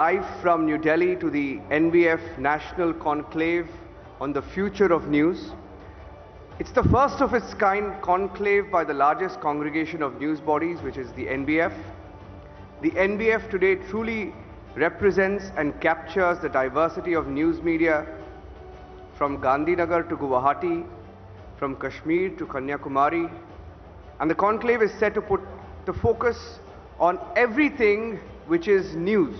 Live from New Delhi to the NBF National Conclave on the Future of News. It's the first of its kind conclave by the largest congregation of news bodies, which is the NBF. The NBF today truly represents and captures the diversity of news media from Gandhinagar to Guwahati, from Kashmir to Kanyakumari. And the conclave is set to put the focus on everything which is news.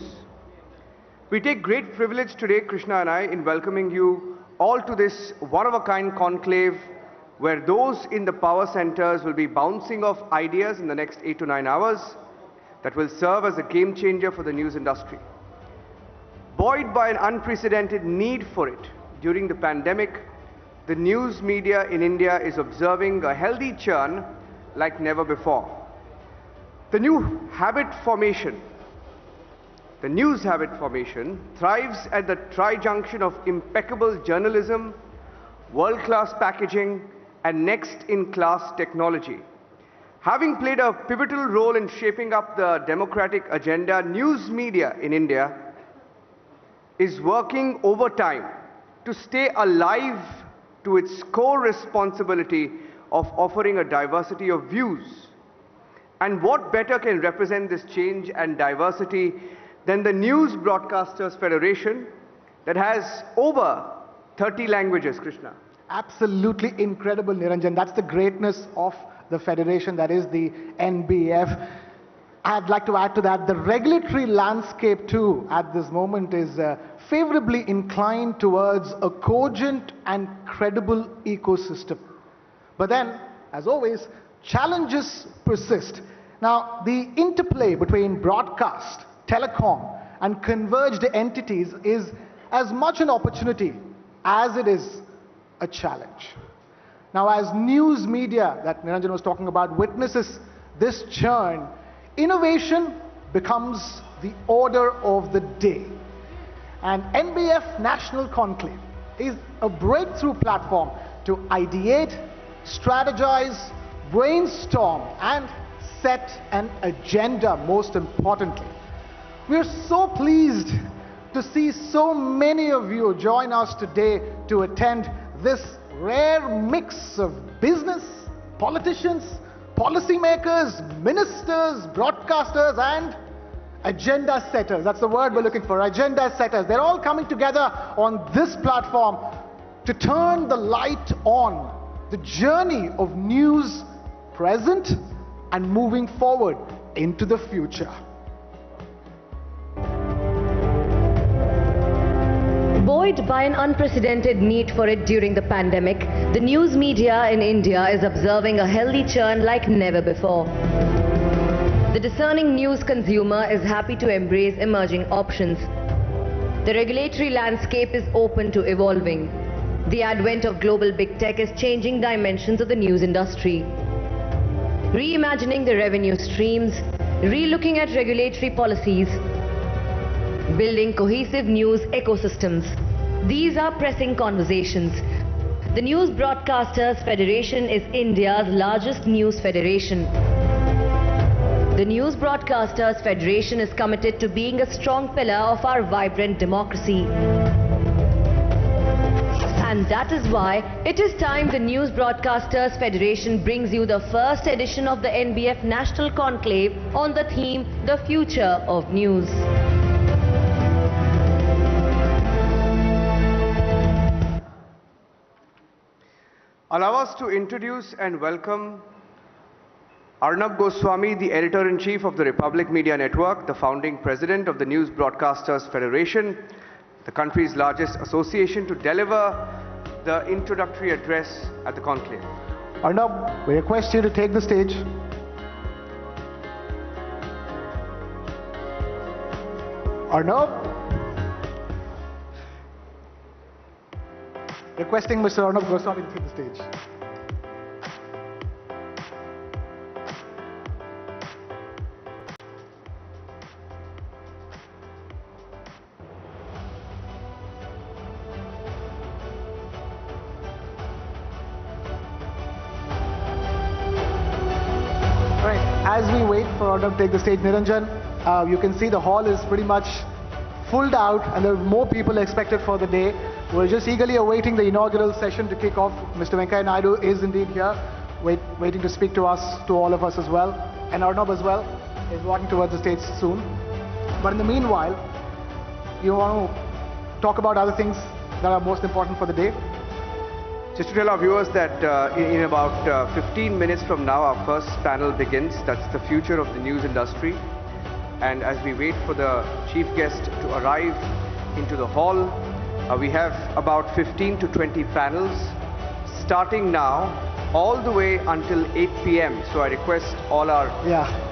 We take great privilege today, Krishna and I, in welcoming you all to this one-of-a-kind conclave where those in the power centers will be bouncing off ideas in the next 8 to 9 hours that will serve as a game changer for the news industry. Buoyed by an unprecedented need for it during the pandemic, the news media in India is observing a healthy churn like never before. The news habit formation thrives at the tri-junction of impeccable journalism, world-class packaging, and next-in-class technology. Having played a pivotal role in shaping up the democratic agenda, news media in India is working overtime to stay alive to its core responsibility of offering a diversity of views. And what better can represent this change and diversity than the News Broadcasters Federation that has over 30 languages, Krishna. Absolutely incredible, Niranjan. That's the greatness of the federation, that is the NBF. I'd like to add to that, the regulatory landscape too at this moment is favorably inclined towards a cogent and credible ecosystem. But then, as always, challenges persist. Now, the interplay between broadcast, telecom, and converged entities is as much an opportunity as it is a challenge. Now, as news media that Niranjan was talking about witnesses this churn, innovation becomes the order of the day. And NBF National Conclave is a breakthrough platform to ideate, strategize, brainstorm, and set an agenda, most importantly. We're so pleased to see so many of you join us today to attend this rare mix of business, politicians, policymakers, ministers, broadcasters, and agenda setters. That's the word we're looking for, agenda setters. They're all coming together on this platform to turn the light on the journey of news present and moving forward into the future. Buoyed by an unprecedented need for it during the pandemic, the news media in India is observing a healthy churn like never before. The discerning news consumer is happy to embrace emerging options. The regulatory landscape is open to evolving. The advent of global big tech is changing dimensions of the news industry. Reimagining the revenue streams, relooking at regulatory policies, building cohesive news ecosystems. These are pressing conversations. The News Broadcasters Federation is India's largest news federation. The News Broadcasters Federation is committed to being a strong pillar of our vibrant democracy. And that is why it is time the News Broadcasters Federation brings you the first edition of the NBF National Conclave on the theme, The Future of News. Allow us to introduce and welcome Arnab Goswami, the Editor-in-Chief of the Republic Media Network, the founding president of the News Broadcasters Federation, the country's largest association, to deliver the introductory address at the conclave. Arnab, we request you to take the stage. Arnab? Requesting Mr. Arnab Goswami to take the stage. Right, as we wait for Arnab to take the stage, Niranjan, you can see the hall is pretty much fulled out, and there are more people expected for the day. We're just eagerly awaiting the inaugural session to kick off. Mr. Venkaiah Naidu is indeed here, waiting to speak to us, to all of us as well. And Arnab as well is walking towards the stage soon. But in the meanwhile, you want to talk about other things that are most important for the day? Just to tell our viewers that in about 15 minutes from now, our first panel begins. That's the future of the news industry. And as we wait for the chief guest to arrive into the hall, we have about 15 to 20 panels starting now all the way until 8 p.m. So I request all our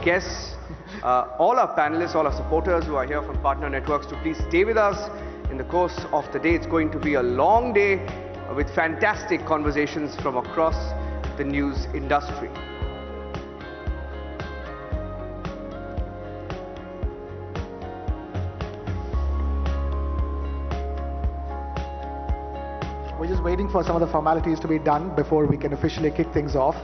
guests, all our panelists, all our supporters who are here from partner networks to please stay with us in the course of the day. It's going to be a long day with fantastic conversations from across the news industry. We're just waiting for some of the formalities to be done before we can officially kick things off.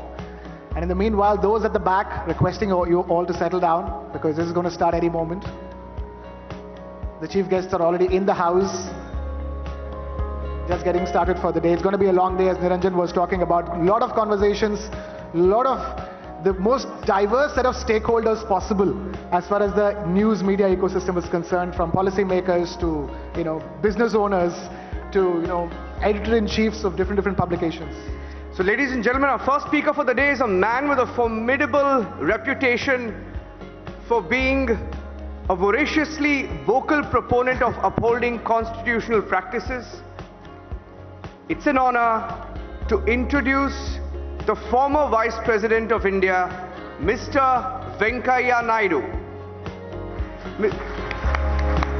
And in the meanwhile, those at the back, requesting you all to settle down because this is going to start any moment. The chief guests are already in the house, just getting started for the day. It's going to be a long day, as Niranjan was talking about. A lot of conversations, a lot of the most diverse set of stakeholders possible as far as the news media ecosystem is concerned, from policymakers to business owners to editor-in-chiefs of different publications. So ladies and gentlemen, our first speaker for the day is a man with a formidable reputation for being a voraciously vocal proponent of upholding constitutional practices. It's an honor to introduce the former Vice President of India, Mr. Venkaiah Naidu.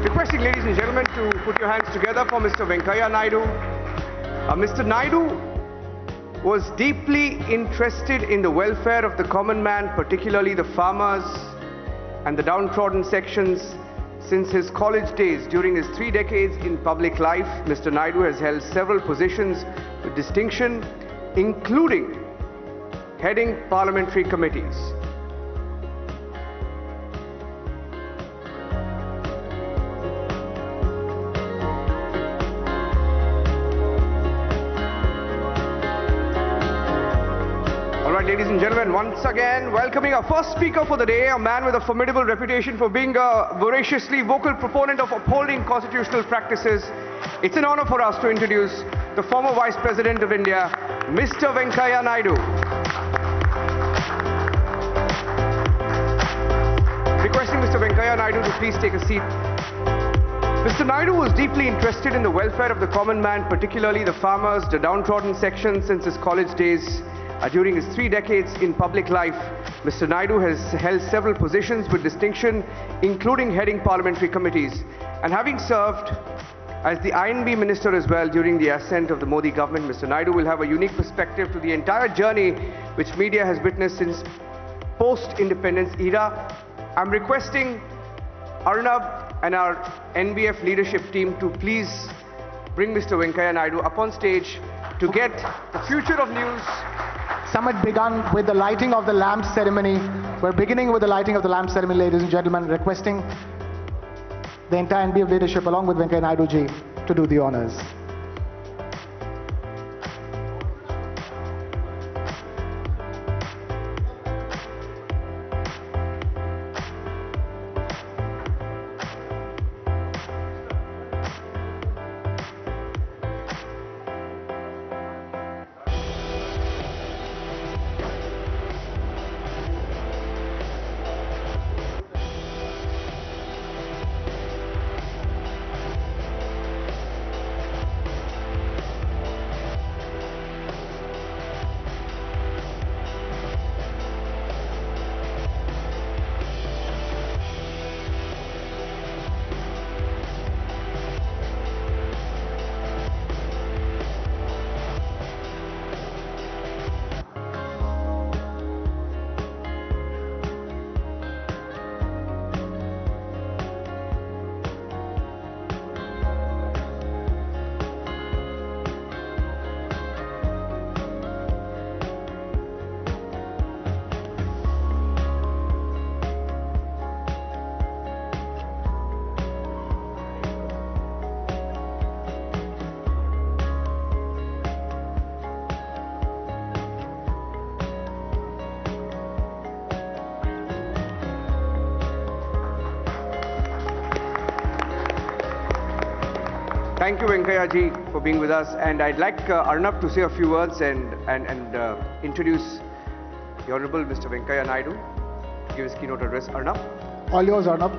Requesting ladies and gentlemen to put your hands together for Mr. Venkaiah Naidu. Mr. Naidu was deeply interested in the welfare of the common man, particularly the farmers and the downtrodden sections. Since his college days, during his 3 decades in public life, Mr. Naidu has held several positions with distinction, including heading parliamentary committees. Ladies and gentlemen, once again, welcoming our first speaker for the day, a man with a formidable reputation for being a voraciously vocal proponent of upholding constitutional practices. It's an honor for us to introduce the former Vice President of India, Mr. Venkaiah Naidu. Requesting Mr. Venkaiah Naidu to please take a seat. Mr. Naidu was deeply interested in the welfare of the common man, particularly the farmers, the downtrodden sections, since his college days. During his 3 decades in public life, Mr. Naidu has held several positions with distinction, including heading parliamentary committees. And having served as the INB Minister as well during the ascent of the Modi government, Mr. Naidu will have a unique perspective to the entire journey which media has witnessed since post-independence era. I'm requesting Arnab and our NBF leadership team to please bring Mr. Venkaiah Naidu up on stage to get the future of news. Summit began with the lighting of the lamp ceremony. We're beginning with the lighting of the lamp ceremony, ladies and gentlemen, requesting the entire NBF leadership along with Venkaiah Naidu ji to do the honors. Thank you, Venkaya ji, for being with us. And I'd like Arnab to say a few words and introduce the Honorable Mr. Venkaya Naidu to give his keynote address. Arnab. All yours, Arnab.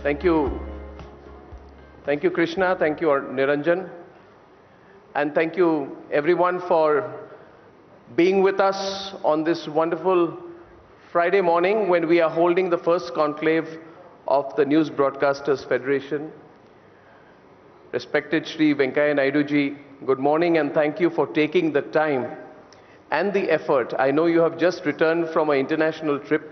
Thank you. Thank you, Krishna. Thank you, Niranjan. And thank you, everyone, for being with us on this wonderful Friday morning when we are holding the first conclave of the News Broadcasters Federation. Respected Shri Venkaya Naidu ji, good morning and thank you for taking the time and the effort. I know you have just returned from an international trip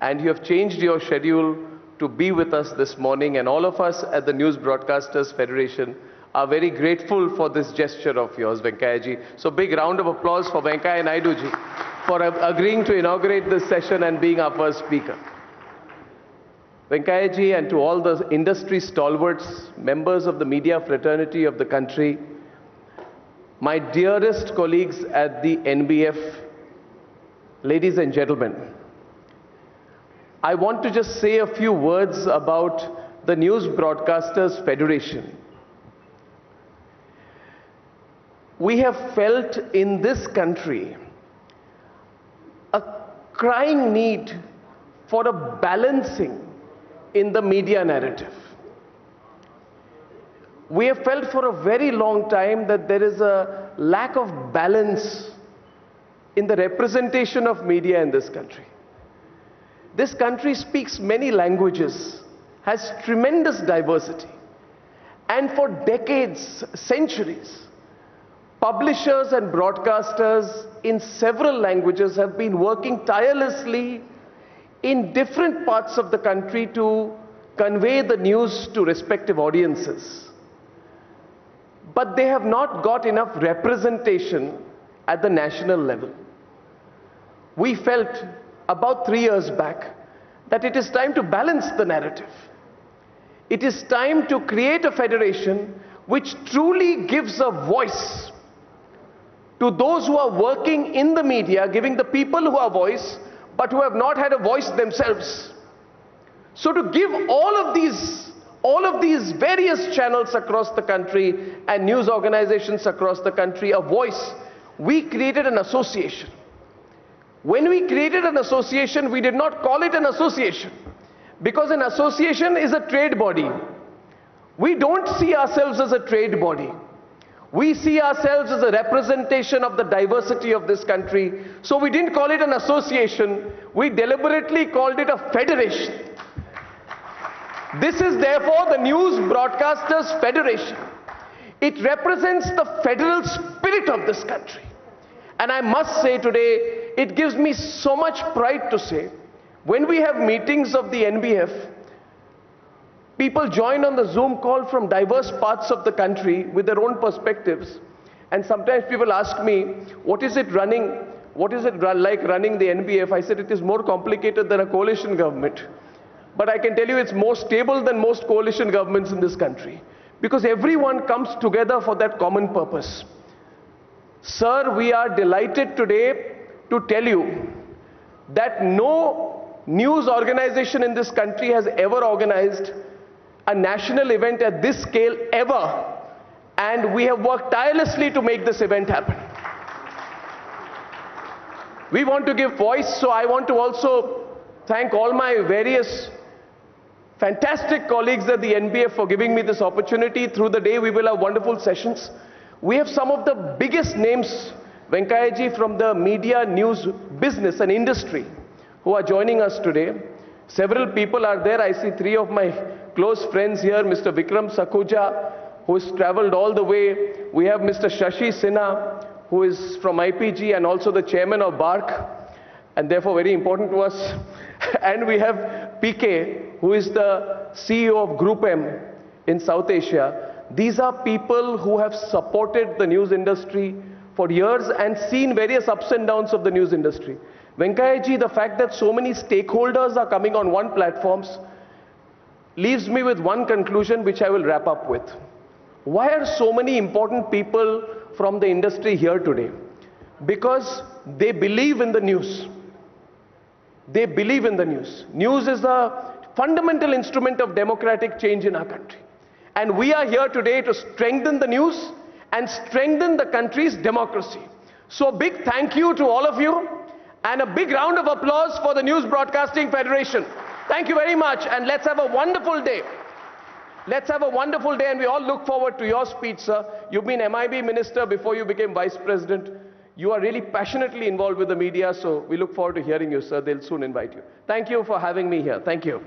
and you have changed your schedule to be with us this morning, and all of us at the News Broadcasters Federation are very grateful for this gesture of yours, Venkaya ji. So big round of applause for Venkaya Naidu ji for agreeing to inaugurate this session and being our first speaker. Venkaya ji, and to all the industry stalwarts, members of the media fraternity of the country, my dearest colleagues at the NBF, ladies and gentlemen, I want to just say a few words about the News Broadcasters Federation. We have felt in this country a crying need for a balancing in the media narrative. We have felt for a very long time that there is a lack of balance in the representation of media in this country. This country speaks many languages, has tremendous diversity, and for decades, centuries, publishers and broadcasters in several languages have been working tirelessly in different parts of the country to convey the news to respective audiences. But they have not got enough representation at the national level. We felt about 3 years back that it is time to balance the narrative. It is time to create a federation which truly gives a voice to those who are working in the media, giving the people who are voice, but who have not had a voice themselves. So to give all of these various channels across the country and news organizations across the country a voice, we created an association. When we created an association, we did not call it an association, because an association is a trade body. We don't see ourselves as a trade body. We see ourselves as a representation of the diversity of this country. So we didn't call it an association, we deliberately called it a federation. This is therefore the News Broadcasters Federation. It represents the federal spirit of this country. And I must say today, it gives me so much pride to say, when we have meetings of the NBF, people join on the Zoom call from diverse parts of the country with their own perspectives. And sometimes people ask me, what is it like running the NBF? I said, it is more complicated than a coalition government. But I can tell you it's more stable than most coalition governments in this country, because everyone comes together for that common purpose. Sir, we are delighted today to tell you that no news organization in this country has ever organized a national event at this scale ever, and we have worked tirelessly to make this event happen. We want to give voice, so I want to also thank all my various fantastic colleagues at the NBF for giving me this opportunity. Through the day we will have wonderful sessions. We have some of the biggest names, Venkaya ji, from the media, news, business and industry who are joining us today. Several people are there. I see 3 of my close friends here, Mr. Vikram Sakuja, who has traveled all the way. We have Mr. Shashi Sinha, who is from IPG and also the chairman of BARC, and therefore very important to us. And we have PK, who is the CEO of Group M in South Asia. These are people who have supported the news industry for years and seen various ups and downs of the news industry. Venkaya ji, the fact that so many stakeholders are coming on one platform leaves me with one conclusion which I will wrap up with. Why are so many important people from the industry here today? Because they believe in the news. They believe in the news. News is the fundamental instrument of democratic change in our country. And we are here today to strengthen the news and strengthen the country's democracy. So a big thank you to all of you and a big round of applause for the News Broadcasting Federation. Thank you very much, and let's have a wonderful day. Let's have a wonderful day, and we all look forward to your speech, sir. You've been MIB Minister before you became Vice President. You are really passionately involved with the media, so we look forward to hearing you, sir. They'll soon invite you. Thank you for having me here. Thank you.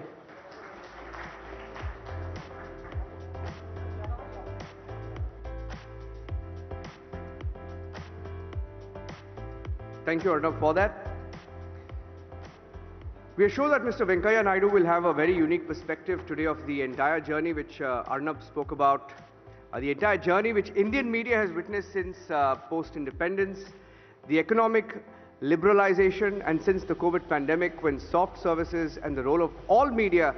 Thank you, Arnab, for that. We are sure that Mr. Venkaiah Naidu will have a very unique perspective today of the entire journey which Arnab spoke about, the entire journey which Indian media has witnessed since post-independence, the economic liberalization, and since the COVID pandemic, when soft services and the role of all media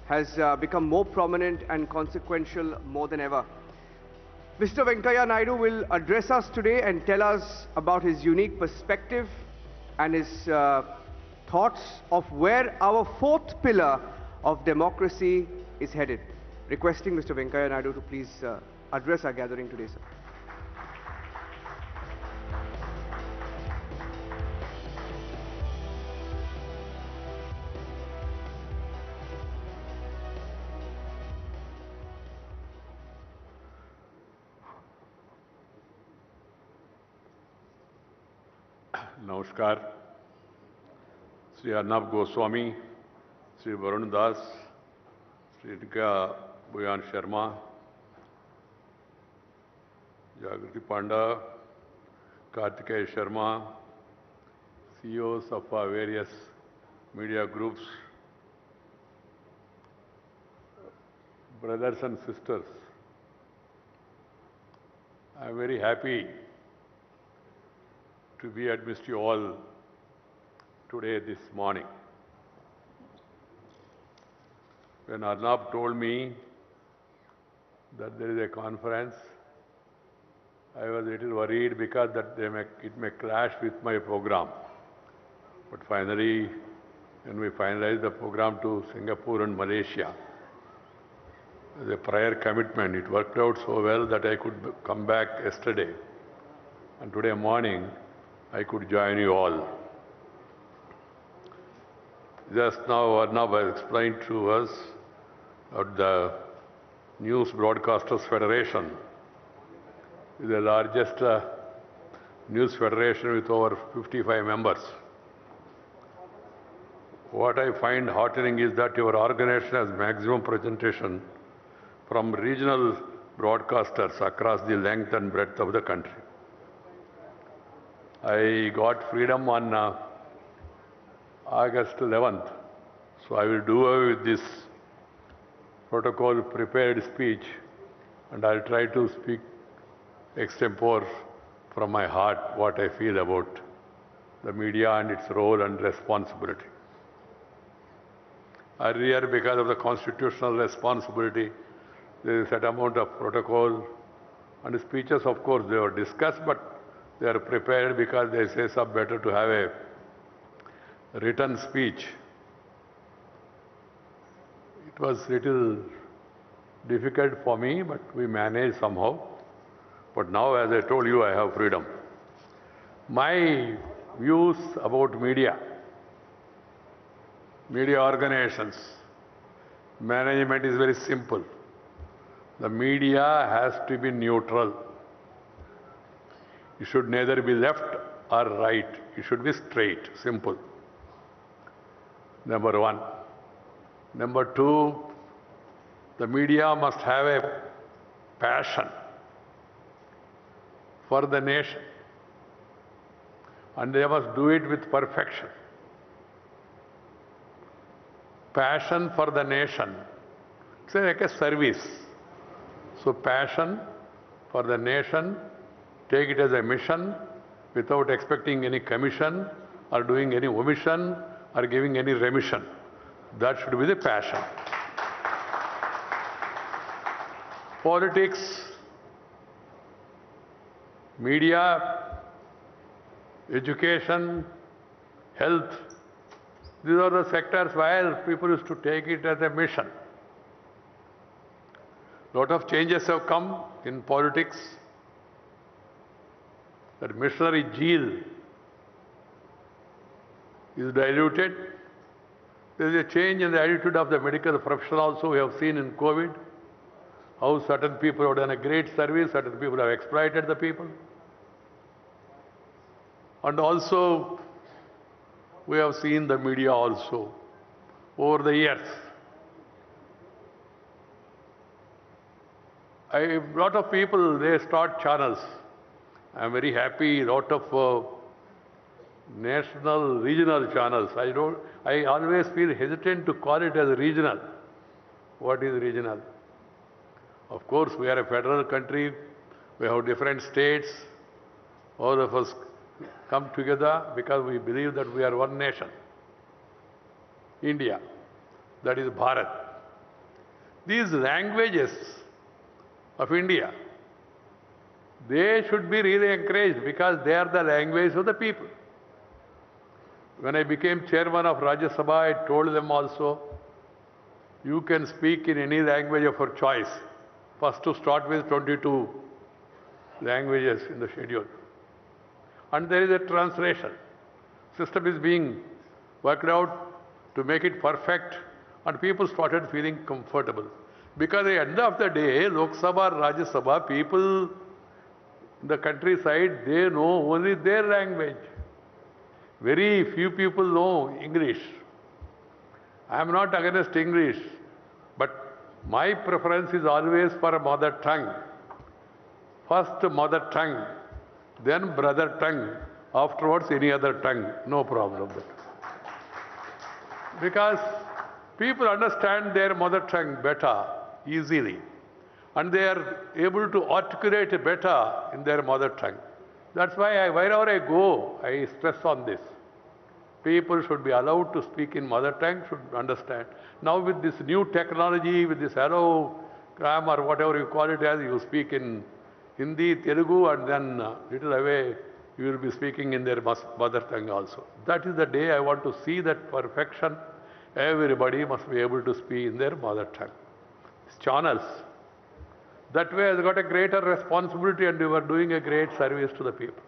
has become more prominent and consequential more than ever. Mr. Venkaiah Naidu will address us today and tell us about his unique perspective and his thoughts of where our fourth pillar of democracy is headed. Requesting Mr. Venkaiah Naidu to please address our gathering today, sir. Namaskar. Sri Arnab Goswami, Sri Varun Das, Sri Nika Bhuyan Sharma, Jagrati Panda, Kartikeya Sharma, CEOs of various media groups, brothers and sisters. I am very happy to be amidst you all today, this morning. When Arnab told me that there is a conference, I was a little worried because it may clash with my program. But finally, when we finalized the program to Singapore and Malaysia, as a prior commitment, it worked out so well that I could come back yesterday. And today morning, I could join you all. Just now, Arnab has explained to us that the News Broadcasters Federation is the largest news federation with over 55 members. What I find heartening is that your organization has maximum presentation from regional broadcasters across the length and breadth of the country. I got freedom on August 11th, so I will do away with this protocol prepared speech, and I'll try to speak extempore from my heart what I feel about the media and its role and responsibility. Earlier, because of the constitutional responsibility, there is a set amount of protocol, and the speeches, of course, they were discussed, but they are prepared because they say it's better to have a written speech. It was a little difficult for me, but we managed somehow. But now, as I told you, I have freedom. My views about media organizations, management is very simple. The media has to be neutral. It should neither be left or right. It should be straight, simple. Number one. Number two, the media must have a passion for the nation, and they must do it with perfection. Passion for the nation, it's like a service. So passion for the nation, take it as a mission without expecting any commission or doing any omission or giving any remission. That should be the passion. politics, media, education, health. These are the sectors where people used to take it as a mission. Lot of changes have come in politics. That missionary zeal is diluted. There is a change in the attitude of the medical profession also. We have seen in COVID how certain people have done a great service, certain people have exploited the people. And also, we have seen the media also over the years. A lot of people, they start channels. I am very happy, a lot of national, regional channels. I always feel hesitant to call it as regional. What is regional? Of course, we are a federal country. We have different states. All of us come together because we believe that we are one nation. India, that is Bharat. These languages of India, they should be really encouraged because they are the language of the people. When I became chairman of Rajya Sabha, I told them also, you can speak in any language of your choice. First to start with 22 languages in the schedule. And there is a translation. System is being worked out to make it perfect, and people started feeling comfortable. Because at the end of the day, Lok Sabha, Rajya Sabha, people in the countryside, they know only their language. Very few people know English. I am not against English, but my preference is always for a mother tongue. First mother tongue, then brother tongue, afterwards any other tongue, no problem. Because people understand their mother tongue better, easily, and they are able to articulate better in their mother tongue. That's why wherever I go, I stress on this. People should be allowed to speak in mother tongue, should understand. Now with this new technology, with this hellogram or whatever you call it as, you speak in Hindi, Telugu, and then little away you will be speaking in their mother tongue also. That is the day I want to see that perfection. Everybody must be able to speak in their mother tongue. It's channels. That way has got a greater responsibility and you are doing a great service to the people.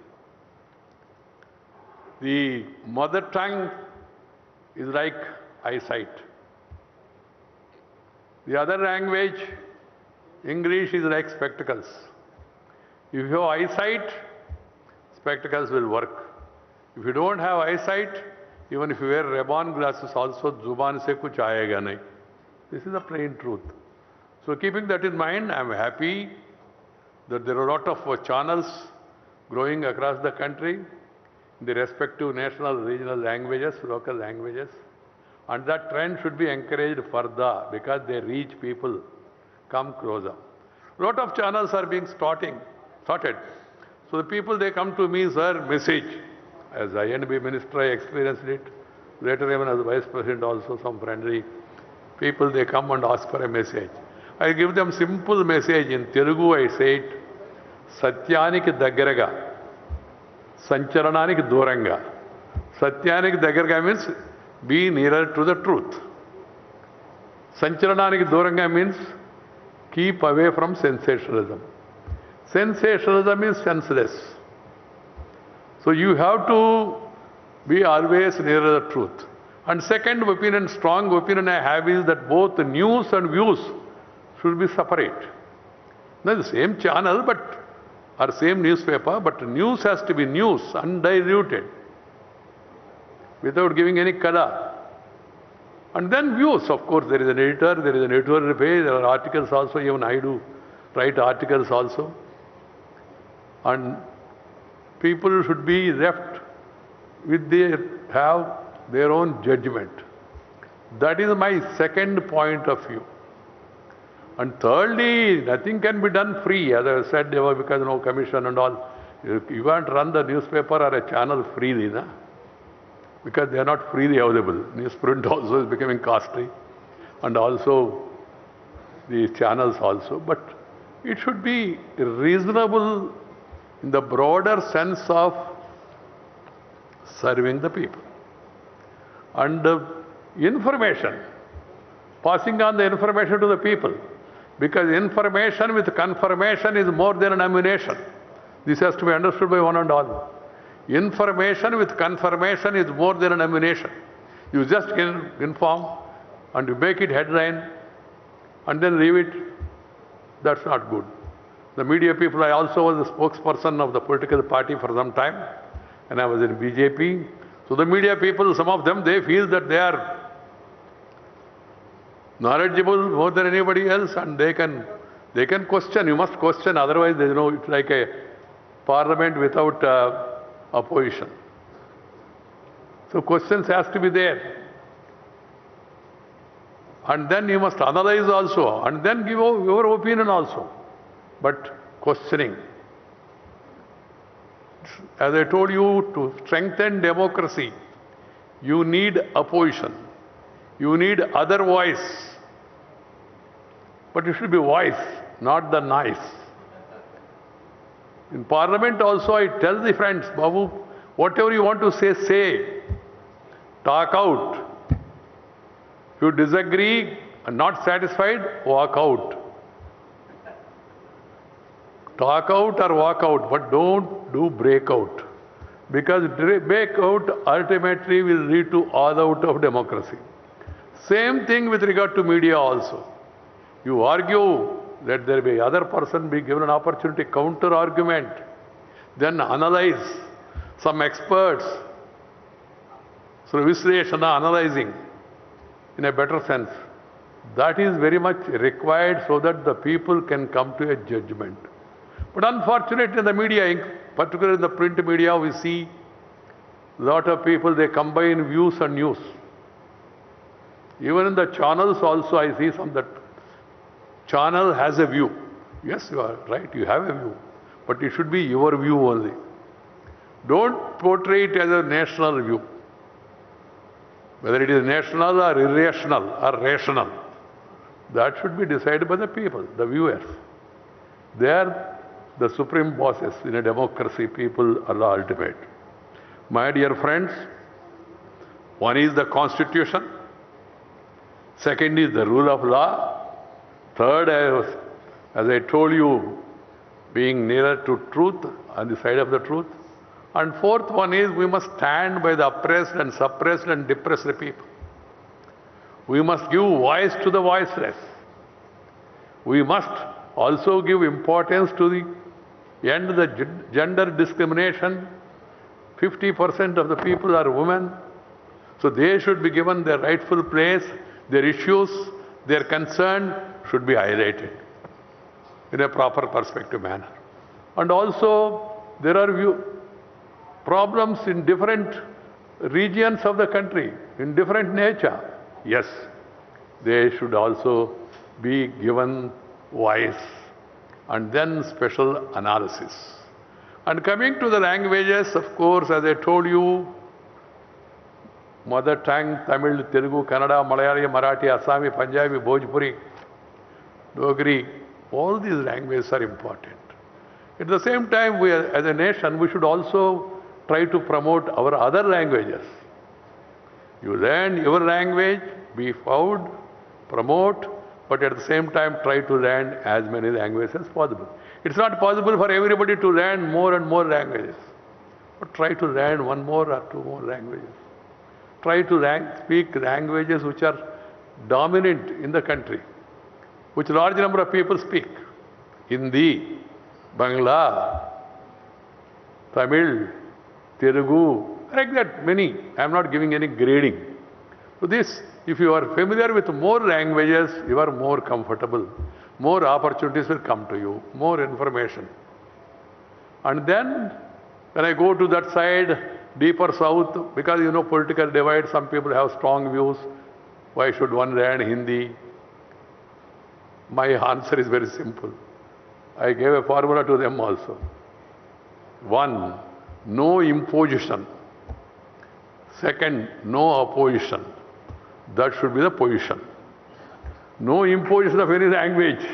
The mother tongue is like eyesight. The other language, English, is like spectacles. If you have eyesight, spectacles will work. If you don't have eyesight, even if you wear Ray-Ban glasses also, zuban se kuch aayega nahi. This is the plain truth. So keeping that in mind, I am happy that there are a lot of channels growing across the country in the respective national, regional languages, local languages. And that trend should be encouraged further because they reach people, come closer. A lot of channels are being started. So the people, they come to me, sir, message. As NB minister, I experienced it. Later even as vice president also, some friendly people, they come and ask for a message. I give them simple message in Telugu, I say it, Satyaniki daggaraga, Sancharananiki duranga. Satyaniki daggaraga means be nearer to the truth. Sancharananiki duranga means keep away from sensationalism. Sensationalism is senseless. So you have to be always nearer the truth. And second opinion, strong opinion I have is that both news and views should be separate. Not the same channel, or same newspaper, but news has to be news, undiluted, without giving any color. And then views, of course, there is an editor, there is an editorial page, there are articles also, even I do write articles also. And people should be left with have their own judgment. That is my second point of view. And thirdly, nothing can be done free, as I said, because no commission and all. You can't run the newspaper or a channel freely, na? Because they are not freely available. Newsprint also is becoming costly, and also the channels also. But it should be reasonable in the broader sense of serving the people. And information, passing on the information to the people, because information with confirmation is more than an ammunition. This has to be understood by one and all. Information with confirmation is more than an ammunition. You just inform and you make it headline and then leave it. That's not good. The media people, I also was the spokesperson of the political party for some time, and I was in BJP. So the media people, some of them, they feel that they are knowledgeable more than anybody else, and they can question. You must question, otherwise it's like a parliament without opposition. So questions has to be there. And then you must analyze also, and then give your opinion also. But questioning. As I told you, to strengthen democracy, you need opposition. You need other voice. But it should be voice, not the noise. In Parliament also I tell the friends, Babu, whatever you want to say, say. Talk out. If you disagree and not satisfied, walk out. Talk out or walk out, but don't do breakout. Because breakout ultimately will lead to all out of democracy. Same thing with regard to media also. You argue, let there be other person be given an opportunity, counter argument, then analyze, some experts, so Visleshana, analyzing in a better sense. That is very much required so that the people can come to a judgment. But unfortunately in the media, particularly in the print media, we see a lot of people, they combine views and news. Even in the channels also I see some that channel has a view. Yes, you are right, you have a view. But it should be your view only. Don't portray it as a national view. Whether it is national or irrational or rational, that should be decided by the people, the viewers. They are the supreme bosses in a democracy. People are the ultimate. My dear friends, one is the Constitution, second is the rule of law, third, as I told you, being nearer to truth, on the side of the truth, and fourth one is we must stand by the oppressed and suppressed and depressed people. We must give voice to the voiceless. We must also give importance to the end of the gender discrimination. 50% of the people are women, so they should be given their rightful place. Their issues, their concern should be highlighted in a proper perspective manner. And also there are problems in different regions of the country, in different nature. Yes, they should also be given voice and then special analysis. And coming to the languages, of course, as I told you, mother tongue, Tamil, Telugu, Kannada, Malayali, Marathi, Assami, Punjabi, Bhojpuri, Dogri, all these languages are important. At the same time, we as a nation, we should also try to promote our other languages. You learn your language, be proud, promote, but at the same time try to learn as many languages as possible. It's not possible for everybody to learn more and more languages, but try to learn one more or two more languages. Try to speak languages which are dominant in the country, which a large number of people speak. Hindi, Bangla, Tamil, Telugu, like that, many. I am not giving any grading. So this, if you are familiar with more languages, you are more comfortable. More opportunities will come to you, more information. And then, when I go to that side, deeper south, because you know political divide, some people have strong views. Why should one learn Hindi? My answer is very simple. I gave a formula to them also. One, no imposition. Second, no opposition. That should be the position. No imposition of any language.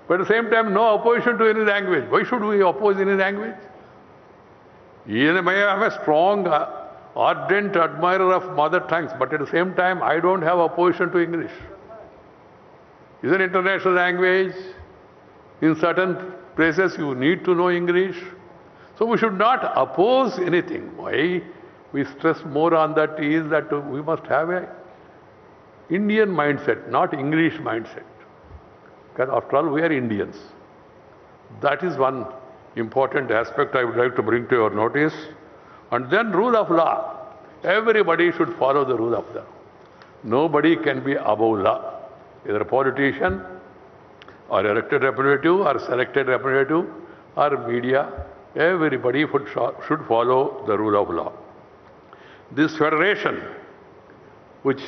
But at the same time, no opposition to any language. Why should we oppose any language? Even may have a strong, ardent admirer of mother tongues, but at the same time, I don't have opposition to English. It's an international language. In certain places, you need to know English. So we should not oppose anything. Why we stress more on that is that we must have a Indian mindset, not English mindset. Because after all, we are Indians. That is one important aspect I would like to bring to your notice. And then rule of law. Everybody should follow the rule of law. Nobody can be above law. Either a politician, or elected representative, or selected representative, or media, everybody should follow the rule of law. This federation, which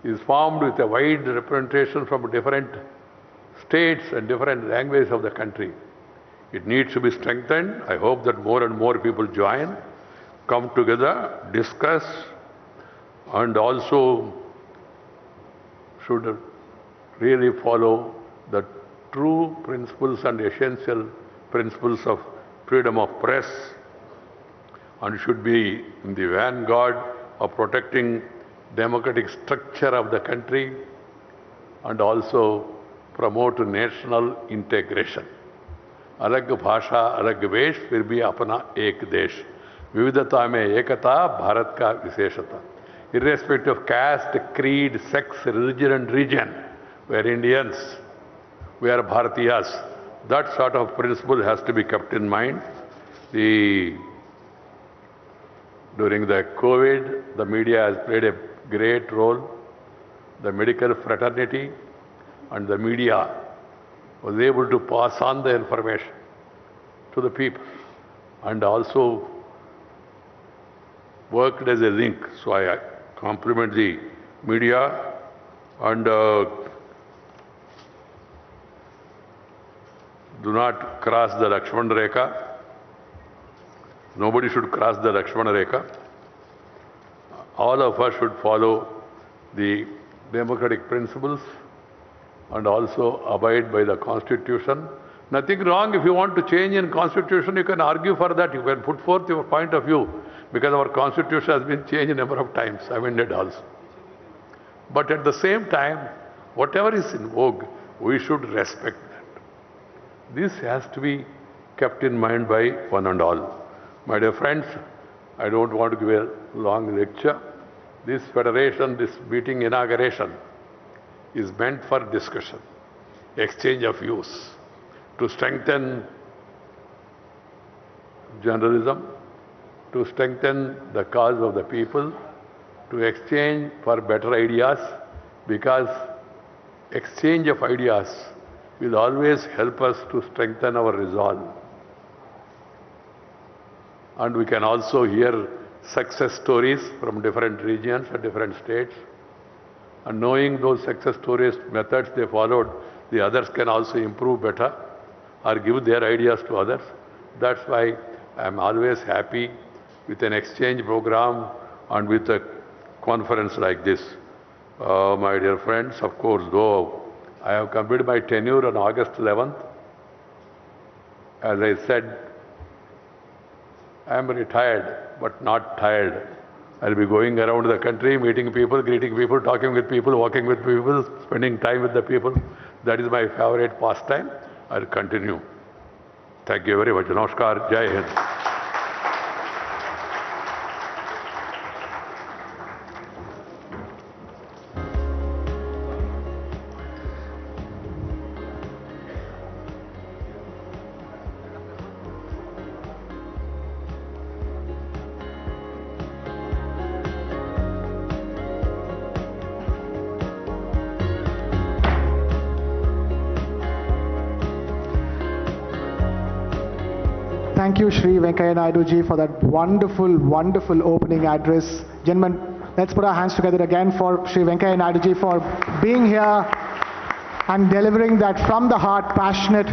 is formed with a wide representation from different states and different languages of the country, it needs to be strengthened. I hope that more and more people join, come together, discuss, and also should really follow the true principles and essential principles of freedom of press, and should be in the vanguard of protecting democratic structure of the country, and also promote national integration. अलग भाषा अलग वेश फिर भी अपना एक देश, विविधता में एकता भारत का विशेषता. Irrespective of caste, creed, sex, religion and region, we are Indians, we are Bharatiyas. That sort of principle has to be kept in mind. During the COVID, the media has played a great role. The medical fraternity and the media was able to pass on the information to the people and also worked as a link. So I compliment the media and do not cross the Lakshman Rekha. Nobody should cross the Lakshman Rekha. All of us should follow the democratic principles and also abide by the Constitution. Nothing wrong if you want to change in Constitution, you can argue for that, you can put forth your point of view, because our Constitution has been changed a number of times, amended also. But at the same time, whatever is in vogue, we should respect that. This has to be kept in mind by one and all. My dear friends, I don't want to give a long lecture. This federation, this meeting inauguration is meant for discussion, exchange of views, to strengthen journalism, to strengthen the cause of the people, to exchange for better ideas, because exchange of ideas will always help us to strengthen our resolve. And we can also hear success stories from different regions and different states. And knowing those success stories, methods they followed, the others can also improve better or give their ideas to others. That's why I'm always happy with an exchange program and with a conference like this. My dear friends, of course, though I have completed my tenure on August 11th, as I said, I am retired but not tired. I'll be going around the country, meeting people, greeting people, talking with people, walking with people, spending time with the people. That is my favorite pastime. I'll continue. Thank you very much. Namaskar. Jai Hind. Thank you, Shri Venkaiah Naidu ji, for that wonderful, wonderful opening address. Gentlemen, let's put our hands together again for Shri Venkaiah Naidu ji for being here and delivering that from the heart, passionate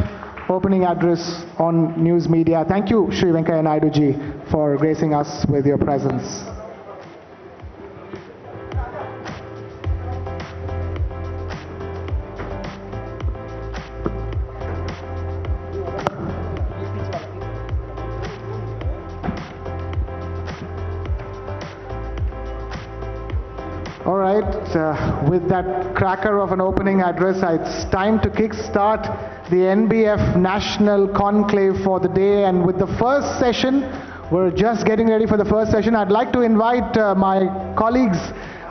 opening address on news media. Thank you, Shri Venkaiah Naidu ji, for gracing us with your presence. with that cracker of an opening address, it's time to kickstart the NBF National Conclave for the day. And with the first session, we're just getting ready for the first session. I'd like to invite my colleagues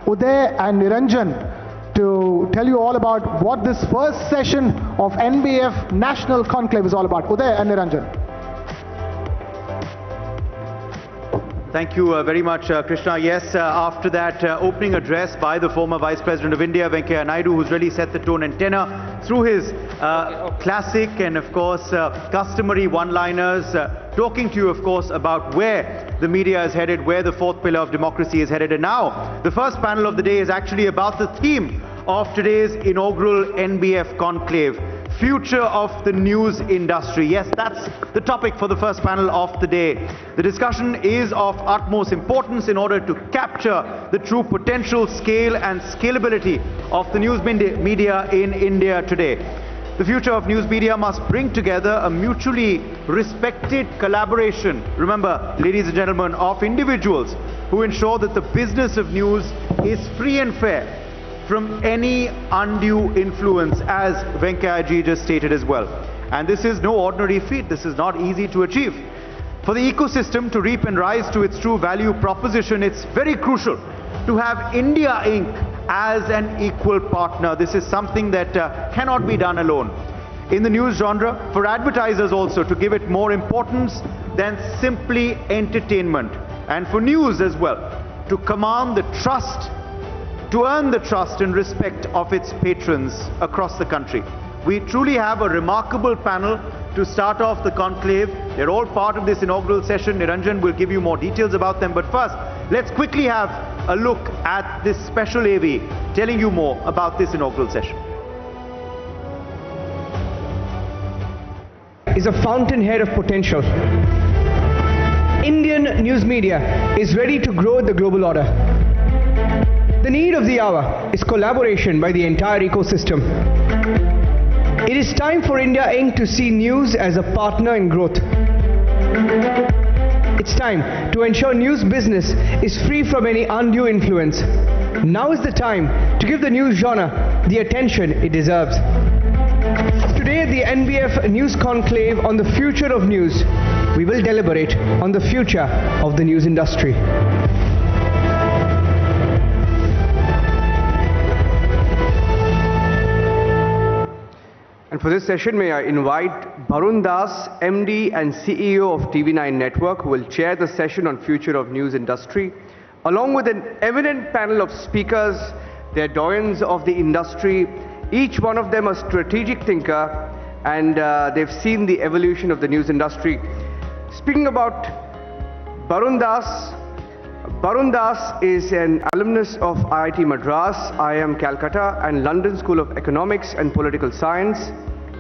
Uday and Niranjan to tell you all about what this first session of NBF National Conclave is all about. Uday and Niranjan. Thank you very much, Krishna. Yes, after that opening address by the former Vice President of India, Venkaiah Naidu, who's really set the tone and tenor through his classic and, of course, customary one-liners, talking to you, of course, about where the media is headed, where the fourth pillar of democracy is headed. And now, the first panel of the day is actually about the theme of today's inaugural NBF Conclave, Future of the News Industry. Yes, that's the topic for the first panel of the day. The discussion is of utmost importance in order to capture the true potential, scale and scalability of the news media in India today. The future of news media must bring together a mutually respected collaboration, remember, ladies and gentlemen, of individuals who ensure that the business of news is free and fair from any undue influence, as Venkaiah ji just stated as well. And this is no ordinary feat. This is not easy to achieve. For the ecosystem to reap and rise to its true value proposition, it's very crucial to have India Inc. as an equal partner. This is something that cannot be done alone. In the news genre, for advertisers also to give it more importance than simply entertainment. And for news as well, to command the trust, to earn the trust and respect of its patrons across the country. We truly have a remarkable panel to start off the conclave. They're all part of this inaugural session. Niranjan will give you more details about them. But first, let's quickly have a look at this special AV telling you more about this inaugural session. Is a fountainhead of potential. Indian news media is ready to grow the global order. The need of the hour is collaboration by the entire ecosystem. It is time for India Inc. to see news as a partner in growth. It's time to ensure news business is free from any undue influence. Now is the time to give the news genre the attention it deserves. Today, the NBF News Conclave on the future of news. We will deliberate on the future of the news industry. And for this session, may I invite Barun Das, MD and CEO of TV9 Network, who will chair the session on future of news industry, along with an eminent panel of speakers. They're doyens of the industry, each one of them a strategic thinker, and they've seen the evolution of the news industry. Speaking about Barun Das is an alumnus of IIT Madras, IIM Calcutta, and London School of Economics and Political Science.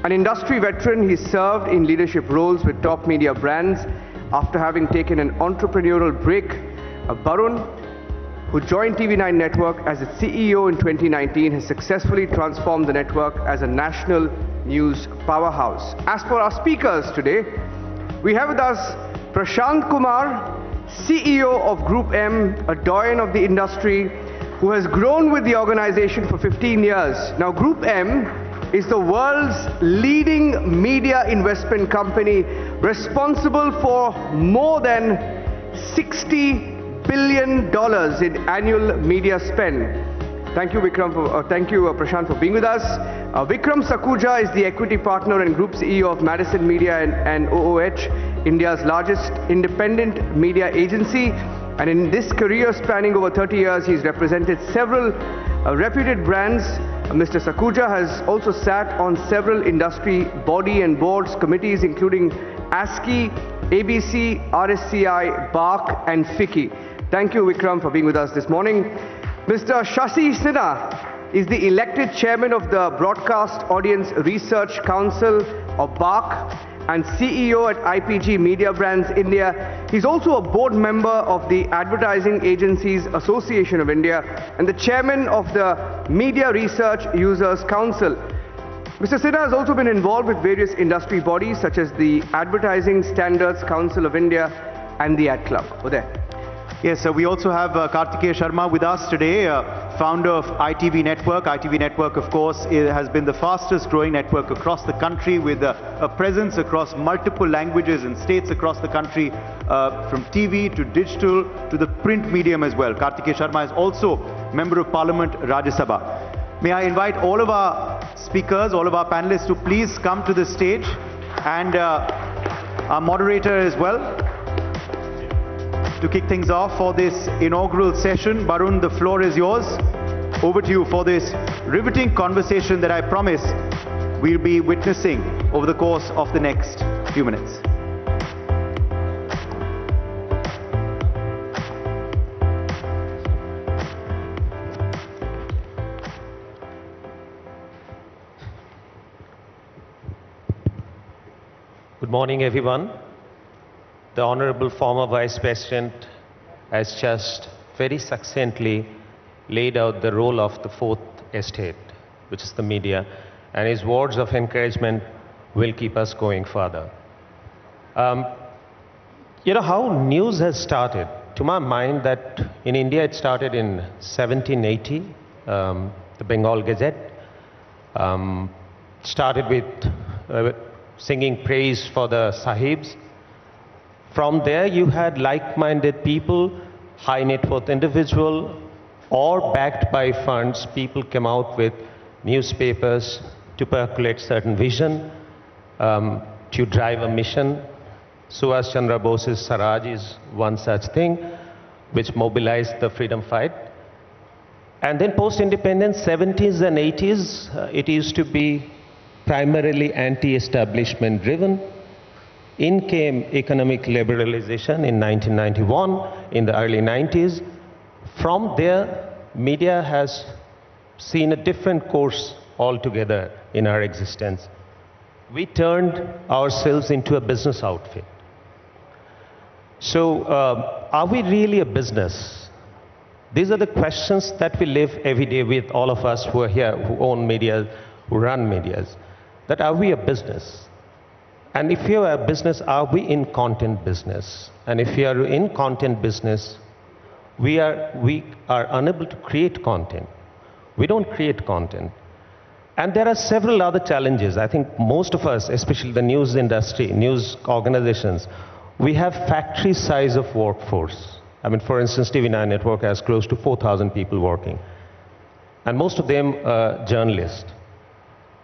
An industry veteran, he served in leadership roles with top media brands after having taken an entrepreneurial break. Barun, who joined TV9 Network as its CEO in 2019, has successfully transformed the network as a national news powerhouse. As for our speakers today, we have with us Prashant Kumar, CEO of Group M, a doyen of the industry who has grown with the organization for 15 years. Now, Group M is the world's leading media investment company, responsible for more than $60 billion in annual media spend. Thank you, Vikram. Thank you, Prashant, for being with us. Vikram Sakuja is the equity partner and group CEO of Madison Media and OOH, India's largest independent media agency. And in this career spanning over 30 years, he's represented several reputed brands. Mr. Sakuja has also sat on several industry body and boards committees, including ASCI, ABC, RSCI, BARC, and FICCI. Thank you, Vikram, for being with us this morning. Mr. Shashi Sinha is the elected chairman of the Broadcast Audience Research Council, or BARC, and CEO at IPG Media Brands India. He's also a board member of the Advertising Agencies Association of India and the chairman of the Media Research Users Council. Mr. Sinha has also been involved with various industry bodies such as the Advertising Standards Council of India and the Ad Club. Uday. Yes, we also have Kartikeya Sharma with us today, founder of ITV Network. ITV Network, of course, has been the fastest growing network across the country with a presence across multiple languages and states across the country, from TV to digital to the print medium as well. Kartikeya Sharma is also Member of Parliament, Rajya Sabha. May I invite all of our speakers, all of our panelists to please come to the stage, and our moderator as well, to kick things off for this inaugural session. Barun, the floor is yours. Over to you for this riveting conversation that I promise we'll be witnessing over the course of the next few minutes. Good morning, everyone. The Honorable former Vice President has just very succinctly laid out the role of the fourth estate, which is the media, and his words of encouragement will keep us going further. You know how news has started? To my mind, that in India it started in 1780, the Bengal Gazette. Started with singing praise for the Sahibs. From there, you had like-minded people, high net worth individual, or backed by funds, people came out with newspapers to percolate certain vision, to drive a mission. Subhash Chandra Bose's Swaraj is one such thing, which mobilized the freedom fight. And then post-independence, 70s and 80s, it used to be primarily anti-establishment driven. In came economic liberalization in 1991, in the early 90s. From there, media has seen a different course altogether in our existence. We turned ourselves into a business outfit. So, are we really a business? These are the questions that we live every day with, all of us who are here, who own media, who run medias. That are we a business? And if you are a business, are we in content business? And if you are in content business, we are unable to create content. We don't create content. And there are several other challenges. I think most of us, especially the news industry, news organizations, we have factory size of workforce. I mean, for instance, TV9 Network has close to 4,000 people working. And most of them are journalists.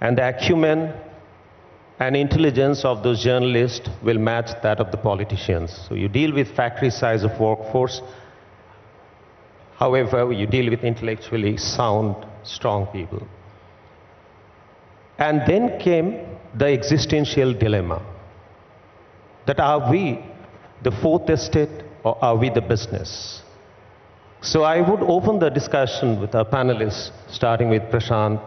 And the acumen and intelligence of those journalists will match that of the politicians. So you deal with factory size of workforce. However, you deal with intellectually sound, strong people. And then came the existential dilemma. That are we the fourth estate or are we the business? So I would open the discussion with our panelists, starting with Prashant,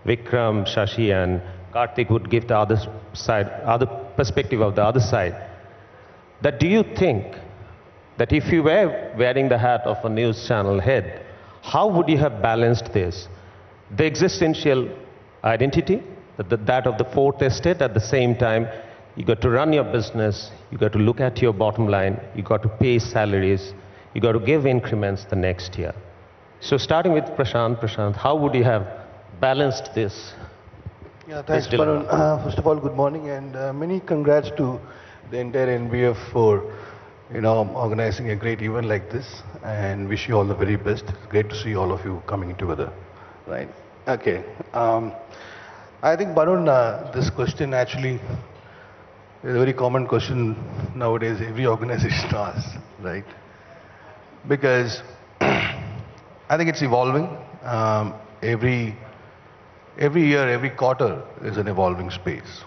Vikram, Shashi, and Karthik would give the other side, other perspective of the other side. That do you think that if you were wearing the hat of a news channel head, how would you have balanced this? The existential identity, that of the fourth estate, at the same time, you got to run your business, you got to look at your bottom line, you got to pay salaries, you got to give increments the next year. So starting with Prashant. Prashant, how would you have balanced this? Yeah, thanks, Varun. First of all, good morning, and many congrats to the entire NBF for, organizing a great event like this, and wish you all the very best. It's great to see all of you coming together, right? Okay. I think, Varun, this question actually is a very common question nowadays. Every organization asks, right? Because I think it's evolving. Every year, every quarter is an evolving space.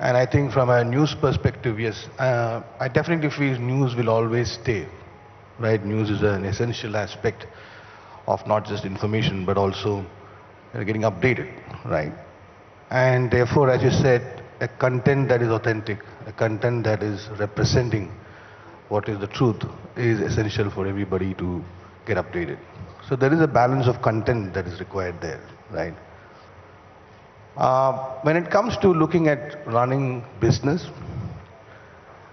And I think from a news perspective, yes, I definitely feel news will always stay, right? News is an essential aspect of not just information, but also getting updated, right? And therefore, as you said, a content that is authentic, a content that is representing what is the truth is essential for everybody to get updated. So there is a balance of content that is required there, right? When it comes to looking at running business,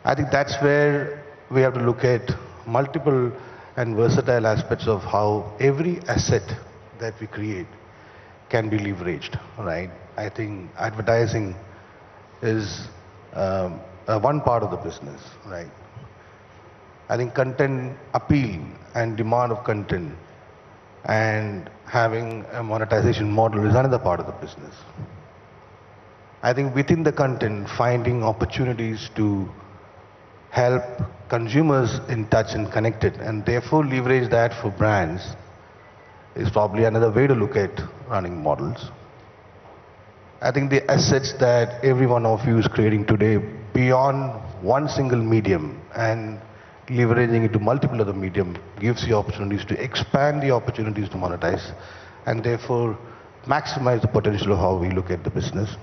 I think that's where we have to look at multiple and versatile aspects of how every asset that we create can be leveraged, right? I think advertising is one part of the business, right? I think content appeal and demand of content and having a monetization model is another part of the business. I think within the content, finding opportunities to help consumers in touch and connected, and therefore leverage that for brands is probably another way to look at running models. I think the assets that every one of you is creating today beyond one single medium and leveraging it to multiple other medium gives you opportunities to expand the opportunities to monetize and therefore maximize the potential of how we look at the business.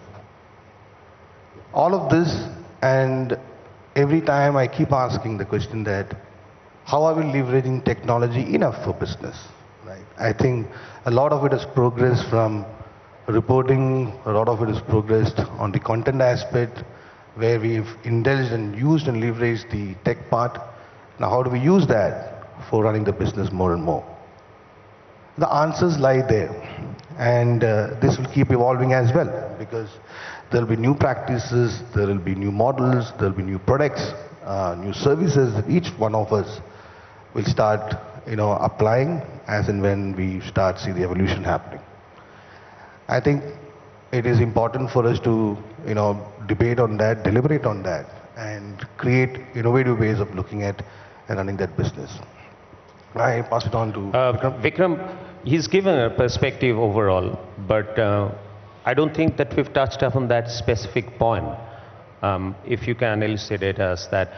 All of this, and every time I keep asking the question that how are we leveraging technology enough for business, right? I think a lot of it has progressed from reporting, a lot of it has progressed on the content aspect where we've indulged and used and leveraged the tech part. Now how do we use that for running the business more and more? The answers lie there, and this will keep evolving as well, because there will be new practices, there will be new models, there will be new products, new services that each one of us will start applying as and when we start see the evolution happening. I think it is important for us to debate on that, deliberate on that, and create innovative ways of looking at and running that business. I pass it on to Vikram. Vikram, he's given a perspective overall, but I don't think that we've touched upon that specific point. If you can elucidate us that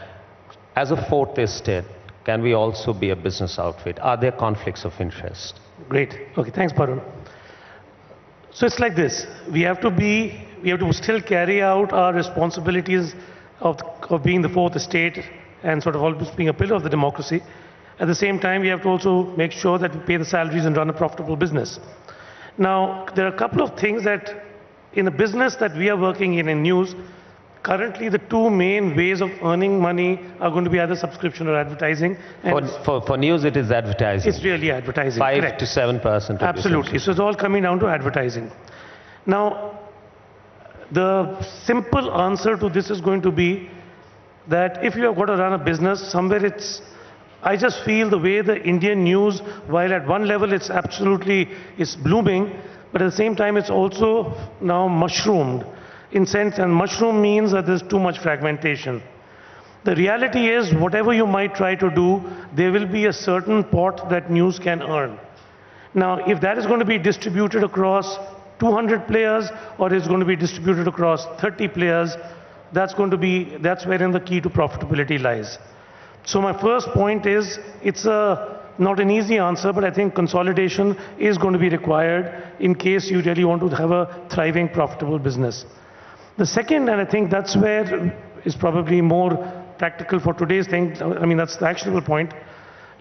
as a fourth estate, can we also be a business outfit? Are there conflicts of interest? Great. Okay, thanks, Parul. So it's like this. We have to still carry out our responsibilities of being the fourth estate and sort of always being a pillar of the democracy. At the same time, we have to also make sure that we pay the salaries and run a profitable business. Now, there are a couple of things that in the business that we are working in news, currently the two main ways of earning money are going to be either subscription or advertising. And For news, it is advertising. It's really advertising. 5 to 7%. Absolutely. So it's all coming down to advertising. Now, the simple answer to this is going to be that if you have got to run a business, somewhere I just feel the way the Indian news, while at one level it's blooming, but at the same time it's also now mushroomed. In sense, and mushroom means that there's too much fragmentation. The reality is, whatever you might try to do, there will be a certain pot that news can earn. Now, if that is going to be distributed across 200 players, or is going to be distributed across 30 players, that's wherein the key to profitability lies. So my first point is, it's not an easy answer, but I think consolidation is going to be required in case you really want to have a thriving, profitable business. The second, and I think that's where is probably more practical for today's thing, I mean, that's the actionable point.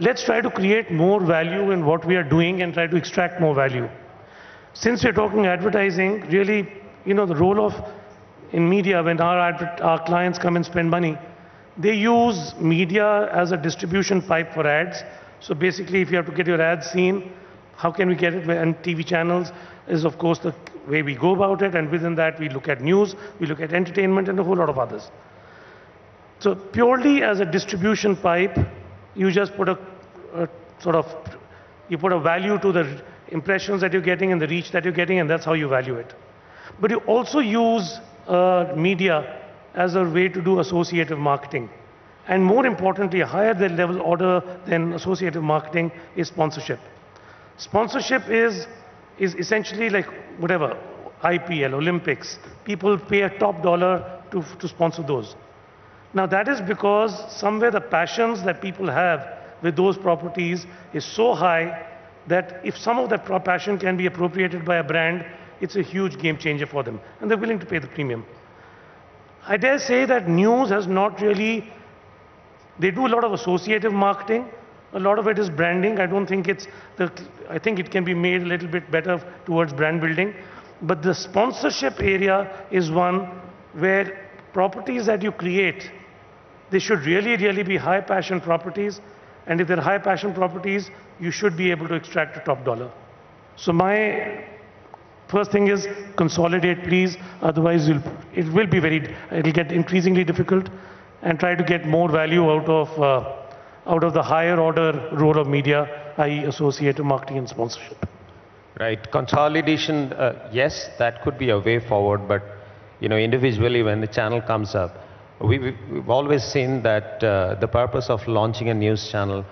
Let's try to create more value in what we are doing and try to extract more value. Since we're talking advertising, really, the role in media, when our clients come and spend money, they use media as a distribution pipe for ads. So basically, if you have to get your ads seen, how can we get it? And TV channels is, of course, the way we go about it. And within that, we look at news, we look at entertainment, and a whole lot of others. So purely as a distribution pipe, you just put you put a value to the impressions that you're getting and the reach that you're getting, and that's how you value it. But you also use media as a way to do associative marketing. And more importantly, a higher level order than associative marketing is sponsorship. Sponsorship is essentially like whatever, IPL, Olympics. People pay a top dollar to sponsor those. Now that is because somewhere the passions that people have with those properties is so high that if some of that passion can be appropriated by a brand, it's a huge game changer for them. And they're willing to pay the premium. I dare say that news has not really, they do a lot of associative marketing. A lot of it is branding. I don't think I think it can be made a little bit better towards brand building. But the sponsorship area is one where properties that you create, they should really, really be high passion properties. And if they're high passion properties, you should be able to extract a top dollar. So my first thing is consolidate, please. Otherwise, it'll get increasingly difficult, and try to get more value out of the higher order role of media, i.e. associative marketing and sponsorship. Right. Consolidation, yes, that could be a way forward, but individually when the channel comes up, we've always seen that the purpose of launching a news channel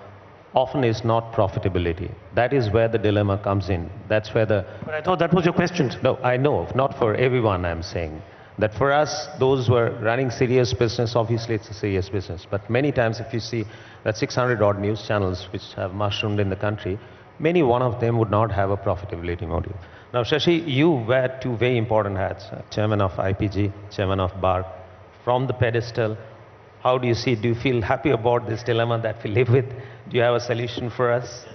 often is not profitability. That is where the dilemma comes in. That's where the... But I thought that was your question. No, I know, not for everyone I'm saying. That for us, those who are running serious business, obviously it's a serious business. But many times if you see that 600 odd news channels which have mushroomed in the country, many one of them would not have a profitability motive. Now, Shashi, you wear two very important hats, chairman of IPG, chairman of BAR. From the pedestal, how do you see, do you feel happy about this dilemma that we live with? Do you have a solution for us?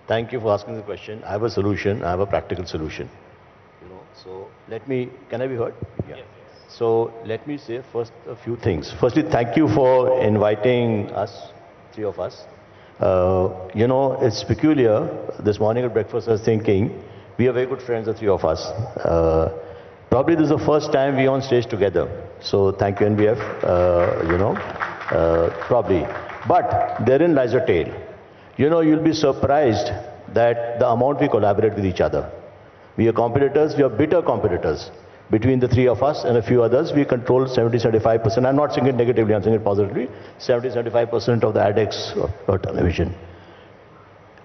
Thank you for asking the question. I have a solution, I have a practical solution. So let me, can I be heard? Yeah. Yes. So let me say first a few things. Firstly, thank you for inviting us, three of us. It's peculiar. This morning at breakfast I was thinking, we are very good friends, the three of us. Probably this is the first time we are on stage together. So thank you, NBF, probably. But therein lies a tale. You'll be surprised that the amount we collaborate with each other. We are competitors, we are bitter competitors. Between the three of us and a few others, we control 70-75%. I'm not saying it negatively, I'm saying it positively. 70-75% of the ADEX of television.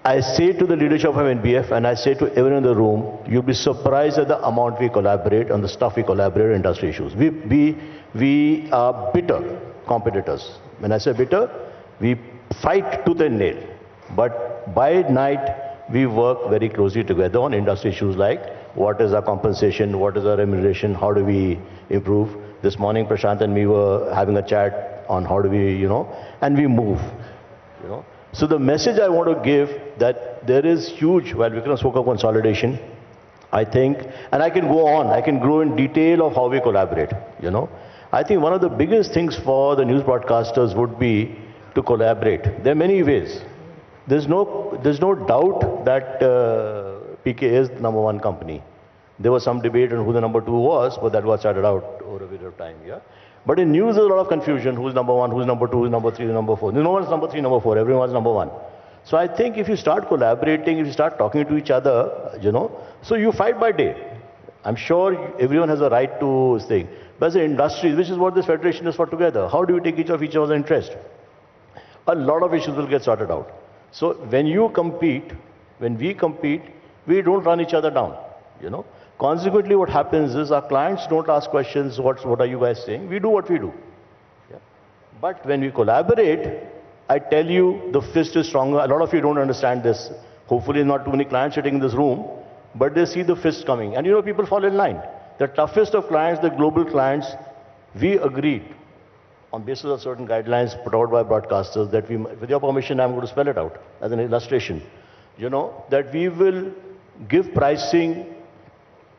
I say to the leadership of NBF, and I say to everyone in the room, you'll be surprised at the amount we collaborate on the stuff we collaborate on industry issues. We are bitter competitors. When I say bitter, we fight tooth and nail. But by night, we work very closely together on industry issues like what is our compensation, what is our remuneration, how do we improve. This morning, Prashant and me were having a chat on how do we, and we move. So the message I want to give that there is huge, while Vikram spoke of consolidation, I think, and I can go on, I can go in detail of how we collaborate, I think one of the biggest things for the news broadcasters would be to collaborate. There are many ways. There's no doubt that PK is the #1 company. There was some debate on who the #2 was, but that was started out over a period of time, yeah? But in news, there's a lot of confusion. Who's #1, who's #2, who's #3, who's #4. No one's #3, #4. Everyone's #1. So I think if you start collaborating, if you start talking to each other, so you fight by day. I'm sure everyone has a right to say. But as an industry, which is what this federation is for together, how do we take each other's interest? A lot of issues will get sorted out. So when you compete, when we compete, we don't run each other down, Consequently, what happens is our clients don't ask questions, what are you guys saying? We do what we do. Yeah? But when we collaborate, I tell you, the fist is stronger. A lot of you don't understand this. Hopefully not too many clients sitting in this room, but they see the fist coming. And people fall in line. The toughest of clients, the global clients, we agreed on basis of certain guidelines put out by broadcasters that we, with your permission, I'm going to spell it out as an illustration, that we will give pricing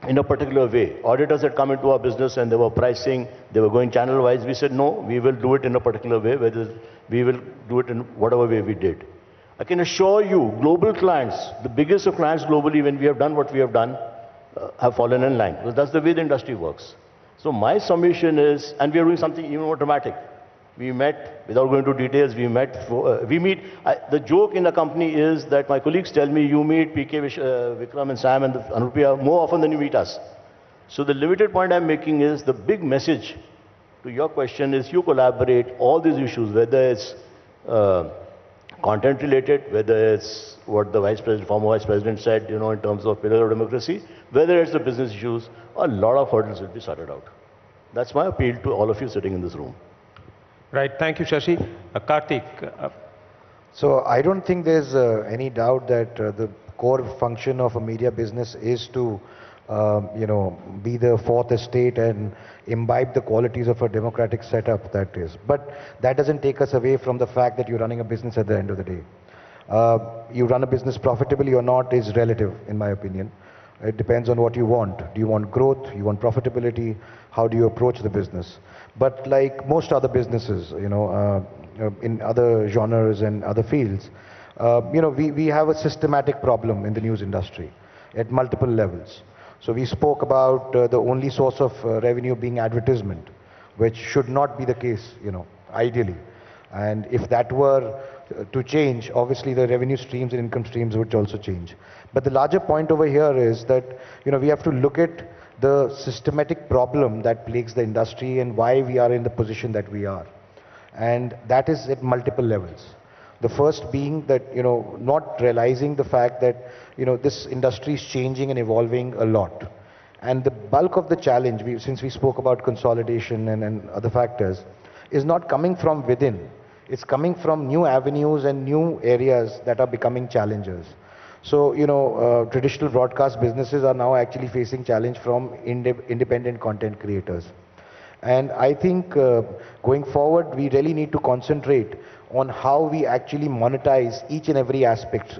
in a particular way. Auditors had come into our business and they were pricing, they were going channel-wise. We said, no, we will do it in a particular way, whether we will do it in whatever way we did. I can assure you, global clients, the biggest of clients globally, when we have done what we have done, have fallen in line. Because that's the way the industry works. So my submission is, and we are doing something even more dramatic. We met, without going into details, we meet, the joke in the company is that my colleagues tell me, you meet PK, Vikram and Sam and Anupriya more often than you meet us. So the limited point I'm making is, the big message to your question is, you collaborate all these issues, whether it's content related, whether it's what the former vice president said, in terms of pillar of democracy, whether it's the business issues, a lot of hurdles will be sorted out. That's my appeal to all of you sitting in this room. Right, thank you, Shashi. Karthik. So I don't think there's any doubt that the core function of a media business is to, be the fourth estate and imbibe the qualities of a democratic setup, that is. But that doesn't take us away from the fact that you're running a business at the end of the day. You run a business profitably or not is relative, in my opinion. It depends on what you want. Do you want growth? You want profitability? How do you approach the business? But like most other businesses, in other genres and other fields, we have a systematic problem in the news industry at multiple levels. So we spoke about the only source of revenue being advertisement, which should not be the case, ideally. And if that were to change, obviously the revenue streams and income streams would also change. But the larger point over here is that, we have to look at the systematic problem that plagues the industry and why we are in the position that we are. And that is at multiple levels. The first being that, not realizing the fact that, this industry is changing and evolving a lot. And the bulk of the challenge, since we spoke about consolidation and other factors, is not coming from within. It's coming from new avenues and new areas that are becoming challengers. So, traditional broadcast businesses are now actually facing challenge from independent content creators. And I think going forward, we really need to concentrate on how we actually monetize each and every aspect,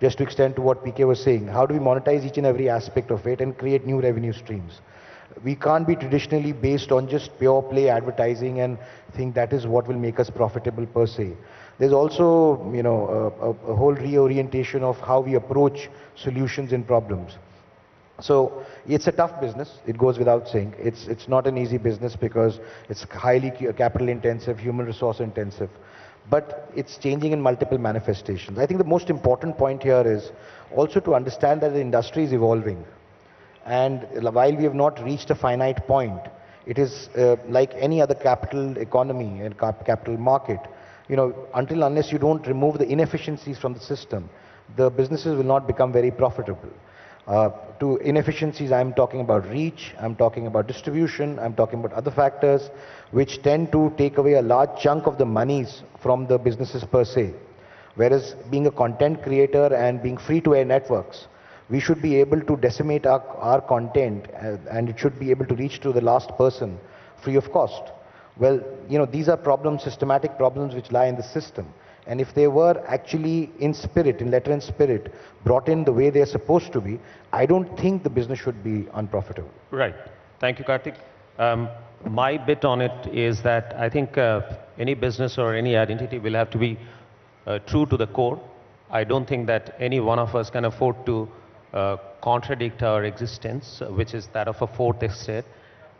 just to extend to what PK was saying. How do we monetize each and every aspect of it and create new revenue streams? We can't be traditionally based on just pure play advertising and think that is what will make us profitable per se. There's also, a whole reorientation of how we approach solutions and problems. So it's a tough business, it goes without saying. It's not an easy business because it's highly capital intensive, human resource intensive. But it's changing in multiple manifestations. I think the most important point here is also to understand that the industry is evolving. And while we have not reached a finite point, it is like any other capital economy and capital market. Until unless you don't remove the inefficiencies from the system, the businesses will not become very profitable. To inefficiencies, I'm talking about reach, I'm talking about distribution, I'm talking about other factors which tend to take away a large chunk of the monies from the businesses per se. Whereas being a content creator and being free-to-air networks, we should be able to decimate our content and it should be able to reach to the last person free of cost. Well, these are problems, systematic problems which lie in the system. And if they were actually in spirit, in letter and spirit, brought in the way they're supposed to be, I don't think the business should be unprofitable. Right. Thank you, Karthik. My bit on it is that I think any business or any identity will have to be true to the core. I don't think that any one of us can afford to contradict our existence, which is that of a fourth estate,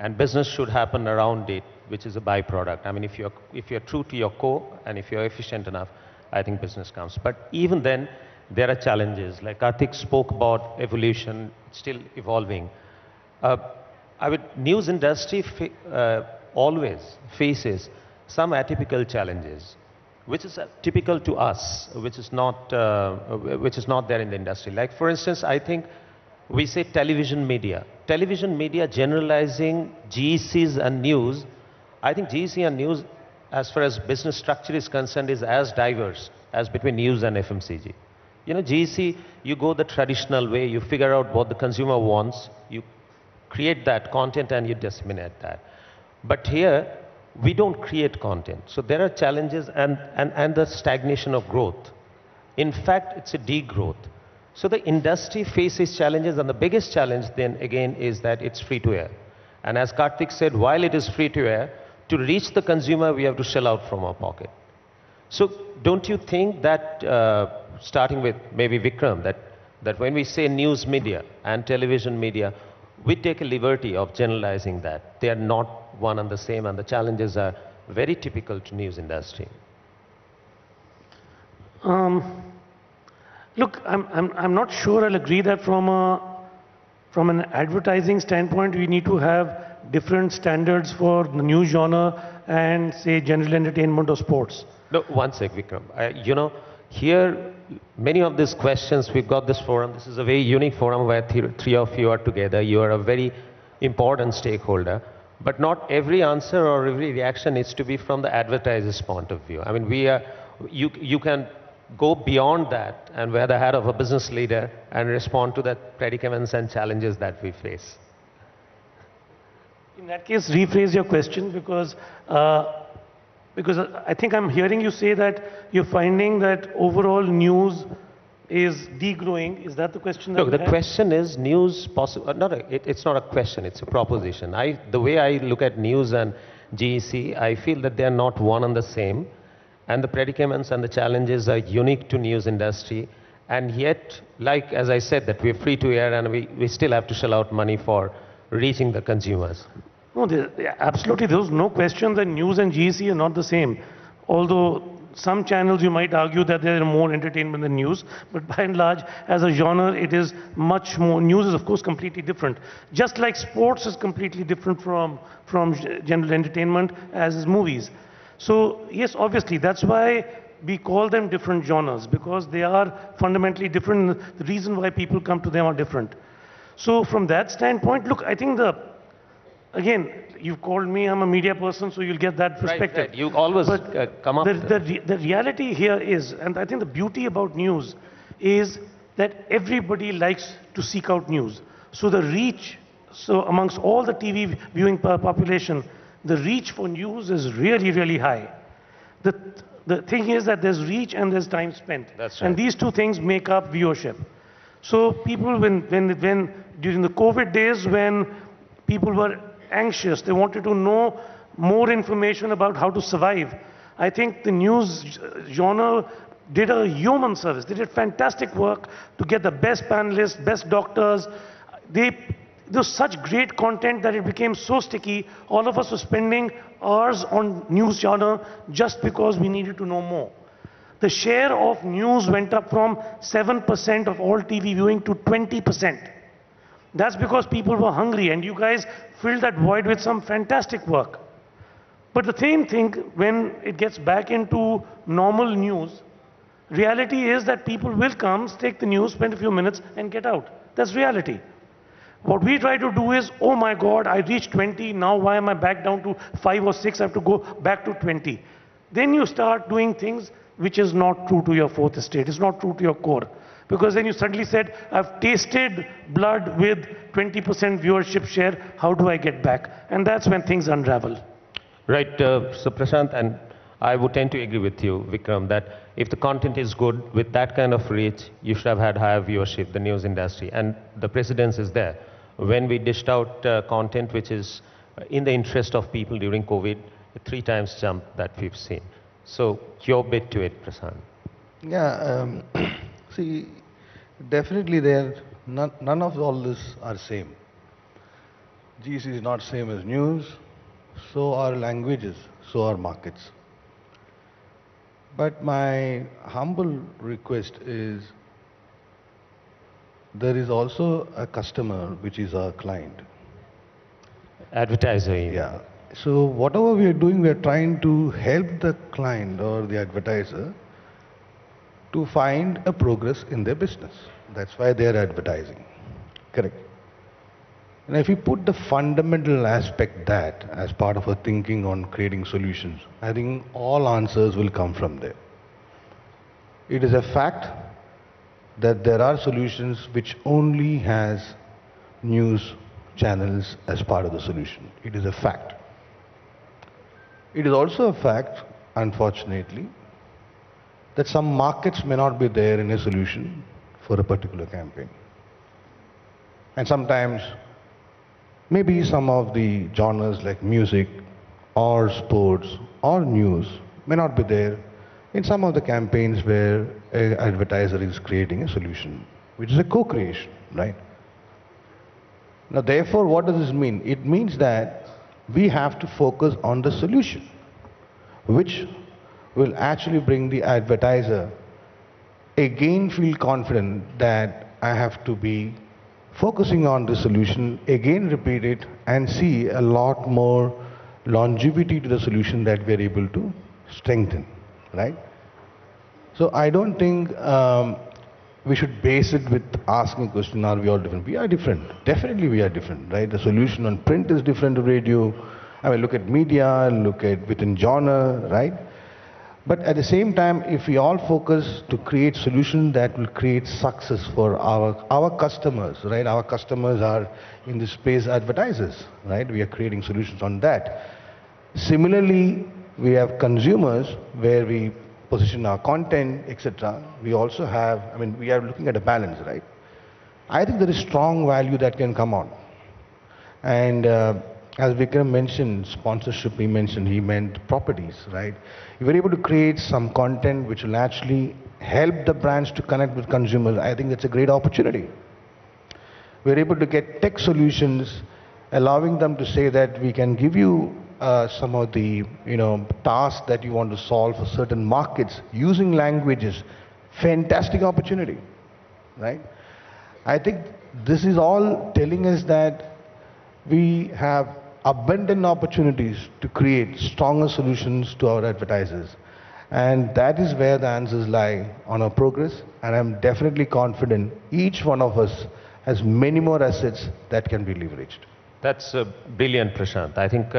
and business should happen around it, which is a byproduct. I mean, if you're true to your core and if you're efficient enough, I think business comes. But even then, there are challenges. Like Karthik spoke about evolution, still evolving. News industry always faces some atypical challenges, which is typical to us, which is not there in the industry. Like for instance, I think we say television media. Television media generalizing GECs and news. I think GEC and news, as far as business structure is concerned, is as diverse as between news and FMCG. GEC, you go the traditional way, you figure out what the consumer wants, you create that content and you disseminate that. But here, we don't create content. So there are challenges and the stagnation of growth. In fact, it's a degrowth. So the industry faces challenges, and the biggest challenge then again is that it's free to air. And as Karthik said, while it is free to air, to reach the consumer, we have to shell out from our pocket. So don't you think that, starting with maybe Vikram, that when we say news media and television media, we take a liberty of generalizing that. They are not one and the same, and the challenges are very typical to news industry. Look, I'm not sure I'll agree that from an advertising standpoint, we need to have different standards for the news genre and, say, general entertainment or sports. No, one sec, Vikram. Here, many of these questions, we've got this forum. This is a very unique forum where three of you are together. You are a very important stakeholder. But not every answer or every reaction needs to be from the advertiser's point of view. I mean, you can go beyond that and wear the hat of a business leader and respond to the predicaments and challenges that we face. In that case, rephrase your question because I think I'm hearing you say that you're finding that overall news is degrowing. Is that the question? Look, the question is news possible. It's not a question, it's a proposition. The way I look at news and GEC, I feel that they are not one and the same. And the predicaments and the challenges are unique to news industry. And yet, like as I said, that we're free to air and we still have to shell out money for reaching the consumers. No, absolutely. There's no question that news and GEC are not the same. Although some channels you might argue that they're more entertainment than news, but by and large, as a genre, it is much more. News is, of course, completely different. Just like sports is completely different from general entertainment, as is movies. So, yes, obviously, that's why we call them different genres, because they are fundamentally different. The reason why people come to them are different. So, from that standpoint, look, I think again, you've called me, I'm a media person, so you'll get that perspective. Right. You always come up with the reality here is, and I think the beauty about news is that everybody likes to seek out news. So the reach, so amongst all the TV viewing population, the reach for news is really, really high. The thing is that there's reach and there's time spent. That's right. And these two things make up viewership. So people, when during the COVID days, when people were anxious, they wanted to know more information about how to survive, I think the news genre did a human service. They did fantastic work to get the best panelists, best doctors. There was such great content that it became so sticky. All of us were spending hours on news genre just because we needed to know more. The share of news went up from 7% of all TV viewing to 20%. That's because people were hungry, and you guys filled that void with some fantastic work. But the same thing, when it gets back into normal news, reality is that people will come, take the news, spend a few minutes, and get out. That's reality. What we try to do is, oh my God, I reached 20, now why am I back down to 5 or 6? I have to go back to 20. Then you start doing things which is not true to your fourth estate, it's not true to your core. Because then you suddenly said, I've tasted blood with 20% viewership share, how do I get back? And that's when things unravel. Right, so Prashant, and I would tend to agree with you, Vikram, that if the content is good, with that kind of reach, you should have had higher viewership, the news industry, and the precedence is there. When we dished out content which is in the interest of people during COVID, a 3 times jump that we've seen. So, your bit to it, Prashant. Yeah, see, definitely none of all this are same. GC is not same as news, so are languages, so are markets. But my humble request is, there is also a customer which is our client. Advertiser. Yeah. So whatever we are doing, we are trying to help the client or the advertiser to find a progress in their business. That's why they are advertising. Correct. And if you put the fundamental aspect that as part of our thinking on creating solutions, I think all answers will come from there. It is a fact that there are solutions which only has news channels as part of the solution. It is a fact. It is also a fact, unfortunately, that some markets may not be there in a solution for a particular campaign. And sometimes, maybe some of the genres like music or sports or news may not be there in some of the campaigns where an advertiser is creating a solution, which is a co-creation, right? Now, therefore, what does this mean? It means that we have to focus on the solution, which will actually bring the advertiser again feel confident that I have to be focusing on the solution, again repeat it, and see a lot more longevity to the solution that we are able to strengthen, right? So I don't think we should base it with asking a question, are we all different? We are different. Definitely we are different, right? The solution on print is different to radio. I mean, look at media, look at within genre, right? But at the same time, if we all focus to create solutions that will create success for our customers, right? Our customers are in this space advertisers, right? We are creating solutions on that. Similarly, we have consumers where we position our content, etc. We also have, I mean, we are looking at a balance, right? I think there is strong value that can come on. And as Vikram mentioned, sponsorship he meant properties, right? If we're able to create some content which will actually help the brands to connect with consumers, I think that's a great opportunity. We're able to get tech solutions, allowing them to say that we can give you some of the tasks that you want to solve for certain markets using languages. Fantastic opportunity, right? I think this is all telling us that we have abundant opportunities to create stronger solutions to our advertisers. And that is where the answers lie on our progress. And I'm definitely confident each one of us has many more assets that can be leveraged. That's brilliant, Prashant. I think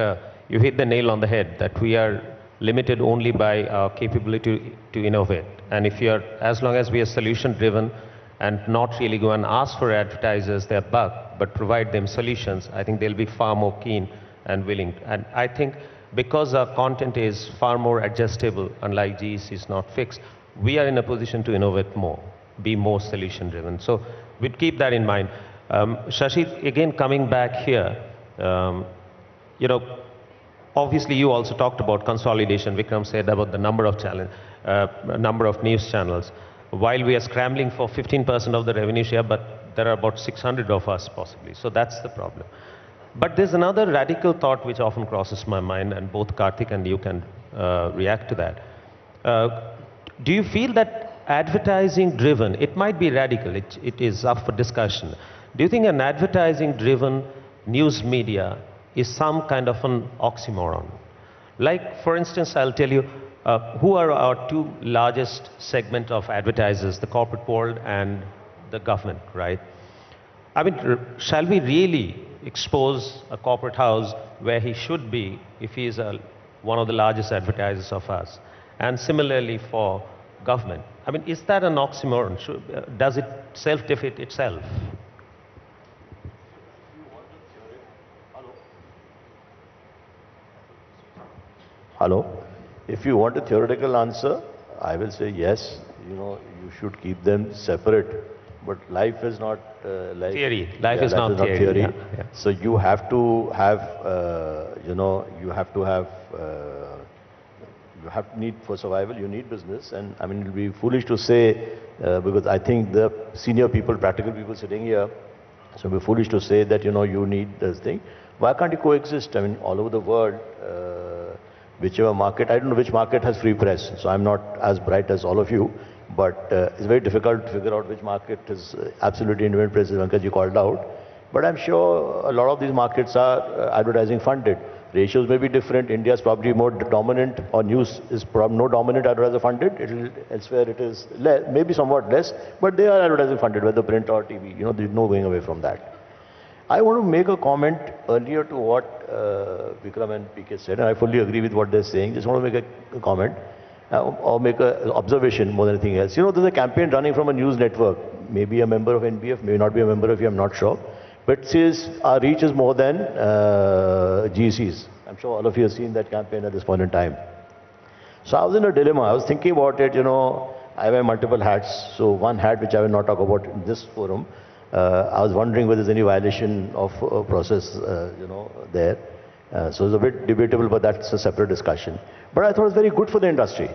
you hit the nail on the head that we are limited only by our capability to innovate. And if you're, as long as we are solution driven and not really go and ask for advertisers their buck, but provide them solutions, I think they'll be far more keen and willing. And I think because our content is far more adjustable, unlike GEC is not fixed, we are in a position to innovate more, be more solution driven. So we'd keep that in mind. Shashi, again coming back here, obviously you also talked about consolidation. Vikram said about the number of news channels. While we are scrambling for 15% of the revenue share, but there are about 600 of us possibly. So that's the problem. But there's another radical thought which often crosses my mind, and both Karthik and you can react to that. Do you feel that advertising driven, it might be radical, it is up for discussion. Do you think an advertising driven news media is some kind of an oxymoron? Like, for instance, I'll tell you, who are our two largest segment of advertisers, the corporate world and the government, right? I mean, shall we really expose a corporate house where he should be if he is one of the largest advertisers of us? And similarly for government. I mean, is that an oxymoron? Does it self-defeat itself? Hello? If you want a theoretical answer, I will say yes, you should keep them separate. But life is not like theory. Life is not theory. Yeah. Yeah. So you have to have, need for survival, you need business. And I mean, it will be foolish to say, because I think the senior people, practical people sitting here, so it will be foolish to say that, you need this thing. Why can't you coexist? I mean, all over the world, whichever market, I don't know which market has free press, so I'm not as bright as all of you, but it's very difficult to figure out which market is absolutely independent press, as Venkaji called out. But I'm sure a lot of these markets are advertising funded. Ratios may be different. India is probably more dominant, or news is probably no dominant advertiser funded. Elsewhere it is less, maybe somewhat less, but they are advertising funded, whether print or TV. There's no going away from that. I want to make a comment earlier to what Vikram and PK said, and I fully agree with what they're saying. Just want to make a comment or make an observation more than anything else. There's a campaign running from a news network, maybe a member of NBF, may not be a member of you, I'm not sure. But it says our reach is more than GEC's. I'm sure all of you have seen that campaign at this point in time. So I was in a dilemma. I was thinking about it, I wear multiple hats. So one hat, which I will not talk about in this forum, I was wondering whether there's any violation of process, there. So it's a bit debatable, but that's a separate discussion. But I thought it was very good for the industry.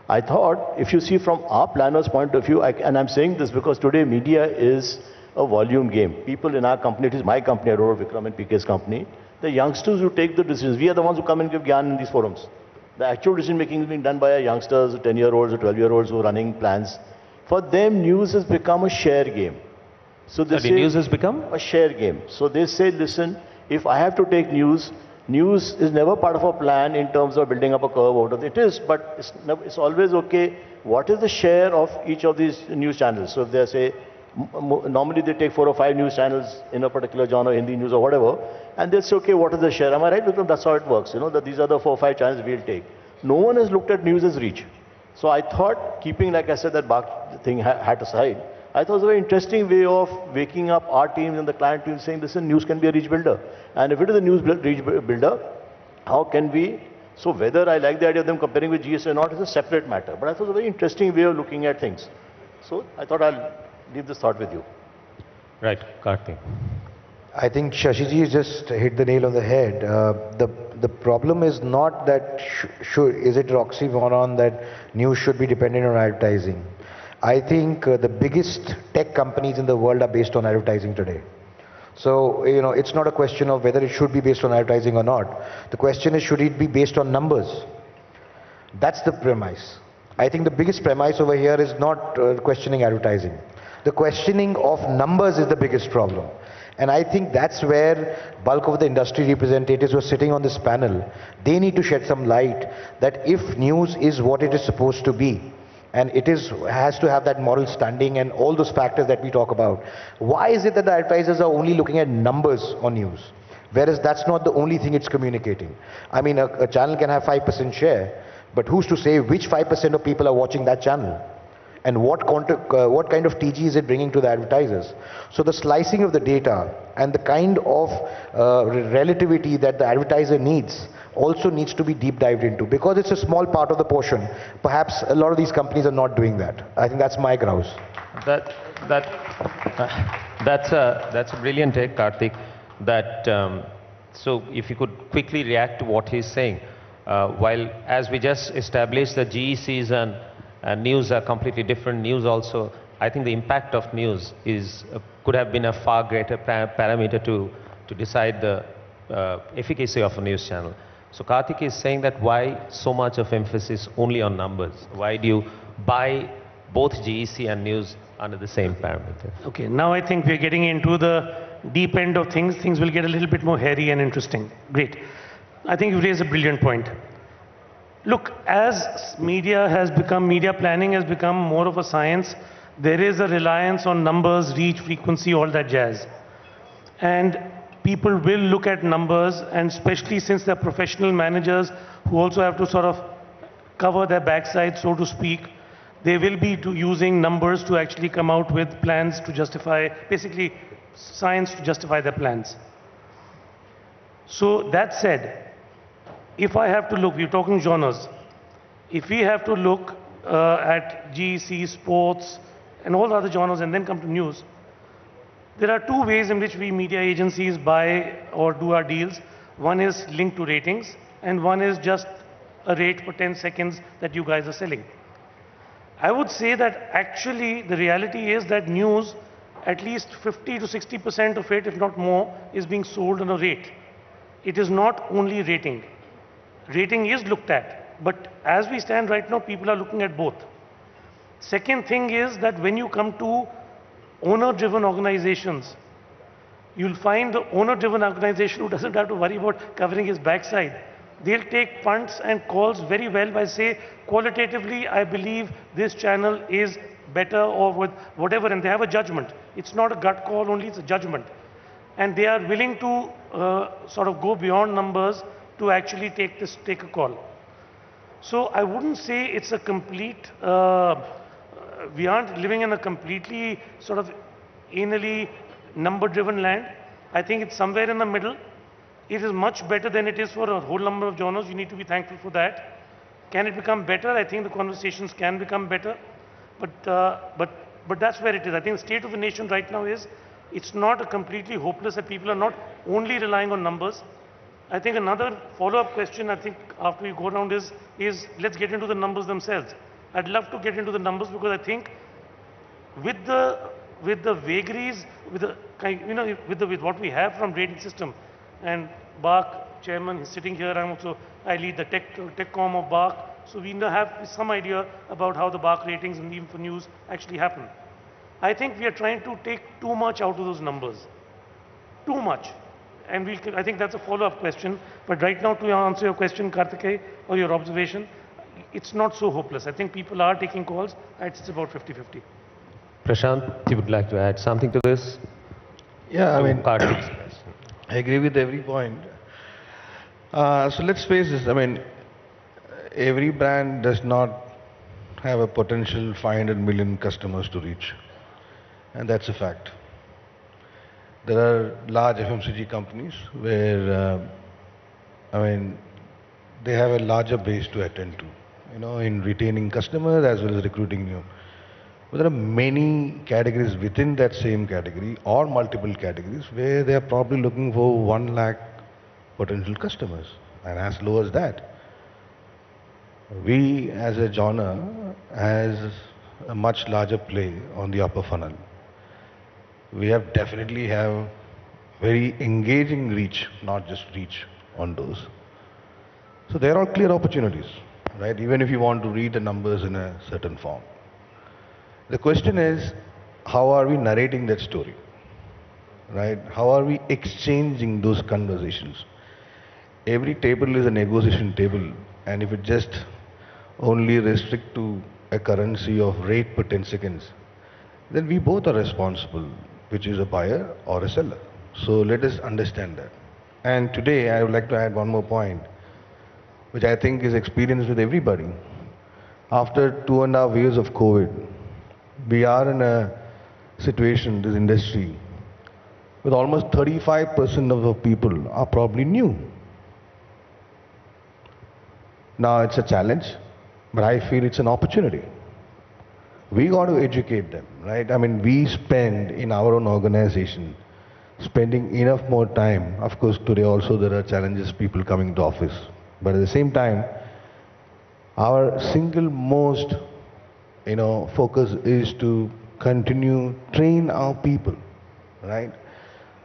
I thought, if you see from our planner's point of view, and I'm saying this because today media is a volume game. People in our company, it is my company, I don't know Vikram and PK's company, the youngsters who take the decisions, we are the ones who come and give gyan in these forums. The actual decision making is being done by our youngsters, 10-year-olds or 12-year-olds who are running plans. For them, news has become a share game. So they say, news has become a share game. So they say, listen, if I have to take news, news is never part of a plan in terms of building up a curve out of it. It is, but it's always okay. What is the share of each of these news channels? So if they say, normally they take 4 or 5 news channels in a particular genre, Hindi news or whatever, and they'll say, okay, what is the share? Am I right? Because that's how it works, that these are the 4 or 5 channels we'll take. No one has looked at news as reach. So I thought, keeping, like I said, that BARC thing hat aside, I thought it was a very interesting way of waking up our teams and the client teams saying, listen, news can be a reach builder. And if it is a news reach builder, how can we, so whether I like the idea of them comparing with GS or not is a separate matter. But I thought it was a very interesting way of looking at things. So I thought I'll leave this thought with you. Right, Karthik. I think Shashiji just hit the nail on the head. The problem is not that is it oxymoron that news should be dependent on advertising. I think the biggest tech companies in the world are based on advertising today. So, it's not a question of whether it should be based on advertising or not. The question is, should it be based on numbers? That's the premise. I think the biggest premise over here is not questioning advertising. The questioning of numbers is the biggest problem. And I think that's where bulk of the industry representatives who are sitting on this panel, they need to shed some light that if news is what it is supposed to be, and has to have that moral standing and all those factors that we talk about, why is it that the advertisers are only looking at numbers on news? Whereas that's not the only thing it's communicating. I mean, a channel can have 5% share, but who's to say which 5% of people are watching that channel? And what kind of TG is it bringing to the advertisers? So the slicing of the data and the kind of relativity that the advertiser needs also needs to be deep dived into, because it's a small part of the portion. Perhaps a lot of these companies are not doing that. I think that's my grouse. That's a brilliant take, Karthik. So if you could quickly react to what he's saying. While as we just established that GECs and news are completely different, news also, I think the impact of news could have been a far greater parameter to decide the efficacy of a news channel. So Karthik is saying that why so much of emphasis only on numbers? Why do you buy both GEC and news under the same parameter? Okay, now I think we're getting into the deep end of things. Things will get a little bit more hairy and interesting. Great. I think you raised a brilliant point. Look, as media planning has become more of a science, there is a reliance on numbers, reach, frequency, all that jazz. And people will look at numbers, and especially since they're professional managers who also have to sort of cover their backside, so to speak, they will be using numbers to actually come out with plans to justify, basically science to justify their plans. So that said, if I have to look, we're talking genres, if we have to look at GEC, sports, and all the other genres and then come to news, there are two ways in which we media agencies buy or do our deals. One is linked to ratings, and one is just a rate for 10 seconds that you guys are selling. I would say that actually the reality is that news, at least 50 to 60% of it, if not more, is being sold on a rate. It is not only rating. Rating is looked at, but as we stand right now, people are looking at both. Second thing is that when you come to owner-driven organizations, you'll find the owner-driven organization who doesn't have to worry about covering his backside. They'll take punts and calls very well by say, qualitatively, I believe this channel is better or with whatever, and they have a judgment. It's not a gut call only, it's a judgment. And they are willing to sort of go beyond numbers to actually take a call. So I wouldn't say it's a complete, we aren't living in a completely sort of anally number-driven land. I think it's somewhere in the middle. It is much better than it is for a whole number of genres. You need to be thankful for that. Can it become better? I think the conversations can become better. But that's where it is. I think the state of the nation right now is, it's not a completely hopeless that people are not only relying on numbers. I think another follow-up question, I think, after we go around is let's get into the numbers themselves. I'd love to get into the numbers because I think with the vagaries, with what we have from rating system, and BARC chairman is sitting here, I lead the TechCom of BARC, so we have some idea about how the BARC ratings and even for news actually happen. I think we are trying to take too much out of those numbers. Too much. And I think that's a follow-up question. But right now, to answer your question, Karthikeya, or your observation, it's not so hopeless. I think people are taking calls. It's about 50-50. Prashant, you would like to add something to this? Yeah, I mean, I agree with every point. So let's face this, I mean, every brand does not have a potential 500 million customers to reach. And that's a fact. There are large FMCG companies where, they have a larger base to attend to, in retaining customers as well as recruiting new. But there are many categories within that same category or multiple categories where they are probably looking for 1 lakh potential customers, and as low as that. We as a genre has a much larger play on the upper funnel. We have definitely have very engaging reach, not just reach on those. So there are clear opportunities, right? Even if you want to read the numbers in a certain form. The question is, how are we narrating that story, right? How are we exchanging those conversations? Every table is a negotiation table, and if it just only restrict to a currency of rate per 10 seconds, then we both are responsible, which is a buyer or a seller. So let us understand that. And today I would like to add one more point, which I think is experienced with everybody. After 2.5 years of COVID, we are in a situation, this industry, with almost 35% of the people are probably new. Now it's a challenge, but I feel it's an opportunity. We got to educate them, right? I mean, we spend in our own organization, spending enough more time. Of course, today also there are challenges, people coming to office. But at the same time, our single most focus is to continue train our people, right?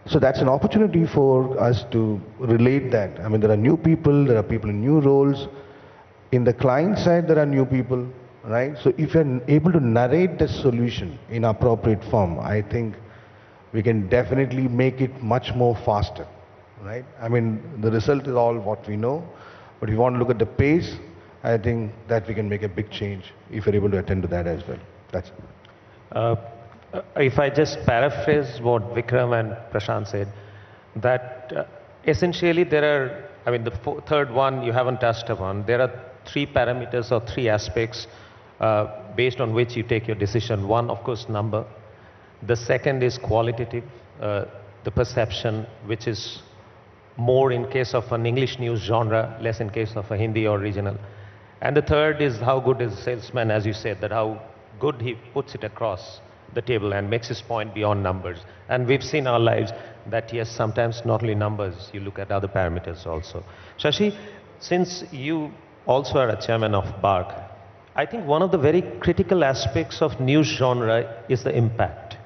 So that's an opportunity for us to relate that. I mean, there are new people, there are people in new roles. In the client side, there are new people, right? So if you're able to narrate the solution in appropriate form, I think we can definitely make it much more faster, right? I mean, the result is all what we know, but if you want to look at the pace, I think that we can make a big change if you're able to attend to that as well. That's it. If I just paraphrase what Vikram and Prashant said, that essentially there are, I mean, the third one you haven't touched upon, there are 3 parameters or 3 aspects based on which you take your decision. One, of course, number. The second is qualitative, the perception, which is more in case of an English news genre, less in case of a Hindi or regional. And the third is how good is the salesman, as you said, that how good he puts it across the table and makes his point beyond numbers. And we've seen our lives that, yes, sometimes not only numbers, you look at other parameters also. Shashi, since you also are a chairman of BARC, I think one of the very critical aspects of news genre is the impact.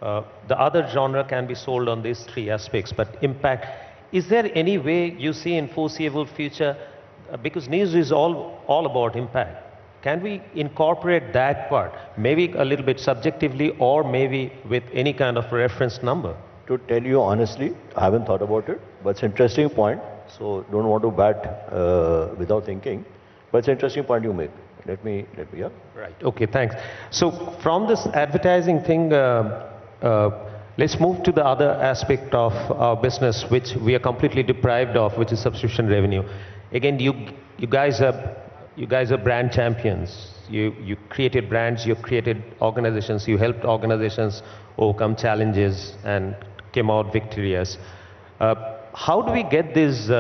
The other genre can be sold on these 3 aspects, but impact. Is there any way you see in foreseeable future, because news is all about impact, can we incorporate that part, maybe a little bit subjectively or maybe with any kind of reference number? To tell you honestly, I haven't thought about it, but it's an interesting point. So don't want to bat without thinking, but it's an interesting point you make. Let me, yeah. Right, okay, thanks. So from this advertising thing, let's move to the other aspect of our business, which we are completely deprived of, which is subscription revenue. Again, you guys are brand champions. You created brands, you created organizations, you helped organizations overcome challenges and came out victorious. How do we get these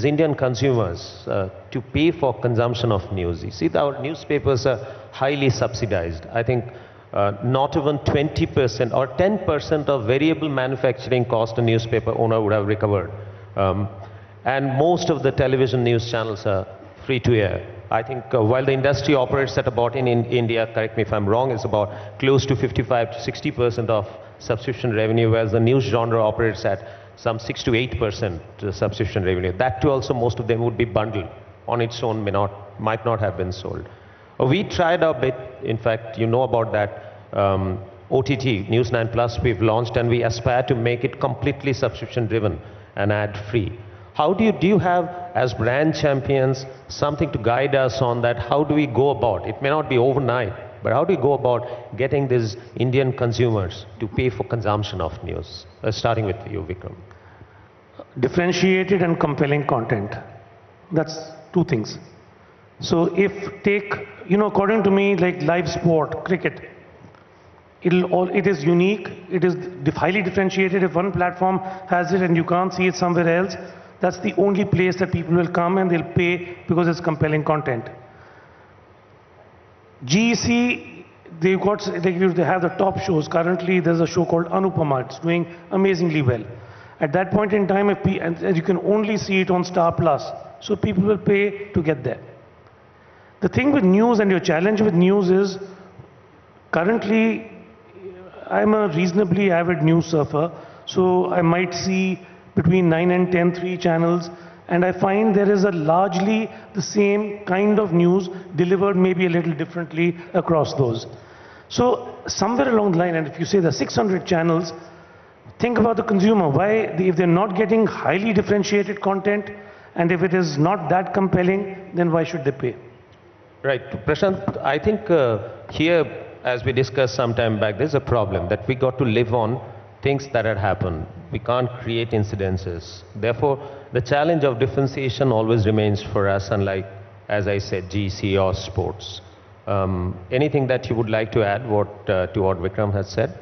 Indian consumers to pay for consumption of news? You see, our newspapers are highly subsidized. I think not even 20% or 10% of variable manufacturing cost a newspaper owner would have recovered. And most of the television news channels are free to air. I think while the industry operates at about, in India, correct me if I'm wrong, is about close to 55 to 60% of subscription revenue, whereas the news genre operates at some 6 to 8% subscription revenue. That too also, most of them would be bundled on its own, might not have been sold. We tried our bit, in fact, you know about that, OTT, News 9 Plus, we've launched, and we aspire to make it completely subscription driven and ad free. How do you have, as brand champions, something to guide us on that? How do we go about? It may not be overnight, but how do we go about getting these Indian consumers to pay for consumption of news? Starting with you, Vikram. Differentiated and compelling content. That's 2 things. So according to me, like live sport, cricket, it is unique, it is highly differentiated. If one platform has it and you can't see it somewhere else, that's the only place that people will come and they'll pay because it's compelling content. GEC they have the top shows. Currently, there's a show called Anupama. It's doing amazingly well. At that point in time, and you can only see it on Star Plus, so people will pay to get there. The thing with news and your challenge with news is, currently, I'm a reasonably avid news surfer, so I might see between 9 and 10, 3 channels, and I find there is a largely the same kind of news delivered maybe a little differently across those. So somewhere along the line, and if you say there are 600 channels, think about the consumer. Why, if they're not getting highly differentiated content, and if it is not that compelling, then why should they pay? Right. Prashant, I think here, as we discussed some time back, there's a problem that we got to live on things that had happened. We can't create incidences. Therefore, the challenge of differentiation always remains for us, unlike, as I said, GC or sports. Anything that you would like to add to what Vikram has said?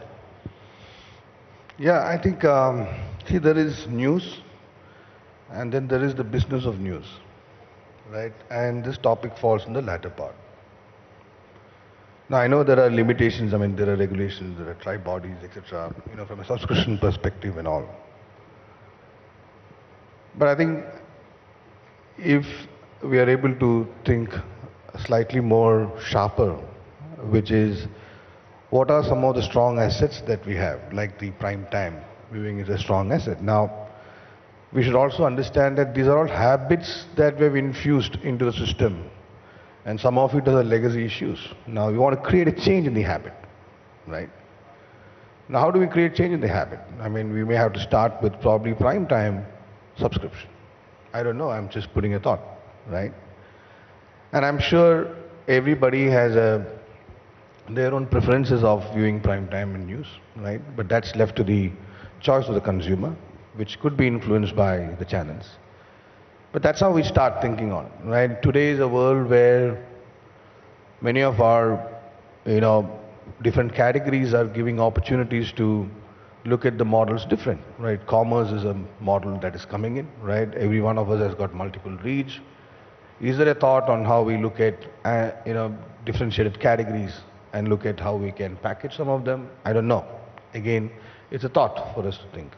Yeah, I think, see, there is news, and then there is the business of news, right? And this topic falls in the latter part. Now, I know there are limitations, I mean, there are regulations, there are tri-bodies, etc., you know, from a subscription perspective and all. But I think if we are able to think slightly more sharper, which is, what are some of the strong assets that we have, like the prime time viewing is a strong asset. Now, we should also understand that these are all habits that we've infused into the system, and some of it are legacy issues. Now, we want to create a change in the habit, right? Now, how do we create change in the habit? I mean, we may have to start with probably prime time subscription. I don't know, I'm just putting a thought, right? And I'm sure everybody has their own preferences of viewing prime time and news, right? But that's left to the choice of the consumer, which could be influenced by the channels. But that's how we start thinking on, right? Today is a world where many of our, different categories are giving opportunities to look at the models different, right? Commerce is a model that is coming in, right? Every one of us has got multiple reach. Is there a thought on how we look at, differentiated categories and look at how we can package some of them? I don't know. Again, it's a thought for us to think.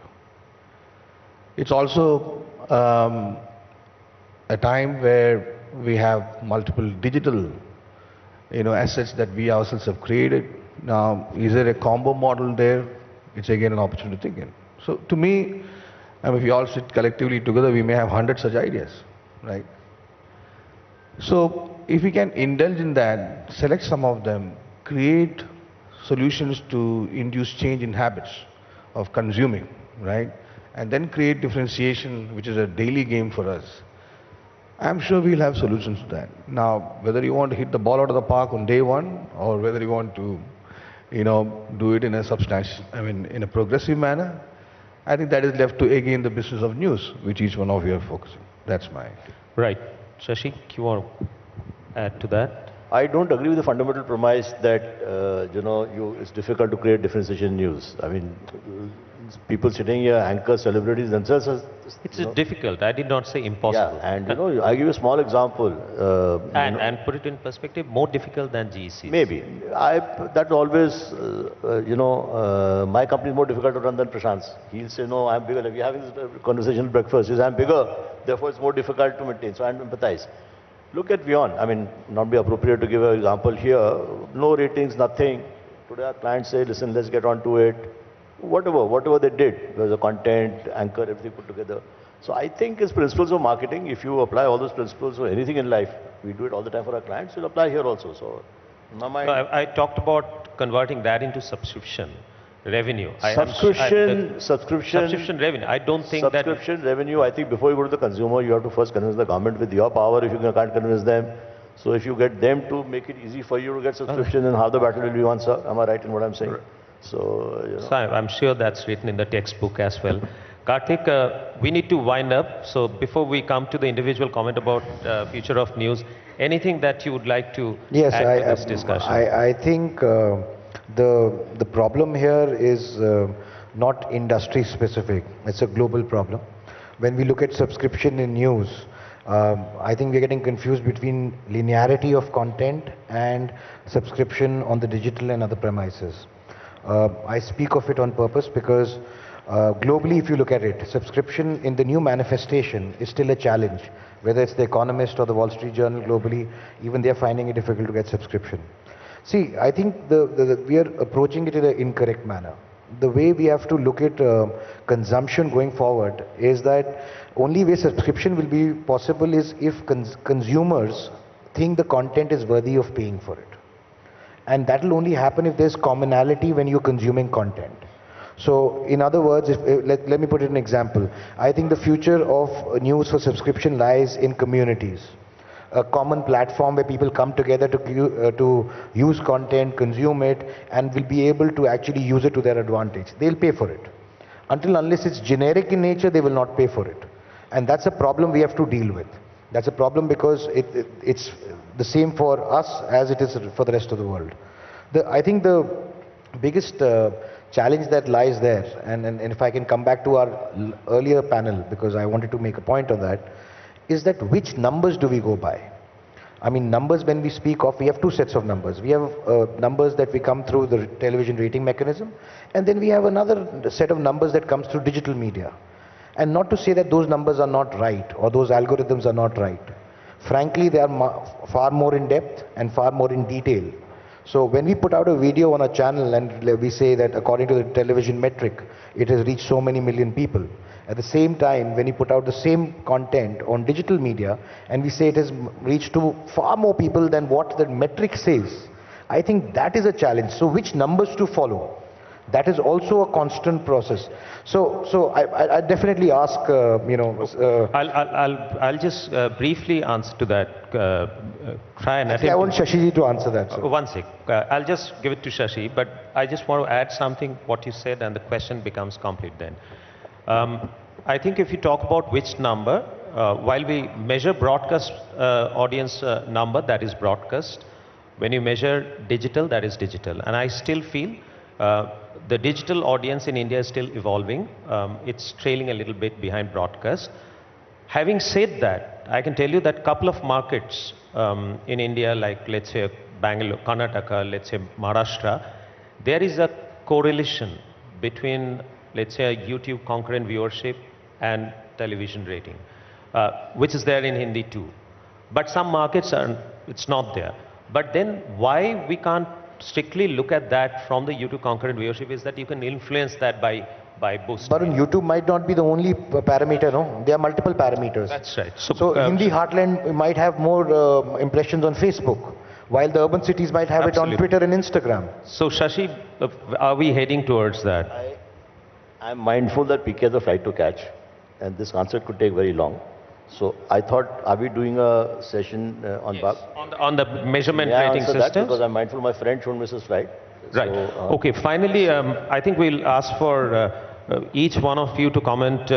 It's also a time where we have multiple digital, assets that we ourselves have created. Now, is there a combo model there? It's again an opportunity to think in. So to me, if we all sit collectively together, we may have 100 such ideas, right? So if we can indulge in that, select some of them, create solutions to induce change in habits of consuming, right? And then create differentiation, which is a daily game for us. I'm sure we'll have solutions to that. Now, whether you want to hit the ball out of the park on day one, or whether you want to, do it in a substantial, in a progressive manner, I think that is left to, again, the business of news, which each one of you are focusing. That's my idea. Right. Shashi, you want to add to that? I don't agree with the fundamental premise that, it's difficult to create differentiation in news. I mean, people sitting here, anchor celebrities themselves. It's difficult. I did not say impossible. Yeah, and I give you a small example. And put it in perspective, more difficult than GEC. Maybe. That always, my company is more difficult to run than Prashant's. He'll say, no, I'm bigger. Like we're having this conversation at breakfast. He says, I'm bigger, therefore it's more difficult to maintain. So I empathize. Look at beyond. I mean, not be appropriate to give an example here. No ratings, nothing. Today our clients say, listen, let's get on to it. Whatever they did, there was a content, anchor, everything put together. So I think it's principles of marketing. If you apply all those principles for anything in life, we do it all the time for our clients, we'll apply here also. So, in my mind, I talked about converting that into subscription revenue. Subscription revenue. I don't think subscription revenue, I think before you go to the consumer, you have to first convince the government with your power if you can't convince them. So if you get them to make it easy for you to get subscription, then half the battle will be won, sir. Am I right in what I'm saying? Right. So, So I'm sure that's written in the textbook as well. Karthik, we need to wind up. So before we come to the individual comment about future of news, anything that you would like to add to this discussion? I think the problem here is not industry specific. It's a global problem. When we look at subscription in news, I think we're getting confused between linearity of content and subscription on the digital and other premises. I speak of it on purpose because globally, if you look at it, subscription in the new manifestation is still a challenge. Whether it's The Economist or the Wall Street Journal globally, even they're finding it difficult to get subscription. See, I think we are approaching it in an incorrect manner. The way we have to look at consumption going forward is that only way subscription will be possible is if consumers think the content is worthy of paying for it. And that will only happen if there's commonality when you're consuming content. So, in other words, let me put it in an example. I think the future of news for subscription lies in communities. A common platform where people come together to use content, consume it, and will be able to actually use it to their advantage. They'll pay for it. Unless it's generic in nature, they will not pay for it. And that's a problem we have to deal with. That's a problem because it's the same for us as it is for the rest of the world. I think the biggest challenge that lies there, and if I can come back to our earlier panel, because I wanted to make a point on that, is that which numbers do we go by? I mean, numbers, when we speak of, we have two sets of numbers. We have numbers that we come through the television rating mechanism, and then we have another set of numbers that comes through digital media. And not to say that those numbers are not right, or those algorithms are not right. Frankly, they are far more in depth and far more in detail. So when we put out a video on a channel and we say that according to the television metric, it has reached so many million people. At the same time, when you put out the same content on digital media and we say it has reached to far more people than what the metric says, I think that is a challenge. So which numbers to follow? That is also a constant process. So I definitely ask, I'll just briefly answer to that. Try and Actually, I want Shashi to answer that. One sec. I'll just give it to Shashi, but I just want to add something what you said, and the question becomes complete then. I think if you talk about which number, while we measure broadcast audience number, that is broadcast. When you measure digital, that is digital. And I still feel the digital audience in India is still evolving. It's trailing a little bit behind broadcast. Having said that, I can tell you that couple of markets in India, like let's say Bangalore, Karnataka, let's say Maharashtra, there is a correlation between, let's say, a YouTube concurrent viewership and television rating, which is there in Hindi too. But some markets it's not there. But then why we can't strictly look at that from the YouTube concurrent viewership is that you can influence that by boosting. But YouTube might not be the only parameter, no? There are multiple parameters. That's right. So Hindi heartland might have more impressions on Facebook, while the urban cities might have it on Twitter and Instagram. So Shashi, are we heading towards that? I'm mindful that PK has a flight to catch, and this answer could take very long. So I thought, are we doing a session on yes. on the measurement rating system? That because I'm mindful my friend showed me his flight. Right. So, okay. Finally, I think we'll ask for each one of you to comment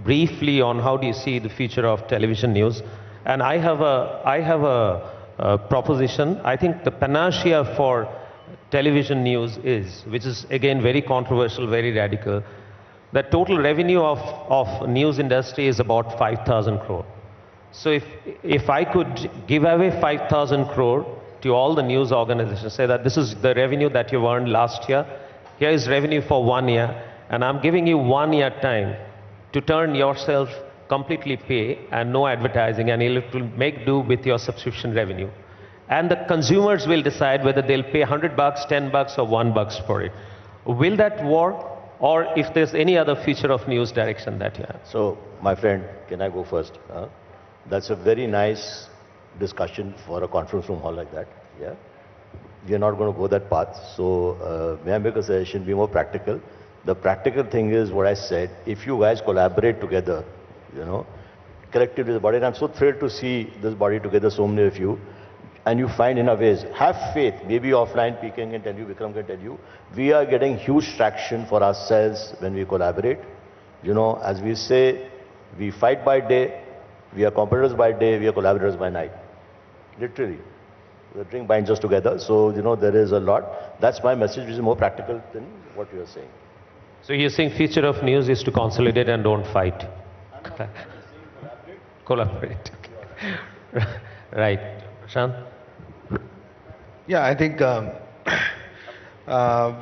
briefly on how do you see the future of television news. And I have a proposition. I think the panacea for television news is, which is again very controversial, very radical. The total revenue of news industry is about 5,000 crore. So if I could give away 5,000 crore to all the news organizations, say that this is the revenue that you earned last year, here is revenue for 1 year, and I'm giving you 1 year time to turn yourself completely pay and no advertising, and it will make do with your subscription revenue. And the consumers will decide whether they'll pay $100, $10 or $1 for it. Will that work? Or if there's any other future of news direction that you have. So, my friend, can I go first? That's a very nice discussion for a conference room hall like that. Yeah, we are not going to go that path. So, may I make a suggestion? Be more practical. The practical thing is what I said. If you guys collaborate together, collectively as a body, and I'm so thrilled to see this body together, so many of you. And you find in a ways, have faith, maybe offline PK can tell you, Vikram can tell you, we are getting huge traction for ourselves when we collaborate. As we say, we fight by day, we are competitors by day, we are collaborators by night. Literally. The drink binds us together, so there is a lot. That's my message, which is more practical than what you are saying. So you're saying future of news is to consolidate and don't fight. collaborate. Right. Shan? Yeah, I think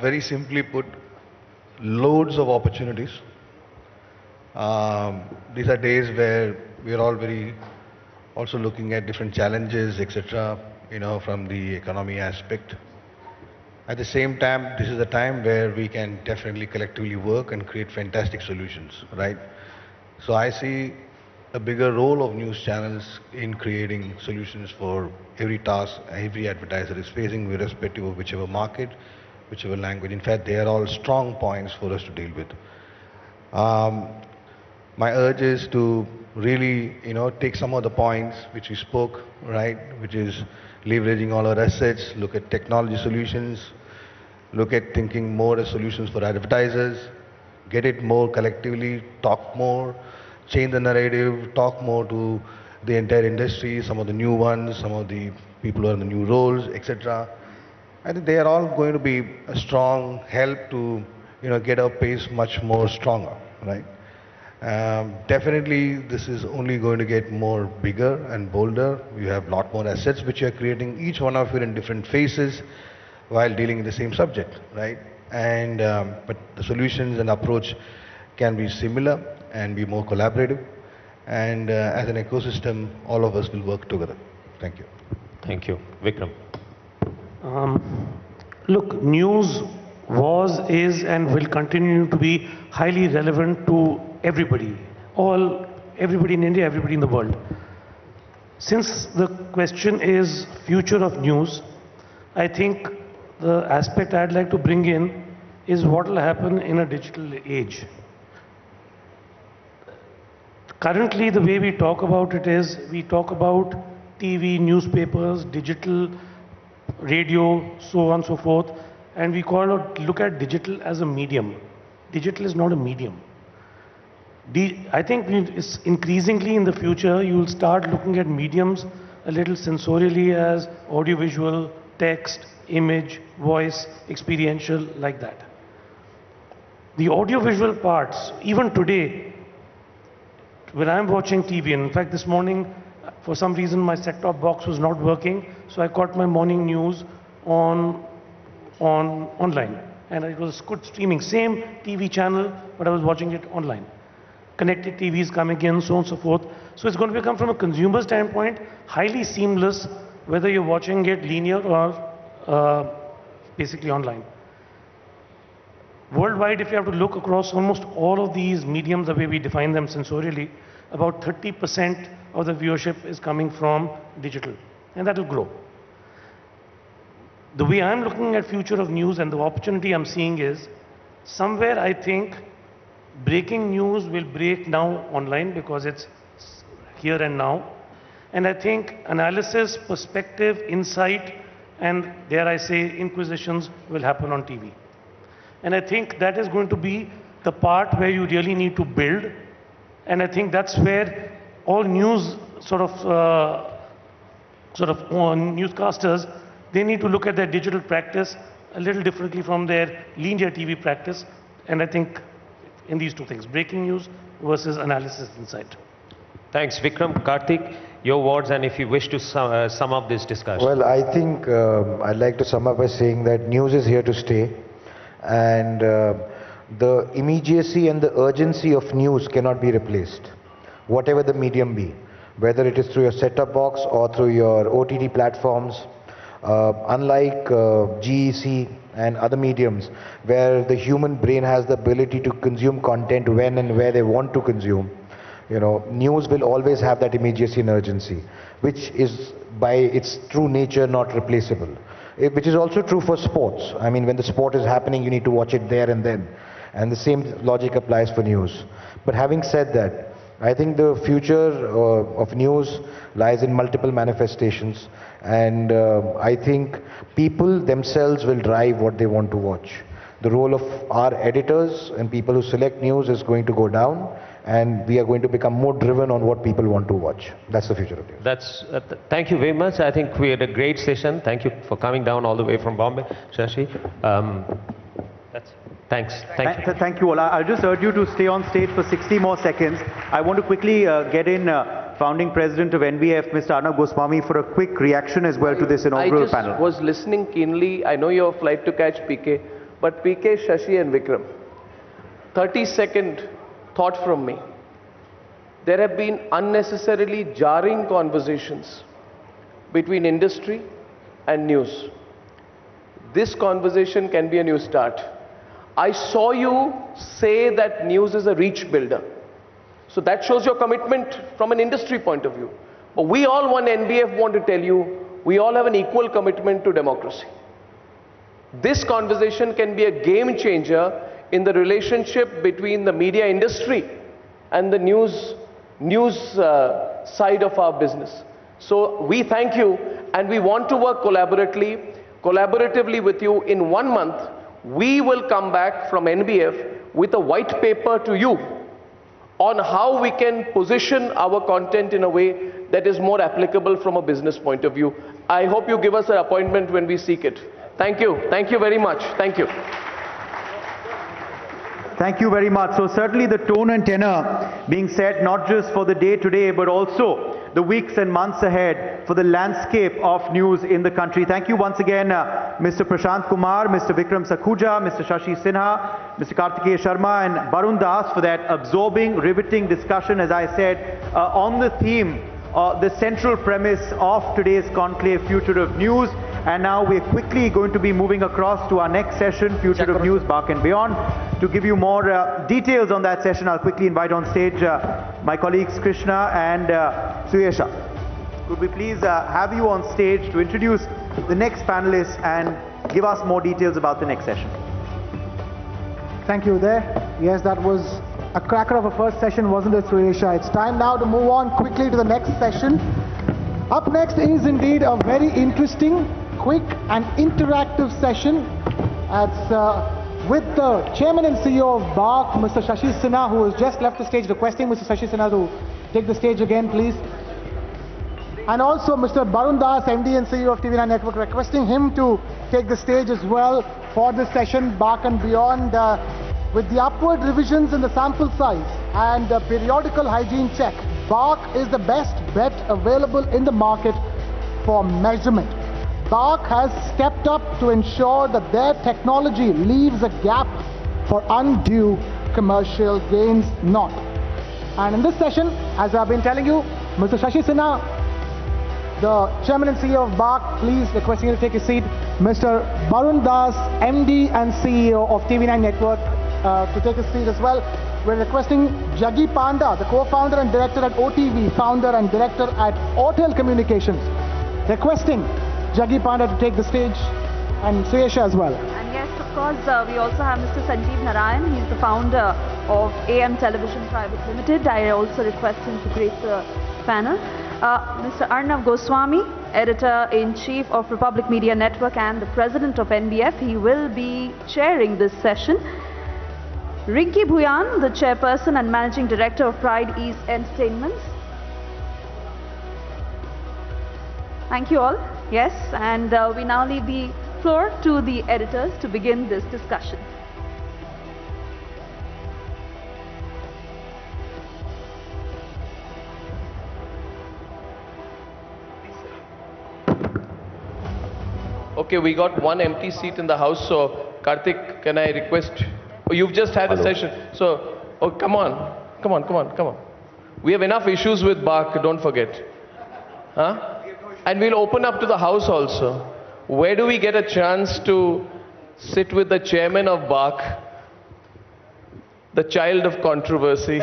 very simply put, loads of opportunities. These are days where we are all very also looking at different challenges, etc., from the economy aspect. At the same time, this is a time where we can definitely collectively work and create fantastic solutions, right? So I see a bigger role of news channels in creating solutions for every task every advertiser is facing, irrespective of whichever market, whichever language. In fact, they are all strong points for us to deal with. My urge is to really, take some of the points which we spoke, right, which is leveraging all our assets, look at technology solutions, look at thinking more as solutions for advertisers, get it more collectively, talk more, change the narrative, talk more to the entire industry, some of the new ones, some of the people who are in the new roles, etc. I think they are all going to be a strong help to, get our pace much more stronger, right? Definitely, this is only going to get more bigger and bolder. You have a lot more assets which you are creating, each one of you in different phases while dealing with the same subject, right? And but the solutions and approach can be similar and be more collaborative. And as an ecosystem, all of us will work together. Thank you. Thank you. Vikram. Look, news was, is, and will continue to be highly relevant to everybody. Everybody in India, everybody in the world. Since the question is future of news, I think the aspect I'd like to bring in is what will happen in a digital age. Currently, the way we talk about it is, we talk about TV, newspapers, digital, radio, so on and so forth, and we look at digital as a medium. Digital is not a medium. I think it's increasingly in the future, you will start looking at mediums a little sensorially as audiovisual, text, image, voice, experiential, like that. The audiovisual parts, even today, when I'm watching TV, and in fact this morning, for some reason my set-top box was not working, so I caught my morning news online. And it was good streaming, same TV channel, but I was watching it online. Connected TVs coming in, so on and so forth. So it's going to become, from a consumer standpoint, highly seamless, whether you're watching it linear or basically online. Worldwide, if you have to look across almost all of these mediums, the way we define them sensorially, about 30% of the viewership is coming from digital, and that will grow. The way I'm looking at future of news and the opportunity I'm seeing is, somewhere I think breaking news will break now online because it's here and now. And I think analysis, perspective, insight, and dare I say, inquisitions will happen on TV. And I think that is going to be the part where you really need to build. And I think that's where all news newscasters, they need to look at their digital practice a little differently from their linear TV practice. And I think in these two things, breaking news versus analysis insight. Thanks, Vikram. Karthik, your words, and if you wish to sum up this discussion. Well, I think I'd like to sum up by saying that news is here to stay. And the immediacy and the urgency of news cannot be replaced, whatever the medium be, whether it is through your set-top box or through your OTT platforms. Unlike GEC and other mediums, where the human brain has the ability to consume content when and where they want to consume, news will always have that immediacy and urgency, which is by its true nature not replaceable. Which is also true for sports. I mean, when the sport is happening, you need to watch it there and then. And the same logic applies for news. But having said that, I think the future of news lies in multiple manifestations. And I think people themselves will drive what they want to watch. The role of our editors and people who select news is going to go down. And we are going to become more driven on what people want to watch. That's the future of news. Thank you very much. I think we had a great session. Thank you for coming down all the way from Bombay, Shashi. Thanks. Thank you. Thank you all. I'll just urge you to stay on stage for 60 more seconds. I want to quickly get in founding president of NBF, Mr. Arnab Goswami, for a quick reaction as well to this inaugural panel. I was listening keenly. I know you have a flight to catch, PK, but PK, Shashi and Vikram, 30-second thought from me. There have been unnecessarily jarring conversations between industry and news. This conversation can be a new start. I saw you say that news is a reach builder. So that shows your commitment from an industry point of view. But we all, one NBF, want to tell you, we all have an equal commitment to democracy. This conversation can be a game changer in the relationship between the media industry and the news side of our business. So we thank you, and we want to work collaboratively with you. In 1 month, we will come back from NBF with a white paper to you on how we can position our content in a way that is more applicable from a business point of view. I hope you give us an appointment when we seek it. Thank you. Thank you very much. Thank you. Thank you very much. So certainly the tone and tenor being set not just for the day today, but also the weeks and months ahead for the landscape of news in the country. Thank you once again, Mr. Prashant Kumar, Mr. Vikram Sakuja, Mr. Shashi Sinha, Mr. Kartikeya Sharma and Barun Das for that absorbing, riveting discussion, as I said, on the theme, the central premise of today's conclave, Future of News. And now we're quickly going to be moving across to our next session, Future of News, BARC and Beyond. To give you more details on that session, I'll quickly invite on stage my colleagues Krishna and Suyesha. Could we please have you on stage to introduce the next panelists and give us more details about the next session. Thank you there. Yes, that was a cracker of a first session, wasn't it, Suyesha? It's time now to move on quickly to the next session. Up next is indeed a very interesting, quick and interactive session. It's with the Chairman and CEO of BARC, Mr. Shashi Sinha, who has just left the stage, requesting Mr. Shashi Sinha to take the stage again, please. And also Mr. Barun Das, MD and CEO of TV9 Network, requesting him to take the stage as well for this session, BARC and Beyond. With the upward revisions in the sample size and the periodical hygiene check, BARC is the best bet available in the market for measurement. BARC has stepped up to ensure that their technology leaves a gap for undue commercial gains not. And in this session, as I've been telling you, Mr. Shashi Sinha, the Chairman and CEO of BARC, please requesting you to take a seat. Mr. Barun Das, MD and CEO of TV9 Network, to take a seat as well. We're requesting Jaggi Panda, the co-founder and director at OTV, founder and director at Autel Communications, requesting Jaggi Panda to take the stage, and Suyesha as well. And yes, of course, we also have Mr. Sanjeev Narayan. He's the founder of AM Television Private Limited. I also request him to grace the panel. Mr. Arnab Goswami, Editor-in-Chief of Republic Media Network and the President of NBF. He will be chairing this session. Rinki Bhuyan, the Chairperson and Managing Director of Pride East Entertainments. Thank you all. Yes, and we now leave the floor to the editors to begin this discussion. Okay, we got one empty seat in the house, so Karthik, can I request? Oh, you've just had a session, so oh, come on. We have enough issues with BARC, don't forget. Huh? And we'll open up to the house also. Where do we get a chance to sit with the chairman of BARC, the child of controversy?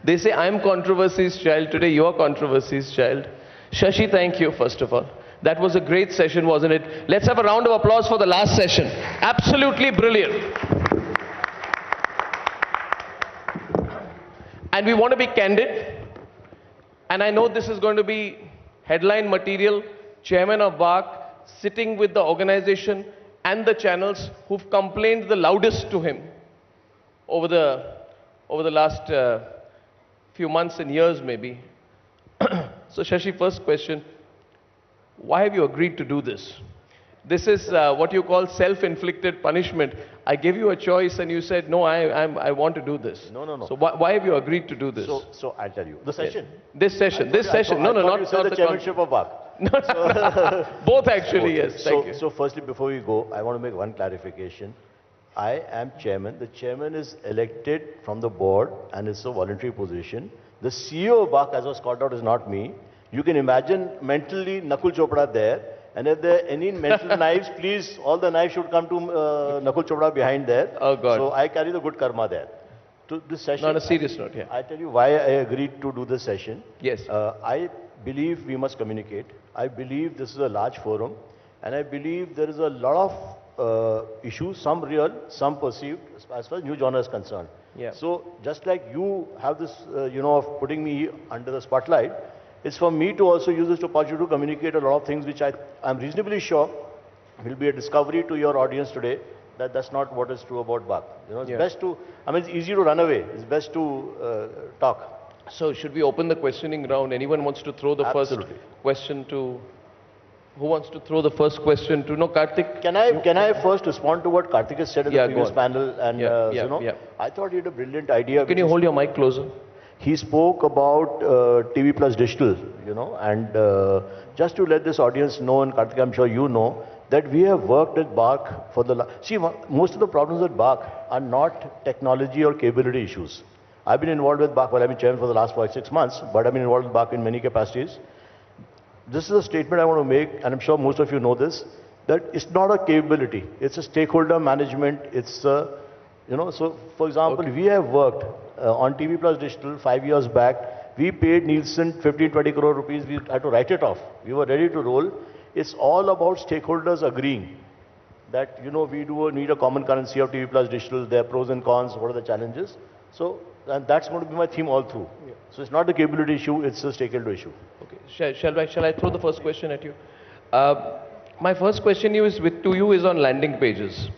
They say I'm controversy's child. Today you're controversy's child. Shashi, thank you, first of all. That was a great session, wasn't it? Let's have a round of applause for the last session. Absolutely brilliant. And we want to be candid. And I know this is going to be headline material. Chairman of BARC sitting with the organization and the channels who've complained the loudest to him over the last few months and years maybe. So Shashi, first question. Why have you agreed to do this? This is what you call self-inflicted punishment. I gave you a choice and you said, no, I want to do this. No. So why have you agreed to do this? So I'll tell you. The session. This session. No, not not the chairmanship of BAC. Both actually, yes. Thank you. So firstly, before we go, I want to make one clarification. I am chairman. The chairman is elected from the board and it's a voluntary position. The CEO of BAC, as was called out, is not me. You can imagine mentally Nakul Chopra there. And if there are any mental knives, please, all the knives should come to Nakul Chopra behind there. Oh God. So I carry the good karma there. To this session. On a serious note, yeah. I tell you why I agreed to do this session. Yes. I believe we must communicate. I believe this is a large forum. And I believe there is a lot of issues, some real, some perceived, as far as new genre is concerned. Yeah. So just like you have this, of putting me under the spotlight, it's for me to also use this opportunity to communicate a lot of things which I'm reasonably sure will be a discovery to your audience today, that that's not what is true about BAC. It's best to, it's easy to run away. It's best to talk. So should we open the questioning round? Anyone wants to throw the first question to... Who wants to throw the first question to? No, Karthik. Can I first respond to what Karthik has said in the previous panel? And I thought he had a brilliant idea. Can you hold your mic closer? He spoke about TV plus digital, and just to let this audience know, and Karthik, I'm sure you know, that we have worked with BAC for the... See, most of the problems with BAC are not technology or capability issues. I've been involved with BAC, well, I've been chairman for the last 6 months, but I've been involved with BAC in many capacities. This is a statement I want to make, and I'm sure most of you know this, that it's not a capability. It's a stakeholder management. It's, so for example, we have worked on TV plus digital 5 years back. We paid Nielsen 15-20 crore rupees. We had to write it off. We were ready to roll. It's all about stakeholders agreeing that, we do need a common currency of TV plus digital. There are pros and cons. What are the challenges? So, and that's going to be my theme all through. Yeah. So it's not a capability issue. It's a stakeholder issue. Okay. Shall I throw the first question at you? My first question to you is on landing pages.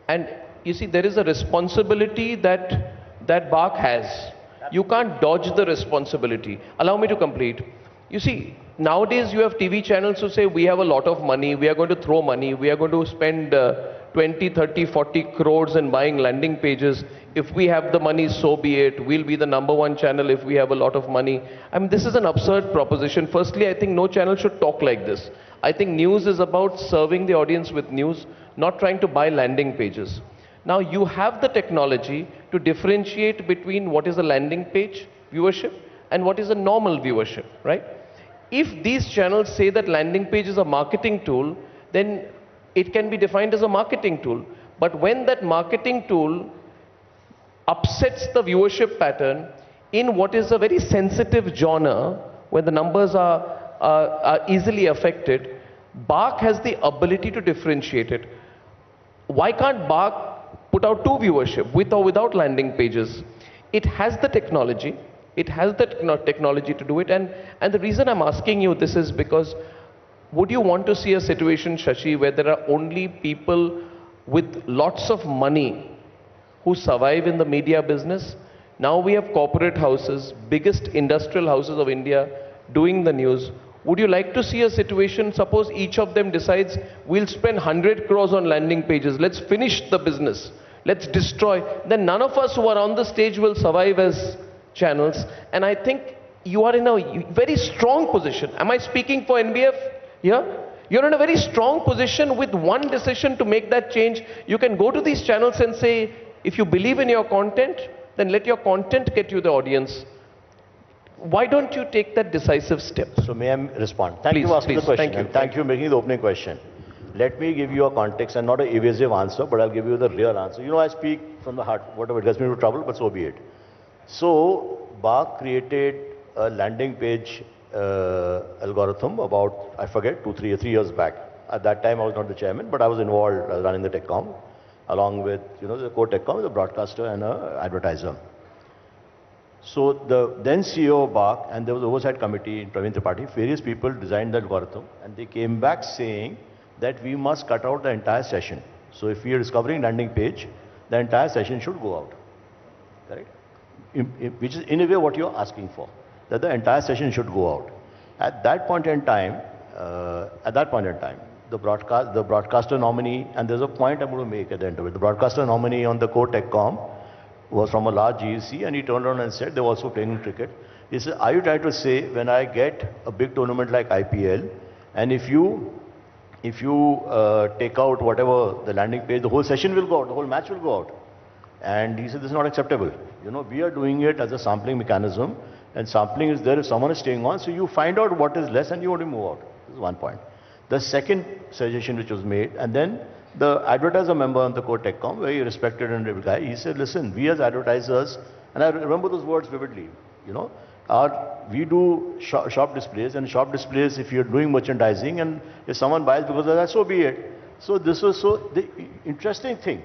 And you see, there is a responsibility that BAC has. You can't dodge the responsibility. Allow me to complete. You see, nowadays you have TV channels who say, we have a lot of money, we are going to throw money, we are going to spend 20, 30, 40 crores in buying landing pages. If we have the money, so be it. We'll be the #1 channel if we have a lot of money. This is an absurd proposition. Firstly, I think no channel should talk like this. I think news is about serving the audience with news, not trying to buy landing pages. Now, you have the technology to differentiate between what is a landing page viewership and what is a normal viewership, right? If these channels say that landing page is a marketing tool, then it can be defined as a marketing tool. But when that marketing tool upsets the viewership pattern in what is a very sensitive genre, where the numbers are easily affected, BAC has the ability to differentiate it. Why can't BAC put out 2 viewership, with or without landing pages? It has the technology. It has the technology to do it. And the reason I'm asking you this is because, would you want to see a situation, Shashi, where there are only people with lots of money who survive in the media business? Now we have corporate houses, biggest industrial houses of India, doing the news. Would you like to see a situation, suppose each of them decides, we'll spend 100 crores on landing pages, let's finish the business, let's destroy, then none of us who are on the stage will survive as channels. And I think you are in a very strong position. Am I speaking for NBF here? You're in a very strong position with one decision to make that change. You can go to these channels and say, if you believe in your content, then let your content get you the audience. Why don't you take that decisive step? So may I respond? Thank you for asking the question. Thank you for making the opening question. Let me give you a context and not an evasive answer, but I'll give you the real answer. I speak from the heart. Whatever gets me into trouble, but so be it. So BAC created a landing page algorithm about, I forget, 3 years back. At that time, I was not the chairman, but I was involved running the TechCom, along with, the core TechCom, the broadcaster and an advertiser. So the then CEO of BAC, and there was an oversight committee in Praveen Tripathi, various people designed the algorithm, and they came back saying that we must cut out the entire session. So if we are discovering landing page, the entire session should go out, correct? Which is in a way what you're asking for, that the entire session should go out. At that point in time, the broadcaster nominee, and there's a point I'm going to make at the end of it. The broadcaster nominee on the core TechCom was from a large GEC, and he turned around and said, they're also playing cricket. He said, are you trying to say when I get a big tournament like IPL, and if you take out whatever the landing page, the whole session will go out, the whole match will go out. And he said, this is not acceptable. You know, we are doing it as a sampling mechanism, and sampling is there if someone is staying on, so you find out what is less and you want to move out. This is one point. The second suggestion which was made, and then the advertiser member on the core TechCom, very respected and able guy, he said, listen, we as advertisers, and I remember those words vividly, you know, we do shop displays, and shop displays, if you're doing merchandising, and if someone buys because of that, so be it. So this was the interesting thing.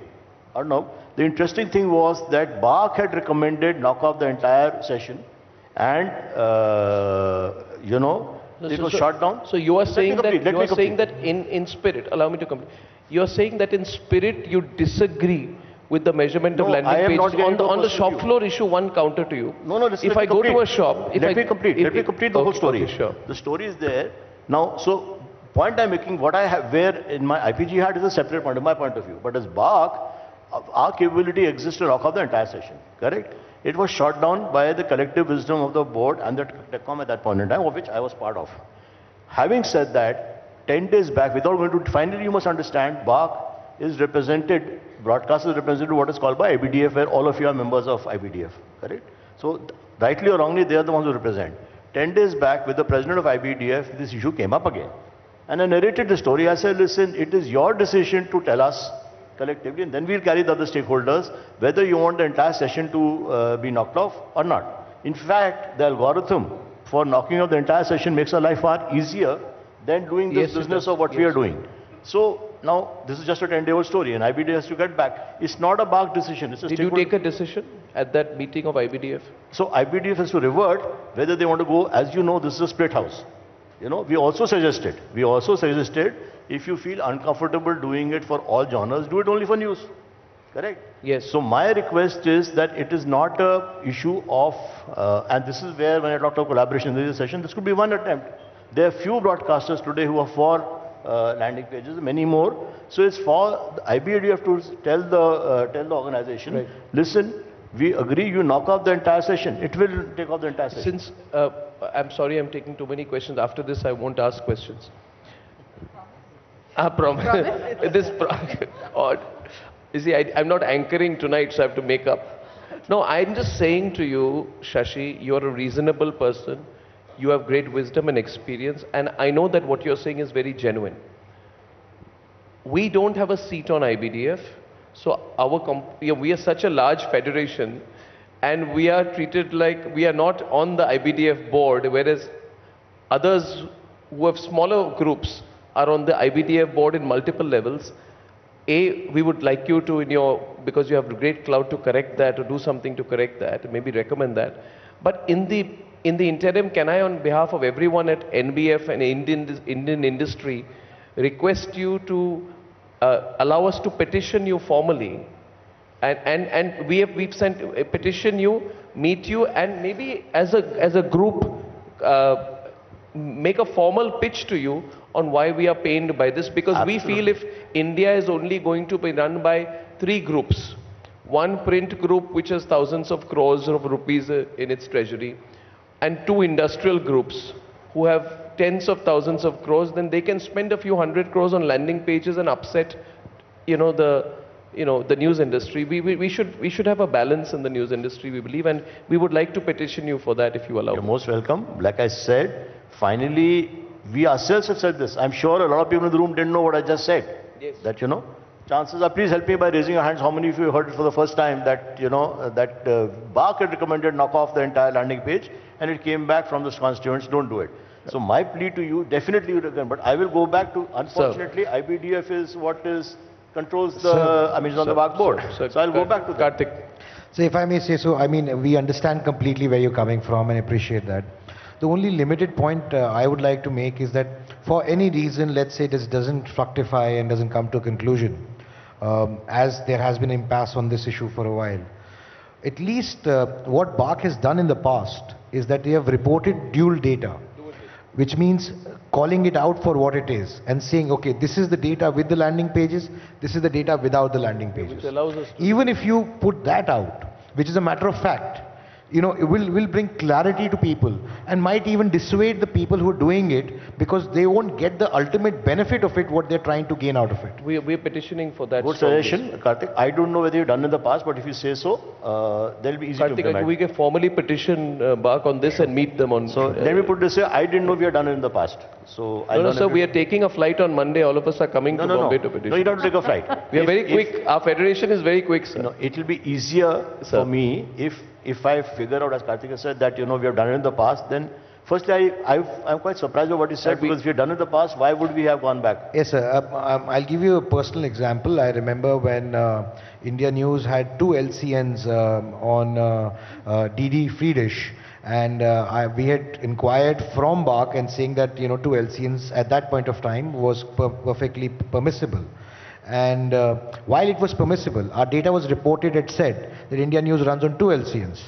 I don't know. The interesting thing was that BARC had recommended knock off the entire session, and you know, it was shut down. So you are saying that in spirit, allow me to complete. You are saying that in spirit you disagree with the measurement of landing pages. On the shop floor issue, one counter to you. No, listen, if I go to a shop, let me complete the whole story. Okay, sure. The story is there. Now, so point I'm making, what I have where in my IPG hat is a separate point, in my point of view. But as BARC, our capability exists to lock off the entire session, correct? It was shot down by the collective wisdom of the board and the TechCom at that point in time, of which I was part of. Having said that, 10 days back, without going to, finally you must understand, BARC is represented, broadcast is represented what is called by IBDF, where all of you are members of IBDF, correct? So, rightly or wrongly, they are the ones who represent. 10 days back, with the president of IBDF, this issue came up again. And I narrated the story. I said, listen, it is your decision to tell us collectively, and then we'll carry the other stakeholders, whether you want the entire session to be knocked off or not. In fact, the algorithm for knocking off the entire session makes our life far easier than doing this business of what we are doing. So now, this is just a 10-day-old story, and IBDF has to get back. It's not a BARC decision. It's a Did you take a decision at that meeting of IBDF? So IBDF has to revert whether they want to go. As you know, this is a split house. You know, we also suggested, if you feel uncomfortable doing it for all genres, do it only for news. Correct? Yes. So my request is that it is not a issue of, and this is where when I talked of collaboration in this session, this could be one attempt. There are few broadcasters today who are for landing pages, many more. So it's for the IBDF to tell the organization, right, listen, we agree, you knock off the entire session. It will take off the entire session. Since, I'm sorry I'm taking too many questions. After this, I won't ask questions. I promise. Odd. You see, I'm not anchoring tonight, so I have to make up. No, I'm just saying to you, Shashi, you're a reasonable person. You have great wisdom and experience, and I know that what you're saying is very genuine. We don't have a seat on IBDF, so we are such a large federation, and we are treated like we are not on the IBDF board, whereas others who have smaller groups are on the IBDF board in multiple levels. We would like you to, because you have great clout, to correct that, or do something to correct that, maybe recommend that. But in the interim, can I, on behalf of everyone at NBF and Indian industry, request you to allow us to petition you formally, and we've sent a petition you, meet you, and maybe as a group make a formal pitch to you on why we are pained by this, because we feel if India is only going to be run by 3 groups, one print group which has thousands of crores of rupees in its treasury, and 2 industrial groups who have tens of thousands of crores, then they can spend a few 100 crores on landing pages and upset, the news industry. We should have a balance in the news industry, we believe, and we would like to petition you for that if you allow. You're most welcome. Like I said, finally, we ourselves have said this. I'm sure a lot of people in the room didn't know what I just said. Yes. That, chances are, please help me by raising your hands. How many of you heard it for the first time that, that BARC had recommended knock off the entire landing page, and it came back from the constituents, don't do it. So my plea to you, definitely you recommend, but I will go back to, unfortunately, IBDF is what controls the, it's on the BARC board. So I'll go back to that. So if I may say so, we understand completely where you're coming from and appreciate that. The only limited point I would like to make is that for any reason, let's say this doesn't fructify and doesn't come to a conclusion, as there has been impasse on this issue for a while, at least what BARC has done in the past is that they have reported dual data, which means calling it out for what it is and saying, okay, this is the data with the landing pages, this is the data without the landing pages. Which allows us to Even if you put that out, which is a matter of fact, you know, it will bring clarity to people and might even dissuade the people who are doing it because they won't get the ultimate benefit of it, what they're trying to gain out of it. We're petitioning for that. Good suggestion, Karthik. I don't know whether you've done in the past, but if you say so, they'll be easy to implement. Karthik, we can formally petition BARC on this and meet them on... So let me put it this way, I didn't know we had done it in the past. So No, sir, we are taking a flight on Monday. All of us are coming to Bombay to petition. No, you don't have to take a flight. We are very quick. Our federation is very quick, sir. No, it will be easier for me if I figure out, as Karthik has said, that, you know, we have done it in the past, then firstly, I'm quite surprised by what you said, because if we had done it in the past, why would we have gone back? Yes, sir. I'll give you a personal example. I remember when India News had 2 LCNs on DD Free Dish, and we had inquired from BARC and saying that, you know, 2 LCNs at that point of time was perfectly permissible. And while it was permissible, our data was reported, it said that India News runs on 2 LCNs.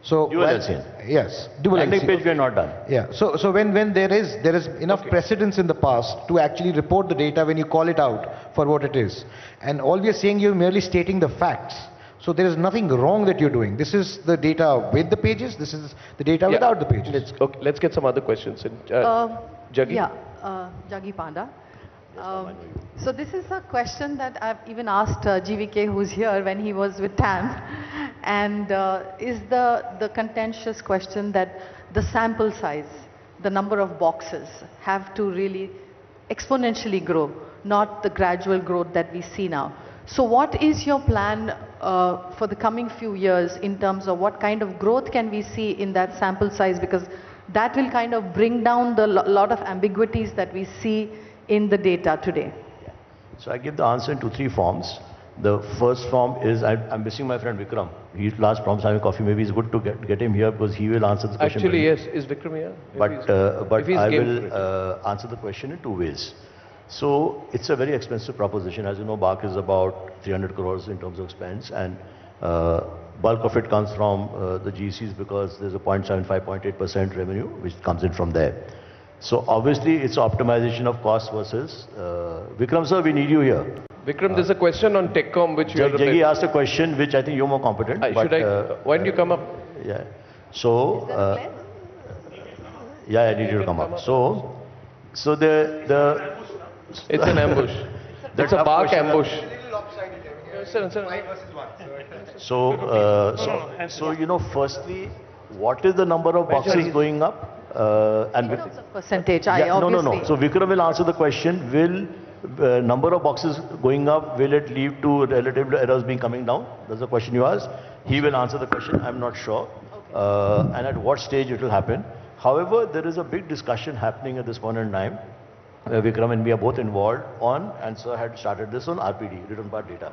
So dual LCN? Yes, dual Landing LCN. page we are not done. Yeah, so when there is enough precedence in the past to actually report the data when you call it out for what it is. And all we are saying, you're merely stating the facts. So there is nothing wrong that you're doing. This is the data with the pages, this is the data without the pages. Let's get some other questions. Jaggi? Yeah, Jaggi Panda. So this is a question that I've even asked GVK, who's here, when he was with TAM, and is the contentious question that the sample size, the number of boxes have to really exponentially grow, not the gradual growth that we see now. So what is your plan for the coming few years in terms of what kind of growth can we see in that sample size, because that will kind of bring down the lot of ambiguities that we see in the data today? So I give the answer in 2-3 forms. The first form is, I'm missing my friend Vikram. He last promised having coffee. Maybe it's good to get him here because he will answer the question. Actually, yes. Is Vikram here? But I will answer the question in 2 ways. So it's a very expensive proposition. As you know, BARC is about 300 crores in terms of spends, and bulk of it comes from the GCs because there's a 0.75, 0.8% revenue which comes in from there. So obviously it's optimization of cost versus... Vikram sir, we need you here. Vikram, there's a question on TechCom which you are... Jaggi asked a question which I think you're more competent. Why don't you come up? Yeah. So... I need you to come up. So it's an ambush. That's a BARC ambush. So, you know, firstly, what is the number of boxes going up? Percentage, No. So Vikram will answer the question, will number of boxes going up, will it lead to relative errors being coming down? That's the question you asked. He will answer the question, I'm not sure. And at what stage it will happen. However, there is a big discussion happening at this point in time. Vikram and me are both involved on, and sir had started this on RPD, return path data.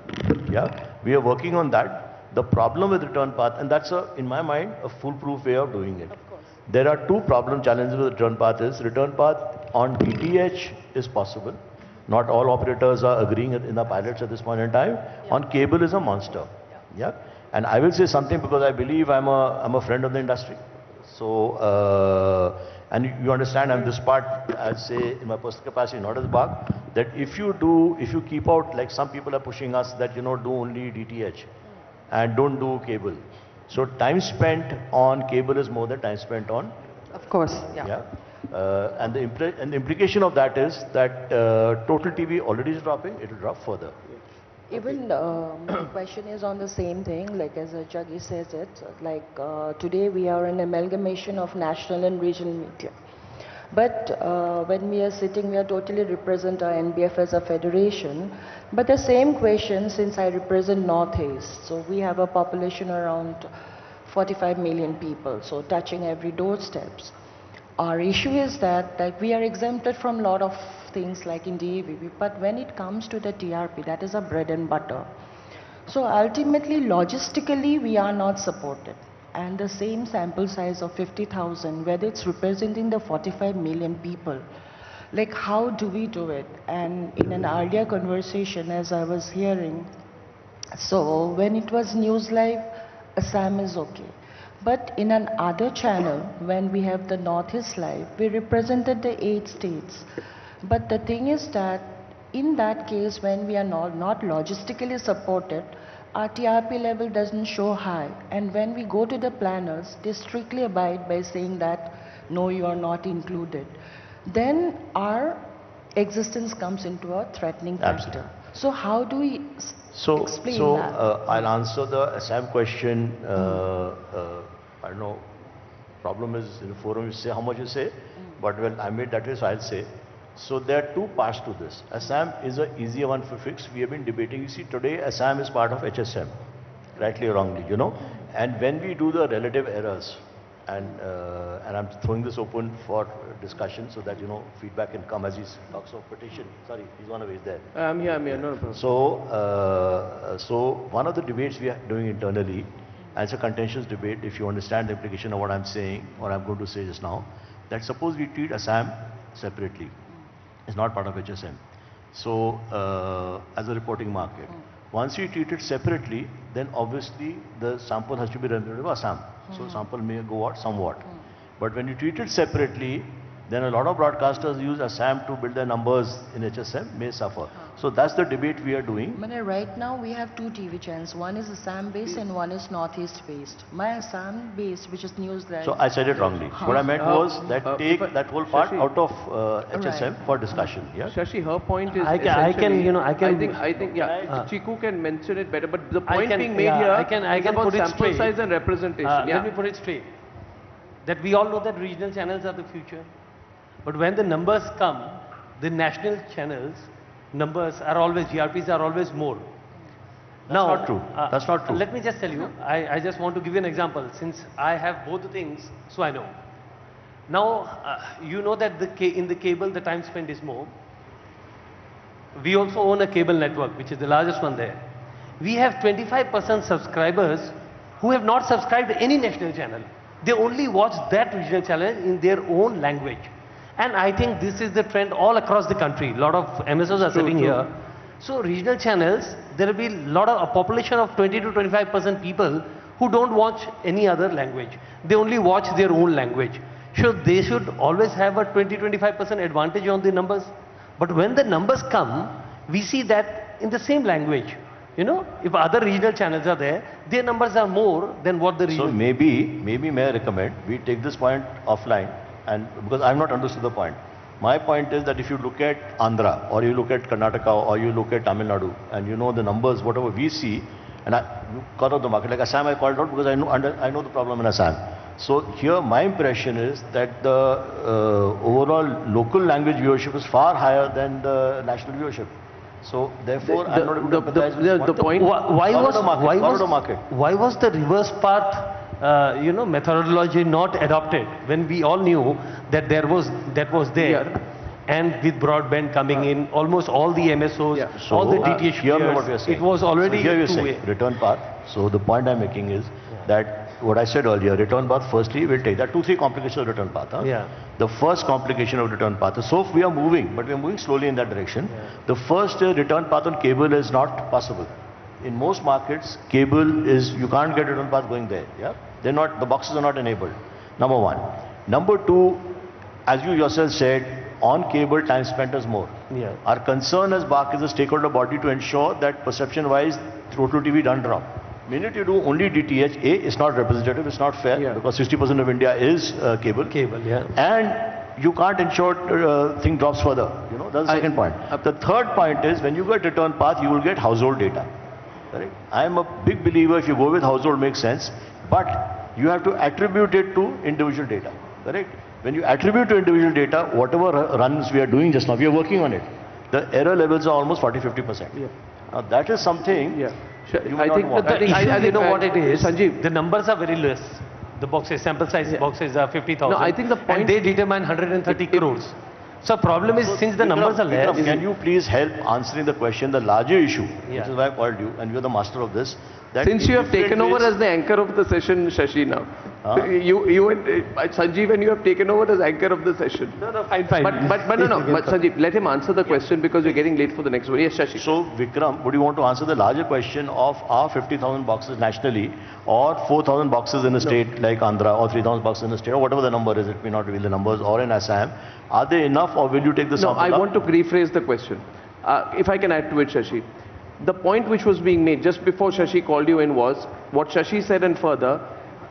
Yeah, we are working on that. The problem with return path, and that's in my mind, a foolproof way of doing it. There are 2 challenges with return path is, return path on DTH is possible. Not all operators are agreeing in the pilots at this point in time. On cable is a monster. Yeah. And I will say something because I believe I'm a friend of the industry. So, and you understand, I'm this part, I'll say in my personal capacity, not as BARC, that if you keep out, like some people are pushing us that, you know, do only DTH and don't do cable. So time spent on cable is more than time spent on... Of course, yeah. And the implication of that is that total TV already is dropping, it will drop further. Even my question is on the same thing, like as Jaggi says it, like today we are an amalgamation of national and regional media. But when we are sitting, we are totally represent our NBF as a federation. But the same question, since I represent Northeast, so we have a population around 45 million people, so touching every doorsteps. Our issue is that we are exempted from a lot of things like in DAVP, but when it comes to the TRP, that is our bread and butter. So ultimately, logistically, we are not supported. And the same sample size of 50,000, whether it's representing the 45 million people, like how do we do it? And in an earlier conversation, as I was hearing, so when it was News Live, Assam is okay. But in an other channel, when we have the Northeast Live, we represented the 8 states. But the thing is that in that case, when we are not logistically supported, our TRP level doesn't show high. And when we go to the planners, they strictly abide by saying that, no, you are not included. Then our existence comes into a threatening factor. Absolutely. So how do we explain that? I'll answer the Assam question. I don't know, problem is in the forum you say how much you say, but well, I made that way, so I'll say. So there are two parts to this. Assam is an easier one for fix. We have been debating. You see, today Assam is part of HSM, rightly or wrongly, you know. And when we do the relative errors, and I'm throwing this open for discussion so that, you know, feedback can come as he talks of petition. Sorry, he's one of his there. I'm here, no problem. So one of the debates we are doing internally, and it's a contentious debate, if you understand the implication of what I'm saying, or I'm going to say just now, that suppose we treat Assam separately. It's not part of HSM. So, as a reporting market. Once we treat it separately, then obviously the sample has to be representative of Assam. So, sample may go out somewhat. But when you treat it separately, then a lot of broadcasters use Assam to build their numbers in HSM, may suffer. So, that's the debate we are doing. Right now we have 2 TV channels. One is Assam based and one is Northeast based. My Assam based, which is News Live. So I said it wrongly. What I meant was that take that whole part out of HSM for discussion. Yeah. Shashi, her point is I think Chiku can mention it better, but the point being made here is about sample size and representation. Let me put it straight. That we all know that regional channels are the future. But when the numbers come, the national channels numbers are always, GRPs are always more. That's not true. That's not true. Let me just tell you, I just want to give you an example. Since I have both the things, so I know. Now, you know that in the cable, the time spent is more. We also own a cable network, which is the largest one there. We have 25% subscribers who have not subscribed to any national channel. They only watch that regional channel in their own language. And I think this is the trend all across the country. A lot of MSOs are sitting here. So regional channels, there will be a population of 20 to 25% people who don't watch any other language. They only watch their own language. So they should always have a 20-25% advantage on the numbers. But when the numbers come, we see that in the same language. You know, if other regional channels are there, their numbers are more than what the regional... So maybe may I recommend, we take this point offline, and because I've not understood the point. My point is that if you look at Andhra, or you look at Karnataka, or you look at Tamil Nadu, and you know the numbers, whatever we see, and I cut out the market, like Assam I called out because I know the problem in Assam. So here my impression is that the overall local language viewership is far higher than the national viewership. So therefore, I'm not able to empathize with the point. Why was the reverse path, methodology not adopted when we all knew that that was there, and with broadband coming in, almost all the MSOs, so, all the DTH players, it was already two-way. Return path. So the point I'm making is that what I said earlier, return path, firstly, we'll take that 2-3 complications of return path. The first complication of return path. So we are moving, but we are moving slowly in that direction. The first return path on cable is not possible. In most markets, cable is, you can't get return path going there. They're not, the boxes are not enabled. Number one. Number two, as you yourself said, on cable time spent is more. Our concern as BARC is a stakeholder body to ensure that perception-wise, total TV doesn't drop. Minute you do only DTH, it's not representative, it's not fair, because 60% of India is cable. And you can't ensure thing drops further. You know, that's the second point. The third point is, when you get return path, you will get household data. Correct? I am a big believer, if you go with household, makes sense, but you have to attribute it to individual data. Correct? When you attribute to individual data, whatever runs we are doing just now, we are working on it. The error levels are almost 40-50%. Now that is something. I think you know what it is. Sanjeev, the numbers are very less. The boxes, sample size boxes are 50,000. No, I think the point, and they determine 130 crores. So problem is, since the numbers are less. Can you please help answering the question, the larger issue, which is why I called you, and you are the master of this. That since you have taken over as the anchor of the session, Shashi, now. You and Sanjeev, and you have taken over as anchor of the session. No, fine. But no. But Sanjeev, let him answer the question because we're getting late for the next one. Yes, Shashi. So, Vikram, would you want to answer the larger question of are 50,000 boxes nationally or 4,000 boxes in a state like Andhra or 3,000 boxes in a state or whatever the number is, it may not reveal the numbers, or in Assam, are they enough or will you take the sample? No, I want to rephrase the question. If I can add to it, Shashi. The point which was being made just before Shashi called you in was what Shashi said, and further,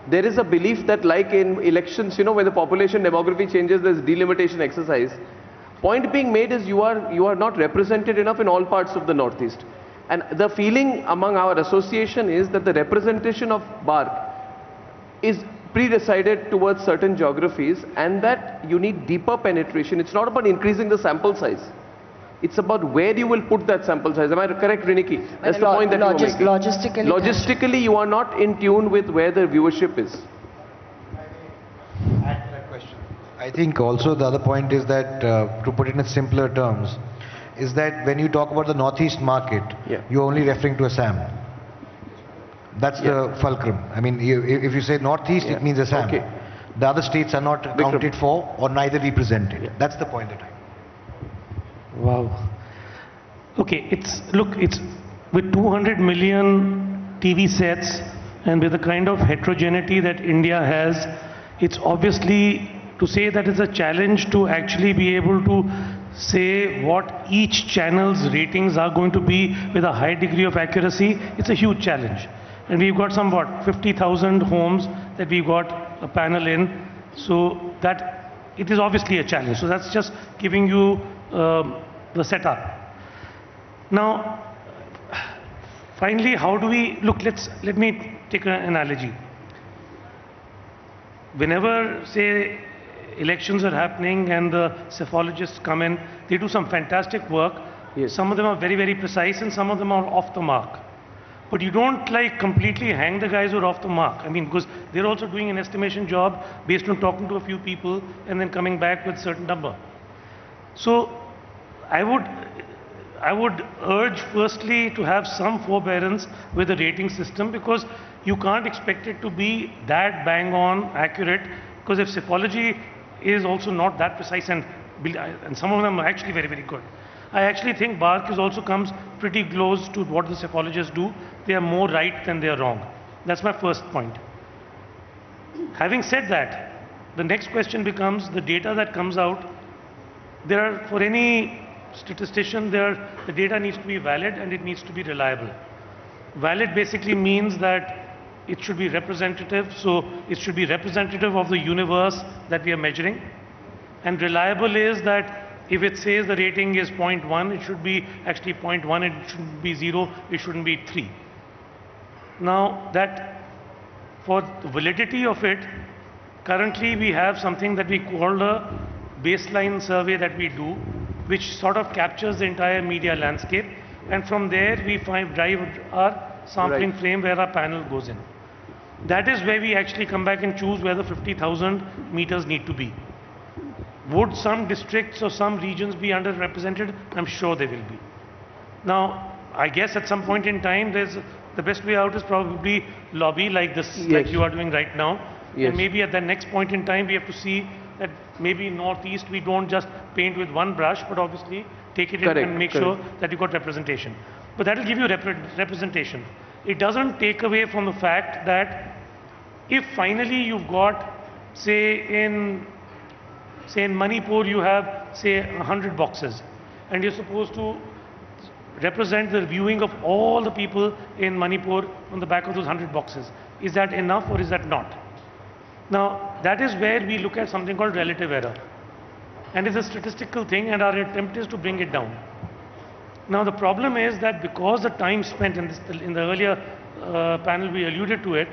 there is a belief that like in elections, you know, when the population demography changes, there's delimitation exercise. Point being made is you are not represented enough in all parts of the Northeast. And the feeling among our association is that the representation of BARC is pre-decided towards certain geographies and that you need deeper penetration. It's not about increasing the sample size. It's about where you will put that sample size. Am I correct, Riniki? That's the point that you are making. Logistically, you are not in tune with where the viewership is. Add to that question. I think also the other point is that, to put it in simpler terms, is that when you talk about the Northeast market, you're only referring to Assam. That's the fulcrum. I mean, if you say Northeast, it means Assam. Okay. The other states are not accounted for or neither represented. That's the point that I. Wow. Okay, it's with 200 million TV sets and with the kind of heterogeneity that India has, it's obviously to say that it's a challenge to actually be able to say what each channel's ratings are going to be with a high degree of accuracy. It's a huge challenge. And we've got some 50,000 homes that we've got a panel in. So that it is obviously a challenge. So that's just giving you the setup. Now, finally, how do we look? Let me take an analogy. Whenever, say, elections are happening and the psephologists come in, they do some fantastic work. Some of them are very, very precise, and some of them are off the mark. But you don't like completely hang the guys who are off the mark. I mean, because they're also doing an estimation job based on talking to a few people and then coming back with a certain number. So I would urge firstly to have some forbearance with the rating system, because you can't expect it to be that bang on accurate, because if psephology is also not that precise and some of them are actually very, very good. I actually think BARC also comes pretty close to what the psephologists do. They are more right than they are wrong. That's my first point. Having said that, the next question becomes the data that comes out. For any statistician, the data needs to be valid and it needs to be reliable. Valid basically means that it should be representative, so it should be representative of the universe that we are measuring. And reliable is that if it says the rating is 0.1, it should be actually 0.1, it shouldn't be 0, it shouldn't be 3. Now that for the validity of it, currently we have something that we call a baseline survey that we do, which sort of captures the entire media landscape, and from there we drive our sampling frame where our panel goes in. That is where we actually come back and choose where the 50,000 meters need to be. Would some districts or some regions be underrepresented? I'm sure they will be. Now, I guess at some point in time, the best way out is probably lobby like this, like you are doing right now. And maybe at the next point in time, we have to see that maybe in Northeast, we don't just paint with one brush, but obviously take it in and make sure that you got representation. But that will give you representation. It doesn't take away from the fact that if finally you've got, say in Manipur, you have, say, 100 boxes, and you're supposed to represent the viewing of all the people in Manipur on the back of those 100 boxes. Is that enough or is that not? Now, that is where we look at something called relative error. And it's a statistical thing, and our attempt is to bring it down. Now, the problem is that because the time spent in the earlier panel, we alluded to it,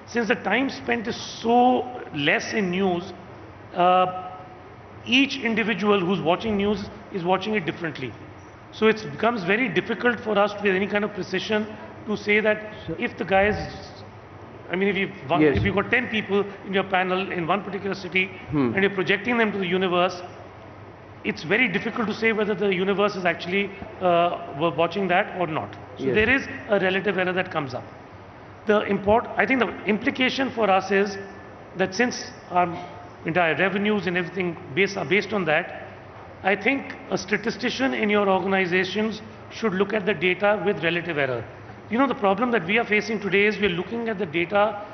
since the time spent is so less in news, each individual who's watching news is watching it differently. So it becomes very difficult for us with any kind of precision to say that if the guys, I mean, if you've got 10 people in your panel in one particular city and you're projecting them to the universe, it's very difficult to say whether the universe is actually watching that or not. So there is a relative error that comes up. I think the implication for us is that since our entire revenues and everything are based on that, I think a statistician in your organizations should look at the data with relative error. You know, the problem that we are facing today is we are looking at the data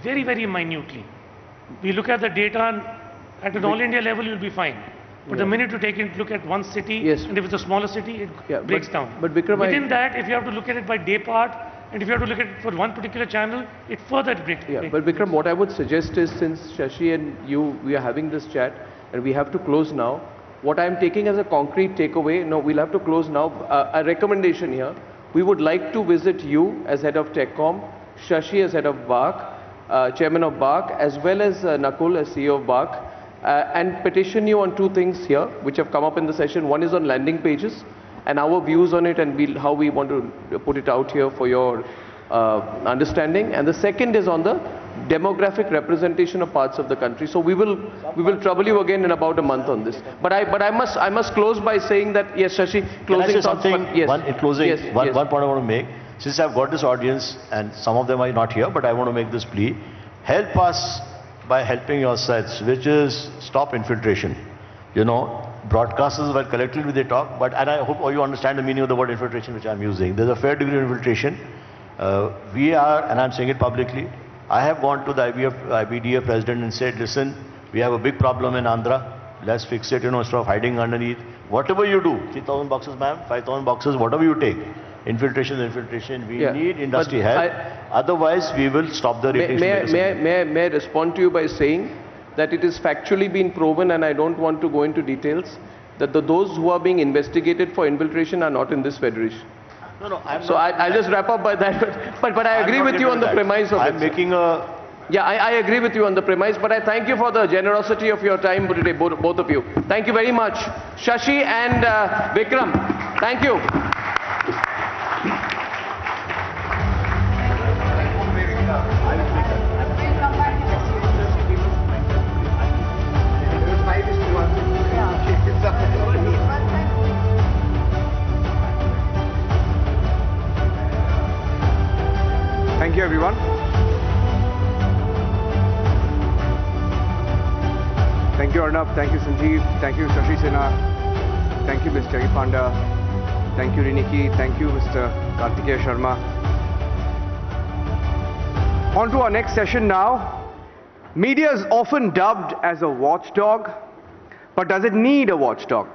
very, very minutely. We look at the data and at an all India level, you'll be fine. But the minute you take a look at one city, and if it's a smaller city, it breaks down. But Vikram, within that, if you have to look at it by day part, and if you have to look at it for one particular channel, it further breaks. But Vikram, what I would suggest is, since Shashi and you, we are having this chat, and we have to close now, what I'm taking as a concrete takeaway, no, we'll have to close now, a recommendation here. We would like to visit you as head of TechCom, Shashi as head of BARC, chairman of BARC, as well as Nakul as CEO of BARC, and petition you on two things here, which have come up in the session. One is on landing pages, and our views on it, and how we want to put it out here for your understanding. And the second is on the demographic representation of parts of the country. So we will trouble you again in about a month on this. But I must close by saying that, yes, Shashi, closing. Can I say something? Yes. In closing, yes, one point I want to make. Since I've got this audience, and some of them are not here, but I want to make this plea. Help us by helping yourselves, which is stop infiltration. You know, broadcasters, well, collectively they talk, and I hope you understand the meaning of the word infiltration which I'm using. There's a fair degree of infiltration. We are, and I'm saying it publicly, I have gone to the IBDF president and said, listen, we have a big problem in Andhra, let's fix it, you know, instead of hiding underneath. Whatever you do, 3,000 boxes, ma'am, 5,000 boxes, whatever you take, infiltration, we need industry help, otherwise we will stop the ratings. May I respond to you by saying that it is factually been proven, and I don't want to go into details, that those who are being investigated for infiltration are not in this federation. No, I'll just wrap up by that. But I agree with you on the premise of it. I'm making a... Yeah, I agree with you on the premise, but I thank you for the generosity of your time today, both of you. Thank you very much. Shashi and Vikram, thank you. Thank you, everyone. Thank you, Arnab. Thank you, Sanjeev. Thank you, Shashi Sinha. Thank you, Ms. Jaggi Panda. Thank you, Riniki. Thank you, Mr. Kartikeya Sharma. On to our next session now. Media is often dubbed as a watchdog, but does it need a watchdog?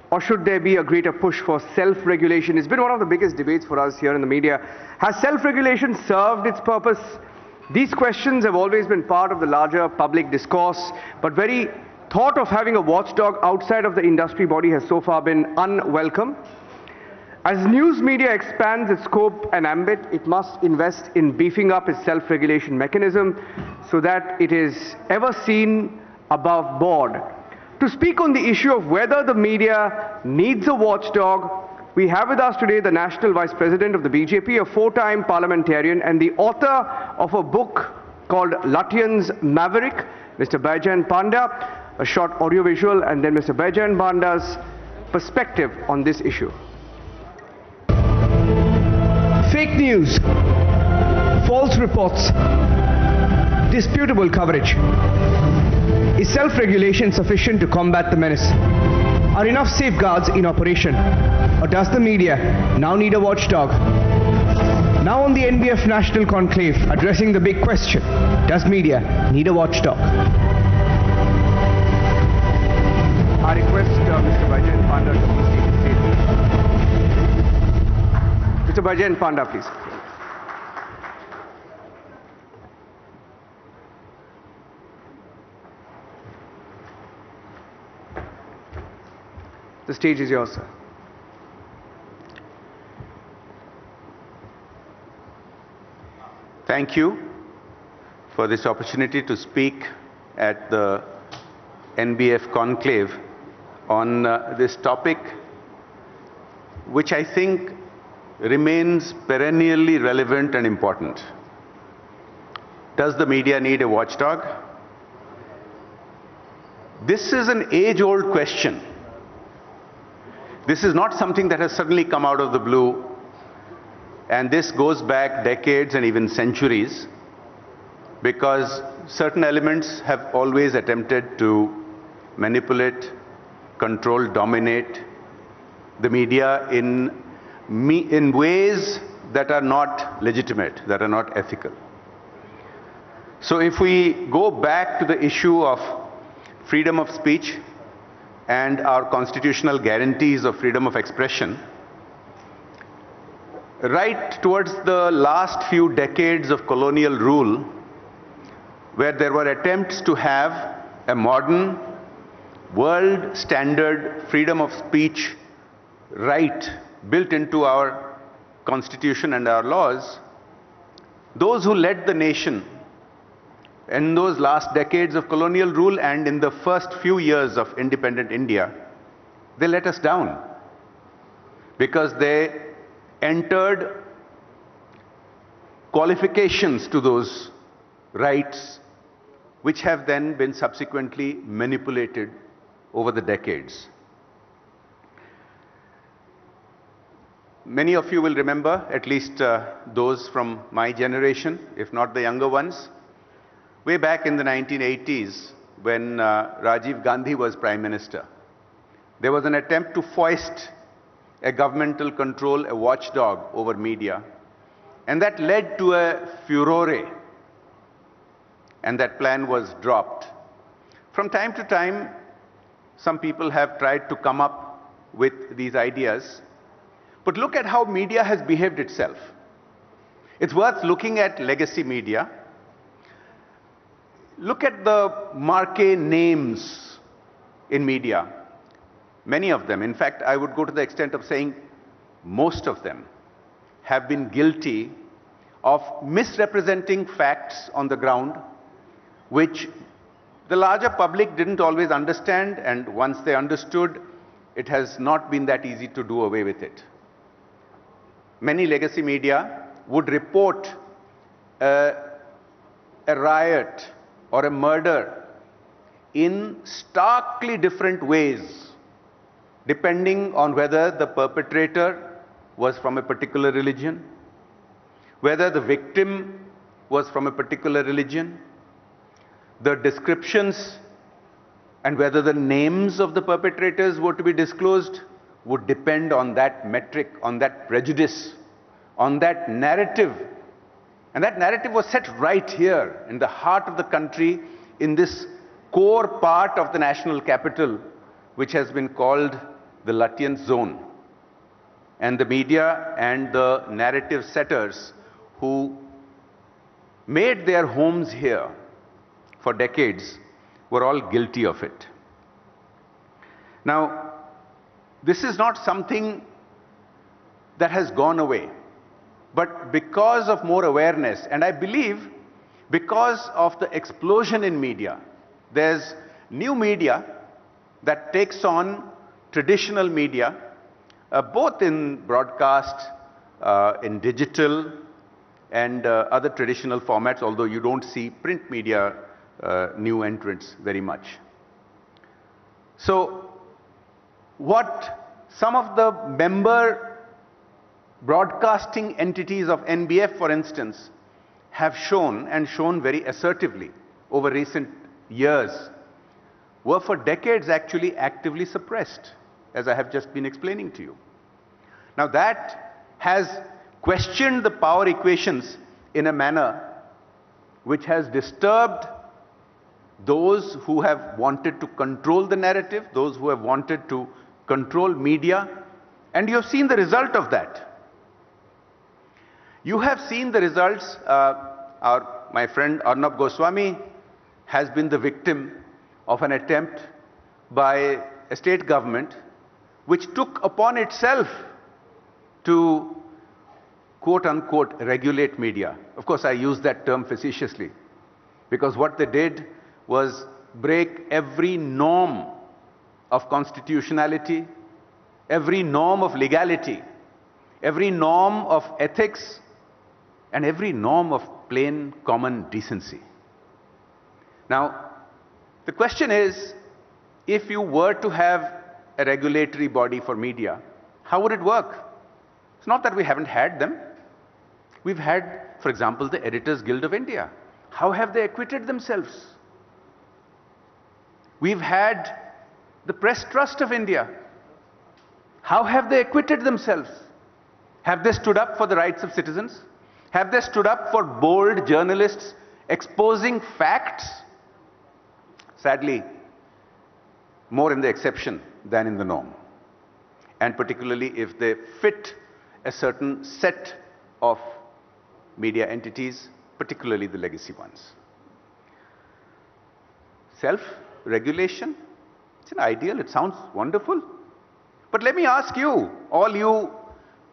Or should there be a greater push for self-regulation? It's been one of the biggest debates for us here in the media. Has self-regulation served its purpose? These questions have always been part of the larger public discourse, but very thought of having a watchdog outside of the industry body has so far been unwelcome. As news media expands its scope and ambit, it must invest in beefing up its self-regulation mechanism so that it is ever seen above board. To speak on the issue of whether the media needs a watchdog, we have with us today the National Vice President of the BJP, a four-time parliamentarian and the author of a book called Lutyens' Maverick, Mr. Baijan Panda, a short audiovisual, and then Mr. Baijan Panda's perspective on this issue. Fake news, false reports, disputable coverage. Is self-regulation sufficient to combat the menace? Are enough safeguards in operation? Or does the media now need a watchdog? Now on the NBF National Conclave, addressing the big question, does media need a watchdog? I request Mr. Baijan Panda to please take the stage. Mr. Baijan Panda, please. The stage is yours, sir. Thank you for this opportunity to speak at the NBF Conclave on this topic, which I think remains perennially relevant and important. Does the media need a watchdog? This is an age-old question. This is not something that has suddenly come out of the blue. And this goes back decades and even centuries, because certain elements have always attempted to manipulate, control, dominate the media in ways that are not legitimate, that are not ethical. So if we go back to the issue of freedom of speech and our constitutional guarantees of freedom of expression, right towards the last few decades of colonial rule, where there were attempts to have a modern, world standard freedom of speech right built into our constitution and our laws, those who led the nation in those last decades of colonial rule and in the first few years of independent India, they let us down because they entered qualifications to those rights which have then been subsequently manipulated over the decades. Many of you will remember, at least those from my generation, if not the younger ones, way back in the 1980s when Rajiv Gandhi was Prime Minister, there was an attempt to foist a governmental control, a watchdog over media, and that led to a furore, and that plan was dropped. From time to time, some people have tried to come up with these ideas, but look at how media has behaved itself. It's worth looking at legacy media. Look at the marquee names in media. Many of them, in fact, I would go to the extent of saying most of them, have been guilty of misrepresenting facts on the ground, which the larger public didn't always understand, and once they understood, it has not been that easy to do away with it. Many legacy media would report a riot or a murder in starkly different ways, depending on whether the perpetrator was from a particular religion, whether the victim was from a particular religion. The descriptions and whether the names of the perpetrators were to be disclosed would depend on that metric, on that prejudice, on that narrative. And that narrative was set right here in the heart of the country, in this core part of the national capital, which has been called the Lutyens zone. And the media and the narrative setters who made their homes here for decades were all guilty of it. Now, this is not something that has gone away, but because of more awareness, and I believe because of the explosion in media, there's new media that takes on traditional media, both in broadcast, in digital, and other traditional formats, although you don't see print media new entrants very much. So, what some of the member broadcasting entities of NBF, for instance, have shown, and shown very assertively over recent years, were for decades actually actively suppressed, as I have just been explaining to you. Now that has questioned the power equations in a manner which has disturbed those who have wanted to control the narrative, those who have wanted to control media, and you have seen the result of that. You have seen the results. My friend Arnab Goswami has been the victim of an attempt by a state government which took upon itself to quote-unquote regulate media. Of course, I use that term facetiously, because what they did was break every norm of constitutionality, every norm of legality, every norm of ethics, and every norm of plain common decency. Now, the question is, if you were to have a regulatory body for media, how would it work? It's not that we haven't had them. We've had, for example, the Editors Guild of India. How have they acquitted themselves? We've had the Press Trust of India. How have they acquitted themselves? Have they stood up for the rights of citizens? Have they stood up for bold journalists exposing facts? Sadly, more in the exception than in the norm. And particularly if they fit a certain set of media entities, particularly the legacy ones. Self-regulation, it's an ideal, it sounds wonderful. But let me ask you, all you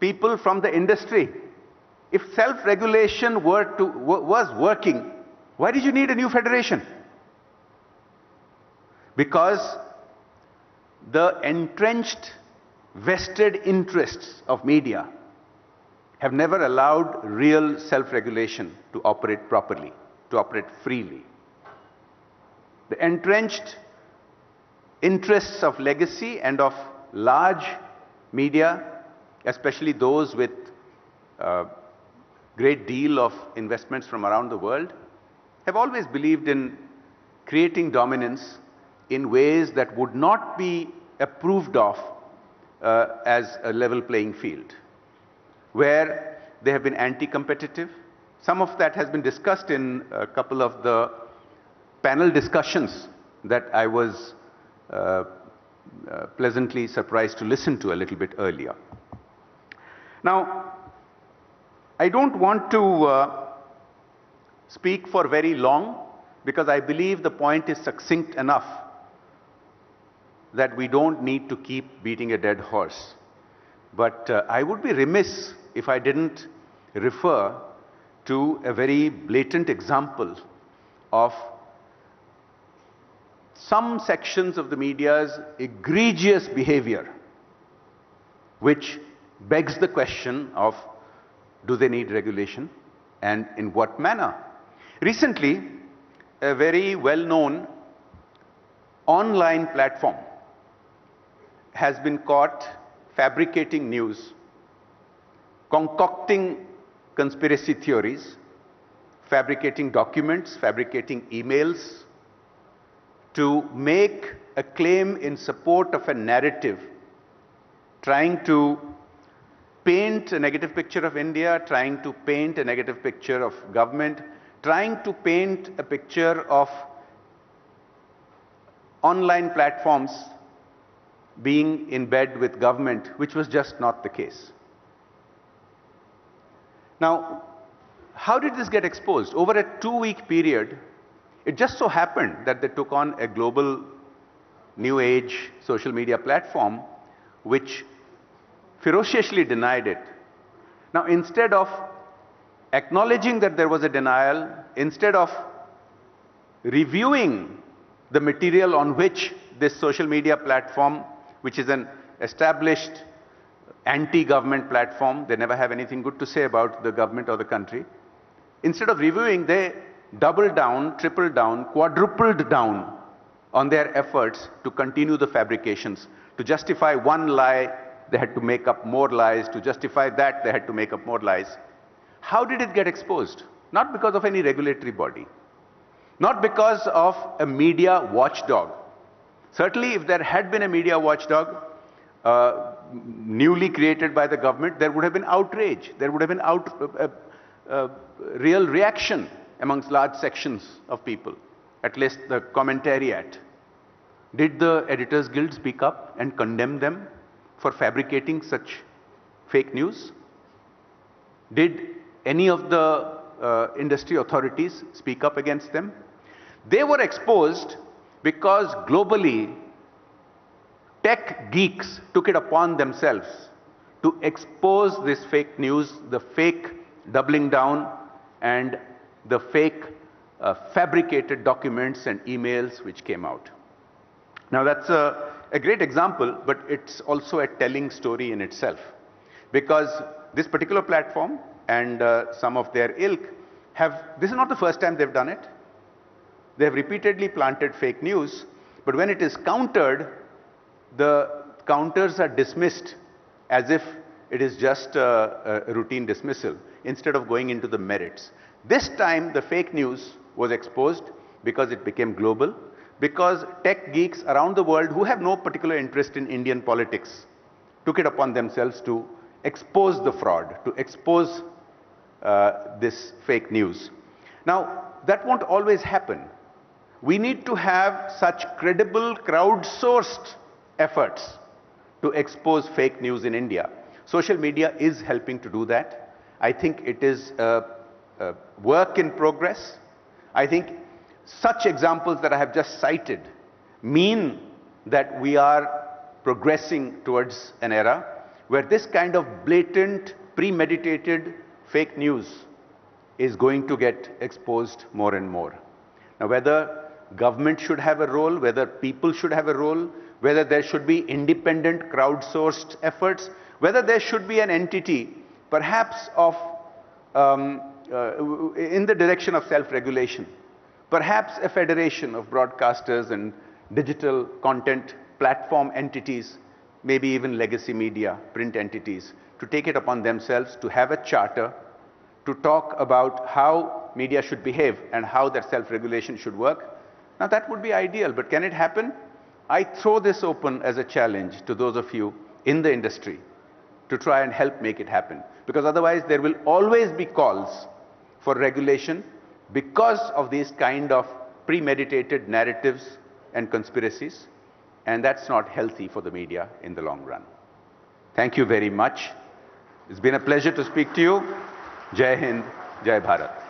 people from the industry, if self-regulation was working, why did you need a new federation? Because the entrenched vested interests of media have never allowed real self-regulation to operate properly, to operate freely. The entrenched interests of legacy and of large media, especially those with a great deal of investments from around the world, have always believed in creating dominance in ways that would not be approved of as a level playing field, where they have been anti-competitive. Some of that has been discussed in a couple of the panel discussions that I was pleasantly surprised to listen to a little bit earlier. Now, I don't want to speak for very long because I believe the point is succinct enough that we don't need to keep beating a dead horse. But I would be remiss if I didn't refer to a very blatant example of some sections of the media's egregious behavior, which begs the question of, do they need regulation and in what manner? Recently, a very well-known online platform has been caught fabricating news, concocting conspiracy theories, fabricating documents, fabricating emails, to make a claim in support of a narrative, trying to paint a negative picture of India, trying to paint a negative picture of government, trying to paint a picture of online platforms being in bed with government, which was just not the case. Now, how did this get exposed? Over a 2-week period, it just so happened that they took on a global new age social media platform which ferociously denied it. Now, instead of acknowledging that there was a denial, instead of reviewing the material on which this social media platform, which is an established anti-government platform, they never have anything good to say about the government or the country. Instead of reviewing, they doubled down, tripled down, quadrupled down on their efforts to continue the fabrications. To justify one lie, they had to make up more lies. To justify that, they had to make up more lies. How did it get exposed? Not because of any regulatory body. Not because of a media watchdog. Certainly, if there had been a media watchdog newly created by the government, there would have been outrage. There would have been real reaction amongst large sections of people, at least the commentariat. Did the Editors Guild speak up and condemn them for fabricating such fake news? Did any of the industry authorities speak up against them? They were exposed because globally, tech geeks took it upon themselves to expose this fake news, the fake doubling down, and the fake fabricated documents and emails which came out. Now that's a great example, but it's also a telling story in itself. Because this particular platform and some of their ilk this is not the first time they've done it. They have repeatedly planted fake news, but when it is countered, the counters are dismissed as if it is just a routine dismissal. instead of going into the merits. This time, the fake news was exposed because it became global, because tech geeks around the world who have no particular interest in Indian politics took it upon themselves to expose the fraud, to expose this fake news. Now, that won't always happen. We need to have such credible, crowdsourced efforts to expose fake news in India. Social media is helping to do that. I think it is a work in progress. I think such examples that I have just cited mean that we are progressing towards an era where this kind of blatant, premeditated fake news is going to get exposed more and more. Now, whether government should have a role, whether people should have a role, whether there should be independent crowdsourced efforts, whether there should be an entity, perhaps of in the direction of self-regulation, perhaps a federation of broadcasters and digital content platform entities, maybe even legacy media, print entities, to take it upon themselves to have a charter, to talk about how media should behave and how that self-regulation should work. Now, that would be ideal, but can it happen? I throw this open as a challenge to those of you in the industry to try and help make it happen, because otherwise there will always be calls for regulation because of these kind of premeditated narratives and conspiracies, and that's not healthy for the media in the long run. Thank you very much. It's been a pleasure to speak to you. Jai Hind, Jai Bharat.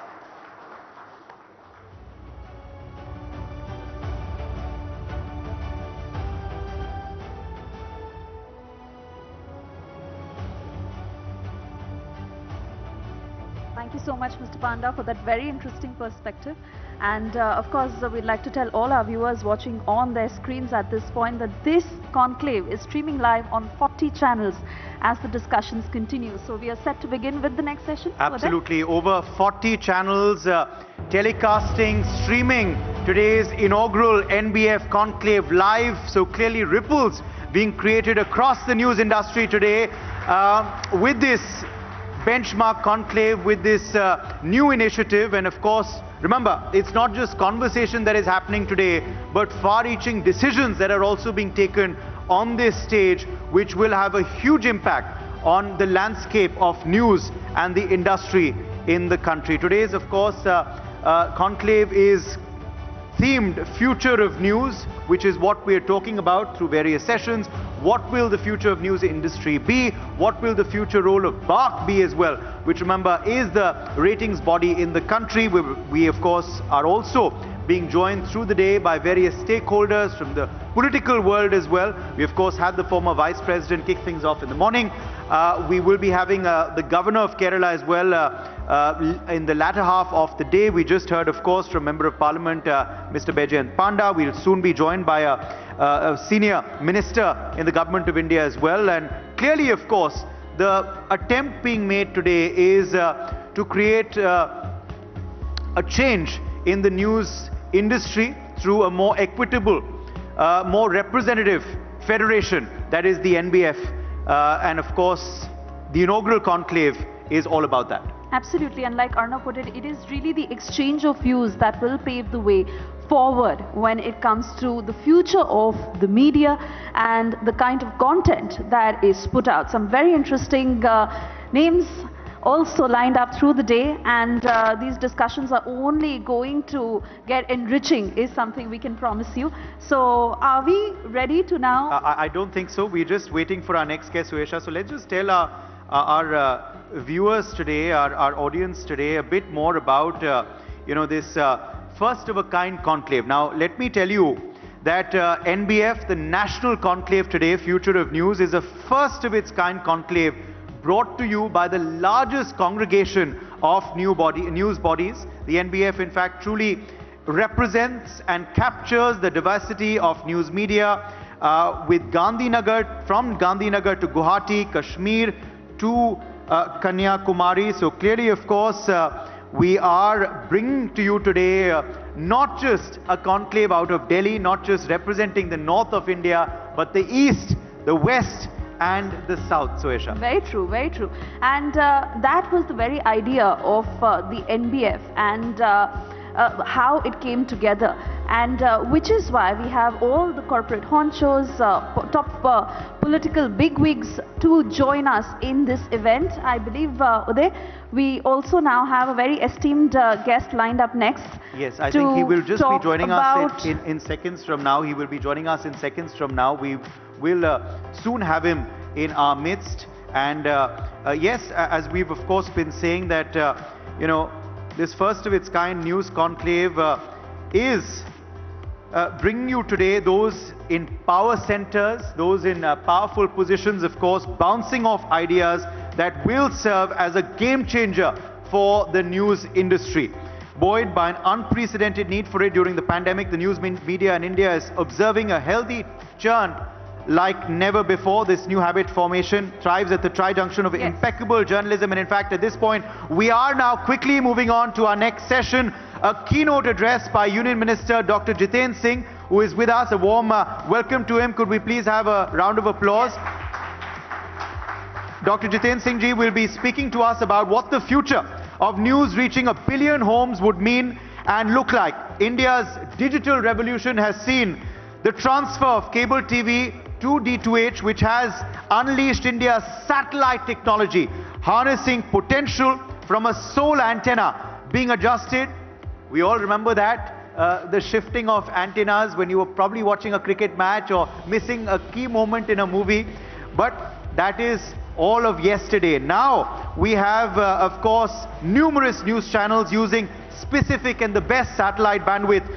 Thank you so much, Mr. Panda, for that very interesting perspective. And of course, we'd like to tell all our viewers watching on their screens at this point that this conclave is streaming live on 40 channels as the discussions continue. So we are set to begin with the next session. Absolutely. Over 40 channels telecasting, streaming today's inaugural NBF conclave live. So clearly ripples being created across the news industry today with this benchmark conclave, with this new initiative. And of course, remember, it's not just conversation that is happening today, but far-reaching decisions that are also being taken on this stage, which will have a huge impact on the landscape of news and the industry in the country. Today's, of course, conclave is themed Future of News, which is what we are talking about through various sessions. What will the future of news industry be? What will the future role of BARC be as well, which, remember, is the ratings body in the country. We of course, are also being joined through the day by various stakeholders from the political world as well. We, of course, had the former Vice President kick things off in the morning. We will be having the Governor of Kerala as well in the latter half of the day. We just heard, of course, from Member of Parliament, Mr. Bejayant Panda. We'll soon be joined by a senior minister in the Government of India as well. And clearly, of course, the attempt being made today is to create a change in the news industry through a more equitable, more representative federation, that is the NBF. And of course, the inaugural conclave is all about that. Absolutely, and like Arnab put it, it is really the exchange of views that will pave the way forward when it comes to the future of the media and the kind of content that is put out. Some very interesting names also lined up through the day, and these discussions are only going to get enriching, is something we can promise you. So are we ready to now? I don't think so. We're just waiting for our next guest, Suesha. So let's just tell our viewers today, our audience today, a bit more about this first of a kind conclave. Now let me tell you that NBF, the National Conclave today, Future of News, is a first of its kind conclave brought to you by the largest congregation of news bodies. The NBF, in fact, truly represents and captures the diversity of news media with Gandhinagar, from Gandhinagar to Guwahati, Kashmir to Kanyakumari. So clearly, of course, we are bringing to you today not just a conclave out of Delhi, not just representing the north of India, but the east, the west, and the South, Suesha. Very true, very true. And that was the very idea of the NBF and how it came together. And which is why we have all the corporate honchos, top political bigwigs to join us in this event. I believe, Uday, we also now have a very esteemed guest lined up next. Yes, I think he will just be joining us in seconds from now. He will be joining us in seconds from now. We will soon have him in our midst. And yes, as we've of course been saying that, you know, this first of its kind news conclave is bringing you today those in power centers, those in powerful positions, of course, bouncing off ideas that will serve as a game changer for the news industry. Buoyed by an unprecedented need for it during the pandemic, the news media in India is observing a healthy churn like never before. This new habit formation thrives at the tri-junction of impeccable journalism, and in fact at this point we are now quickly moving on to our next session, a keynote address by Union Minister Dr. Jiten Singh, who is with us. A warm welcome to him. Could we please have a round of applause? Dr. Jiten Singh ji will be speaking to us about what the future of news reaching 1 billion homes would mean and look like. India's digital revolution has seen the transfer of cable TV to D2H, which has unleashed India's satellite technology, harnessing potential from a sole antenna being adjusted. We all remember that, the shifting of antennas when you were probably watching a cricket match or missing a key moment in a movie. But that is all of yesterday. Now we have, of course, numerous news channels using specific and the best satellite bandwidth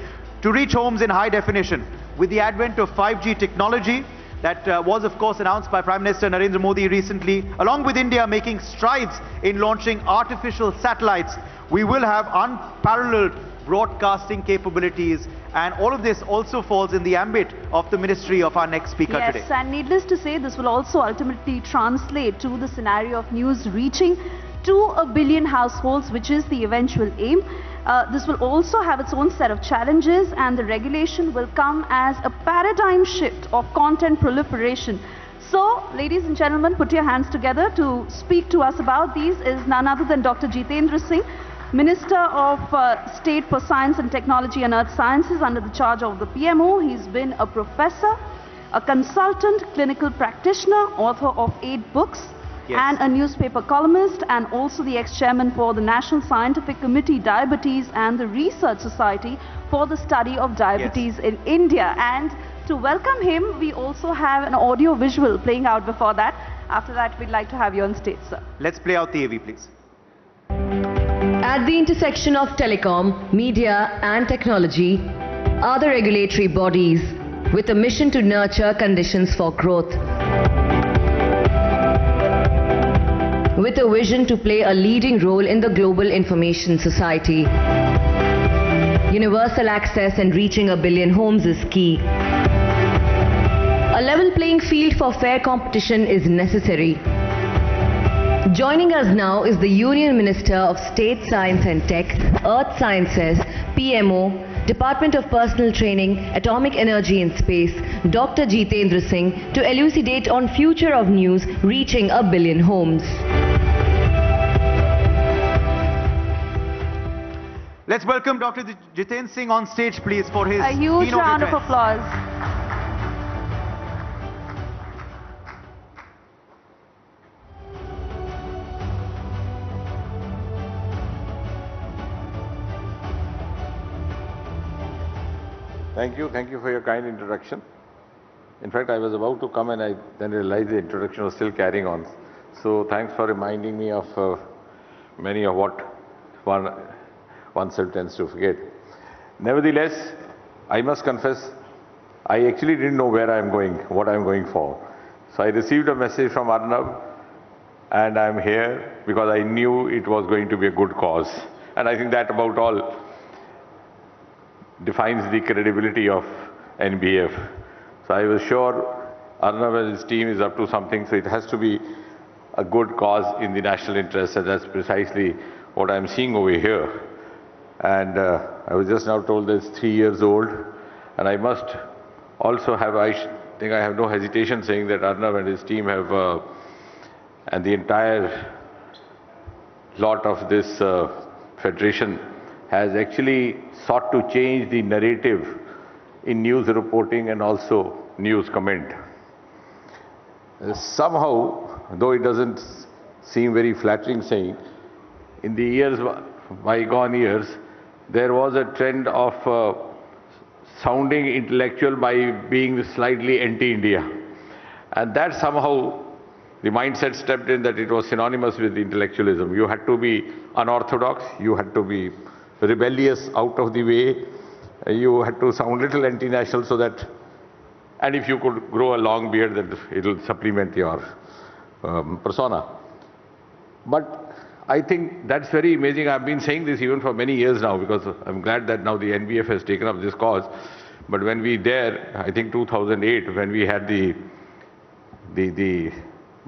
to reach homes in high definition. With the advent of 5G technology, that was of course announced by Prime Minister Narendra Modi recently, along with India making strides in launching artificial satellites, we will have unparalleled broadcasting capabilities, and all of this also falls in the ambit of the ministry of our next speaker today. Yes, and needless to say, this will also ultimately translate to the scenario of news reaching to 1 billion households, which is the eventual aim. This will also have its own set of challenges, and the regulation will come as a paradigm shift of content proliferation. So, ladies and gentlemen, put your hands together. To speak to us about these is none other than Dr. Jitendra Singh, Minister of State for Science and Technology and Earth Sciences under the charge of the PMO. He's been a professor, a consultant, clinical practitioner, author of 8 books, and a newspaper columnist, and also the ex-chairman for the National Scientific Committee, Diabetes, and the Research Society for the Study of Diabetes in India. And to welcome him, we also have an audio-visual playing out before that. After that, we'd like to have you on stage, sir. Let's play out the AV, please. At the intersection of telecom, media and technology are the regulatory bodies with a mission to nurture conditions for growth, with a vision to play a leading role in the global information society. Universal access and reaching 1 billion homes is key. A level playing field for fair competition is necessary. Joining us now is the Union Minister of State Science and Tech, Earth Sciences, PMO, Department of Personal Training, Atomic Energy and Space, Dr. Jitendra Singh, to elucidate on future of news reaching 1 billion homes. Let's welcome Dr. Jiten Singh on stage, please, for his a huge round of applause. Thank you for your kind introduction. In fact, I was about to come and I then realized the introduction was still carrying on. So thanks for reminding me of many of what oneself tends to forget. Nevertheless, I must confess, I actually didn't know where I am going, what I am going for. So I received a message from Arnab, and I am here because I knew it was going to be a good cause. And I think that about all defines the credibility of NBF. So I was sure Arnab and his team is up to something, so it has to be a good cause in the national interest, and that's precisely what I'm seeing over here. And I was just now told that it's 3 years old, and I must also have, think I have no hesitation saying that Arnab and his team have, and the entire lot of this federation has actually sought to change the narrative in news reporting and also news comment. Somehow, though it doesn't seem very flattering saying, in the bygone years, there was a trend of sounding intellectual by being slightly anti-India. And that somehow, the mindset stepped in that it was synonymous with intellectualism. You had to be unorthodox, you had to be rebellious, out of the way, you had to sound little anti-national so that, and if you could grow a long beard, then it'll supplement your persona. But I think that's very amazing. I've been saying this even for many years now, because I'm glad that now the NBF has taken up this cause. But when we there, I think 2008, when we had the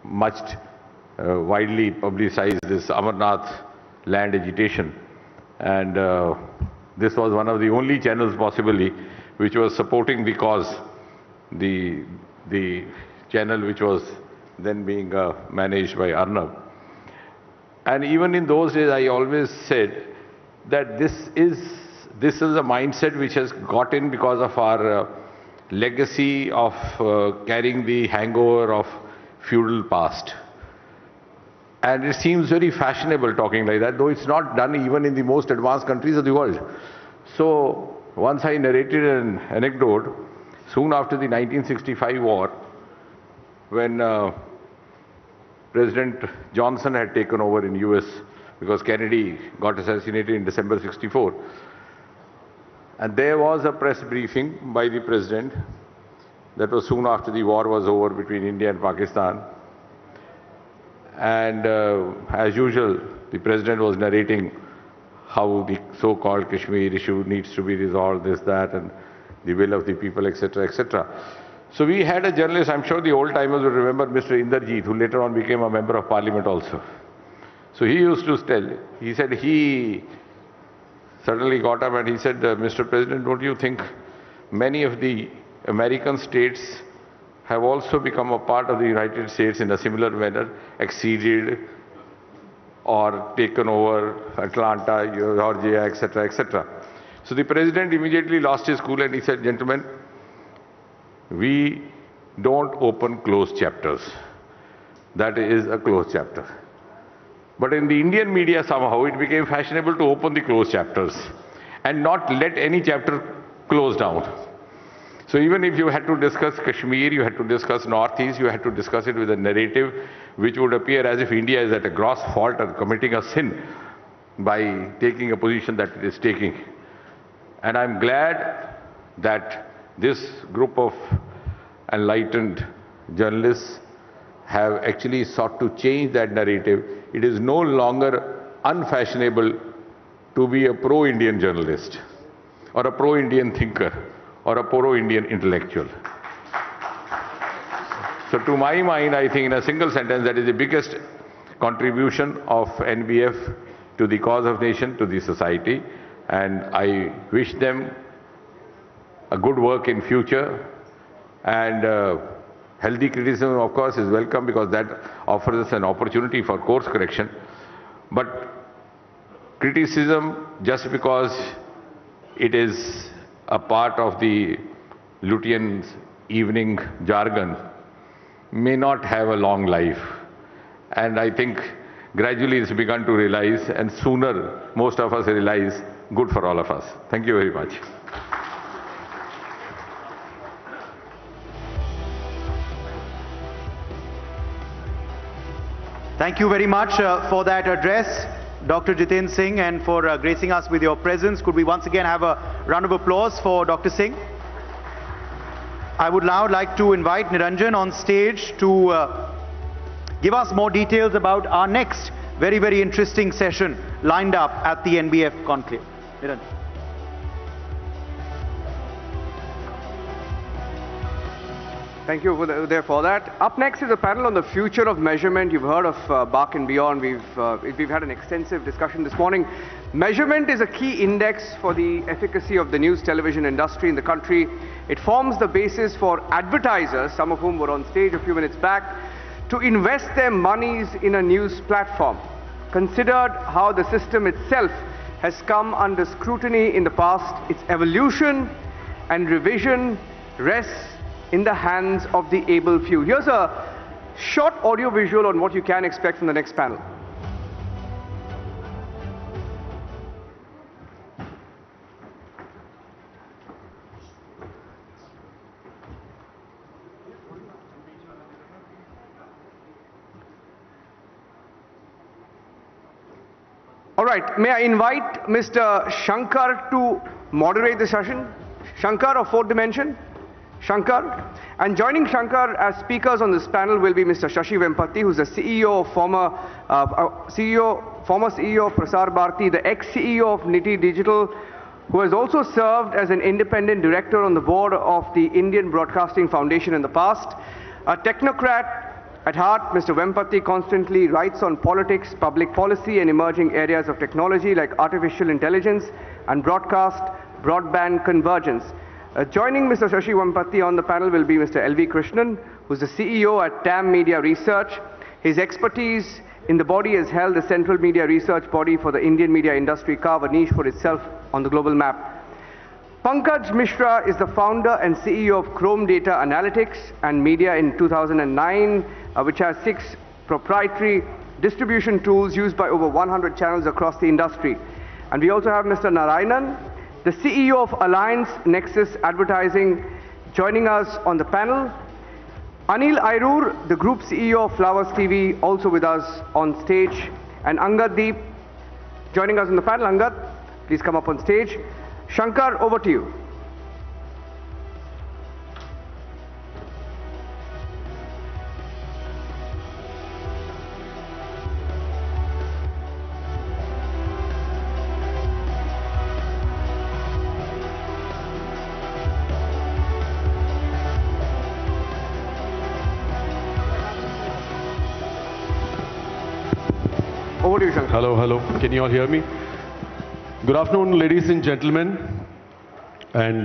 much widely publicized this Amarnath land agitation, and this was one of the only channels possibly which was supporting the cause, the channel which was then being managed by Arnab. And even in those days, I always said that this is a mindset which has got in because of our legacy of carrying the hangover of feudal past. And it seems very fashionable talking like that, though it's not done even in the most advanced countries of the world. So once I narrated an anecdote, soon after the 1965 war, when President Johnson had taken over in US, because Kennedy got assassinated in December '64. And there was a press briefing by the President, that was soon after the war was over between India and Pakistan. And as usual, the President was narrating how the so-called Kashmir issue needs to be resolved, this, that, and the will of the people, etc., etc. So we had a journalist, I'm sure the old-timers will remember Mr. Inderjeet, who later on became a member of parliament also. So he used to tell, he said he suddenly got up and he said, Mr. President, don't you think many of the American states have also become a part of the United States in a similar manner, acceded or taken over Atlanta, Georgia, etc., etc. So the President immediately lost his cool and he said, gentlemen, we don't open closed chapters. That is a closed chapter. But in the Indian media, somehow it became fashionable to open the closed chapters and not let any chapter close down. So even if you had to discuss Kashmir, you had to discuss Northeast, you had to discuss it with a narrative which would appear as if India is at a gross fault and committing a sin by taking a position that it is taking. And I'm glad that this group of enlightened journalists have actually sought to change that narrative. It is no longer unfashionable to be a pro-Indian journalist or a pro-Indian thinker or a pro-Indian intellectual. So to my mind, I think in a single sentence, that is the biggest contribution of NBF to the cause of nation, to the society. And I wish them a good work in future. And healthy criticism, of course, is welcome because that offers us an opportunity for course correction. But criticism, just because it is a part of the Lutyens' evening jargon, may not have a long life. And I think gradually it's begun to realize, and sooner most of us realize, good for all of us. Thank you very much. Thank you very much for that address, Dr. Jiten Singh, and for gracing us with your presence. Could we once again have a round of applause for Dr. Singh? I would now like to invite Niranjan on stage to give us more details about our next very, very interesting session lined up at the NBF Conclave. Niranjan. Thank you for that. Up next is a panel on the future of measurement. You've heard of BARC and beyond. We've had an extensive discussion this morning. Measurement is a key index for the efficacy of the news television industry in the country. It forms the basis for advertisers, some of whom were on stage a few minutes back, to invest their monies in a news platform. Considered how the system itself has come under scrutiny in the past, its evolution and revision rests in the hands of the able few. Here's a short audio visual on what you can expect from the next panel. All right, may I invite Mr. Shankar to moderate the session? Shankar of Fourth Dimension? Shankar. And joining Shankar as speakers on this panel will be Mr. Shashi Vempati, who's the former CEO of Prasar Bharati, the ex-CEO of Niti Digital, who has also served as an independent director on the board of the Indian Broadcasting Foundation in the past. A technocrat at heart, Mr. Vempati constantly writes on politics, public policy, and emerging areas of technology like artificial intelligence and broadband convergence. Joining Mr. Shashi Vempati on the panel will be Mr. L.V. Krishnan, who's the CEO at TAM Media Research. His expertise in the body has held the central media research body for the Indian media industry carve a niche for itself on the global map. Pankaj Mishra is the founder and CEO of Chrome Data Analytics and Media in 2009, which has 6 proprietary distribution tools used by over 100 channels across the industry. And we also have Mr. Narayanan, the CEO of Alliance Nexus Advertising, joining us on the panel. Anil Airur, the Group CEO of Flowers TV, also with us on stage. And Angad Deep, joining us on the panel. Angad, please come up on stage. Shankar, over to you. Over to you, Shankar. Hello, hello. Can you all hear me? Good afternoon, ladies and gentlemen. And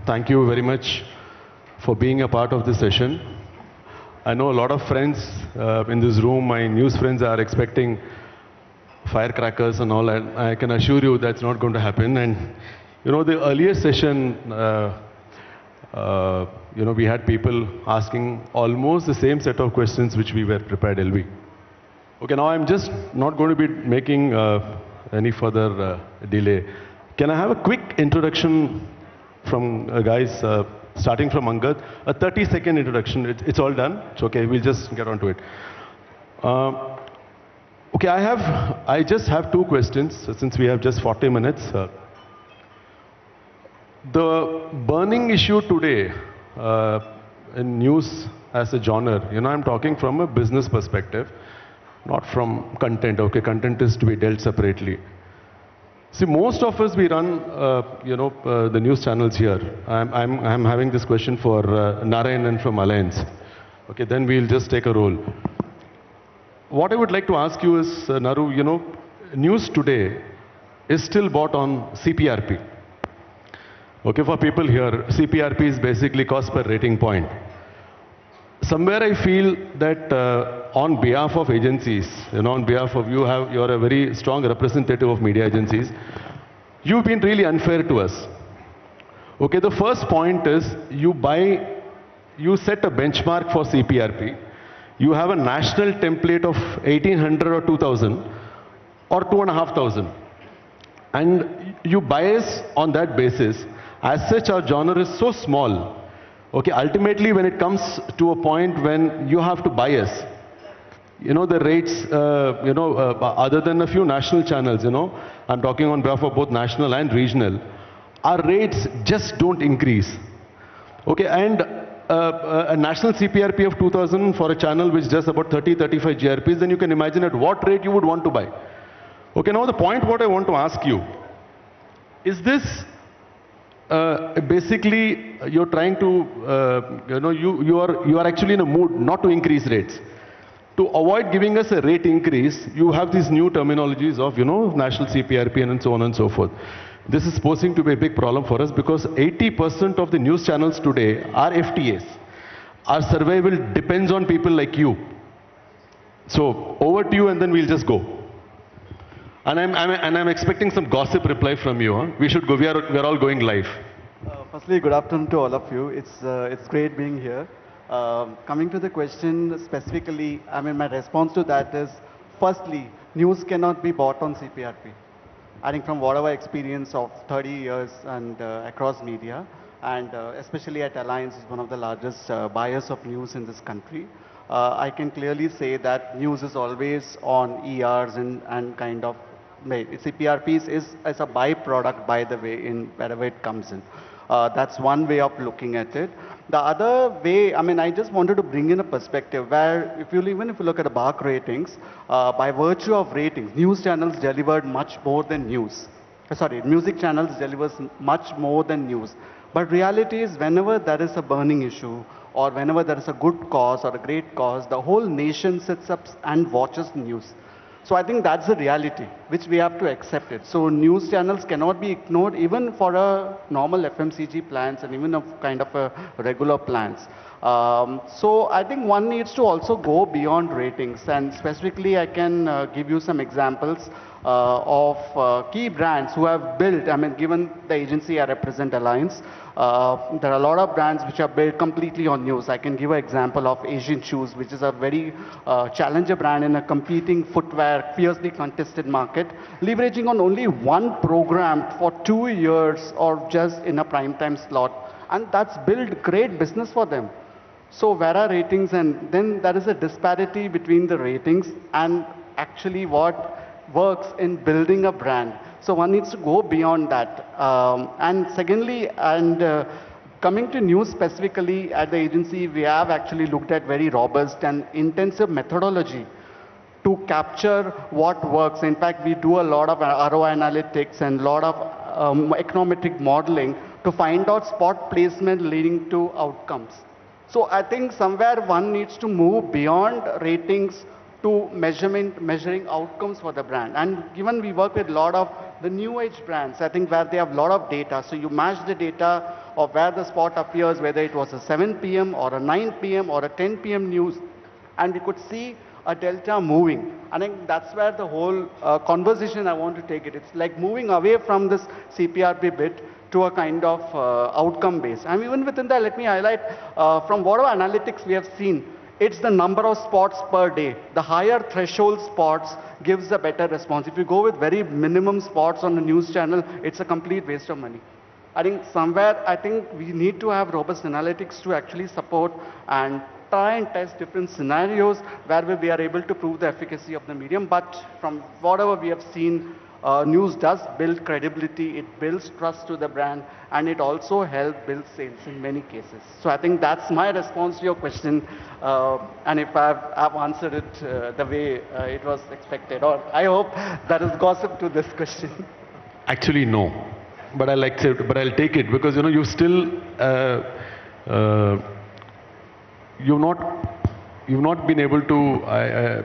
thank you very much for being a part of this session. I know a lot of friends in this room, my news friends, are expecting firecrackers and all, and I can assure you that's not going to happen. And you know, the earlier session, we had people asking almost the same set of questions which we were prepared, LV. Okay, now I'm just not going to be making any further delay. Can I have a quick introduction from guys, starting from Angad? A 30-second introduction. It's all done. It's okay. We'll just get on to it. Okay, I just have 2 questions since we have just 40 minutes. The burning issue today in news as a genre, I'm talking from a business perspective, not from content. Okay, content is to be dealt separately. See, most of us, we run, the news channels here. I'm having this question for Narayanan from Alliance. Okay, then we'll just take a roll. What I would like to ask you is, Naru, news today is still bought on CPRP. Okay, for people here, CPRP is basically cost per rating point. Somewhere I feel that on behalf of agencies, on behalf of you're a very strong representative of media agencies, you've been really unfair to us. Okay, the first point is you set a benchmark for CPRP. You have a national template of 1800 or 2000 or 2500. And you bias on that basis. As such, our genre is so small. Okay, ultimately when it comes to a point when you have to bias, the rates, other than a few national channels, I'm talking on behalf of both national and regional, our rates just don't increase. Okay, and a national CPRP of 2000 for a channel which does about 30-35 GRPs, then you can imagine at what rate you would want to buy. Okay, now the point what I want to ask you, is this basically you're trying to, you are actually in a mood not to increase rates. to avoid giving us a rate increase, you have these new terminologies of, national CPRP and so on and so forth. This is posing to be a big problem for us because 80% of the news channels today are FTAs. Our survival depends on people like you. So over to you and then we'll just go. And I'm expecting some gossip reply from you. Huh? We should go. We're all going live. Firstly, good afternoon to all of you. It's great being here. Coming to the question specifically, my response to that is, firstly, news cannot be bought on CPRP. I think from whatever experience of 30 years and across media, and especially at Alliance, is one of the largest buyers of news in this country. I can clearly say that news is always on ERs and kind of, CPRPs is as a byproduct, by the way, in wherever it comes in. That's one way of looking at it. The other way, I just wanted to bring in a perspective where even if you look at the BARC ratings, by virtue of ratings, news channels delivered much more than news. Music channels delivers much more than news. But reality is whenever there is a burning issue or whenever there is a good cause or a great cause, the whole nation sits up and watches news. So I think that's the reality, which we have to accept it. So news channels cannot be ignored even for a normal FMCG plans and even of kind of a regular plans. So I think one needs to also go beyond ratings, and specifically I can give you some examples of key brands who have built, given the agency I represent, Alliance, there are a lot of brands which are built completely on news. I can give an example of Asian Shoes, which is a very challenger brand in a competing footwear, fiercely contested market, leveraging on only one program for 2 years or just in a prime time slot. And that's built great business for them. So where are ratings? And then there is a disparity between the ratings and actually what works in building a brand. So one needs to go beyond that. And secondly, coming to news specifically at the agency, we have actually looked at very robust and intensive methodology to capture what works. In fact, we do a lot of ROI analytics and a lot of econometric modeling to find out spot placement leading to outcomes. So I think somewhere one needs to move beyond ratings to measuring outcomes for the brand. And given we work with a lot of the new age brands, I think where they have a lot of data. So you match the data of where the spot appears, whether it was a 7 p.m. or a 9 p.m. or a 10 p.m. news, and we could see a delta moving. I think that's where the whole conversation I want to take it. It's like moving away from this CPRP bit to a kind of outcome base. And even within that, let me highlight from whatever analytics we have seen, it's the number of spots per day. The higher threshold spots gives a better response. If you go with very minimum spots on the news channel, it's a complete waste of money. I think somewhere, we need to have robust analytics to actually support and try and test different scenarios where we are able to prove the efficacy of the medium. But from whatever we have seen, news does build credibility, it builds trust to the brand, and it also helps build sales in many cases. So I think that's my response to your question, and if I've answered it the way it was expected, or I hope that is gossip to this question. Actually, no. But I'll take it because, you still, you've not been able to,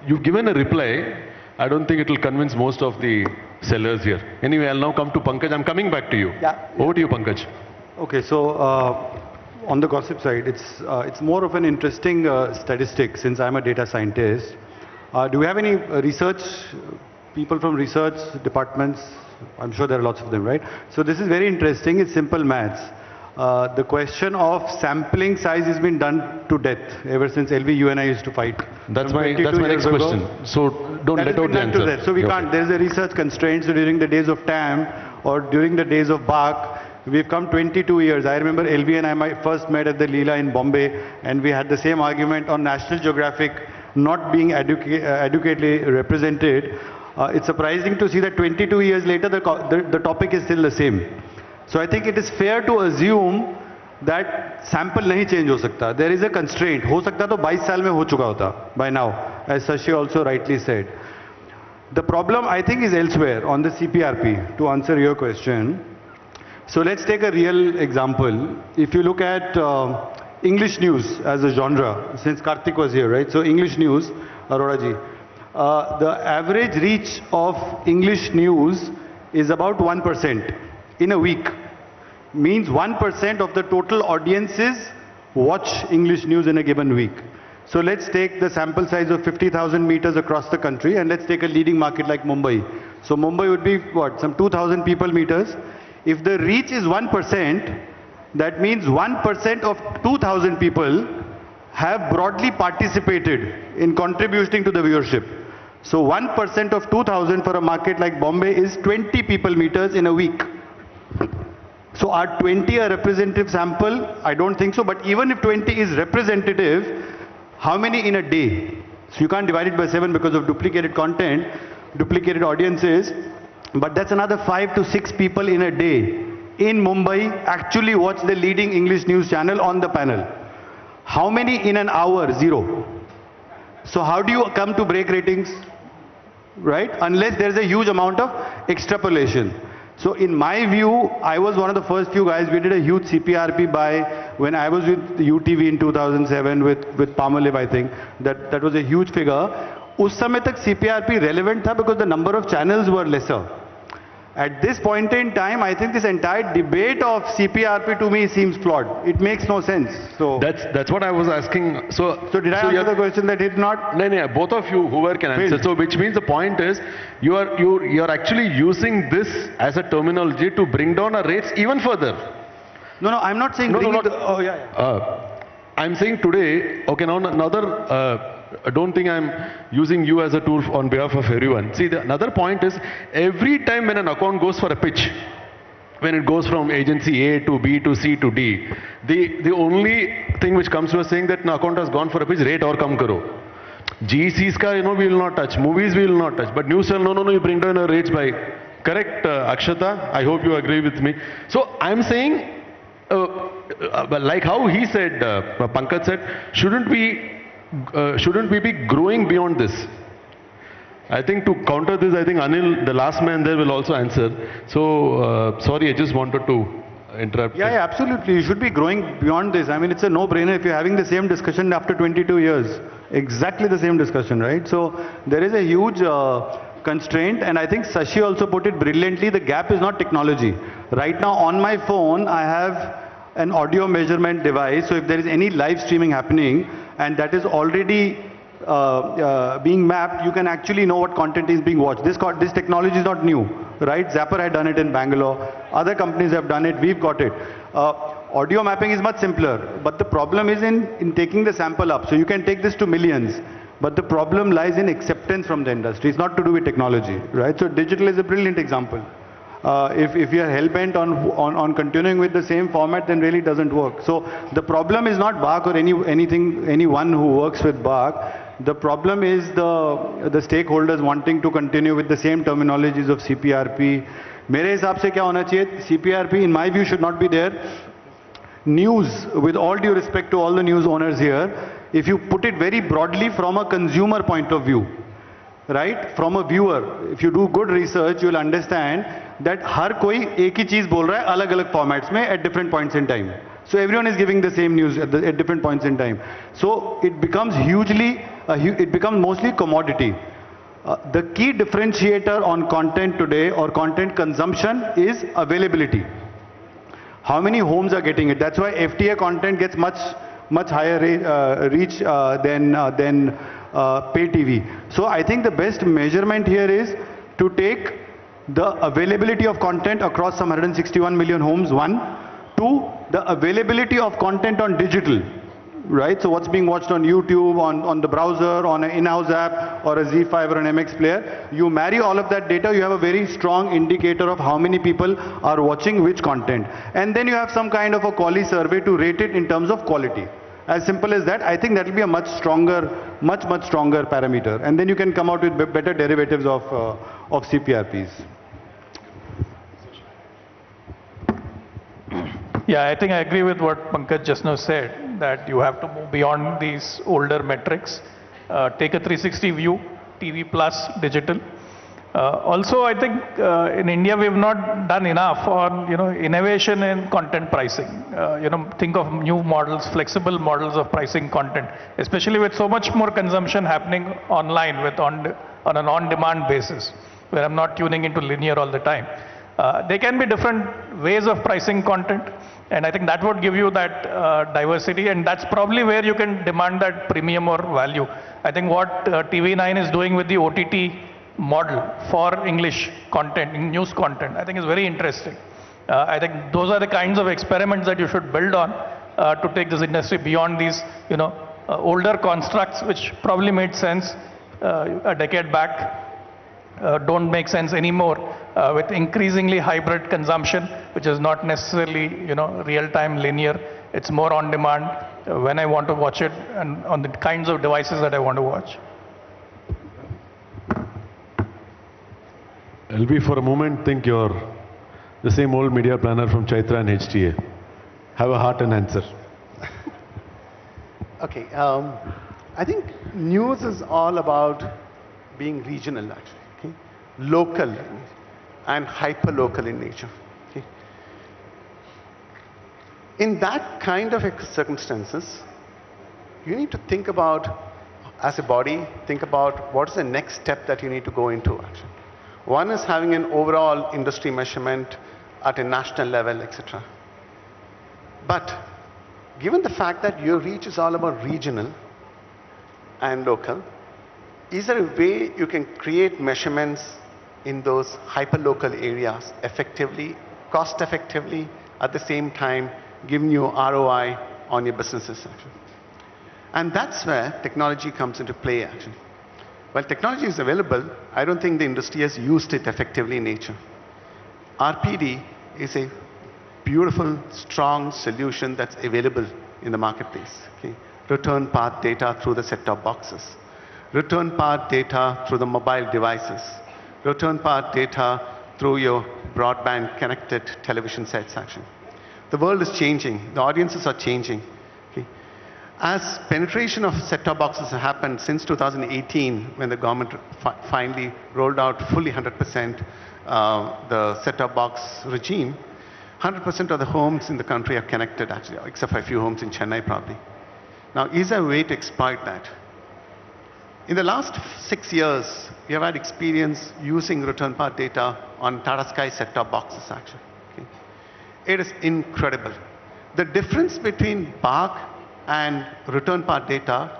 you've given a reply. I don't think it will convince most of the sellers here. Anyway, I'll now come to Pankaj. I'm coming back to you. Yeah. Over to you, Pankaj. Okay, so on the gossip side, it's more of an interesting statistic since I'm a data scientist. Do we have any research, people from research departments? I'm sure there are lots of them, right? So this is very interesting. It's simple maths. The question of sampling size has been done to death ever since LV, you and I used to fight. That's my next question. So don't let out the answer. So we can't. There is a research constraint. So during the days of TAM or during the days of BARC, we've come 22 years. I remember LV and I first met at the Leela in Bombay, and we had the same argument on National Geographic not being adequately represented. It's surprising to see that 22 years later the topic is still the same. So I think it is fair to assume that sample nahi change ho sakta. There is a constraint. Ho sakta to 22 saal mein ho chuka hota by now, as Sashi also rightly said. The problem I think is elsewhere on the CPRP, to answer your question. So let's take a real example. If you look at English news as a genre, since Karthik was here, right? So English news, Arora ji. The average reach of English news is about 1% in a week. Means 1% of the total audiences watch English news in a given week. So let's take the sample size of 50,000 meters across the country, and let's take a leading market like Mumbai. So Mumbai would be what, some 2,000 people meters. If the reach is 1%, that means 1% of 2,000 people have broadly participated in contributing to the viewership. So 1% of 2,000 for a market like Bombay is 20 people meters in a week. So are 20 a representative sample? I don't think so. But even if 20 is representative, how many in a day? So you can't divide it by 7 because of duplicated content, duplicated audiences. But that's another 5 to 6 people in a day in Mumbai actually watch the leading English news channel on the panel. How many in an hour? 0. So how do you come to break ratings? Right? Unless there's a huge amount of extrapolation. So in my view, I was one of the first few guys. We did a huge CPRP buy when I was with UTV in 2007 with Palmolive, I think. That was a huge figure. Us samay tak CPRP relevant tha because the number of channels were lesser. At this point in time, I think this entire debate of CPRP to me seems flawed. It makes no sense. So that's what I was asking. So did I answer the question that it not? No, both of you, whoever can answer. So which means the point is, you are actually using this as a terminology to bring down our rates even further. No, I'm not saying. Oh yeah. I'm saying today. Okay, now another. I don't think I'm using you as a tool on behalf of everyone. See, another point is, every time when an account goes for a pitch, when it goes from agency A to B to C to D, the only thing which comes to us saying that an account has gone for a pitch, rate or kam karo. GECs ka, we will not touch. Movies we will not touch. But news channel, no, you bring down our rates by. Correct, Akshata? I hope you agree with me. So I'm saying, like how he said, Pankaj said, shouldn't we be growing beyond this? I think to counter this, I think Anil, the last man there, will also answer. So, sorry, I just wanted to interrupt. Yeah, absolutely. You should be growing beyond this. I mean, it's a no-brainer if you're having the same discussion after 22 years. Exactly the same discussion, right? So, there is a huge constraint, and I think Sashi also put it brilliantly. The gap is not technology. Right now, on my phone, I have an audio measurement device. So, if there is any live streaming happening, and that is already being mapped, you can actually know what content is being watched. This technology is not new, right? Zapper had done it in Bangalore. Other companies have done it. We've got it. Audio mapping is much simpler, but the problem is in taking the sample up. So you can take this to millions, but the problem lies in acceptance from the industry. It's not to do with technology, right? So digital is a brilliant example. If you are hell-bent on continuing with the same format, then really doesn't work. So the problem is not BARC or anyone who works with BARC. The problem is the stakeholders wanting to continue with the same terminologies of CPRP. मेरे हिसाब से क्या होना चाहिए? CPRP, in my view, should not be there. News, with all due respect to all the news owners here, if you put it very broadly from a consumer point of view, right? From a viewer, if you do good research, you will understand that हर कोई एक ही चीज बोल रहा है अलग-अलग formats में at different points in time. So everyone is giving the same news at different points in time. So it becomes it becomes mostly commodity. The key differentiator on content today or content consumption is availability. How many homes are getting it? That's why FTA content gets much higher reach than pay TV. So I think the best measurement here is to take the availability of content across some 161 million homes, one. Two, the availability of content on digital, right? So what's being watched on YouTube, on the browser, on an in-house app, or a Z5 or an MX player. You marry all of that data, you have a very strong indicator of how many people are watching which content. And then you have some kind of a quality survey to rate it in terms of quality. As simple as that. I think that will be a much stronger parameter. And then you can come out with better derivatives of CPRPs. Yeah, I think I agree with what Pankaj just now said, that you have to move beyond these older metrics. Take a 360 view, TV plus digital. Also, I think in India we've not done enough on innovation in content pricing. Think of new models, flexible models of pricing content, especially with so much more consumption happening online with on an on-demand basis, where I'm not tuning into linear all the time. There can be different ways of pricing content, and I think that would give you that diversity, and that's probably where you can demand that premium or value. I think what TV9 is doing with the OTT model for English content, news content, I think is very interesting. I think those are the kinds of experiments that you should build on to take this industry beyond these, older constructs which probably made sense a decade back, don't make sense anymore with increasingly hybrid consumption, which is not necessarily, real-time linear. It's more on demand when I want to watch it and on the kinds of devices that I want to watch. LB, for a moment, think you're the same old media planner from Chaitra and HTA. Have a heart and answer. Okay, I think news is all about being regional, actually, okay? Local and hyper-local in nature. Okay? In that kind of circumstances, you need to think about, as a body, think about what is the next step that you need to go into, actually. One is having an overall industry measurement at a national level, etc. But given the fact that your reach is all about regional and local, is there a way you can create measurements in those hyper-local areas effectively, cost-effectively, at the same time giving you ROI on your businesses, actually? And that's where technology comes into play, actually. While technology is available, I don't think the industry has used it effectively in nature. RPD is a beautiful, strong solution that's available in the marketplace. Okay? Return path data through the set-top boxes. Return path data through the mobile devices. Return path data through your broadband connected television sets, actually. The world is changing. The audiences are changing. As penetration of set-top boxes has happened since 2018, when the government finally rolled out fully 100% the set-top box regime, 100% of the homes in the country are connected, actually, except for a few homes in Chennai, probably. Now, is there a way to exploit that? In the last 6 years, we have had experience using return path data on Tata Sky set-top boxes, actually. Okay? It is incredible. The difference between BARC and return path data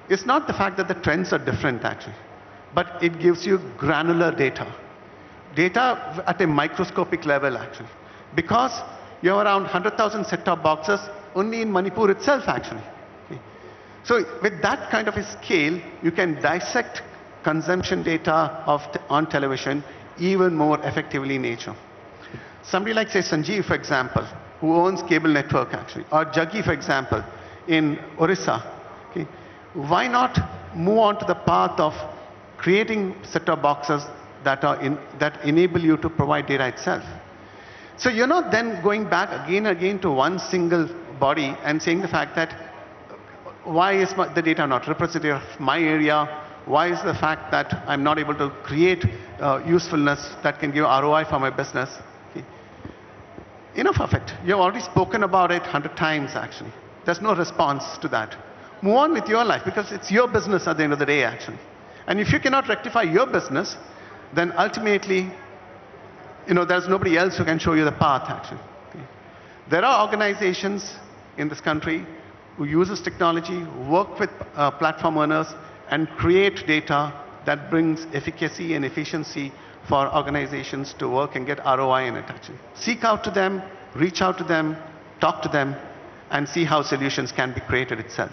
is not the fact that the trends are different, actually, but it gives you granular data. Data at a microscopic level, actually. Because you have around 100,000 set-top boxes only in Manipur itself, actually. Okay. So with that kind of a scale, you can dissect consumption data on television even more effectively in nature. Somebody like, say, Sanjeev, for example, who owns cable network, actually, or Jaggi, for example, in Orissa, okay, why not move on to the path of creating set-top boxes that enable you to provide data itself? So you're not then going back again and again to one single body and saying the fact that why is the data not representative of my area? Why is the fact that I'm not able to create usefulness that can give ROI for my business? Okay. Enough of it. You've already spoken about it 100 times, actually. There's no response to that. Move on with your life, because it's your business at the end of the day, actually. And if you cannot rectify your business, then ultimately, there's nobody else who can show you the path, actually. Okay. There are organizations in this country who uses technology, work with platform owners, and create data that brings efficacy and efficiency for organizations to work and get ROI in it, actually. Seek out to them, reach out to them, talk to them, and see how solutions can be created itself.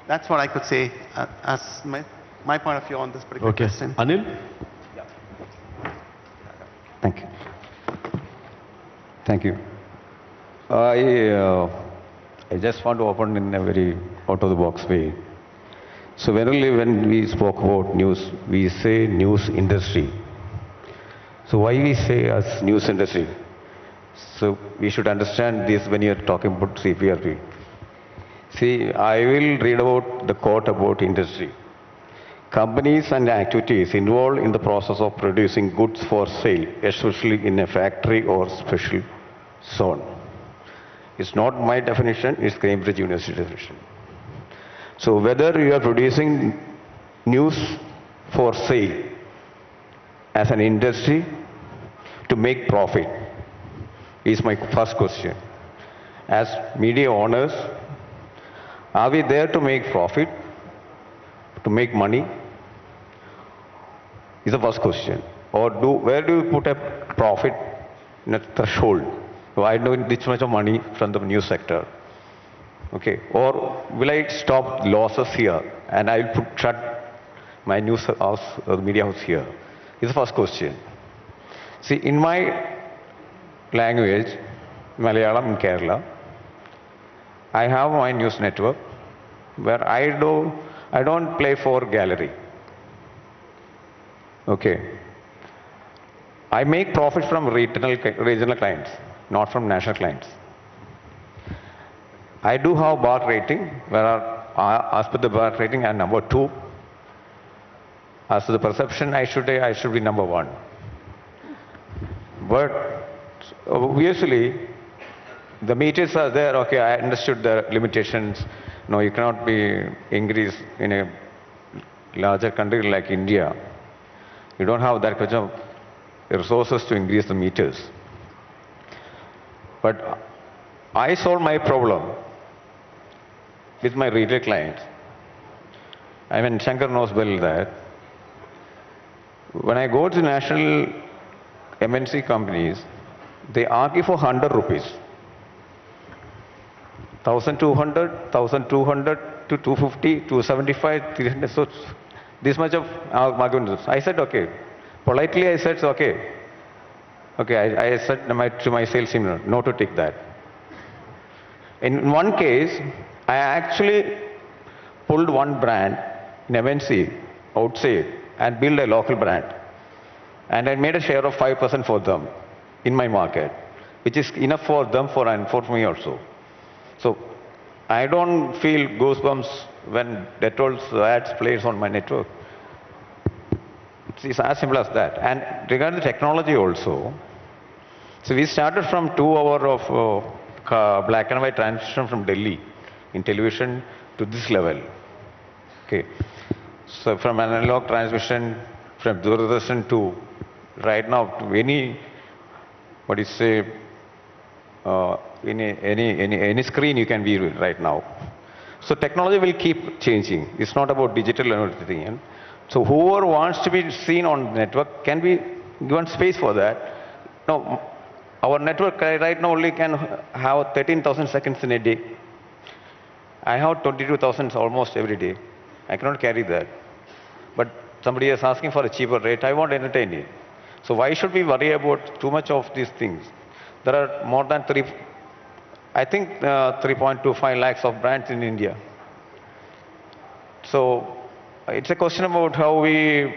That's what I could say as my point of view on this particular question. Anil? Thank you. Thank you. I just want to open in a very out-of-the-box way. So when we spoke about news, we say news industry. So why we say as news industry? So we should understand this when you are talking about CPRP. See, I will read about the quote about industry. companies and activities involved in the process of producing goods for sale, especially in a factory or special zone. It's not my definition, it's Cambridge University definition. So whether you are producing news for sale as an industry to make profit is my first question. As media owners, are we there to make profit, to make money? Is the first question. Or where do you put a profit in a threshold? So I know this much of money from the news sector. Okay. Or will I stop losses here and I'll shut my news house or the media house here? Is the first question. See, in my language, Malayalam in Kerala, I have my news network where I don't play for gallery. Okay. I make profit from regional clients, not from national clients. I do have bar rating, where as per the bar rating I'm number 2. As to the perception, I should be number 1. But obviously, the meters are there. Okay, I understood the limitations. No, you cannot be increased in a larger country like India. You don't have that much of resources to increase the meters. But I solved my problem with my retail clients. I mean, Shankar knows well that when I go to national MNC companies, they argue for 100 rupees. 1,200 to 250, 275, 300. So this much of argument. I said, okay. Politely, I said, okay. Okay, I said to my sales team, no to take that. In one case, I actually pulled one brand in MNC outside and built a local brand. And I made a share of 5% for them in my market, which is enough for them and for me also. So I don't feel goosebumps when Dettol's ads plays on my network. It's as simple as that. And regarding the technology also, so we started from 2 hours of black and white transition from Delhi in television to this level. Okay. So from analog transmission, from Doordarshan to right now to any, what do you say, any screen you can be right now. So technology will keep changing. It's not about digital and everything. So whoever wants to be seen on the network can be given space for that. No, our network right now only can have 13,000 seconds in a day. I have 22,000 almost every day. I cannot carry that. But somebody is asking for a cheaper rate, I won't entertain it. So why should we worry about too much of these things? There are more than 3.25 lakhs of brands in India. So it's a question about how we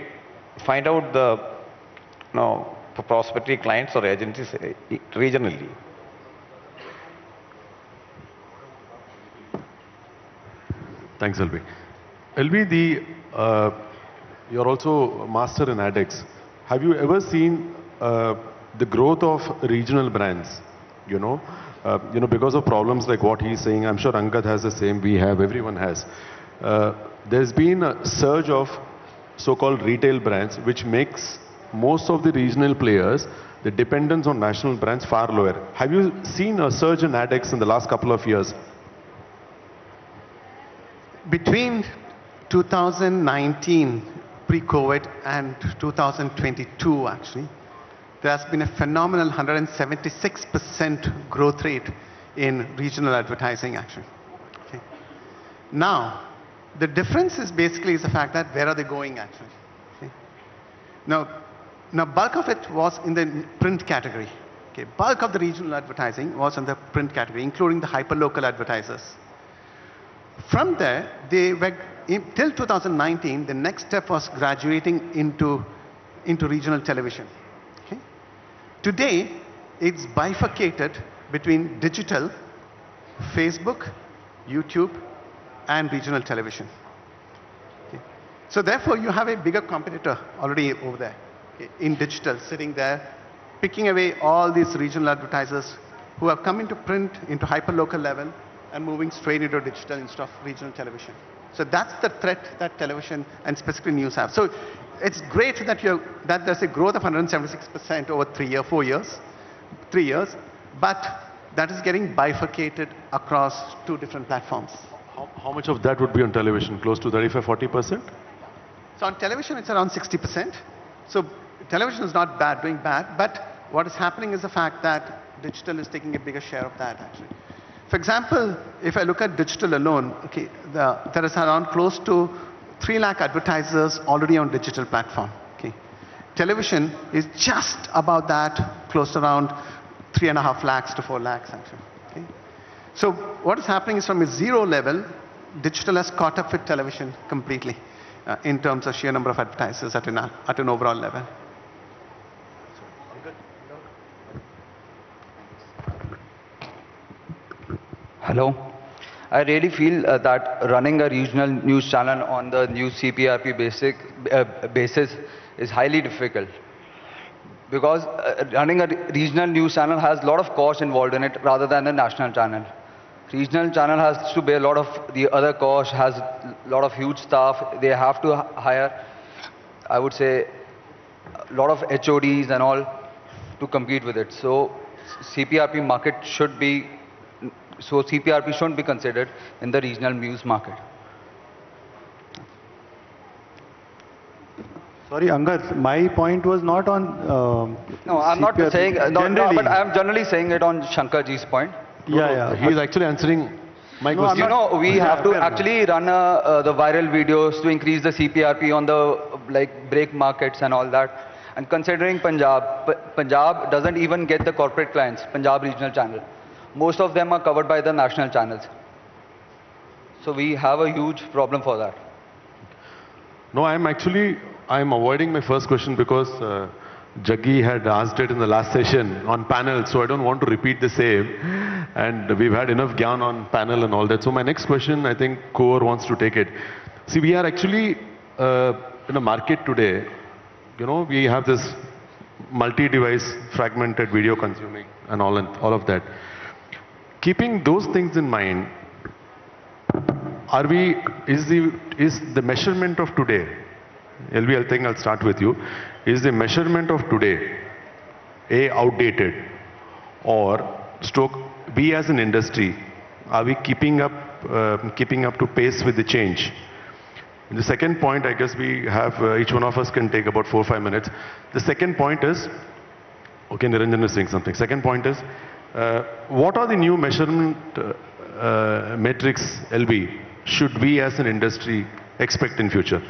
find out the prosperity clients or agencies regionally. Thanks, LB. LB, you're also master in ADEX. Have you ever seen the growth of regional brands? Because of problems like what he's saying, I'm sure Angad has the same, we have, everyone has. There's been a surge of so-called retail brands, which makes most of the regional players, the dependence on national brands far lower. Have you seen a surge in ADEX in the last couple of years? Between 2019, pre-COVID, and 2022, actually, there has been a phenomenal 176% growth rate in regional advertising, actually. Okay. Now, the difference is basically the fact that where are they going, actually? Okay. Now, bulk of it was in the print category. Okay. Bulk of the regional advertising was in the print category, including the hyperlocal advertisers. From there, they were, till 2019, the next step was graduating into regional television. Okay. Today, it's bifurcated between digital, Facebook, YouTube, and regional television. Okay. So therefore, you have a bigger competitor already over there, okay, in digital, sitting there, picking away all these regional advertisers who have come into print, into hyper-local level, and moving straight into digital instead of regional television. So that's the threat that television and specifically news have. So it's great that there's a growth of 176% over 4 years, 3 years, but that is getting bifurcated across 2 different platforms. How much of that would be on television? Close to 35–40%? So on television, it's around 60%. So television is not bad, doing bad, but what is happening is the fact that digital is taking a bigger share of that, actually. For example, if I look at digital alone, okay, there is around close to 3 lakh advertisers already on digital platform. Okay. Television is just about that, close to around 3.5 lakhs to 4 lakhs, actually. Okay. So what is happening is from a 0 level, digital has caught up with television completely in terms of sheer number of advertisers at an overall level. Hello. I really feel that running a regional news channel on the new CPRP basis is highly difficult. Because running a regional news channel has a lot of cost involved in it rather than a national channel. Regional channel has to bear a lot of the other costs, has a lot of huge staff. They have to hire, I would say, a lot of HODs and all to compete with it. So CPRP market should be, so CPRP shouldn't be considered in the regional news market. Sorry, Angad, my point was not on. No, I'm not CPRP. saying, no, but I'm generally saying it on Shankarji's point. Yeah. He's actually answering my question. You know, we have to actually run the viral videos to increase the CPRP on the break markets and all that. And considering Punjab doesn't even get the corporate clients, Punjab regional channel. Most of them are covered by the national channels. So we have a huge problem for that. No, I'm avoiding my first question because Jaggi had asked it in the last session on panel, so I don't want to repeat the same. And we've had enough gyan on panel and all that. So my next question, I think Kaur wants to take it. See, we are actually in a market today, you know, we have this multi-device fragmented video consuming and all of that. Keeping those things in mind, is the measurement of today, LV, I think I'll start with you, is the measurement of today outdated, or we as an industry, are we keeping up to pace with the change? And the second point, I guess we have, each one of us can take about 4 or 5 minutes. The second point is, okay, Niranjan is saying something. Second point is, what are the new measurement metrics, LB, should we as an industry expect in future?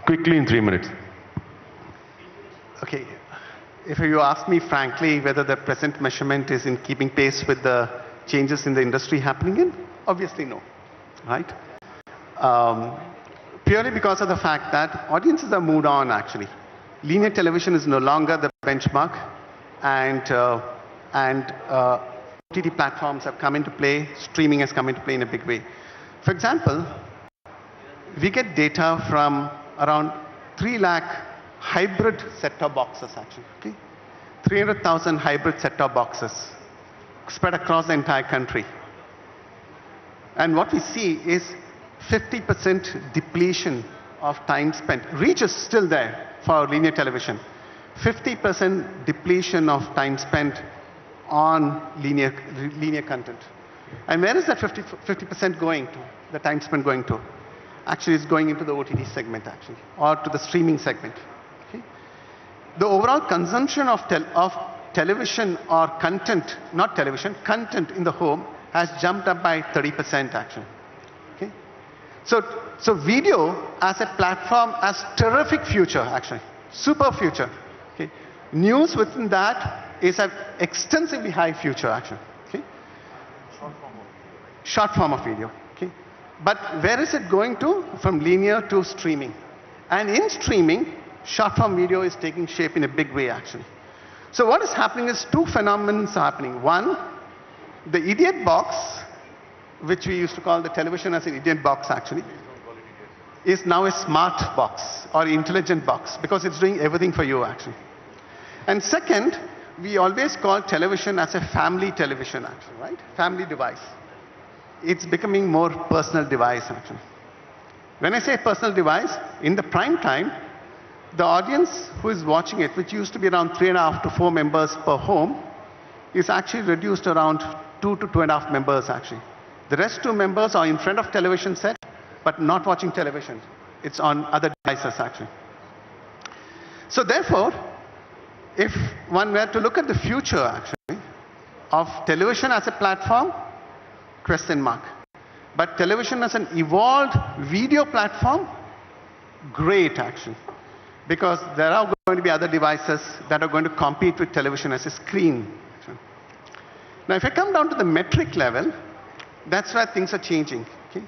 Quickly in 3 minutes. Okay. If you ask me frankly whether the present measurement is in keeping pace with the changes in the industry happening in, obviously no, right? Purely because of the fact that audiences have moved on actually. Linear television is no longer the benchmark, and OTT platforms have come into play, streaming has come into play in a big way. For example, we get data from around 3 lakh hybrid set-top boxes actually, okay? 300,000 hybrid set-top boxes spread across the entire country. And what we see is 50% depletion of time spent. Reach is still there for linear television. 50% depletion of time spent on linear content. And where is that 50% going to, the time spent going to? Actually, it's going into the OTT segment actually, or to the streaming segment. Okay? The overall consumption of television or content, not television, content in the home has jumped up by 30% actually. Okay? So video as a platform has terrific future actually, super future. Okay? News within that is an extensively high future actually. Okay? Short form of video. Okay? But where is it going to? From linear to streaming. And in streaming, short form video is taking shape in a big way actually. So what is happening is 2 phenomena are happening. One, the idiot box, which we used to call the television as an idiot box actually. is now a smart box or intelligent box because it's doing everything for you actually. And second, we always call television as a family television actually, right? Family device. It's becoming more personal device actually. When I say personal device, in the prime time, the audience who is watching it, which used to be around 3.5 to 4 members per home, is actually reduced to around 2 to 2.5 members actually. The rest 2 members are in front of television set, but not watching television. It's on other devices actually. So therefore, if one were to look at the future actually of television as a platform, question mark. But television as an evolved video platform, great actually. Because there are going to be other devices that are going to compete with television as a screen. Now if I come down to the metric level, that's where things are changing. Okay?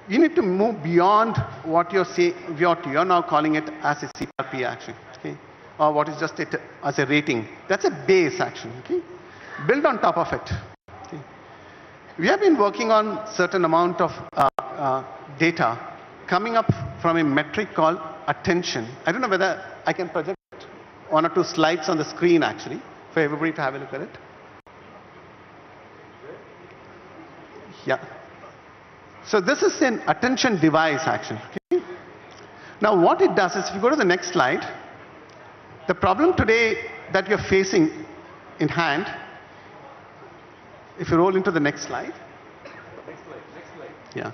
You need to move beyond what you're now calling it as a CRP actually. Okay? Or what is just as a rating. That's a base actually. Okay? Build on top of it. Okay? We have been working on certain amount of data coming up from a metric called attention. I don't know whether I can project 1 or 2 slides on the screen actually for everybody to have a look at it. Yeah. So this is an attention device actually. Okay? Now what it does is, if you go to the next slide, the problem today that you're facing in hand, if you roll into the next slide. Next slide. Yeah.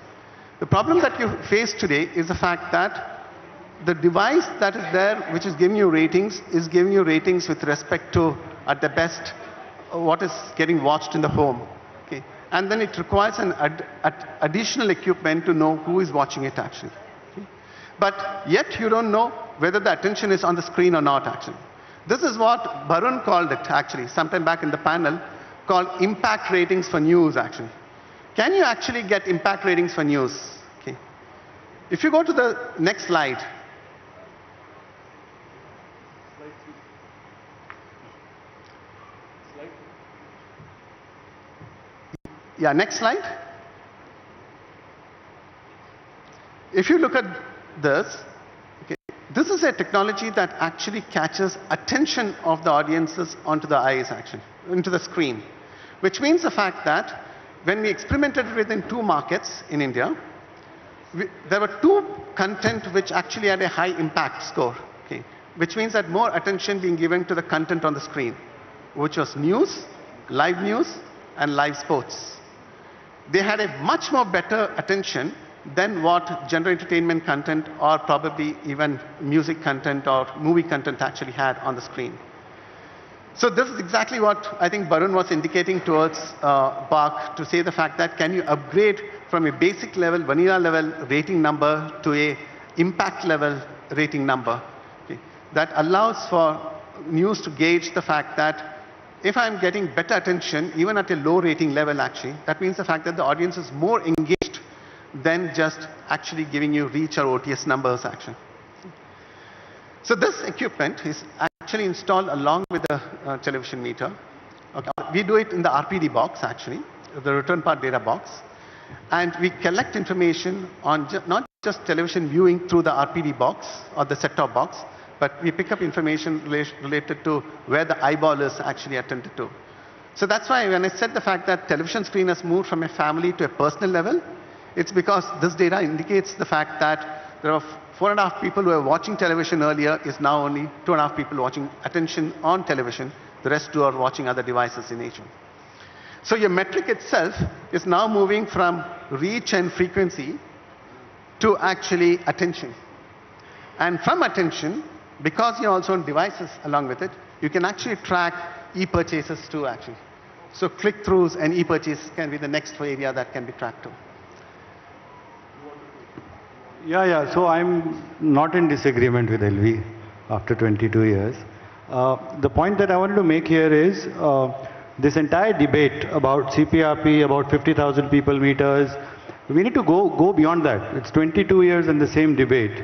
The problem that you face today is the fact that the device that is there, which is giving you ratings, is giving you ratings with respect to, at the best, what is getting watched in the home. Okay? And then it requires an additional equipment to know who is watching it actually. Okay? But yet you don't know whether the attention is on the screen or not actually. This is what Barun called it actually, sometime back in the panel, called impact ratings for news actually. Can you actually get impact ratings for news? Okay. If you go to the next slide. Yeah, next slide. If you look at this, okay, this is a technology that actually catches attention of the audiences onto the eyes actually, into the screen. Which means the fact that when we experimented it within 2 markets in India, there were 2 content which actually had a high impact score. Okay, which means that more attention being given to the content on the screen, which was news, and live sports. They had a much more better attention than what general entertainment content or probably even music content or movie content actually had on the screen. So this is exactly what I think Barun was indicating towards Bach, to say the fact that can you upgrade from a basic level, vanilla level rating number to a impact level rating number. Okay. That allows for news to gauge the fact that if I'm getting better attention, even at a low rating level actually, that means the fact that the audience is more engaged than just actually giving you reach or OTS numbers actually. So this equipment is actually installed along with the television meter. Okay. We do it in the RPD box actually, the return part data box. And we collect information on not just television viewing through the RPD box or the set-top box, but we pick up information related to where the eyeball is actually attended to. So that's why when I said the fact that television screen has moved from a family to a personal level, it's because this data indicates the fact that there are 4.5 people who were watching television earlier is now only 2.5 people watching attention on television. The rest 2 are watching other devices in nature. So your metric itself is now moving from reach and frequency to actually attention. And from attention, because you're also on devices along with it, you can actually track e-purchases too actually. So click-throughs and e-purchases can be the next area that can be tracked too. Yeah. So I'm not in disagreement with LV after 22 years. The point that I wanted to make here is this entire debate about CPRP, about 50,000 people meters, we need to go beyond that. It's 22 years in the same debate.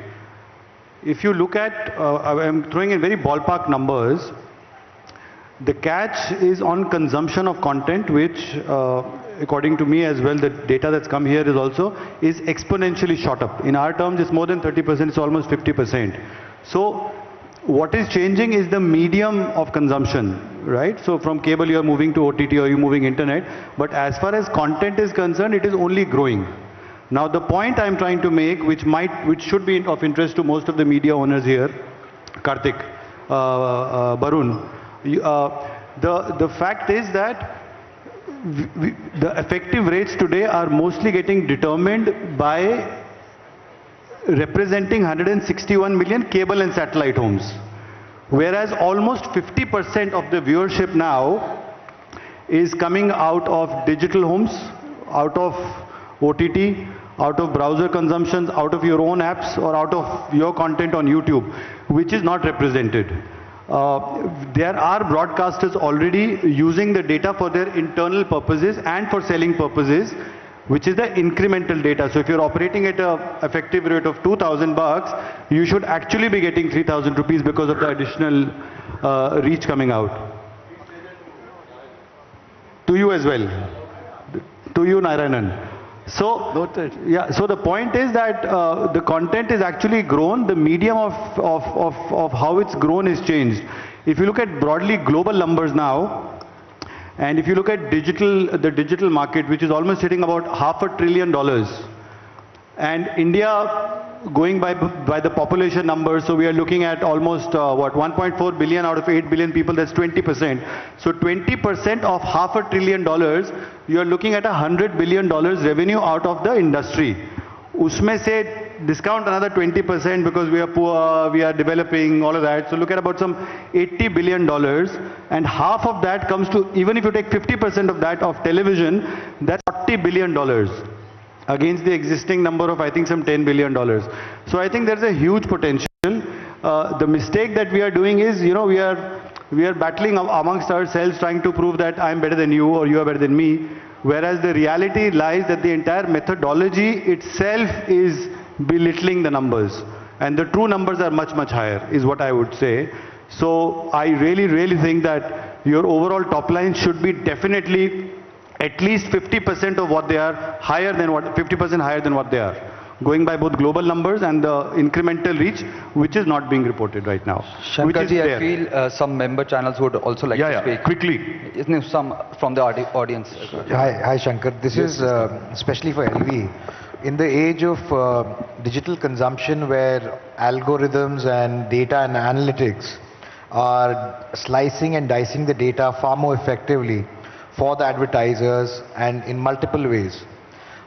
If you look at, I'm throwing in very ballpark numbers, the catch is on consumption of content which according to me as well, the data that's come here is exponentially shot up. In our terms, it's more than 30%, it's almost 50%. So what is changing is the medium of consumption, right? So from cable you're moving to OTT or you're moving internet, but as far as content is concerned, it is only growing. Now the point I'm trying to make, which should be of interest to most of the media owners here, Karthik, Barun, the fact is that the effective rates today are mostly getting determined by representing 161 million cable and satellite homes. Whereas almost 50% of the viewership now is coming out of digital homes, out of OTT, out of browser consumptions, out of your own apps, or out of your content on YouTube, which is not represented. There are broadcasters already using the data for their internal purposes and for selling purposes, which is the incremental data. So if you're operating at an effective rate of $2,000, you should actually be getting 3,000 rupees because of the additional reach coming out. To you as well. To you, Narayanan. So, yeah, so the point is that the content is actually grown, the medium of how it's grown is changed. If you look at broadly global numbers now, and if you look at the digital market, which is almost hitting about $500 billion, and India going by the population numbers, so we are looking at almost 1.4 billion out of 8 billion people, that's 20%. So 20% of $500 billion, you are looking at $100 billion revenue out of the industry. Usme se discount another 20% because we are poor, we are developing, all of that. So look at about some $80 billion, and half of that comes to, even if you take 50% of that of television, that's $40 billion against the existing number of, I think, some $10 billion. So I think there's a huge potential. The mistake that we are doing is, you know, we are battling amongst ourselves, trying to prove that I'm better than you or you are better than me, whereas the reality lies that the entire methodology itself is belittling the numbers, and the true numbers are much, much higher, is what I would say. So I really think that your overall top line should be definitely at least 50% of what they are, 50% higher than what they are, going by both global numbers and the incremental reach, which is not being reported right now. Shankarji, I feel some member channels would also like to speak. Quickly. Isn't there some from the audience? Hi Shankar, this is especially for LV. In the age of digital consumption where algorithms and data and analytics are slicing and dicing the data far more effectively for the advertisers and in multiple ways,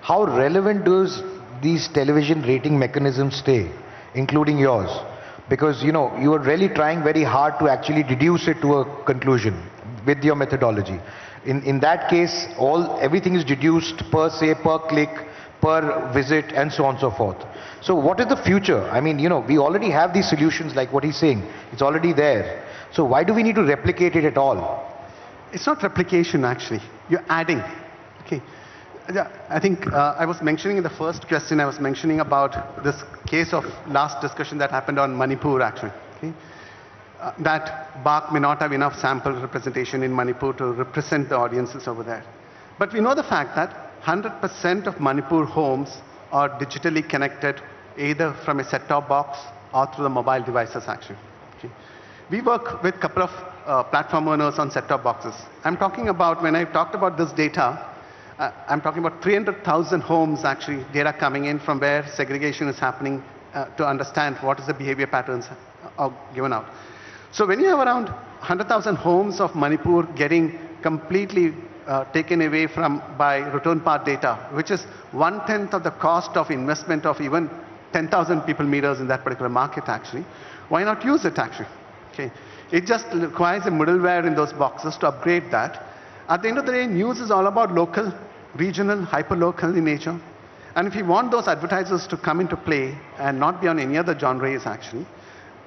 how relevant does these television rating mechanisms stay, including yours? Because, you know, you are really trying very hard to actually deduce it to a conclusion with your methodology. In that case, everything is deduced per se, per click, per visit, and so on and so forth. So what is the future? I mean, you know, we already have these solutions like what he's saying. It's already there. So why do we need to replicate it at all? It's not replication, actually. You're adding. Okay. I think I was mentioning in the first question, I was mentioning about this case of last discussion that happened on Manipur, actually. Okay. That BARC may not have enough sample representation in Manipur to represent the audiences over there. But we know the fact that 100% of Manipur homes are digitally connected either from a set-top box or through the mobile devices, actually. Okay. We work with a couple of platform owners on set-top boxes. I'm talking about, when I talked about this data, I'm talking about 300,000 homes, actually, data coming in from where segregation is happening to understand what is the behavior patterns are given out. So when you have around 100,000 homes of Manipur getting completely taken away by return path data, which is 1/10 of the cost of investment of even 10,000 people meters in that particular market, actually, why not use it, actually? Okay. It just requires a middleware in those boxes to upgrade that. At the end of the day, news is all about local, regional, hyper-local in nature. And if you want those advertisers to come into play and not be on any other genres, actually,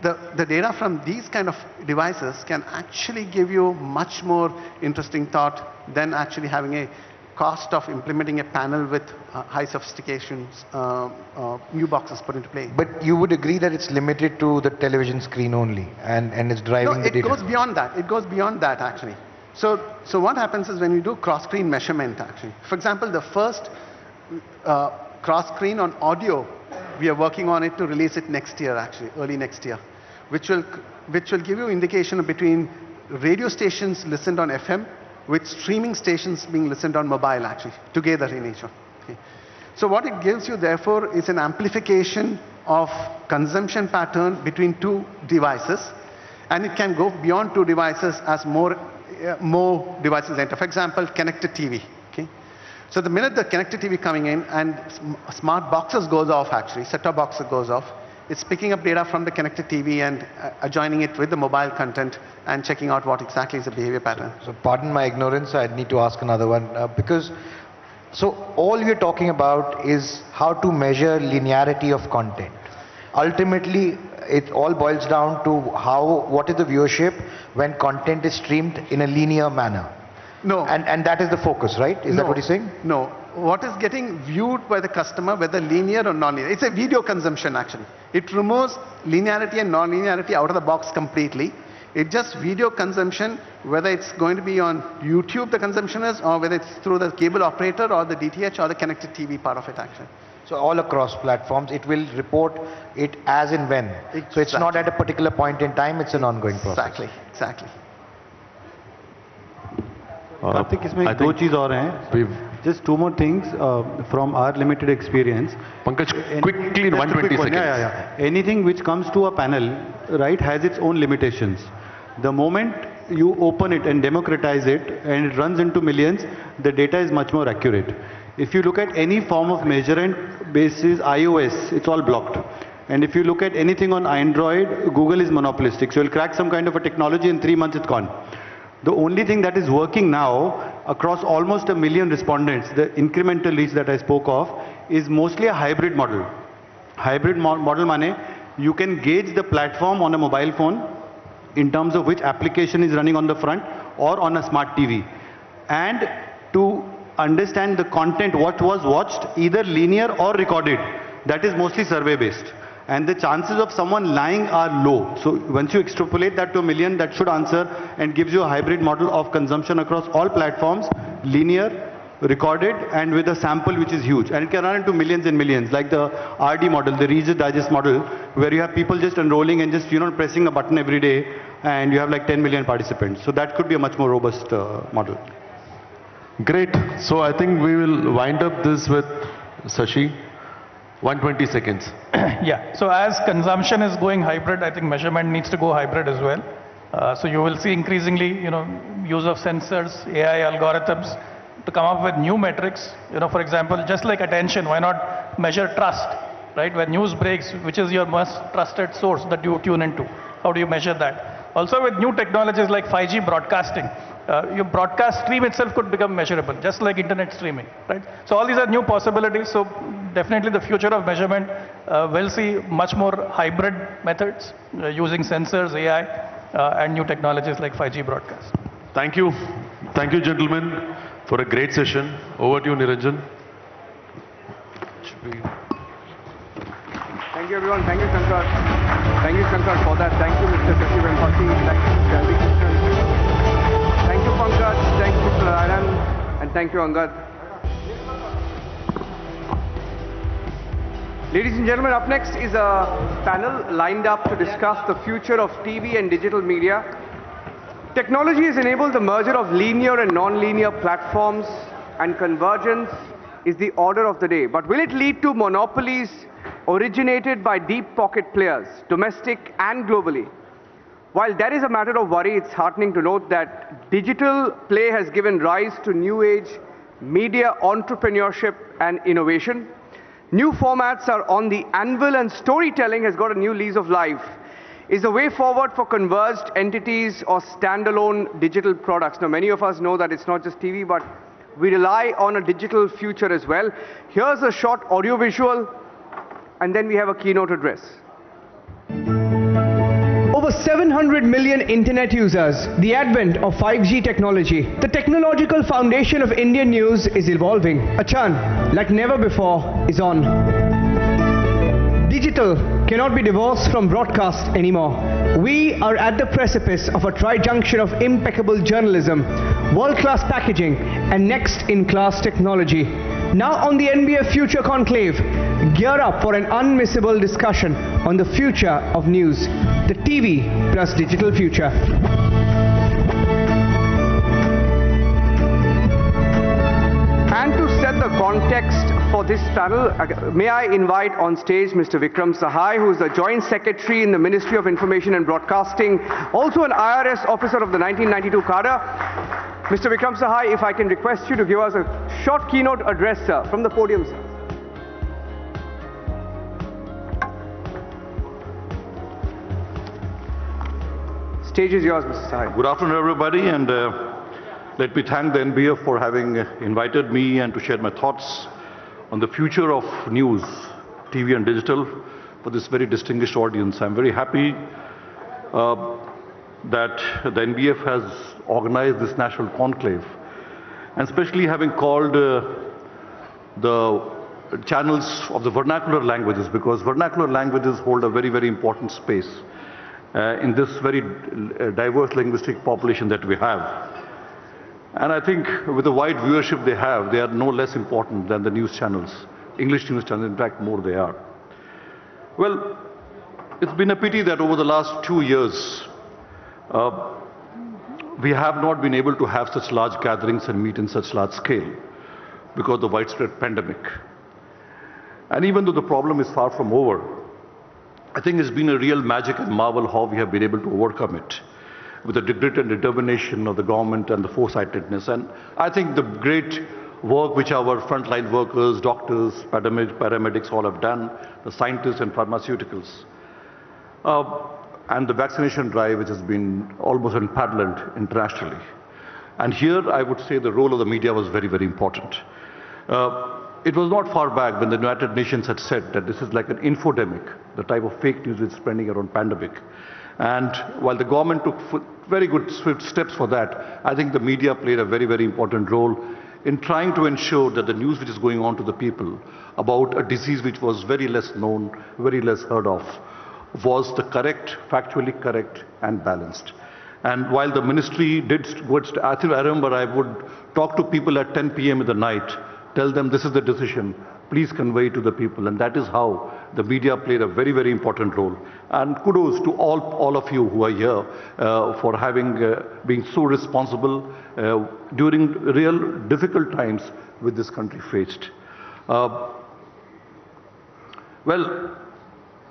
the data from these kind of devices can actually give you much more interesting thought than actually having a cost of implementing a panel with high sophistication new boxes put into play. But you would agree that it's limited to the television screen only and it's driving the data? No, it goes beyond that. It goes beyond that, actually. So what happens is when you do cross-screen measurement, actually, for example, the first cross-screen on audio, we are working on it to release it next year, actually, early next year, which will give you indication between radio stations listened on FM with streaming stations being listened on mobile, actually, together in each one. Okay. So what it gives you, therefore, is an amplification of consumption pattern between two devices, and it can go beyond two devices as more devices enter. For example, connected TV. Okay? So the minute the connected TV coming in and smart boxes goes off, actually, set-top box goes off, it's picking up data from the connected TV and adjoining it with the mobile content and checking out what exactly is the behavior pattern. So pardon my ignorance, I need to ask another one because so all we're talking about is how to measure linearity of content. Ultimately, it all boils down to what is the viewership when content is streamed in a linear manner. No. And that is the focus, right? Is that what you're saying? No. What is getting viewed by the customer, whether linear or non-linear? It's a video consumption, actually. It removes linearity and non-linearity out of the box completely. It's just video consumption, whether it's going to be on YouTube, the consumption is, or whether it's through the cable operator or the DTH or the connected TV part of it, actually. So all across platforms, it will report it as and when. Exactly. So it's not at a particular point in time, it's an ongoing process. Exactly. इसमें दो चीज और हैं. Just two more things from our limited experience. Pankaj, quickly in 120 seconds. Anything which comes to a panel, right, has its own limitations. The moment you open it and democratize it and it runs into millions, the data is much more accurate. If you look at any form of measurement basis iOS, it's all blocked. And if you look at anything on Android, Google is monopolistic. So you'll crack some kind of a technology, in 3 months it's gone. The only thing that is working now across almost 1 million respondents, the incremental reach that I spoke of, is mostly a hybrid model. Hybrid model means you can gauge the platform on a mobile phone in terms of which application is running on the front or on a smart TV. And to understand the content, what was watched, either linear or recorded, that is mostly survey based. And the chances of someone lying are low. So once you extrapolate that to 1 million, that should answer and gives you a hybrid model of consumption across all platforms, linear, recorded, and with a sample which is huge. And it can run into millions and millions, like the RD model, the Reader Digest model, where you have people just enrolling and just, pressing a button every day, and you have like 10 million participants. So that could be a much more robust model. Great. So I think we will wind up this with Sashi. 120 seconds. Yeah. So as consumption is going hybrid, I think measurement needs to go hybrid as well. So you will see increasingly, use of sensors, AI algorithms to come up with new metrics. For example, just like attention, why not measure trust, right? When news breaks, which is your most trusted source that you tune into? How do you measure that? Also with new technologies like 5G broadcasting, your broadcast stream itself could become measurable, just like internet streaming, right? So all these are new possibilities. So definitely the future of measurement will see much more hybrid methods using sensors, AI, and new technologies like 5G broadcast. Thank you. Thank you, gentlemen, for a great session. Over to you, Niranjan. Thank you, everyone. Thank you, Shankar. Thank you, Shankar, for that. Thank you, Mr. Shashi Vempati. Thank you, Mr. Shelby Krishnan. Thank you, Pankaj. Thank you, Mr. Narayan. And thank you, Angad. Ladies and gentlemen, up next is a panel lined up to discuss the future of TV and digital media. Technology has enabled the merger of linear and non-linear platforms, and convergence is the order of the day. But will it lead to monopolies originated by deep pocket players, domestic and globally? While that is a matter of worry, it's heartening to note that digital play has given rise to new age media entrepreneurship and innovation. New formats are on the anvil, and storytelling has got a new lease of life. Is the way forward for converged entities or standalone digital products. Now, many of us know that it's not just TV, but we rely on a digital future as well. Here's a short audiovisual, and then we have a keynote address. Over 700 million internet users, the advent of 5G technology. The technological foundation of Indian news is evolving. A churn like never before is on. Digital cannot be divorced from broadcast anymore. We are at the precipice of a tri-junction of impeccable journalism, world-class packaging, and next-in-class technology. Now on the NBF Future Conclave, gear up for an unmissable discussion on the future of news, the TV plus digital future. And to set the context for this panel, may I invite on stage Mr. Vikram Sahai, who is the Joint Secretary in the Ministry of Information and Broadcasting, also an IRS officer of the 1992 cadre. Mr. Vikram Sahai, if I can request you to give us a short keynote address, sir, from the podium, sir. Stage is yours, Mr. Sahai. Good afternoon, everybody, and let me thank the NBF for having invited me and to share my thoughts on the future of news, TV and digital for this very distinguished audience. I'm very happy that the NBF has organized this national conclave, and especially having called the channels of the vernacular languages, because vernacular languages hold a very, very important space in this very diverse linguistic population that we have. And I think with the wide viewership they have, they are no less important than the news channels, English news channels, in fact more they are. Well, it's been a pity that over the last 2 years, we have not been able to have such large gatherings and meet in such large scale because of the widespread pandemic. And even though the problem is far from over, I think it's been a real magic and marvel how we have been able to overcome it with the grit and determination of the government and the foresightedness. And I think the great work which our frontline workers, doctors, paramedics all have done, the scientists and pharmaceuticals, and the vaccination drive which has been almost unparalleled internationally. And here I would say the role of the media was very, very important. It was not far back when the United Nations had said that this is like an infodemic, the type of fake news which is spreading around pandemic. And while the government took very good swift steps for that, I think the media played a very, very important role in trying to ensure that the news which is going on to the people about a disease which was very less known, very less heard of, was the correct, factually correct and balanced. And while the ministry did, I remember I would talk to people at 10 p.m. in the night, tell them this is the decision, please convey to the people. And that is how the media played a very, very important role. And kudos to all of you who are here for having being so responsible during real difficult times which this country faced. Well,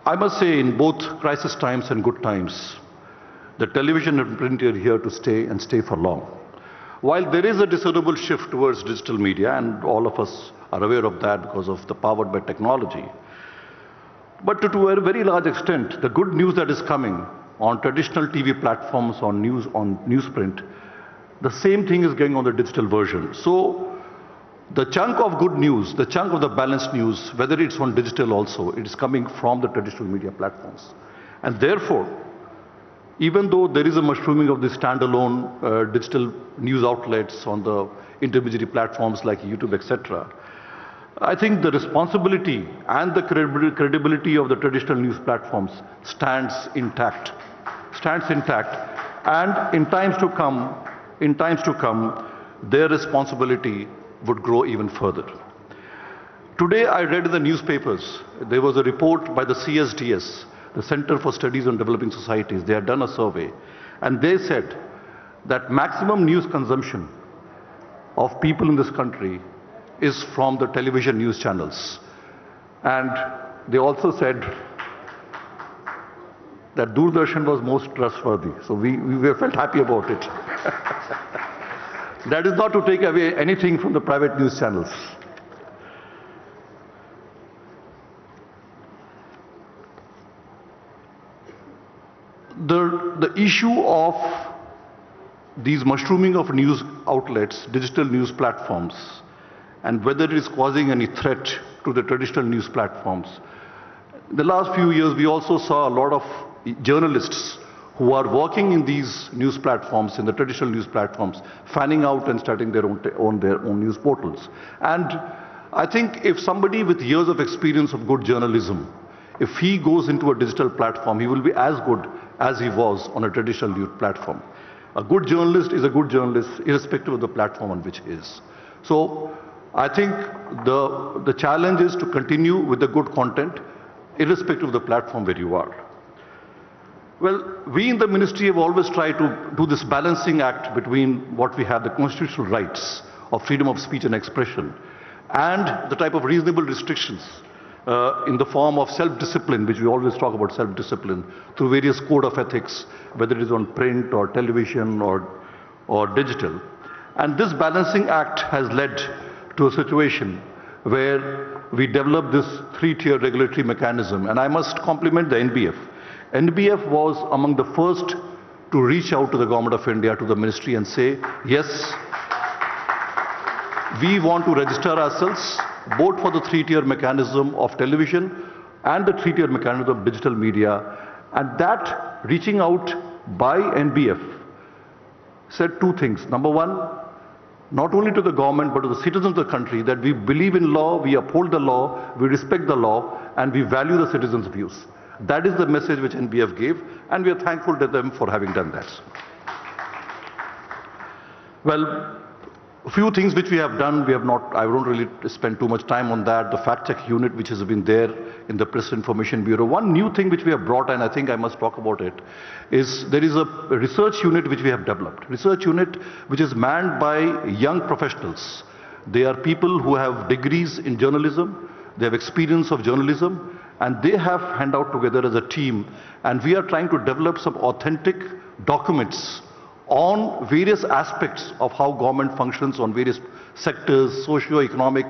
I must say in both crisis times and good times, the television and print are here to stay and stay for long. While there is a discernible shift towards digital media, and all of us are aware of that because of the powered by technology, but to a very large extent, the good news that is coming on traditional TV platforms, on newsprint, the same thing is going on the digital version. So the chunk of good news, the chunk of the balanced news, whether it's on digital also, it is coming from the traditional media platforms. And therefore, even though there is a mushrooming of the standalone digital news outlets on the intermediary platforms like YouTube, etc., I think the responsibility and the credibility of the traditional news platforms stands intact. And in times to come, their responsibility would grow even further. Today I read in the newspapers, there was a report by the CSDS, the Center for Studies on Developing Societies. They had done a survey, and they said that maximum news consumption of people in this country is from the television news channels. And they also said that Doordarshan was most trustworthy. So we felt happy about it. That is not to take away anything from the private news channels. The issue of these mushrooming of news outlets, digital news platforms, and whether it is causing any threat to the traditional news platforms. In the last few years, we also saw a lot of journalists who are working in these news platforms, in the traditional news platforms, fanning out and starting their own news portals. And I think if somebody with years of experience of good journalism, if he goes into a digital platform, he will be as good as he was on a traditional news platform. A good journalist is a good journalist, irrespective of the platform on which he is. So I think the challenge is to continue with the good content, irrespective of the platform where you are. Well, we in the ministry have always tried to do this balancing act between what we have, the constitutional rights of freedom of speech and expression, and the type of reasonable restrictions in the form of self-discipline, which we always talk about self-discipline, through various code of ethics, whether it is on print or television or digital. And this balancing act has led to a situation where we developed this three-tier regulatory mechanism. And I must compliment the NBF. NBF was among the first to reach out to the Government of India, to the ministry, and say, yes, we want to register ourselves both for the three-tier mechanism of television and the three-tier mechanism of digital media. And that reaching out by NBF said two things. Number one, not only to the government but to the citizens of the country, that we believe in law, we uphold the law, we respect the law, and we value the citizens' views. That is the message which NBF gave, and we are thankful to them for having done that. Well, a few things which we have done, I don't really spend too much time on that. The fact-check unit which has been there in the Press Information Bureau. One new thing which we have brought, and I think I must talk about it, is there is a research unit which we have developed. Research unit which is manned by young professionals. They are people who have degrees in journalism, they have experience of journalism, and they have hand out together as a team, and we are trying to develop some authentic documents on various aspects of how government functions on various sectors, socio-economic,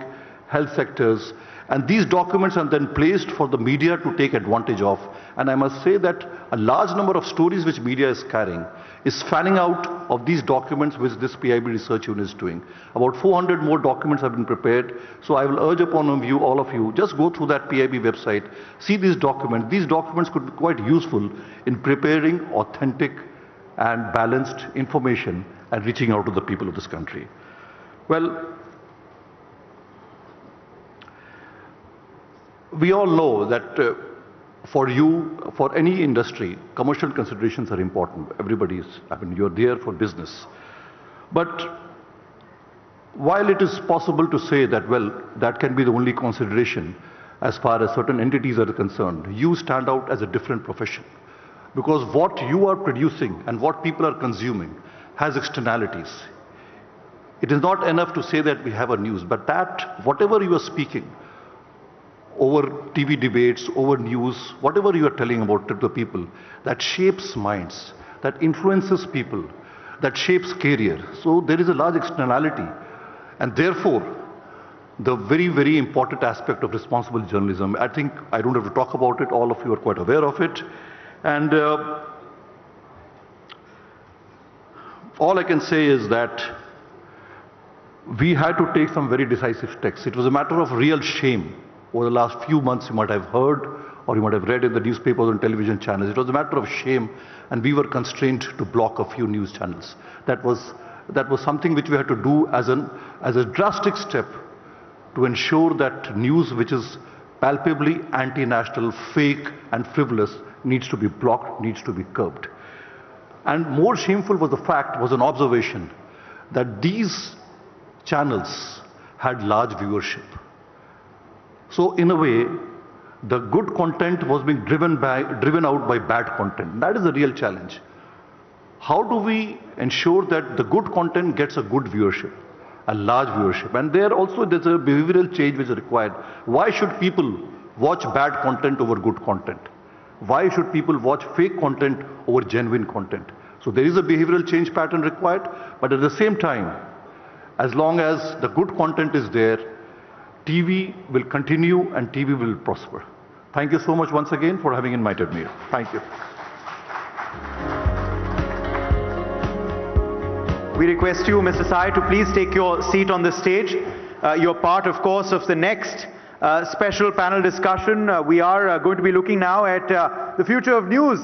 health sectors. And these documents are then placed for the media to take advantage of. And I must say that a large number of stories which media is carrying is fanning out of these documents which this PIB research unit is doing. About 400 more documents have been prepared. So I will urge upon you, all of you, just go through that PIB website, see these documents. These documents could be quite useful in preparing authentic and balanced information and reaching out to the people of this country. Well, we all know that for you, for any industry, commercial considerations are important. You're there for business. But while it is possible to say that, well, that can be the only consideration as far as certain entities are concerned, you stand out as a different profession. Because what you are producing and what people are consuming has externalities. It is not enough to say that we have a news, but that whatever you are speaking over TV debates, over news, whatever you are telling about to the people, that shapes minds, that influences people, that shapes career. So there is a large externality. And therefore, the very, very important aspect of responsible journalism, I think I don't have to talk about it, all of you are quite aware of it. And all I can say is that we had to take some very decisive steps. It was a matter of real shame. Over the last few months, you might have heard or you might have read in the newspapers and television channels. It was a matter of shame, and we were constrained to block a few news channels. That was something which we had to do as a drastic step to ensure that news which is palpably anti-national, fake and frivolous needs to be blocked, needs to be curbed. And more shameful was an observation that these channels had large viewership. So in a way, the good content was being driven out by bad content. That is the real challenge. How do we ensure that the good content gets a good viewership, a large viewership? And there's a behavioral change which is required. Why should people watch bad content over good content? Why should people watch fake content over genuine content? So there is a behavioral change pattern required, but at the same time, as long as the good content is there, TV will continue and TV will prosper. Thank you so much once again for having invited me. Thank you. We request you, Mr. Sai, to please take your seat on the stage. You're part, of course, of the next special panel discussion. We are going to be looking now at the future of news,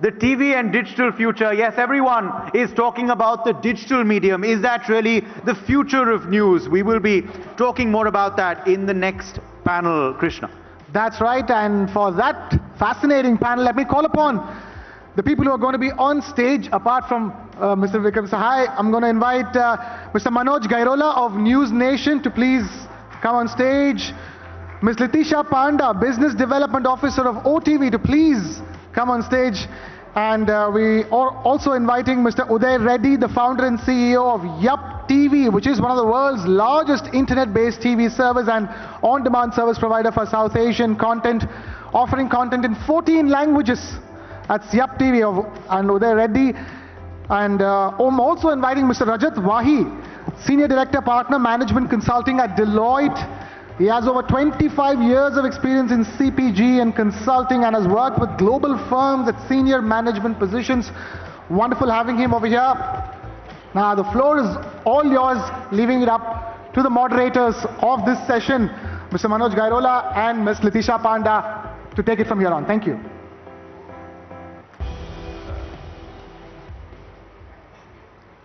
the TV and digital future. Yes, everyone is talking about the digital medium. Is that really the future of news? We will be talking more about that in the next panel, Krishna. That's right, and for that fascinating panel, let me call upon the people who are going to be on stage, apart from Mr. Vikram Sahai, I'm going to invite Mr. Manoj Gairola of News Nation to please come on stage. Ms. Litisha Panda, Business Development Officer of OTV, to please come on stage. And we are also inviting Mr. Uday Reddy, the founder and CEO of Yup TV, which is one of the world's largest internet-based TV service and on-demand service provider for South Asian content, offering content in 14 languages. That's Yup TV and Uday Reddy. And I'm also inviting Mr. Rajat Wahi, Senior Director, Partner, Management Consulting at Deloitte. He has over 25 years of experience in CPG and consulting and has worked with global firms at senior management positions. Wonderful having him over here. Now the floor is all yours, leaving it up to the moderators of this session, Mr. Manoj Gairola and Ms. Litisha Panda, to take it from here on. Thank you.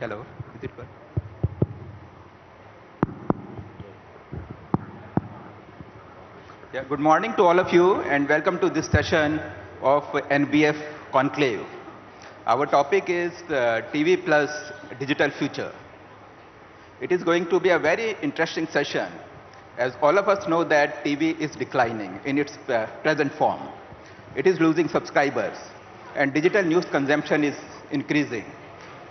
Hello, is it good? Yeah, good morning to all of you and welcome to this session of NBF Conclave. Our topic is TV plus digital future. It is going to be a very interesting session, as all of us know that TV is declining in its present form. It is losing subscribers and digital news consumption is increasing.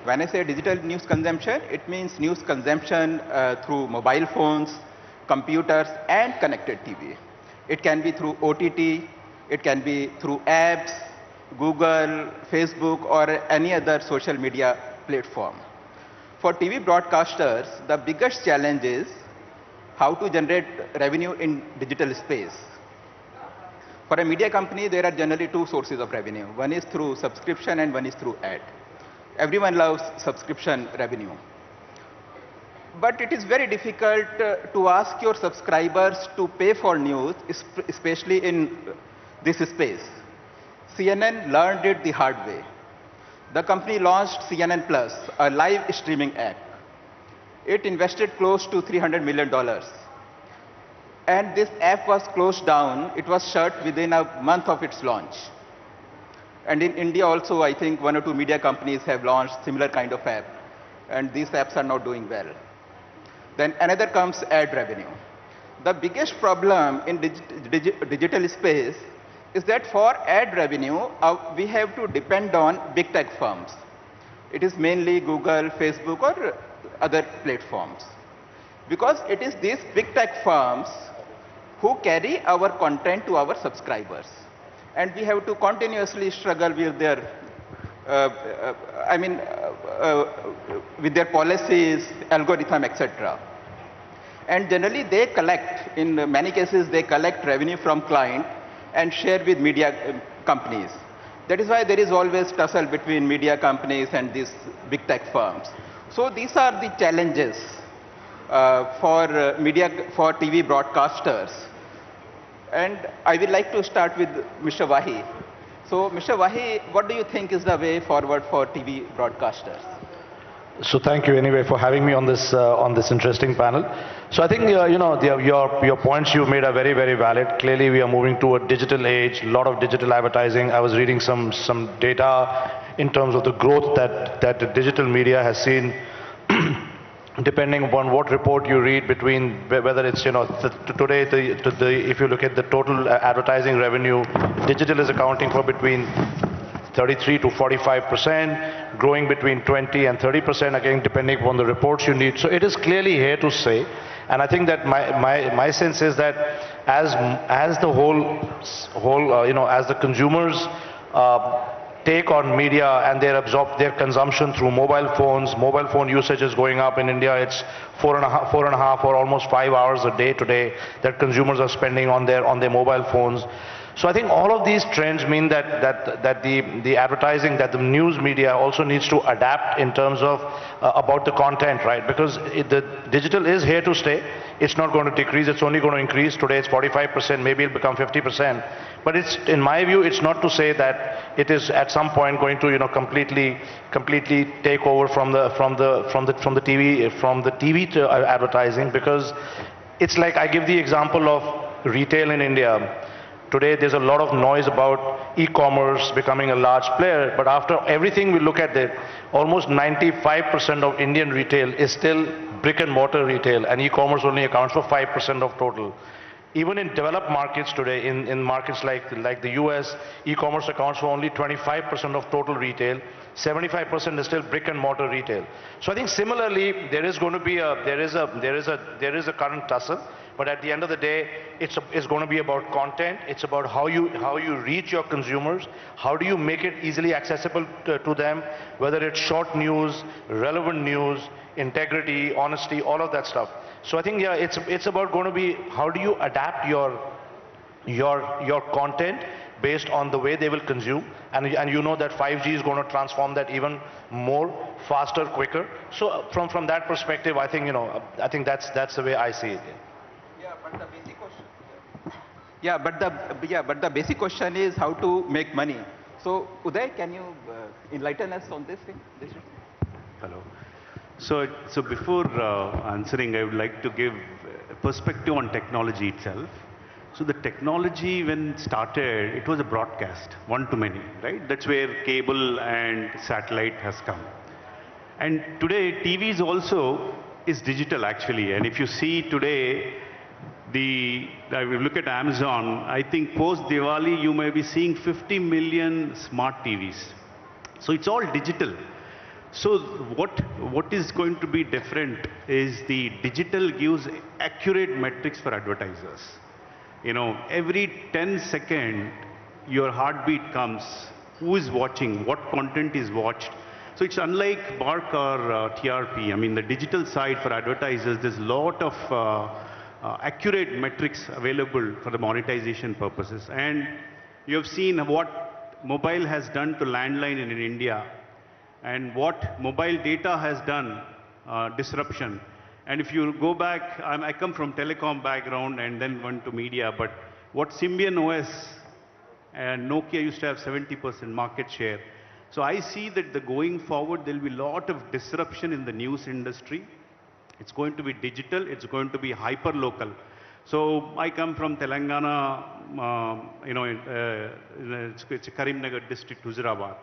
When I say digital news consumption, it means news consumption through mobile phones, computers and connected TV. It can be through OTT, it can be through apps, Google, Facebook, or any other social media platform. For TV broadcasters, the biggest challenge is how to generate revenue in digital space. For a media company, there are generally two sources of revenue. One is through subscription and one is through ad. Everyone loves subscription revenue. But it is very difficult to ask your subscribers to pay for news, especially in this space. CNN learned it the hard way. The company launched CNN Plus, a live streaming app. It invested close to $300 million. And this app was closed down. It was shut within a month of its launch. And in India also, I think one or two media companies have launched similar kind of app. And these apps are not doing well. Then another comes ad revenue. The biggest problem in digital space is that for ad revenue, we have to depend on big tech firms. It is mainly Google, Facebook, or other platforms. Because it is these big tech firms who carry our content to our subscribers. And we have to continuously struggle with their with their policies, algorithm, etc. And generally they collect, in many cases they collect revenue from client and share with media companies. That is why there is always tussle between media companies and these big tech firms. So these are the challenges for TV broadcasters. And I would like to start with Mr. Wahi. So, Mr. Wahi, what do you think is the way forward for TV broadcasters? So thank you anyway for having me on this interesting panel. So I think your points you made are very, very valid. Clearly we are moving to a digital age, a lot of digital advertising. I was reading some data in terms of the growth that the digital media has seen. Depending upon what report you read, between whether it's today if you look at the total advertising revenue, digital is accounting for between 33 to 45%, growing between 20 and 30% again, depending upon the reports you need. So it is clearly here to stay. And I think that my sense is that as the as the consumers take on media and they absorb their consumption through mobile phones. Mobile phone usage is going up in India. It's 4.5 or almost 5 hours a day today that consumers are spending on their mobile phones. So I think all of these trends mean that the advertising, that the news media also needs to adapt in terms of about the content, right? Because the digital is here to stay. It's not going to decrease. It's only going to increase. Today it's 45%. Maybe it'll become 50%. But it's, in my view, it's not to say that it is at some point going to completely take over from the TV advertising, because it's like I give the example of retail in India. Today, there's a lot of noise about e-commerce becoming a large player, but after everything we look at it, almost 95% of Indian retail is still brick and mortar retail, and e-commerce only accounts for 5% of total. Even in developed markets today, in markets like the US, e-commerce accounts for only 25% of total retail. 75% is still brick and mortar retail. So I think similarly, there is going to be there is a current tussle. But at the end of the day, it's going to be about content. It's about how you reach your consumers. How do you make it easily accessible to them? Whether it's short news, relevant news, integrity, honesty, all of that stuff. So I think yeah, it's about going to be how do you adapt your content based on the way they will consume, and you know that 5G is going to transform that even more, faster, quicker. So from that perspective, I think that's the way I see it. But the basic question is how to make money. So Uday, can you enlighten us on this thing? Hello. So before answering, I would like to give a perspective on technology itself. So the technology when started, it was a broadcast, one to many, right? That's where cable and satellite has come. And today, TV also is digital actually. And if you see today, if you look at Amazon, I think post Diwali, you may be seeing 50 million smart TVs. So it's all digital. So what is going to be different is the digital gives accurate metrics for advertisers. You know, every 10 seconds, your heartbeat comes, who is watching, what content is watched. So it's unlike BARC or TRP. I mean, the digital side for advertisers, there's a lot of accurate metrics available for the monetization purposes. And you have seen what mobile has done to landline in India and what mobile data has done, disruption. And if you go back, I come from telecom background and then went to media, but what Symbian OS and Nokia used to have 70% market share. So I see that going forward, there will be a lot of disruption in the news industry. It's going to be digital, it's going to be hyper-local. So I come from Telangana, it's Karimnagar district, Huzurabad.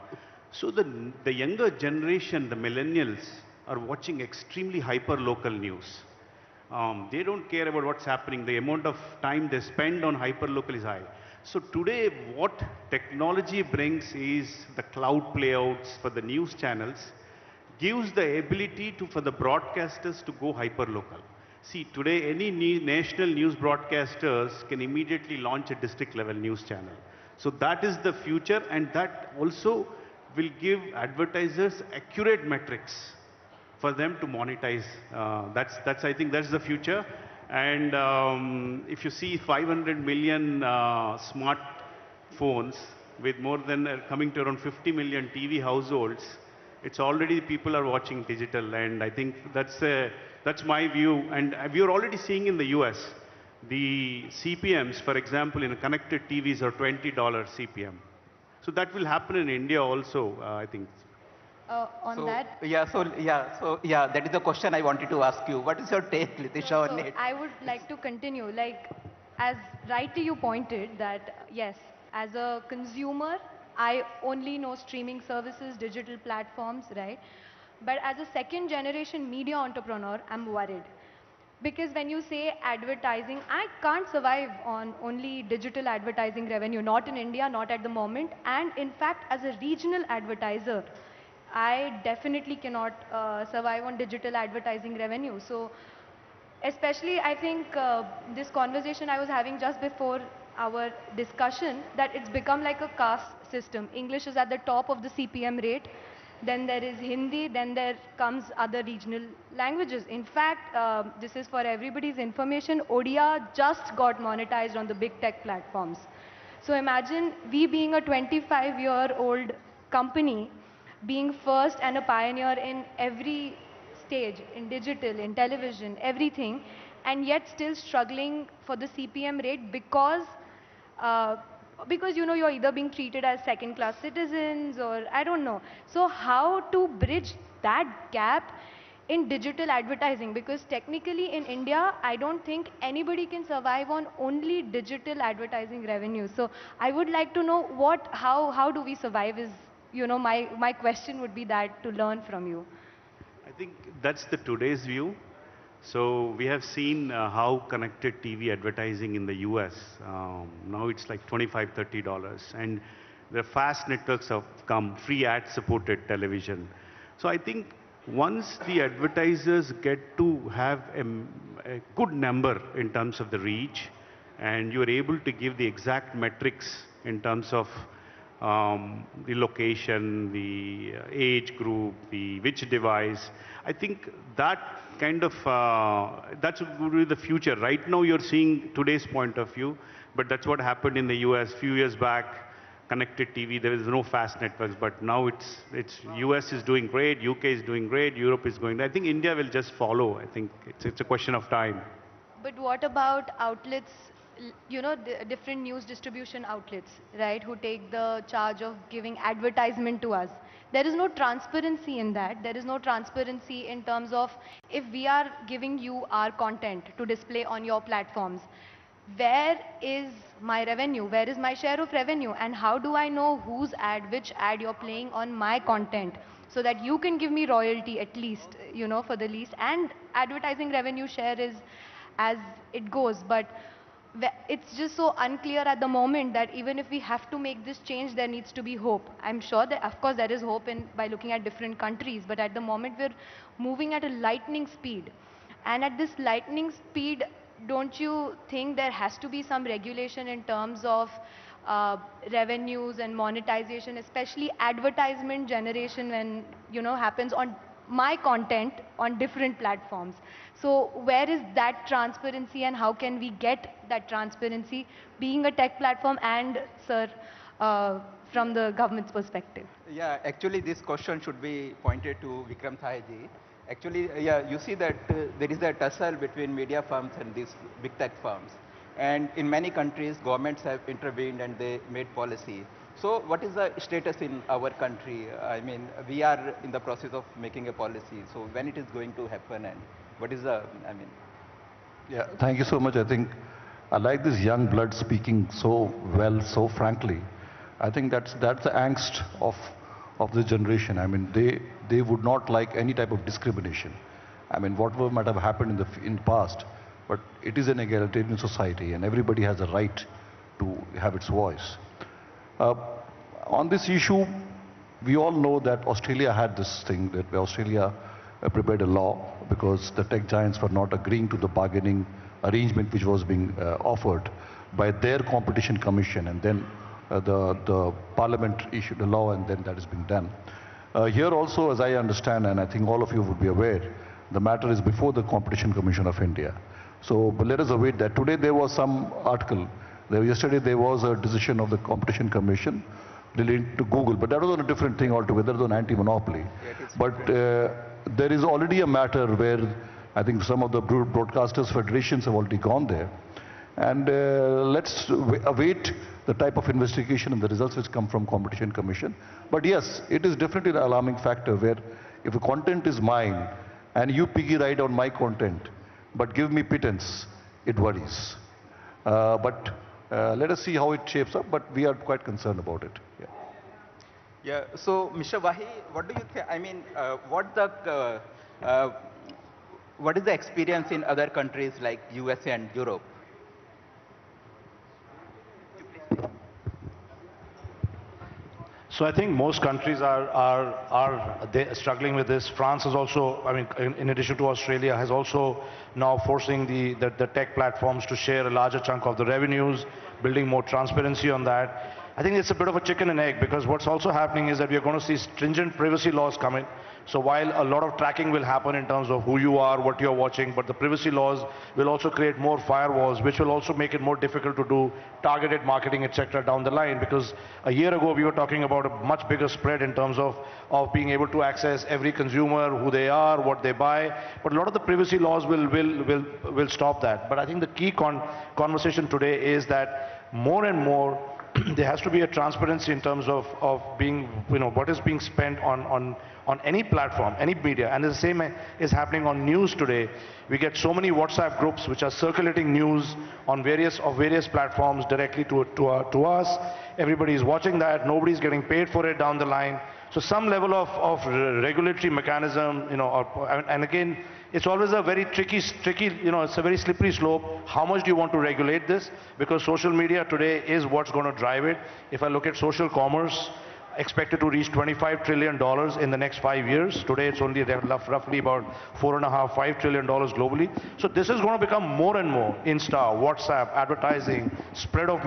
So the younger generation, the millennials, are watching extremely hyper-local news. They don't care about what's happening. The amount of time they spend on hyper-local is high. So today, what technology brings is the cloud playouts for the news channels, gives the ability for the broadcasters to go hyper-local. See, today any national news broadcasters can immediately launch a district-level news channel. So that is the future, and that also will give advertisers accurate metrics for them to monetize. I think that's the future. And if you see 500 million smartphones with more than coming to around 50 million TV households, it's already people are watching digital, and I think that's my view. And we are already seeing in the US, the CPMs, for example, in a connected TVs are $20 CPM. So that will happen in India also, I think. That is the question I wanted to ask you. What is your take, Litisha, on it? I would like to continue. Like, as rightly you pointed that, yes, as a consumer, I only know streaming services, digital platforms, right? But as a second generation media entrepreneur, I'm worried. Because when you say advertising, I can't survive on only digital advertising revenue, not in India, not at the moment. And in fact, as a regional advertiser, I definitely cannot survive on digital advertising revenue. So especially, I think this conversation I was having just before our discussion, that it's become like a caste system. English is at the top of the CPM rate. Then there is Hindi, then there comes other regional languages. In fact, this is for everybody's information, Odia just got monetized on the big tech platforms. So imagine we being a 25-year-old company, being first and a pioneer in every stage, in digital, in television, everything, and yet still struggling for the CPM rate because you know, you're either being treated as second-class citizens or I don't know. So how to bridge that gap in digital advertising, because technically in India, I don't think anybody can survive on only digital advertising revenue. So I would like to know how do we survive is, my question would be that, to learn from you. I think that's the today's view. So we have seen how connected TV advertising in the US, now it's like $25, $30. And the fast networks have come, free ad-supported television. So I think once the advertisers get to have a good number in terms of the reach, and you're able to give the exact metrics in terms of the location, the age group, which device, I think that kind of, that's going to be the future. Right now you're seeing today's point of view, but that's what happened in the US few years back. Connected TV, there is no fast networks, but now it's US is doing great, UK is doing great, Europe is going. I think India will just follow. I think it's a question of time. But what about outlets, different news distribution outlets, right, who take the charge of giving advertisement to us? There is no transparency in that. There is no transparency in terms of, if we are giving you our content to display on your platforms, where is my revenue? Where is my share of revenue? And how do I know which ad you're playing on my content, so that you can give me royalty at least, for the least? And advertising revenue share is as it goes. But it's just so unclear at the moment that even if we have to make this change, there needs to be hope. I'm sure that, of course, there is hope by looking at different countries. But at the moment, we're moving at a lightning speed. And at this lightning speed, don't you think there has to be some regulation in terms of revenues and monetization, especially advertisement generation when, happens on my content on different platforms? So where is that transparency, and how can we get that transparency, being a tech platform and, sir, from the government's perspective? Yeah, actually this question should be pointed to Vikram ji. Actually, yeah, you see that there is a tussle between media firms and these big tech firms. And in many countries, governments have intervened and they made policy. So what is the status in our country? I mean, we are in the process of making a policy. So when it is going to happen, and what is the, Yeah, thank you so much. I think I like this young blood speaking so well, so frankly. I think that's the angst of the generation. I mean, they would not like any type of discrimination. I mean, whatever might have happened in the past, but it is an egalitarian society, and everybody has a right to have its voice. On this issue, we all know that Australia had this thing, that Australia prepared a law because the tech giants were not agreeing to the bargaining arrangement which was being offered by their competition commission, and then the parliament issued a law, and then that is being done. Here also, as I understand, and I think all of you would be aware, the matter is before the Competition Commission of India. So but let us await that. Today there was some article. Yesterday there was a decision of the Competition Commission related to Google, but that was on a different thing altogether, on anti-monopoly. But there is already a matter where I think some of the broadcasters federations have already gone there. And let's await the type of investigation and the results which come from Competition Commission. But yes, it is definitely an alarming factor where if the content is mine and you piggy ride on my content, but give me pittance, it worries. But let us see how it shapes up, but we are quite concerned about it. Yeah. Yeah, so Mr. Wahi, what do you think? I mean, what is the experience in other countries like USA and Europe? So I think most countries are struggling with this. France is also, I mean, in addition to Australia, has also now forcing the tech platforms to share a larger chunk of the revenues, building more transparency on that. I think it's a bit of a chicken and egg, because what's also happening is that we are going to see stringent privacy laws coming. So while a lot of tracking will happen in terms of who you are, what you're watching, but the privacy laws will also create more firewalls, which will also make it more difficult to do targeted marketing, etc. down the line. Because a year ago we were talking about a much bigger spread in terms of being able to access every consumer, who they are, what they buy. But a lot of the privacy laws will stop that. But I think the key conversation today is that more and more there has to be a transparency in terms of being, what is being spent on any platform, any media. And the same is happening on news today. We get so many WhatsApp groups which are circulating news on various platforms directly to us. Everybody is watching that. Nobody's getting paid for it down the line. So some level of regulatory mechanism, and again, it's always a very tricky, it's a very slippery slope. How much do you want to regulate this? Because social media today is what's going to drive it. If I look at social commerce, expected to reach $25 trillion in the next 5 years. Today it's only roughly about $4.5, $5 trillion globally. So this is going to become more and more Insta, WhatsApp, advertising, spread of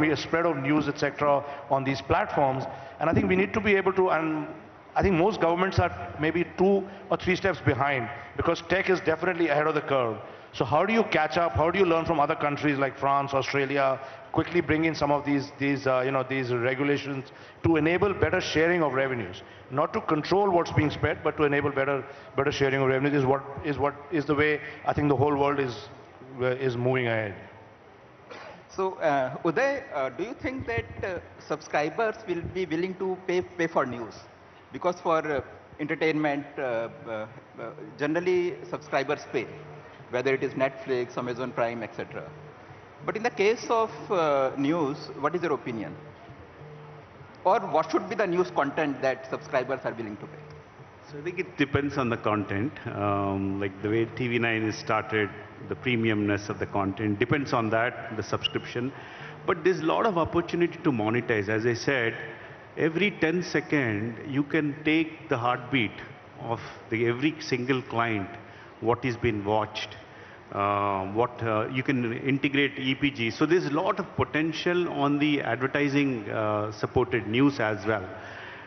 news, etc. on these platforms. And I think we need to be able to, and I think most governments are maybe 2 or 3 steps behind because tech is definitely ahead of the curve. So how do you catch up? How do you learn from other countries like France, Australia, quickly bring in some of these regulations to enable better sharing of revenues, not to control what's being spent, but to enable better sharing of revenues is the way I think the whole world is moving ahead. So, Uday, do you think that subscribers will be willing to pay for news? Because for entertainment, generally subscribers pay, whether it is Netflix, Amazon Prime, etc. But in the case of news, what is your opinion? Or what should be the news content that subscribers are willing to pay? So I think it depends on the content. Like the way TV9 is started, the premiumness of the content depends on that, the subscription. But there's a lot of opportunity to monetize. As I said, every 10 seconds, you can take the heartbeat of every single client, what is being watched, you can integrate EPG. So there's a lot of potential on the advertising supported news as well.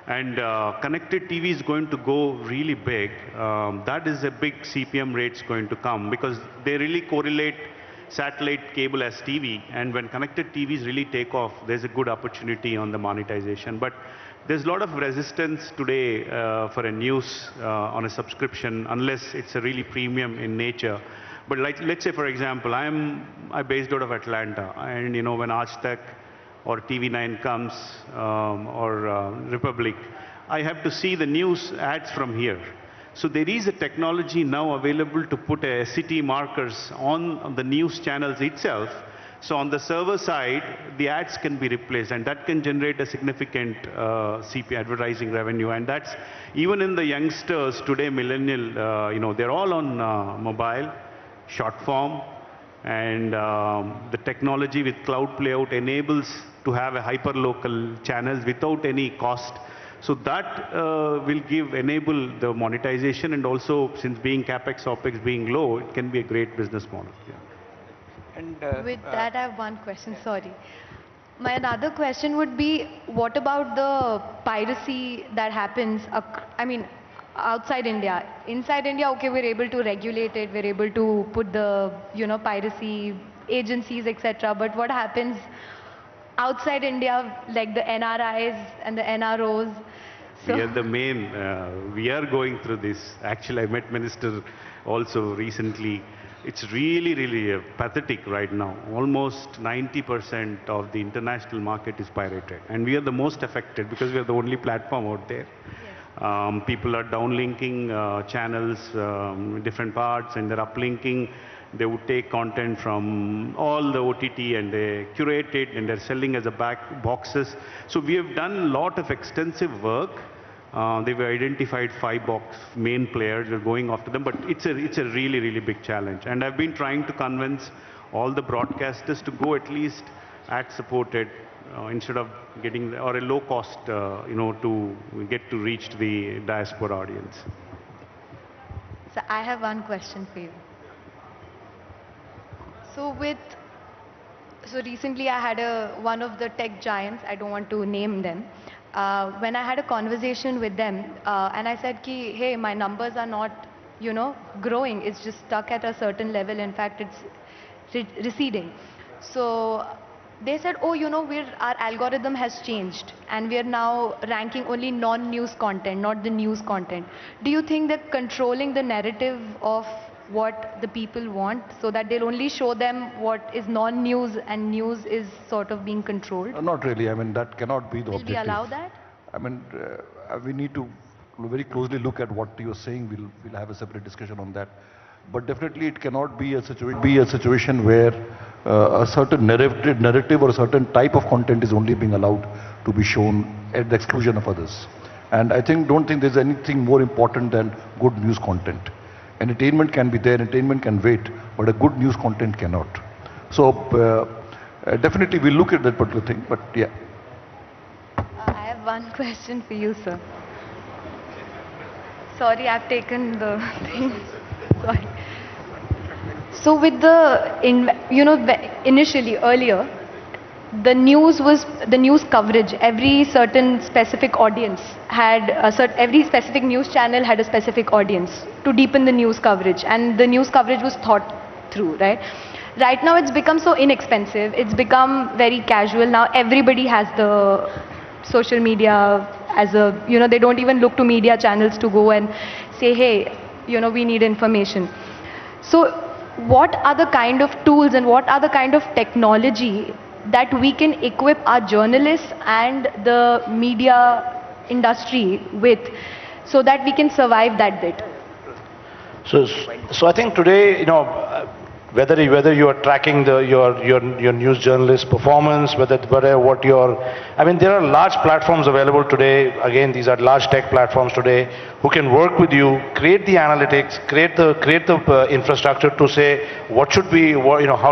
And connected TV is going to go really big. That is a big CPM rates going to come because they really correlate satellite, cable as TV, and when connected TVs really take off, there's a good opportunity on the monetization. But there's a lot of resistance today for a news on a subscription unless it's a really premium in nature. But like, let's say for example, I'm based out of Atlanta, and when Aaj or TV9 comes or Republic, I have to see the news ads from here. So there is a technology now available to put SCT markers on the news channels itself. So on the server side, the ads can be replaced, and that can generate a significant CP advertising revenue. And that's even in the youngsters today, millennial, they're all on mobile, short form, and the technology with cloud playout enables to have a hyper-local channels without any cost. So that will enable the monetization, and also since being capex, opex being low, it can be a great business model. Yeah. And with that, I have one question, sorry. My another question would be, what about the piracy that happens, outside India? Inside India, okay, we're able to regulate it, we're able to put the, piracy agencies, etc. But what happens outside India, like the NRIs and the NROs? So We are the main, we are going through this. Actually, I met Minister also recently. It's really, really pathetic right now. Almost 90% of the international market is pirated. And we are the most affected because we are the only platform out there. Yes. People are downlinking channels, different parts, and they're uplinking. They would take content from all the OTT and they curate it and they're selling as a boxes. So we have done a lot of extensive work. They've identified 5 main players. We're going after them, but it's a really, really big challenge. And I've been trying to convince all the broadcasters to go at least ad-supported instead of getting, or a low cost, to get to reach the diaspora audience. So I have one question for you. So recently I had one of the tech giants, I don't want to name them, when I had a conversation with them and I said, hey, my numbers are not, growing, it's just stuck at a certain level, in fact it's receding. So they said, oh, our algorithm has changed and we are now ranking only non-news content, not the news content. Do you think that controlling the narrative of what the people want, so that they'll only show them what is non-news and news is sort of being controlled? Not really. I mean, that cannot be the Will objective. we allow that? I mean, we need to very closely look at what you're saying. We'll have a separate discussion on that. But definitely it cannot be a situation where a certain narrative or a certain type of content is only being allowed to be shown at the exclusion of others. And don't think there's anything more important than good news content. Entertainment can be there, entertainment can wait, but a good news content cannot. So definitely we'll look at that particular thing, but yeah. I have one question for you, sir. Sorry, I've taken the thing. Sorry. So with the, initially, earlier, the news coverage, every certain specific audience had, every specific news channel had a specific audience to deepen the news coverage, and the news coverage was thought through, right? Right now it's become so inexpensive, it's become very casual. Now everybody has the social media as a, they don't even look to media channels to go and say, hey, we need information. So what are the kind of tools and what are the kind of technology that we can equip our journalists and the media industry with, so that we can survive that bit? So I think today, whether you are tracking your news journalist performance, there are large platforms available today. Again, these are large tech platforms today who can work with you, create the analytics, create the infrastructure to say how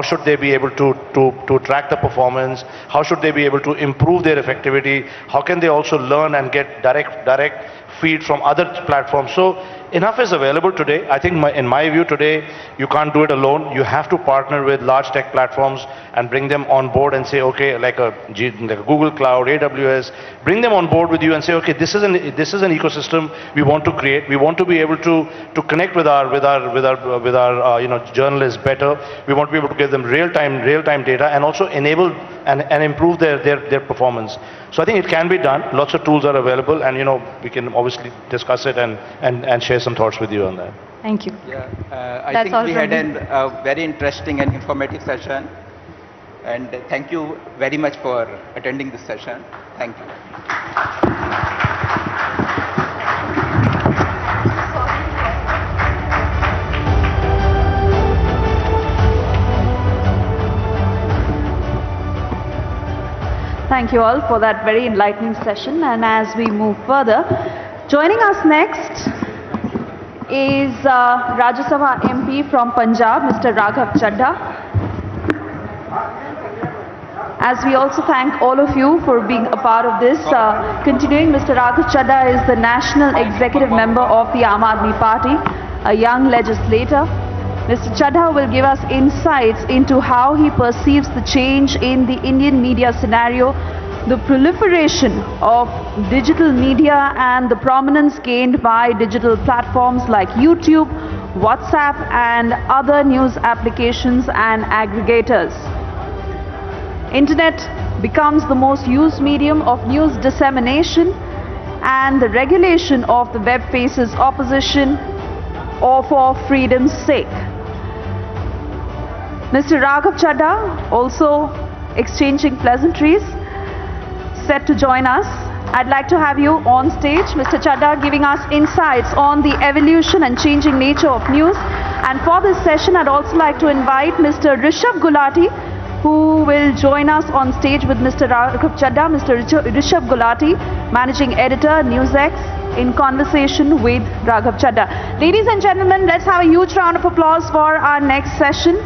should they be able to track the performance, how should they be able to improve their effectivity, how can they also learn and get direct feed from other platforms. So enough is available today. I think in my view today, you can't do it alone. You have to partner with large tech platforms and bring them on board and say, okay, like a Google Cloud, AWS, bring them on board with you and say, okay, this is an ecosystem we want to create. We want to be able to connect with our journalists better. We want to be able to give them real-time data and also enable and improve their performance. So I think it can be done. Lots of tools are available, and we can obviously discuss it and share some thoughts with you on that. Thank you. Yeah, I think we had a very interesting and informative session, and thank you very much for attending this session. Thank you. Thank you all for that very enlightening session. And as we move further, joining us next is Rajya Sabha MP from Punjab, Mr. Raghav Chadha. As we also thank all of you for being a part of this. Continuing, Mr. Raghav Chadha is the National Executive Member of the Aam Aadmi Party, a young legislator. Mr. Chadha will give us insights into how he perceives the change in the Indian media scenario, the proliferation of digital media and the prominence gained by digital platforms like YouTube, WhatsApp and other news applications and aggregators. Internet becomes the most used medium of news dissemination, and the regulation of the web faces opposition or for freedom's sake. Mr. Raghav Chadha, also exchanging pleasantries, set to join us. I'd like to have you on stage, Mr. Chadha, giving us insights on the evolution and changing nature of news. And for this session, I'd also like to invite Mr. Rishabh Gulati, who will join us on stage with Mr. Raghav Chadha, Mr. Rishabh Gulati, Managing Editor, NewsX, in conversation with Raghav Chadha. Ladies and gentlemen, let's have a huge round of applause for our next session.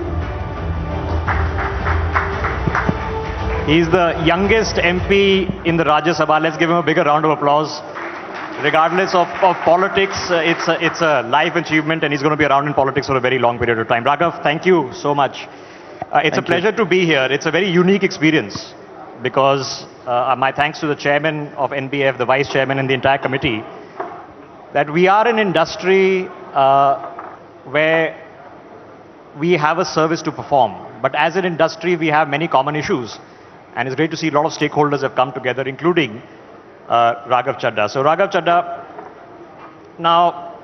He's the youngest MP in the Rajya Sabha. Let's give him a bigger round of applause. Regardless of politics, it's a life achievement, and he's going to be around in politics for a very long period of time. Raghav, thank you so much. It's a pleasure to be here. It's a very unique experience because my thanks to the chairman of NBF, the vice chairman and the entire committee, that we are an industry where we have a service to perform. But as an industry, we have many common issues. And it's great to see a lot of stakeholders have come together, including Raghav Chadha. So Raghav Chadha, now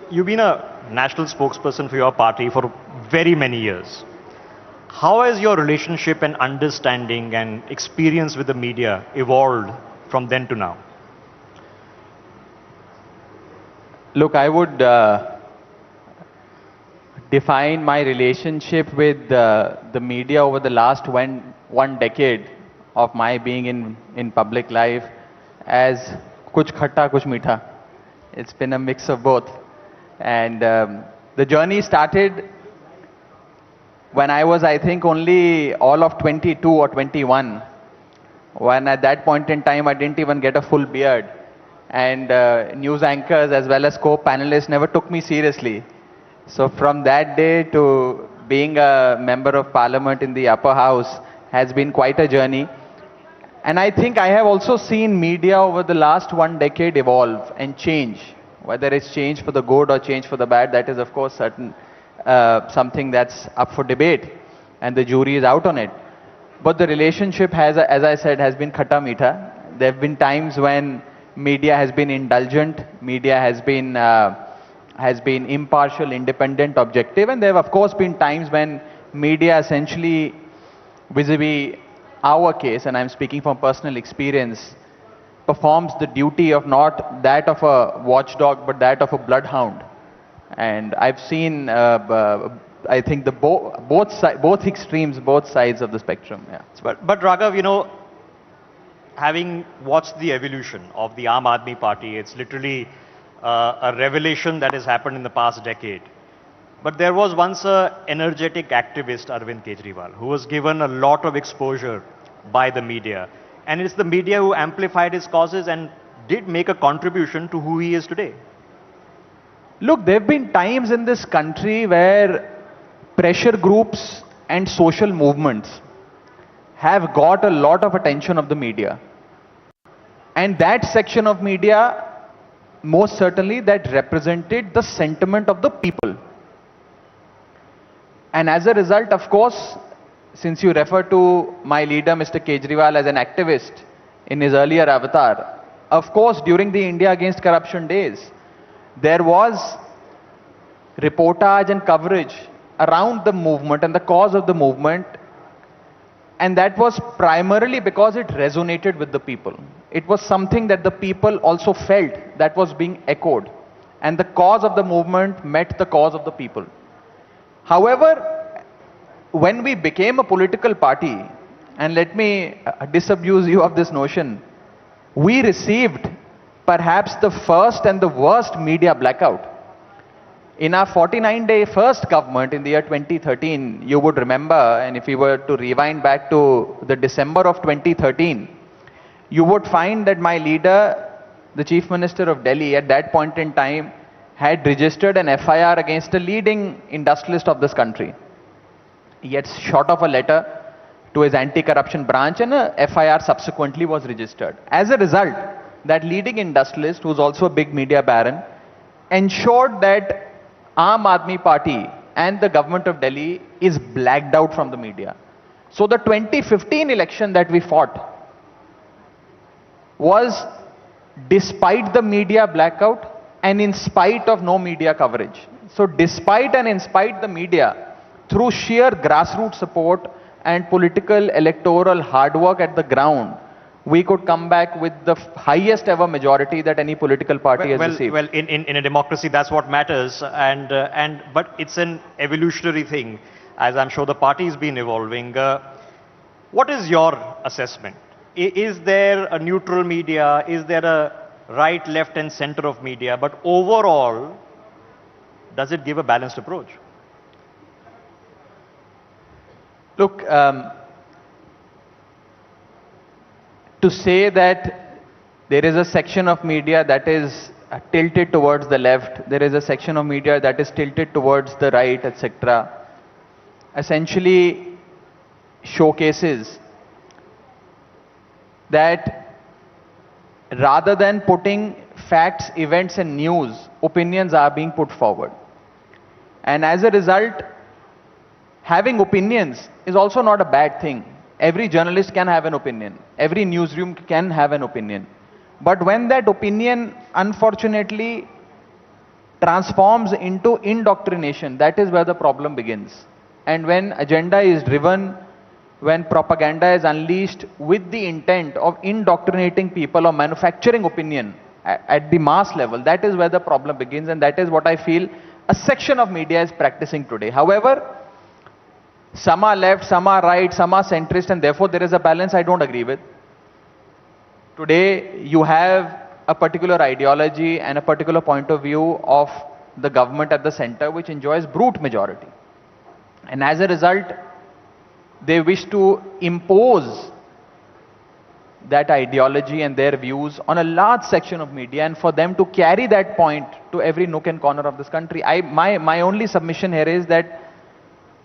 you've been a national spokesperson for your party for very many years. How has your relationship and understanding and experience with the media evolved from then to now? Look, I would define my relationship with the media over the last one decade of my being in public life as kuch khatta, kuch meetha. It's been a mix of both. And the journey started when I was, I think, only all of 22 or 21. When at that point in time, I didn't even get a full beard. And news anchors as well as co-panelists never took me seriously. So from that day to being a member of parliament in the upper house has been quite a journey. And I think I have also seen media over the last one decade evolve and change. Whether it's change for the good or change for the bad, that is of course something that's up for debate. And the jury is out on it. But the relationship has, as I said, has been khatta meetha. There have been times when media has been indulgent, media has been impartial, independent, objective, and there have of course been times when media essentially vis-a-vis our case, and I'm speaking from personal experience, performs the duty of not that of a watchdog but that of a bloodhound. And I've seen, I think, both extremes, both sides of the spectrum. Yeah. But Raghav, you know, having watched the evolution of the Aam Aadmi Party, it's literally a revelation that has happened in the past decade. But there was once an energetic activist, Arvind Kejriwal, who was given a lot of exposure by the media. And it's the media who amplified his causes and did make a contribution to who he is today. Look, there have been times in this country where pressure groups and social movements have got a lot of attention of the media. And that section of media, most certainly, that represented the sentiment of the people. And as a result, of course, since you refer to my leader, Mr. Kejriwal, as an activist in his earlier avatar, of course, during the India Against Corruption days, there was reportage and coverage around the movement and the cause of the movement. And that was primarily because it resonated with the people. It was something that the people also felt that was being echoed. And the cause of the movement met the cause of the people. However, when we became a political party, and let me disabuse you of this notion, we received perhaps the first and the worst media blackout. In our 49-day first government in the year 2013, you would remember, and if we were to rewind back to the December of 2013, you would find that my leader, the Chief Minister of Delhi, at that point in time, had registered an FIR against a leading industrialist of this country. He had shot off a letter to his anti-corruption branch and a FIR subsequently was registered. As a result, that leading industrialist, who's also a big media baron, ensured that Aam Aadmi Party and the government of Delhi is blacked out from the media. So the 2015 election that we fought was despite the media blackout and in spite of no media coverage. So despite and in spite the media, through sheer grassroots support and political electoral hard work at the ground, we could come back with the highest ever majority that any political party has received. Well, in a democracy, that's what matters. But it's an evolutionary thing, as I'm sure the party has been evolving. What is your assessment? Is there a neutral media? Is there a right, left, and center of media? But overall, does it give a balanced approach? Look, to say that there is a section of media that is tilted towards the left, there is a section of media that is tilted towards the right, etc., essentially showcases that rather than putting facts, events and news, opinions are being put forward. And as a result, having opinions is also not a bad thing. Every journalist can have an opinion. Every newsroom can have an opinion. But when that opinion, unfortunately, transforms into indoctrination, that is where the problem begins. And when agenda is driven, when propaganda is unleashed with the intent of indoctrinating people or manufacturing opinion at the mass level, that is where the problem begins, and that is what I feel a section of media is practicing today. However, some are left, some are right, some are centrist, and therefore there is a balance I don't agree with. Today, you have a particular ideology and a particular point of view of the government at the center which enjoys brute majority. And as a result, they wish to impose that ideology and their views on a large section of media, and for them to carry that point to every nook and corner of this country. My only submission here is that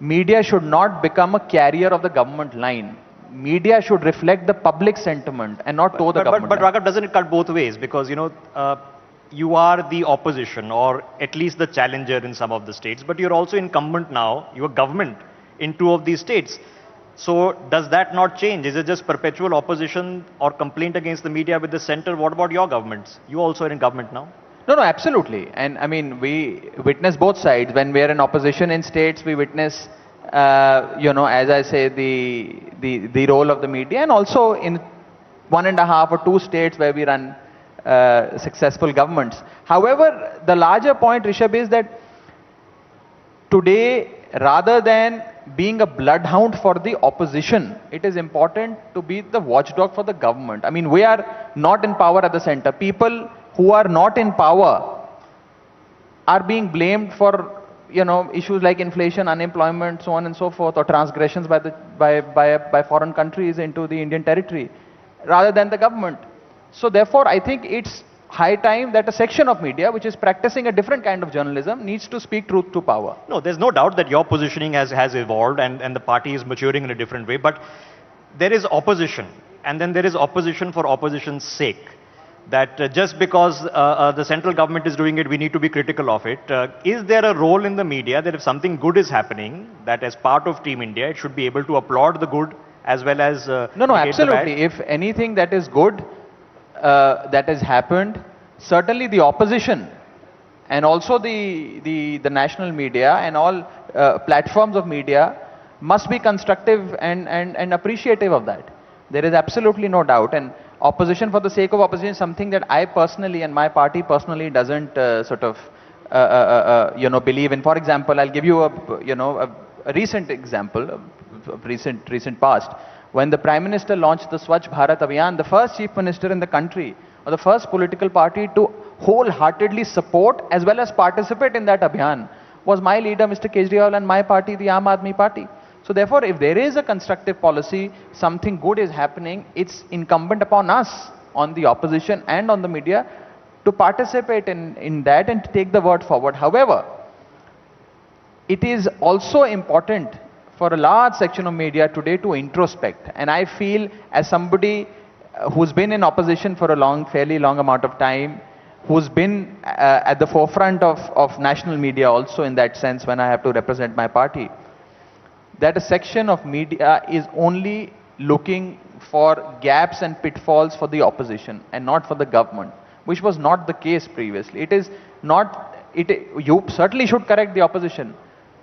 media should not become a carrier of the government line. Media should reflect the public sentiment and not toe the government But line. Raghav, doesn't it cut both ways? Because, you are the opposition, or at least the challenger in some of the states, but you're also incumbent now, you're government in 2 of these states. So does that not change? Is it just perpetual opposition or complaint against the media with the center? What about your governments? You also are in government now. No, absolutely. And I mean, we witness both sides. When we are in opposition in states, we witness, as I say, the role of the media, and also in 1.5 or 2 states where we run successful governments. However, the larger point, Rishabh, is that today, rather than being a bloodhound for the opposition, it is important to be the watchdog for the government. I mean, we are not in power at the center. People who are not in power are being blamed for, issues like inflation, unemployment, so on and so forth, or transgressions by foreign countries into the Indian territory, rather than the government. So therefore, I think it's high time that a section of media which is practicing a different kind of journalism needs to speak truth to power. No, there's no doubt that your positioning has evolved and the party is maturing in a different way, but there is opposition, and then there is opposition for opposition's sake. That just because the central government is doing it, we need to be critical of it. Is there a role in the media that if something good is happening, that as part of Team India, it should be able to applaud the good as well as No, absolutely. If anything that is good that has happened, certainly the opposition and also the national media and all platforms of media must be constructive and appreciative of that. There is absolutely no doubt. And opposition for the sake of opposition is something that I personally and my party personally doesn't believe in. For example, I'll give you a recent example, recent past. When the Prime Minister launched the Swachh Bharat Abhiyan, the first Chief Minister in the country, or the first political party to wholeheartedly support as well as participate in that Abhiyan, was my leader, Mr. Kejriwal, and my party, the Aam Aadmi Party. So therefore, if there is a constructive policy, something good is happening, it's incumbent upon us, on the opposition and on the media, to participate in that and to take the word forward. However, it is also important for a large section of media today to introspect. And I feel, as somebody who's been in opposition for a fairly long amount of time, who's been at the forefront of national media also in that sense when I have to represent my party, that a section of media is only looking for gaps and pitfalls for the opposition and not for the government, which was not the case previously. It is not, you certainly should correct the opposition,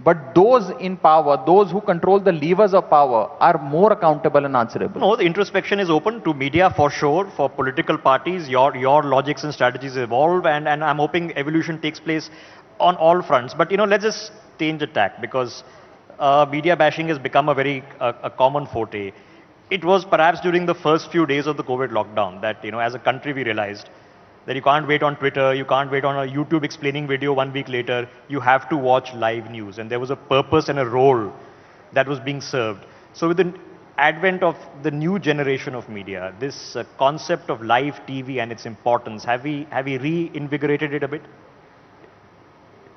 but those in power, those who control the levers of power, are more accountable and answerable. No, the introspection is open to media for sure, for political parties. Your logics and strategies evolve, and I'm hoping evolution takes place on all fronts. But let's just change the tack, because media bashing has become a very common forte. It was perhaps during the first few days of the COVID lockdown that, as a country we realized that you can't wait on Twitter, you can't wait on a YouTube explaining video 1 week later, you have to watch live news. And there was a purpose and a role that was being served. So with the advent of the new generation of media, this concept of live TV and its importance, have we reinvigorated it a bit?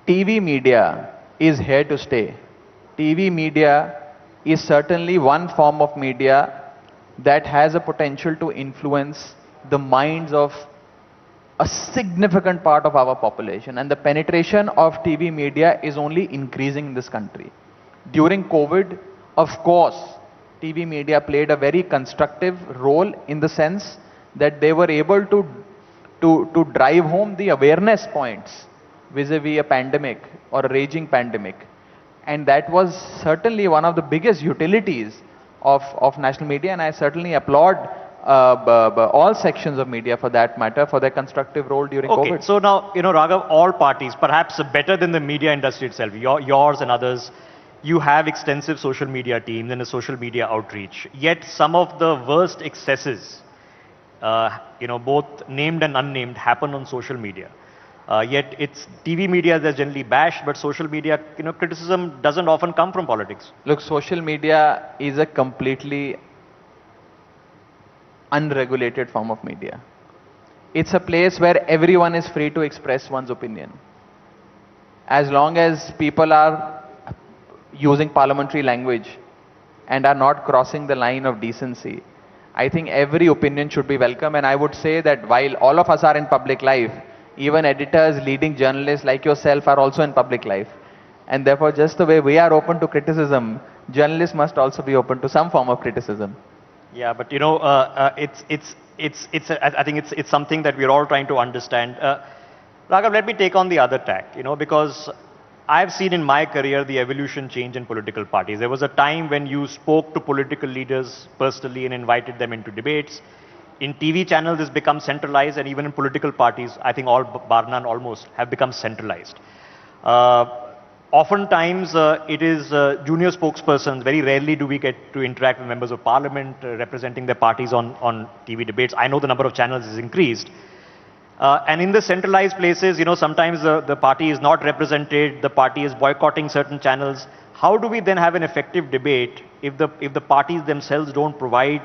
TV media is here to stay. TV media is certainly one form of media that has a potential to influence the minds of a significant part of our population, and the penetration of TV media is only increasing in this country. During COVID, of course, TV media played a very constructive role in the sense that they were able to drive home the awareness points vis-a-vis a pandemic or a raging pandemic. And that was certainly one of the biggest utilities of national media, and I certainly applaud all sections of media for that matter for their constructive role during Okay, COVID. so now, Raghav, all parties, perhaps better than the media industry itself, yours and others, you have extensive social media teams and a social media outreach. Yet some of the worst excesses, both named and unnamed, happen on social media. Yet it's TV media that's generally bashed, but social media, criticism doesn't often come from politics. Look, social media is a completely unregulated form of media. It's a place where everyone is free to express one's opinion. As long as people are using parliamentary language and are not crossing the line of decency, I think every opinion should be welcome. And I would say that while all of us are in public life, even editors, leading journalists like yourself are also in public life. And therefore, just the way we are open to criticism, journalists must also be open to some form of criticism. Yeah, but I think it's something that we're all trying to understand. Raghav, let me take on the other tack, because I've seen in my career the evolution change in political parties. There was a time when you spoke to political leaders personally and invited them into debates. In TV channels, it's become centralized, and even in political parties, I think all, bar none almost, have become centralized. Oftentimes, it is junior spokespersons. Very rarely do we get to interact with members of parliament representing their parties on TV debates. I know the number of channels is increased. And in the centralized places, sometimes the party is not represented, the party is boycotting certain channels. How do we then have an effective debate if the parties themselves don't provide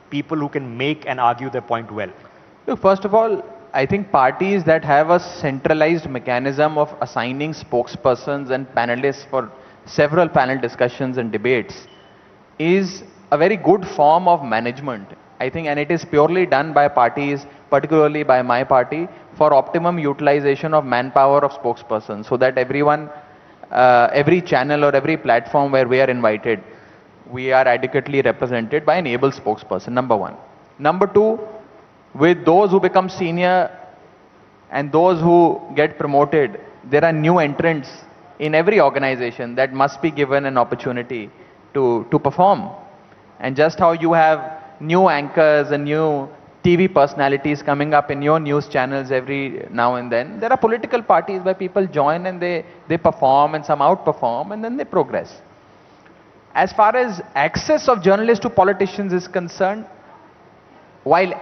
people who can make and argue their point well? Look, first of all, I think parties that have a centralized mechanism of assigning spokespersons and panelists for several panel discussions and debates is a very good form of management. I think, and it is purely done by parties, particularly by my party, for optimum utilization of manpower of spokespersons, so that everyone, every channel or every platform where we are invited, we are adequately represented by an able spokesperson, number one. Number two, with those who become senior and those who get promoted, there are new entrants in every organization that must be given an opportunity to perform. And just how you have new anchors and new TV personalities coming up in your news channels every now and then, there are political parties where people join and they perform, and some outperform, and then they progress. As far as access of journalists to politicians is concerned, while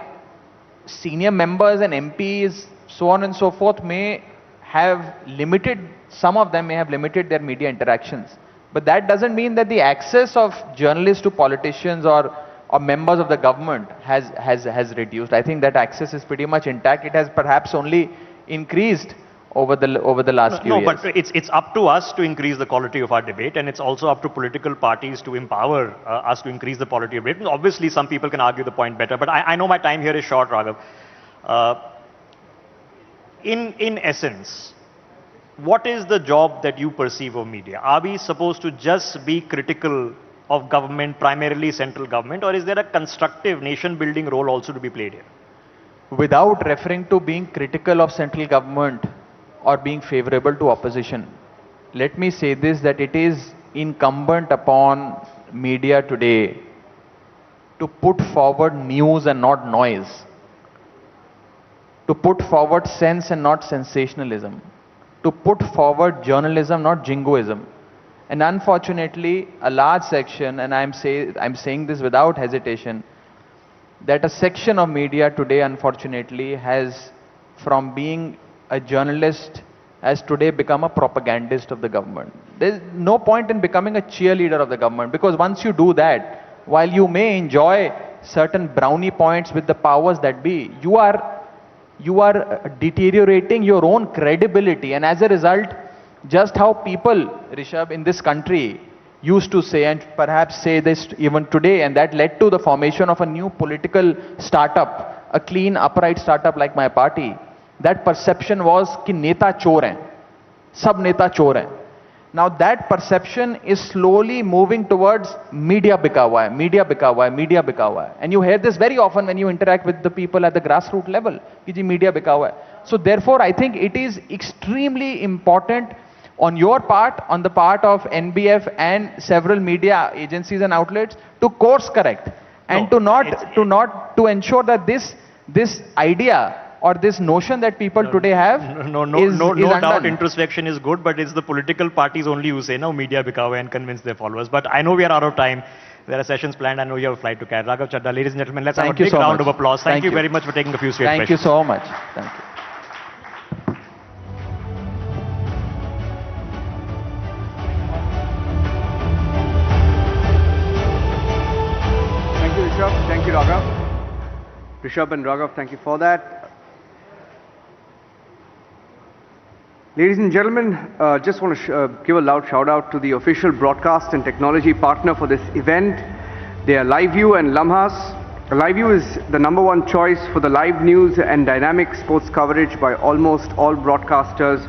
senior members and MPs, so on and so forth, may have limited, some of them may have limited their media interactions. But that doesn't mean that the access of journalists to politicians or members of the government has reduced. I think that access is pretty much intact. It has perhaps only increased over the last few years. No, but it's up to us to increase the quality of our debate, and it's also up to political parties to empower us to increase the quality of debate. And obviously, some people can argue the point better, but I know my time here is short, Raghav. In essence, what is the job that you perceive of media? Are we supposed to just be critical of government, primarily central government, or is there a constructive nation-building role also to be played here? Without referring to being critical of central government or being favorable to opposition, let me say this, that it is incumbent upon media today to put forward news and not noise, to put forward sense and not sensationalism, to put forward journalism, not jingoism. And unfortunately, a large section, and I'm saying this without hesitation, that a section of media today, unfortunately, has, from being a journalist, has today become a propagandist of the government. There's no point in becoming a cheerleader of the government, because once you do that, while you may enjoy certain brownie points with the powers that be, you are deteriorating your own credibility. And as a result, just how people, Rishabh, in this country used to say, and perhaps say this even today, and that led to the formation of a new political startup, a clean, upright startup like my party. That perception was कि नेता चोर हैं, सब नेता चोर हैं. Now that perception is slowly moving towards media बिका हुआ है, media बिका हुआ है, media बिका हुआ है. And you hear this very often when you interact with the people at the grassroots level, कि जी media बिका हुआ है. So therefore, I think it is extremely important on your part, on the part of NBF and several media agencies and outlets, to course correct and to ensure that this idea or this notion that people today have No doubt introspection is good, but it's the political parties only who say, no, media bikawa and convince their followers. But I know we are out of time. There are sessions planned. I know you have a flight to catch. Raghav Chadda, ladies and gentlemen, let's have a big round of applause. Thank you very much for taking a few straight questions. Thank you so much. Thank you. Thank you, Rishabh. Thank you, Raghav. Rishabh and Raghav, thank you for that. Ladies and gentlemen, just want to give a loud shout out to the official broadcast and technology partner for this event. They are LiveView and Lamhas. LiveView is the #1 choice for the live news and dynamic sports coverage by almost all broadcasters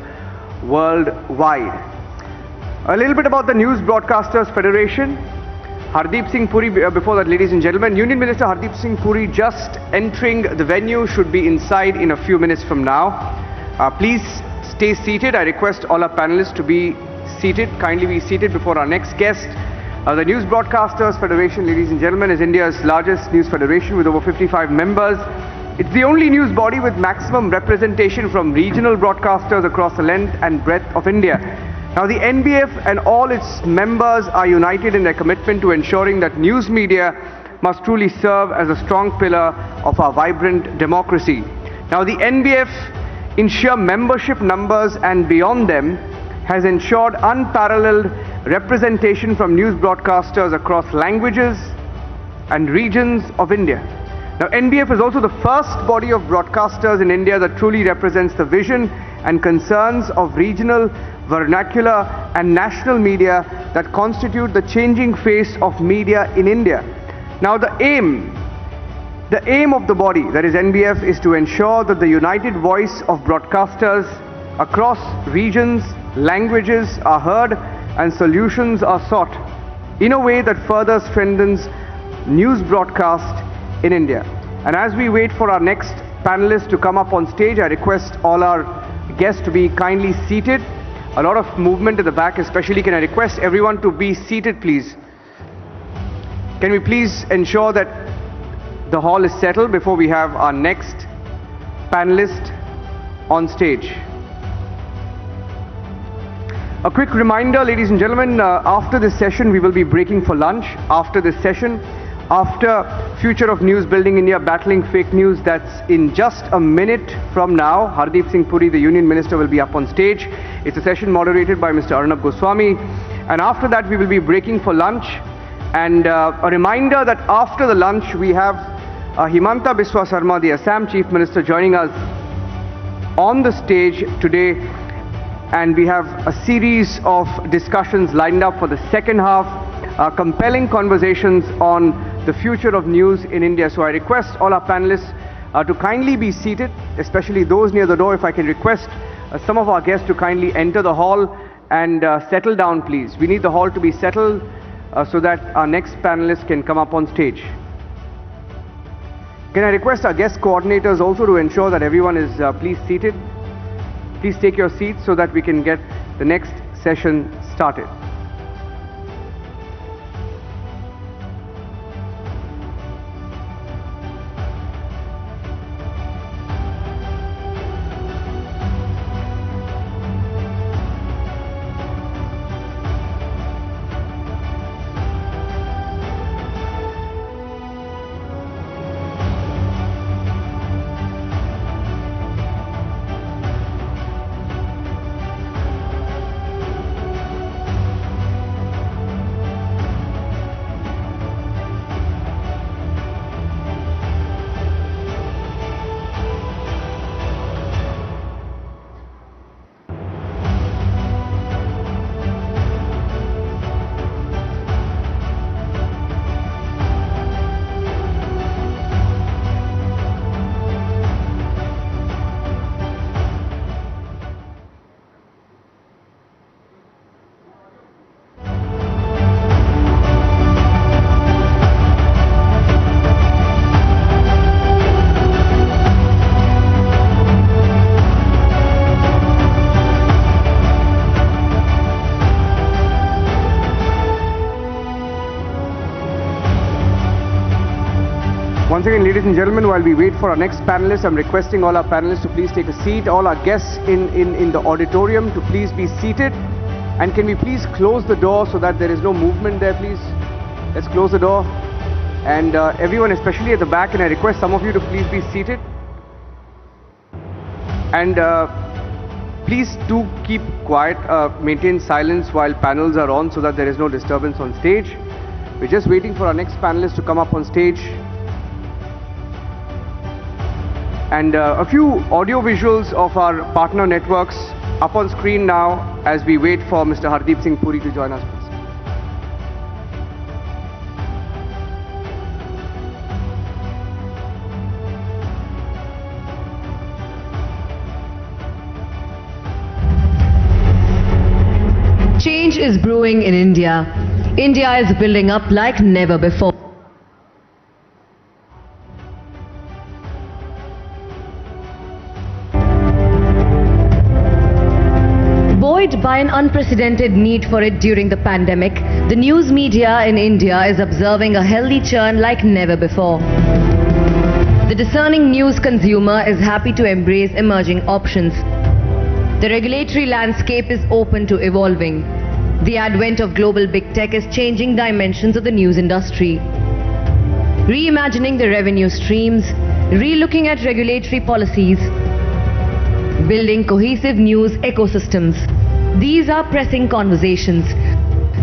worldwide. A little bit about the News Broadcasters Federation. Hardeep Singh Puri, before that, ladies and gentlemen, Union Minister Hardeep Singh Puri just entering the venue, should be inside in a few minutes from now. Please stay seated. I request all our panelists to be seated. Kindly be seated before our next guest. The News Broadcasters Federation, ladies and gentlemen, is India's largest news federation with over 55 members. It's the only news body with maximum representation from regional broadcasters across the length and breadth of India. Now, the NBF and all its members are united in their commitment to ensuring that news media must truly serve as a strong pillar of our vibrant democracy. Now, the NBF, in sheer membership numbers and beyond them, has ensured unparalleled representation from news broadcasters across languages and regions of India. Now, NBF is also the first body of broadcasters in India that truly represents the vision and concerns of regional, vernacular and national media that constitute the changing face of media in India. Now, the aim of the body, that is NBF, is to ensure that the united voice of broadcasters across regions, languages are heard and solutions are sought in a way that further strengthens news broadcast in India. And as we wait for our next panelists to come up on stage, I request all our guests to be kindly seated. A lot of movement at the back, especially. Can I request everyone to be seated, please? Can we please ensure that the hall is settled before we have our next panelist on stage? A quick reminder, ladies and gentlemen, after this session we will be breaking for lunch. After this session, after Future of News Building India Battling Fake News, that's in just a minute from now, Hardeep Singh Puri, the Union Minister, will be up on stage. It's a session moderated by Mr. Arnab Goswami. And after that we will be breaking for lunch. And a reminder that after the lunch we have Himanta Biswa Sarma, the Assam Chief Minister, joining us on the stage today. And we have a series of discussions lined up for the second half, compelling conversations on the future of news in India. So I request all our panelists to kindly be seated, especially those near the door. If I can request some of our guests to kindly enter the hall and settle down, please. We need the hall to be settled so that our next panelists can come up on stage. Can I request our guest coordinators also to ensure that everyone is please seated? Please take your seats so that we can get the next session started. ladies and gentlemen, while we wait for our next panelist, I'm requesting all our panelists to please take a seat. All our guests in the auditorium to please be seated. And can we please close the door so that there is no movement there, please? Let's close the door. And everyone, especially at the back, and I request some of you to please be seated. And please do keep quiet, maintain silence while panels are on so that there is no disturbance on stage. We're just waiting for our next panelist to come up on stage. And a few audio visuals of our partner networks up on screen now as we wait for Mr. Hardeep Singh Puri to join us. Change is brewing in India. India is building up like never before. Buoyed by an unprecedented need for it during the pandemic, the news media in India is observing a healthy churn like never before. The discerning news consumer is happy to embrace emerging options. The regulatory landscape is open to evolving. The advent of global big tech is changing dimensions of the news industry. Reimagining the revenue streams, relooking at regulatory policies, building cohesive news ecosystems. These are pressing conversations.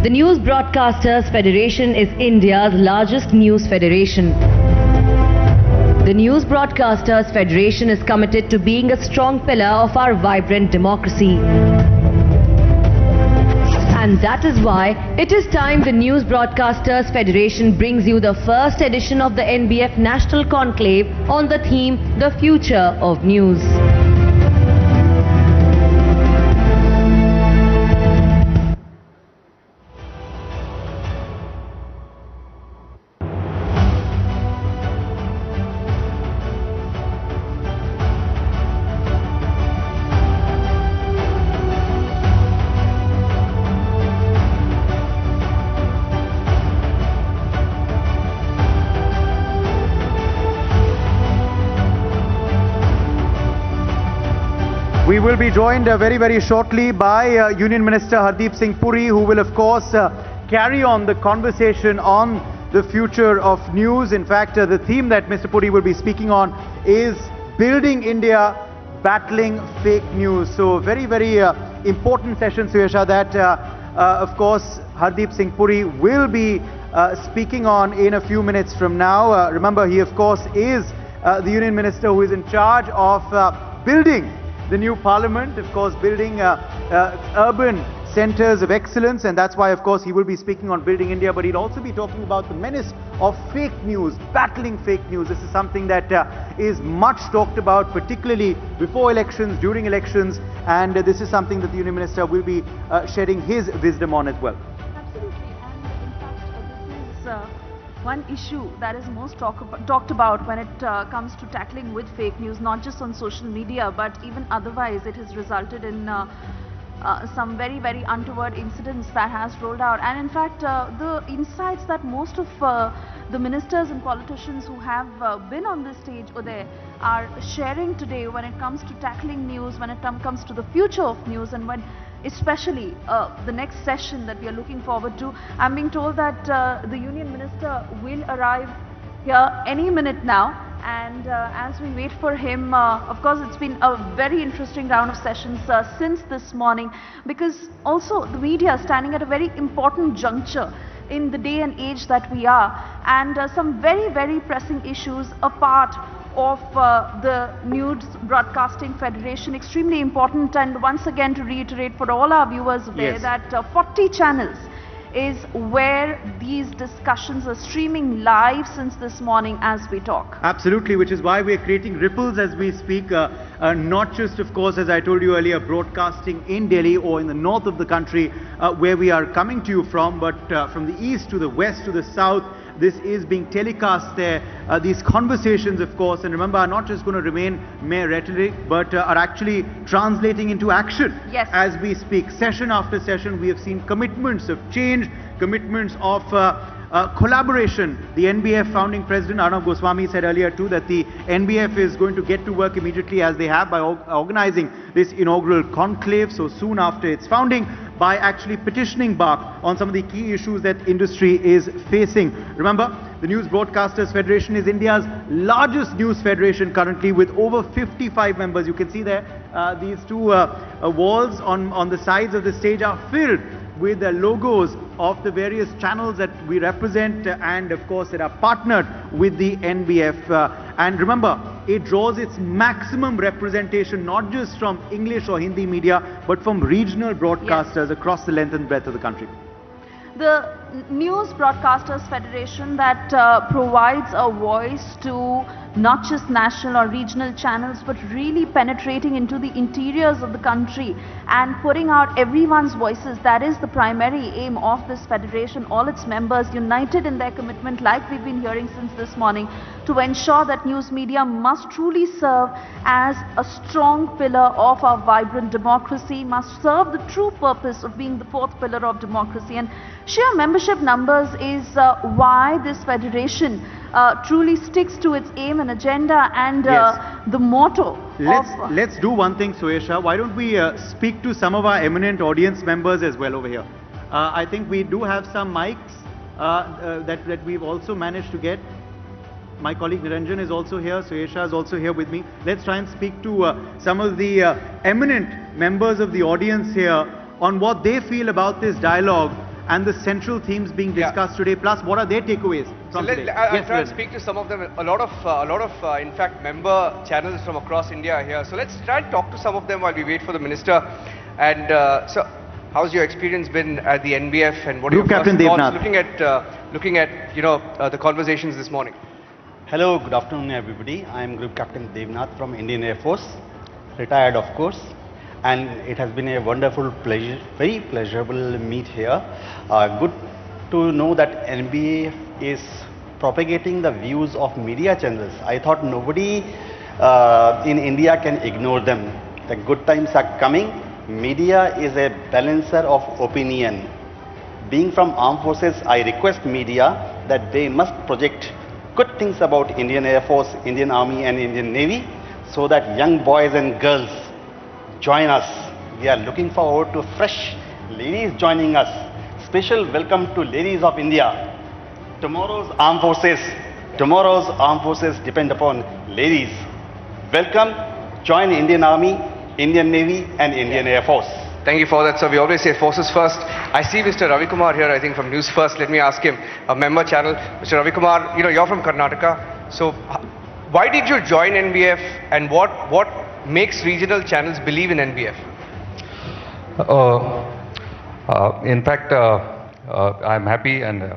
The News Broadcasters Federation is India's largest news federation. The News Broadcasters Federation is committed to being a strong pillar of our vibrant democracy. And that is why it is time the News Broadcasters Federation brings you the first edition of the NBF National Conclave on the theme, The Future of News. We will be joined very, very shortly by Union Minister Hardeep Singh Puri, who will, of course, carry on the conversation on the future of news. In fact, the theme that Mr. Puri will be speaking on is Building India, Battling Fake News. So, very, very important session, Suyasha, that, of course, Hardeep Singh Puri will be speaking on in a few minutes from now. Remember, he, of course, is the Union Minister who is in charge of building the new parliament, of course, building urban centers of excellence, and that's why, of course, he will be speaking on Building India, but he'll also be talking about the menace of fake news, battling fake news. This is something that is much talked about, particularly before elections, during elections, and this is something that the Union Minister will be sharing his wisdom on as well. Absolutely, and in fact, this is one issue that is most talked about when it comes to tackling with fake news, not just on social media, but even otherwise. It has resulted in some very, very untoward incidents that has rolled out. And in fact, the insights that most of the ministers and politicians who have been on this stage or there are sharing today when it comes to tackling news, when it comes to the future of news, and when especially the next session that we are looking forward to. I'm being told that the Union Minister will arrive here any minute now, and as we wait for him, of course, it's been a very interesting round of sessions since this morning, because also the media is standing at a very important juncture in the day and age that we are, and some very, very pressing issues are part of the News Broadcasting Federation, extremely important. And once again, to reiterate for all our viewers there, yes, that 40 channels is where these discussions are streaming live since this morning as we talk. Absolutely, which is why we are creating ripples as we speak, not just, of course, as I told you earlier, broadcasting in Delhi or in the north of the country where we are coming to you from, but from the east to the west to the south. This is being telecast there. These conversations, of course, and remember, are not just going to remain mere rhetoric, but are actually translating into action. Yes. As we speak. Session after session, we have seen commitments of change, commitments of Collaboration. The NBF founding president Arnab Goswami said earlier too that the NBF is going to get to work immediately as they have by organizing this inaugural conclave so soon after its founding, by actually petitioning BARC on some of the key issues that industry is facing. Remember, the News Broadcasters Federation is India's largest news federation currently, with over 55 members. You can see there, these two walls on the sides of the stage are filled with the logos of the various channels that we represent and of course that are partnered with the NBF. And remember, it draws its maximum representation not just from English or Hindi media, but from regional broadcasters across the length and breadth of the country. The News Broadcasters Federation that provides a voice to not just national or regional channels, but really penetrating into the interiors of the country and putting out everyone's voices. That is the primary aim of this federation. All its members united in their commitment, like we've been hearing since this morning, to ensure that news media must truly serve as a strong pillar of our vibrant democracy, must serve the true purpose of being the fourth pillar of democracy. And sheer membership numbers is why this federation truly sticks to its aim and agenda and the motto. Let's do one thing, Suesha. Why don't we speak to some of our eminent audience members as well over here? I think we do have some mics that we've also managed to get. My colleague Niranjan is also here. Suesha is also here with me. Let's try and speak to some of the eminent members of the audience here on what they feel about this dialogue and the central themes being discussed today, plus what are their takeaways from today. I'll try and speak to some of them. A lot of in fact, member channels from across India are here. So let's try and talk to some of them while we wait for the minister. And so, how's your experience been at the NBF, and what are your first thoughts looking at the conversations this morning? Hello, good afternoon, everybody. I am Group Captain Devnath from Indian Air Force, retired, of course. And it has been a wonderful pleasure, very pleasurable meet here. Good to know that NBF is propagating the views of media channels. I thought nobody in India can ignore them. The good times are coming. Media is a balancer of opinion. Being from armed forces, I request media that they must project good things about Indian Air Force, Indian Army and Indian Navy, so that young boys and girls join us. We are looking forward to fresh ladies joining us. Special welcome to ladies of India. Tomorrow's armed forces depend upon ladies. Welcome, join Indian Army, Indian Navy and Indian Air Force. Thank you for that, sir. We always say forces first. I see Mr. Ravi Kumar here, I think from News First. Let me ask him, a member channel. Mr. Ravi Kumar, you're from Karnataka. So why did you join NBF, and what makes regional channels believe in NBF? In fact, I'm happy and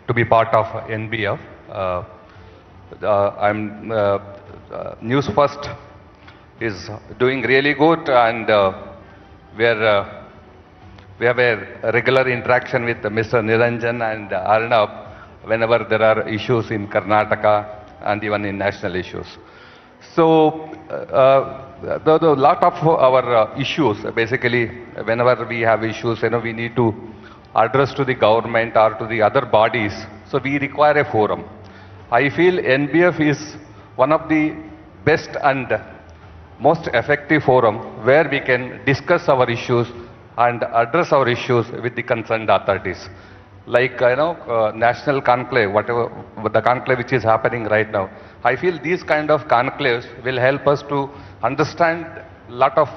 to be part of NBF. News First is doing really good, and we have a regular interaction with Mr. Niranjan and Arnab whenever there are issues in Karnataka and even in national issues. So, the lot of our issues, basically, whenever we have issues, we need to address to the government or to the other bodies. So, we require a forum. I feel NBF is one of the best and most effective forum where we can discuss our issues and address our issues with the concerned authorities. Like, national conclave, whatever the conclave which is happening right now. I feel these kind of conclaves will help us to understand a lot of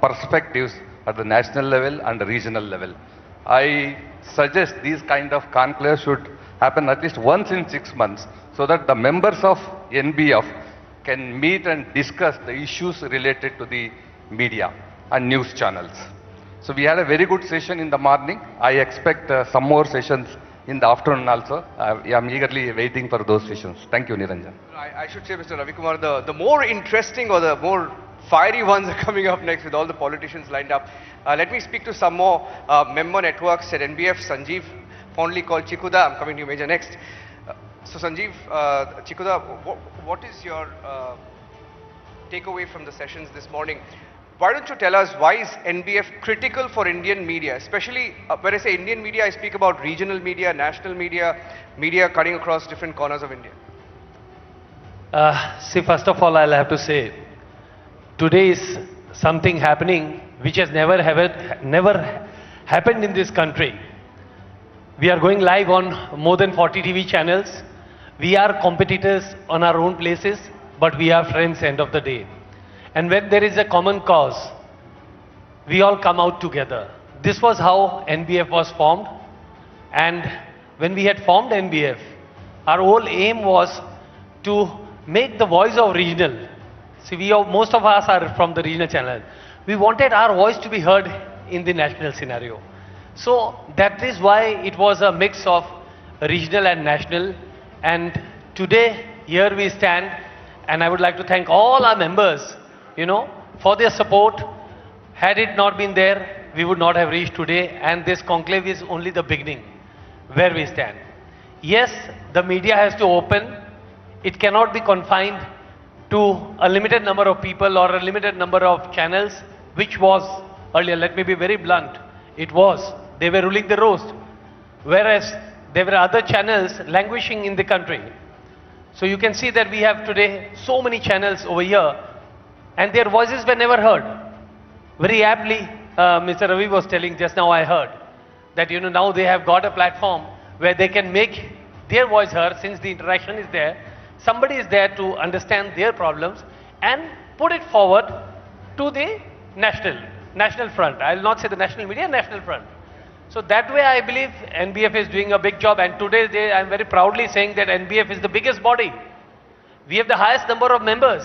perspectives at the national level and the regional level. I suggest these kind of conclaves should happen at least once in 6 months, so that the members of NBF can meet and discuss the issues related to the media and news channels. So we had a very good session in the morning. I expect some more sessions in the afternoon also. I am eagerly waiting for those sessions. Thank you, Niranjan. I should say, Mr. Ravi Kumar, the more interesting or the more fiery ones are coming up next with all the politicians lined up. Let me speak to some more member networks at NBF. Sanjeev, fondly called Chikuda. I'm coming to you, Major, next. So Sanjeev, Chikuda, what is your takeaway from the sessions this morning? why don't you tell us why is NBF critical for Indian media? Especially when I say Indian media, I speak about regional media, national media, media cutting across different corners of India. See, first of all, I'll have to say, today is something happening which has never happened in this country. We are going live on more than 40 TV channels. We are competitors on our own places, but we are friends end of the day. And when there is a common cause, we all come out together. This was how NBF was formed. And when we had formed NBF, our whole aim was to make the voice of regional. See, most of us are from the regional channel. We wanted our voice to be heard in the national scenario. So that is why it was a mix of regional and national. And today, here we stand, and I would like to thank all our members, for their support. Had it not been there, we would not have reached today, and this conclave is only the beginning where we stand. Yes, the media has to open. It cannot be confined to a limited number of people or a limited number of channels, which was earlier. Let me be very blunt. It was. They were ruling the roast. Whereas there were other channels languishing in the country. So you can see that we have today so many channels over here, and their voices were never heard. Very aptly, Mr. Ravi was telling just now, I heard that now they have got a platform where they can make their voice heard. Since the interaction is there, somebody is there to understand their problems and put it forward to the national front. I will not say the national media, national front. So that way I believe NBF is doing a big job, and today I am very proudly saying that NBF is the biggest body. We have the highest number of members,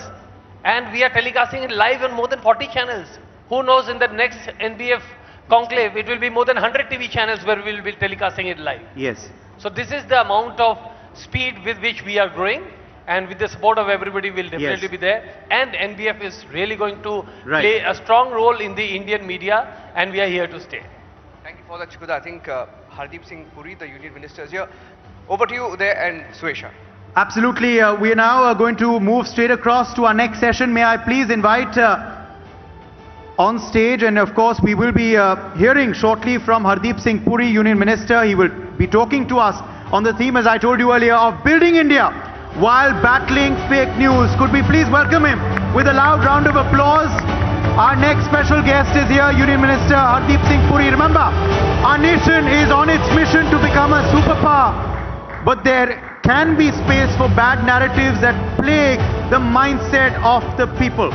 and we are telecasting it live on more than 40 channels. Who knows, in the next NBF conclave, it will be more than 100 TV channels where we will be telecasting it live. Yes. So this is the amount of speed with which we are growing, and with the support of everybody, we will definitely be there. And NBF is really going to play a strong role in the Indian media, and we are here to stay. Thank you for that, Sakuja. I think Hardeep Singh Puri, the Union Minister, is here. Over to you there, and Suesha. Absolutely. We are now going to move straight across to our next session. May I please invite on stage, and of course we will be hearing shortly from Hardeep Singh Puri, Union Minister. He will be talking to us on the theme, as I told you earlier, of building India while battling fake news. Could we please welcome him with a loud round of applause? Our next special guest is here, Union Minister Hardeep Singh Puri. Remember, our nation is on its mission to become a superpower, but there can be space for bad narratives that plague the mindset of the people.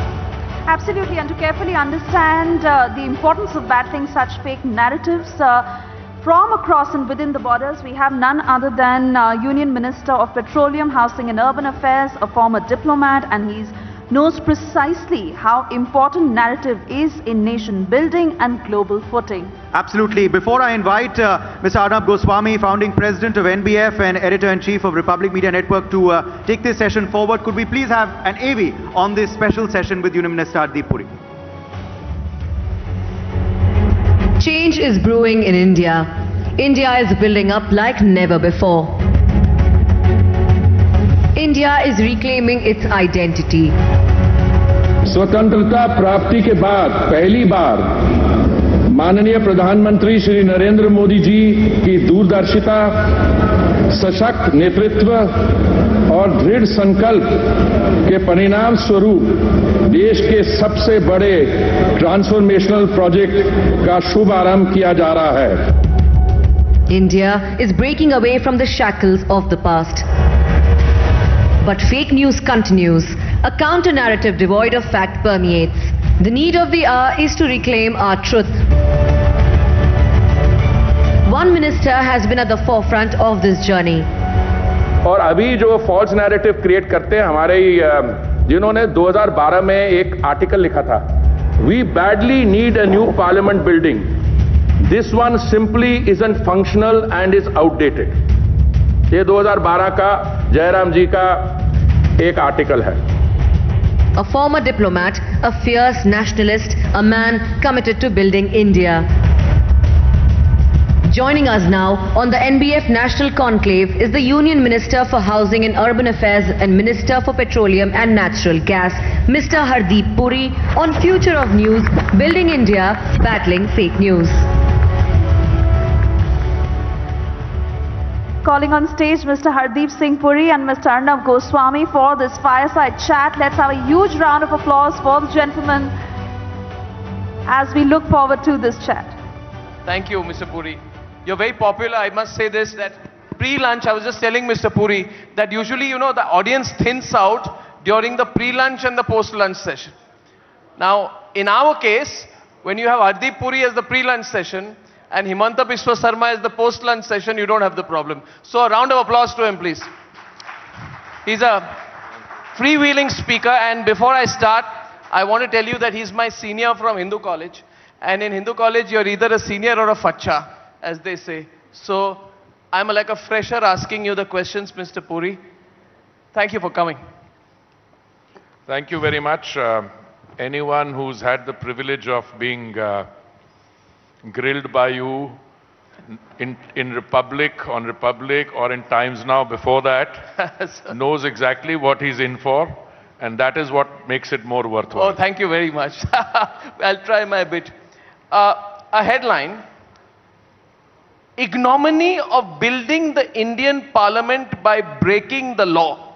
Absolutely, and to carefully understand the importance of battling such fake narratives from across and within the borders, we have none other than Union Minister of Petroleum, Housing and Urban Affairs, a former diplomat, and he knows precisely how important narrative is in nation building and global footing. Absolutely. Before I invite Mr. Arnab Goswami, founding president of NBF and editor-in-chief of Republic Media Network, to take this session forward, could we please have an AV on this special session with Union Minister Hardeep Puri? Change is brewing in India. India is building up like never before. India is reclaiming its identity. स्वतंत्रता प्राप्ति के बाद पहली बार माननीय प्रधानमंत्री श्री नरेंद्र मोदी जी की दूरदर्शिता, सशक्त नेतृत्व और दृढ़ संकल्प के परिणाम स्वरूप देश के सबसे बड़े ट्रांसफॉर्मेशनल प्रोजेक्ट का शुभ आरंभ किया जा रहा है. India is breaking away from the shackles of the past. But fake news continues. A counter-narrative devoid of fact permeates. The need of the hour is to reclaim our truth. One minister has been at the forefront of this journey. और अभी जो false narrative create करते हैं, हमारे जिन्होंने 2012 में एक article लिखा था, We badly need a new parliament building. This one simply isn't functional and is outdated. ये 2012 का जयराम जी का एक आर्टिकल है. A former diplomat, a fierce nationalist, a man committed to building India. Joining us now on the NBF National Conclave is the Union Minister for Housing and Urban Affairs and Minister for Petroleum and Natural Gas, Mr. Hardeep Puri, on Future of News, Building India, Battling Fake News. Calling on stage Mr. Hardeep Singh Puri and Mr. Arnab Goswami for this fireside chat. Let's have a huge round of applause for the gentlemen as we look forward to this chat. Thank you, Mr. Puri. You're very popular. I must say this, that pre-lunch, I was just telling Mr. Puri that usually, you know, the audience thins out during the pre-lunch and the post-lunch session. Now, in our case, when you have Hardeep Puri as the pre-lunch session and Himanta Biswa Sarma as the post-lunch session, you don't have the problem. So a round of applause to him, please. He's a freewheeling speaker, and before I start, I want to tell you that he's my senior from Hindu College. And in Hindu College, you're either a senior or a facha, as they say. So I'm like a fresher asking you the questions, Mr. Puri. Thank you for coming. Thank you very much. Anyone who's had the privilege of being grilled by you in Republic, on Republic, or in Times Now before that, knows exactly what he's in for, and that is what makes it more worthwhile. Oh, thank you very much. I'll try my bit. A headline: ignominy of building the Indian Parliament by breaking the law.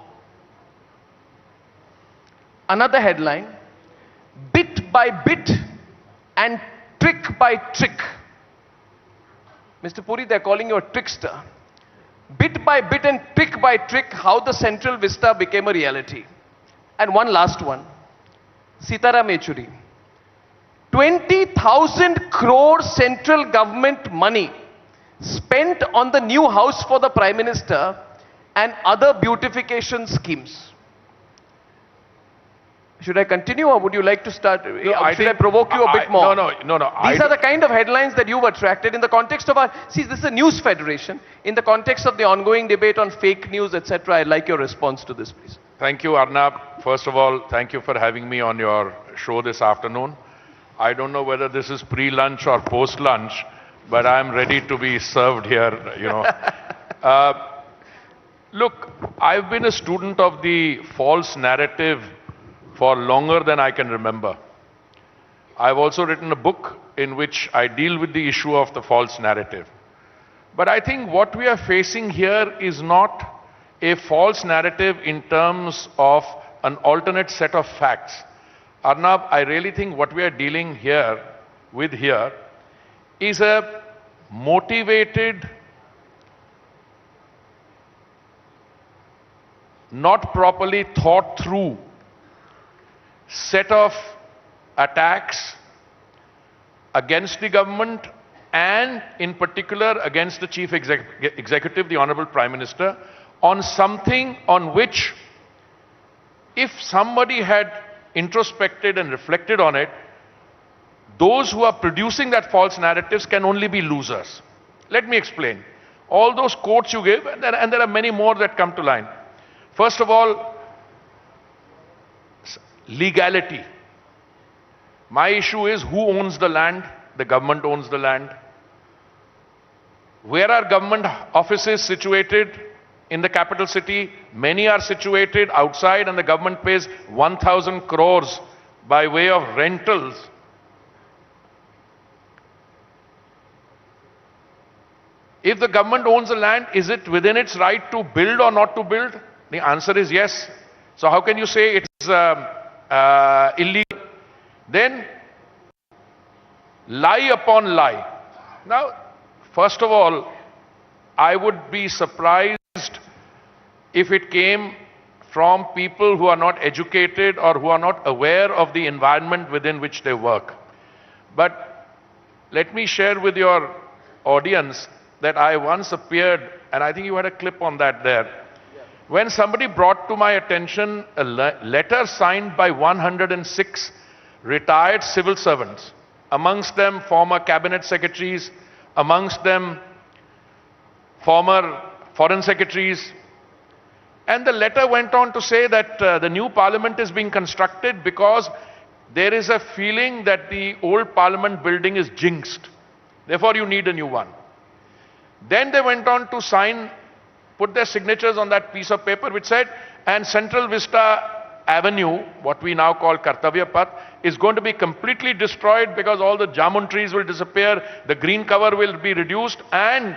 Another headline: bit by bit and trick by trick. Mr. Puri, they're calling you a trickster. Bit by bit and trick by trick, how the Central Vista became a reality. And one last one. Sitaram Yechury. 20,000 crore central government money spent on the new house for the Prime Minister and other beautification schemes. Should I continue, or would you like to start? No, should I provoke you a bit more? No. These are the kind of headlines that you've attracted in the context of our... See, this is a news federation. In the context of the ongoing debate on fake news, etc., I'd like your response to this, please. Thank you, Arnab. First of all, thank you for having me on your show this afternoon. I don't know whether this is pre-lunch or post-lunch, but I'm ready to be served here, you know. Look, I've been a student of the false narrative for longer than I can remember. I've also written a book in which I deal with the issue of the false narrative. But I think what we are facing here is not a false narrative in terms of an alternate set of facts. Arnab, I really think what we are dealing with here is a motivated, not properly thought through set of attacks against the government and in particular against the Chief Executive, the Honorable Prime Minister, on something on which if somebody had introspected and reflected on it, those who are producing that false narratives can only be losers. Let me explain. All those quotes you give, and there are many more that come to line. First of all, legality. My issue is who owns the land? The government owns the land. Where are government offices situated? In the capital city, many are situated outside and the government pays 1,000 crores by way of rentals. If the government owns the land, is it within its right to build or not to build? The answer is yes. So how can you say it's illegal? Then, lie upon lie. Now, first of all, I would be surprised if it came from people who are not educated or who are not aware of the environment within which they work. But let me share with your audience that I once appeared, and I think you had a clip on that there, when somebody brought to my attention a letter signed by 106 retired civil servants, amongst them former cabinet secretaries, amongst them former foreign secretaries. And the letter went on to say that the new parliament is being constructed because there is a feeling that the old parliament building is jinxed. Therefore, you need a new one. Then they went on to sign, put their signatures on that piece of paper which said, and Central Vista Avenue, what we now call Kartavya Path, is going to be completely destroyed because all the jamun trees will disappear, the green cover will be reduced, and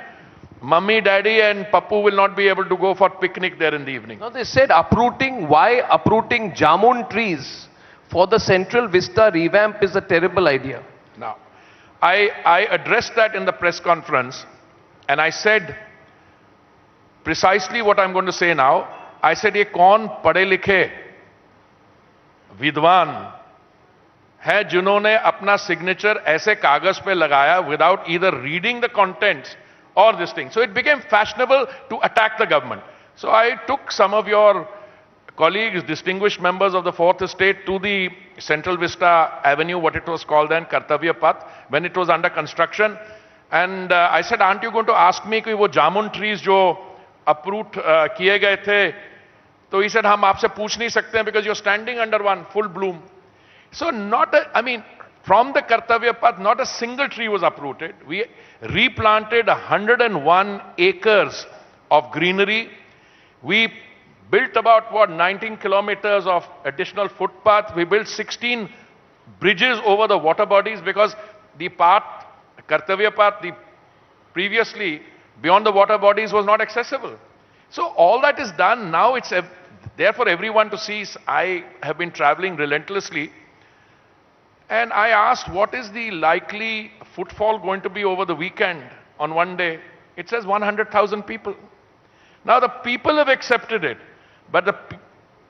Mummy, Daddy and Pappu will not be able to go for picnic there in the evening. No, they said uprooting, why uprooting jamun trees for the Central Vista revamp is a terrible idea. Now, I addressed that in the press conference and I said precisely what I'm going to say now. I said, ye kaun padhe likhe विद्वान है जिन्होंने अपना signature ऐसे कागज पे लगाया without either reading the contents or this thing. So it became fashionable to attack the government. So I took some of your colleagues, distinguished members of the Fourth Estate, to the Central Vista Avenue, what it was called then, Kartavya Path, when it was under construction. And I said, aren't you going to ask me कि वो जामुन trees जो uproot किए गए थे, so he said, हम आपसे पूछ नहीं सकते हैं because you're standing under one, full bloom. So from the Kartavya Path, not a single tree was uprooted. We replanted 101 acres of greenery. We built about, 19 kilometers of additional footpath. We built 16 bridges over the water bodies because the path, Kartavya Path, previously beyond the water bodies was not accessible. So all that is done. Now it's there for everyone to see. I have been traveling relentlessly. And I asked, what is the likely footfall going to be over the weekend on one day? It says 100,000 people. Now the people have accepted it. But the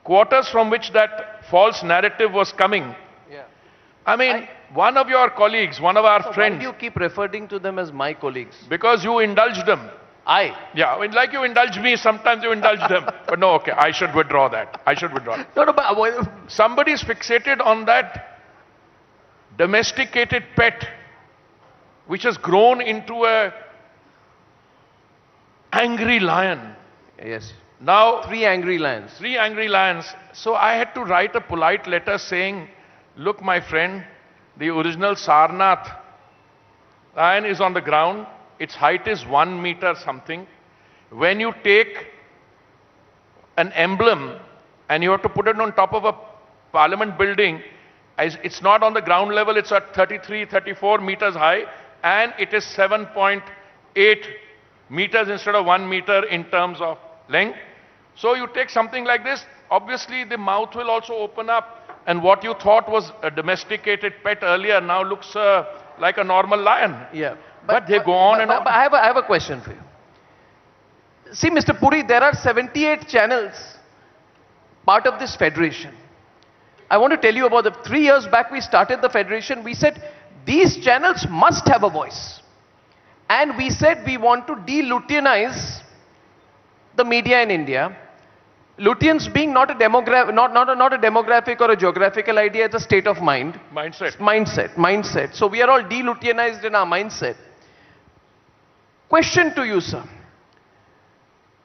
quarters from which that false narrative was coming. Yeah. One of your colleagues, one of our friends. Why do you keep referring to them as my colleagues? Because you indulged them. Yeah, like you indulge me, sometimes you indulge them. But no, okay, I should withdraw that. I should withdraw it. No, but somebody is fixated on that domesticated pet, which has grown into a angry lion. Yes. Now, 3 angry lions. 3 angry lions. So I had to write a polite letter saying, look, my friend, the original Sarnath lion is on the ground. Its height is 1 meter something. When you take an emblem and you have to put it on top of a parliament building, it's not on the ground level, it's at 33, 34 meters high, and it is 7.8 meters instead of 1 meter in terms of length. So you take something like this, obviously the mouth will also open up, and what you thought was a domesticated pet earlier now looks like a normal lion. Yeah. But they go on and on. But I have a question for you. See, Mr. Puri, there are 78 channels part of this federation. I want to tell you about 3 years back we started the federation. We said these channels must have a voice. And we said we want to de-Lutyanize the media in India. Lutyens being not a demographic or a geographical idea, it's a state of mind. Mindset. So we are all de-Lutyanized in our mindset. Question to you, sir.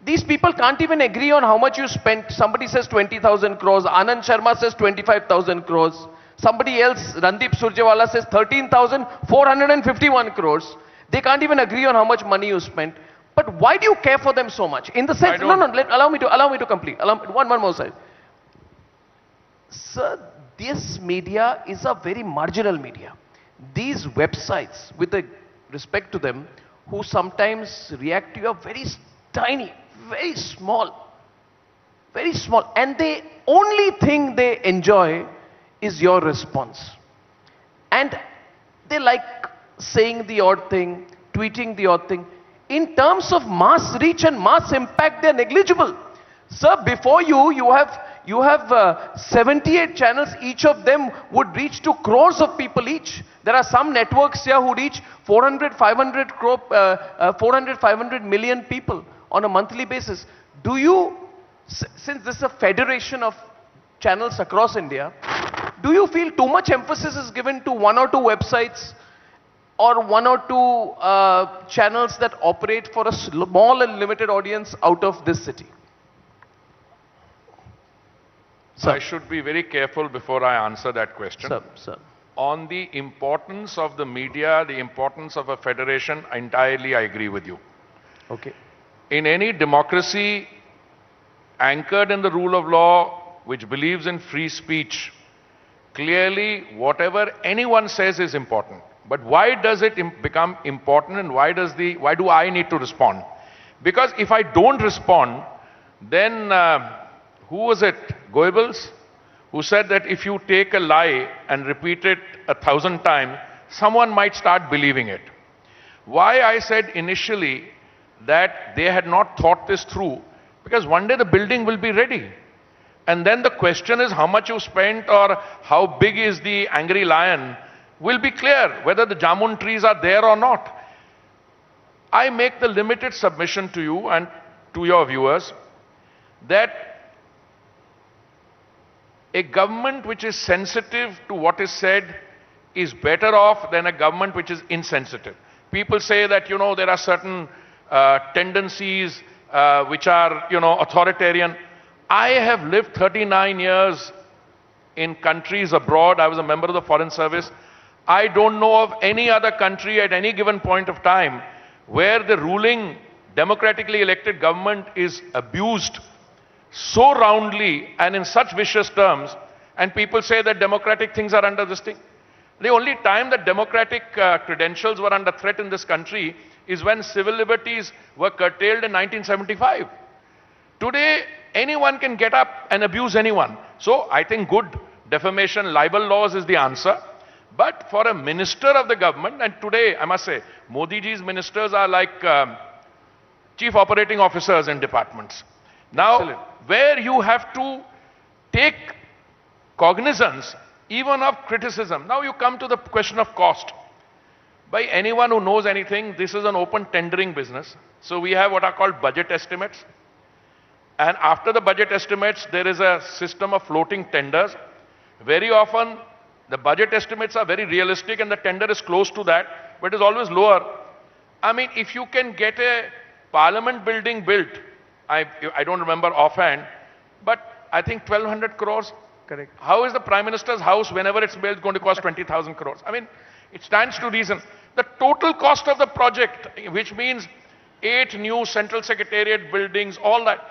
These people can't even agree on how much you spent. Somebody says 20,000 crores. Anand Sharma says 25,000 crores. Somebody else, Randeep Surjewala, says 13,451 crores. They can't even agree on how much money you spent. But why do you care for them so much? In the sense, allow me to complete. One more side. Sir, this media is a very marginal media. These websites, with respect to them, who sometimes react to you are very tiny, very small, and the only thing they enjoy is your response. And they like saying the odd thing, tweeting the odd thing. In terms of mass reach and mass impact, they're negligible. Sir, before you have 78 channels. Each of them would reach to crores of people each. There are some networks here who reach 400, 500 million people on a monthly basis. Do you, since this is a federation of channels across India, do you feel too much emphasis is given to 1 or 2 websites or 1 or 2 channels that operate for a small and limited audience out of this city? Sir. I should be very careful before I answer that question. Sir. On the importance of the media, the importance of a federation, entirely I agree with you. Okay. In any democracy anchored in the rule of law, which believes in free speech, clearly whatever anyone says is important. But why does it become important, and why do I need to respond? Because if I don't respond, then who was it? Goebbels, who said that if you take a lie and repeat it 1,000 times, someone might start believing it. Why I said initially that they had not thought this through, because one day the building will be ready. And then the question is how much you spent or how big is the angry lion will be clear, whether the jamun trees are there or not. I make the limited submission to you and to your viewers that a government which is sensitive to what is said is better off than a government which is insensitive. People say that, you know, there are certain tendencies which are, you know, authoritarian. I have lived 39 years in countries abroad. I was a member of the Foreign Service. I don't know of any other country at any given point of time where the ruling democratically elected government is abused so roundly and in such vicious terms, and people say that democratic things are under this thing. The only time that democratic credentials were under threat in this country is when civil liberties were curtailed in 1975. Today, anyone can get up and abuse anyone. So I think good defamation, libel laws is the answer. But for a minister of the government, and today I must say, Modi ji's ministers are like chief operating officers in departments. Now, excellent, where you have to take cognizance even of criticism. Now you come to the question of cost. By anyone who knows anything, this is an open tendering business. So we have what are called budget estimates. And after the budget estimates, there is a system of floating tenders. Very often, the budget estimates are very realistic and the tender is close to that, but it is always lower. I mean, if you can get a parliament building built, I don't remember offhand, but I think 1,200 crores. Correct. How is the Prime Minister's house, whenever it's built, going to cost 20,000 crores? I mean, it stands to reason. The total cost of the project, which means 8 new central secretariat buildings, all that.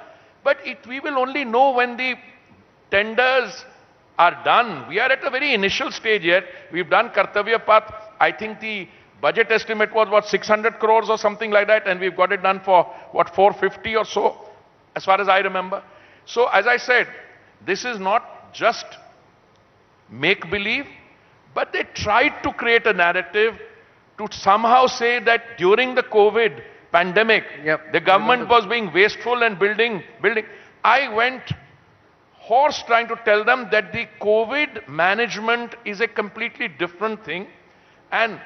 But we will only know when the tenders are done. We are at a very initial stage yet. We've done Kartavya Path. I think the budget estimate was, what, 600 crores or something like that, and we've got it done for, what, 450 or so, as far as I remember. So, as I said, this is not just make-believe, but they tried to create a narrative to somehow say that during the COVID pandemic, the government was being wasteful and building. I went hoarse trying to tell them that the COVID management is a completely different thing. And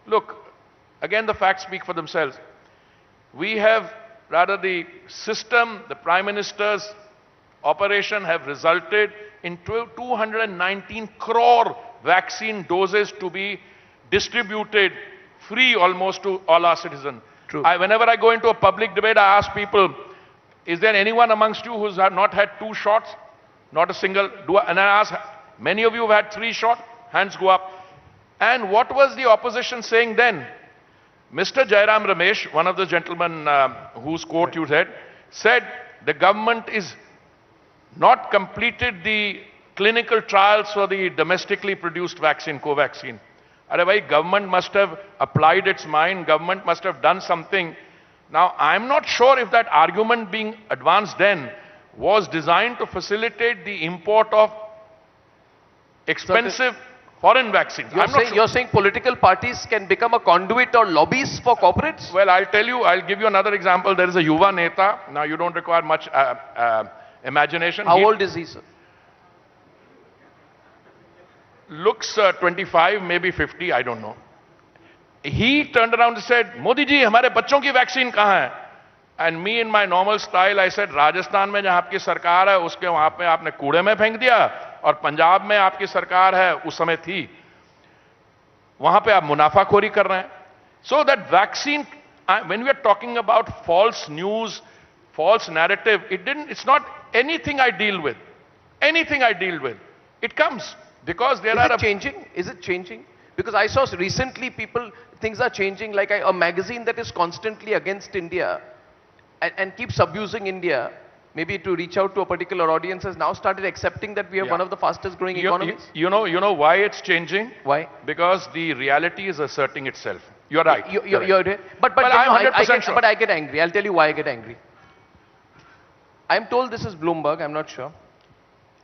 look, again, the facts speak for themselves. We have, rather the system, the Prime Minister's operation have resulted in 219 crore vaccine doses to be distributed free almost to all our citizens. Whenever I go into a public debate, I ask people, is there anyone amongst you who's not had 2 shots? Not a single. And I ask, many of you have had 3 shots? Hands go up. And what was the opposition saying then? Mr. Jairam Ramesh, one of the gentlemen whose quote you read, said the government is not completed the clinical trials for the domestically produced vaccine, Covaxin. Otherwise, government must have applied its mind, government must have done something. Now, I'm not sure if that argument being advanced then was designed to facilitate the import of expensive foreign vaccines. You're saying political parties can become a conduit or lobbies for corporates? Well, I'll give you another example. There is a Yuva Neta. Now, you don't require much imagination. How old is he, sir? Looks 25, maybe 50, I don't know. He turned around and said, Modi ji, hamare bachon ki vaccine kahan hai? And me in my normal style, I said, Rajasthan mein jahan aapki sarkar hai, uske wahan pe aapne कूड़े में फेंक दिया, और पंजाब में आपकी सरकार है, उस समय थी, वहां पे आप मुनाफाखोरी कर रहे हैं. So that vaccine, when we are talking about false news, false narrative, it's not anything I deal with. Anything I deal with, it comes. Because there are... changing? Is it changing? Because I saw recently things are changing, like a magazine that is constantly against India and keeps abusing India, maybe to reach out to a particular audience, has now started accepting that we are one of the fastest growing economies? You know why it's changing? Why? Because the reality is asserting itself. You're right. You're right. But I'm 100% sure. But I get angry. I'll tell you why I get angry. I'm told this is Bloomberg. I'm not sure.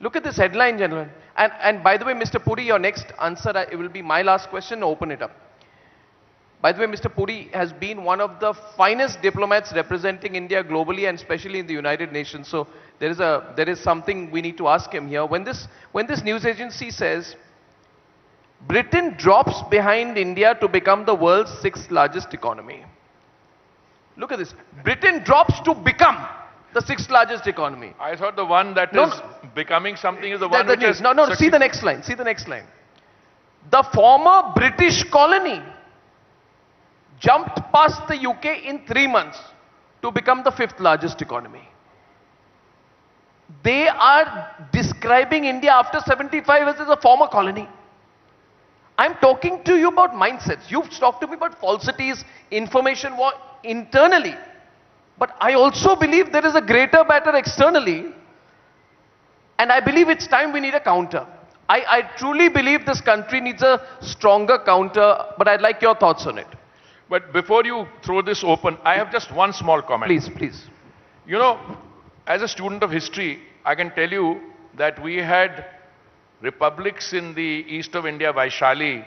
Look at this headline, gentlemen. And by the way, Mr. Puri, your next answer, it will be my last question. Open it up. By the way, Mr. Puri has been one of the finest diplomats representing India globally and especially in the United Nations. So there is something we need to ask him here. When this news agency says Britain drops behind India to become the world's 6th largest economy. Look at this. Britain drops to become the 6th largest economy. I thought the one that is becoming something is the one which is... No, see the next line. See the next line. The former British colony jumped past the UK in 3 months to become the 5th largest economy. They are describing India after 75 years as a former colony. I'm talking to you about mindsets. You've talked to me about falsities, information war internally. But I also believe there is a greater battle externally. And I believe it's time we need a counter. I truly believe this country needs a stronger counter, but I'd like your thoughts on it. But before you throw this open, I have just one small comment. Please. You know, as a student of history, I can tell you that we had republics in the east of India, Vaishali,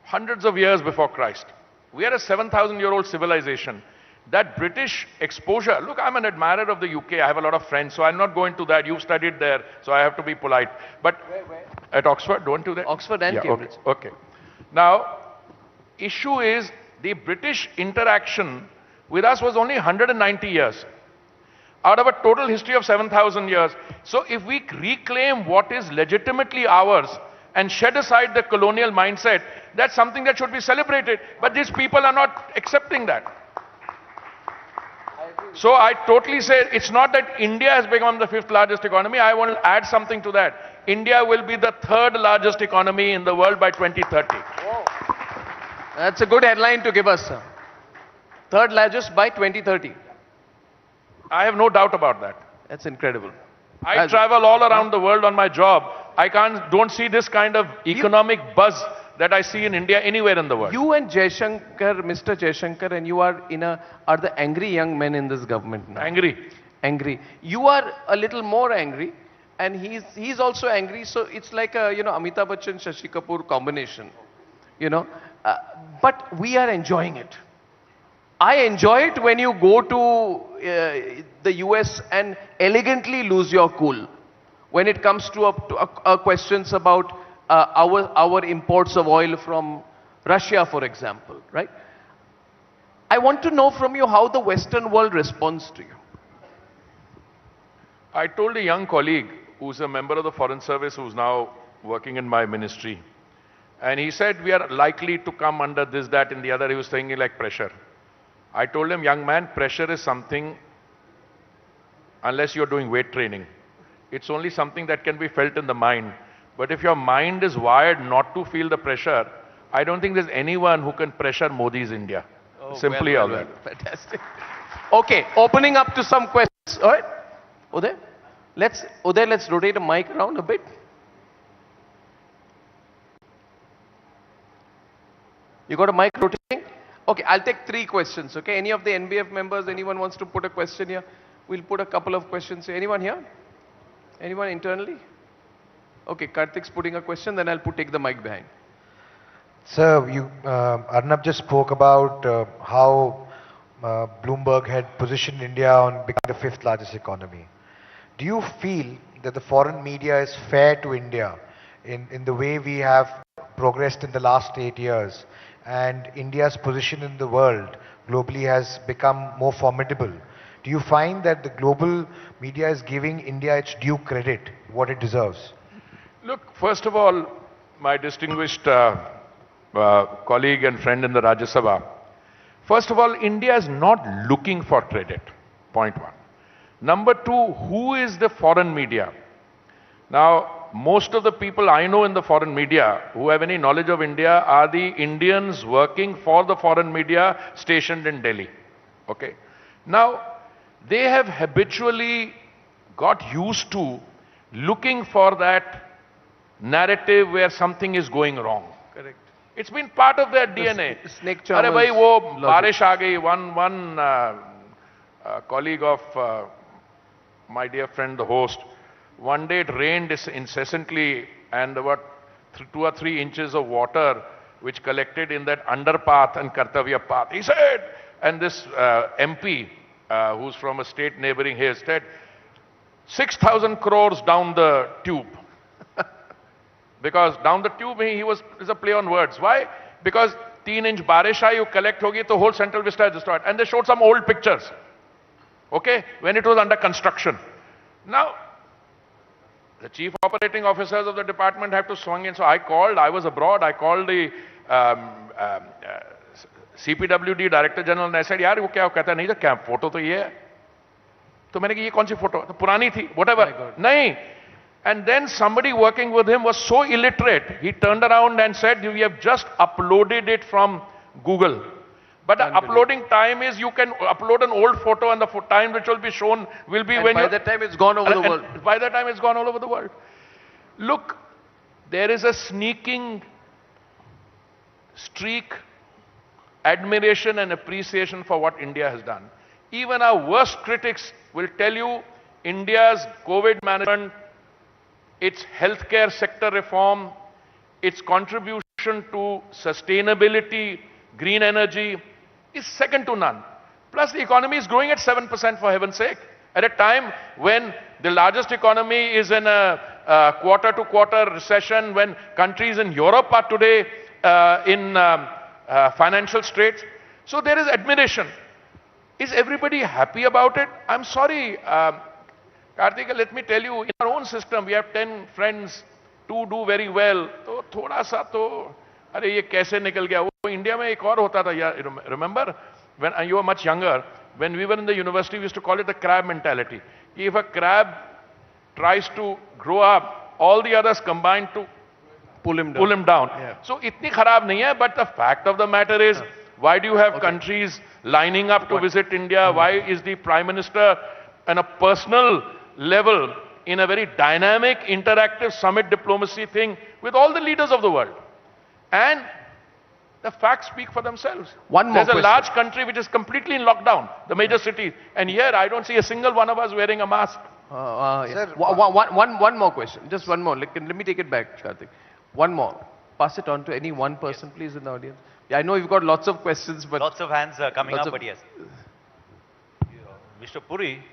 hundreds of years before Christ. We are a 7,000-year-old civilization. That British exposure, look, I'm an admirer of the UK. I have a lot of friends, so I'm not going to that. You've studied there, so I have to be polite. But where? At Oxford, don't do that? Oxford and Cambridge. Okay. Now, issue is the British interaction with us was only 190 years out of a total history of 7,000 years. So if we reclaim what is legitimately ours and shed aside the colonial mindset, that's something that should be celebrated. But these people are not accepting that. So I totally say it's not that India has become the 5th largest economy. I want to add something to that. India will be the 3rd largest economy in the world by 2030. Whoa. That's a good headline to give us, sir. 3rd largest by 2030. I have no doubt about that. That's incredible. I travel all around the world on my job. I don't see this kind of economic buzz that I see in India anywhere in the world. You and Jaishankar, Mr. Jaishankar, and you are the angry young men in this government now. Angry. You are a little more angry, and he's also angry. So it's like a Amitabh Bachchan, Shashi Kapoor combination. But we are enjoying it. I enjoy it when you go to the US and elegantly lose your cool when it comes to questions about our imports of oil from Russia, for example, right? I want to know from you how the Western world responds to you. I told a young colleague who's a member of the Foreign Service who's now working in my ministry, and he said we are likely to come under this, that and the other. He was saying like pressure. I told him, young man, pressure is something, unless you're doing weight training, it's only something that can be felt in the mind. But if your mind is wired not to feel the pressure, I don't think there's anyone who can pressure Modi's India. Simply all that. Fantastic. Okay, opening up to some questions. All right, Uday, let's rotate the mic around a bit. You got a mic rotating? Okay, I'll take 3 questions. Okay, any of the NBF members, anyone wants to put a question here? We'll put a couple of questions here. Anyone here? Anyone internally? Okay, Karthik's putting a question, then I'll take the mic behind. Sir, Arnab just spoke about how Bloomberg had positioned India on becoming the 5th largest economy. Do you feel that the foreign media is fair to India in the way we have progressed in the last 8 years, and India's position in the world globally has become more formidable? Do you find that the global media is giving India its due credit, what it deserves? Look, first of all, my distinguished colleague and friend in the Rajya Sabha, first of all, India is not looking for credit, point 1. Number 2, who is the foreign media? Now, most of the people I know in the foreign media who have any knowledge of India are the Indians working for the foreign media stationed in Delhi. Okay? Now, they have habitually got used to looking for that narrative where something is going wrong. Correct. It's been part of their DNA. Snake Arey charmers bhai, wo logic. barish aa gayi. One colleague of my dear friend, the host, one day it rained incessantly and there were 2 or 3 inches of water which collected in that underpath and Kartavya path. He said, and this MP, who's from a state neighboring here, said, 6,000 crores down the tube. Because down the tube, is a play on words. Why? Because 3-inch barish aayi, you collect hogi, the whole central vista is destroyed. And they showed some old pictures. Okay? When it was under construction. Now, the chief operating officers of the department have to swing in. So I was abroad, I called the CPWD Director General and I said, yaar, wo kya? Kehta nahi, the camp photo to ye hai. To maine ki ye kaun si photo? To purani thi, whatever. Nahi. And then somebody working with him was so illiterate, he turned around and said, we have just uploaded it from Google. But the uploading time is you can upload an old photo and the time which will be shown will be when by that time it's gone over the world. By that time it's gone all over the world. Look, there is a sneaking streak, admiration and appreciation for what India has done. Even our worst critics will tell you India's COVID management, its healthcare sector reform, its contribution to sustainability, green energy, is second to none. Plus the economy is growing at 7% for heaven's sake. At a time when the largest economy is in a quarter-to-quarter recession, when countries in Europe are today in financial straits. So there is admiration. Is everybody happy about it? I'm sorry, Karthika, let me tell you, in our own system, we have 10 friends, 2 do very well. So thoda sa to, अरे ये कैसे निकल गया? वो India में एक और होता था यार. Remember when you were much younger, when we were in the university, we used to call it the crab mentality. If a crab tries to grow up, all the others combine to pull him down. Yeah. So itni kharab nahi hai, but the fact of the matter is, why do you have countries lining up to visit India? Why is the Prime Minister on a personal level in a very dynamic, interactive summit diplomacy thing with all the leaders of the world? And the facts speak for themselves. There's a large country which is completely in lockdown, the major cities. And here I don't see a single one of us wearing a mask. Yeah. One more question. Just one more. Let me take it back, Karthik. One more. Pass it on to any one person, please, in the audience. Yeah, I know you've got lots of questions, but... Lots of hands are coming up, but yes. Mr. Puri,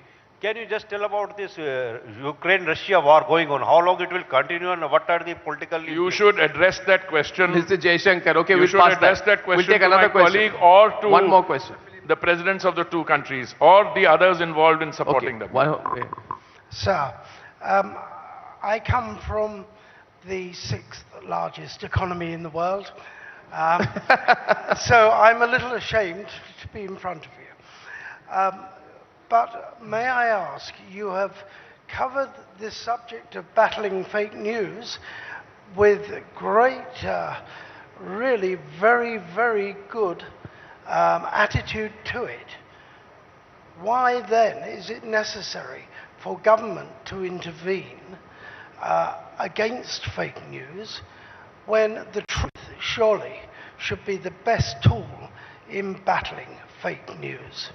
can you just tell about this Ukraine-Russia war going on? How long it will continue and what are the political... You should address that question. Mr. Jaishankar, okay, we'll pass that question we'll take to another my colleague or to one more question. The presidents of the 2 countries or the others involved in supporting them. Sir, I come from the 6th largest economy in the world. So I'm a little ashamed to be in front of you. But may I ask, you have covered this subject of battling fake news with great, really very, very good attitude to it. Why then is it necessary for government to intervene against fake news when the truth surely should be the best tool in battling fake news?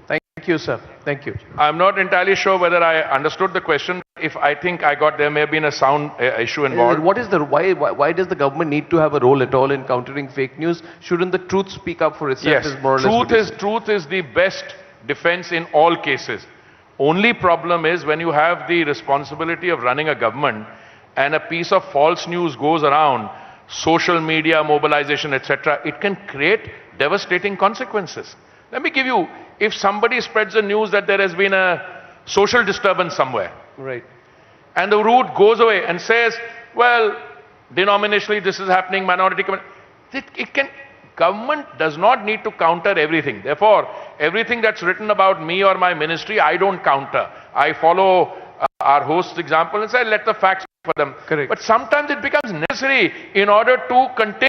Thank you, sir. Thank you. I'm not entirely sure whether I understood the question. If I think there may have been a sound issue involved. What is why does the government need to have a role at all in countering fake news? Shouldn't the truth speak up for itself? Yes, is more or less truth is the best defense in all cases. Only problem is when you have the responsibility of running a government and a piece of false news goes around, social media, mobilization, etc., it can create devastating consequences. Let me give you, if somebody spreads the news that there has been a social disturbance somewhere, right, and the root goes away and says, well, denominationally this is happening, minority community, government does not need to counter everything. Therefore, everything that's written about me or my ministry, I don't counter. I follow our host's example and say, let the facts speak for them. Correct. But sometimes it becomes necessary in order to contain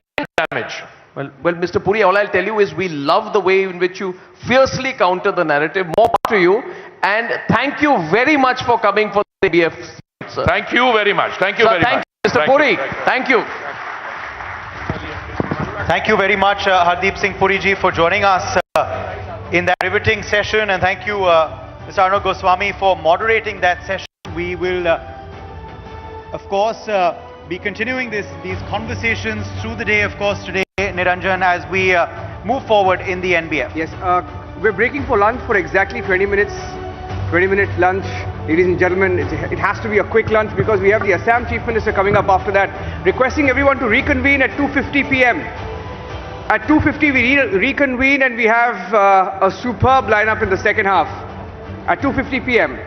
damage. Well, Mr. Puri, all I'll tell you is we love the way in which you fiercely counter the narrative. More power to you. And thank you very much for coming for the NBF. Sir. Thank you very much. Thank you very much. Thank you, Mr. Puri. Thank you. Thank you very much, Hardeep Singh Puri ji, for joining us in that riveting session. And thank you, Mr. Arnab Goswami, for moderating that session. We will, of course, be continuing these conversations through the day, of course, today, Niranjan, as we move forward in the NBF. Yes, we're breaking for lunch for exactly 20 minutes. 20-minute lunch. Ladies and gentlemen, it has to be a quick lunch because we have the Assam Chief Minister coming up after that. Requesting everyone to reconvene at 2:50 p.m. At 2:50 we reconvene and we have a superb lineup in the second half. At 2:50 p.m.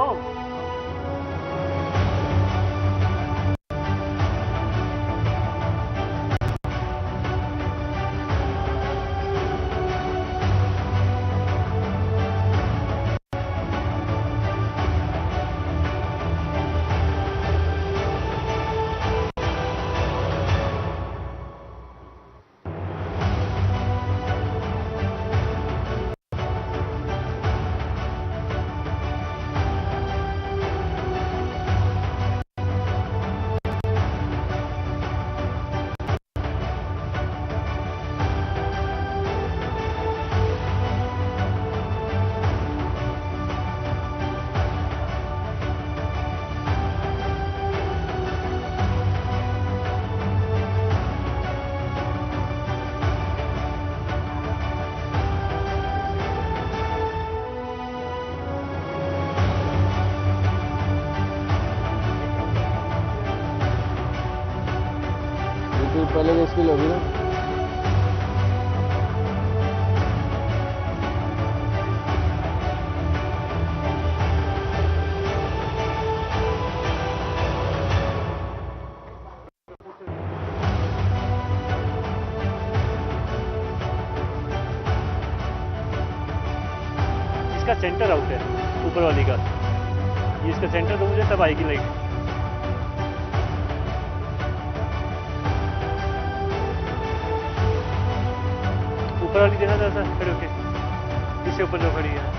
Oh. पहले मुश्किल होगी ना। इसका centre out है ऊपर वाली का, ये इसका सेंटर तो मुझे तब आएगी लाइट। ऊपर वाली देना था सर, खड़े होके इससे ऊपर जो खड़ी है।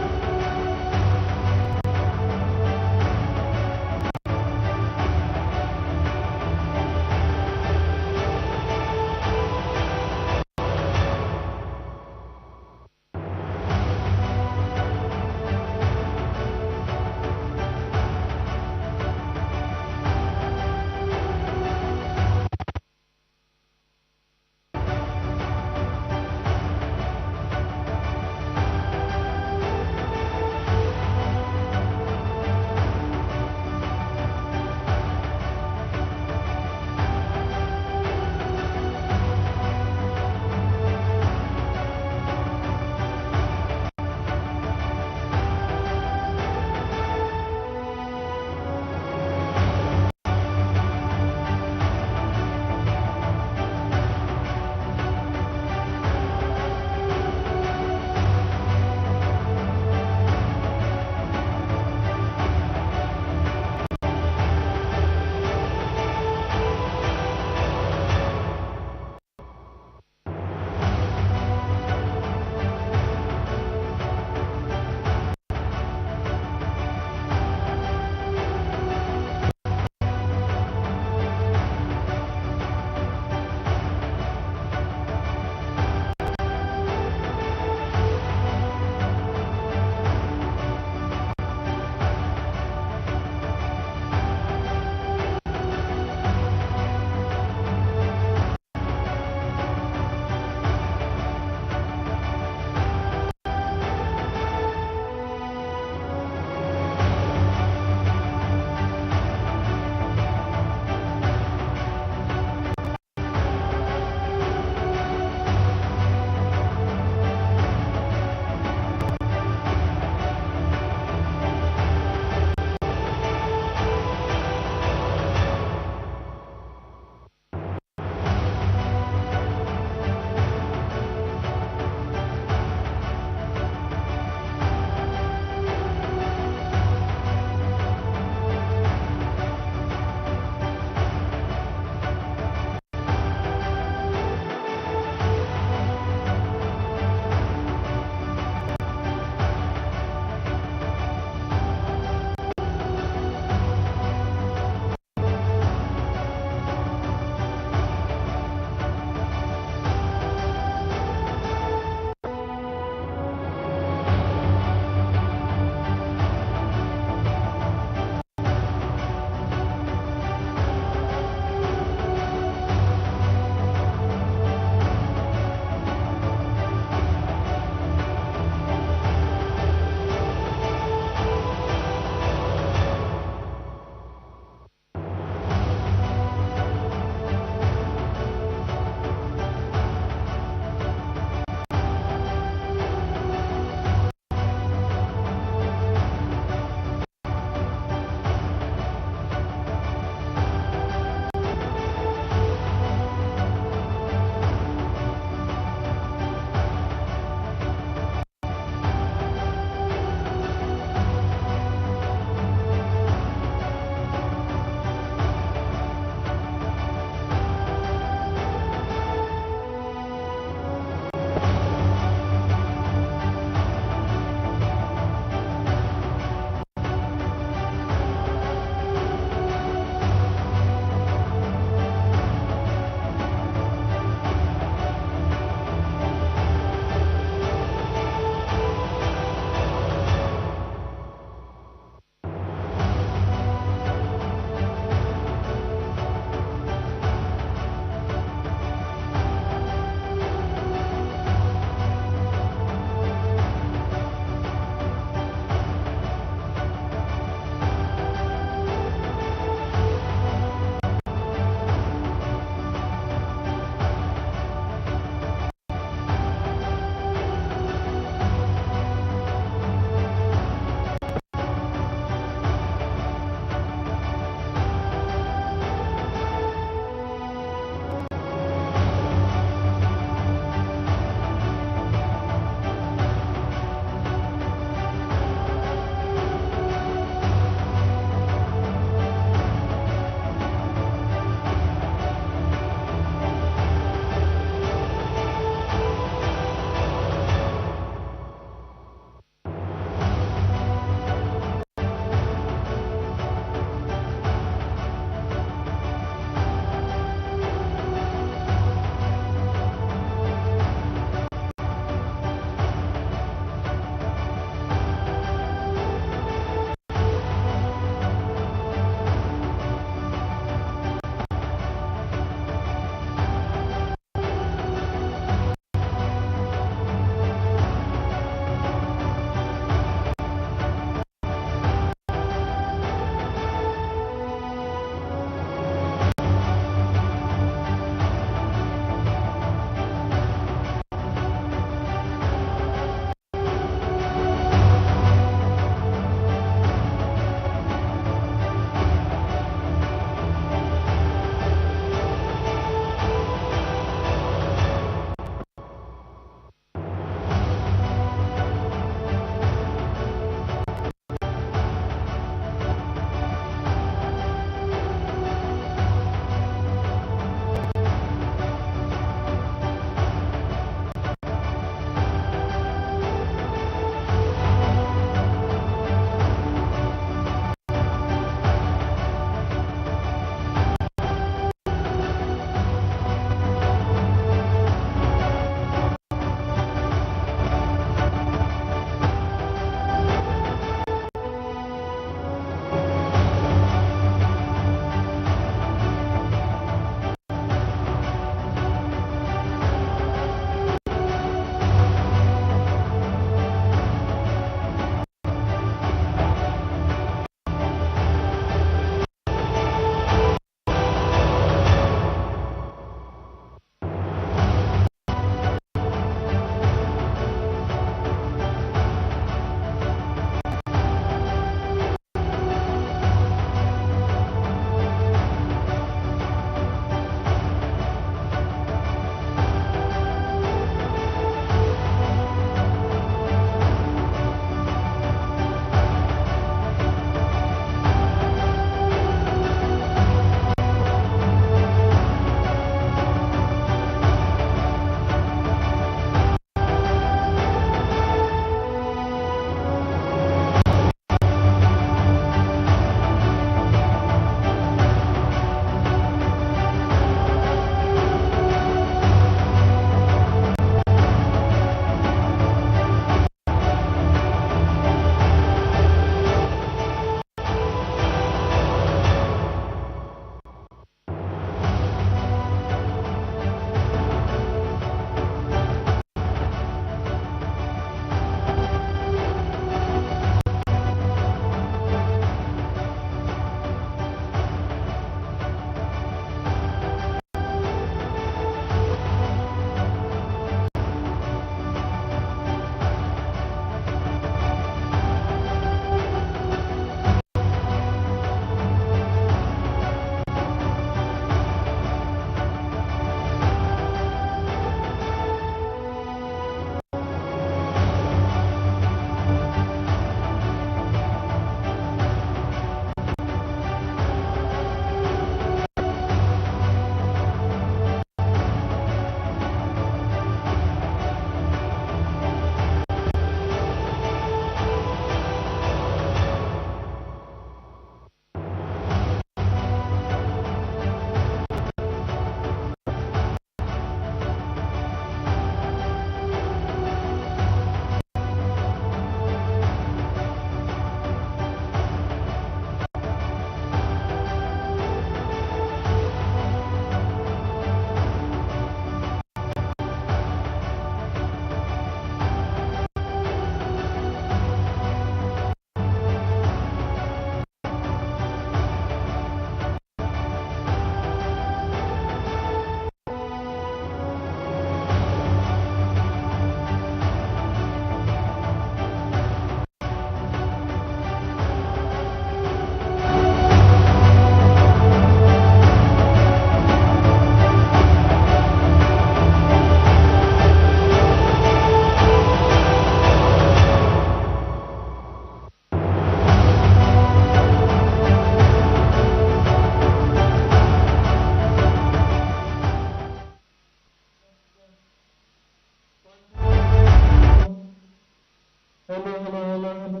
Hello, hello, hello, hello.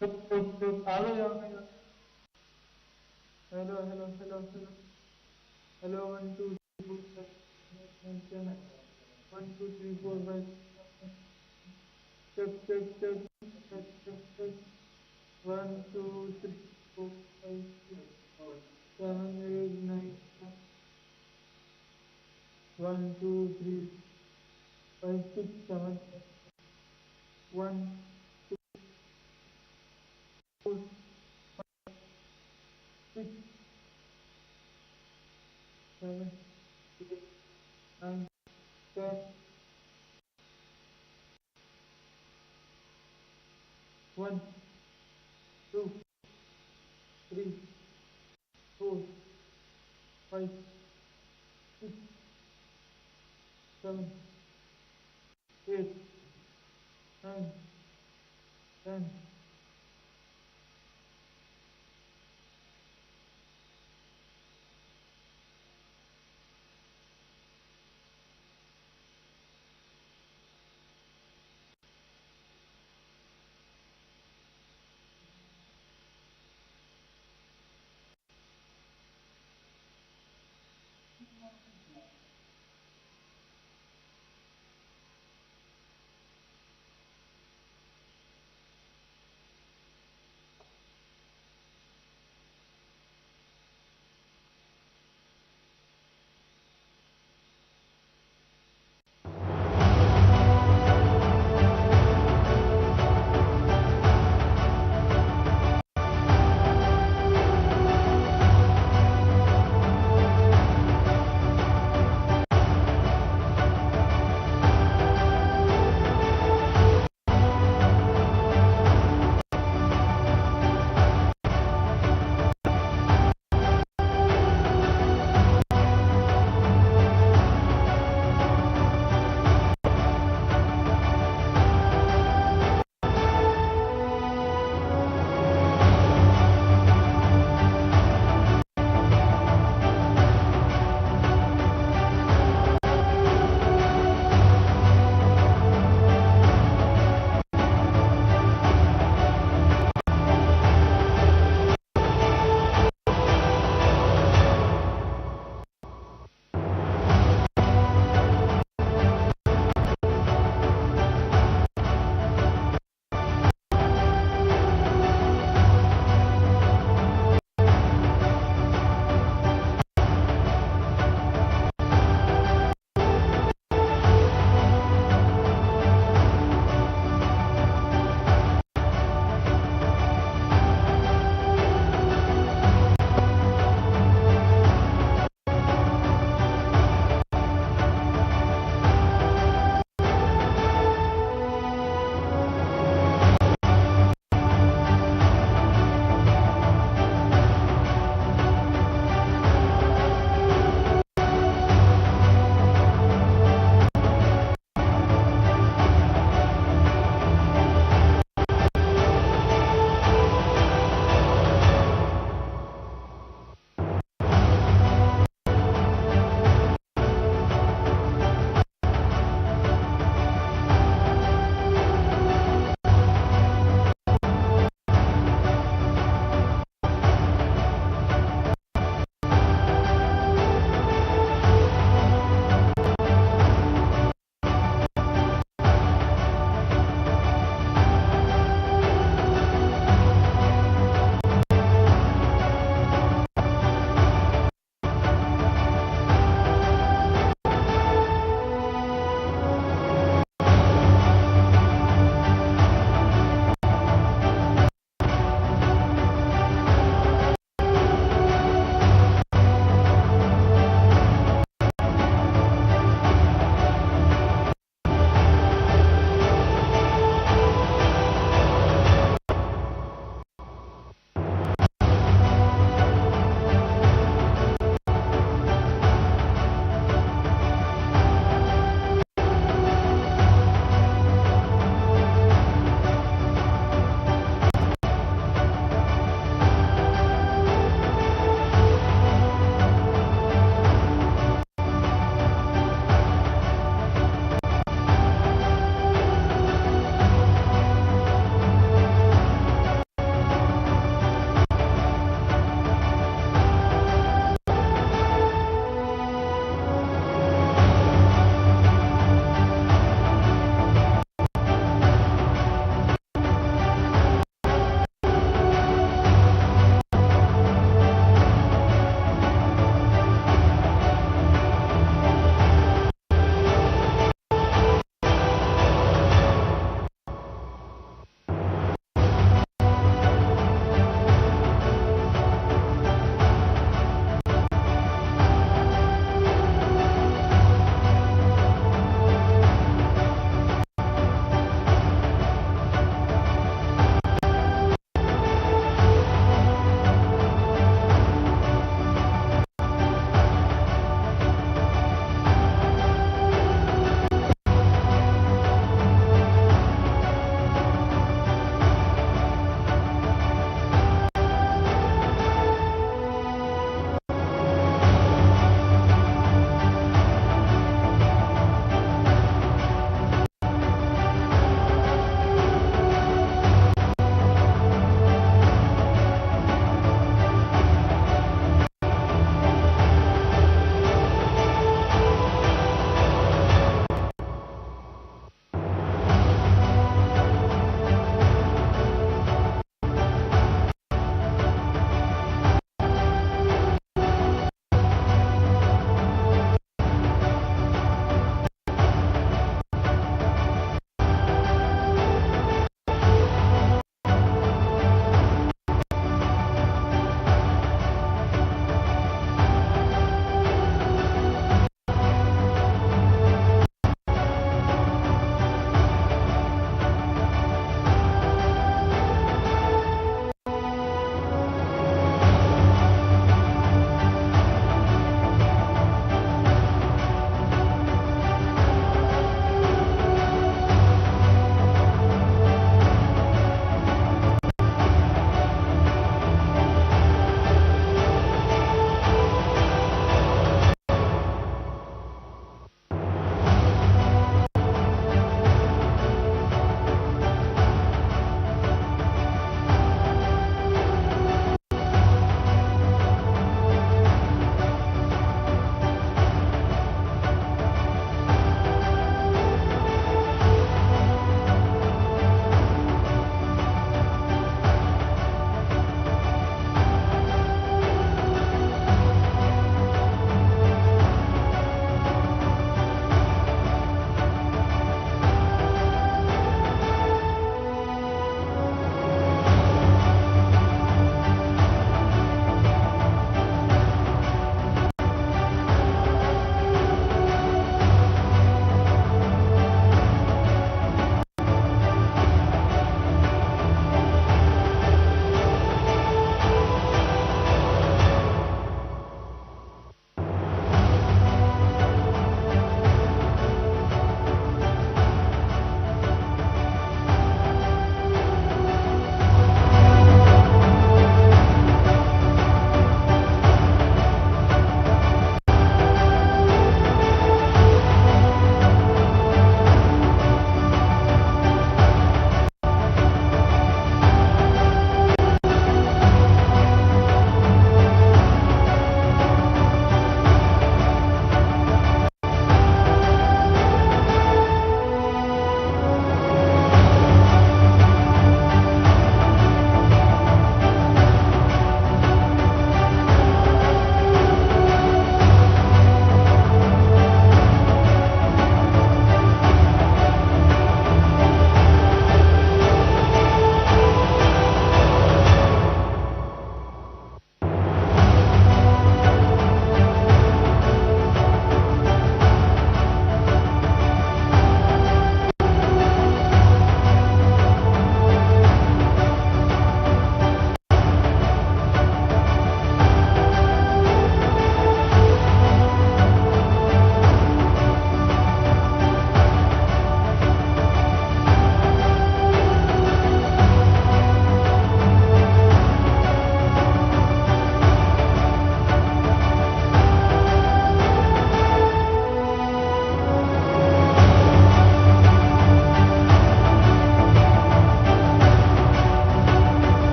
आ गए आ गए hello hello hello hello hello 1 2 3 4 1 2 3 4 5 check check check check check check 1 2 3 4 5 6 7 8 9 1 2 3 5 6 7 1 2 6 7 8 9 10 1 2 3 4 5 6 7 8 9 10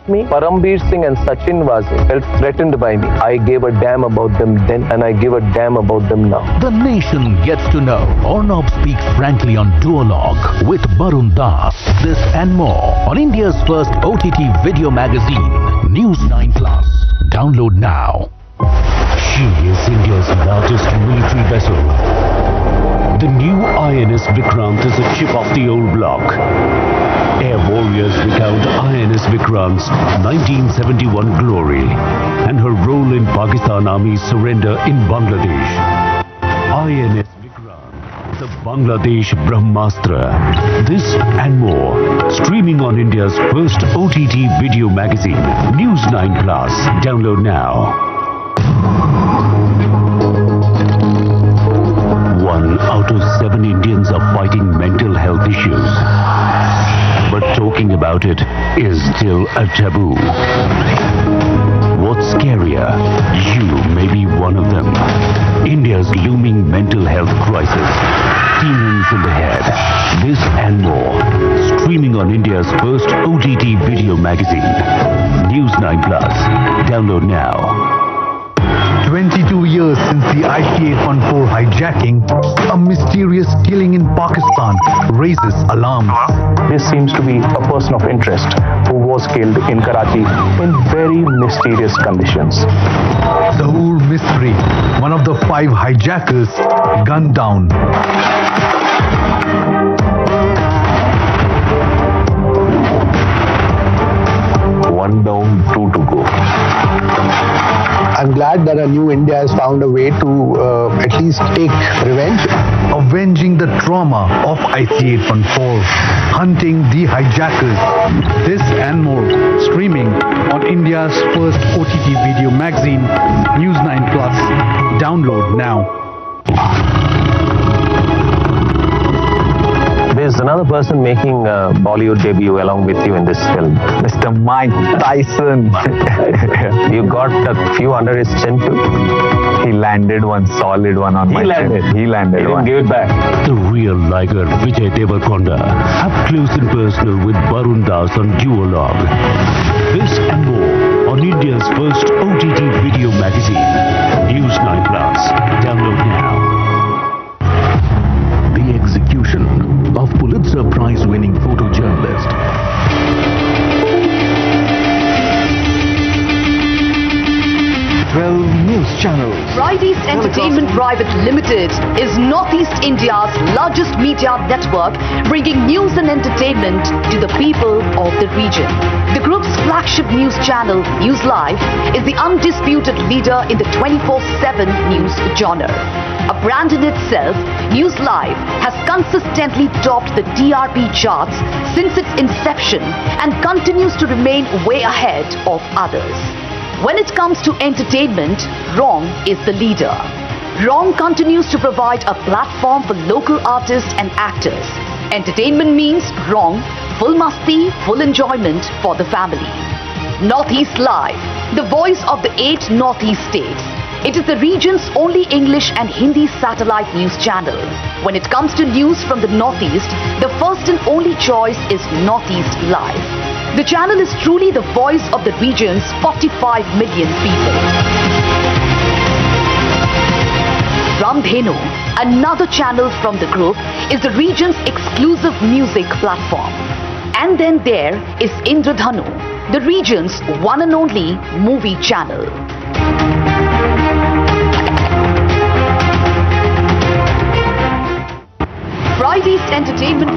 me, Parambir Singh and Sachin Vase felt threatened by me. I gave a damn about them then and I give a damn about them now. The nation gets to know. Arnab speaks frankly on Duologue with Barun Das. This and more on India's first OTT video magazine, News 9 Plus. Download now. She is India's largest military vessel. The new INS Vikrant is a chip off the old block. Air warriors recount INS Vikrant's 1971 glory and her role in Pakistan Army's surrender in Bangladesh. INS Vikrant, the Bangladesh Brahmastra. This and more, streaming on India's first OTT video magazine, News 9 Plus. Download now. 1 out of 7 Indians are fighting mental health issues. But talking about it is still a taboo. What's scarier? You may be one of them. India's looming mental health crisis. Demons in the head. This and more. Streaming on India's first OTT video magazine. News 9 Plus. Download now. 22 years since the IC-814 hijacking, a mysterious killing in Pakistan raises alarms. This seems to be a person of interest who was killed in Karachi in very mysterious conditions. The Ur mystery, one of the 5 hijackers gunned down. One down, 2 to go. I'm glad that a new India has found a way to at least take revenge. Avenging the trauma of IC-814, hunting the hijackers. This and more, streaming on India's first OTT video magazine, News 9 Plus. Download now. There's another person making a Bollywood debut along with you in this film. Mr. Mike Tyson. You got a few under his chin too? He landed one solid one on my chin. He landed one. Give it back. The real liger Vijay Deverakonda, up close and personal with Barun Das on Duologue. This and more on India's first OTT video magazine, News 9 Plus. Download now. The execution of Pulitzer Prize-winning photojournalist. 12 news channels. Right East Entertainment Private Limited is Northeast India's largest media network, bringing news and entertainment to the people of the region. The group's flagship news channel, News Live, is the undisputed leader in the 24/7 news genre. A brand in itself, News Live has consistently topped the TRP charts since its inception and continues to remain way ahead of others. When it comes to entertainment, Wrong is the leader. Wrong continues to provide a platform for local artists and actors. Entertainment means Wrong, full masti, full enjoyment for the family. Northeast Live, the voice of the 8 Northeast states. It is the region's only English and Hindi satellite news channel. When it comes to news from the Northeast, the first and only choice is Northeast Live. The channel is truly the voice of the region's 45 million people. Ramdhenu, another channel from the group, is the region's exclusive music platform. And then there is Indradhanu, the region's one and only movie channel. Right East Entertainment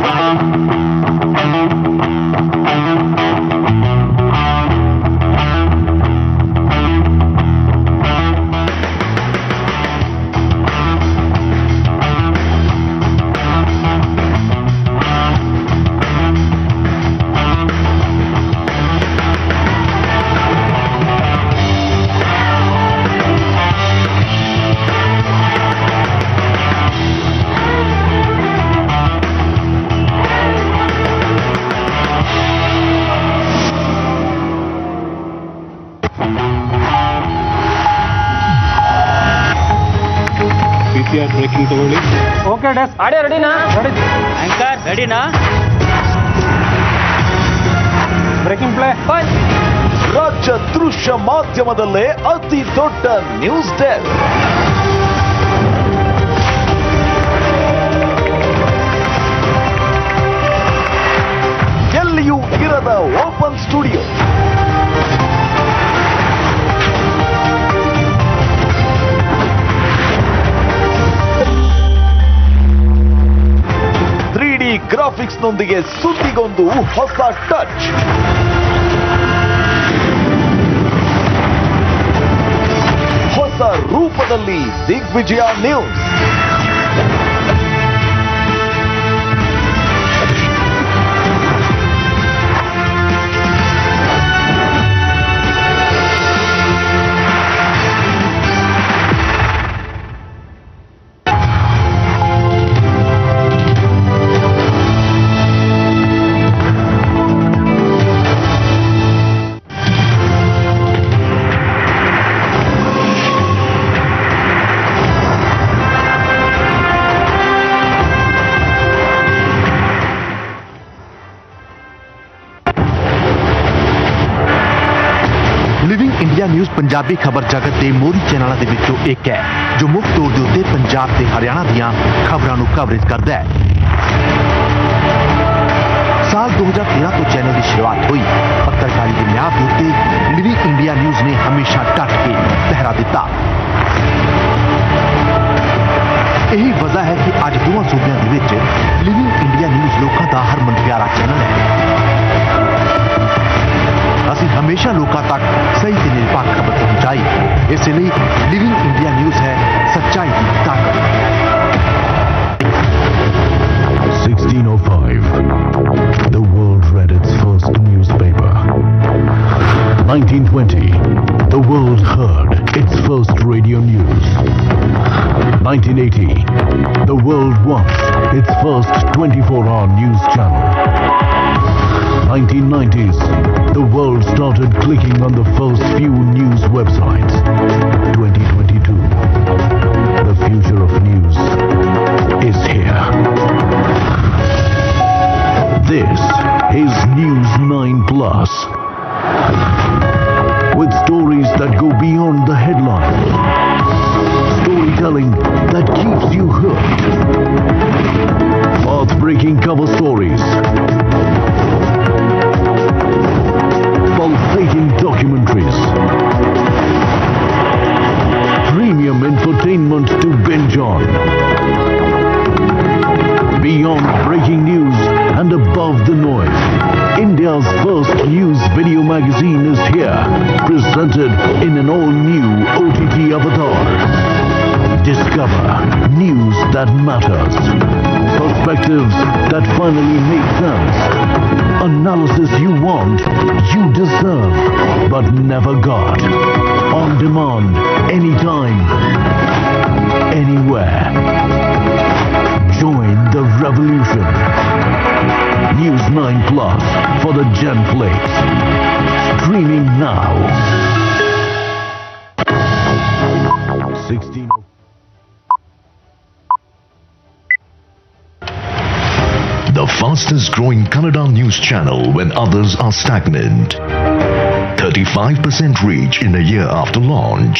breaking ತಗೊಳ್ಳಿ. Okay, Des. Audio ready na? Ready. Anchor ready na? Breaking play. Fine. ರಾಜ್ಯ ದೃಶ್ಯ ಮಾಧ್ಯಮದಲ್ಲೇ ಅತಿ ದೊಡ್ಡ news desk. ಎಲ್ಲಿಯೂ ಇರದ open studio, graphics ನೊಂದಿಗೆ ಸುದ್ದಿಗೊಂದು ಹೊಸ touch. ಹೊಸ ರೂಪದಲ್ಲಿ ದಿಗ್ವಿಜಯ ನ್ಯೂಸ್. इंडिया न्यूज़ पंजाबी खबर जगत के मोरी चैनलों के विचों एक है जो मुफ्त तौर के उत्ते पंजाब ते हरियाणा दीयां खबरों को कवरेज करता है। साल 2013 तो चैनल की शुरुआत हुई। पत्रकारी की बुनियाद के उत्ते लिविंग इंडिया न्यूज़ ने हमेशा डट के पहरा दिता। यही वजह है कि अज दोवां सूबों के विच लिविंग इंडिया न्यूज़ लोगों का हरमन प्यारा चैनल है। ਅਸੀਂ हमेशा लोगों तक सही ਤੇ ਨਿਰਪੱਖ खबर पहुंचाई। इसलिए लिविंग इंडिया न्यूज़ है सच्चाई की ताकत। 1605, the world read its first newspaper. 1920, the world heard its first radio news. 1980, the world watched its first 24-hour news channel. 1990s, the world started clicking on the first few news websites. 2022, the future of news is here. This is News 9 Plus. With stories that go beyond the headline. Storytelling that keeps you hooked. Path-breaking cover stories. Pulsating documentaries. Premium entertainment to binge on. Beyond breaking news and above the noise, India's first news video magazine is here, presented in an all-new OTT avatar. Discover news that matters, perspectives that finally make sense, analysis you want, you deserve, but never got. On demand, anytime, anywhere. Join the revolution. News 9 Plus for the Gen Flakes. Streaming now. 16. The fastest growing Kannada news channel when others are stagnant. 35% reach in a year after launch.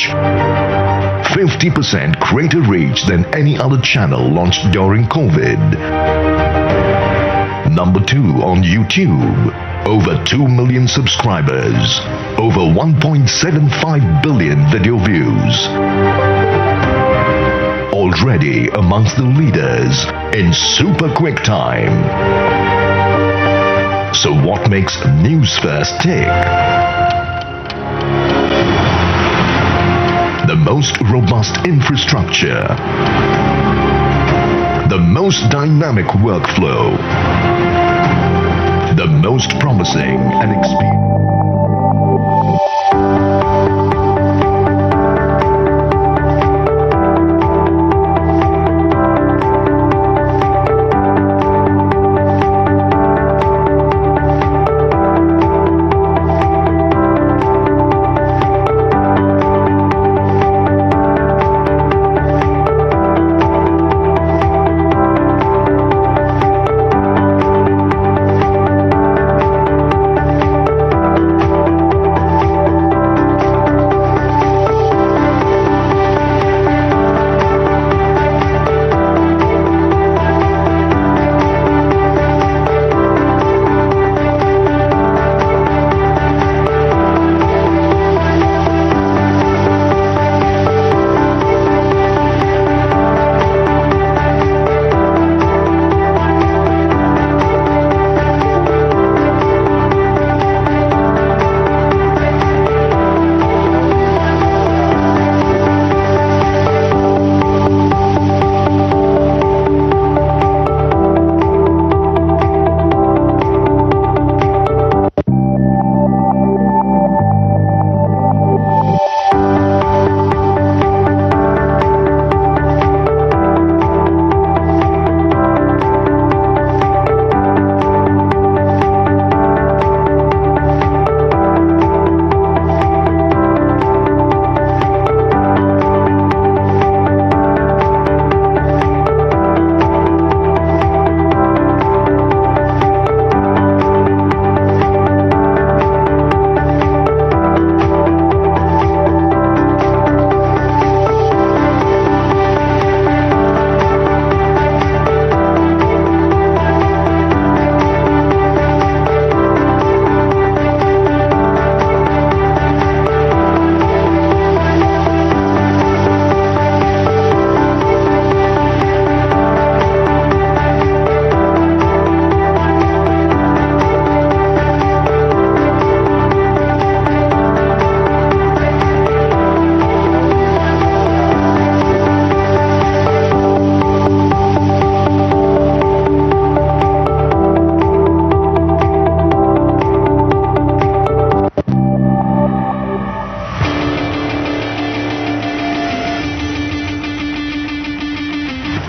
50% greater reach than any other channel launched during COVID. Number 2 on YouTube. Over 2 million subscribers. Over 1.75 billion video views. Already amongst the leaders in super quick time. So what makes News First tick? The most robust infrastructure. The most dynamic workflow. The most promising and experienced.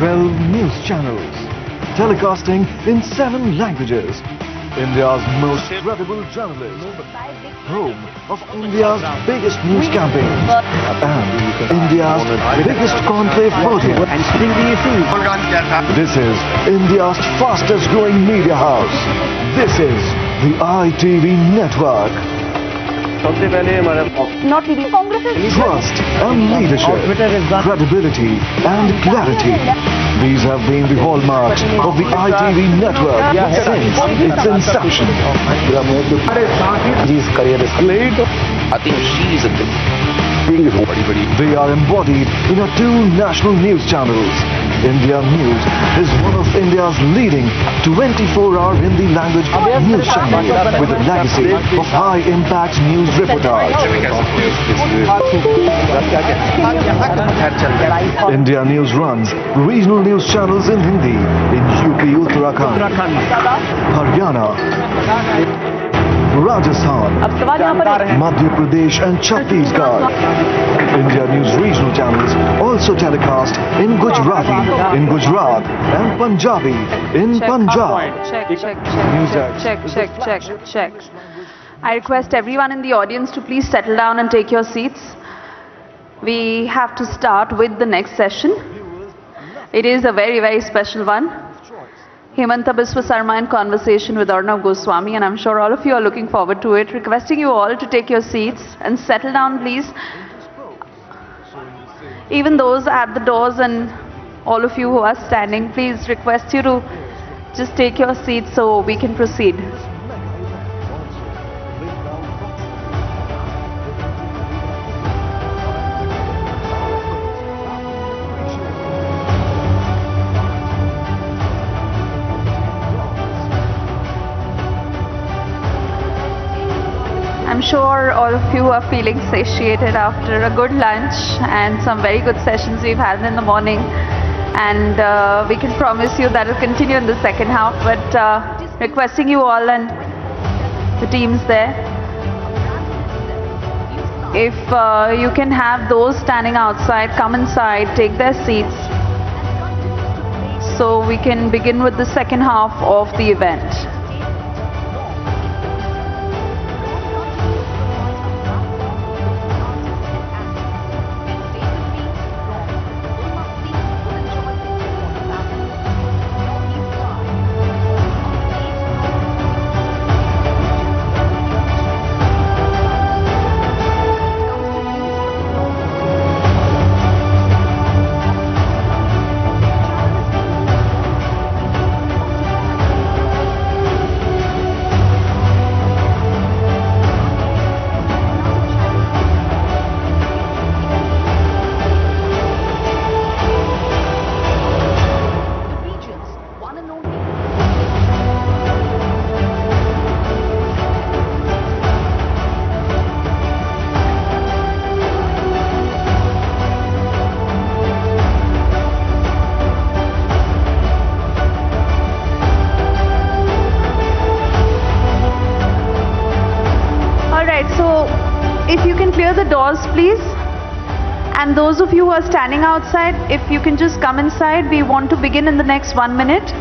12 news channels, telecasting in 7 languages. India's most credible journalist, home of India's biggest news campaign, and India's biggest conclave audience. This is India's fastest growing media house. This is the ITV network. Not leading Congress. Trust and leadership, credibility and clarity. These have been the hallmarks of the ITV network since its inception. His career is late. I think she is a good. They are embodied in our 2 national news channels. India News is one of India's leading 24-hour Hindi language news channels with a legacy of high-impact news reportage. India News runs regional news channels in Hindi in UP, Uttarakhand, Haryana, Rajasthan, Madhya Pradesh and Chhattisgarh. India News regional channels also telecast in Gujarati, in Gujarat and Punjabi, in Punjab. Check. I request everyone in the audience to please settle down and take your seats. We have to start with the next session. It is a very, very special one. Hemanta Biswa Sarma in conversation with Arnab Goswami, and I'm sure all of you are looking forward to it. Requesting you all to take your seats and settle down, please. Even those at the doors and all of you who are standing, please request you to just take your seats so we can proceed. I'm sure all of you are feeling satiated after a good lunch and some very good sessions we've had in the morning, and we can promise you that will continue in the second half, but requesting you all and the teams there, if you can have those standing outside come inside, take their seats so we can begin with the second half of the event. The doors, please, and those of you who are standing outside, if you can just come inside. We want to begin in the next 1 minute.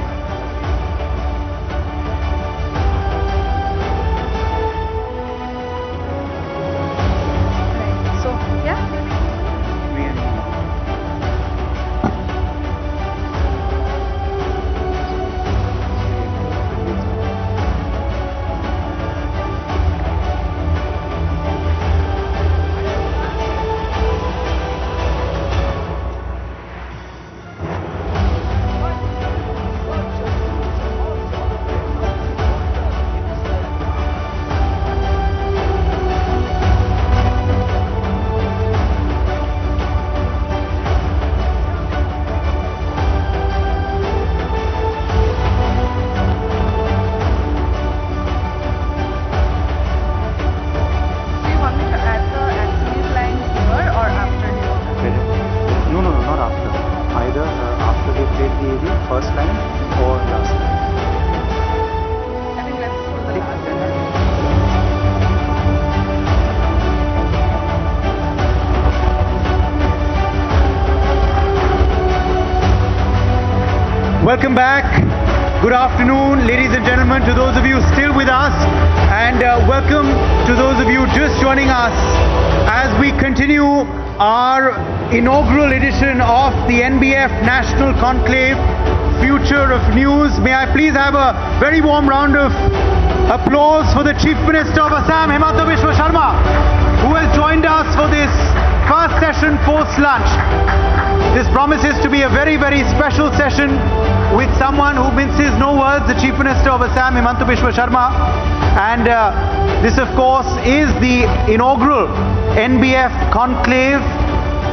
Welcome back. Good afternoon, ladies and gentlemen, to those of you still with us, and welcome to those of you just joining us as we continue our inaugural edition of the NBF National Conclave, Future of News. May I please have a very warm round of applause for the Chief Minister of Assam, Himanta Biswa Sharma, who has joined us for this first session post-lunch. This promises to be a very, very special session with someone who minces no words, the Chief Minister of Assam, Himanta Biswa Sharma. And this, of course, is the inaugural NBF Conclave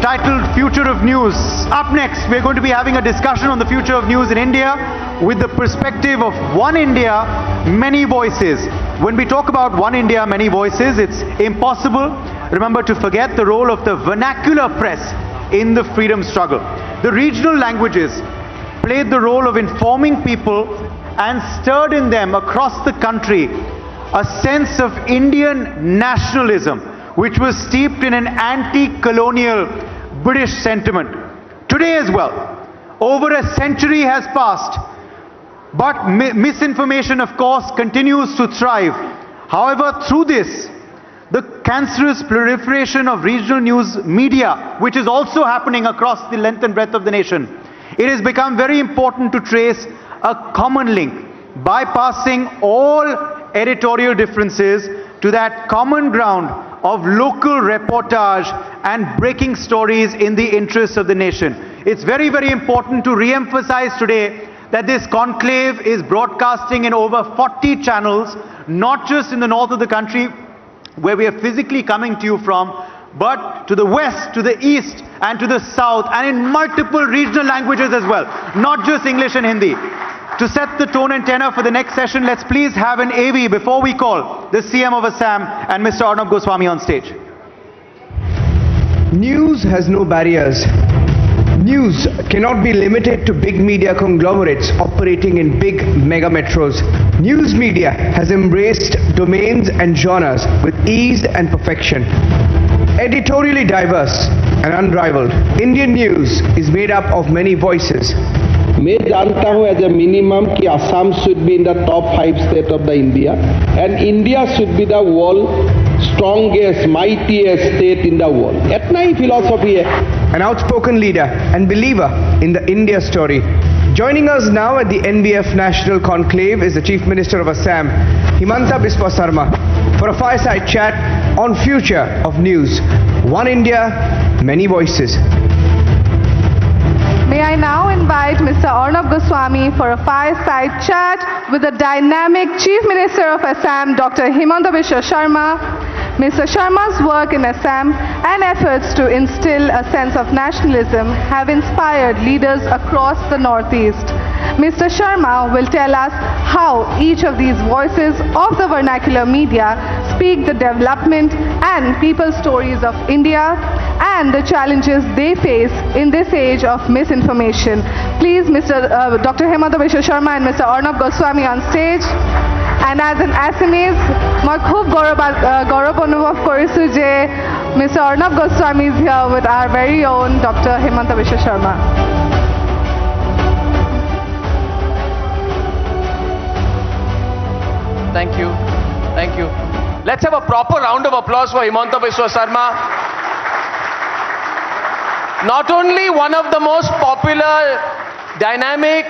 titled Future of News. Up next, we're going to be having a discussion on the future of news in India with the perspective of One India, Many Voices. When we talk about One India, Many Voices, it's impossible, remember, to forget the role of the vernacular press in the freedom struggle. The regional languages played the role of informing people and stirred in them across the country a sense of Indian nationalism, which was steeped in an anti-colonial British sentiment. Today as well, over a century has passed, but misinformation, of course, continues to thrive. However, through this, the cancerous proliferation of regional news media, which is also happening across the length and breadth of the nation, it has become very important to trace a common link, bypassing all editorial differences to that common ground of local reportage and breaking stories in the interests of the nation. It's very, very important to re-emphasize today that this conclave is broadcasting in over 40 channels, not just in the north of the country, where we are physically coming to you from, but to the west, to the east, and to the south, and in multiple regional languages as well, not just English and Hindi. To set the tone and tenor for the next session, let's please have an AV before we call the CM of Assam and Mr. Arnab Goswami on stage. News has no barriers. News cannot be limited to big media conglomerates operating in big mega metros. News media has embraced domains and genres with ease and perfection. Editorially diverse and unrivaled, Indian news is made up of many voices. मैं जानता हूँ as a minimum कि Assam should be in the top 5 state of the India, and India should be the world strongest, mightiest state in the world. इतना ही philosophy है. An outspoken leader and believer in the India story. Joining us now at the NBF National Conclave is the Chief Minister of Assam, Himanta Biswa Sharma, for a fireside chat on future of news. One India, many voices. May I now invite Mr. Arnab Goswami for a fireside chat with the dynamic Chief Minister of Assam, Dr. Himanta Biswa Sharma. Mr. Sharma's work in Assam and efforts to instill a sense of nationalism have inspired leaders across the Northeast. Mr. Sharma will tell us how each of these voices of the vernacular media speak the development and people stories of India and the challenges they face in this age of misinformation. Please, Dr. Himanta Biswa Sharma and Mr. Arnab Goswami on stage. And as an Assamese, মই খুব গৌৰৱ অনুভৱ কৰিছোঁ যে Mr. Arnab Goswami is here with our very own Dr. Himanta Biswa Sharma. Thank you. Thank you. Let's have a proper round of applause for Himanta Biswa Sharma. Not only one of the most popular, dynamic,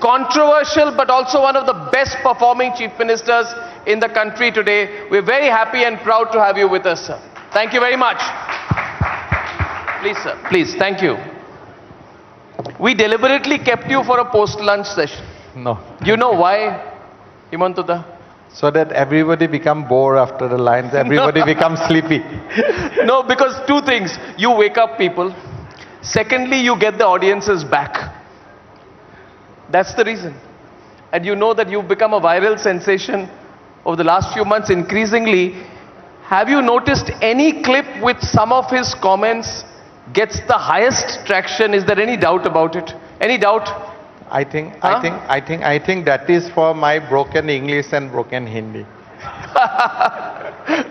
controversial, but also one of the best performing chief ministers in the country today. We're very happy and proud to have you with us, sir. Thank you very much. Please, sir. Please, thank you. We deliberately kept you for a post-lunch session. No. You know why, Himanta? So that everybody become bored after the lines, everybody becomes sleepy. No, because two things. You wake up people. Secondly, you get the audiences back. That's the reason. And you know that you've become a viral sensation over the last few months increasingly. Have you noticed any clip with some of his comments gets the highest traction? Is there any doubt about it? Any doubt? I think that is for my broken English and broken Hindi.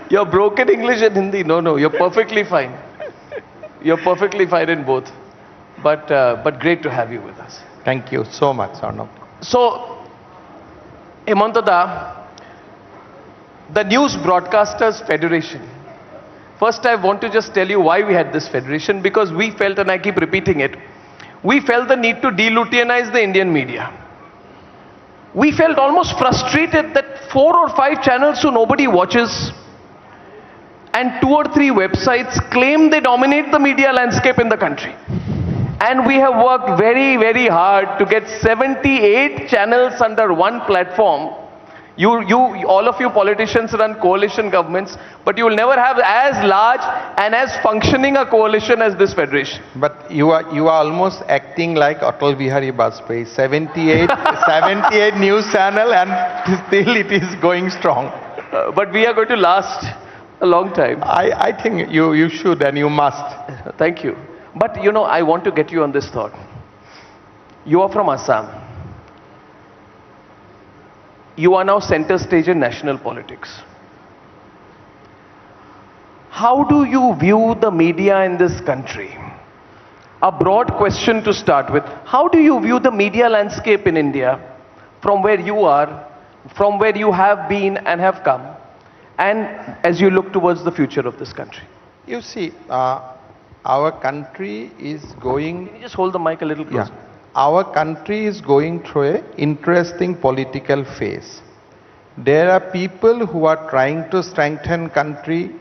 Your broken English and Hindi? No, you're perfectly fine. You're perfectly fine in both. But great to have you with us. Thank you so much, Arnab. So, Hemantada, the News Broadcasters Federation. First, I want to just tell you why we had this federation, because we felt, and I keep repeating it, we felt the need to deluteinize the Indian media. We felt almost frustrated that 4 or 5 channels who nobody watches and 2 or 3 websites claim they dominate the media landscape in the country. And we have worked very, very hard to get 78 channels under one platform. All of you politicians run coalition governments, but you will never have as large and as functioning a coalition as this federation. But you are almost acting like Atal Bihari Vajpayee. 78 news channel and still it is going strong. But we are going to last a long time. I think you should and you must. Thank you. But I want to get you on this thought. You are from Assam. You are now center stage in national politics. How do you view the media in this country? A broad question to start with. How do you view the media landscape in India from where you are, from where you have been and have come, and as you look towards the future of this country? You see, our country is going... Can you just hold the mic a little closer? Yeah. Our country is going through an interesting political phase. There are people who are trying to strengthen country.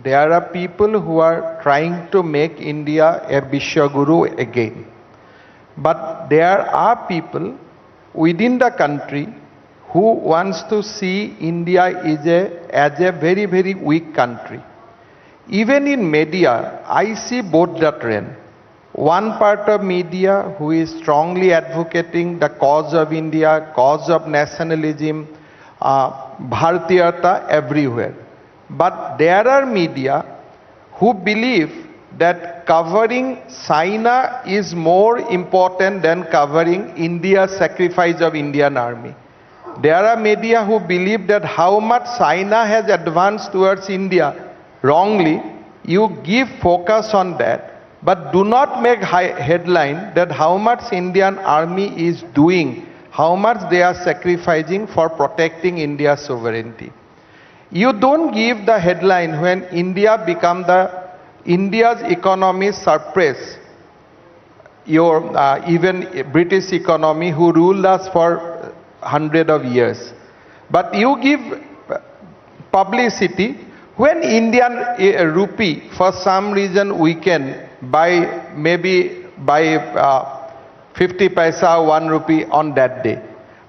There are people who are trying to make India a Vishwaguru again. But there are people within the country who wants to see India as a very, very weak country. Even in media, I see both the trend. One part of media who is strongly advocating the cause of India, cause of nationalism, Bharatiyata everywhere. But there are media who believe that covering China is more important than covering India's sacrifice of Indian army. There are media who believe that how much China has advanced towards India wrongly, you give focus on that. But do not make headline that how much Indian army is doing, how much they are sacrificing for protecting India's sovereignty. You don't give the headline when India become India's economy suppress even British economy who ruled us for hundreds of years. But you give publicity when Indian rupee for some reason weaken by 50 paisa, 1 rupee on that day.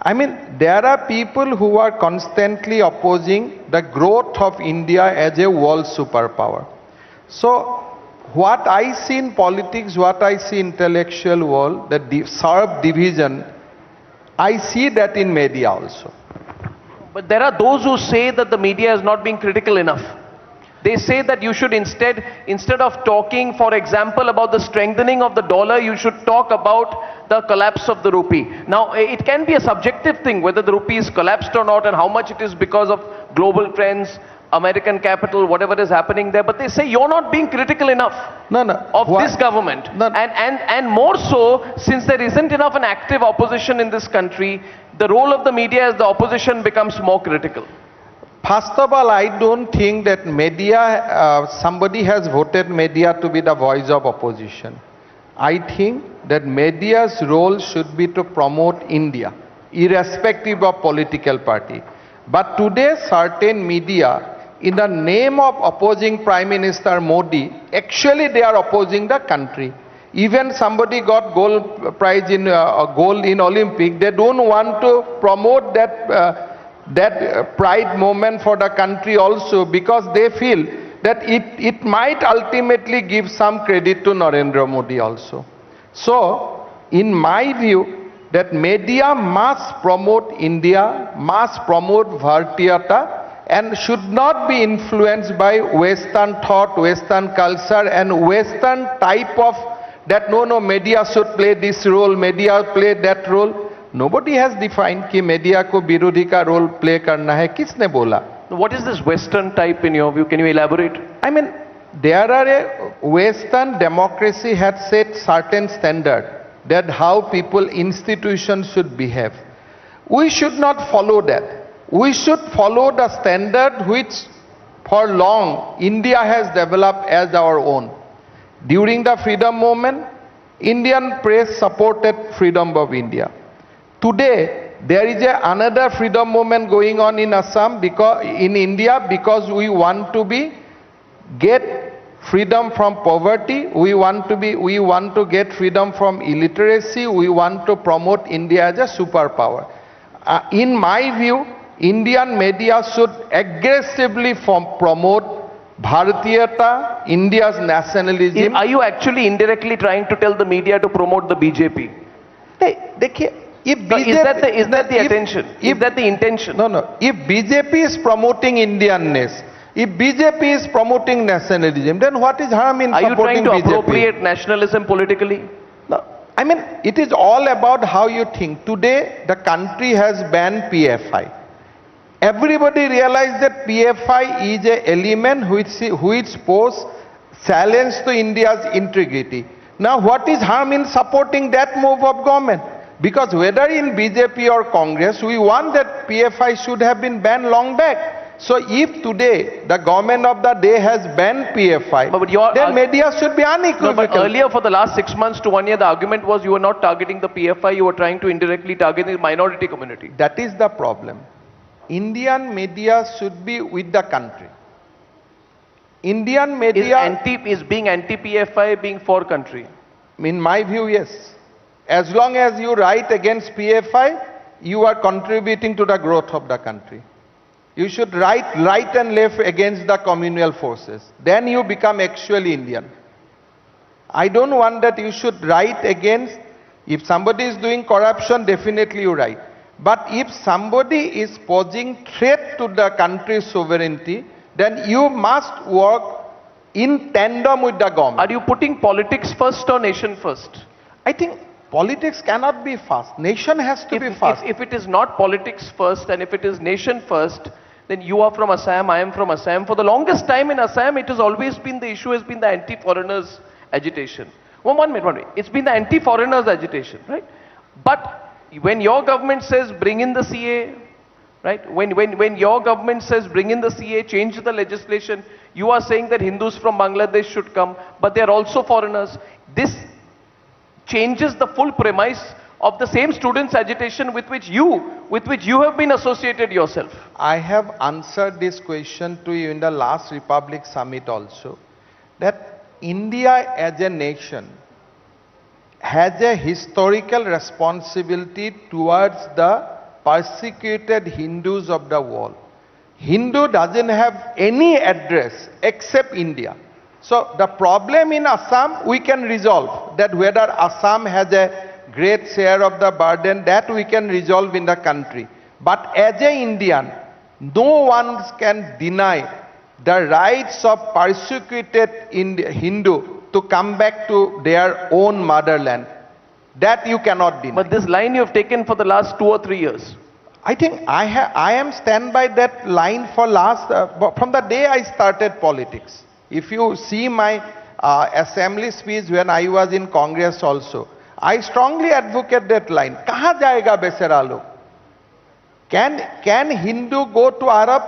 I mean, there are people who are constantly opposing the growth of India as a world superpower. So, what I see in politics, what I see in intellectual world, the sharp division, I see that in media also. But there are those who say that the media is not being critical enough. They say that you should instead of talking, for example, about the strengthening of the dollar, you should talk about the collapse of the rupee. Now, it can be a subjective thing, whether the rupee is collapsed or not, and how much it is because of global trends, American capital, whatever is happening there. But they say you're not being critical enough of this government. And more so, since there isn't enough an active opposition in this country, the role of the media as the opposition becomes more critical. First of all, I don't think that media, somebody has voted media to be the voice of opposition. I think that media's role should be to promote India, irrespective of political party. But today, certain media, in the name of opposing Prime Minister Modi, actually they are opposing the country. Even somebody got gold prize in gold in Olympic, they don't want to promote that pride moment for the country also, because they feel that it might ultimately give some credit to Narendra Modi also. So, in my view, that media must promote India, must promote Bharatiyata, and should not be influenced by Western thought, Western culture, and Western type of that no, media should play this role, media play that role. Nobody has defined कि media को विरोधी का role play करना है. किसने बोला? What is this Western type in your view? Can you elaborate? I mean, there are a Western democracy had set certain standard. that how people, institutions should behave. We should not follow that. We should follow the standard which for long India has developed as our own. During the freedom movement, Indian press supported freedom of India. Today, there is another freedom movement going on in Assam, in India, because we want to get freedom from poverty, we want to get freedom from illiteracy, we want to promote India as a superpower. In my view, Indian media should aggressively promote Bharatiyata, India's nationalism. Are you actually indirectly trying to tell the media to promote the BJP? Is that the attention? Is that the intention? No. If BJP is promoting Indianness, if BJP is promoting nationalism, then what is harm in supporting BJP? Are you trying to appropriate nationalism politically? No. I mean, it is all about how you think. Today, the country has banned PFI. Everybody realized that PFI is an element which poses challenge to India's integrity. Now, what is harm in supporting that move of government? Because whether in BJP or Congress, we want that PFI should have been banned long back. So if today the government of the day has banned PFI, then media should be unequivocal. No, but earlier for the last 6 months to 1 year, the argument was you were not targeting the PFI, you were trying to indirectly target the minority community. That is the problem. Indian media should be with the country. Indian media... Is being anti-PFI being for country? In my view, yes. As long as you write against PFI, you are contributing to the growth of the country. You should write right and left against the communal forces. Then you become actually Indian. I don't want that you should write against, if somebody is doing corruption, definitely you write. But if somebody is posing threat to the country's sovereignty, then you must work in tandem with the government. Are you putting politics first or nation first? I think politics cannot be first. Nation has to be first. If it is not politics first and if it is nation first, then you are from Assam, I am from Assam. For the longest time in Assam, it has always been, the issue has been the anti-foreigners agitation. One minute. It's been the anti-foreigners agitation, right? But when your government says bring in the CA, right? When your government says bring in the CA, change the legislation, you are saying that Hindus from Bangladesh should come, but they are also foreigners. This changes the full premise of the same students' agitation with which you have been associated yourself. I have answered this question to you in the last Republic Summit also, that India as a nation has a historical responsibility towards the persecuted Hindus of the world. Hindu doesn't have any address except India. So the problem in Assam we can resolve, that whether Assam has a great share of the burden, that we can resolve in the country. But as an Indian, no one can deny the rights of persecuted Hindu to come back to their own motherland. That you cannot deny. But this line you have taken for the last 2 or 3 years. I think I am stand by that line for from the day I started politics. If you see my assembly speech when I was in Congress also, I strongly advocate that line. Kahan jayega besara log? Can Hindu go to Arab?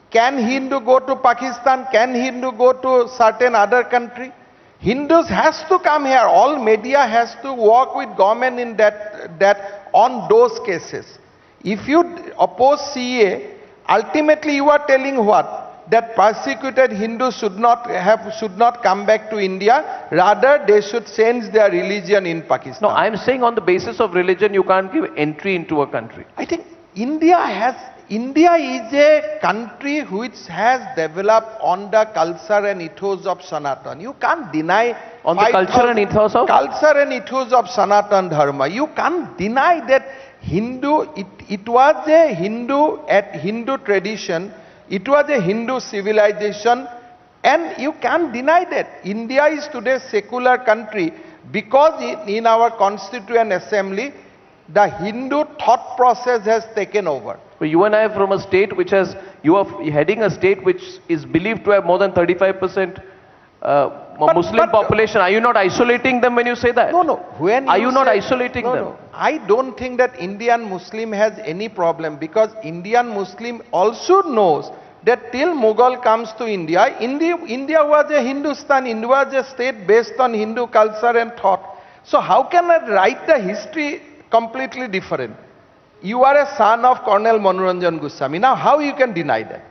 Can Hindu go to Pakistan? Can Hindu go to certain other country? Hindus has to come here. All media has to work with government in that on those cases. If you oppose CA, ultimately you are telling what? That persecuted Hindus should not come back to India, rather they should change their religion in Pakistan. No, I am saying on the basis of religion you can't give entry into a country. I think India is a country which has developed on the culture and ethos of Sanatan. You can't deny on the culture and ethos of? Culture and ethos of Sanatan Dharma. You can't deny that it was a Hindu tradition. It was a Hindu civilization, and you can't deny that. India is today a secular country because in our Constituent Assembly, the Hindu thought process has taken over. So you and I are from a state you are heading a state which is believed to have more than 35% Muslim population. Are you not isolating them when you say that? No. When are you not isolating them? No. I don't think that Indian Muslim has any problem, because Indian Muslim also knows that till Mughal comes to India, India was a Hindustan, India was a state based on Hindu culture and thought. So how can I write the history completely different? You are a son of Colonel Manoranjan Goswami. Now how you can deny that?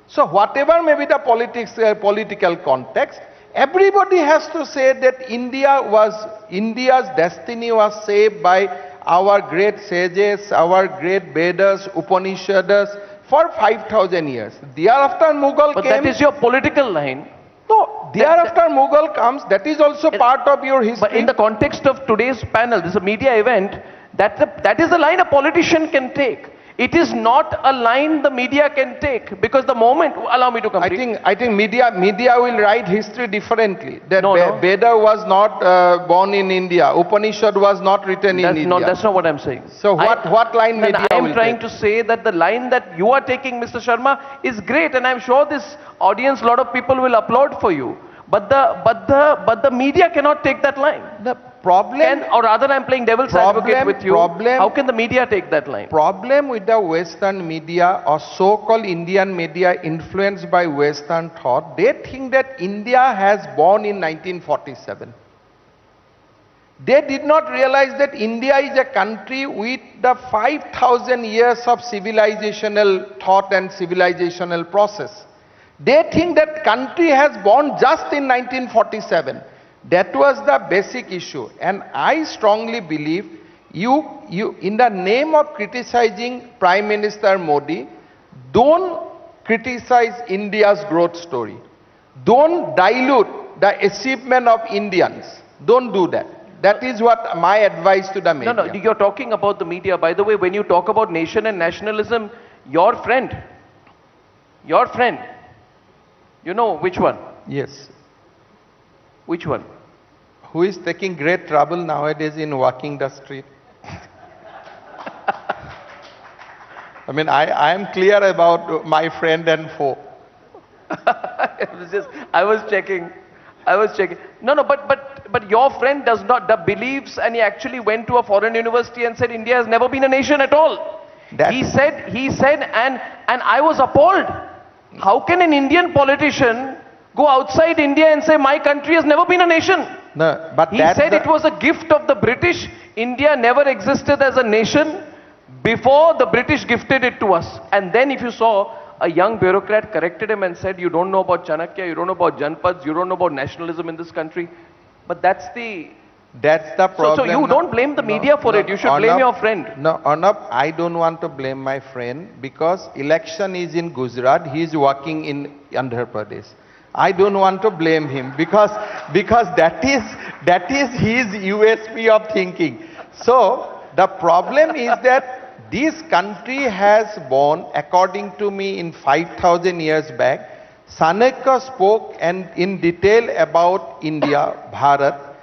So whatever may be the political context, everybody has to say that India's destiny was shaped by our great sages, our great Vedas, Upanishads for 5,000 years. Thereafter Mughal came. But that is your political line. No, thereafter Mughal comes, that is also part of your history. But in the context of today's panel, this is a media event, that is the line a politician can take. It is not a line the media can take, because the moment, allow me to complete. I think media will write history differently. That Veda was not born in India. Upanishad was not written in India. No, that's not what I'm saying. So what line media will I'm trying to say that the line that you are taking, Mr. Sharma, is great, and I'm sure this audience, a lot of people will applaud for you. But the media cannot take that line. The problem, or rather, I'm playing devil's advocate with you. How can the media take that line? Problem with the Western media, or so-called Indian media influenced by Western thought, they think that India has born in 1947. They did not realize that India is a country with the 5,000 years of civilizational thought and civilizational process. They think that country has born just in 1947. That was the basic issue. And I strongly believe you in the name of criticizing Prime Minister Modi, don't criticize India's growth story. Don't dilute the achievement of Indians. Don't do that. That is what my advice to the media. No, you're talking about the media. By the way, when you talk about nation and nationalism, your friend, you know which one? Yes. Which one? Who is taking great trouble nowadays in walking the street? I mean, I am clear about my friend and foe. I was checking. No, but your friend does not believes, and he actually went to a foreign university and said India has never been a nation at all. He said, and I was appalled. How can an Indian politician go outside India and say my country has never been a nation? No, but he said it was a gift of the British. India never existed as a nation before the British gifted it to us. And then if you saw, a young bureaucrat corrected him and said, you don't know about Chanakya, you don't know about Janpads, you don't know about nationalism in this country. But that's the problem. So you don't blame the media for it, you should blame your friend. No, Arnab, I don't want to blame my friend, because election is in Gujarat, he is working in Andhra Pradesh. I don't want to blame him, because that is his USP of thinking. So the problem is that this country has born, according to me, in 5,000 years back. Chanakya spoke in detail about India, Bharat.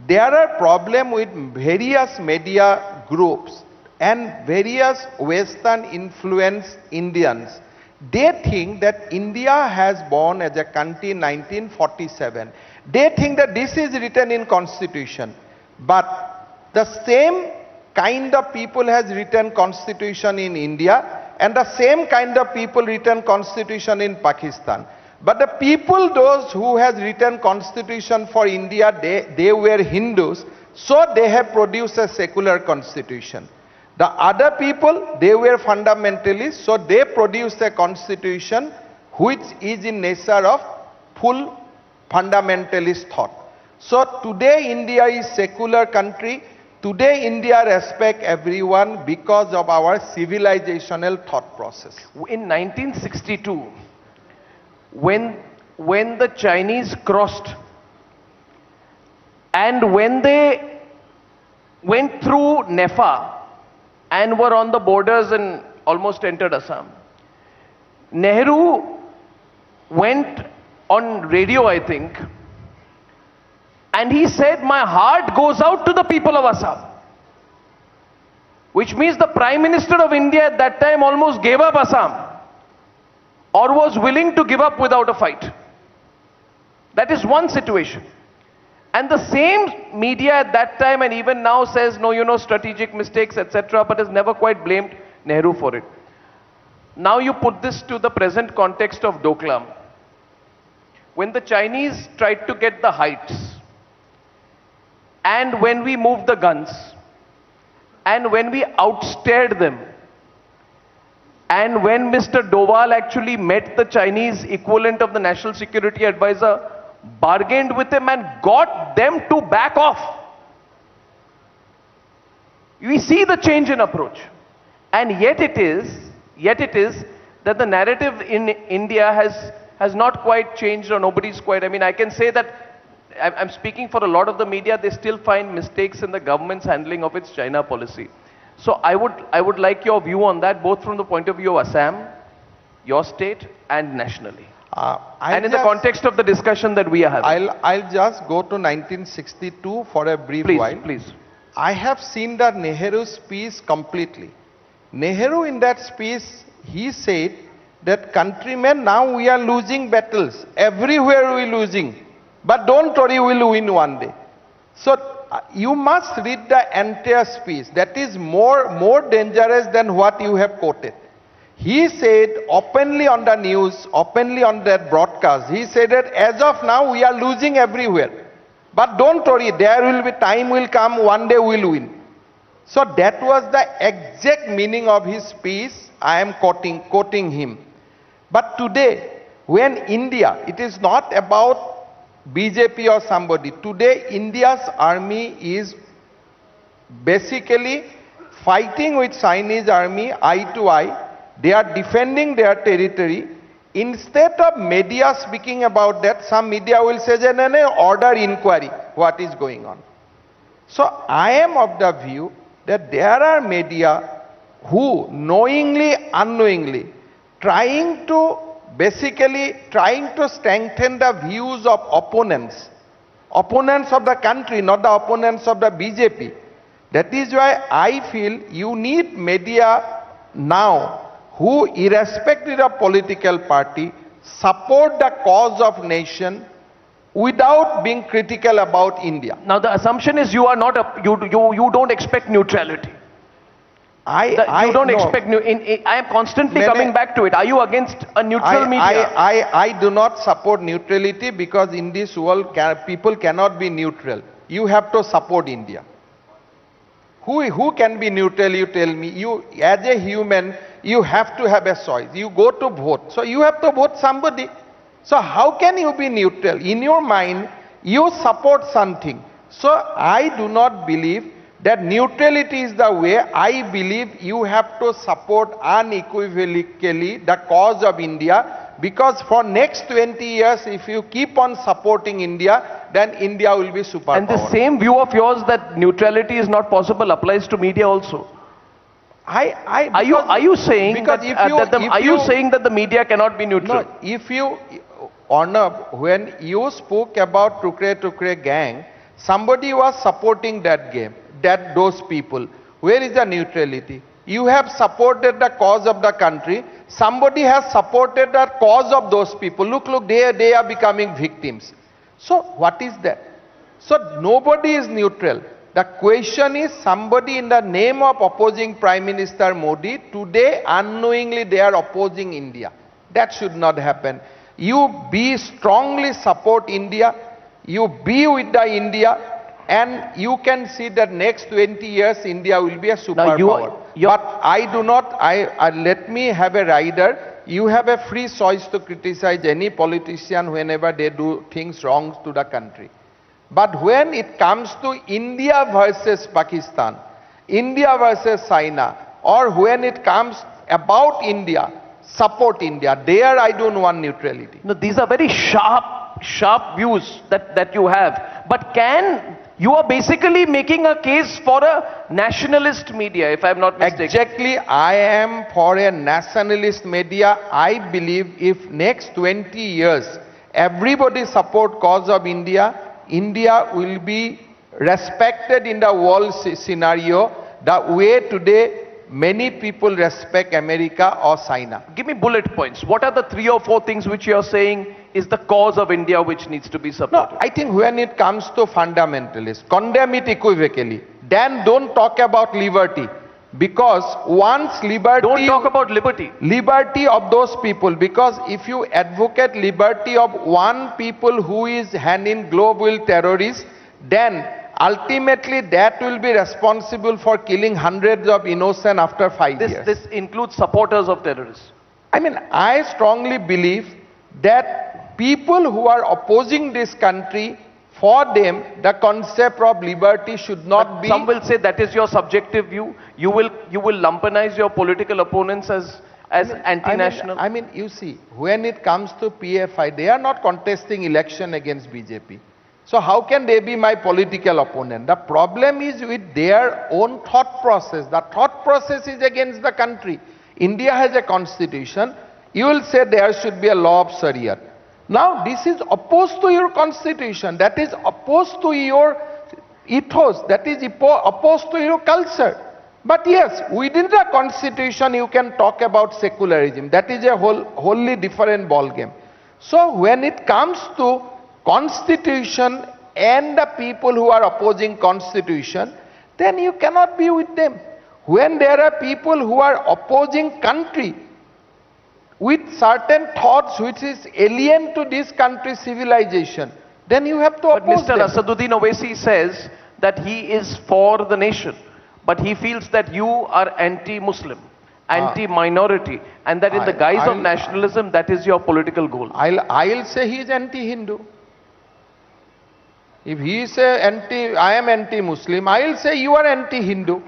There are problems with various media groups and various Western influenced Indians. They think that India has born as a country in 1947. They think that this is written in Constitution. But the same kind of people has written Constitution in India, and the same kind of people written Constitution in Pakistan. But the people, those who has written Constitution for India, they were Hindus, so they have produced a secular Constitution. The other people, they were fundamentalists, so they produced a Constitution which is in nature of full fundamentalist thought. So today India is secular country. Today India respects everyone because of our civilizational thought process. In 1962, when the Chinese crossed and when they went through Nepal and were on the borders and almost entered Assam, Nehru went on radio, I think, and he said, my heart goes out to the people of Assam. Which means the Prime Minister of India at that time almost gave up Assam, or was willing to give up without a fight. That is one situation. And the same media at that time and even now says, no, you know, strategic mistakes, etc., but has never quite blamed Nehru for it. Now you put this to the present context of Doklam. When the Chinese tried to get the heights, and when we moved the guns, and when we outstared them, and when Mr. Doval actually met the Chinese equivalent of the National Security Advisor, bargained with him and got them to back off. We see the change in approach. And yet it is that the narrative in India has not quite changed, or nobody's quite, I mean, I can say that I'm speaking for a lot of the media, they still find mistakes in the government's handling of its China policy. So I would like your view on that, both from the point of view of Assam, your state, and nationally. And in the context of the discussion that we are having. I'll just go to 1962 for a brief while. Please. I have seen the Nehru speech completely. Nehru in that speech, he said that countrymen, now we are losing battles. Everywhere we are losing. But don't worry, we will win one day. So you must read the entire speech. That is more dangerous than what you have quoted. He said openly on the news, openly on that broadcast, he said that as of now we are losing everywhere. But don't worry, there will be time will come, one day we will win. So that was the exact meaning of his speech. I am quoting him. But today, when India, it is not about BJP or somebody. Today, India's army is basically fighting with Chinese army eye to eye. They are defending their territory. Instead of media speaking about that, some media will say, order inquiry, what is going on. So I am of the view that there are media who knowingly, unknowingly, trying to strengthen the views of opponents of the country, not the opponents of the BJP. That is why I feel you need media now who, irrespective of political party, support the cause of nation without being critical about India. Now the assumption is you are not you don't expect neutrality. I am constantly coming back to it. Are you against a neutral media? I do not support neutrality, because in this world people cannot be neutral. You have to support India. Who can be neutral, you tell me? You, as a human, you have to have a choice. You go to vote. So you have to vote somebody. So how can you be neutral? In your mind, you support something. So I do not believe that neutrality is the way. I believe you have to support unequivocally the cause of India, because for next 20 years, if you keep on supporting India, then India will be superpower. And the same view of yours that neutrality is not possible applies to media also. Are you saying that the media cannot be neutral? No, if you, Arnab, when you spoke about Tukre gang, somebody was supporting that game, those people. Where is the neutrality? You have supported the cause of the country. Somebody has supported the cause of those people. Look, they are becoming victims. So what is that? So nobody is neutral. The question is, somebody in the name of opposing Prime Minister Modi, today unknowingly they are opposing India. That should not happen. You strongly support India. You be with the India. And you can see that next 20 years India will be a superpower. But I do not, let me have a rider. You have a free choice to criticize any politician whenever they do things wrong to the country. But when it comes to India versus Pakistan, India versus China, or when it comes about India, support India. There I don't want neutrality. No, these are very sharp views that you have. But you are basically making a case for a nationalist media, if I am not mistaken. Exactly, I am for a nationalist media. I believe if next 20 years everybody support cause of India, India will be respected in the world scenario the way today many people respect America or China. Give me bullet points. What are the 3 or 4 things which you are saying is the cause of India which needs to be supported? No, I think when it comes to fundamentalists, condemn it equivocally. Then don't talk about liberty. Because once liberty... Don't talk about liberty. Liberty of those people. Because if you advocate liberty of one people who is hand in glove with terrorists, then ultimately that will be responsible for killing hundreds of innocent after 5 years. This includes supporters of terrorists. I mean, I strongly believe that people who are opposing this country, for them, the concept of liberty should not be... Some will say that is your subjective view. You will lumpenize your political opponents as anti-national. I mean, you see, when it comes to PFI, they are not contesting election against BJP. So how can they be my political opponent? The problem is with their own thought process. The thought process is against the country. India has a constitution. You will say there should be a law of Sharia. Now this is opposed to your constitution. That is opposed to your ethos. That is opposed to your culture. But yes, within the constitution you can talk about secularism. That is a wholly different ballgame. So when it comes to constitution and the people who are opposing constitution, then you cannot be with them. When there are people who are opposing country with certain thoughts which is alien to this country's civilization, then you have to oppose them. But Mr. Asaduddin Owaisi says that he is for the nation, but he feels that you are anti-Muslim, anti-minority, and that in the guise of nationalism, that is your political goal. I'll say he is anti-Hindu. If he is I am anti-Muslim, I'll say you are anti-Hindu.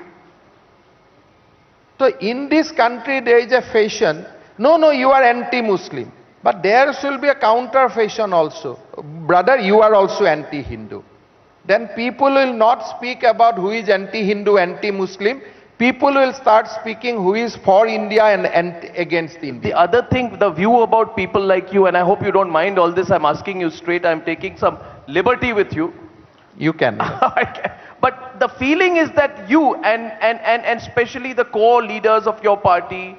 So in this country there is a fashion, no, you are anti-Muslim. But there should be a counter fashion also. Brother, you are also anti-Hindu. Then people will not speak about who is anti-Hindu, anti-Muslim. People will start speaking who is for India and against India. The other thing, the view about people like you, and I hope you don't mind all this, I'm asking you straight, I'm taking some liberty with you. You can. But the feeling is that you and especially the core leaders of your party,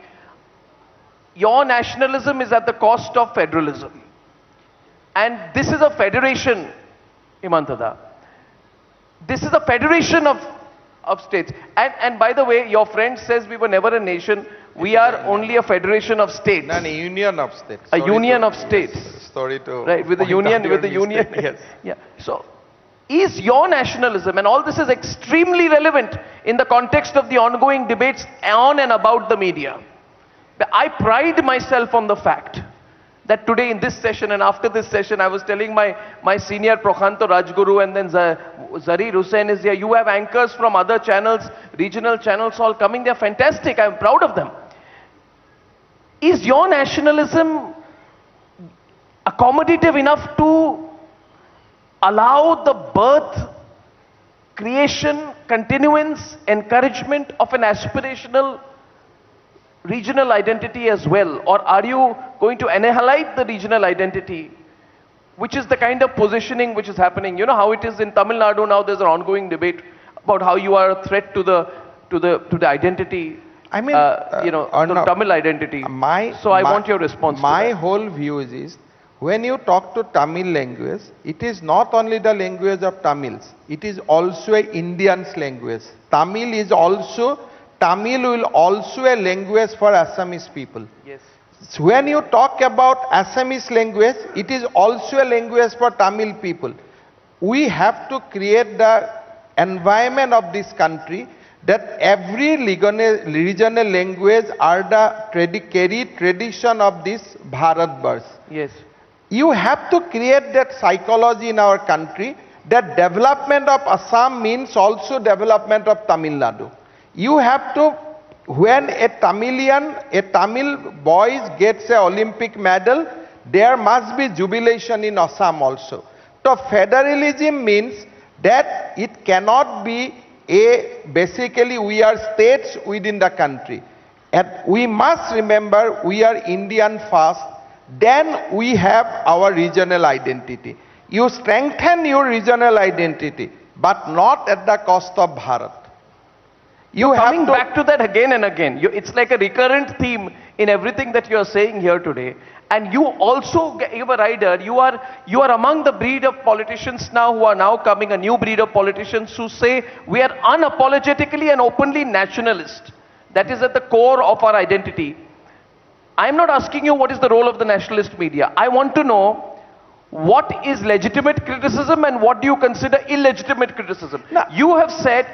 your nationalism is at the cost of federalism. And this is a federation, Himantada. This is a federation of states. And by the way, your friend says we were never a nation. We are only a federation of states. No, a union of states. A union of states. Yes, sorry to... Right, with the union, Yes. Yeah. So, is your nationalism, and all this is extremely relevant in the context of the ongoing debates on and about the media. I pride myself on the fact that today in this session and after this session, I was telling my senior Prokhanto Rajguru and then Zarir Hussain is here. You have anchors from other channels, regional channels all coming. They're fantastic. I'm proud of them. Is your nationalism accommodative enough to allow the birth, creation, continuance, encouragement of an aspirational regional identity as well? Or are you going to annihilate the regional identity, which is the kind of positioning which is happening? You know how it is in Tamil Nadu now, there's an ongoing debate about how you are a threat to the identity, I mean, the Tamil identity. I want your response to my that. whole view is, when you talk to Tamil language, it is not only the language of Tamils, it is also an Indian's language. Tamil will also a language for Assamese people. Yes. So when you talk about Assamese language, it is also a language for Tamil people. We have to create the environment of this country that every regional language are the carry tradition of this Bharat Varsh. Yes. You have to create that psychology in our country that development of Assam means also development of Tamil Nadu. You have to, when a Tamil boy gets an Olympic medal, there must be jubilation in Assam also. So federalism means that it cannot be basically we are states within the country. And we must remember we are Indian first, then we have our regional identity. You strengthen your regional identity, but not at the cost of Bharat. You're coming back to that again and again. It's like a recurrent theme in everything that you're saying here today. And you also give a rider. You are among the breed of politicians now who are now coming, a new breed of politicians who say we are unapologetically and openly nationalist. That is at the core of our identity. I'm not asking you what is the role of the nationalist media. I want to know what is legitimate criticism and what do you consider illegitimate criticism. Now, you have said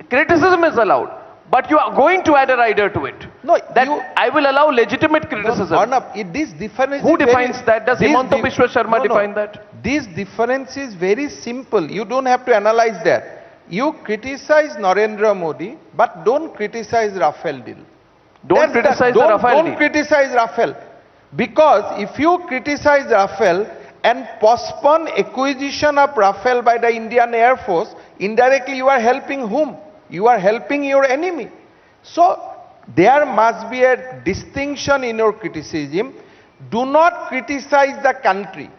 criticism is allowed, but you are going to add a rider to it. No, that I will allow legitimate criticism. This difference Who defines that? Does Himanta Biswa Sharma define that? This difference is very simple. You don't have to analyze that. You criticize Narendra Modi, but don't criticize Rafale deal. Don't criticize the Rafale deal. Don't criticize Rafale. Because if you criticize Rafale and postpone acquisition of Rafale by the Indian Air Force, indirectly you are helping whom? You are helping your enemy. So there must be a distinction in your criticism. Do not criticize the country,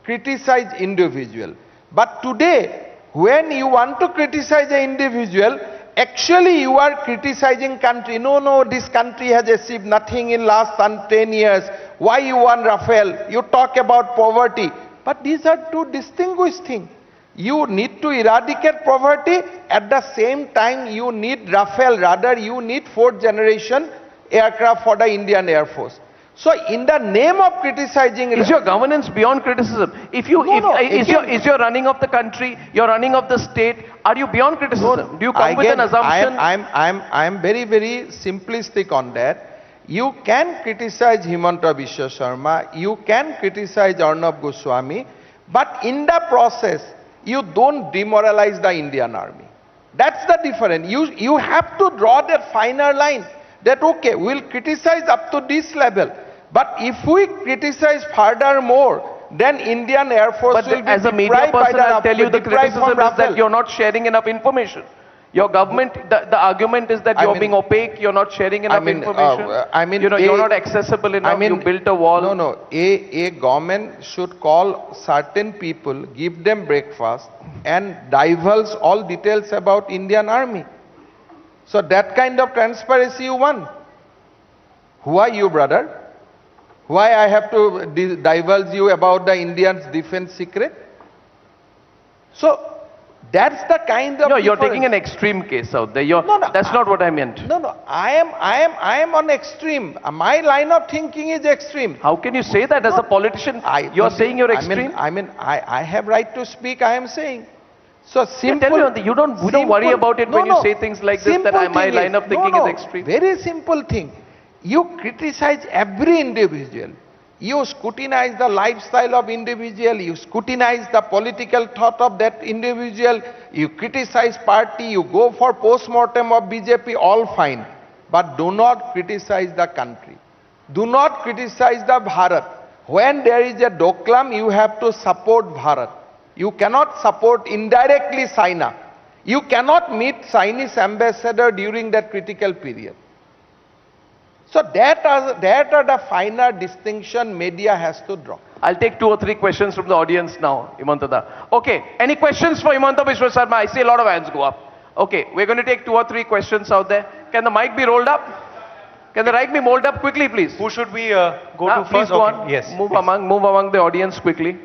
criticize individual. But today, when you want to criticize an individual, actually you are criticizing country. No, this country has achieved nothing in last 10 years. Why you want Rafale? You talk about poverty. But these are two distinguished things. You need to eradicate poverty. At the same time, you need Rafale. Rather, you need fourth generation aircraft for the Indian Air Force. So, in the name of criticizing, is your governance beyond criticism? Is your running of the country, your running of the state, are you beyond criticism? Do you come with an assumption? I am very, very simplistic on that. You can criticize Himanta Biswa Sharma, you can criticize Arnab Goswami, but in the process, you don't demoralize the Indian Army. That's the difference. You have to draw that finer line that, okay, we'll criticize up to this level, but if we criticize furthermore, then Indian Air Force will be as a media person, I'll tell you the criticism is that you're not sharing enough information. Your government, the argument is that you're being opaque, you're not sharing enough information. You're not accessible enough, you built a wall. No. A government should call certain people, give them breakfast and divulge all details about Indian Army. So that kind of transparency you want. Who are you, brother? Why I have to divulge you about the Indian defense secret? So that's the kind of. No, you're taking an extreme case out there. That's not what I meant. No. I am on extreme. My line of thinking is extreme. How can you say that as a politician? You're saying you're extreme. I have right to speak. I am saying. So simple. Tell me, we don't worry about it when you say things like this. That my line of thinking is extreme. Very simple thing. You criticize every individual. You scrutinize the lifestyle of individual, you scrutinize the political thought of that individual, you criticize party, you go for post-mortem of BJP, all fine. But do not criticize the country. Do not criticize the Bharat. When there is a Doklam, you have to support Bharat. You cannot support indirectly China. You cannot meet Chinese ambassador during that critical period. So that are the finer distinction media has to draw. I'll take 2 or 3 questions from the audience now, Himanta. Okay, any questions for Himanta Biswa Sharma? I see a lot of hands go up. Okay, we're going to take 2 or 3 questions out there. Can the mic be rolled up? Can the mic be rolled up quickly, please? Who should we go to first? Please go on. Yes. Move among the audience quickly.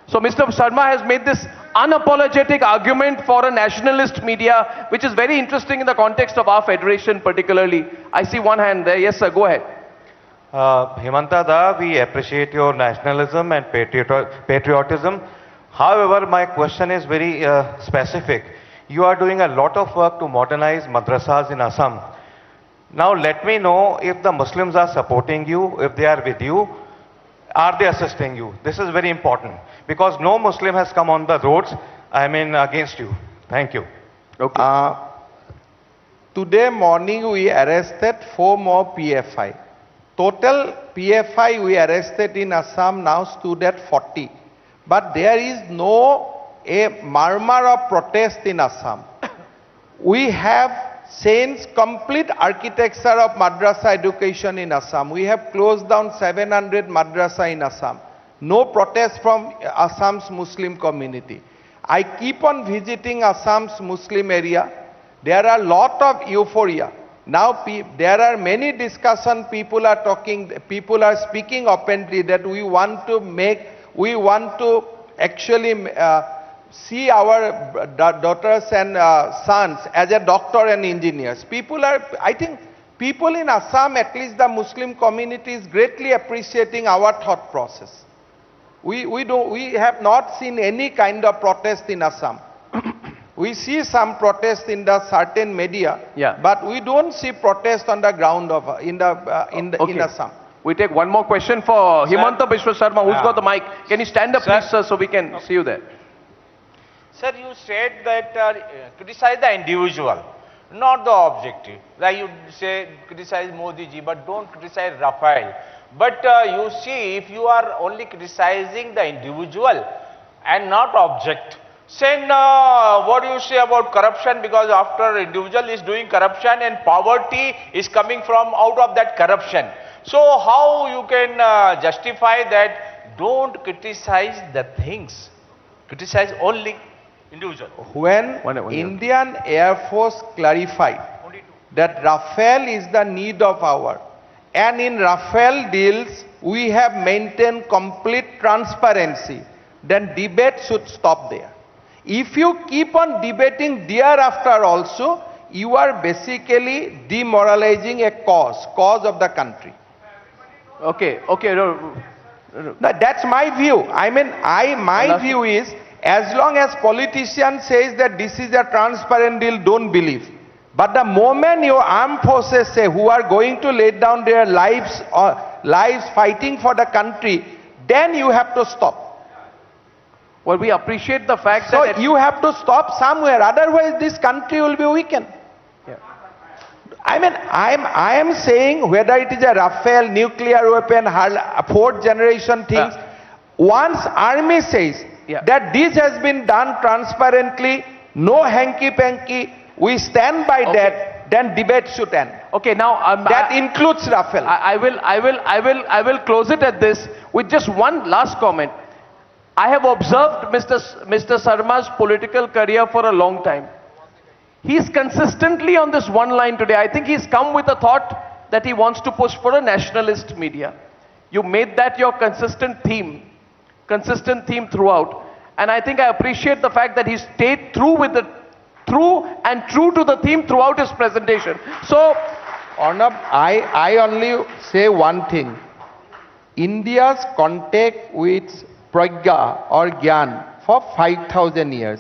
So Mr. Sharma has made this unapologetic argument for a nationalist media, which is very interesting in the context of our federation particularly. I see one hand there. Yes, sir, go ahead. Himanta da, we appreciate your nationalism and patriotism. However, my question is very specific. You are doing a lot of work to modernize madrasas in Assam. Now let me know if the Muslims are supporting you, if they are with you. Are they assisting you? This is very important because no Muslim has come on the roads, against you. Thank you. Okay. Today morning we arrested 4 more PFI. Total PFI we arrested in Assam now stood at 40. But there is a murmur of protest in Assam. We have changed complete architecture of madrasa education in Assam. We have closed down 700 madrasa in Assam. No protest from Assam's Muslim community. I keep on visiting Assam's Muslim area. There are a lot of euphoria. Now there are many discussion, people are speaking openly that we want to actually see our daughters and sons as a doctor and engineers. I think people in Assam, at least the Muslim community, is greatly appreciating our thought process. We have not seen any kind of protest in Assam. We see some protest in the certain media, but we don't see protest on the ground in Assam. We take one more question for Himanta Biswa Sharma, who's got the mic. Can you stand up, please, sir, so we can see you there? Sir, you said that criticize the individual, not the objective. Like you say, criticize Modi ji, but don't criticize Rafael. But you see, if you are only criticizing the individual and not object, then what do you say about corruption? Because after individual is doing corruption and poverty is coming from out of that corruption. So how you can justify that? Don't criticize the things, criticize only individual. When Indian Air Force clarified that Rafale is the need of our, and in Rafale deals we have maintained complete transparency, then debate should stop there. If you keep on debating thereafter also, you are basically demoralizing a cause of the country. Okay. No, that's my view. I mean, my view is, as long as politician says that this is a transparent deal, don't believe. But the moment your armed forces say, who are going to lay down their lives fighting for the country, then you have to stop. Well, we appreciate the fact that... So you have to stop somewhere, otherwise this country will be weakened. I mean, I am saying whether it is a Rafale, nuclear weapon, fourth generation things, once army says that this has been done transparently, no hanky-panky, we stand by that, then debate should end. Okay, now that includes Rafale. I will close it at this with just one last comment. I have observed Mr. Sharma's political career for a long time. He's consistently on this one line today. I think he's come with a thought that he wants to push for a nationalist media. You made that your consistent theme throughout. And I think I appreciate the fact that he stayed true to the theme throughout his presentation. So, Arnab, I only say one thing. India's contact with Pragya or Gyan for 5,000 years.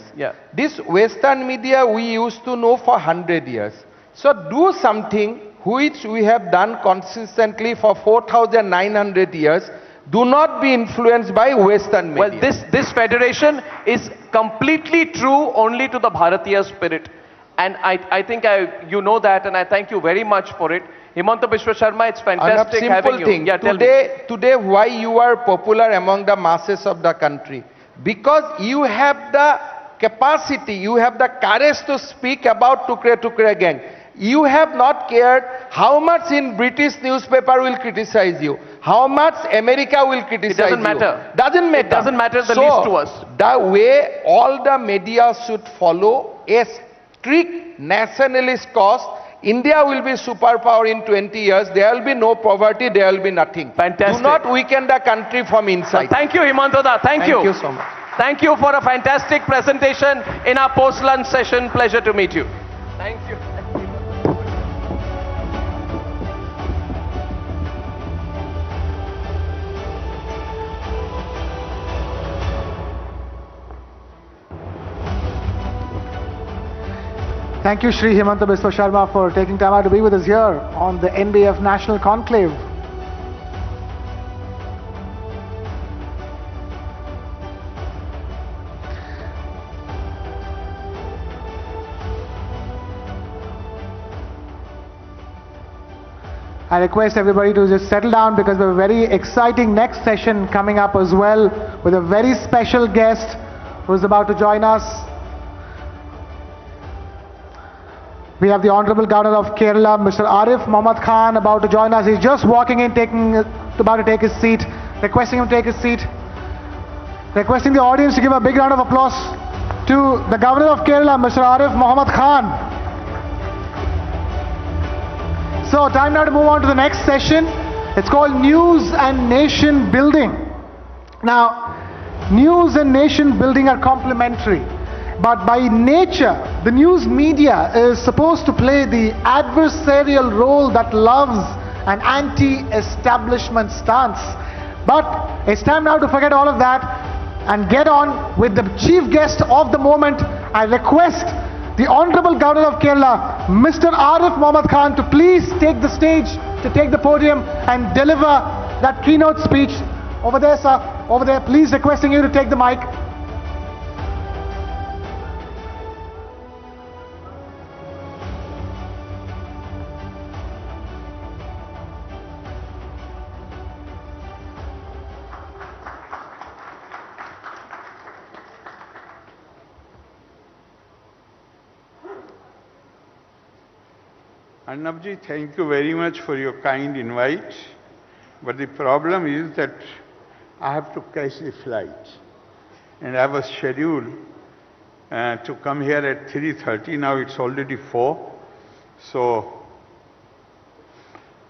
This Western media we used to know for 100 years. So do something which we have done consistently for 4,900 years. Do not be influenced by Western media. Well, this federation is completely true only to the Bharatiya spirit. And I think you know that, and I thank you very much for it. Himanta Biswa Sharma, it's fantastic having you. Thing. Today, why you are popular among the masses of the country? Because you have the capacity, you have the courage to speak about Tukre gang. You have not cared how much in British newspaper will criticize you, how much America will criticize you. It doesn't matter. Doesn't matter. It doesn't matter the least to us. The way all the media should follow a strict nationalist cause, India will be superpower in 20 years. There will be no poverty, there will be nothing. Fantastic. Do not weaken the country from inside. Thank you, Himanta da. Thank you. Thank you so much. Thank you for a fantastic presentation in our post-lunch session. Pleasure to meet you. Thank you. Thank you, Shri Himanta Biswa Sharma, for taking time out to be with us here on the NBF National Conclave. I request everybody to just settle down because we have a very exciting next session coming up as well with a very special guest who's about to join us. We have the Honorable Governor of Kerala, Mr. Arif Mohammad Khan, about to join us. He's just walking in, about to take his seat. Requesting him to take his seat. Requesting the audience to give a big round of applause to the Governor of Kerala, Mr. Arif Mohammad Khan. So time now to move on to the next session. It's called News and Nation Building. Now, news and nation building are complementary, but by nature, the news media is supposed to play the adversarial role that loves an anti-establishment stance. But it's time now to forget all of that and get on with the chief guest of the moment. I request the Honorable Governor of Kerala, Mr. Arif Mohammad Khan, to please take the stage, to take the podium and deliver that keynote speech. Over there, sir. Over there. Please requesting you to take the mic. Arnabji, thank you very much for your kind invite. But the problem is that I have to catch the flight. And I was scheduled to come here at 3:30. Now it's already 4. So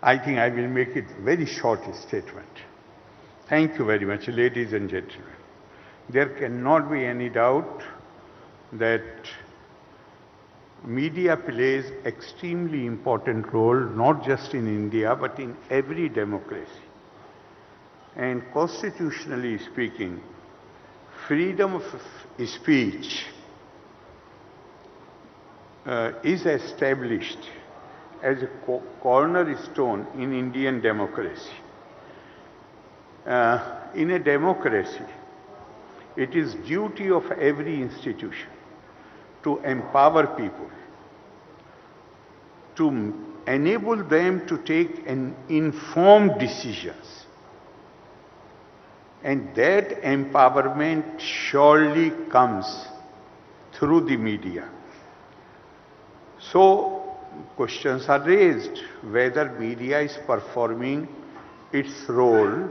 I think I will make it very short statement. Thank you very much, ladies and gentlemen. There cannot be any doubt that media plays extremely important role, not just in India, but in every democracy. And constitutionally speaking, freedom of speech is established as a cornerstone in Indian democracy. In a democracy, it is duty of every institution to empower people, to enable them to take an informed decisions. And that empowerment surely comes through the media. So questions are raised whether media is performing its role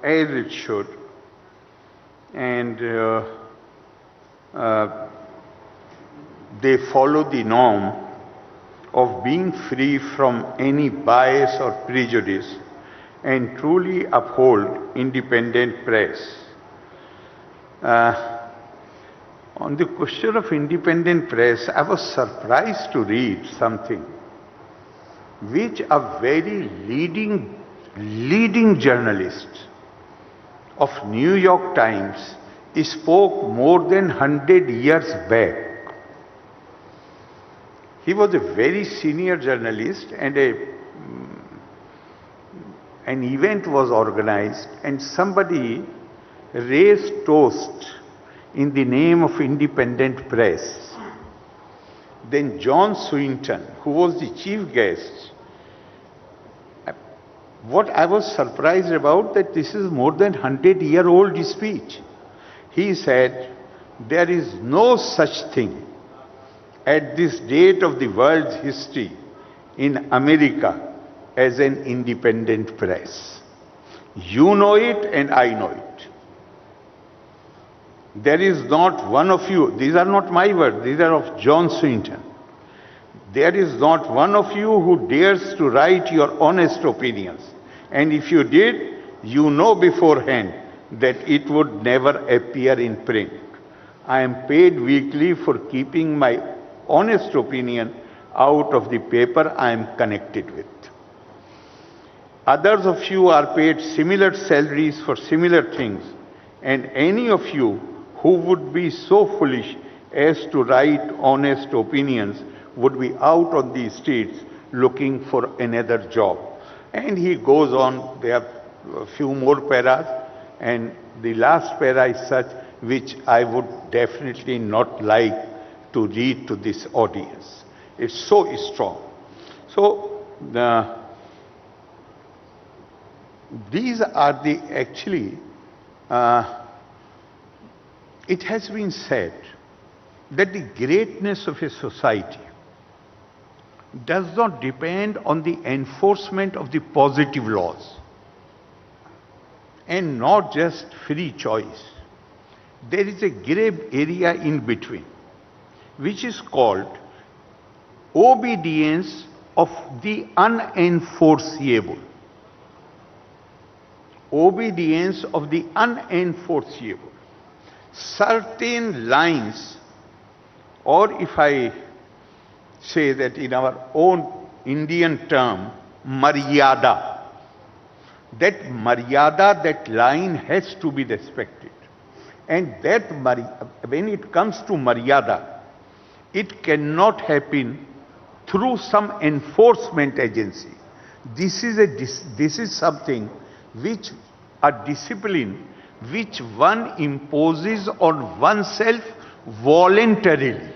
as it should. And they follow the norm of being free from any bias or prejudice and truly uphold independent press. On the question of independent press, I was surprised to read something which a very leading journalist of New York Times spoke more than 100 years back. He was a very senior journalist, and an event was organized and somebody raised toast in the name of independent press. Then John Swinton, who was the chief guest, what I was surprised about, that this is more than 100-year-old speech. He said, there is no such thing at this date of the world's history in America as an independent press. You know it and I know it. There is not one of you, these are not my words, these are of John Swinton. There is not one of you who dares to write your honest opinions. And if you did, you know beforehand that it would never appear in print. I am paid weekly for keeping my honest opinion out of the paper I am connected with. Others of you are paid similar salaries for similar things, and any of you who would be so foolish as to write honest opinions would be out on the streets looking for another job. And he goes on, there are a few more paras, and the last para is such which I would definitely not like to read to this audience. It's so strong. So these are the actually, it has been said that the greatness of a society does not depend on the enforcement of the positive laws and not just free choice. There is a gray area in between, which is called obedience of the unenforceable. Obedience of the unenforceable. Certain lines, or if I say that in our own Indian term, maryada, that line has to be respected. And that when it comes to maryada, it cannot happen through some enforcement agency. This is something which a discipline which one imposes on oneself voluntarily.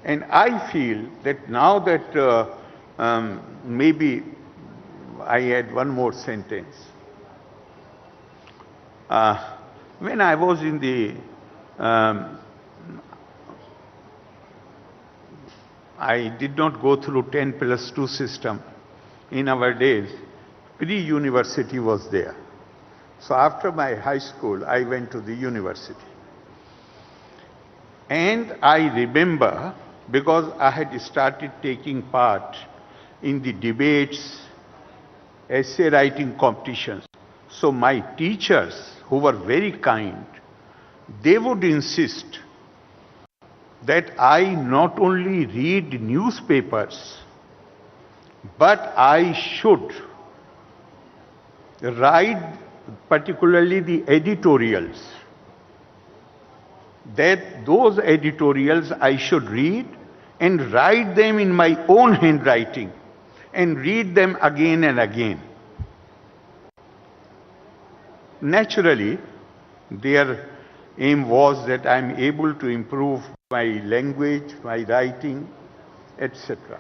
And I feel that now that maybe I add one more sentence. When I was in the I did not go through 10+2 system. In our days, pre-university was there. So after my high school, I went to the university. And I remember, because I had started taking part in the debates, essay writing competitions. So my teachers, who were very kind, they would insist that I not only read newspapers, but I should write particularly the editorials. That those editorials I should read and write them in my own handwriting and read them again and again. Naturally, their aim was that I am able to improve my language, my writing, etc.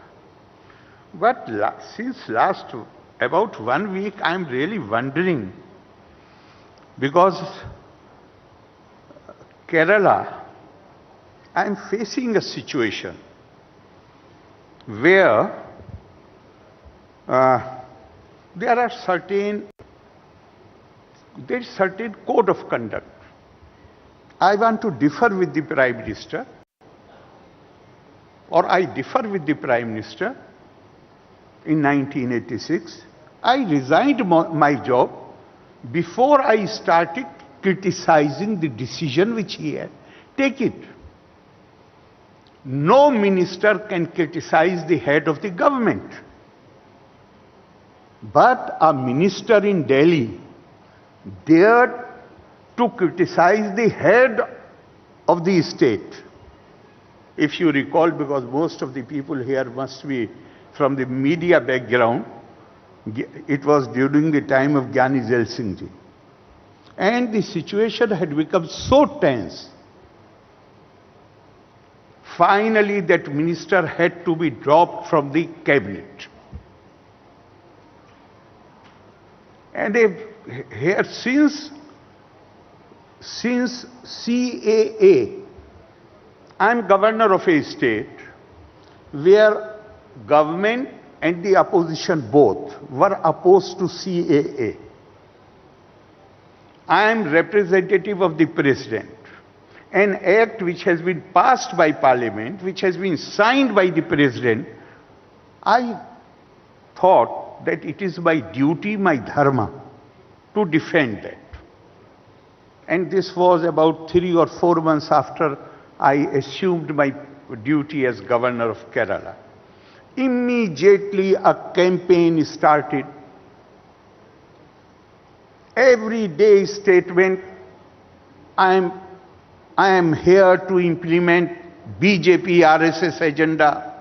But since last about 1 week, I am really wondering, because Kerala, I am facing a situation where there is certain code of conduct. I want to differ with the Prime Minister, or I differ with the Prime Minister. In 1986, I resigned my job before I started criticizing the decision which he had taken. No minister can criticize the head of the government. But a minister in Delhi dared to criticize the head of the state. If you recall, because most of the people here must be from the media background, it was during the time of Gyani Zail Singh ji. And the situation had become so tense. Finally, that minister had to be dropped from the cabinet. And here, since CAA, I am governor of a state where government and the opposition both were opposed to CAA. I am representative of the president. An act which has been passed by parliament, which has been signed by the president, I thought that it is my duty, my dharma, to defend that. And this was about 3 or 4 months after I assumed my duty as governor of Kerala. Immediately a campaign started. Every day statement, I am here to implement BJP RSS agenda.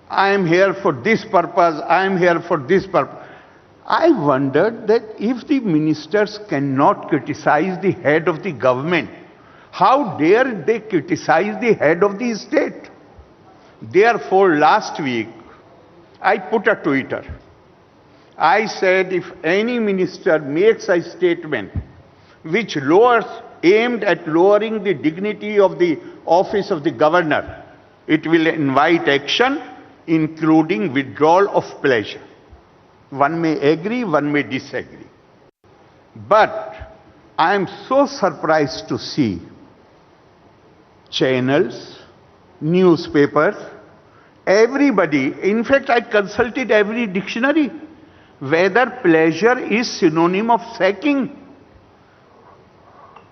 I am here for this purpose, I am here for this purpose. I wondered that if the ministers cannot criticize the head of the government, how dare they criticize the head of the state? Therefore, last week, I put a Twitter. I said, if any minister makes a statement which aimed at lowering the dignity of the office of the governor, it will invite action, including withdrawal of pleasure. One may agree, one may disagree. But I am so surprised to see channels, newspapers, Everybody, in fact, I consulted every dictionary whether pleasure is synonym of sacking.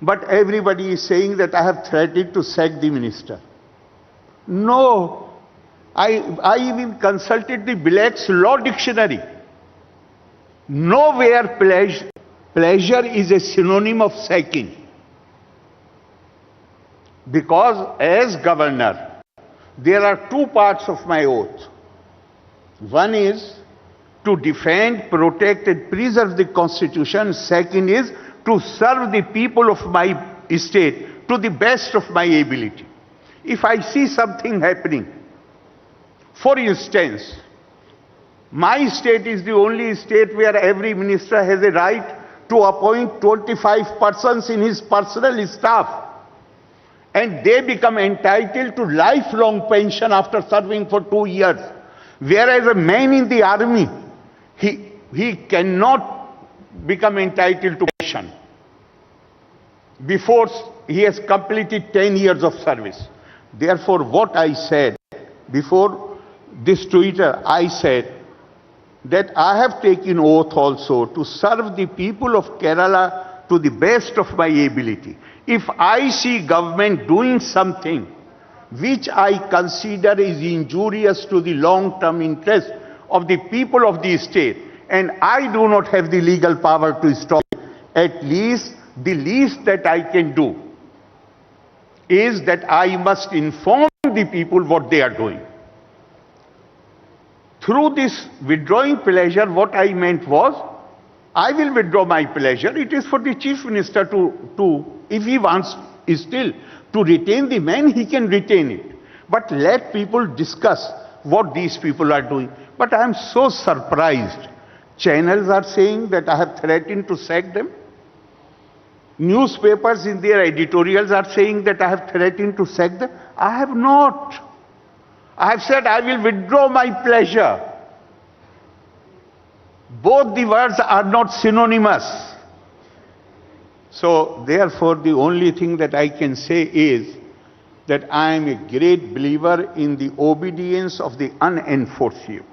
But everybody is saying that I have threatened to sack the minister. No. I even consulted the Black's Law Dictionary. Nowhere pleasure is a synonym of sacking. Because as governor, there are two parts of my oath. One is to defend, protect and preserve the Constitution. Second is to serve the people of my state to the best of my ability. If I see something happening, for instance, my state is the only state where every minister has a right to appoint 25 persons in his personal staff, and they become entitled to lifelong pension after serving for 2 years. Whereas a man in the army, he cannot become entitled to pension before he has completed 10 years of service. Therefore, what I said before this Twitter, I said that I have taken oath also to serve the people of Kerala to the best of my ability. If I see government doing something which I consider is injurious to the long-term interest of the people of the state, and I do not have the legal power to stop it, at least the least that I can do is that I must inform the people what they are doing. Through this withdrawing pleasure, what I meant was, I will withdraw my pleasure. It is for the Chief Minister to if he wants still to retain the man, he can retain it. But let people discuss what these people are doing. But I am so surprised. Channels are saying that I have threatened to sack them. Newspapers in their editorials are saying that I have threatened to sack them. I have not. I have said I will withdraw my pleasure. Both the words are not synonymous. So therefore the only thing that I can say is that I am a great believer in the obedience of the unenforceable.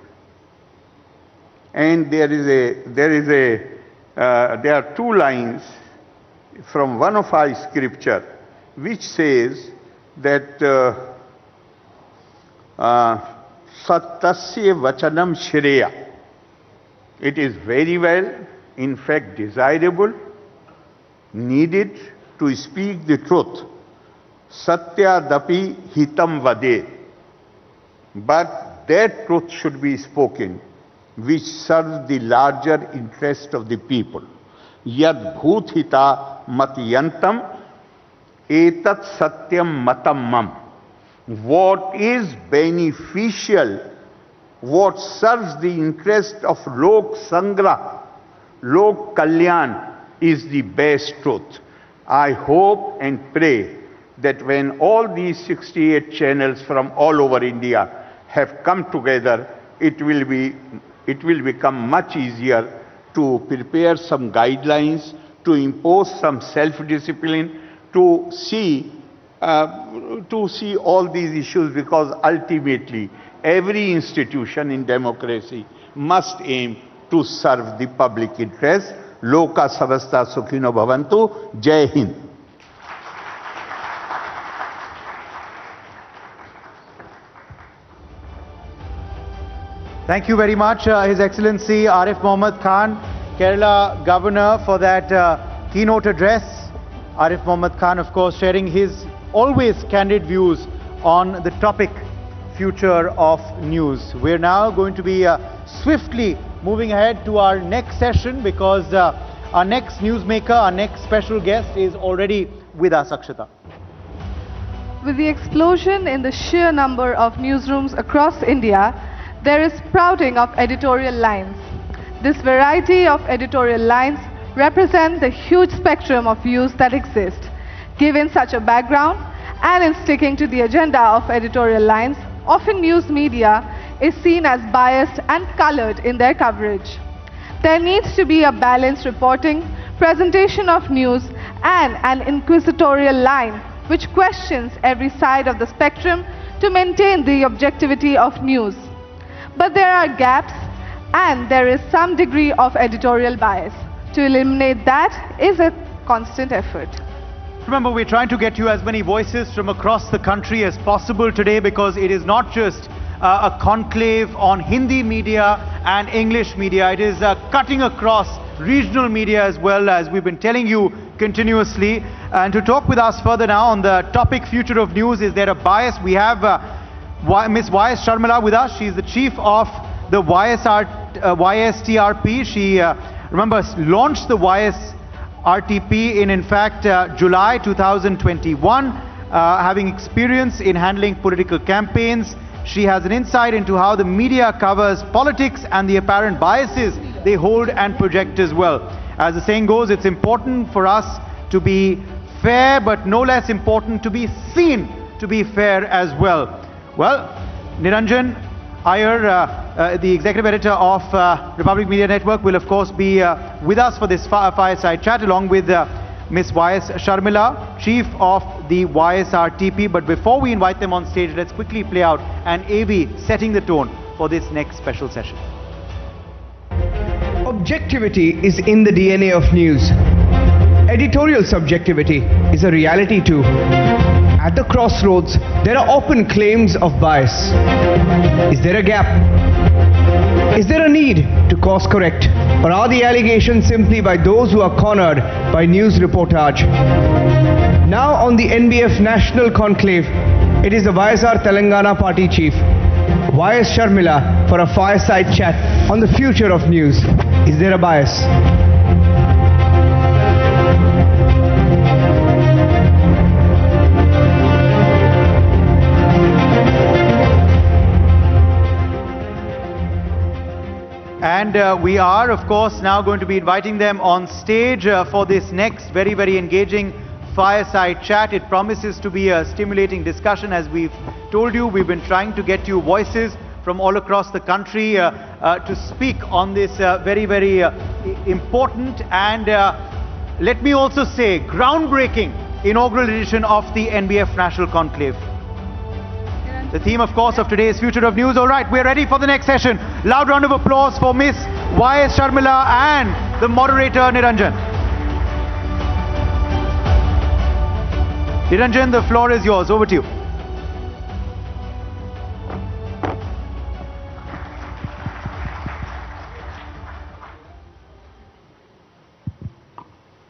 And there are two lines from one of our scripture which says that Sattasya Vachanam Shreya. It is very well, in fact desirable, needed to speak the truth. Satya dapi hitam vade. But that truth should be spoken which serves the larger interest of the people. Yad bhut hita matyantam etat satyam matam mam. What is beneficial, what serves the interest of Lok Sangra, Lok Kalyan is the best truth. I hope and pray that when all these 68 channels from all over India have come together, it will become much easier to prepare some guidelines, to impose some self-discipline, to see all these issues, because ultimately every institution in democracy must aim to serve the public interest. Loka samasta sukhino bhavantu. Jai Hind. Thank you very much, His Excellency Arif Mohammad Khan, Kerala Governor, for that keynote address. Arif Mohammad Khan, of course, sharing his always candid views on the topic future of news. We're now going to be swiftly moving ahead to our next session, because our next newsmaker, our next special guest is already with us, Akshata. With the explosion in the sheer number of newsrooms across India, there is sprouting of editorial lines. This variety of editorial lines represent the huge spectrum of views that exist. Given such a background, and in sticking to the agenda of editorial lines, often news media is seen as biased and colored in their coverage. There needs to be a balanced reporting, presentation of news, and an inquisitorial line which questions every side of the spectrum to maintain the objectivity of news. But there are gaps and there is some degree of editorial bias. To eliminate that is a constant effort. Remember, we're trying to get you as many voices from across the country as possible today, because it is not just a conclave on Hindi media and English media. It is cutting across regional media as well, as we've been telling you continuously. And to talk with us further now on the topic future of news, is there a bias? We have Ms. Y.S. Sharmila with us. She's the chief of the YSTRP. She, remember, launched the YSRTP in fact, July 2021, having experience in handling political campaigns. She has an insight into how the media covers politics and the apparent biases they hold and project as well. As the saying goes, it's important for us to be fair, but no less important to be seen to be fair as well. Well, Niranjan Iyer, the executive editor of Republic Media Network, will of course be with us for this fireside chat, along with Ms. Y.S. Sharmila, chief of the YSRTP. But before we invite them on stage, let's quickly play out an AV setting the tone for this next special session. Objectivity is in the DNA of news. Editorial subjectivity is a reality too. At the crossroads, there are often claims of bias. Is there a gap? Is there a need to course correct? Or are the allegations simply by those who are cornered by news reportage? Now on the NBF National Conclave, it is the YSR Telangana Party Chief, Y.S. Sharmila, for a fireside chat on the future of news. Is there a bias? And we are, of course, now going to be inviting them on stage for this next very, very engaging fireside chat. It promises to be a stimulating discussion. As we've told you, we've been trying to get you voices from all across the country to speak on this very, very important and, let me also say, groundbreaking inaugural edition of the NBF National Conclave. The theme, of course, of today's Future of News. All right, we're ready for the next session. Loud round of applause for Ms. Y.S. Sharmila and the moderator, Niranjan. Niranjan, the floor is yours. Over to you.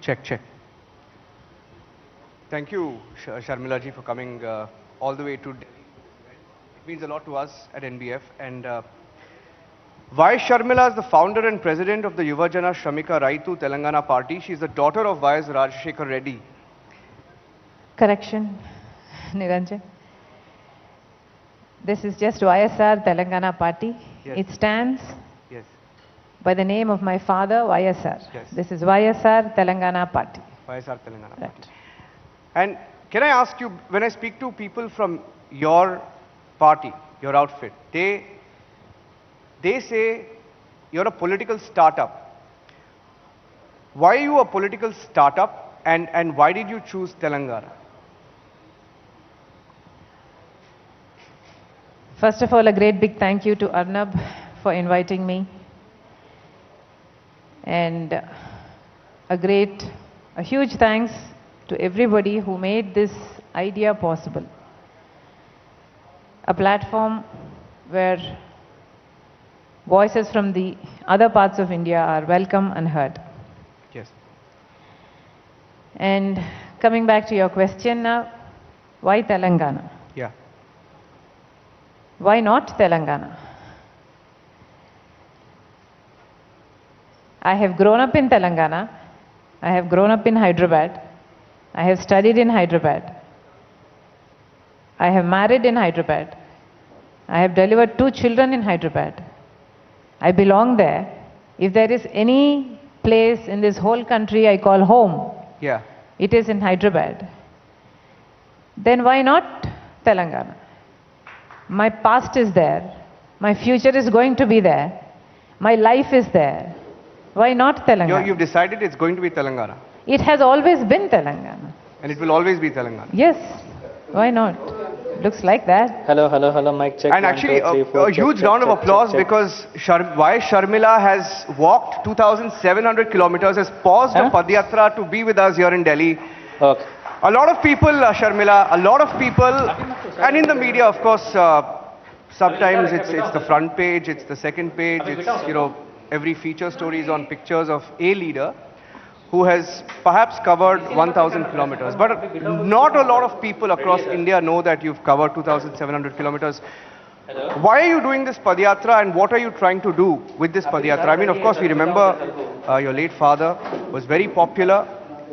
Check, check. Thank you, Sharmila ji, for coming all the way to... It means a lot to us at NBF. And Y.S. Sharmila is the founder and president of the Yuvajana Shramika Raitu Telangana Party. She is the daughter of Y.S. Rajashekar Reddy. Correction, Niranjan. This is just YSR Telangana Party. Yes. It stands Yes. by the name of my father, YSR. Yes. This is YSR Telangana Party. YSR Telangana Party. And can I ask you, when I speak to people from your party, your outfit, they say you're a political startup. Why are you a political startup, and why did you choose Telangana? First of all, a great big thank you to Arnab for inviting me. And a huge thanks to everybody who made this idea possible. A platform where voices from the other parts of India are welcome and heard. Yes. And coming back to your question now, why Telangana? Yeah. Why not Telangana? I have grown up in Telangana. I have grown up in Hyderabad. I have studied in Hyderabad. I have married in Hyderabad. I have delivered 2 children in Hyderabad. I belong there. If there is any place in this whole country I call home, Yeah. it is in Hyderabad. Then why not Telangana? My past is there. My future is going to be there. My life is there. Why not Telangana? You've decided it's going to be Telangana. It has always been Telangana. And it will always be Telangana. Yes. Why not? Looks like that. Hello, hello, hello, mic check. And actually, a huge round of applause because Y. Sharmila has walked 2,700 kilometers, has paused the Padyatra to be with us here in Delhi. Okay. A lot of people, Sharmila, a lot of people, and in the media, of course, sometimes it's the front page, it's the second page, it's, you know, every feature story is on pictures of a leader who has perhaps covered 1,000 kilometers. But not a lot of people across India know that you've covered 2,700 kilometers. Why are you doing this Padyatra and what are you trying to do with this Padyatra? I mean, of course, we remember your late father was very popular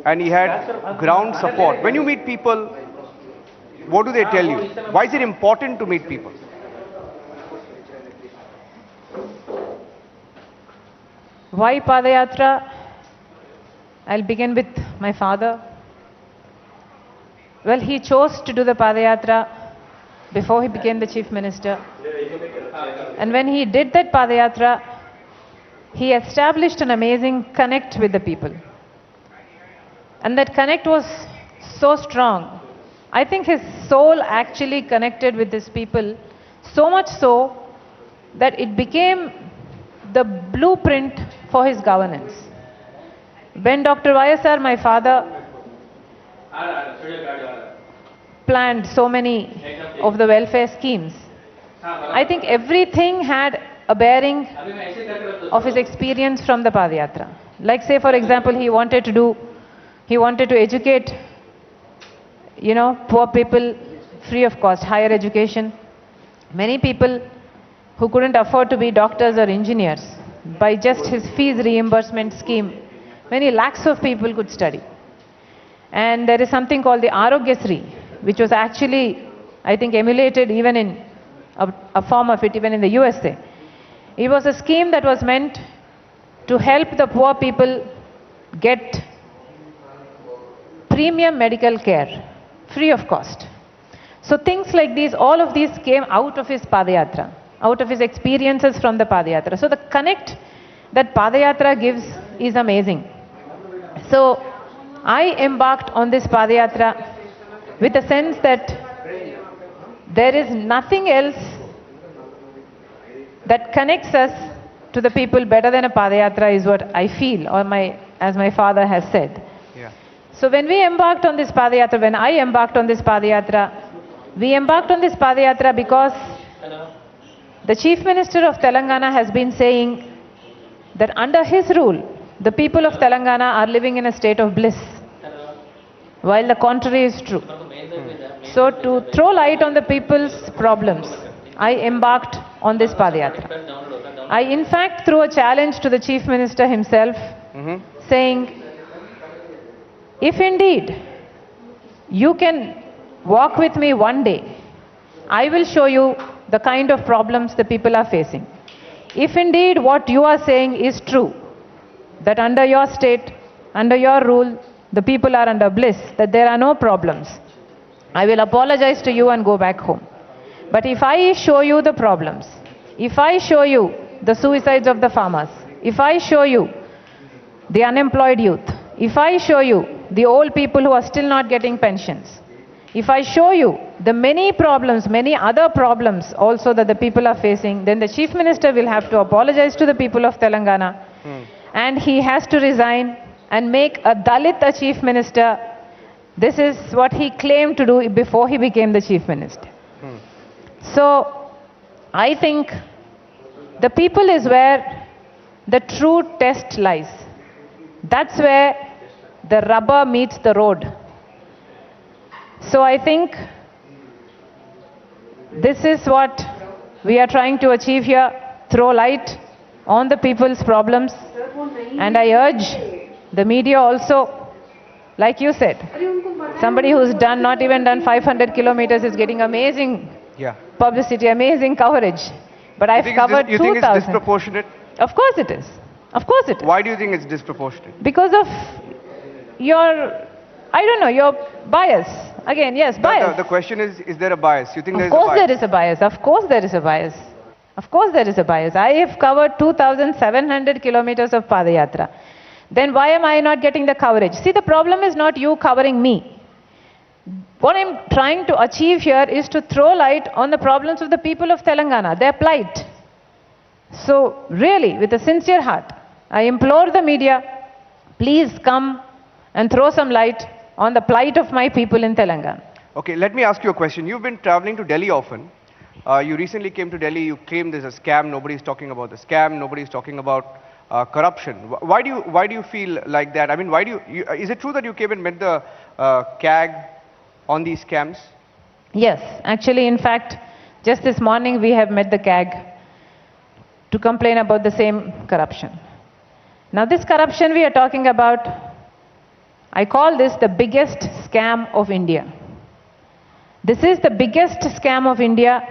and he had ground support. When you meet people, what do they tell you? Why is it important to meet people? Why Padayatra? I'll begin with my father. Well, he chose to do the Padayatra before he became the Chief Minister. And when he did that Padayatra, he established an amazing connect with the people. And that connect was so strong. I think his soul actually connected with his people, so much so that it became the blueprint for his governance. When Dr. YSR, my father, planned so many of the welfare schemes, I think everything had a bearing of his experience from the Padayatra. Like say, for example, he wanted to educate, you know, poor people free of cost, higher education. Many people who couldn't afford to be doctors or engineers, by just his fees reimbursement scheme, many lakhs of people could study. And there is something called the Arogyasri, which was actually, I think, emulated even in a form of it, even in the USA. It was a scheme that was meant to help the poor people get premium medical care, free of cost. So things like these, all of these came out of his Padayatra, out of his experiences from the Padayatra. So the connect that Padayatra gives is amazing. So I embarked on this Padayatra with a sense that there is nothing else that connects us to the people better than a Padayatra, is what I feel, or as my father has said. Yeah. So when we embarked on this Padayatra, when I embarked on this Padayatra, we embarked on this Padayatra because the Chief Minister of Telangana has been saying that under his rule, the people of Telangana are living in a state of bliss, while the contrary is true. So to throw light on the people's problems, I embarked on this Padayatra. I in fact threw a challenge to the Chief Minister himself, saying, if indeed you can walk with me one day, I will show you the kind of problems the people are facing. If indeed what you are saying is true, that under your state, under your rule, the people are under bliss, that there are no problems, I will apologize to you and go back home. But if I show you the problems, if I show you the suicides of the farmers, if I show you the unemployed youth, if I show you the old people who are still not getting pensions, if I show you the many problems, many other problems also that the people are facing, then the Chief Minister will have to apologize to the people of Telangana. And he has to resign and make a Dalit a Chief Minister. This is what he claimed to do before he became the Chief Minister. So, I think the people is where the true test lies. That's where the rubber meets the road. So I think this is what we are trying to achieve here, throw light on the people's problems. And I urge the media also, like you said, somebody who's not even done 500 kilometers is getting amazing publicity, amazing coverage. But I've covered 2,000. You think it's disproportionate? Of course it is. Of course it is. Why do you think it's disproportionate? Because of your, I don't know, your bias. Again, yes, bias. The question is there a bias? You think there is a bias? Of course there is a bias. Of course there is a bias. Of course there is a bias. I have covered 2,700 kilometers of Padayatra. Then why am I not getting the coverage? See, the problem is not you covering me. What I'm trying to achieve here is to throw light on the problems of the people of Telangana, their plight. So really, with a sincere heart, I implore the media, please come and throw some light on the plight of my people in Telangana. Okay, let me ask you a question. You've been traveling to Delhi often. You recently came to Delhi, you claimed there's a scam, nobody's talking about the scam, nobody's talking about corruption. Why do you feel like that? I mean, is it true that you came and met the CAG on these scams? Yes, actually, in fact, just this morning we have met the CAG to complain about the same corruption. Now this corruption we are talking about, I call this the biggest scam of India. This is the biggest scam of India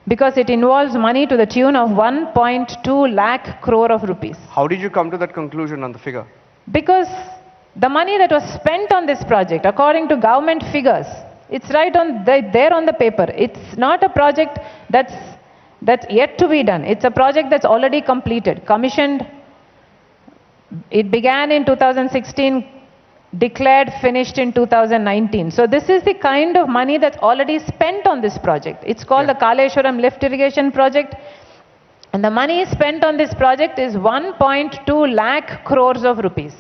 because it involves money to the tune of 1.2 lakh crore of rupees. How did you come to that conclusion on the figure? Because the money that was spent on this project, according to government figures, it's right on there on the paper. It's not a project that's yet to be done. It's a project that's already completed, commissioned. It began in 2016, declared finished in 2019. So this is the kind of money that's already spent on this project. It's called the Kaleshwaram Lift Irrigation Project. And the money spent on this project is 1.2 lakh crores of rupees.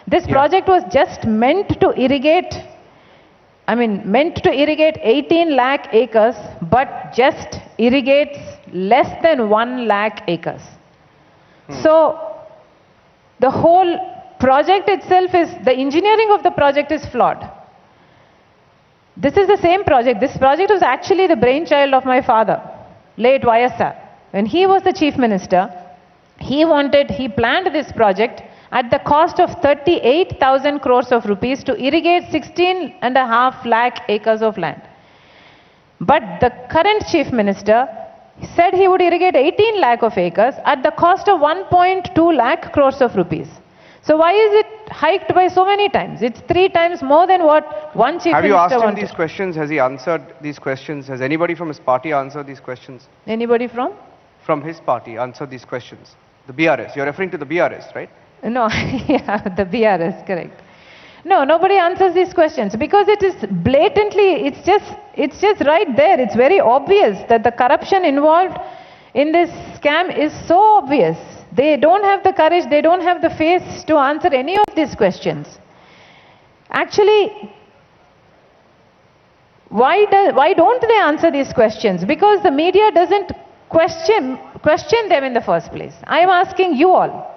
This project was just meant to irrigate 18 lakh acres, but just irrigates less than 1 lakh acres. So the whole project itself the engineering of the project is flawed. This is the same project. This project was actually the brainchild of my father, late YSR. When he was the chief minister, he planned this project at the cost of 38,000 crores of rupees to irrigate 16.5 lakh acres of land. But the current chief minister said he would irrigate 18 lakh of acres at the cost of 1.2 lakh crores of rupees. So why is it hiked by so many times? It's 3 times more than what one chief minister wanted. Have you asked him these questions? Has he answered these questions? Has anybody from his party answered these questions? Anybody from? From his party answered these questions. The BRS. You're referring to the BRS, right? No, yeah, the BRS, correct. No, nobody answers these questions because it is blatantly, it's just right there. It's very obvious that the corruption involved in this scam is so obvious. They don't have the courage, they don't have the face to answer any of these questions. Actually, why don't they answer these questions? Because the media doesn't question them in the first place. I'm asking you all.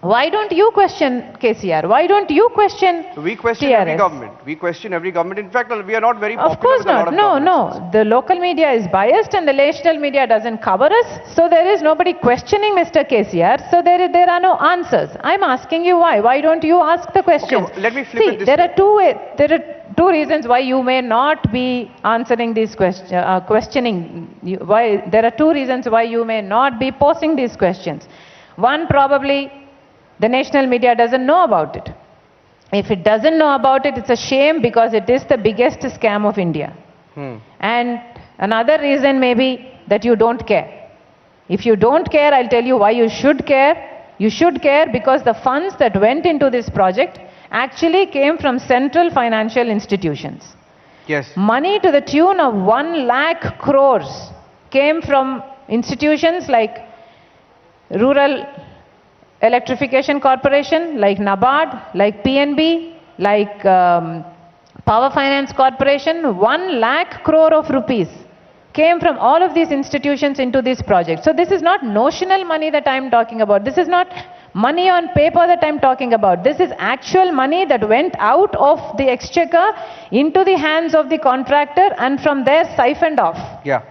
Why don't you question KCR? Why don't you question We question TRS? every government. We question every government. In fact, we are not very popular Of course with a lot not. of No, governments. no. The local media is biased and the national media doesn't cover us. So there is nobody questioning Mr. KCR. So there are no answers. I'm asking you why. Why don't you ask the questions? Okay, let me flip it this there way. are two reasons why you may not be answering these questions, there are 2 reasons why you may not be posing these questions. One, probably the national media doesn't know about it. If it doesn't know about it, it's a shame because it is the biggest scam of India. And another reason may be that you don't care. If you don't care, I'll tell you why you should care. You should care because the funds that went into this project actually came from central financial institutions. Yes. Money to the tune of 1 lakh crores came from institutions like Rural Electrification Corporation, like NABARD, like PNB, like Power Finance Corporation. 1 lakh crore of rupees came from all of these institutions into this project. So this is not notional money that I'm talking about. This is not money on paper that I'm talking about. This is actual money that went out of the exchequer into the hands of the contractor and from there siphoned off. Yeah.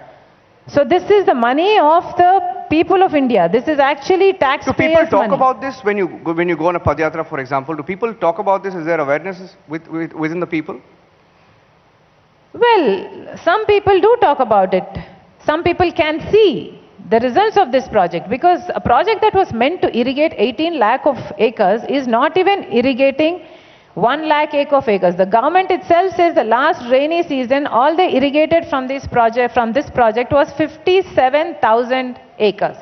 So this is the money of the people of India. This is actually taxpayers' money. Do people talk about this when you go on a Padyatra, for example? Do people talk about this? Is there awareness within the people? Well, some people do talk about it. Some people can see the results of this project because a project that was meant to irrigate 18 lakh of acres is not even irrigating 1 lakh acre of acres. The government itself says the last rainy season, all they irrigated from this project was 57,000 acres.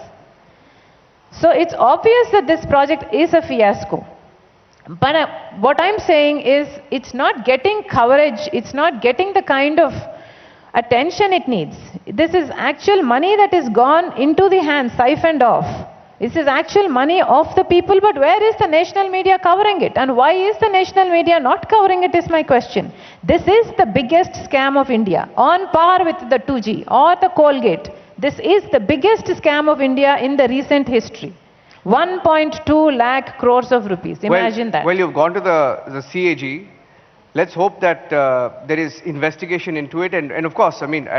So it's obvious that this project is a fiasco. But what I'm saying is, it's not getting coverage, it's not getting the kind of attention it needs. This is actual money that is gone into the hands, siphoned off. This is actual money of the people, but where is the national media covering it? And why is the national media not covering it is my question. This is the biggest scam of India, on par with the 2G or the Colgate. This is the biggest scam of India in the recent history. 1.2 lakh crores of rupees. Imagine that. Well, you've gone to the CAG. Let's hope that there is investigation into it. And of course, I mean,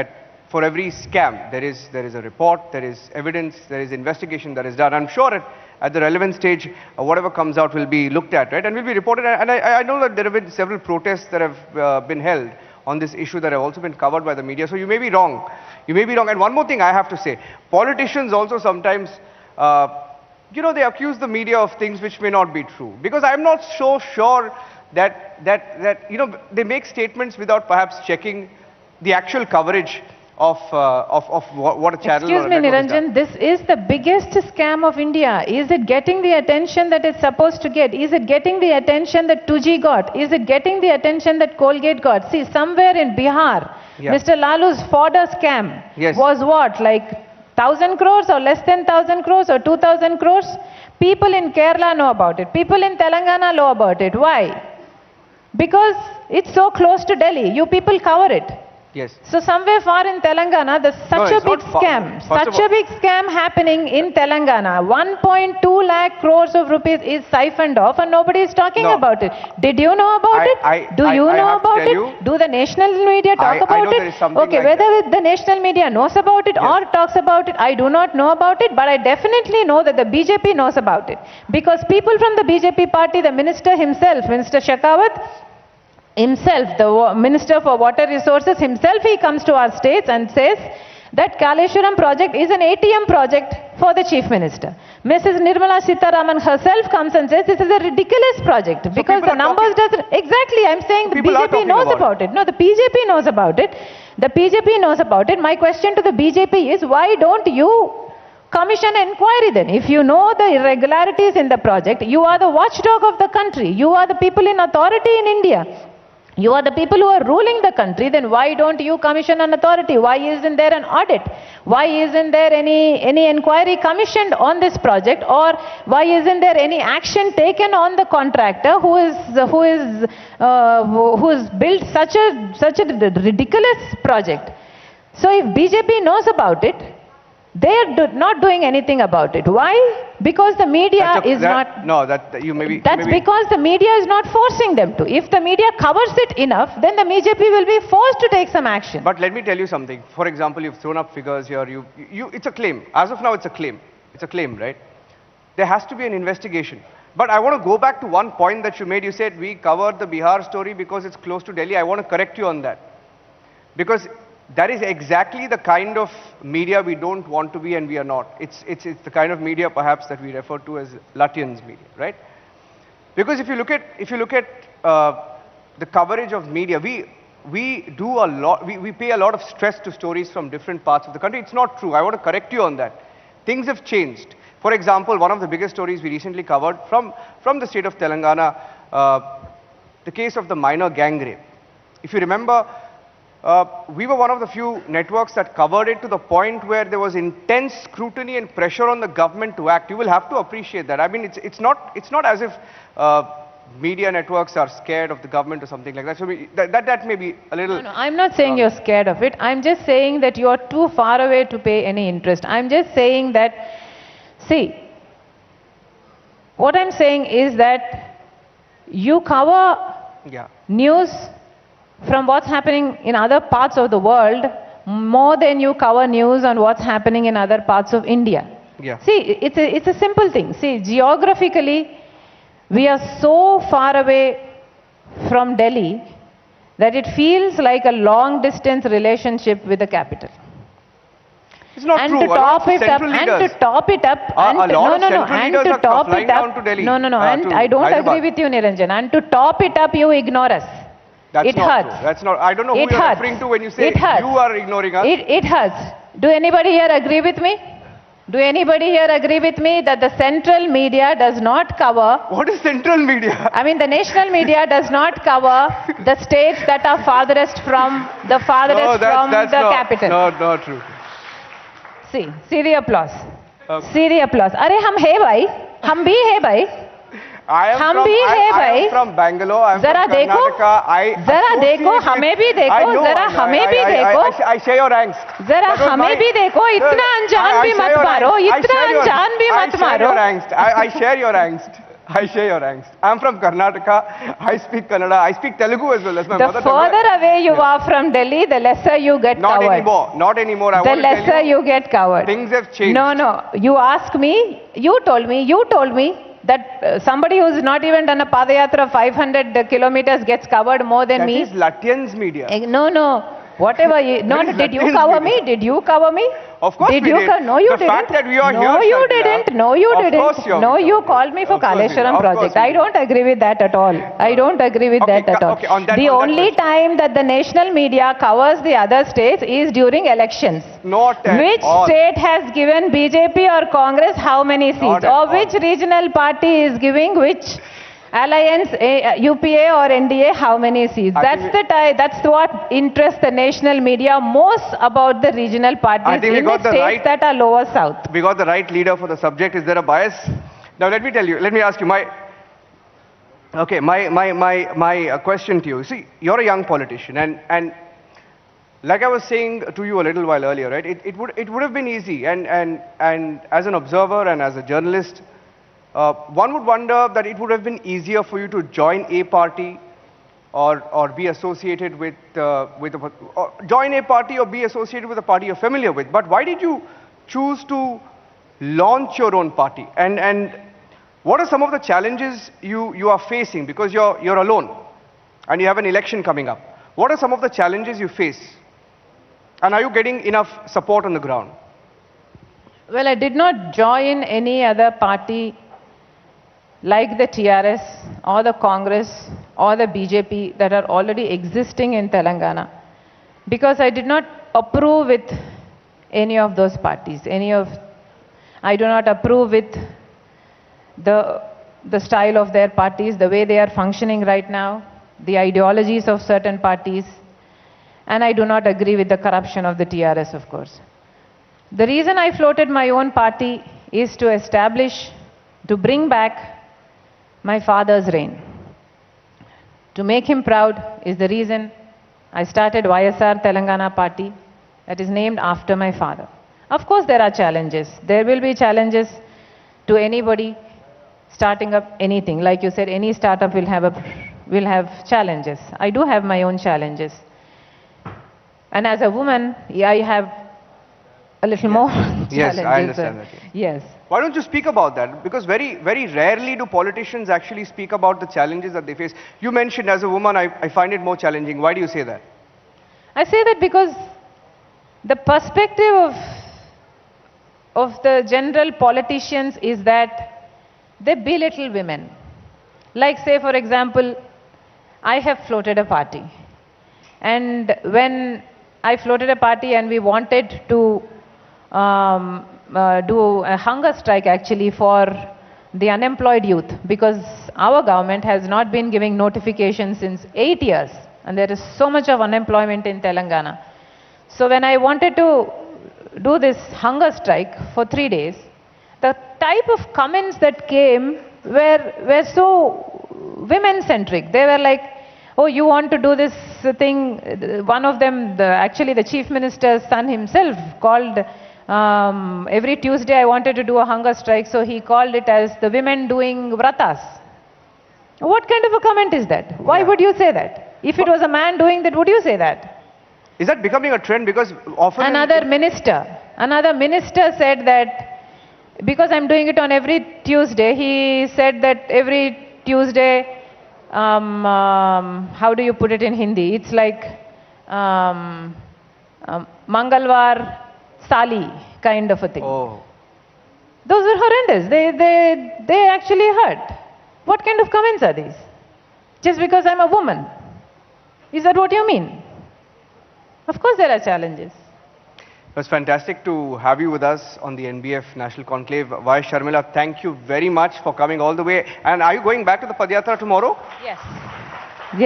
for every scam, there is a report, there is evidence, there is investigation that is done. I'm sure at the relevant stage, whatever comes out will be looked at, right? And will be reported. And I know that there have been several protests that have been held on this issue that have also been covered by the media. So you may be wrong. You may be wrong. And one more thing I have to say. Politicians also sometimes... they accuse the media of things which may not be true. Because I'm not so sure that they make statements without perhaps checking the actual coverage of what a channel Excuse me, Niranjan, this is the biggest scam of India. Is it getting the attention that it's supposed to get? Is it getting the attention that 2G got? Is it getting the attention that Colgate got? See, somewhere in Bihar, Mr. Lalu's fodder scam was what? Like 1,000 crores or less than 1,000 crores or 2,000 crores? People in Kerala know about it. People in Telangana know about it. Why? Because it's so close to Delhi. You people cover it. Yes. So somewhere far in Telangana, there's such a big scam happening in Telangana. 1.2 lakh crores of rupees is siphoned off and nobody is talking about it. Did you know about it? Do you know about it? Do the national media talk about it? Okay, whether the national media knows about it or talks about it, I do not know about it, but I definitely know that the BJP knows about it. Because people from the BJP party, the minister himself, Minister Shekhawat, himself, the Minister for Water Resources himself, he comes to our states and says that Kaleshwaram project is an ATM project for the Chief Minister. Mrs. Nirmala Sitharaman herself comes and says this is a ridiculous project because the numbers doesn't... Exactly, I'm saying the BJP knows about it. No, the BJP knows about it. The BJP knows about it. My question to the BJP is, why don't you commission an inquiry then? If you know the irregularities in the project, you are the watchdog of the country. You are the people in authority in India. You are the people who are ruling the country, then why don't you commission an authority? Why isn't there an audit? Why isn't there any inquiry commissioned on this project? Or why isn't there any action taken on the contractor who has built such a ridiculous project? So if BJP knows about it, they are not doing anything about it. Why? Because the media is not... No, you may be... That's because the media is not forcing them to. If the media covers it enough, then the BJP will be forced to take some action. But let me tell you something. For example, you've thrown up figures here. It's a claim. As of now, it's a claim. It's a claim, right? There has to be an investigation. But I want to go back to one point that you made. You said we covered the Bihar story because it's close to Delhi. I want to correct you on that. Because that is exactly the kind of media we don't want to be and we are not. It's the kind of media perhaps that we refer to as Lutyens media, right? Because if you look at the coverage of media, we do a lot, we pay a lot of stress to stories from different parts of the country. It's not true. I want to correct you on that. Things have changed. For example, one of the biggest stories we recently covered from the state of Telangana, the case of the minor gang rape. If you remember, we were one of the few networks that covered it to the point where there was intense scrutiny and pressure on the government to act. You will have to appreciate that. I mean, it's not as if media networks are scared of the government or something like that. So that may be a little... No, I'm not saying you're scared of it. I'm just saying that you're too far away to pay any interest. I'm just saying that, see, what I'm saying is that you cover news from what's happening in other parts of the world more than you cover news on what's happening in other parts of India. Yeah. See, it's a simple thing. See, geographically, we are so far away from Delhi that it feels like a long distance relationship with the capital. It's not true. To top it up, and to top it up, I don't agree with you, Niranjan. And to top it up, you ignore us. It hurts. That's not. I don't know who you're referring to when you say you are ignoring us. It hurts. Do anybody here agree with me? Do anybody here agree with me that the central media does not cover... What is central media? I mean, the national media does not cover the states that are farthest from the capital. No, not true. See the applause. Okay. See the applause. Arey, hum hai bhai. Hum bhi hai bhai. I am from Bangalore. I am from Karnataka. Zara dekho, hame bhi dekho. Zara hame bhi dekho. I share your angst. Zara hame bhi dekho. Itna anjaan bhi mat maro. Itna anjaan bhi mat maro. I share your angst. I share your angst. I am from Karnataka. I speak Kannada. I speak Telugu as well. That's my mother tongue. The further away you are from Delhi, the lesser you get covered. Not anymore. The lesser you get covered. Things have changed. No. You ask me, you told me that somebody who's not even done a Padayatra of 500 kilometers gets covered more than me. That is Lutyens media. No. Whatever did you cover me? Did you cover me? Of course we did. No, you didn't. The fact that we are here... No, you didn't. No, you called me for Kaleshwaram project. I don't agree with that at all. I don't agree with that at all. The only time that the national media covers the other states is during elections. Not at Which all. state has given BJP or Congress how many seats? Or which regional party is giving which alliance, UPA or NDA, how many seats? That's what interests the national media most about the regional parties in the states that are lower south. We got the right leader for the subject. Is there a bias? Now let me ask you, my question to you. See, you're a young politician and like I was saying to you a little while earlier, right? It would have been easy and as an observer and as a journalist, one would wonder that it would have been easier for you to join a party or be associated with join a party or be associated with a party you're familiar with. But why did you choose to launch your own party? And what are some of the challenges you are facing? Because you're alone and you have an election coming up. What are some of the challenges you face? And are you getting enough support on the ground? Well, I did not join any other party like the TRS or the Congress or the BJP that are already existing in Telangana, because I did not approve with any of those parties. I do not approve with the style of their parties, the way they are functioning right now, the ideologies of certain parties, and I do not agree with the corruption of the TRS, of course. The reason I floated my own party is to bring back my father's reign. To make him proud is the reason I started YSR Telangana Party, that is named after my father. Of course there are challenges. There will be challenges to anybody starting up anything. Like you said, any startup will have challenges. I do have my own challenges. And as a woman, I have a little more challenges. Yes, I understand that. Yes. Why don't you speak about that? Because very, very rarely do politicians actually speak about the challenges that they face. You mentioned as a woman, I find it more challenging. Why do you say that? I say that because the perspective of the general politicians is that they belittle women. Like say, for example, I have floated a party. And when I floated a party and we wanted to do a hunger strike actually for the unemployed youth, because our government has not been giving notifications since 8 years and there is so much of unemployment in Telangana. So when I wanted to do this hunger strike for 3 days, the type of comments that came were so women-centric. They were like, oh, you want to do this thing? One of them, actually the chief minister's son himself called every Tuesday I wanted to do a hunger strike, so he called it as the women doing vratas. What kind of a comment is that? Why would you say that? If it was a man doing that, would you say that? Is that becoming a trend? Because often... Another minister said that, because I'm doing it on every Tuesday, he said that every Tuesday, how do you put it in Hindi? It's like Mangalwar Sali kind of a thing. Oh. Those are horrendous. They actually hurt. What kind of comments are these? Just because I'm a woman? Is that what you mean? Of course there are challenges. It was fantastic to have you with us on the NBF National Conclave. Vice Sharmila, thank you very much for coming all the way. And are you going back to the Padyatra tomorrow? Yes.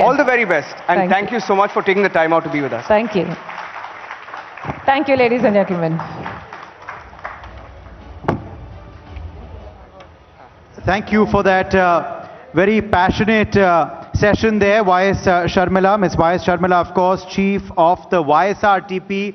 All the very best. And thank you so much for taking the time out to be with us. Thank you. Thank you, ladies and gentlemen. Thank you for that very passionate session there, YS Sharmila. Ms. YS Sharmila, of course, Chief of the YSRTP,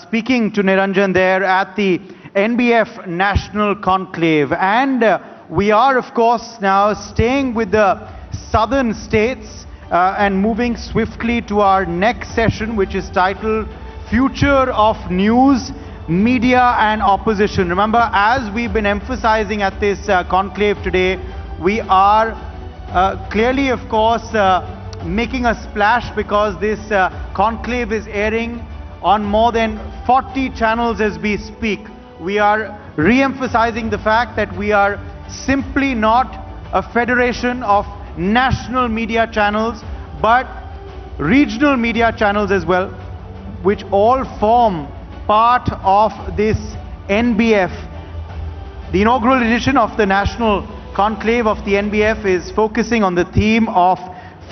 speaking to Niranjan there at the NBF National Conclave. And we are, of course, now staying with the southern states and moving swiftly to our next session, which is titled Future of News, Media and Opposition. Remember, as we've been emphasizing at this conclave today, we are clearly, of course, making a splash because this conclave is airing on more than 40 channels as we speak. We are re-emphasizing the fact that we are simply not a federation of national media channels, but regional media channels as well, which all form part of this NBF. The inaugural edition of the National Conclave of the NBF is focusing on the theme of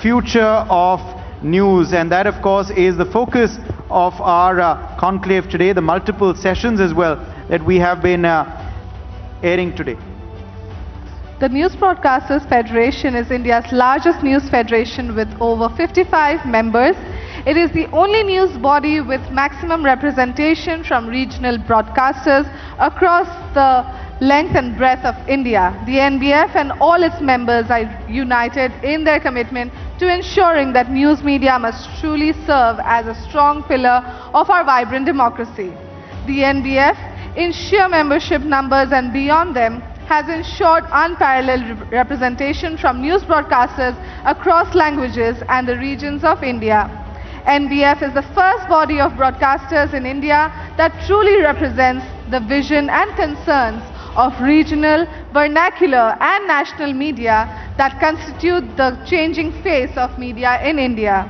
future of news, and that of course is the focus of our conclave today, the multiple sessions as well that we have been airing today. The News Broadcasters Federation is India's largest news federation with over 55 members. It is the only news body with maximum representation from regional broadcasters across the length and breadth of India. The NBF and all its members are united in their commitment to ensuring that news media must truly serve as a strong pillar of our vibrant democracy. The NBF, in sheer membership numbers and beyond them, has ensured unparalleled representation from news broadcasters across languages and the regions of India. NBF is the first body of broadcasters in India that truly represents the vision and concerns of regional, vernacular and national media that constitute the changing face of media in India.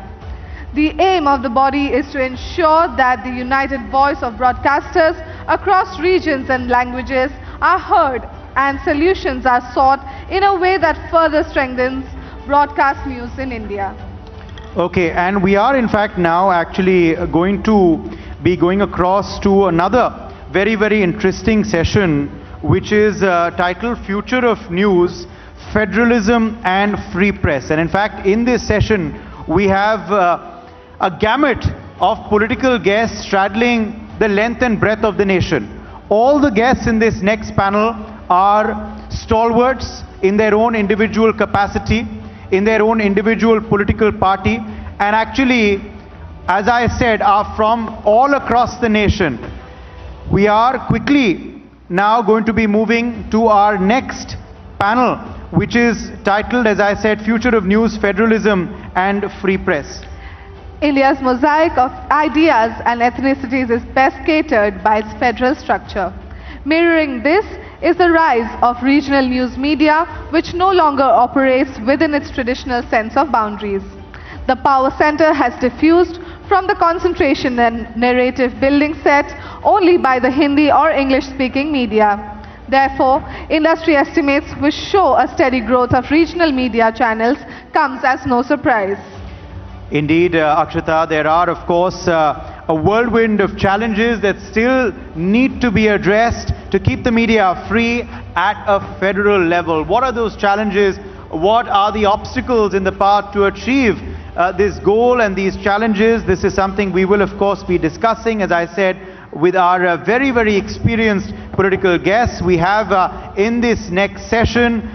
The aim of the body is to ensure that the united voice of broadcasters across regions and languages are heard and solutions are sought in a way that further strengthens broadcast news in India. Okay, and we are in fact now actually going to be going across to another very, very interesting session, which is titled Future of News, Federalism and Free Press. And in fact, in this session, we have a gamut of political guests straddling the length and breadth of the nation. All the guests in this next panel are stalwarts in their own individual capacity, in their own individual political party, and actually, as I said, are from all across the nation. We are quickly now going to be moving to our next panel, which is titled, as I said, Future of News, Federalism and Free Press. India's mosaic of ideas and ethnicities is best catered by its federal structure. Mirroring this is the rise of regional news media, which no longer operates within its traditional sense of boundaries. The power center has diffused from the concentration and narrative building set only by the Hindi or English-speaking media. Therefore, industry estimates which show a steady growth of regional media channels comes as no surprise. Indeed, Akshata, there are of course a whirlwind of challenges that still need to be addressed to keep the media free at a federal level. What are those challenges? What are the obstacles in the path to achieve this goal and these challenges? This is something we will of course be discussing, as I said, with our very, very experienced political guests. We have in this next session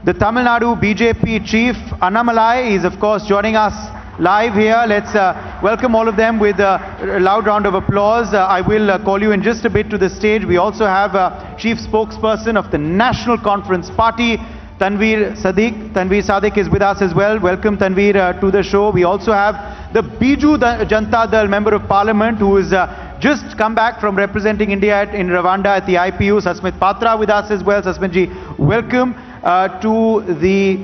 the Tamil Nadu BJP chief, Annamalai, is of course joining us live here. Let's welcome all of them with a loud round of applause. I will call you in just a bit to the stage. We also have chief spokesperson of the National Conference Party, Tanveer Sadiq. Tanveer Sadiq is with us as well. Welcome Tanveer to the show. We also have the Biju Janata Dal Member of Parliament, who is just come back from representing India in Rwanda at the IPU. Sasmit Patra with us as well. Sasmitji, welcome to the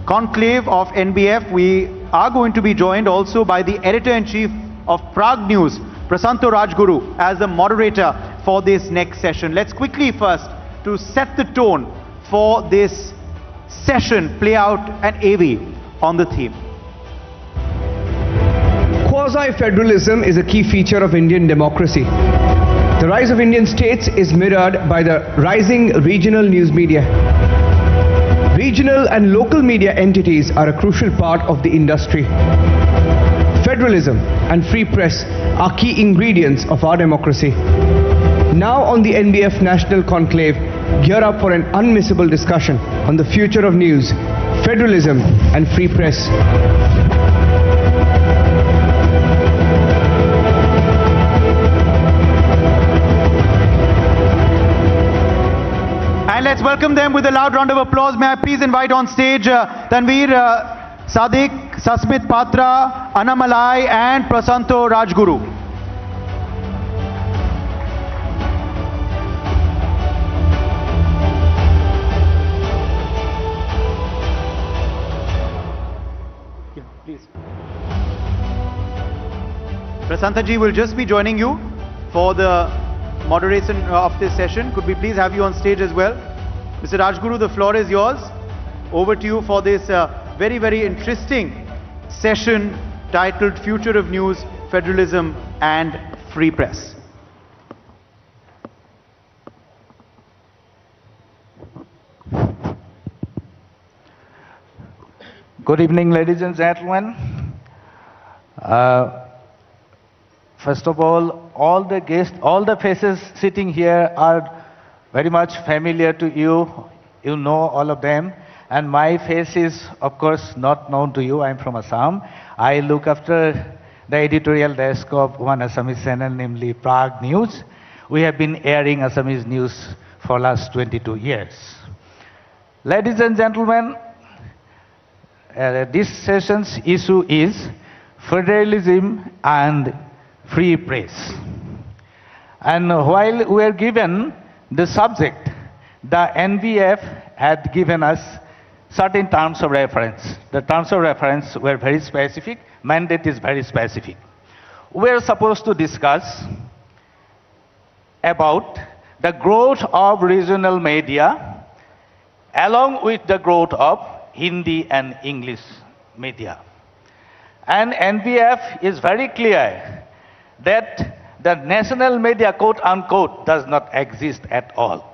conclave of NBF. We are going to be joined also by the editor-in-chief of Prague News, Prasanto Rajguru as the moderator for this next session. Let's quickly first, to set the tone for this session, play out an AV on the theme. Quasi-federalism is a key feature of Indian democracy. The rise of Indian states is mirrored by the rising regional news media. Regional and local media entities are a crucial part of the industry. Federalism and free press are key ingredients of our democracy. Now on the NBF National Conclave, gear up for an unmissable discussion on the future of news, federalism and free press. And let's welcome them with a loud round of applause. May I please invite on stage Tanveer, Sadiq, Sasmit Patra, Annamalai and Prasanto Rajguru. Prasantaji will just be joining you for the moderation of this session. Could we please have you on stage as well? Mr. Rajguru, the floor is yours. Over to you for this very, very interesting session titled Future of News, Federalism and Free Press. Good evening, ladies and gentlemen. First of all the guests, all the faces sitting here are very much familiar to you. You know all of them. And my face is, of course, not known to you. I'm from Assam. I look after the editorial desk of one Assamese channel, namely Prague News. We have been airing Assamese news for last 22 years. Ladies and gentlemen, this session's issue is federalism and free press. And while we are given the subject, the NBF had given us certain terms of reference. The terms of reference were very specific, mandate is very specific. We are supposed to discuss about the growth of regional media along with the growth of Hindi and English media. And NBF is very clear that the national media, quote unquote, does not exist at all.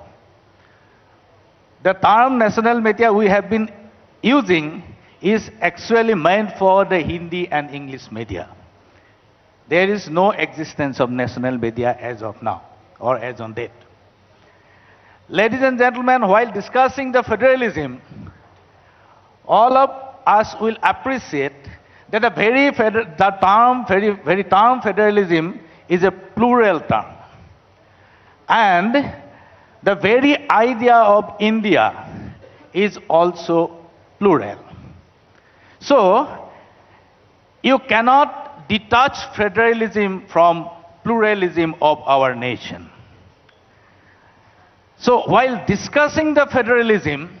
The term national media we have been using is actually meant for the Hindi and English media. There is no existence of national media as of now or as on date. Ladies and gentlemen, while discussing the federalism, all of us will appreciate that the very term federalism is a plural term. And the very idea of India is also plural. So, you cannot detach federalism from pluralism of our nation. So, while discussing the federalism,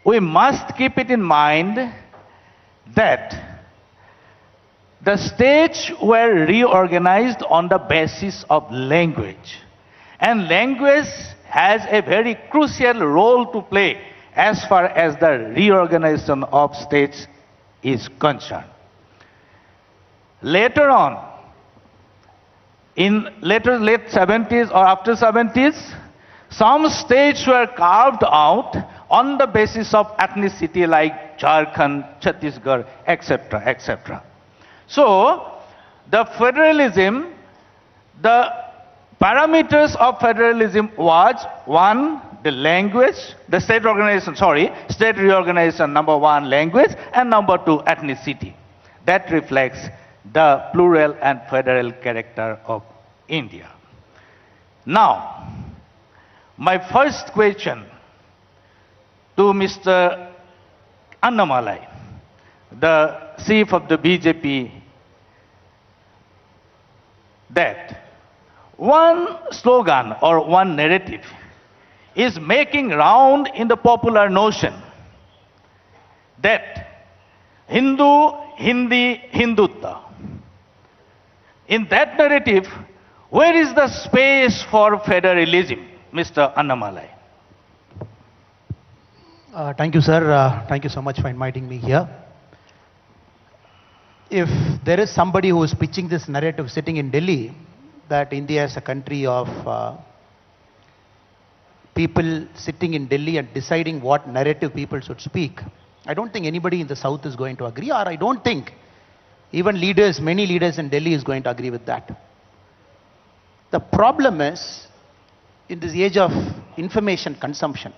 we must keep it in mind that the states were reorganized on the basis of language. And language has a very crucial role to play as far as the reorganization of states is concerned. Later on, in late 70s or after 70s, some states were carved out on the basis of ethnicity like Jharkhand, Chhattisgarh, etc., etc. So, the federalism, the parameters of federalism was, one, the language, the state reorganization, number one, language, and number two, ethnicity. That reflects the plural and federal character of India. Now, my first question to Mr. Annamalai, the chief of the BJP, that one slogan or one narrative is making round in the popular notion that Hindu, Hindi, Hindutva. In that narrative, where is the space for federalism, Mr. Annamalai? Thank you, sir. Thank you so much for inviting me here. If there is somebody who is pitching this narrative sitting in Delhi, that India is a country of people sitting in Delhi and deciding what narrative people should speak, I don't think anybody in the South is going to agree, or I don't think even leaders, many leaders in Delhi is going to agree with that. The problem is, in this age of information consumption,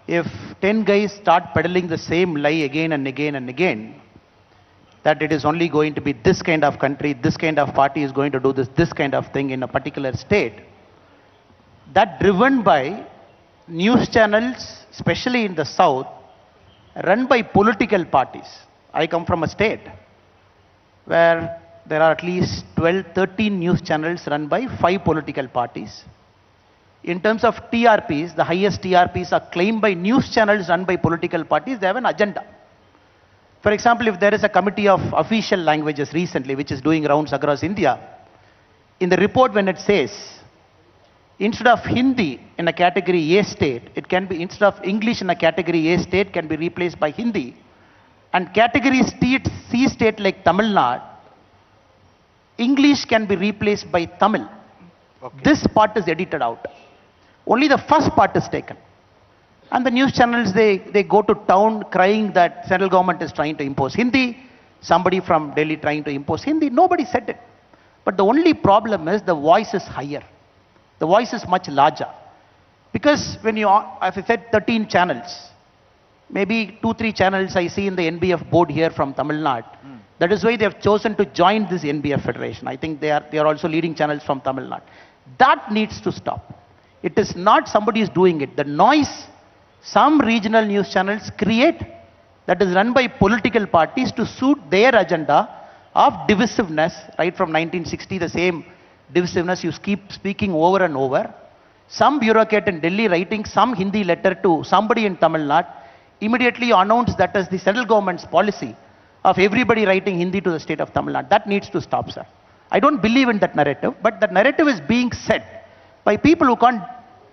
if 10 guys start peddling the same lie again and again and again, that it is only going to be this kind of country, this kind of party is going to do this kind of thing in a particular state, that driven by news channels, especially in the South, run by political parties. I come from a state where there are at least 12, 13 news channels run by 5 political parties. In terms of TRPs, the highest TRPs are claimed by news channels run by political parties. They have an agenda. For example, if there is a committee of official languages recently, which is doing rounds across India, in the report when it says, instead of Hindi in a category A state, it can be, instead of English in a category A state, can be replaced by Hindi. And category C state like Tamil Nadu, English can be replaced by Tamil. Okay. This part is edited out. Only the first part is taken. And the news channels, they go to town crying that central government is trying to impose Hindi, somebody from Delhi trying to impose Hindi. Nobody said it. But the only problem is the voice is higher. The voice is much larger. Because when you, as I said, 13 channels, maybe 2-3 channels I see in the NBF board here from Tamil Nadu. That is why they have chosen to join this NBF federation. I think they are also leading channels from Tamil Nadu. That needs to stop. It is not somebody is doing it. The noise some regional news channels create, that is run by political parties to suit their agenda of divisiveness, right from 1960, the same divisiveness you keep speaking over and over. Some bureaucrat in Delhi writing some Hindi letter to somebody in Tamil Nadu, immediately announce that as the central government's policy of everybody writing Hindi to the state of Tamil Nadu. That needs to stop, sir. I don't believe in that narrative, but that narrative is being said by people who can't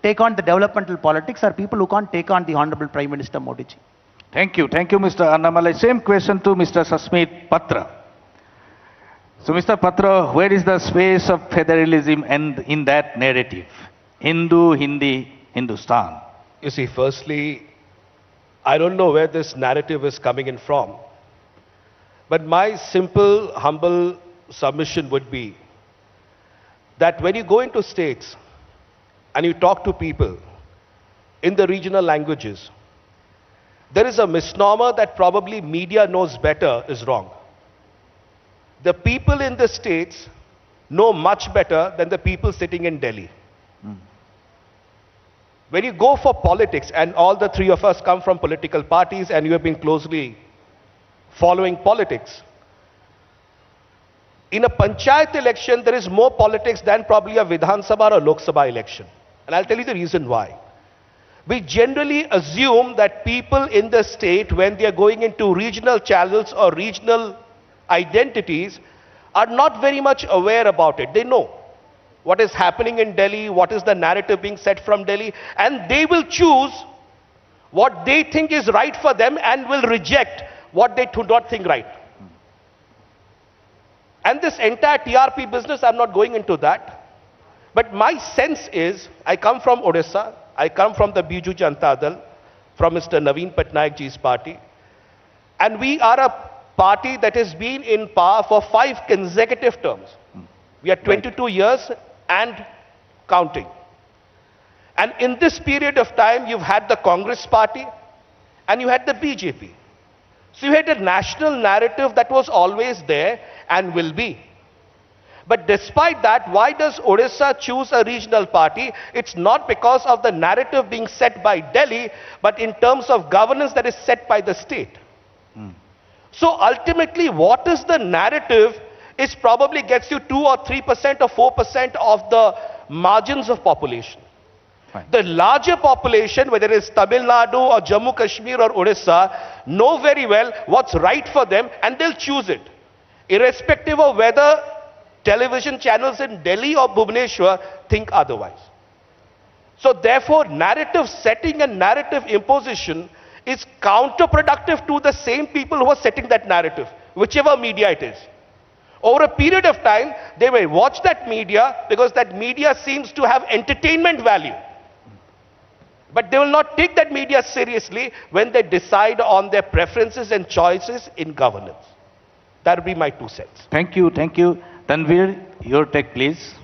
take on the developmental politics or people who can't take on the Honorable Prime Minister Modi ji. Thank you, Mr. Annamalai. Same question to Mr. Sasmit Patra. So, Mr. Patra, where is the space of federalism and in that narrative? Hindu, Hindi, Hindustan. You see, firstly, I don't know where this narrative is coming in from. But my simple, humble submission would be that when you go into states and you talk to people in the regional languages, there is a misnomer that probably media knows better is wrong. The people in the states know much better than the people sitting in Delhi. When you go for politics, and all the three of us come from political parties and you have been closely following politics, in a panchayat election, there is more politics than probably a Vidhan Sabha or Lok Sabha election. And I'll tell you the reason why. We generally assume that people in the state, when they are going into regional channels or regional identities, are not very much aware about it. They know what is happening in Delhi, what is the narrative being set from Delhi, and they will choose what they think is right for them and will reject what they do not think right. And this entire TRP business, I'm not going into that. But my sense is, I come from Odisha, I come from the Biju Janata Dal, from Mr. Naveen Patnaik ji's party. And we are a party that has been in power for 5 consecutive terms. We are 22 years and counting. And in this period of time, you've had the Congress party and you had the BJP. So you had a national narrative that was always there and will be. But despite that, why does Odisha choose a regional party? It's not because of the narrative being set by Delhi, but in terms of governance that is set by the state. So ultimately, what is the narrative is probably gets you 2 or 3% or 4% of the margins of population. The larger population, whether it's Tamil Nadu or Jammu Kashmir or Odisha, know very well what's right for them and they'll choose it. Irrespective of whether television channels in Delhi or Bhubaneswar think otherwise. So therefore, narrative setting and narrative imposition is counterproductive to the same people who are setting that narrative, whichever media it is. Over a period of time, they may watch that media because that media seems to have entertainment value. But they will not take that media seriously when they decide on their preferences and choices in governance. That would be my 2 cents. Thank you, thank you. Tanvir, your take, please.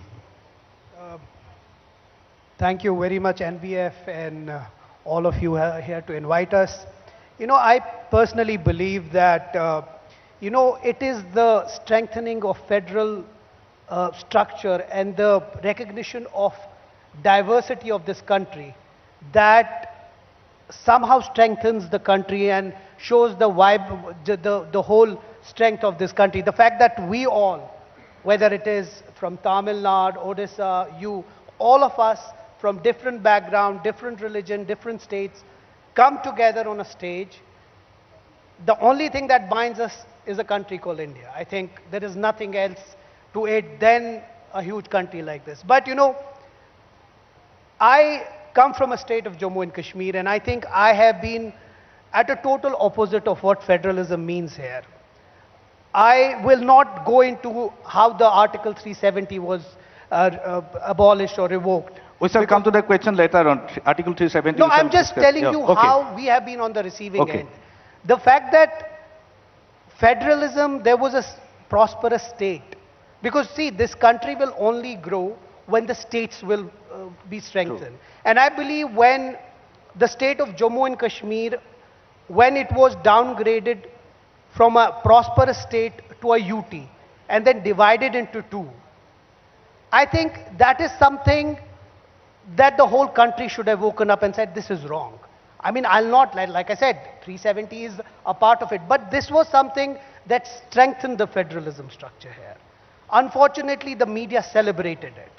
Thank you very much, NBF, and all of you here to invite us. You know, I personally believe that, you know, it is the strengthening of federal structure and the recognition of diversity of this country that somehow strengthens the country and shows the vibe, the whole strength of this country. The fact that we all, whether it is from Tamil Nadu, Odisha, you, all of us from different background, different religion, different states, come together on a stage. The only thing that binds us is a country called India. I think there is nothing else to it than a huge country like this. But you know, I come from a state of Jammu and Kashmir, and I think I have been at a total opposite of what federalism means here. I will not go into how the Article 370 was abolished or revoked. We shall come to the question later on. Article 370. No, I'm just telling you how we have been on the receiving end. The fact that federalism, there was a prosperous state. Because see, this country will only grow when the states will be strengthened. True. And I believe when the state of Jammu and Kashmir, when it was downgraded from a prosperous state to a UT and then divided into 2, I think that is something that the whole country should have woken up and said, this is wrong. I mean, I'll not, like I said, 370 is a part of it, but this was something that strengthened the federalism structure here. Unfortunately, the media celebrated it.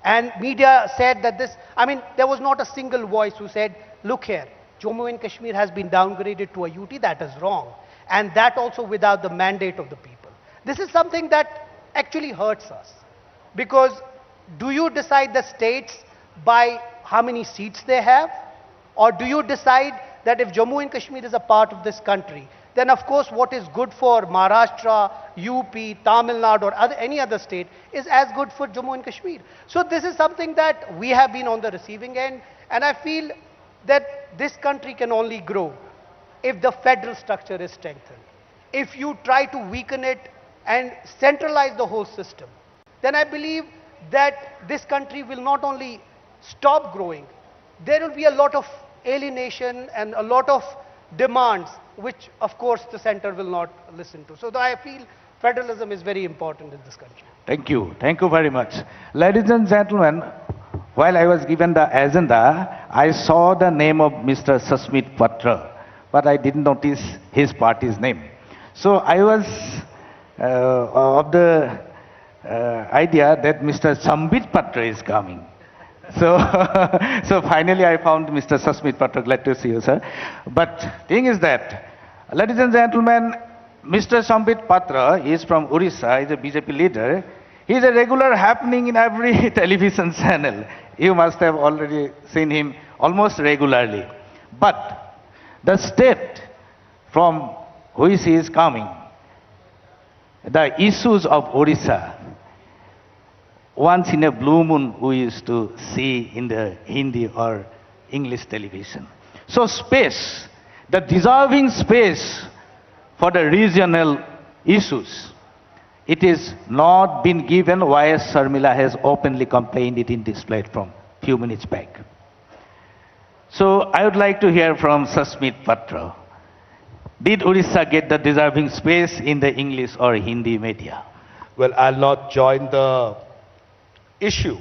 And media said that this, I mean, there was not a single voice who said, look here, Jammu and Kashmir has been downgraded to a UT, that is wrong. And that also without the mandate of the people. This is something that actually hurts us. Because do you decide the states by how many seats they have? Or do you decide that if Jammu and Kashmir is a part of this country, then of course what is good for Maharashtra, UP, Tamil Nadu or any other state is as good for Jammu and Kashmir. So this is something that we have been on the receiving end, and I feel that this country can only grow if the federal structure is strengthened. If you try to weaken it and centralize the whole system, then I believe that this country will not only stop growing, there will be a lot of alienation and a lot of demands which of course the center will not listen to. So I feel federalism is very important in this country. Thank you very much. Ladies and gentlemen, while I was given the agenda, I saw the name of Mr. Sasmit Patra, but I didn't notice his party's name. So I was of the idea that Mr. Sambit Patra is coming. So, so finally I found Mr. Sasmit Patra. Glad to see you, sir. But thing is that, ladies and gentlemen, Mr. Sambit Patra is from Orissa, is a BJP leader. He is a regular happening in every television channel. You must have already seen him almost regularly. But the state from which he is coming, the issues of Orissa, once in a blue moon we used to see in the Hindi or English television. So space, the deserving space for the regional issues, it is not been given. Y.S. Sharmila has openly complained it in this platform few minutes back. So I would like to hear from Sasmit Patra. Did Orissa get the deserving space in the English or Hindi media? Well, I'll not join the issue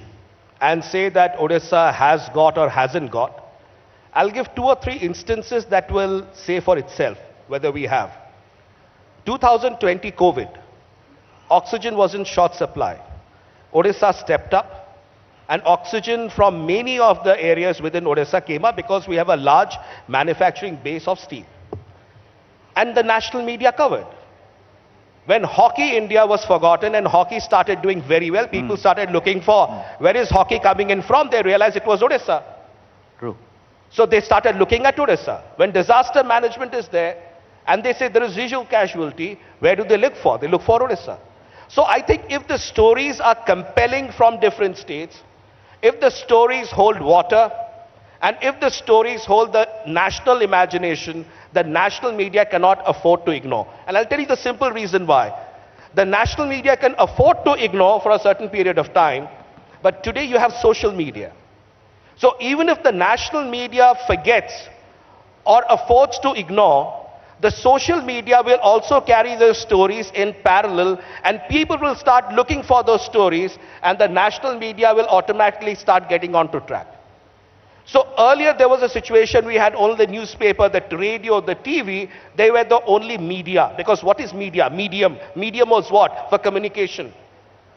and say that Odisha has got or hasn't got. I'll give 2 or 3 instances that will say for itself whether we have. 2020 COVID, oxygen was in short supply. Odisha stepped up and oxygen from many of the areas within Odisha came up because we have a large manufacturing base of steel. And the national media covered. When Hockey India was forgotten and hockey started doing very well, people started looking for where is hockey coming in from. They realized it was Odisha. True. So they started looking at Odisha. When disaster management is there and they say there is visual casualty, where do they look for? They look for Odisha. So I think if the stories are compelling from different states, if the stories hold water, and if the stories hold the national imagination, the national media cannot afford to ignore. And I'll tell you the simple reason why. The national media can afford to ignore for a certain period of time, but today you have social media. So even if the national media forgets or affords to ignore, the social media will also carry those stories in parallel, and people will start looking for those stories, and the national media will automatically start getting onto track. So earlier there was a situation, we had only the newspaper, the radio, the TV, they were the only media. Because what is media? Medium. Medium was what? For communication.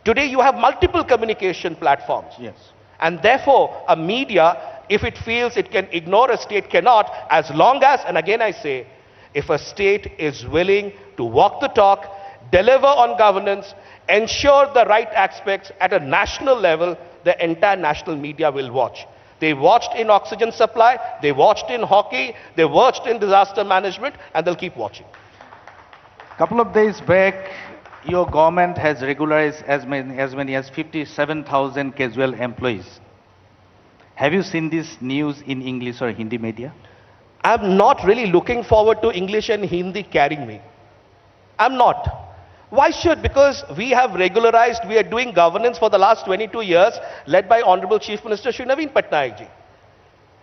Today you have multiple communication platforms. Yes. And therefore a media, if it feels it can ignore, a state cannot, as long as, and again I say, if a state is willing to walk the talk, deliver on governance, ensure the right aspects at a national level, the entire national media will watch. They watched in oxygen supply, they watched in hockey, they watched in disaster management, and they'll keep watching. Couple of days back, your government has regularized as many as 57,000 casual employees. Have you seen this news in English or Hindi media? I'm not really looking forward to English and Hindi carrying me. I'm not. Why should? Because we have regularized, we are doing governance for the last 22 years, led by Honorable Chief Minister Shri Naveen Patnaik ji.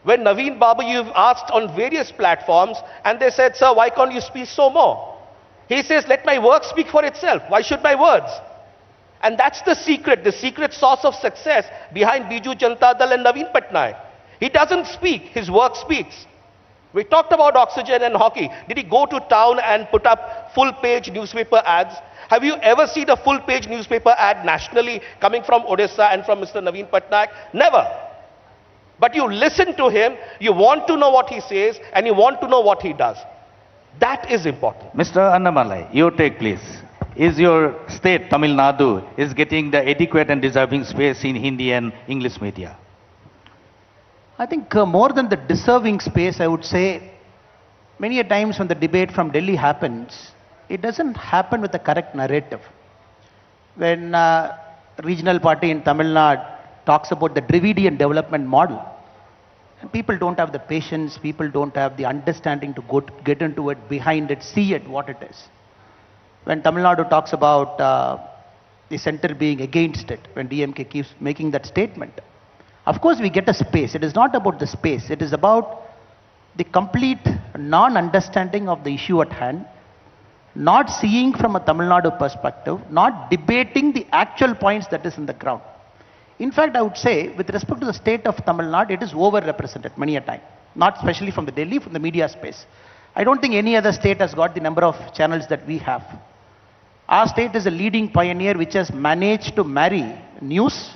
When Naveen Babu, you've asked on various platforms, and they said, sir, why can't you speak so more? He says, let my work speak for itself. Why should my words? And that's the secret source of success behind Biju Janata Dal and Naveen Patnaik. He doesn't speak, his work speaks. We talked about oxygen and hockey. Did he go to town and put up full-page newspaper ads? Have you ever seen a full-page newspaper ad nationally coming from Odisha and from Mr. Naveen Patnaik? Never. But you listen to him, you want to know what he says, and you want to know what he does. That is important. Mr. Annamalai, your take please. Is your state, Tamil Nadu, is getting the adequate and deserving space in Hindi and English media? I think more than the deserving space, I would say, many a times when the debate from Delhi happens, it doesn't happen with the correct narrative. When regional party in Tamil Nadu talks about the Dravidian development model, and people don't have the patience, people don't have the understanding to get into it, behind it, see it, what it is. When Tamil Nadu talks about the center being against it, when DMK keeps making that statement, of course we get a space. It is not about the space, it is about the complete non-understanding of the issue at hand, not seeing from a Tamil Nadu perspective, not debating the actual points that is in the ground. In fact, I would say, with respect to the state of Tamil Nadu, it is overrepresented many a time, not especially from the Delhi, from the media space. I don't think any other state has got the number of channels that we have. Our state is a leading pioneer which has managed to marry news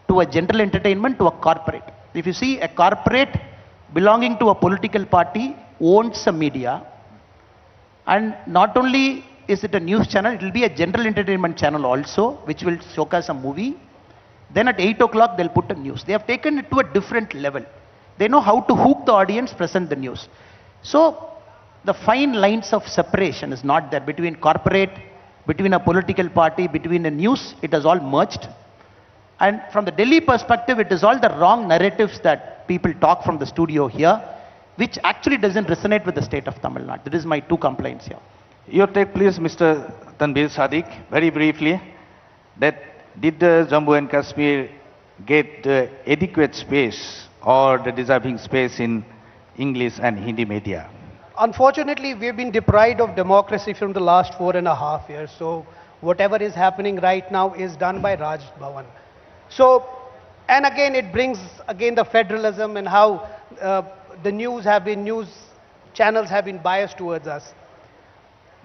to a general entertainment to a corporate. If you see a corporate belonging to a political party owns a media, and not only is it a news channel, it will be a general entertainment channel also, which will showcase a movie. Then at 8 o'clock, they'll put a news. They have taken it to a different level. They know how to hook the audience, present the news. So the fine lines of separation is not there between corporate, between a political party, between a news. It has all merged. And from the Delhi perspective, it is all the wrong narratives that people talk from the studio here, which actually doesn't resonate with the state of Tamil Nadu. That is my 2 complaints here. Your take please, Mr. Tanveer Sadiq, very briefly, that did Jammu and Kashmir get the adequate space or the deserving space in English and Hindi media? Unfortunately, we've been deprived of democracy from the last 4.5 years. So whatever is happening right now is done by Raj Bhavan. So, and again, it brings again the federalism and how the news channels have been biased towards us.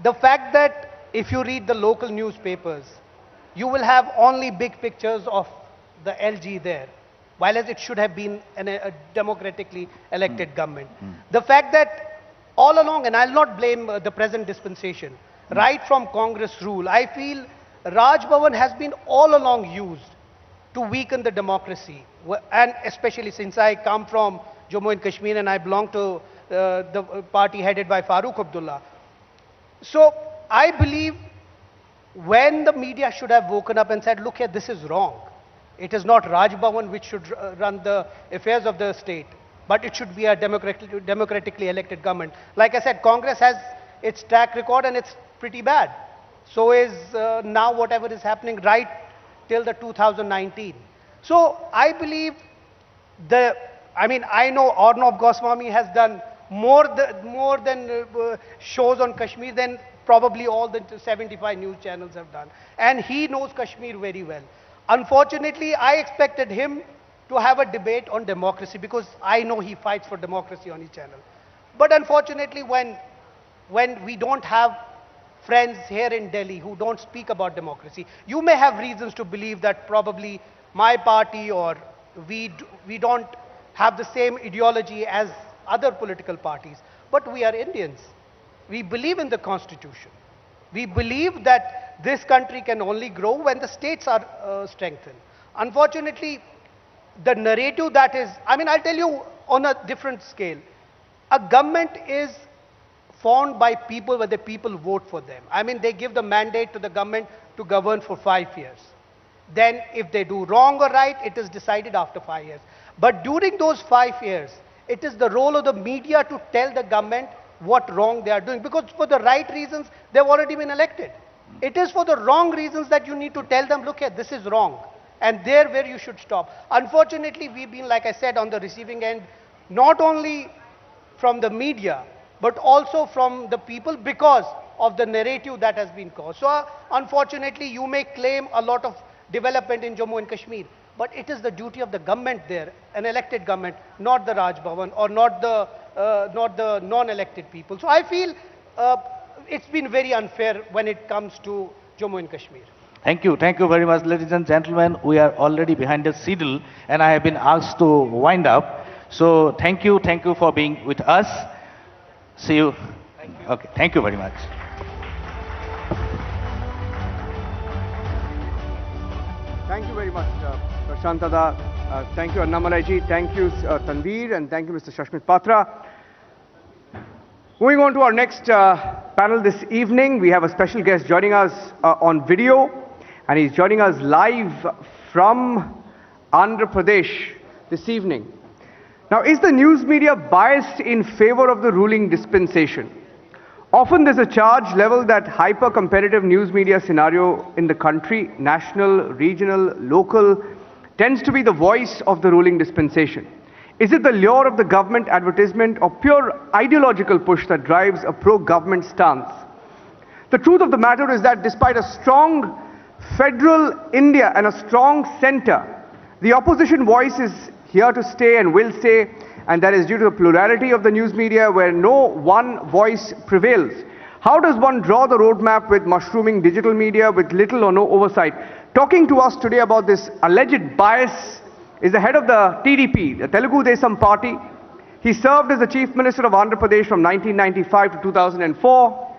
The fact that if you read the local newspapers, you will have only big pictures of the LG there, while as it should have been a democratically elected government. The fact that all along, and I'll not blame the present dispensation, right from Congress rule. I feel Raj Bhavan has been all along used to weaken the democracy. And especially since I come from Jammu and Kashmir and I belong to the party headed by Farooq Abdullah. So I believe when the media should have woken up and said, look here, this is wrong. It is not Raj Bhavan which should run the affairs of the state, but it should be a democratically elected government. Like I said, Congress has its track record and it's pretty bad. So is now whatever is happening right till the 2019. So I believe I know Arnab Goswami has done more than shows on Kashmir than probably all the 75 news channels have done. And he knows Kashmir very well. Unfortunately, I expected him to have a debate on democracy because I know he fights for democracy on his channel. But unfortunately, when we don't have friends here in Delhi who don't speak about democracy, you may have reasons to believe that probably my party or we don't have the same ideology as other political parties. But we are Indians. We believe in the Constitution. We believe that this country can only grow when the states are strengthened. Unfortunately, the narrative that is, I'll tell you on a different scale. A government is formed by people where the people vote for them. They give the mandate to the government to govern for 5 years. Then if they do wrong or right, it is decided after 5 years. But during those 5 years, it is the role of the media to tell the government what wrong they are doing. Because for the right reasons, they've already been elected. It is for the wrong reasons that you need to tell them, look here, this is wrong. And there where you should stop. Unfortunately, we've been, like I said, on the receiving end, not only from the media, but also from the people because of the narrative that has been caused. So unfortunately, you may claim a lot of development in Jammu and Kashmir, but it is the duty of the government there, an elected government, not the Raj Bhavan or not the non-elected people. So I feel it's been very unfair when it comes to Jammu and Kashmir. Thank you very much, ladies and gentlemen. We are already behind the seedle and I have been asked to wind up. So thank you for being with us. See you. Okay, thank you very much. Thank you very much, Prashantada. Thank you, Annamalai. Thank you, Tanveer, and thank you, Mr. Shashmit Patra. Moving on to our next panel this evening, we have a special guest joining us on video, and he's joining us live from Andhra Pradesh this evening. Now, is the news media biased in favor of the ruling dispensation? Often there's a charge leveled that hyper-competitive news media scenario in the country, national, regional, local, tends to be the voice of the ruling dispensation. Is it the lure of the government advertisement or pure ideological push that drives a pro-government stance? The truth of the matter is that despite a strong federal India and a strong center, the opposition voice is here to stay and will stay, and that is due to the plurality of the news media where no one voice prevails. How does one draw the roadmap with mushrooming digital media with little or no oversight? Talking to us today about this alleged bias is the head of the TDP, the Telugu Desam Party. He served as the Chief Minister of Andhra Pradesh from 1995 to 2004.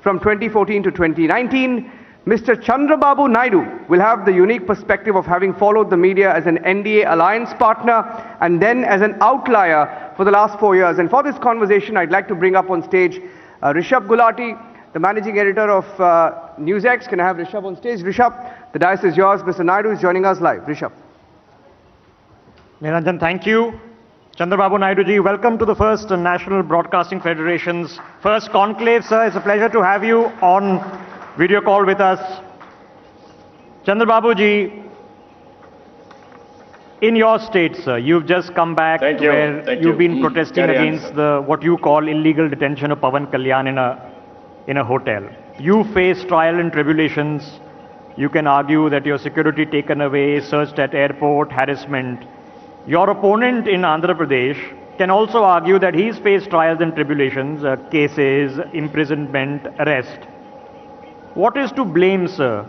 From 2014 to 2019, Mr. Chandrababu Naidu will have the unique perspective of having followed the media as an NDA alliance partner and then as an outlier for the last 4 years. And for this conversation, I'd like to bring up on stage Rishabh Gulati, the managing editor of NewsX. Can I have Rishabh on stage? Rishabh, the dais is yours. Mr. Naidu is joining us live. Rishabh. Niranjan, thank you. Chandrababu Naidu ji, welcome to the first National Broadcasting Federation's first conclave, sir. It's a pleasure to have you on video call with us. Chandrababu ji, in your state, sir, you've just come back where you've been protesting against the what you call illegal detention of Pawan Kalyan in a hotel. You face trial and tribulations. You can argue that your security taken away, searched at airport, harassment. Your opponent in Andhra Pradesh can also argue that he's faced trials and tribulations, cases, imprisonment, arrest. What is to blame, sir?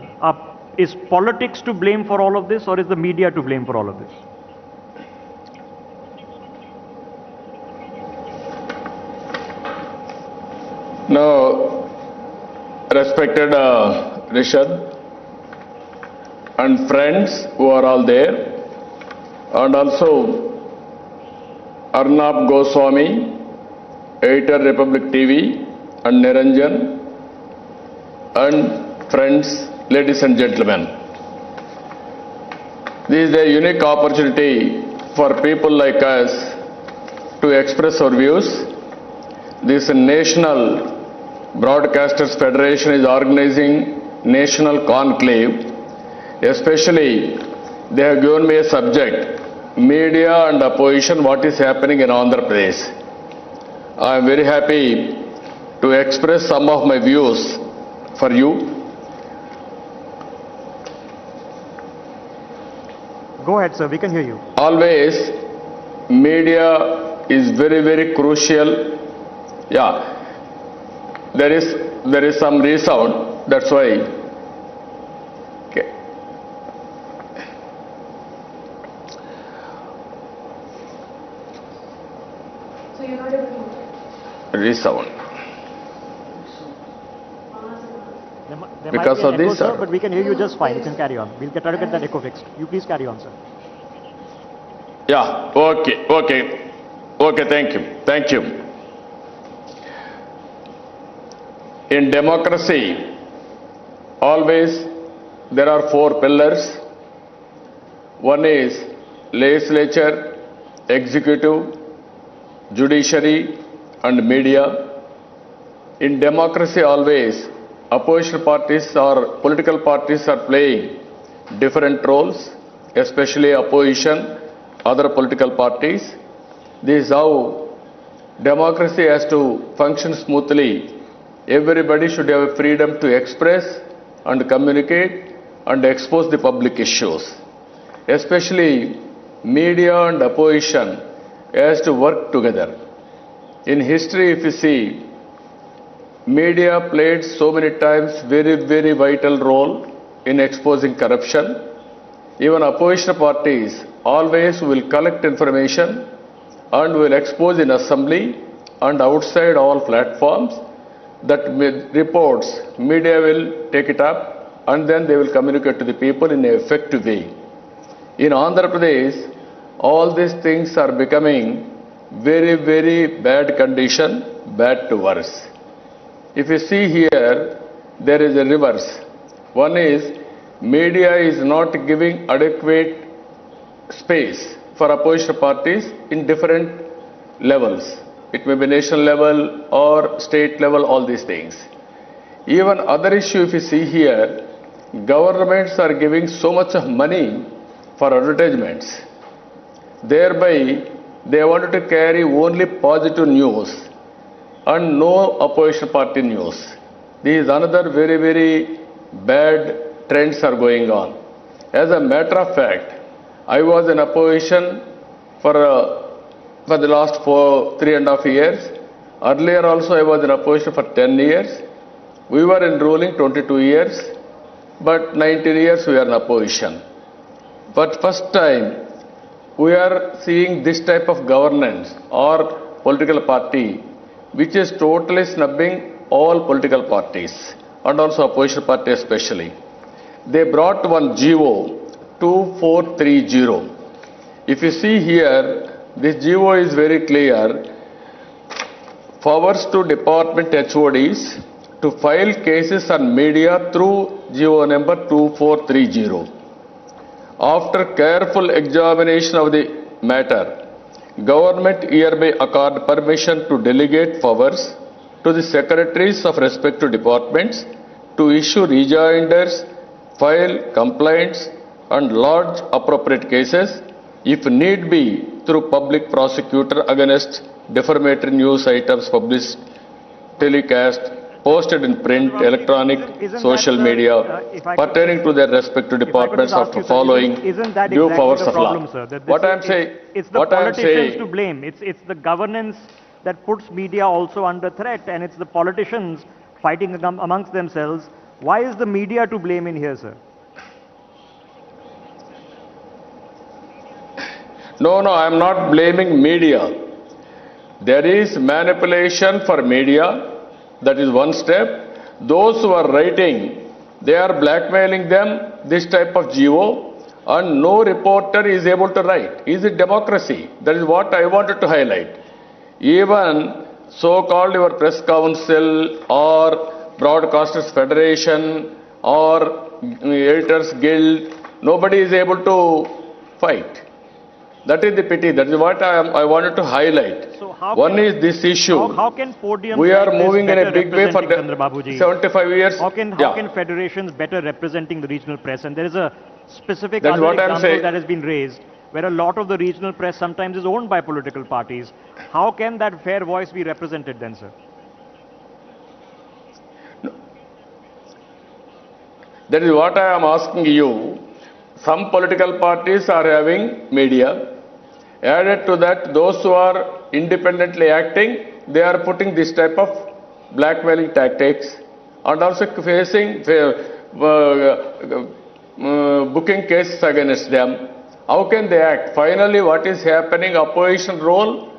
Is politics to blame for all of this, or is the media to blame for all of this? No, respected Rishad and friends who are all there, and also Arnab Goswami, editor Republic TV, and Niranjan, and friends, ladies and gentlemen. This is a unique opportunity for people like us to express our views. This National Broadcasters Federation is organizing National Conclave. Especially, they have given me a subject, media and opposition, what is happening in Andhra Pradesh. I am very happy to express some of my views for you. Go ahead, sir. We can hear you. Always, media is very, very crucial. Yeah, there is some resound. That's why. Okay. So you're not able to Resound. There Because might of be an this, echo, sir. sir, but we can hear you just fine. You can carry on. We'll try to get that echo fixed. You please carry on, sir. Yeah, okay, thank you. In democracy, always there are four pillars. One is legislature, executive, judiciary, and media. In democracy, always opposition parties or political parties are playing different roles, especially opposition, other political parties. This is how democracy has to function smoothly. Everybody should have freedom to express and communicate and expose the public issues. Especially media and opposition has to work together. In history, if you see, media played so many times very, very vital role in exposing corruption. Even opposition parties always will collect information and will expose in assembly and outside all platforms. That reports, media will take it up and then they will communicate to the people in an effective way. In Andhra Pradesh, all these things are becoming very, very bad condition, bad to worse. If you see here, there is a reverse. One is, media is not giving adequate space for opposition parties in different levels. It may be national level or state level, all these things. Even other issue, if you see here, governments are giving so much of money for advertisements. Thereby, they wanted to carry only positive news and no opposition party news. This is another very, very bad trends are going on. As a matter of fact, I was in opposition for the last 3.5 years. Earlier also I was in opposition for 10 years. We were in ruling 22 years, but 19 years we are in opposition. But first time we are seeing this type of governance or political party which is totally snubbing all political parties and also opposition party especially. They brought one GO 2430. If you see here, this GO is very clear. Powers to department HODs to file cases on media through GO number 2430. After careful examination of the matter, government hereby accord permission to delegate powers to the secretaries of respective departments to issue rejoinders, file complaints and lodge appropriate cases, if need be, through public prosecutor against defamatory news items published, telecast, posted in print, electronic, social media, pertaining to their respective departments after following due powers of law. What I am saying, it's the politicians to blame. It's the governance that puts media also under threat, and it's the politicians fighting amongst themselves. Why is the media to blame in here, sir? No, I am not blaming media. There is manipulation for media, that is one step. those who are writing, they are blackmailing them, this type of GO, and no reporter is able to write. Is it democracy? That is what I wanted to highlight. Even so-called your press council or Broadcasters Federation or Editors Guild, nobody is able to fight. That is the pity. That is what I wanted to highlight. So how One can, is this issue. How can podiums we are like this moving in a better big way for representing Chandrababuji? 75 years. How can federations better representing the regional press? And there is a specific That's other what I'm example saying. that has been raised, where a lot of the regional press sometimes is owned by political parties. How can that fair voice be represented then, sir? That is what I am asking you. Some political parties are having media. Added to that, those who are independently acting, they are putting this type of blackmailing tactics and also facing booking cases against them. How can they act? Finally, what is happening, opposition role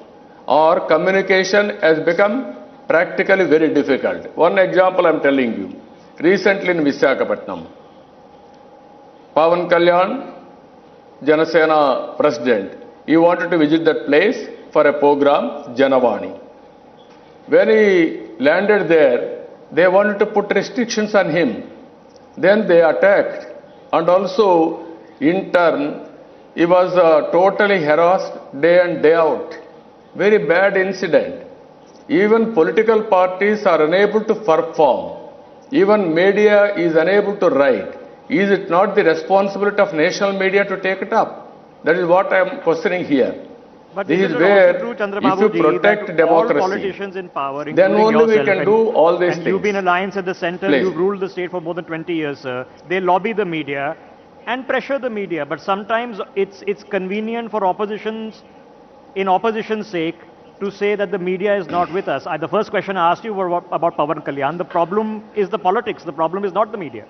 or communication has become practically very difficult. One example I am telling you. Recently in Visakhapatnam, Pawan Kalyan, Janasena president, he wanted to visit that place for a program, Janavani. When he landed there, they wanted to put restrictions on him. Then they attacked, and also in turn, he was totally harassed day in, day out. Very bad incident. Even political parties are unable to perform. Even media is unable to write. Is it not the responsibility of national media to take it up? That is what I am questioning here. But this is it where, true, if you Chandrababuji, protect that democracy, all politicians in power, then including only we yourself, can do all these and things. you've been alliance at the center, Please. you've ruled the state for more than 20 years, sir. They lobby the media and pressure the media, but sometimes it's convenient for oppositions, in opposition's sake, to say that the media is not with us. The first question I asked you was about Pawan Kalyan. The problem is the politics. The problem is not the media.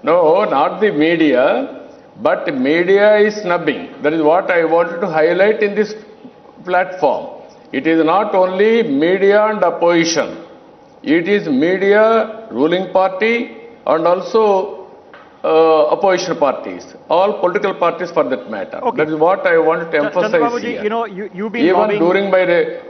No, not the media, but media is snubbing. That is what I wanted to highlight in this platform. It is not only media and opposition. It is media, ruling party, and also opposition parties, all political parties for that matter. Okay. That is what I wanted to emphasize Chandrababuji, here. you know, you've been Even lobbying during my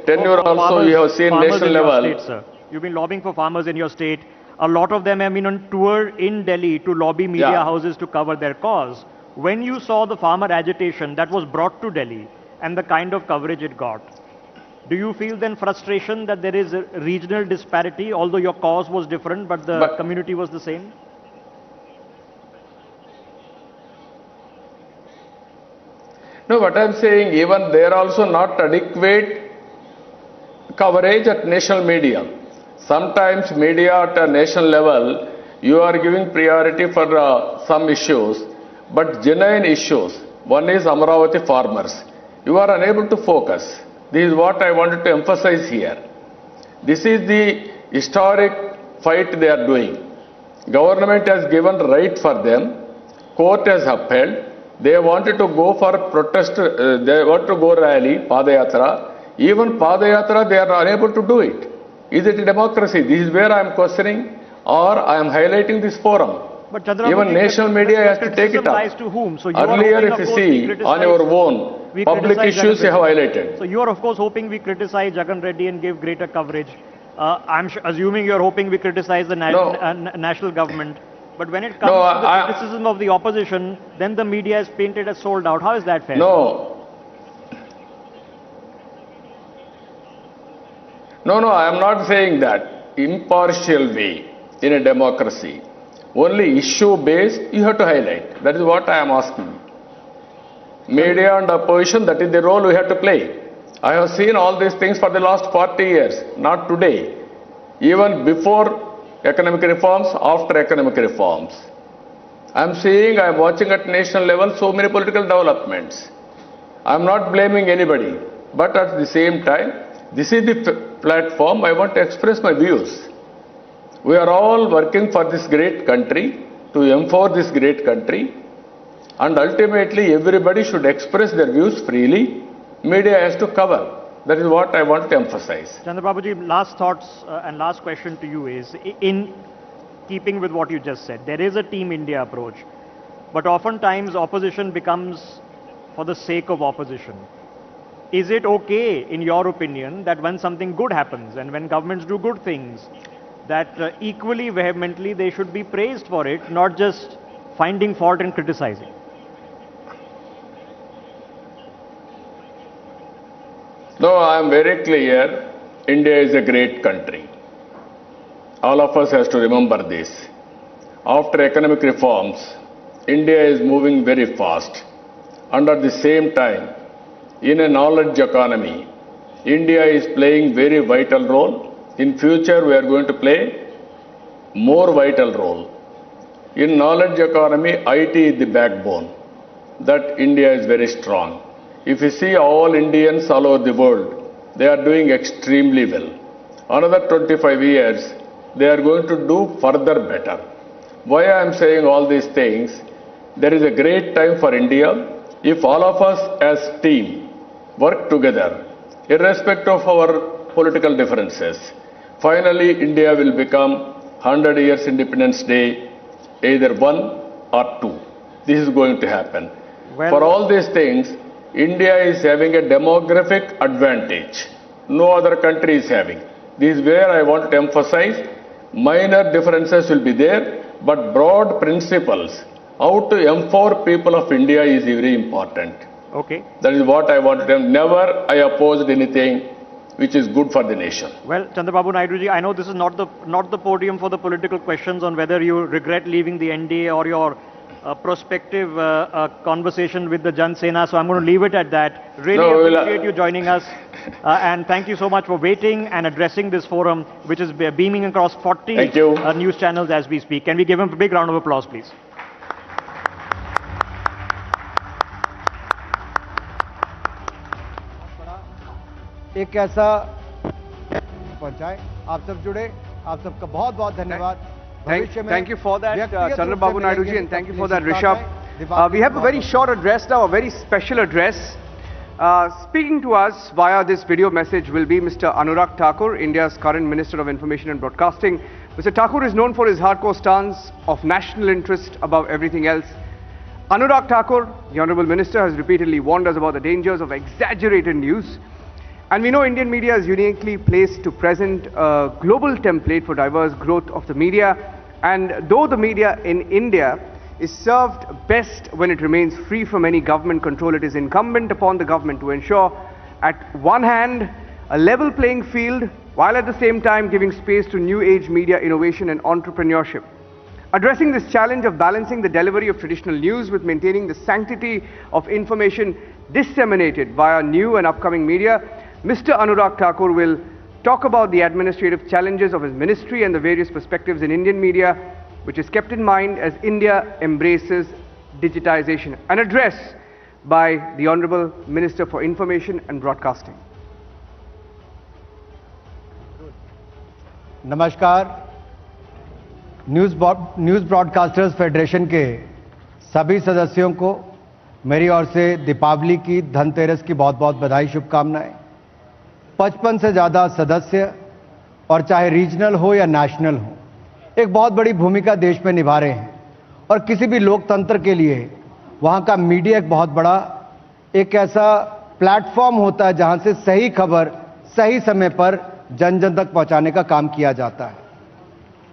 tenure for also, farmers- we have seen farmers national in your level. state, sir. You've been lobbying for farmers in your state. A lot of them have been on tour in Delhi to lobby media Yeah. houses to cover their cause. When you saw the farmer agitation that was brought to Delhi and the kind of coverage it got, do you feel then frustration that there is a regional disparity, although your cause was different, but the community was the same? No, what I am saying, even there also not adequate coverage at national media. Sometimes media at a national level, you are giving priority for some issues, but genuine issues. One is Amaravati farmers. You are unable to focus. This is what I wanted to emphasize here. This is the historic fight they are doing. Government has given right for them. Court has upheld. They wanted to go for protest, they want to go rally, Padayatra. Even Padayatra, they are unable to do it. Is it a democracy? This is where I am questioning, or I am highlighting this forum. But Chandrababuji, Even national media has to take it lies up. to whom? So you Earlier, are hoping, if of you course, see, we on your own, we public criticize issues you Jagan have Reddy. highlighted. So you are, of course, hoping we criticize Jagan Reddy and give greater coverage. I'm assuming you are hoping we criticize the national government. But when it comes to the criticism of the opposition, then the media is painted as sold out. How is that fair? No, I am not saying that. Impartial way in a democracy. Only issue based you have to highlight. That is what I am asking. Media and opposition, that is the role we have to play. I have seen all these things for the last 40 years, not today. Even before economic reforms, after economic reforms. I am seeing, I am watching at national level so many political developments. I am not blaming anybody, but at the same time, this is the platform I want to express my views. We are all working for this great country, to empower this great country, and ultimately everybody should express their views freely. Media has to cover. That is what I want to emphasize. Chandrababu ji, last thoughts and last question to you is, in keeping with what you just said, there is a Team India approach, but oftentimes opposition becomes for the sake of opposition. Is it okay, in your opinion, that when something good happens and when governments do good things, that equally vehemently they should be praised for it, not just finding fault and criticizing? No, I am very clear. India is a great country. All of us has to remember this. After economic reforms, India is moving very fast. And at the same time, in a knowledge economy, India is playing very vital role. In future, we are going to play more vital role. In knowledge economy, IT is the backbone. That India is very strong. If you see all Indians all over the world, they are doing extremely well. Another 25 years, they are going to do further better. Why I am saying all these things? There is a great time for India if all of us as team work together, irrespective of our political differences. Finally, India will become 100 years Independence Day, either 1 or 2. This is going to happen. For all these things, India is having a demographic advantage. No other country is having. This is where I want to emphasize. Minor differences will be there, but broad principles, how to empower people of India is very important. Okay. That is what I wanted to. Never I opposed anything which is good for the nation. Well, Chandrababu Naidu ji, I know this is not the podium for the political questions on whether you regret leaving the NDA or your prospective conversation with the Jan Sena, so I'm going to leave it at that. Really appreciate you joining us, and thank you so much for waiting and addressing this forum, which is beaming across 40 news channels as we speak. Can we give him a big round of applause, please? एक ऐसा पहुंचाए, आप सब जुड़े, आप सबका बहुत बहुत धन्यवाद. Thank you for that, Chandrababu Naidu ji, and thank you for that, Rishabh. We have a very short address now, a very special address. Speaking to us via this video message will be Mr. Anurag Thakur, India's current Minister of Information and Broadcasting. Mr. Thakur is known for his hardcore stance of national interest above everything else. Anurag Thakur, the Honorable Minister, has repeatedly warned us about the dangers of exaggerated news. And we know Indian media is uniquely placed to present a global template for diverse growth of the media. And though the media in India is served best when it remains free from any government control, it is incumbent upon the government to ensure, at one hand, a level playing field, while at the same time giving space to new age media innovation and entrepreneurship. Addressing this challenge of balancing the delivery of traditional news with maintaining the sanctity of information disseminated via new and upcoming media, Mr. Anurag Thakur will talk about the administrative challenges of his ministry and the various perspectives in Indian media, which is kept in mind as India embraces digitization. An address by the Honorable Minister for Information and Broadcasting. नमस्कार. News broadcasters federation के सभी सदस्यों को मेरी ओर से दीपावली की, धनतेरस की बहुत बहुत बधाई, शुभकामनाएं. 55 से ज़्यादा सदस्य, और चाहे रीजनल हो या नेशनल हो, एक बहुत बड़ी भूमिका देश में निभा रहे हैं. और किसी भी लोकतंत्र के लिए वहाँ का मीडिया एक बहुत बड़ा, एक ऐसा प्लेटफॉर्म होता है जहाँ से सही खबर सही समय पर जन जन तक पहुँचाने का काम किया जाता है.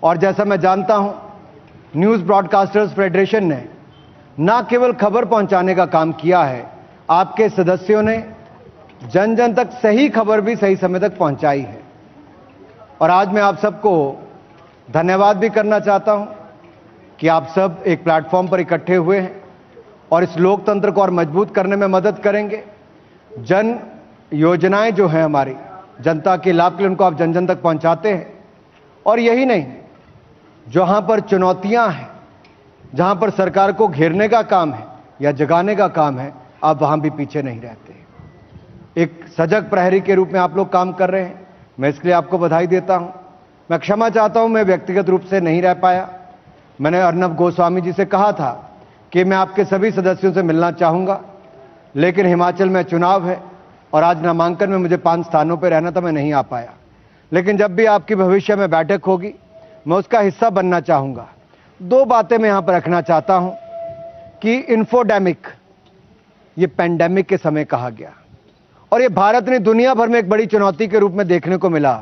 और जैसा मैं जानता हूँ, न्यूज़ ब्रॉडकास्टर्स फेडरेशन ने न केवल खबर पहुँचाने का काम किया है, आपके सदस्यों ने जन जन तक सही खबर भी सही समय तक पहुंचाई है. और आज मैं आप सबको धन्यवाद भी करना चाहता हूं कि आप सब एक प्लेटफॉर्म पर इकट्ठे हुए हैं और इस लोकतंत्र को और मजबूत करने में मदद करेंगे. जन योजनाएं जो हैं हमारी, जनता के लाभ के लिए उनको आप जन जन तक पहुंचाते हैं. और यही नहीं, जहां पर चुनौतियां हैं, जहां पर सरकार को घेरने का काम है या जगाने का काम है, आप वहां भी पीछे नहीं रहते. एक सजग प्रहरी के रूप में आप लोग काम कर रहे हैं. मैं इसके लिए आपको बधाई देता हूं. मैं क्षमा चाहता हूं, मैं व्यक्तिगत रूप से नहीं रह पाया. मैंने अर्नब गोस्वामी जी से कहा था कि मैं आपके सभी सदस्यों से मिलना चाहूंगा, लेकिन हिमाचल में चुनाव है और आज नामांकन में मुझे 5 स्थानों पर रहना था, मैं नहीं आ पाया। लेकिन जब भी आपकी भविष्य में बैठक होगी, मैं उसका हिस्सा बनना चाहूँगा। 2 बातें मैं यहाँ पर रखना चाहता हूँ कि इन्फोडेमिक, ये पैंडेमिक के समय कहा गया, और ये भारत ने दुनिया भर में एक बड़ी चुनौती के रूप में देखने को मिला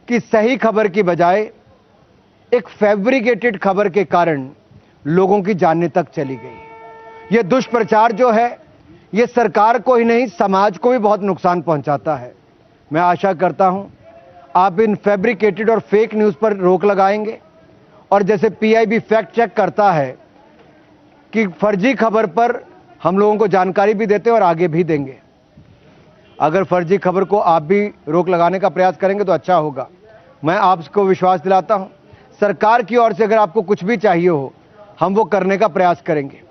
कि सही खबर की बजाय एक फैब्रिकेटेड खबर के कारण लोगों की जानें तक चली गई। ये दुष्प्रचार जो है, ये सरकार को ही नहीं, समाज को भी बहुत नुकसान पहुंचाता है। मैं आशा करता हूं आप इन फैब्रिकेटेड और फेक न्यूज़ पर रोक लगाएंगे, और जैसे पीआईबी फैक्ट चेक करता है कि फर्जी खबर पर हम लोगों को जानकारी भी देते हैं और आगे भी देंगे, अगर फर्जी खबर को आप भी रोक लगाने का प्रयास करेंगे तो अच्छा होगा। मैं आपको विश्वास दिलाता हूं, सरकार की ओर से अगर आपको कुछ भी चाहिए हो, हम वो करने का प्रयास करेंगे।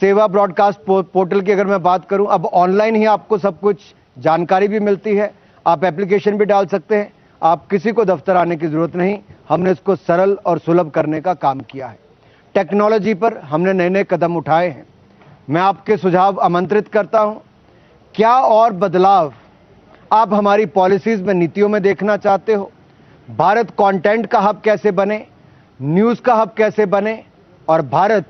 सेवा ब्रॉडकास्ट पोर्टल की अगर मैं बात करूं, अब ऑनलाइन ही आपको सब कुछ जानकारी भी मिलती है, आप एप्लीकेशन भी डाल सकते हैं, आप किसी को दफ्तर आने की जरूरत नहीं। हमने इसको सरल और सुलभ करने का काम किया है। टेक्नोलॉजी पर हमने नए नए कदम उठाए हैं। मैं आपके सुझाव आमंत्रित करता हूं, क्या और बदलाव आप हमारी पॉलिसीज में, नीतियों में देखना चाहते हो? भारत कंटेंट का हब कैसे बने, न्यूज़ का हब कैसे बने, और भारत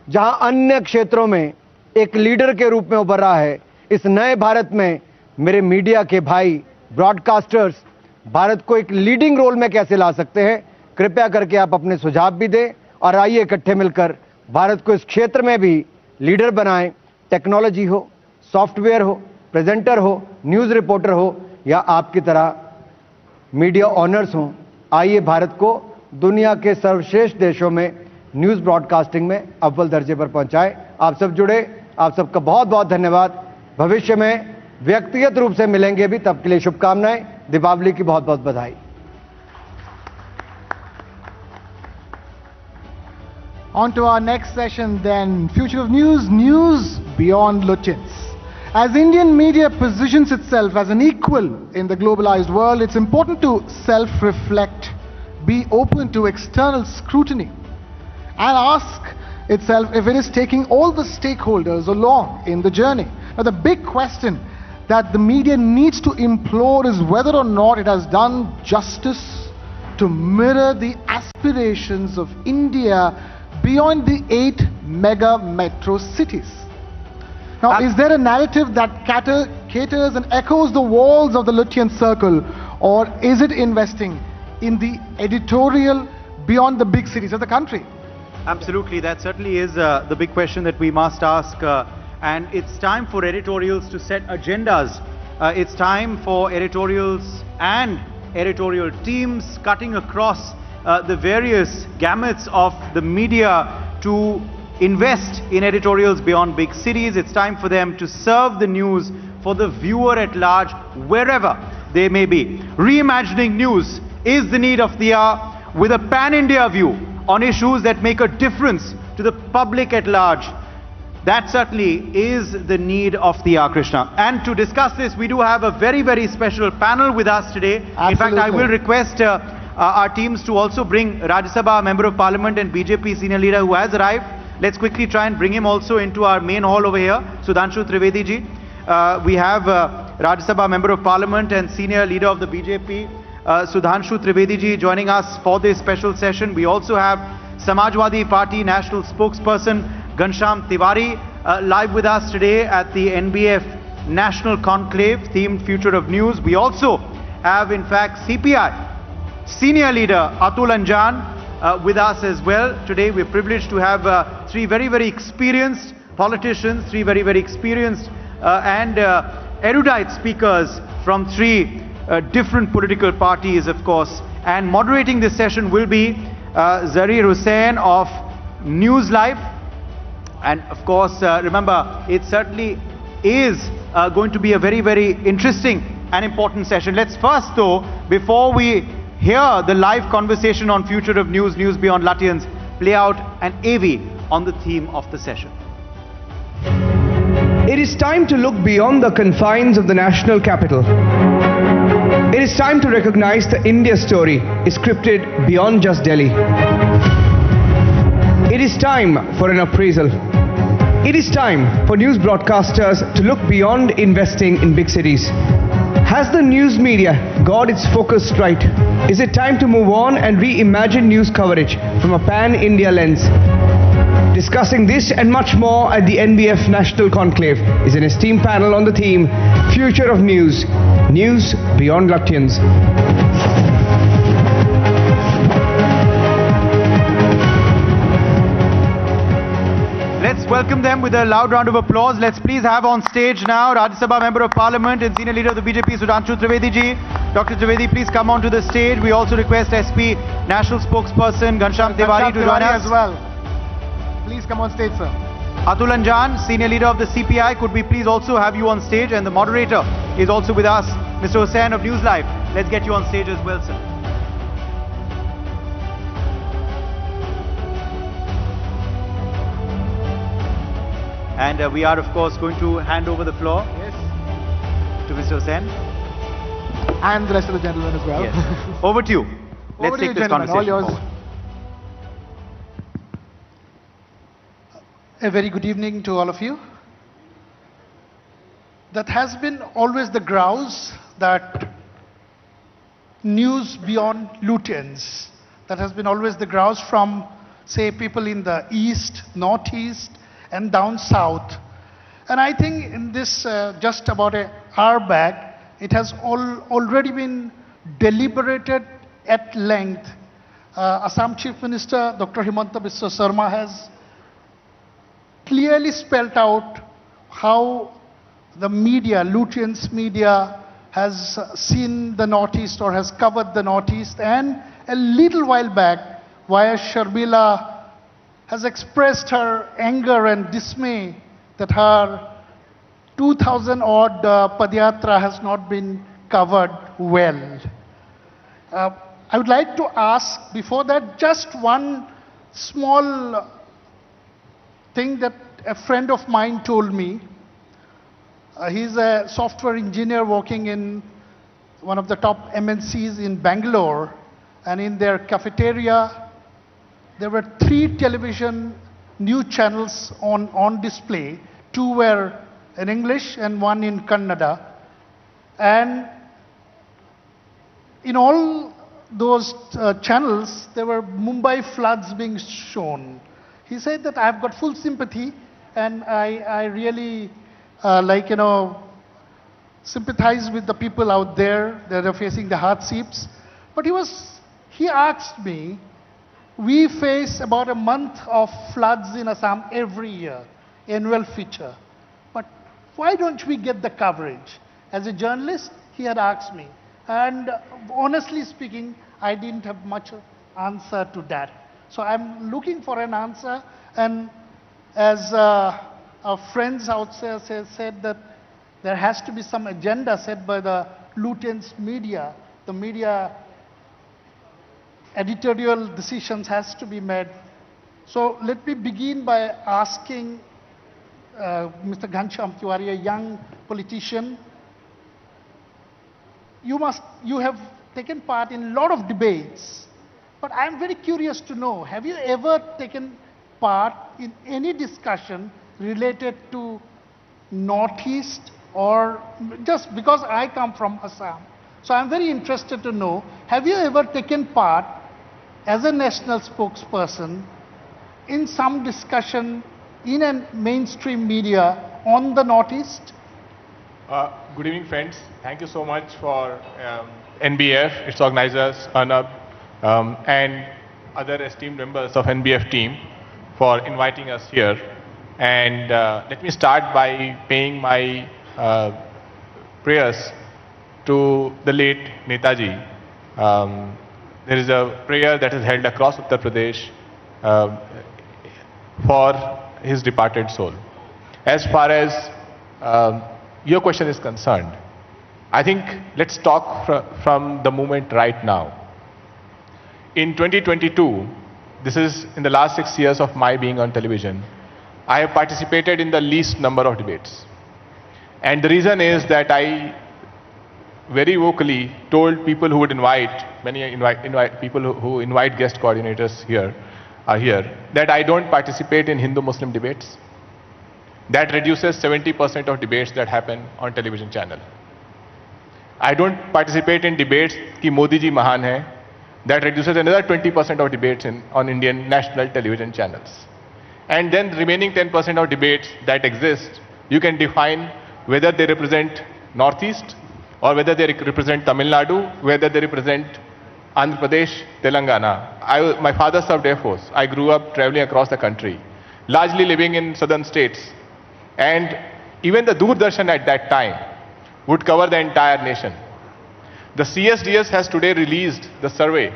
जहां अन्य क्षेत्रों में एक लीडर के रूप में उभर रहा है, इस नए भारत में मेरे मीडिया के भाई ब्रॉडकास्टर्स भारत को एक लीडिंग रोल में कैसे ला सकते हैं? कृपया करके आप अपने सुझाव भी दें, और आइए इकट्ठे मिलकर भारत को इस क्षेत्र में भी लीडर बनाएं। टेक्नोलॉजी हो, सॉफ्टवेयर हो, प्रेजेंटर हो, न्यूज़ रिपोर्टर हो, या आपकी तरह मीडिया ऑनर्स हों, आइए भारत को दुनिया के सर्वश्रेष्ठ देशों में न्यूज़ ब्रॉडकास्टिंग में अव्वल दर्जे पर पहुंचाएं। आप सब जुड़े, आप सबका बहुत बहुत धन्यवाद। भविष्य में व्यक्तिगत रूप से मिलेंगे भी, तब के लिए शुभकामनाएं। दीपावली की बहुत बहुत बधाई। On to our next session then, Future of News, News Beyond Lutyens. As Indian media positions itself as an equal in the globalized world, it's important to self-reflect, be open to external scrutiny, and ask itself if it is taking all the stakeholders along in the journey. Now, the big question that the media needs to implore is whether or not it has done justice to mirror the aspirations of India beyond the 8 mega metro cities. Now, is there a narrative that caters and echoes the walls of the Lutyens circle, or is it investing in the editorial beyond the big cities of the country? Absolutely, that certainly is the big question that we must ask, and it's time for editorials to set agendas. It's time for editorials and editorial teams cutting across the various gamuts of the media to invest in editorials beyond big cities. It's time for them to serve the news for the viewer at large, wherever they may be. Reimagining news is the need of the hour, with a pan-India view on issues that make a difference to the public at large. That certainly is the need of the hour, Krishna. And to discuss this, we do have a very, very special panel with us today. Absolutely. In fact, I will request our teams to also bring Rajya Sabha Member of Parliament and BJP senior leader who has arrived. Let's quickly try and bring him also into our main hall over here. Sudhanshu Trivedi ji. We have Rajya Sabha Member of Parliament and senior leader of the BJP, Sudhanshu Trivedi ji, joining us for this special session. We also have Samajwadi Party National Spokesperson Ghanshyam Tiwari live with us today at the NBF National Conclave themed Future of News. We also have, in fact, CPI senior leader Atul Anjan with us as well. Today we're privileged to have 3 very, very experienced politicians, 3 very, very experienced and erudite speakers from 3 different political parties, of course. And moderating this session will be Zarir Hussain of News Live. And of course, remember, it certainly is going to be a very, very interesting and important session. Let's first, though, before we hear the live conversation on Future of News, News Beyond Lutyens, play out an AV on the theme of the session. It is time to look beyond the confines of the national capital. It is time to recognize the India story is scripted beyond just Delhi. It is time for an appraisal. It is time for news broadcasters to look beyond investing in big cities. Has the news media got its focus right? Is it time to move on and reimagine news coverage from a pan-India lens? Discussing this and much more at the NBF National Conclave is an esteemed panel on the theme Future of News, News Beyond Lutyens. Let's welcome them with a loud round of applause. Let's please have on stage now Rajya Sabha Member of Parliament and Senior Leader of the BJP, Sudhanshu Trivedi ji. Dr. Trivedi, please come onto the stage. We also request SP National Spokesperson Ghanshyam Tiwari to join us. As well. Please come on stage, sir. Atul Anjan, Senior Leader of the CPI, could we please also have you on stage? And the moderator is also with us, Mr. Hussain of News Live. Let's get you on stage as well, sir. And we are, of course, going to hand over the floor to Mr. Hussain. And the rest of the gentlemen as well. Yes. Over to you. Let's take this conversation all yours. forward. A very good evening to all of you. That has been always the grouse that news beyond Lutyens. That has been always the grouse from, say, people in the east, northeast, and down south. And I think in this just about an hour back, it has already been deliberated at length. Assam Chief Minister Dr. Himanta Biswa Sarma has clearly spelled out how the media, Lutyens media, has seen the Northeast or has covered the Northeast. And a little while back, via Sharmila has expressed her anger and dismay that her 2,000 odd Padyatra has not been covered well. I would like to ask before that just one small thing that a friend of mine told me. He's a software engineer working in one of the top MNCs in Bangalore, and in their cafeteria there were 3 television news channels on display. 2 were in English and 1 in Kannada. And in all those channels, there were Mumbai floods being shown. He said that I've got full sympathy and I really sympathize with the people out there that are facing the hardships. But he asked me, we face about a month of floods in Assam every year, annual feature. But why don't we get the coverage? As a journalist, he had asked me. And honestly speaking, I didn't have much answer to that. So I'm looking for an answer. And as our friends out there said that there has to be some agenda set by the Lutyens media. The media editorial decisions has to be made. So let me begin by asking Mr. Ghanshyam Tiwari, a young politician. You have taken part in a lot of debates, but I'm very curious to know, have you ever taken part in any discussion related to Northeast, or just because I come from Assam? So I'm very interested to know, have you ever taken part as a national spokesperson in some discussion in a mainstream media on the Northeast? Good evening, friends. Thank you so much for NBF, its organizers, Arnab, and other esteemed members of NBF team for inviting us here. And let me start by paying my prayers to the late Netaji. There is a prayer that is held across Uttar Pradesh for his departed soul. As far as your question is concerned, I think let's talk from the moment right now. In 2022, this is in the last 6 years of my being on television, I have participated in the least number of debates. And the reason is that I very vocally told people who would people who invite guest coordinators here, that I don't participate in Hindu-Muslim debates. That reduces 70% of debates that happen on television channel. I don't participate in debates ki Modi ji mahan hai. That reduces another 20% of debates on Indian national television channels. And then the remaining 10% of debates that exist, you can define whether they represent Northeast or whether they represent Tamil Nadu, whether they represent Andhra Pradesh, Telangana. My father served Air Force. I grew up traveling across the country, largely living in southern states. And even the Doordarshan at that time would cover the entire nation. The CSDS has today released the survey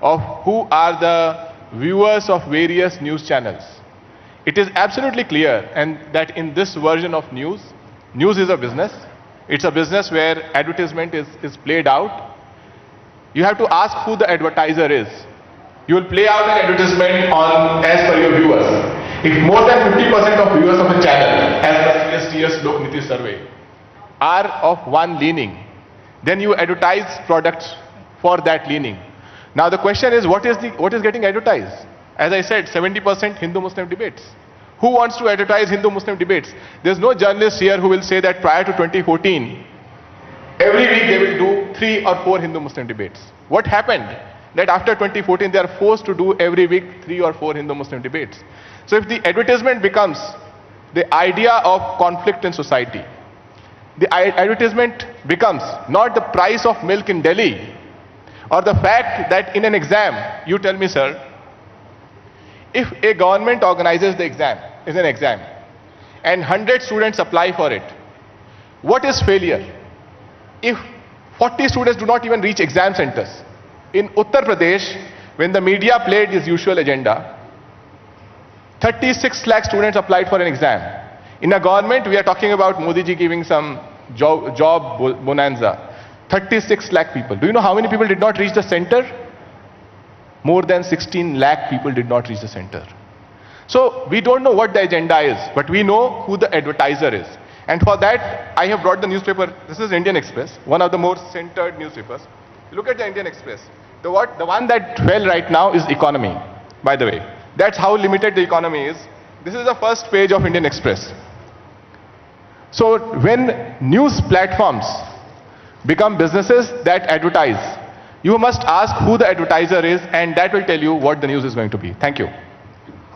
of who are the viewers of various news channels. It is absolutely clear and that in this version of news is a business. It's a business where advertisement is played out. You have to ask who the advertiser is. You will play out an advertisement as per your viewers. If more than 50% of viewers of a channel, as the CSDS Lok Niti survey, are of one leaning, then you advertise products for that leaning. Now the question is, what is getting advertised? As I said, 70% Hindu-Muslim debates. Who wants to advertise Hindu-Muslim debates? There's no journalist here who will say that prior to 2014, every week they will do 3 or 4 Hindu-Muslim debates. What happened? That after 2014, they are forced to do every week 3 or 4 Hindu-Muslim debates. So if the advertisement becomes the idea of conflict in society, the advertisement becomes not the price of milk in Delhi, or the fact that in an exam, you tell me, sir, if a government organizes the exam, and 100 students apply for it, what is failure? If 40 students do not even reach exam centers. In Uttar Pradesh, when the media played its usual agenda, 36 lakh students applied for an exam. In a government, we are talking about Modi ji giving some job bonanza. 36 lakh people. Do you know how many people did not reach the center? More than 16 lakh people did not reach the center. So we don't know what the agenda is, but we know who the advertiser is. And for that, I have brought the newspaper. This is Indian Express, one of the more centered newspapers. Look at the Indian Express. The one that fell right now is economy, by the way. That's how limited the economy is. This is the first page of Indian Express. So when news platforms become businesses that advertise, you must ask who the advertiser is, and that will tell you what the news is going to be. Thank you.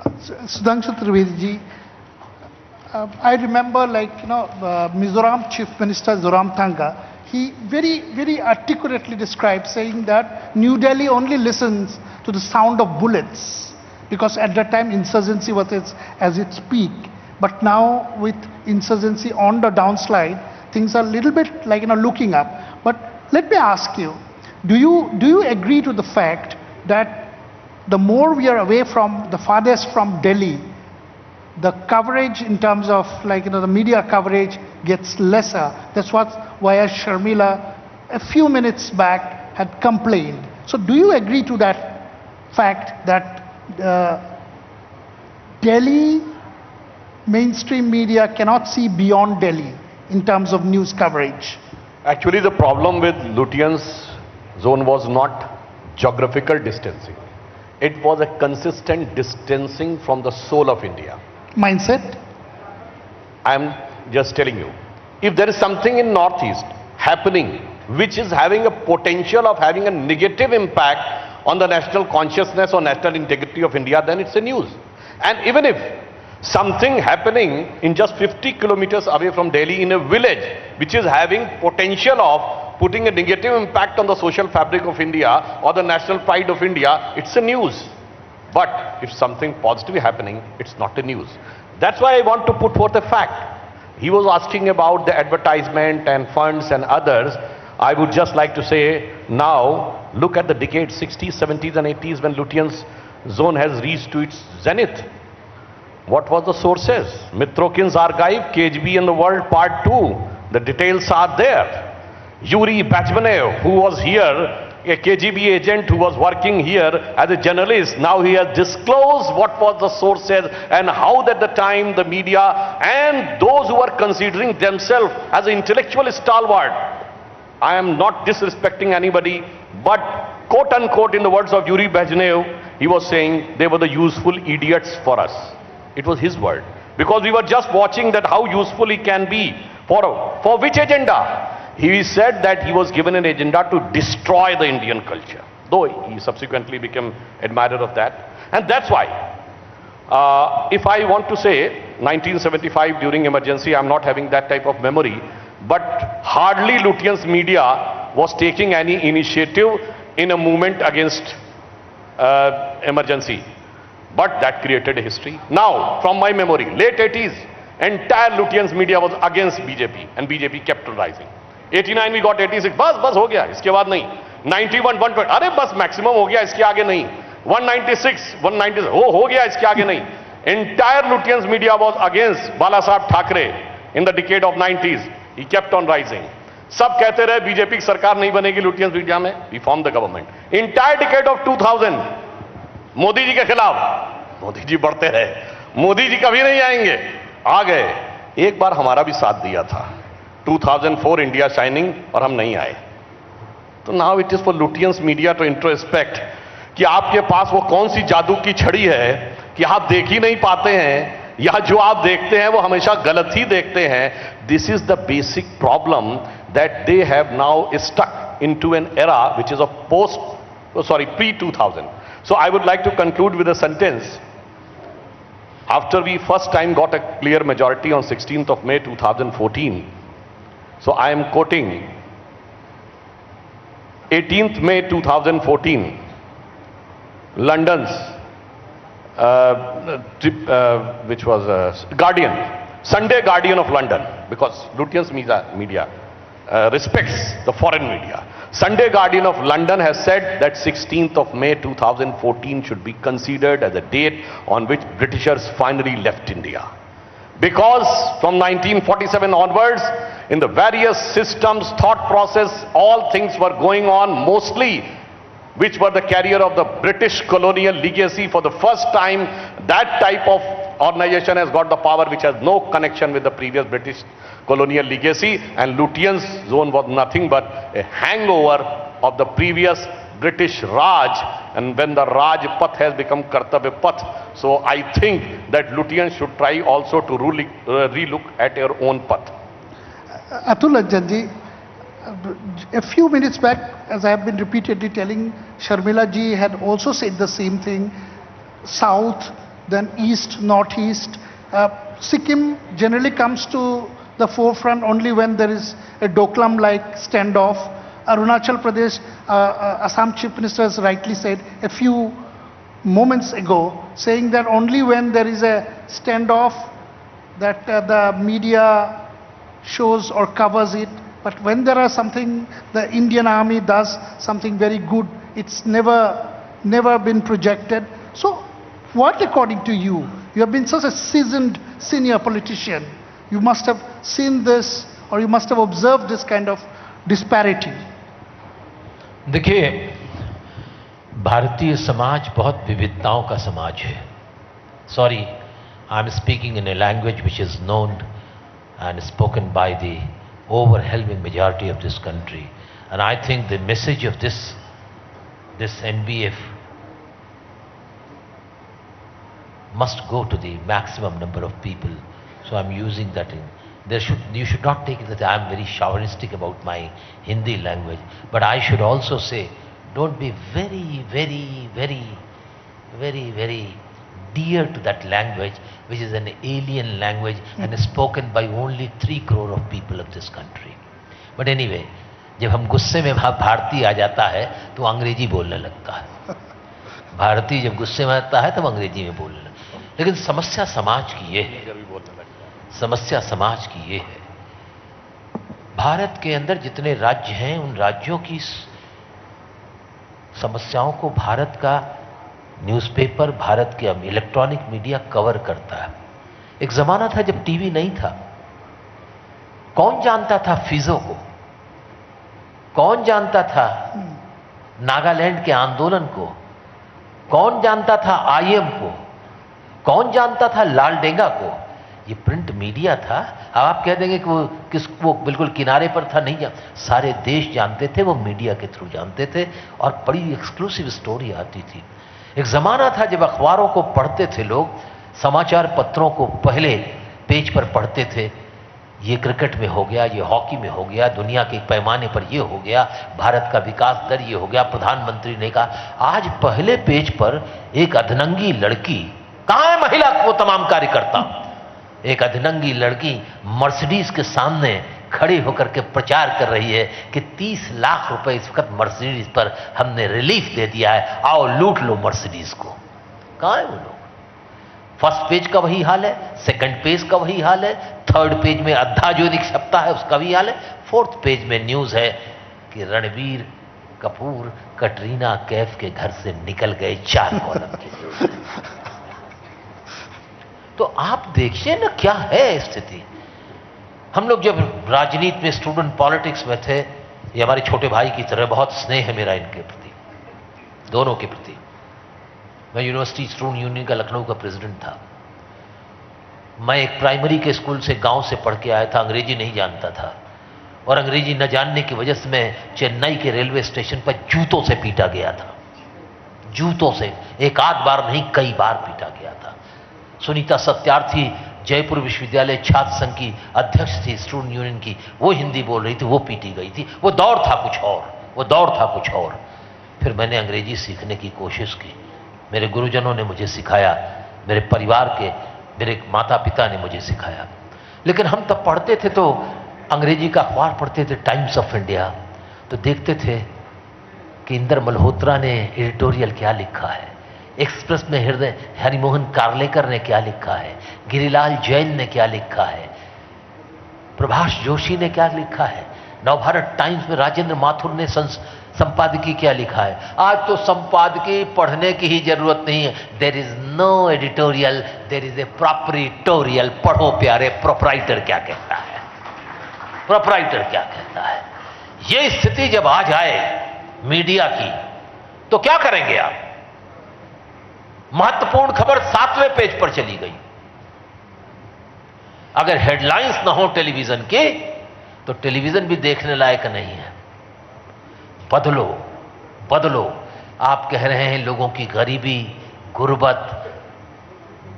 Sudhanshu Trivedi ji, I remember Mizoram Chief Minister Zoramthanga, he very articulately described saying that New Delhi only listens to the sound of bullets, because at that time insurgency was at its peak. But now with insurgency on the downslide, things are a little bit looking up. But let me ask you, do you agree to the fact that the more we are away from, the farthest from Delhi, the coverage in terms of the media coverage gets lesser? That's why Sharmila a few minutes back had complained. So do you agree to that fact that Delhi mainstream media cannot see beyond Delhi in terms of news coverage? Actually, the problem with Lutyens zone was not geographical distancing. It was a consistent distancing from the soul of India. Mindset? I'm just telling you. If there is something in Northeast happening which is having a potential of having a negative impact on the national consciousness or national integrity of India, then it's a news. And even if something happening in just 50 kilometers away from Delhi in a village which is having potential of putting a negative impact on the social fabric of India or the national pride of India, it's a news. But if something positive happening, it's not a news. That's why I want to put forth a fact. He was asking about the advertisement and funds and others. I would just like to say, now look at the decades 60s, 70s and 80s when Lutyens zone has reached to its zenith. What was the sources? Mitrokin's archive, KGB and the World Part 2. The details are there. Yuri Bachmanev, who was here, a KGB agent who was working here as a journalist, now he has disclosed what was the sources and how at the time the media and those who are considering themselves as an intellectual stalwart. I am not disrespecting anybody, but quote unquote in the words of Yuri Bachmanev, he was saying they were the useful idiots for us. It was his word. because we were just watching that how useful he can be for which agenda. He said that he was given an agenda to destroy the Indian culture, though he subsequently became admirer of that. And that's why, if I want to say 1975 during emergency, I'm not having that type of memory, but hardly Lutyens media was taking any initiative in a movement against emergency. But that created a history. Now, from my memory, late 80s, entire Lutyens media was against BJP, and BJP kept rising. 89 we got 86, बस हो गया, इसके बाद नहीं. 91, 120, अरे बस maximum हो गया, इसके आगे नहीं. 196, 196, हो गया, इसके आगे नहीं. Entire Lutyens media was against Balasaheb Thackeray in the decade of 90s. He kept on rising. सब कहते रहे बीजेपी की सरकार नहीं बनेगी Lutyens media में. We formed the government. Entire decade of 2000, Modi ji के खिलाफ, मोदी जी बढ़ते रहे, मोदी जी कभी नहीं आएंगे, आ गए. एक बार हमारा भी साथ दिया था 2004 इंडिया शाइनिंग, और हम नहीं आए. तो now it is for Lutyens media to introspect कि आपके पास वो कौन सी जादू की छड़ी है कि आप देख ही नहीं पाते हैं, या जो आप देखते हैं वो हमेशा गलत ही देखते हैं. This is the basic problem that they have now stuck into an era which is pre-2000. So I would like to conclude with a sentence. After we first time got a clear majority on 16th of May 2014, so I am quoting 18th May 2014, London's which was Guardian, Sunday Guardian of London, because Lutyens media respects the foreign media. Sunday Guardian of London has said that 16th of May 2014 should be considered as a date on which Britishers finally left India. Because from 1947 onwards, in the various systems, thought process, all things were going on mostly which were the carrier of the British colonial legacy. For the first time, that type of organization has got the power which has no connection with the previous British colonial legacy, and Lutyens zone was nothing but a hangover of the previous British Raj, and when the Raj Path has become Kartavya Path, so I think that Lutyens should try also to relook at their own path. Atul Anjanji, a few minutes back, as I have been repeatedly telling, Sharmila ji had also said the same thing. South, then East, Northeast. Sikkim generally comes to the forefront only when there is a Doklam-like standoff. Arunachal Pradesh, Assam Chief Minister has rightly said a few moments ago, saying that only when there is a standoff that the media shows or covers it. But when there are something, the Indian Army does something very good, it's never been projected. So what, according to you, you have been such a seasoned senior politician, you must have seen this, or you must have observed this kind of disparity. देखिए, भारतीय समाज बहुत विविधताओं का समाज है. Sorry, I'm speaking in a language which is known and spoken by the overwhelming majority of this country, and I think the message of this NBF must go to the maximum number of people. So I'm using that in. You should not take it that I'm very chauvinistic about my Hindi language, but I should also say, don't be very, very, very, very, very dear to that language, which is an alien language and is spoken by only 3 crore of people of this country. But anyway, जब हम गुस्से में भारतीय आ जाता है तो अंग्रेजी बोलने लगता है. भारतीय जब गुस्से में आता है तब अंग्रेजी में बोलने लगता है. लेकिन समस्या समाज की ये है, समस्या समाज की ये है, भारत के अंदर जितने राज्य हैं उन राज्यों की समस्याओं को भारत का न्यूज़पेपर, भारत के इलेक्ट्रॉनिक मीडिया कवर करता है. एक जमाना था जब टीवी नहीं था. कौन जानता था फिजो को? कौन जानता था नागालैंड के आंदोलन को? कौन जानता था आईएम को? कौन जानता था लालडेंगा को? ये प्रिंट मीडिया था. अब आप कह देंगे कि वो बिल्कुल किनारे पर था. नहीं, सारे देश जानते थे, वो मीडिया के थ्रू जानते थे, और बड़ी एक्सक्लूसिव स्टोरी आती थी. एक जमाना था जब अखबारों को पढ़ते थे लोग, समाचार पत्रों को पहले पेज पर पढ़ते थे, ये क्रिकेट में हो गया, ये हॉकी में हो गया, दुनिया के पैमाने पर ये हो गया, भारत का विकास दर ये हो गया, प्रधानमंत्री ने कहा। आज पहले पेज पर एक अधनंगी लड़की, कहां है महिला वो तमाम कार्यकर्ता, एक अधनंगी लड़की मर्सिडीज के सामने खड़ी होकर के प्रचार कर रही है कि 30 लाख रुपए इस वक्त मर्सिडीज पर हमने रिलीफ दे दिया है, आओ लूट लो मर्सिडीज को। कहां है वो लोग? फर्स्ट पेज का वही हाल है, सेकंड पेज का वही हाल है, थर्ड पेज में अद्धा जो निक्षपता है उसका भी हाल है, फोर्थ पेज में न्यूज है कि रणबीर कपूर कटरीना कैफ के घर से निकल गए 4 कॉलम के। तो आप देखिए ना क्या है स्थिति। हम लोग जब राजनीति में, स्टूडेंट पॉलिटिक्स में थे, ये हमारे छोटे भाई की तरह, बहुत स्नेह है मेरा इनके प्रति, दोनों के प्रति। मैं यूनिवर्सिटी स्टूडेंट यूनियन का लखनऊ का प्रेसिडेंट था। मैं एक प्राइमरी के स्कूल से, गांव से पढ़ के आया था, अंग्रेजी नहीं जानता था, और अंग्रेजी न जानने की वजह से मैं चेन्नई के रेलवे स्टेशन पर जूतों से पीटा गया था, जूतों से, एक आध बार नहीं कई बार पीटा गया था। सुनीता सत्यार्थी जयपुर विश्वविद्यालय छात्र संघ की अध्यक्ष थी स्टूडेंट यूनियन की, वो हिंदी बोल रही थी, वो पीटी गई थी। वो दौर था कुछ और, वो दौर था कुछ और। फिर मैंने अंग्रेजी सीखने की कोशिश की, मेरे गुरुजनों ने मुझे सिखाया, मेरे परिवार के, मेरे माता पिता ने मुझे सिखाया। लेकिन हम तब पढ़ते थे तो अंग्रेजी का अखबार पढ़ते थे, टाइम्स ऑफ इंडिया, तो देखते थे कि इंदर मल्होत्रा ने एडिटोरियल क्या लिखा है, एक्सप्रेस में हृदय हरिमोहन कार्लेकर ने क्या लिखा है, गिरिलाल जैन ने क्या लिखा है, प्रभाष जोशी ने क्या लिखा है, नवभारत टाइम्स में राजेंद्र माथुर ने संपादकीय क्या लिखा है। आज तो संपादकीय पढ़ने की ही जरूरत नहीं है, there is no editorial, there is a proprietorial. पढ़ो प्यारे, प्रोप्राइटर क्या कहता है, प्रोप्राइटर क्या कहता है। ये स्थिति जब आ जाए मीडिया की तो क्या करेंगे आप? महत्वपूर्ण खबर 7वें पेज पर चली गई। अगर हेडलाइंस ना हो टेलीविजन के तो टेलीविजन भी देखने लायक नहीं है। बदलो, बदलो। आप कह रहे हैं लोगों की गरीबी, गुर्बत,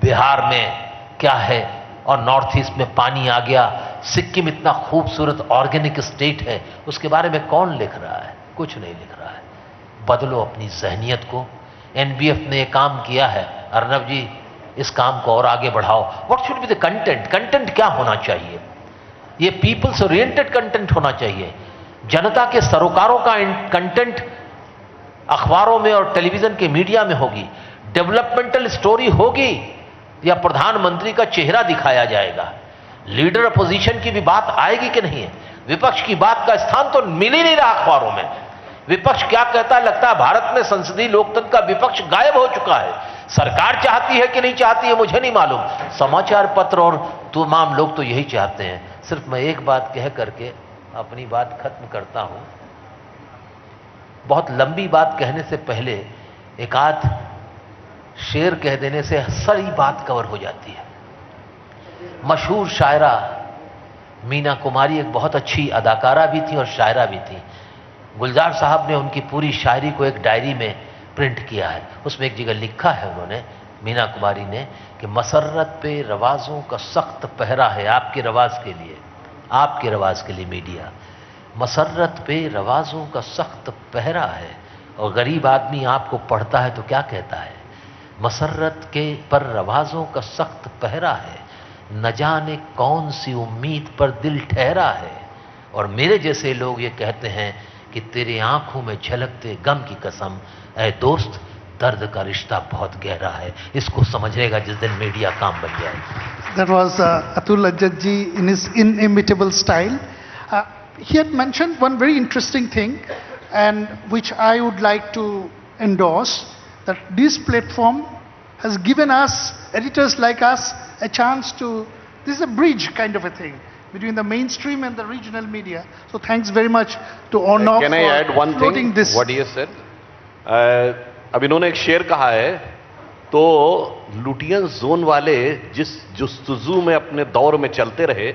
बिहार में क्या है और नॉर्थ ईस्ट में पानी आ गया, सिक्किम इतना खूबसूरत ऑर्गेनिक स्टेट है, उसके बारे में कौन लिख रहा है? कुछ नहीं लिख रहा है। बदलो अपनी जहनियत को। एनबीएफ ने एक काम किया है, अर्नब जी इस काम को और आगे बढ़ाओ। What should be the content? Content क्या होना चाहिए? ये पीपल्स ओरिएंटेड कंटेंट होना चाहिए। जनता के सरोकारों का कंटेंट अखबारों में और टेलीविजन के मीडिया में होगी। डेवलपमेंटल स्टोरी होगी या प्रधानमंत्री का चेहरा दिखाया जाएगा? लीडर अपोजिशन की भी बात आएगी कि नहीं है? विपक्ष की बात का स्थान तो मिल ही नहीं रहा अखबारों में। विपक्ष क्या कहता है? लगता है भारत में संसदीय लोकतंत्र का विपक्ष गायब हो चुका है। सरकार चाहती है कि नहीं चाहती है मुझे नहीं मालूम, समाचार पत्र और तमाम लोग तो यही चाहते हैं। सिर्फ मैं एक बात कह करके अपनी बात खत्म करता हूं। बहुत लंबी बात कहने से पहले एक आध शेर कह देने से सारी बात कवर हो जाती है। मशहूर शायरा मीना कुमारी एक बहुत अच्छी अदाकारा भी थी और शायरा भी थी। गुलजार साहब ने उनकी पूरी शायरी को एक डायरी में प्रिंट किया है। उसमें एक जगह लिखा है उन्होंने, मीना कुमारी ने, कि मसर्रत पे रवाजों का सख्त पहरा है। आपके रवाज के लिए, आपके रवाज के लिए मीडिया, मसर्रत पे रवाजों का सख्त पहरा है। और गरीब आदमी आपको पढ़ता है तो क्या कहता है? मसर्रत के पर रवाजों का सख्त पहरा है, न जाने कौन सी उम्मीद पर दिल ठहरा है। और मेरे जैसे लोग ये कहते हैं कि तेरे आंखों में झलकते गम की कसम, ऐ दोस्त दर्द का रिश्ता बहुत गहरा है। इसको समझेगा जिस दिन मीडिया काम बन जाए। That was Atul Ajat ji in his inimitable style. He had mentioned one very interesting thing, and which I would like to endorse, that this platform has given us, editors like us, a chance to, this is a bridge kind of a thing between the mainstream and the regional media. So thanks very much to Arnab Can I add one floating thing? this. What he has said? अब इन्होंने एक शेर कहा है, तो Lutyens zone वाले जिस जुस्तुजू में अपने दौर में चलते रहे,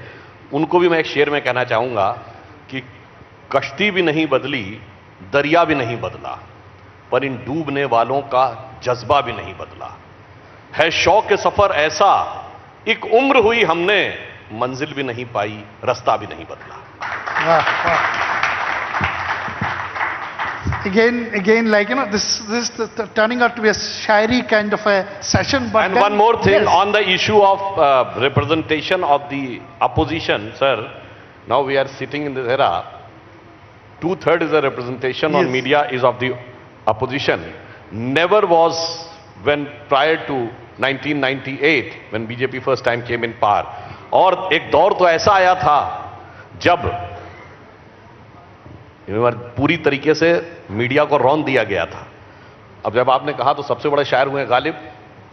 उनको भी मैं एक शेर में कहना चाहूंगा कि कश्ती भी नहीं बदली, दरिया भी नहीं बदला, पर इन डूबने वालों का जज्बा भी नहीं बदला। है शौक सफर ऐसा, एक उम्र हुई हमने, मंजिल भी नहीं पाई, रास्ता भी नहीं बदला. Again, like, this is turning out to be a shairi kind of a session. But and one more thing, on the issue of representation of the opposition, sir. Now we are sitting in this era. 2/3 is the representation on media is of the opposition. Never was when prior to 1998, when BJP first time came in power. और एक दौर तो ऐसा आया था जब पूरी तरीके से मीडिया को रौंद दिया गया था. अब जब आपने कहा तो सबसे बड़े शायर हुए गालिब,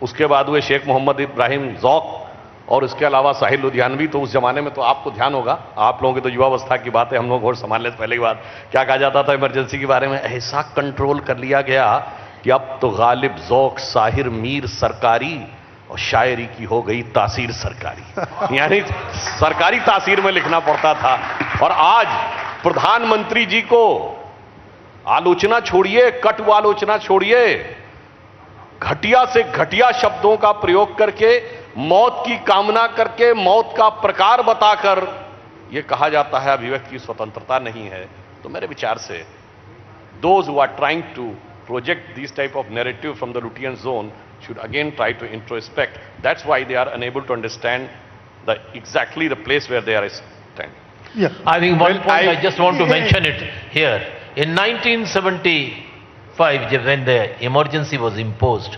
उसके बाद हुए शेख मोहम्मद इब्राहिम ज़ौक, और उसके अलावा साहिल लुधियानवी. तो उस जमाने में तो आपको ध्यान होगा, आप लोगों की तो युवावस्था की बात है, हम लोग होश संभालने से पहले की बात, क्या कहा जाता था इमरजेंसी के बारे में, ऐसा कंट्रोल कर लिया गया कि अब तो गालिब, ज़ौक, साहिर, मीर सरकारी और शायरी की हो गई तासीर सरकारी. यानी सरकारी तासीर में लिखना पड़ता था. और आज प्रधानमंत्री जी को आलोचना छोड़िए, कटु आलोचना छोड़िए, घटिया से घटिया शब्दों का प्रयोग करके, मौत की कामना करके, मौत का प्रकार बताकर यह कहा जाता है अभिव्यक्ति की स्वतंत्रता नहीं है. तो मेरे विचार से those who are trying to project these type of narrative from the Lutean zone should again try to introspect. That's why they are unable to understand exactly the place where they are standing. Yeah. I think one point I just want to mention it here. In 1975, when the emergency was imposed,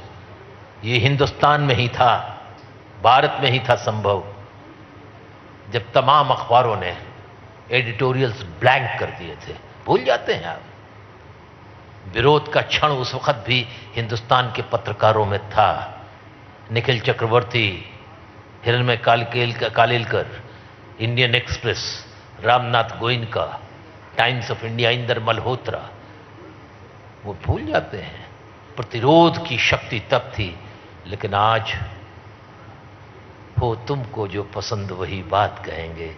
ये हिंदुस्तान में ही था, भारत में ही था संभव, जब तमाम अखबारों ने एडिटोरियल्स ब्लैंक कर दिए थे. भूल जाते हैं आप. विरोध का क्षण उस वक्त भी हिंदुस्तान के पत्रकारों में था. Nikhil Chakravarty, Hiranmay Kalelkar, Indian Express, Ramnath Goenka, Times of India, Inder Malhotra, वो भूल जाते हैं. प्रतिरोध की शक्ति तब थी, लेकिन आज हो तुमको जो पसंद वही बात कहेंगे,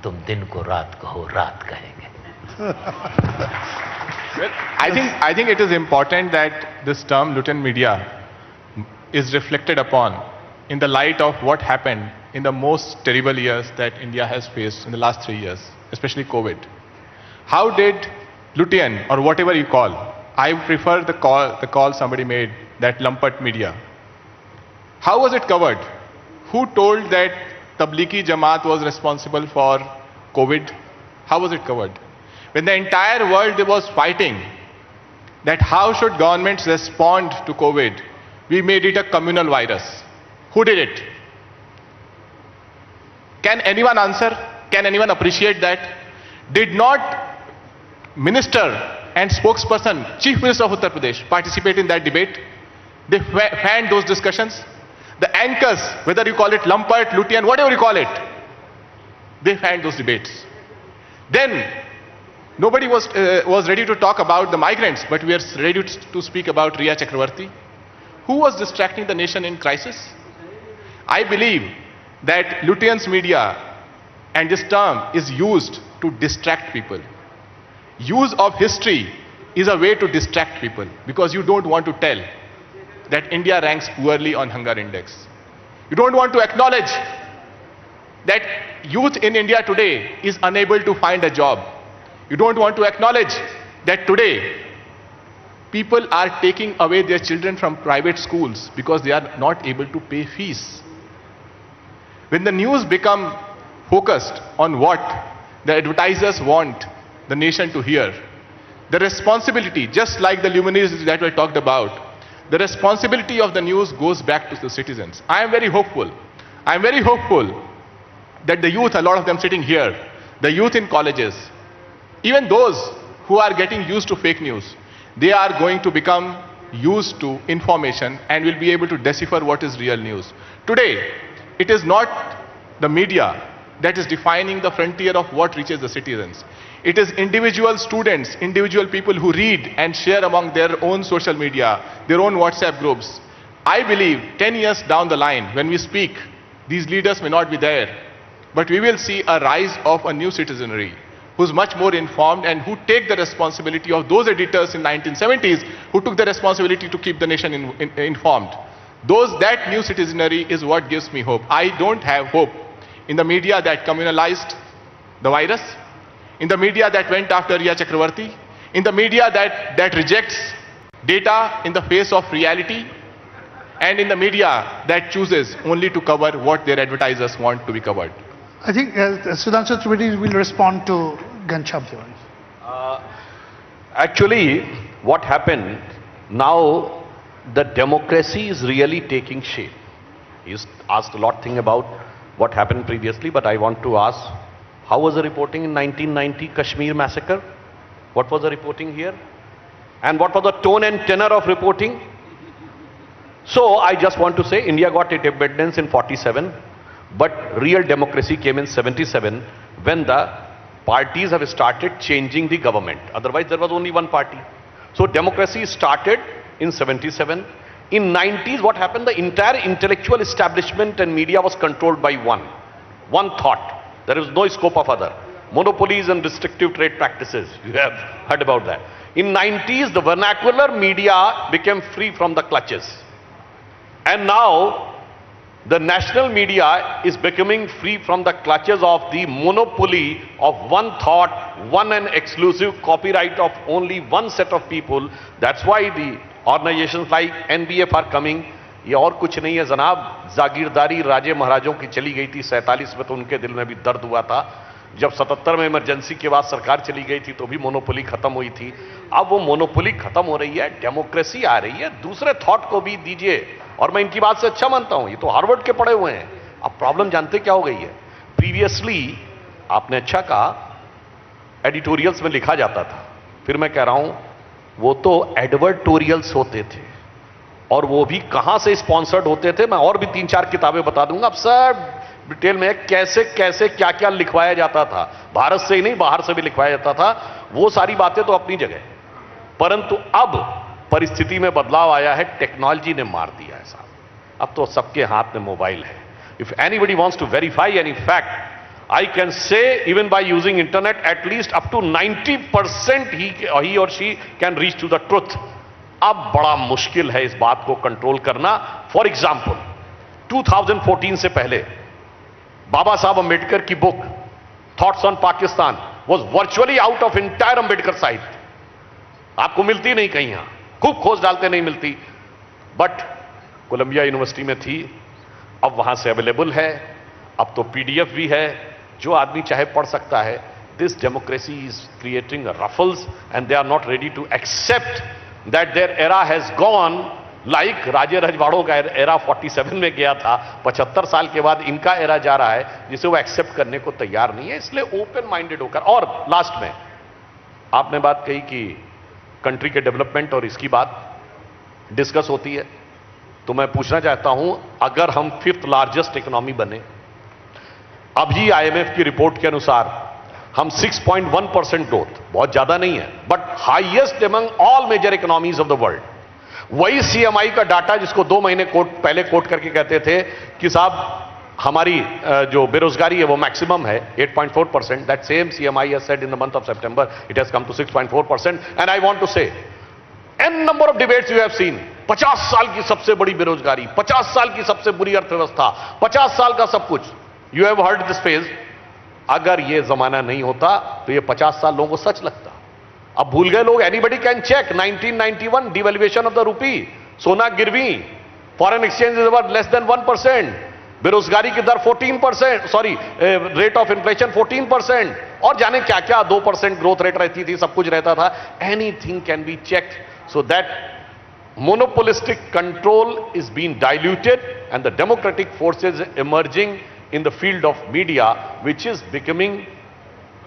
तुम दिन को रात कहो रात कहेंगे. Well, I think it is important that this term Lutean media is reflected upon in the light of what happened in the most terrible years that India has faced in the last 3 years, especially COVID. How did Lutean, or whatever you call, I prefer the call somebody made, that lumpet media. How was it covered? Who told that Tablighi Jamaat was responsible for COVID? How was it covered? When the entire world was fighting that how should governments respond to COVID, we made it a communal virus. Who did it? Can anyone answer? Can anyone appreciate that? Did not minister and spokesperson, Chief Minister of Uttar Pradesh, participate in that debate? They fanned those discussions. The anchors, whether you call it lumpet, Lutean, whatever you call it, they fanned those debates. Then nobody was ready to talk about the migrants, but we are ready to speak about Riya Chakravarti. Who was distracting the nation in crisis? I believe that Lutean's media and this term is used to distract people. Use of history is a way to distract people, because you don't want to tell that India ranks poorly on hunger index. You don't want to acknowledge that youth in India today is unable to find a job. You don't want to acknowledge that today people are taking away their children from private schools because they are not able to pay fees. When the news become focused on what the advertisers want the nation to hear, the responsibility, just like the luminaries that were talked about, the responsibility of the news goes back to the citizens. I am very hopeful. I am very hopeful that the youth, a lot of them sitting here, the youth in colleges, even those who are getting used to fake news, they are going to become used to information and will be able to decipher what is real news. Today, it is not the media that is defining the frontier of what reaches the citizens. It is individual students, individual people who read and share among their own social media, their own WhatsApp groups. I believe 10 years down the line, when we speak, these leaders may not be there, but we will see a rise of a new citizenry who's much more informed and who take the responsibility of those editors in 1970s who took the responsibility to keep the nation informed. That new citizenry is what gives me hope. I don't have hope in the media that communalized the virus, in the media that went after Riya Chakravarti, in the media that rejects data in the face of reality, and in the media that chooses only to cover what their advertisers want to be covered. I think Sudhanshu Trivedi will respond to Gancham. Actually, what happened now, the democracy is really taking shape. You asked a lot thing about what happened previously, but I want to ask, how was the reporting in 1990 Kashmir massacre? What was the reporting here? And what was the tone and tenor of reporting? So I just want to say India got independence in 47, but real democracy came in 77 when the parties have started changing the government. Otherwise there was only one party. So democracy started in 77. In 90s, what happened? The entire intellectual establishment and media was controlled by one thought. There is no scope of other. Monopolies and restrictive trade practices. You have heard about that. In 90s, the vernacular media became free from the clutches. And now, the national media is becoming free from the clutches of the monopoly of one thought, one and exclusive copyright of only one set of people. That's why the organizations like NBF are coming. ये और कुछ नहीं है जनाब, जागीरदारी राजे महाराजों की चली गई थी 47 में, तो उनके दिल में भी दर्द हुआ था. जब 77 में इमरजेंसी के बाद सरकार चली गई थी तो भी मोनोपोली खत्म हुई थी. अब वो मोनोपोली खत्म हो रही है, डेमोक्रेसी आ रही है, दूसरे थॉट को भी दीजिए. और मैं इनकी बात से अच्छा मानता हूं, ये तो हार्वर्ड के पढ़े हुए हैं. अब प्रॉब्लम जानते क्या हो गई है? प्रीवियसली आपने अच्छा कहा, एडिटोरियल्स में लिखा जाता था. फिर मैं कह रहा हूं, वो तो एडवर्टोरियल्स होते थे, और वो भी कहां से स्पॉन्सर्ड होते थे. मैं और भी 3-4 किताबें बता दूंगा. अब सब डिटेल में कैसे कैसे क्या क्या लिखवाया जाता था. भारत से ही नहीं, बाहर से भी लिखवाया जाता था. वो सारी बातें तो अपनी जगह, परंतु अब परिस्थिति में बदलाव आया है. टेक्नोलॉजी ने मार दिया है साहब. अब तो सबके हाथ में मोबाइल है. If anybody wants to verify any fact, I can say even by using internet at least up to 90% he or she can reach to the truth. अब बड़ा मुश्किल है इस बात को कंट्रोल करना. फॉर एग्जाम्पल 2014 से पहले बाबा साहब अंबेडकर की book thoughts on Pakistan was virtually out of entire Ambedkar site. आपको मिलती नहीं कहीं, यहां खूब खोज डालते नहीं मिलती, बट कोलंबिया यूनिवर्सिटी में थी. अब वहां से अवेलेबल है. अब तो पीडीएफ भी है, जो आदमी चाहे पढ़ सकता है. This democracy is creating ruffles and they are not ready to accept that their era has gone. Like राजे रजवाड़ों का एरा 47 में गया था, 75 साल के बाद इनका एरा जा रहा है, जिसे वो एक्सेप्ट करने को तैयार नहीं है. इसलिए ओपन माइंडेड होकर. और लास्ट में आपने बात कही कि कंट्री के डेवलपमेंट और इसकी बात डिस्कस होती है, तो मैं पूछना चाहता हूं, अगर हम 5th लार्जेस्ट इकोनॉमी बने, अभी आईएमएफ की रिपोर्ट के अनुसार हम 6.1% ग्रोथ, बहुत ज्यादा नहीं है, but highest among all major economies of the world. वही सीएमआई का डाटा जिसको 2 महीने पहले कोट करके कहते थे कि साहब हमारी जो बेरोजगारी है वो मैक्सिमम है 8.4%. That same CMI has said in the month of September it has come to 6.4%. And I want to say an number of debates you have seen. 50 साल की सबसे बड़ी बेरोजगारी, 50 साल की सबसे बुरी अर्थव्यवस्था, 50 साल का सब कुछ. You have heard this phase. अगर ये जमाना नहीं होता तो ये 50 साल लोगों को सच लगता. अब भूल गए लोग. Anybody can check 1991 devaluation of the rupee, सोना गिरवी, foreign exchange is less than 1%, बेरोजगारी की दर 14%, सॉरी रेट ऑफ इन्फ्लेशन 14%, और जाने क्या क्या 2% ग्रोथ रेट रहती थी, सब कुछ रहता था. Anything can be checked. So that monopolistic control is being diluted and the democratic forces emerging in the field of media, which is becoming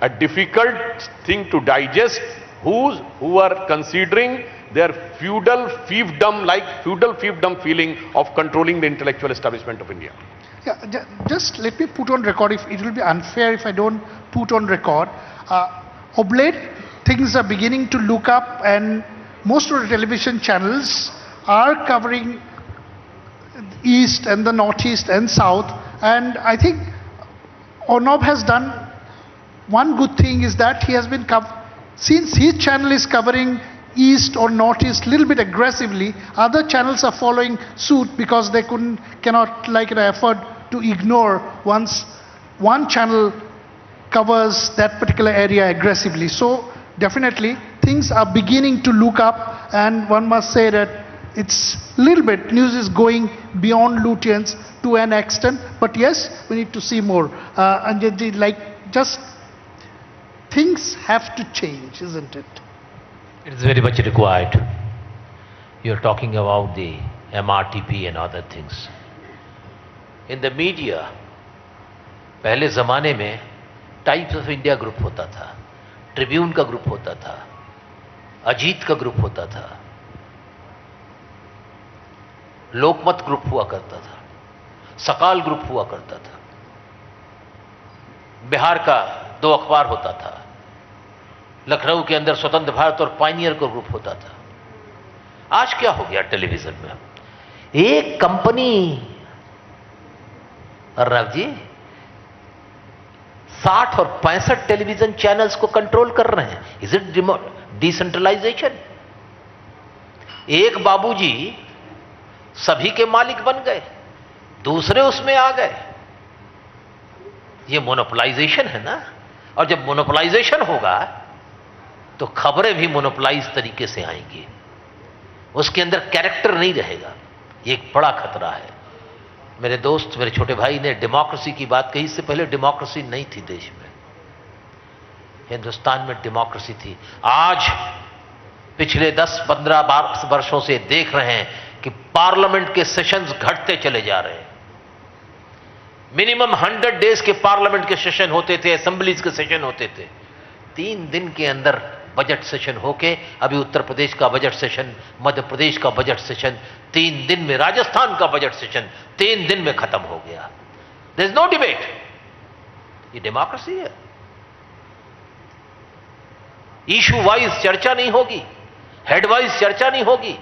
a difficult thing to digest. Who are considering their feudal fiefdom feeling of controlling the intellectual establishment of India. Yeah, just let me put on record, if it will be unfair if I don't put on record. Of late, things are beginning to look up, and most of the television channels are covering East and the Northeast and South. And I think Arnab has done one good thing, is that he has been since his channel is covering east or northeast little bit aggressively, other channels are following suit because they cannot afford to ignore once one channel covers that particular area aggressively. So definitely things are beginning to look up, and one must say that it's little bit, news is going beyond Lutyens to an extent, but yes, we need to see more. Anjanji, just things have to change, isn't it? It is very much required. You're talking about the MRTP and other things. In the media, पहले ज़माने में times of India group होता था, Tribune का group होता था, अजीत का group होता था, लोकमत ग्रुप हुआ करता था, सकाल ग्रुप हुआ करता था, बिहार का 2 अखबार होता था, लखनऊ के अंदर स्वतंत्र भारत और पायनियर का ग्रुप होता था। आज क्या हो गया टेलीविजन में? एक कंपनी, अर्नब जी, 60 और 65 टेलीविजन चैनल्स को कंट्रोल कर रहे हैं। Is it decentralization? एक बाबूजी सभी के मालिक बन गए, दूसरे उसमें आ गए। ये मोनोपोलाइजेशन है ना। और जब मोनोपोलाइजेशन होगा तो खबरें भी मोनोपोलाइज तरीके से आएंगी, उसके अंदर कैरेक्टर नहीं रहेगा। ये एक बड़ा खतरा है। मेरे दोस्त, मेरे छोटे भाई ने डेमोक्रेसी की बात कही। इससे पहले डेमोक्रेसी नहीं थी देश में, हिंदुस्तान में डेमोक्रेसी थी। आज पिछले 10-15 वर्षों से देख रहे हैं कि पार्लियामेंट के सेशंस घटते चले जा रहे हैं। मिनिमम 100 डेज के पार्लियामेंट के सेशन होते थे, असेंबलीज के सेशन होते थे। 3 दिन के अंदर बजट सेशन होके, अभी उत्तर प्रदेश का बजट सेशन, मध्य प्रदेश का बजट सेशन 3 दिन में, राजस्थान का बजट सेशन 3 दिन में खत्म हो गया। There is no debate. ये डेमोक्रेसी है। इशू वाइज चर्चा नहीं होगी, हेड वाइज चर्चा नहीं होगी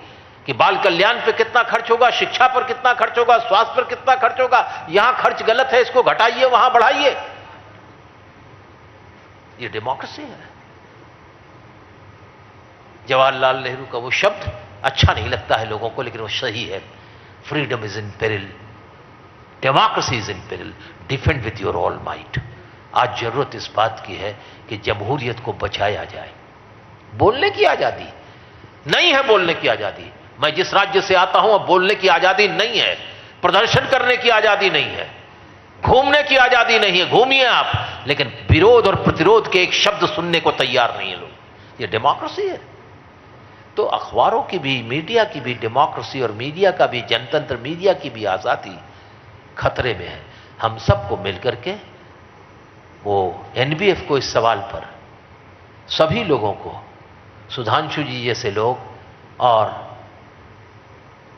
कि बाल कल्याण पे कितना खर्च होगा, शिक्षा पर कितना खर्च होगा, स्वास्थ्य पर कितना खर्च होगा, यहां खर्च गलत है, इसको घटाइए, वहां बढ़ाइए। ये डेमोक्रेसी है। जवाहरलाल नेहरू का वो शब्द अच्छा नहीं लगता है लोगों को, लेकिन वो सही है। Freedom is in peril, democracy is in peril, defend with your all might. आज जरूरत इस बात की है कि जमहूरियत को बचाया जाए। बोलने की आजादी नहीं है, बोलने की आजादी। मैं जिस राज्य से आता हूं, अब बोलने की आजादी नहीं है, प्रदर्शन करने की आजादी नहीं है, घूमने की आजादी नहीं है। घूमिए आप, लेकिन विरोध और प्रतिरोध के एक शब्द सुनने को तैयार नहीं है लोग। ये डेमोक्रेसी है। तो अखबारों की भी, मीडिया की भी डेमोक्रेसी, और मीडिया का भी जनतंत्र, मीडिया की भी आजादी खतरे में है। हम सबको मिलकर के वो NBF को इस सवाल पर, सभी लोगों को, सुधांशु जी जैसे लोग और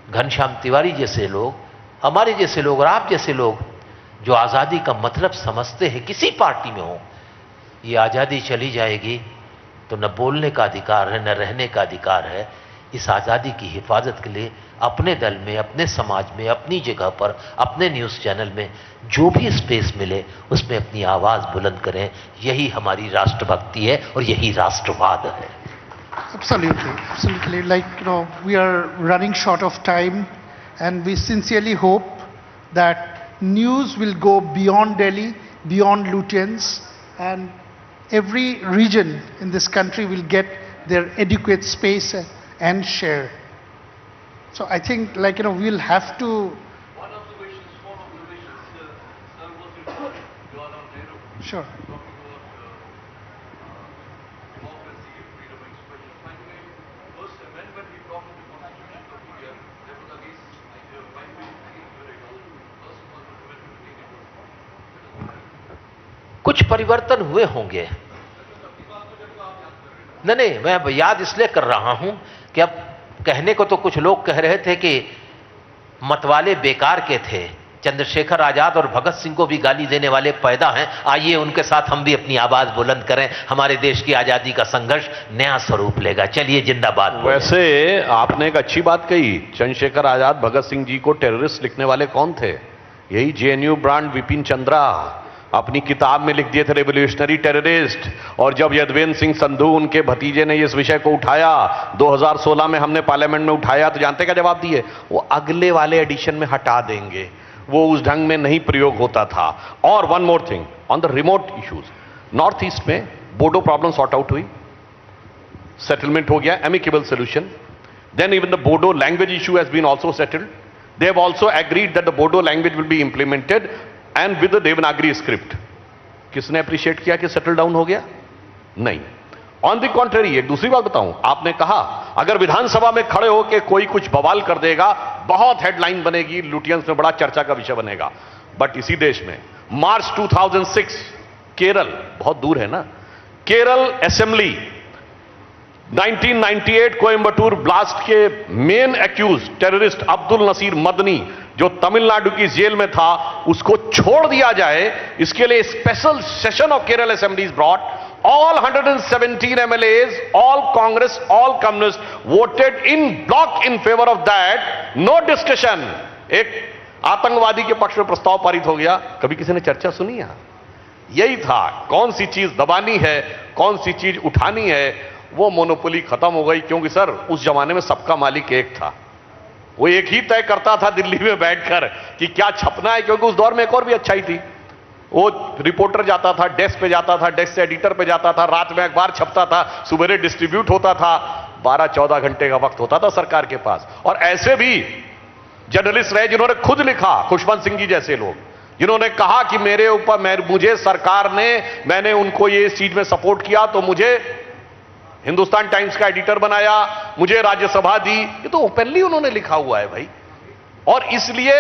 घनश्याम तिवारी जैसे लोग, हमारे जैसे लोग और आप जैसे लोग जो आज़ादी का मतलब समझते हैं, किसी पार्टी में हो, ये आज़ादी चली जाएगी तो न बोलने का अधिकार है, न रहने का अधिकार है। इस आज़ादी की हिफाजत के लिए अपने दल में, अपने समाज में, अपनी जगह पर, अपने न्यूज़ चैनल में जो भी स्पेस मिले उसमें अपनी आवाज़ बुलंद करें। यही हमारी राष्ट्रभक्ति है और यही राष्ट्रवाद है। Absolutely, absolutely. We are running short of time, and we sincerely hope that news will go beyond Delhi, beyond Lutyens, and every region in this country will get their adequate space and share. So I think, we'll have to. Sure. कुछ परिवर्तन हुए होंगे। नहीं, मैं याद इसलिए कर रहा हूं कि अब कहने को तो कुछ लोग कह रहे थे कि मतवाले बेकार के थे, चंद्रशेखर आजाद और भगत सिंह को भी गाली देने वाले पैदा हैं। आइए उनके साथ हम भी अपनी आवाज बुलंद करें, हमारे देश की आजादी का संघर्ष नया स्वरूप लेगा। चलिए जिंदाबाद। वैसे आपने एक अच्छी बात कही, चंद्रशेखर आजाद, भगत सिंह जी को टेररिस्ट लिखने वाले कौन थे? यही JNU ब्रांड विपिन चंद्रा, अपनी किताब में लिख दिए थे रेवोल्यूशनरी टेररिस्ट। और जब यदवेंद्र सिंह संधू उनके भतीजे ने इस विषय को उठाया, 2016 में हमने पार्लियामेंट में उठाया, तो जानते क्या जवाब दिए? वो अगले वाले एडिशन में हटा देंगे, वो उस ढंग में नहीं प्रयोग होता था। और one more thing on the remote issues, north east में बोडो प्रॉब्लम सॉर्ट आउट हुई, सेटलमेंट हो गया, amicable solution. Then even the Bodo language issue has been also settled. They have also agreed that the Bodo language will be implemented and with the Devanagari script. किसने appreciate किया कि settle down हो गया? नहीं। On the contrary, एक दूसरी बात बताऊं, आपने कहा अगर विधानसभा में खड़े होकर कोई कुछ बवाल कर देगा, बहुत हेडलाइन बनेगी, लुटियंस में बड़ा चर्चा का विषय बनेगा। बट इसी देश में मार्च 2006 केरल, बहुत दूर है ना, केरल असेंबली 1998 कोयंबटूर ब्लास्ट के main accused terrorist Abdul Nasir Madani, जो तमिलनाडु की जेल में था, उसको छोड़ दिया जाए, इसके लिए special session of Kerala assembly is brought. All 117 MLAs, all Congress, all communist voted in bloc in favour of that, no discussion. एक आतंकवादी के पक्ष में प्रस्ताव पारित हो गया। कभी किसी ने चर्चा सुनी? यहां यही था, कौन सी चीज दबानी है, कौन सी चीज उठानी है। वो मोनोपोली खत्म हो गई, क्योंकि सर उस जमाने में सबका मालिक एक था, वो एक ही तय करता था दिल्ली में बैठकर कि क्या छपना है, क्योंकि उस दौर में एक और भी अच्छाई थी, वो रिपोर्टर जाता था, डेस्क पे जाता था, डेस्क से एडिटर पे जाता था, रात में अखबार छपता था, सुबह डिस्ट्रीब्यूट होता था, 12-14 घंटे का वक्त होता था सरकार के पास। और ऐसे भी जर्नलिस्ट रहे जिन्होंने खुद लिखा, खुशवंत सिंह जी जैसे लोग, जिन्होंने कहा कि मेरे ऊपर मुझे सरकार ने, मैंने उनको ये इस चीज में सपोर्ट किया तो मुझे हिंदुस्तान टाइम्स का एडिटर बनाया, मुझे राज्यसभा दी। ये तो ओपनली उन्होंने लिखा हुआ है भाई। और इसलिए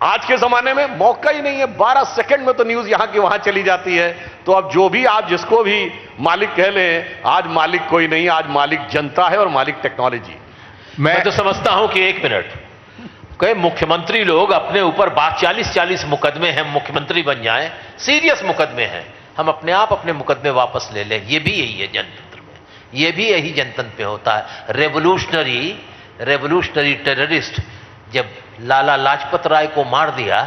आज के जमाने में मौका ही नहीं है, 12 सेकंड में तो न्यूज यहां की वहां चली जाती है। तो अब जो भी आप जिसको भी मालिक कह लें, आज मालिक कोई नहीं, आज मालिक जनता है और मालिक टेक्नोलॉजी। मैं तो समझता हूं कि 1 मिनट, कई मुख्यमंत्री लोग अपने ऊपर 40-40 मुकदमे हैं, मुख्यमंत्री बन जाएं, सीरियस मुकदमे हैं, हम अपने आप अपने मुकदमे वापस ले लें। ये भी यही है जनतंत्र में, ये भी यही जनतंत्र में होता है। रेवोल्यूशनरी टेररिस्ट जब लाला लाजपत राय को मार दिया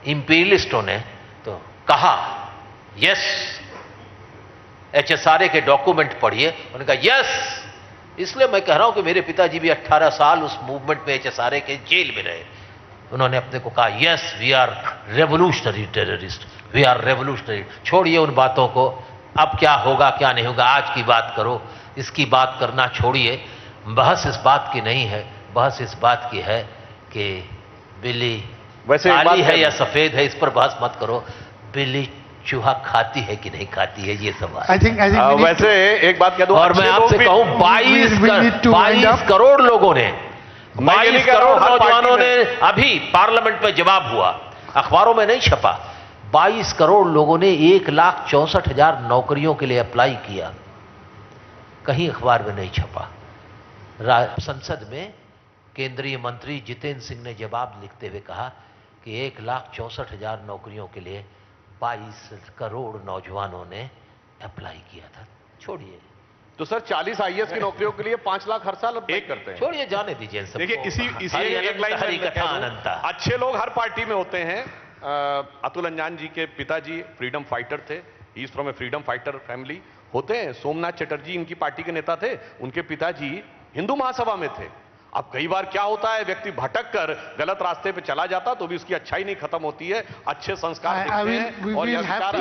इंपीरियलिस्टों ने, तो कहा यस, HSRA के डॉक्यूमेंट पढ़िए, उन्होंने कहा यस। इसलिए मैं कह रहा हूं कि मेरे पिताजी भी 18 साल उस मूवमेंट में HSRA के जेल में रहे। उन्होंने अपने को कहा yes we are revolutionary terrorist, we are revolutionary. छोड़िए उन बातों को, अब क्या होगा क्या नहीं होगा, आज की बात करो, इसकी बात करना छोड़िए। बहस इस बात की नहीं है, बहस इस बात की है कि बिल्ली काली है या सफेद है, इस पर बहस मत करो। बिल्ली चूहा खाती है कि नहीं खाती है, ये सवाल। वैसे एक बात कह दूं, और मैं आपसे कहूं 22 करोड़ लोगों ने, 22 करोड़ नौजवानों ने, अभी पार्लियामेंट में जवाब हुआ, अखबारों में नहीं छपा, 22 करोड़ लोगों ने 1,64,000 नौकरियों के लिए अप्लाई किया, कहीं अखबार में नहीं छपा। संसद में केंद्रीय मंत्री जितेंद्र सिंह ने जवाब लिखते हुए कहा कि 1,64,000 नौकरियों के लिए 22 करोड़ नौजवानों ने अप्लाई किया था। छोड़िए, तो सर 40 IAS की नौकरियों के लिए 5 लाख हर साल अप्लाई करते हैं। छोड़िए, जाने दीजिए। देखिए इसी एक लाइन में अच्छे लोग हर पार्टी में होते हैं। अतुल अंजान जी के पिताजी फ्रीडम फाइटर थे, he is from A freedom fighter family होते हैं। सोमनाथ चटर्जी इनकी पार्टी के नेता थे, उनके पिताजी हिंदू महासभा में थे। अब कई बार क्या होता है, व्यक्ति भटक कर गलत रास्ते पे चला जाता तो भी उसकी अच्छाई नहीं खत्म होती है, अच्छे संस्कार दिखते हैं और यह विचार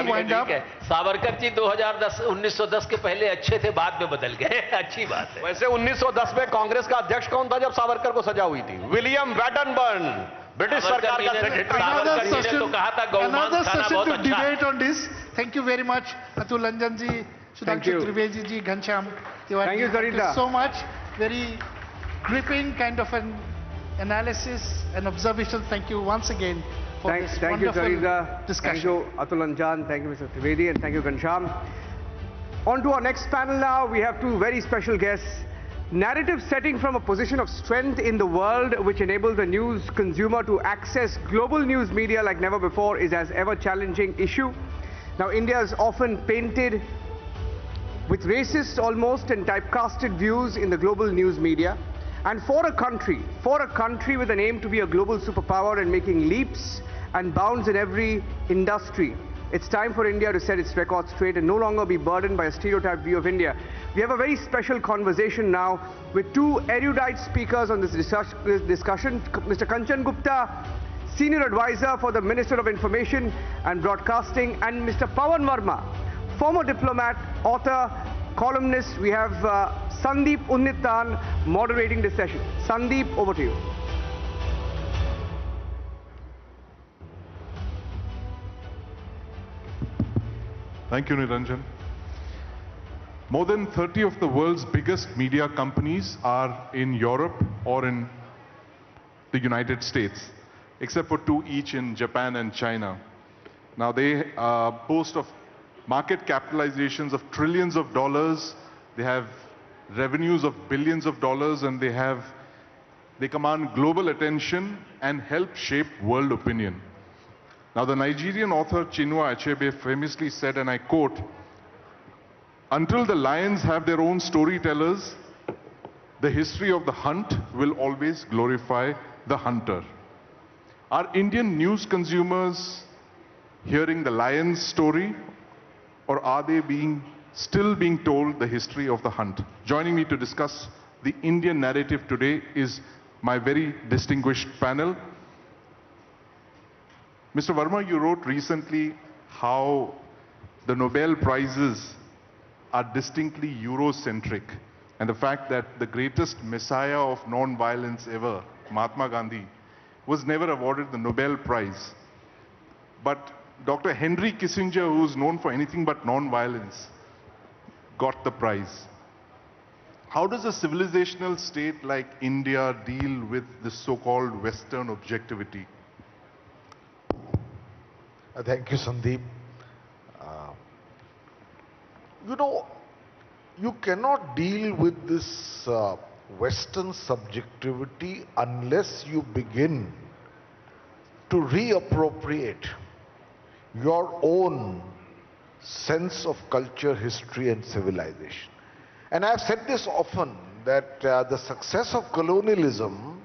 है। सावरकर जी 1910 के पहले अच्छे थे, बाद में बदल गए, अच्छी बात है। वैसे 1910 में कांग्रेस का अध्यक्ष कौन था जब सावरकर को सजा हुई थी? विलियम वैटनबर्न, ब्रिटिश सरकार का सेक्रेटरी। तो कहा था गौमांस खाना बहुत अच्छा। Debate on this. Thank you very much Atul Ranjan ji, Sudhanshu Trivedi ji, Ghanshyam Tiwari, thank you so much. Very gripping kind of an analysis and observation. Thank you once again for this wonderful discussion. Thank you Atul Anjan, thank you Mr. Trivedi, and thank you Ghanshyam. On to our next panel now. We have two very special guests. Narrative setting from a position of strength in the world which enables the news consumer to access global news media like never before is as ever challenging issue. Now India is often painted with racist almost and typecasted views in the global news media. And for a country with an aim to be a global superpower and making leaps and bounds in every industry. It's time for India to set its record straight and no longer be burdened by a stereotyped view of India. We have a very special conversation now with two erudite speakers on this discussion. Mr. Kanchan Gupta, Senior Advisor for the Minister of Information and Broadcasting, and Mr. Pawan Verma, former diplomat, author, columnist. We have Sandeep Unnithan moderating this session. Sandeep, over to you. Thank you, Niranjan. More than 30 of the world's biggest media companies are in Europe or in the United States, except for two each in Japan and China. Now they boast of market capitalizations of trillions of dollars, they have revenues of billions of dollars, and they command global attention and help shape world opinion. Now the Nigerian author Chinua Achebe famously said, and I quote, "Until the lions have their own storytellers, the history of the hunt will always glorify the hunter." Are Indian news consumers hearing the lion's story, or are they still being told the history of the hunt? Joining me to discuss the Indian narrative today is my very distinguished panel. Mr. Verma, you wrote recently how the Nobel Prizes are distinctly Eurocentric, and the fact that the greatest messiah of non-violence ever, Mahatma Gandhi, was never awarded the Nobel Prize. But Dr. Henry Kissinger, who is known for anything but non-violence, got the prize. How does a civilizational state like India deal with this so-called Western objectivity? Thank you, Sandeep. You cannot deal with this Western subjectivity unless you begin to reappropriate your own sense of culture, history, and civilization. And I've said this often, that the success of colonialism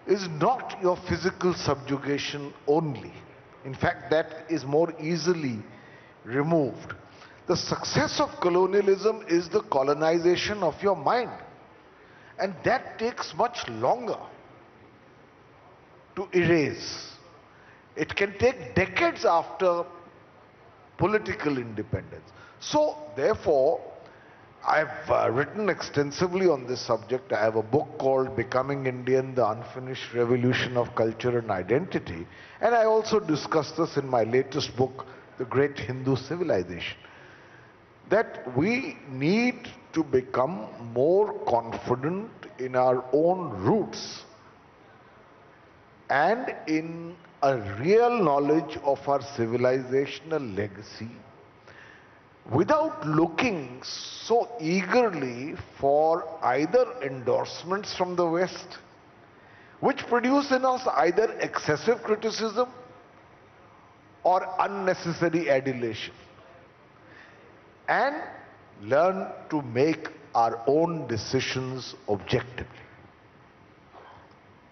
is not your physical subjugation only. In fact, that is more easily removed. The success of colonialism is the colonization of your mind. And that takes much longer to erase. It can take decades after political independence. So, therefore, I've written extensively on this subject. I have a book called Becoming Indian, The Unfinished Revolution of Culture and Identity. And I also discuss this in my latest book, The Great Hindu Civilization. That we need to become more confident in our own roots and in a real knowledge of our civilizational legacy, without looking so eagerly for either endorsements from the West, which produce in us either excessive criticism or unnecessary adulation, and learn to make our own decisions objectively.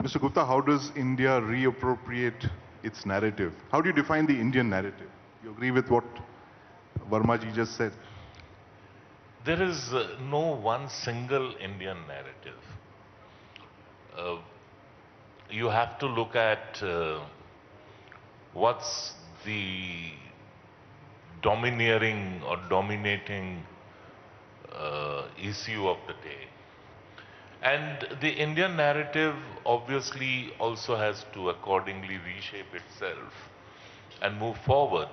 Mr. Gupta, how does India reappropriate its narrative? How do you define the Indian narrative? You agree with what Verma ji just said? There is no one single Indian narrative. You have to look at what's the domineering or dominating issue of the day. And the Indian narrative obviously also has to accordingly reshape itself and move forward.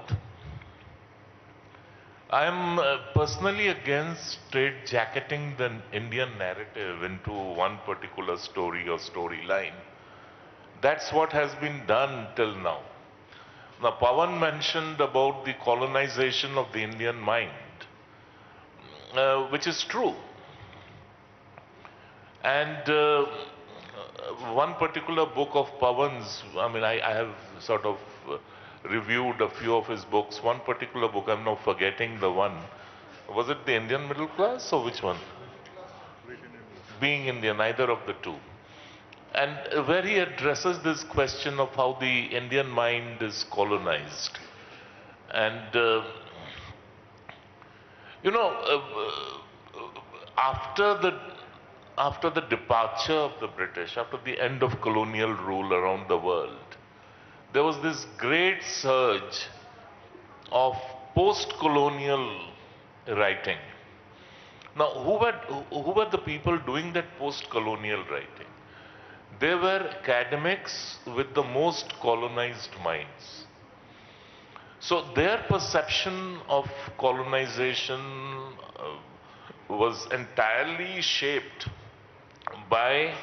I am personally against straitjacketing the Indian narrative into one particular story or storyline. That's what has been done till now. Now, Pawan mentioned about the colonization of the Indian mind, which is true. And one particular book of Pawan's, I have sort of reviewed a few of his books. One particular book, I'm now forgetting the one. Was it The Indian Middle Class or which one? Being Indian, neither of the two. and where he addresses this question of how the Indian mind is colonized. And, you know, after the departure of the British, after the end of colonial rule around the world, there was this great surge of post-colonial writing. Now, who were the people doing that post-colonial writing? They were academics with the most colonized minds. So their perception of colonization was entirely shaped by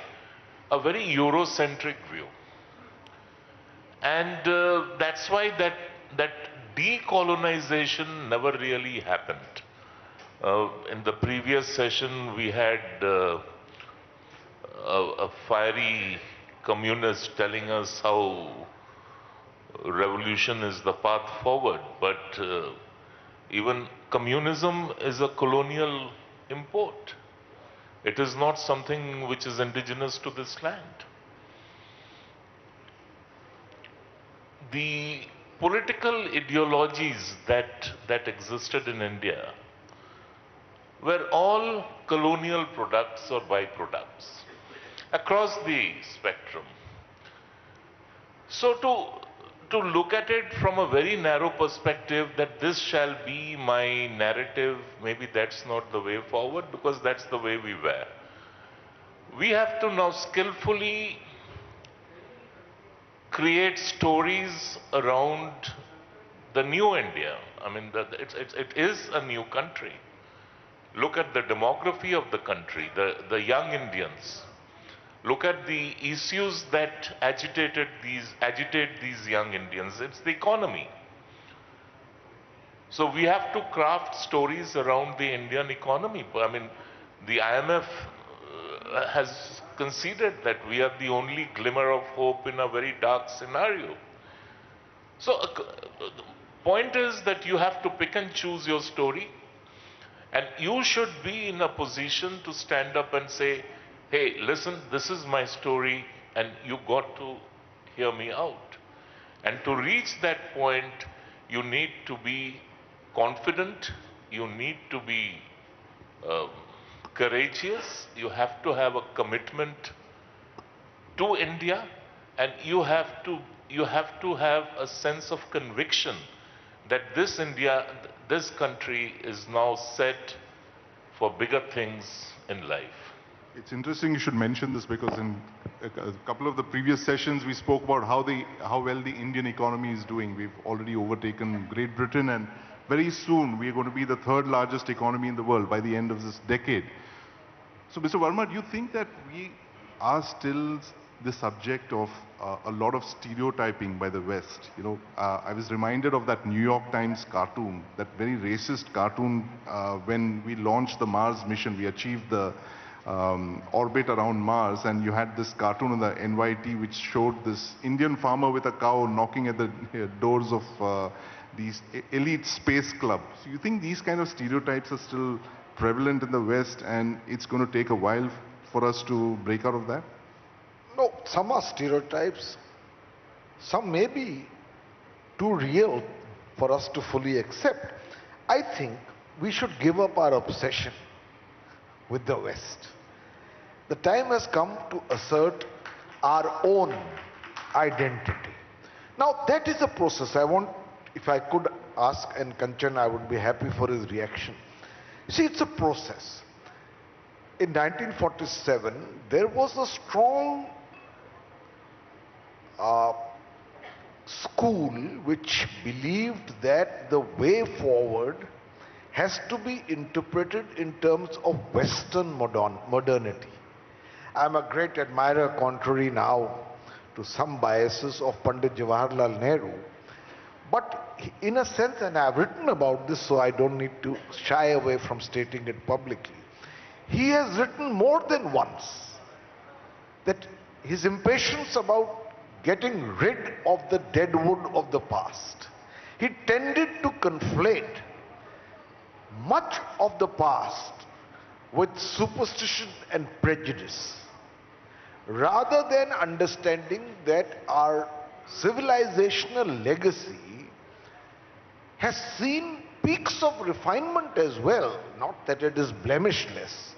a very Eurocentric view. And that's why that decolonization never really happened. In the previous session, we had a fiery communist telling us how revolution is the path forward, but even communism is a colonial import. It is not something which is indigenous to this land. The political ideologies that existed in India were all colonial products or byproducts across the spectrum. So to look at it from a very narrow perspective, that this shall be my narrative, maybe that's not the way forward, because that's the way we were. We have to now skillfully create stories around the new India. I mean, it is a new country. Look at the demography of the country, the young Indians. Look at the issues that agitate these young Indians. It's the economy. So we have to craft stories around the Indian economy. I mean, the IMF has conceded that we are the only glimmer of hope in a very dark scenario. So the point is that you have to pick and choose your story, and you should be in a position to stand up and say, hey, listen, this is my story and you got to hear me out. And to reach that point, you need to be confident, you need to be courageous, you have to have a commitment to India, and you have to have a sense of conviction that this India, this country is now set for bigger things in life. It's interesting you should mention this, because in a couple of the previous sessions we spoke about how well the Indian economy is doing. We've already overtaken Great Britain, and very soon we are going to be the third largest economy in the world by the end of this decade. So Mr. Verma, do you think that we are still the subject of a lot of stereotyping by the West? You know, I was reminded of that New York Times cartoon, that very racist cartoon when we launched the Mars mission. We achieved the orbit around Mars, and you had this cartoon on the NYT which showed this Indian farmer with a cow knocking at the doors of these elite space clubs. So you think these kind of stereotypes are still prevalent in the West, and it's going to take a while for us to break out of that? No, some are stereotypes. Some may be too real for us to fully accept. I think we should give up our obsession with the West. The time has come to assert our own identity. Now that is a process. If I could ask, and Kanchan, I would be happy for his reaction. See, it's a process. In 1947, there was a strong school which believed that the way forward has to be interpreted in terms of Western modernity. I'm a great admirer, contrary now to some biases, of Pandit Jawaharlal Nehru. But in a sense, and I've written about this, so I don't need to shy away from stating it publicly, he has written more than once that his impatience about getting rid of the deadwood of the past. He tended to conflate much of the past with superstition and prejudice. rather than understanding that our civilizational legacy has seen peaks of refinement as well, not that it is blemishless,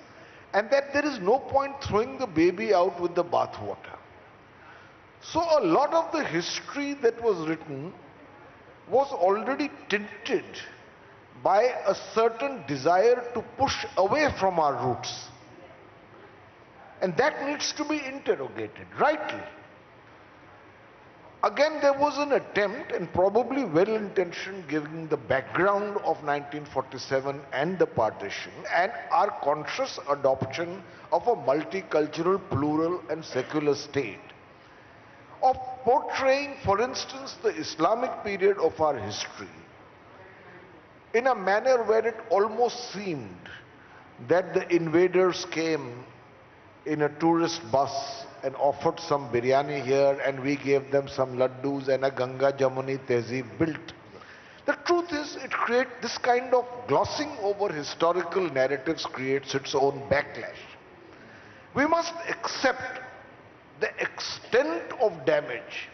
and that there is no point throwing the baby out with the bathwater. So a lot of the history that was written was already tinted by a certain desire to push away from our roots. And that needs to be interrogated, rightly. Again, there was an attempt, and probably well-intentioned, given the background of 1947 and the partition, and our conscious adoption of a multicultural, plural and secular state, of portraying, for instance, the Islamic period of our history in a manner where it almost seemed that the invaders came in a tourist bus and offered some biryani here, and we gave them some laddus, and a Ganga Jamuni Tehzeeb built. The truth is, it creates this kind of glossing over historical narratives creates its own backlash. We must accept the extent of damage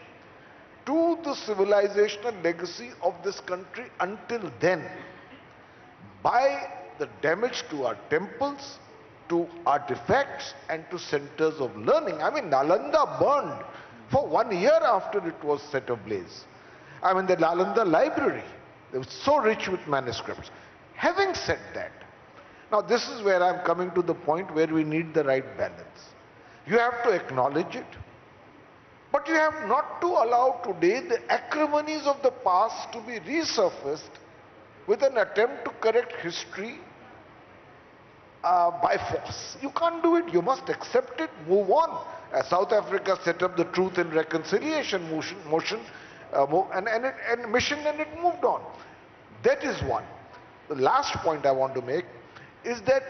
to the civilizational legacy of this country until then by the damage to our temples, to artifacts and to centers of learning. I mean, Nalanda burned for 1 year after it was set ablaze. I mean, the Nalanda library, it was so rich with manuscripts. Having said that, now this is where I'm coming to the point where we need the right balance. You have to acknowledge it, but you have not to allow today the acrimonies of the past to be resurfaced with an attempt to correct history by force. You can't do it. You must accept it, move on. South Africa set up the Truth and Reconciliation mission, and it moved on. That is one. The last point I want to make is that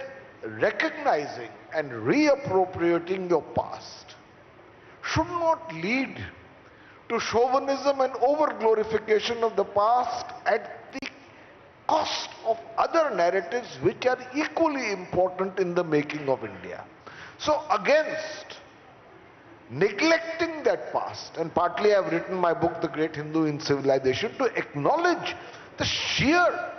recognizing and reappropriating your past should not lead to chauvinism and over-glorification of the past at the cost of other narratives which are equally important in the making of India. So against neglecting that past, and partly I've written my book, The Great Hindu in Civilization, to acknowledge the sheer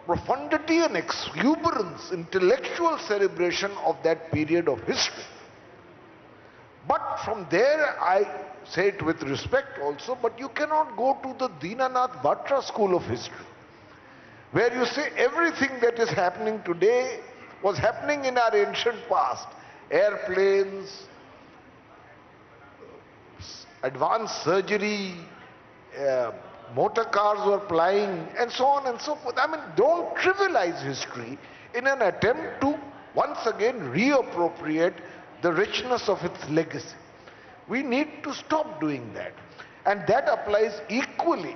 profundity and exuberance, intellectual celebration of that period of history. But from there, I say it with respect also, but you cannot go to the Dinanath Bhatra school of history, where you say everything that is happening today was happening in our ancient past. Airplanes, advanced surgery, motor cars were flying, and so on and so forth. I mean, don't trivialize history in an attempt to once again reappropriate the richness of its legacy. We need to stop doing that. And that applies equally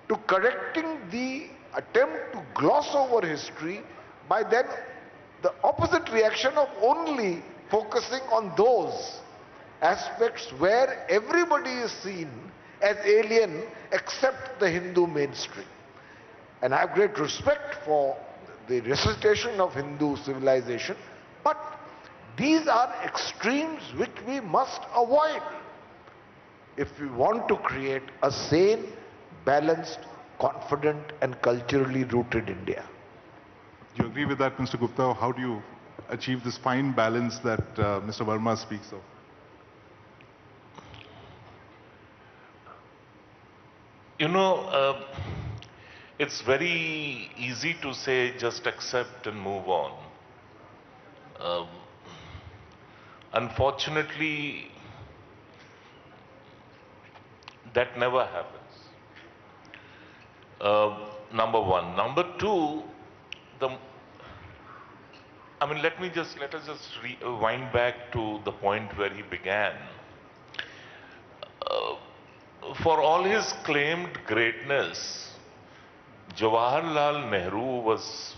to correcting the attempt to gloss over history by then the opposite reaction of only focusing on those aspects where everybody is seen as alien except the Hindu mainstream. And I have great respect for the recitation of Hindu civilization, but these are extremes which we must avoid if we want to create a sane, balanced, confident and culturally rooted India. Do you agree with that, Mr. Gupta? How do you achieve this fine balance that Mr. Verma speaks of? You know, it's very easy to say just accept and move on. Unfortunately, that never happens. Number one. Number two, let us just wind back to the point where he began. For all his claimed greatness, Jawaharlal Nehru was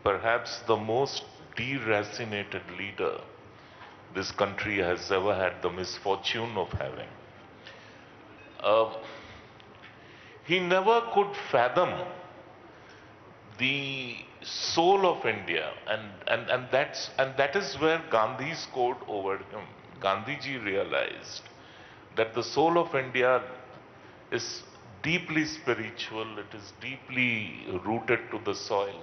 perhaps the most deracinated leader this country has ever had the misfortune of having. He never could fathom the soul of India, and that is where Gandhi scored over him. Gandhiji realized that the soul of India is deeply spiritual, it is deeply rooted to the soil.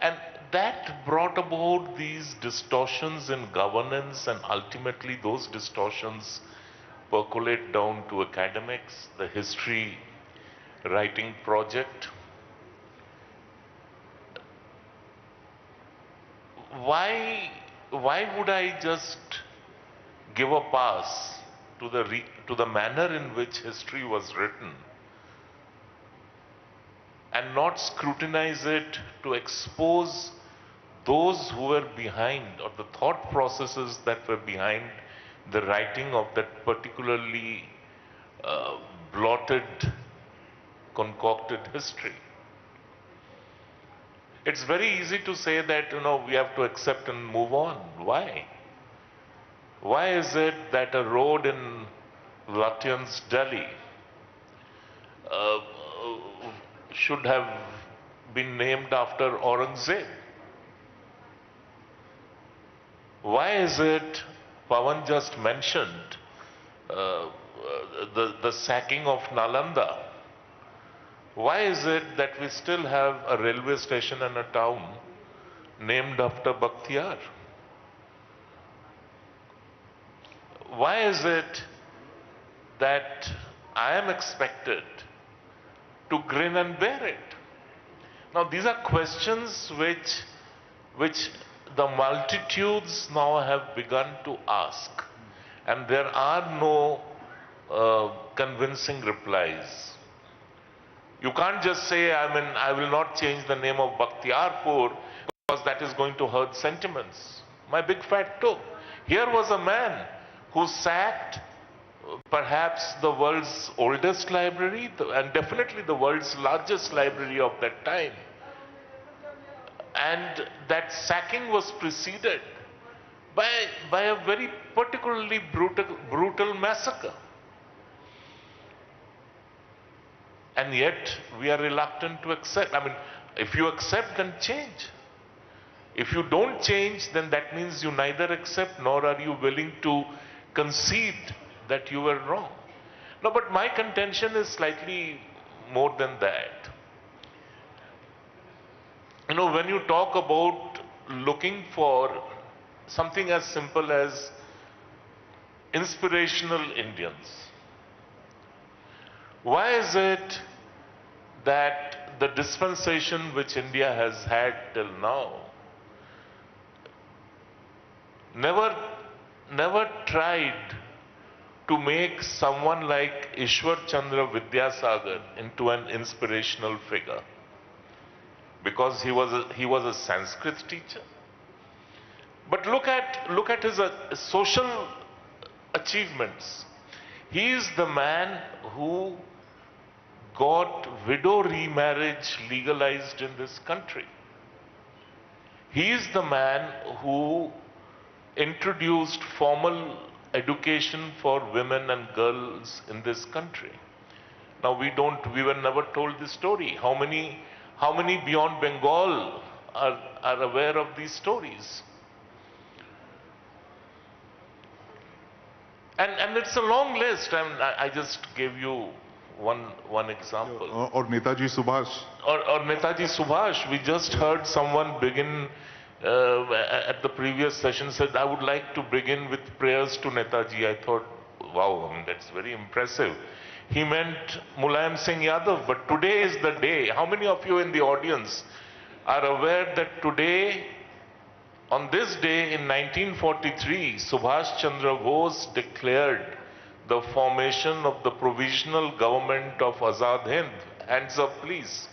And that brought about these distortions in governance, and ultimately those distortions percolate down to academics, the history writing project. Why would I just give a pass to the manner in which history was written and not scrutinize it to expose those who were behind, or the thought processes that were behind the writing of that particularly blotted, concocted history? It's very easy to say that, we have to accept and move on. Why? Why is it that a road in Lutyens, Delhi should have been named after Aurangzeb? Why is it, Pawan just mentioned, the sacking of Nalanda? Why is it that we still have a railway station and a town named after Bakhtiyar? Why is it that I am expected to grin and bear it? Now these are questions which the multitudes now have begun to ask, and there are no convincing replies. You can't just say, I will not change the name of Bakhtiarpur because that is going to hurt sentiments. My big fat toe. Here was a man who sacked perhaps the world's oldest library and definitely the world's largest library of that time. And that sacking was preceded by a very particularly brutal massacre. And yet we are reluctant to accept. If you accept, then change. If you don't change, then that means you neither accept nor are you willing to concede that you were wrong. No, but my contention is slightly more than that. When you talk about looking for something as simple as inspirational Indians, why is it that the dispensation which India has had till now never tried to make someone like Ishwar Chandra Vidyasagar into an inspirational figure? Because he was a Sanskrit teacher. But look at his social achievements. He is the man who got widow remarriage legalized in this country. He is the man who introduced formal education for women and girls in this country. Now we were never told this story. How many beyond Bengal are aware of these stories? And it's a long list. I just gave you one example. Or Netaji Subhash. Or Netaji Subhash. We just heard someone begin at the previous session said, I would like to begin with prayers to Netaji. I thought, wow, that's very impressive. He meant Mulayam Singh Yadav, but today is the day. How many of you in the audience are aware that today, on this day in 1943, Subhash Chandra Bose declared the formation of the provisional government of Azad Hind? Hands up, please.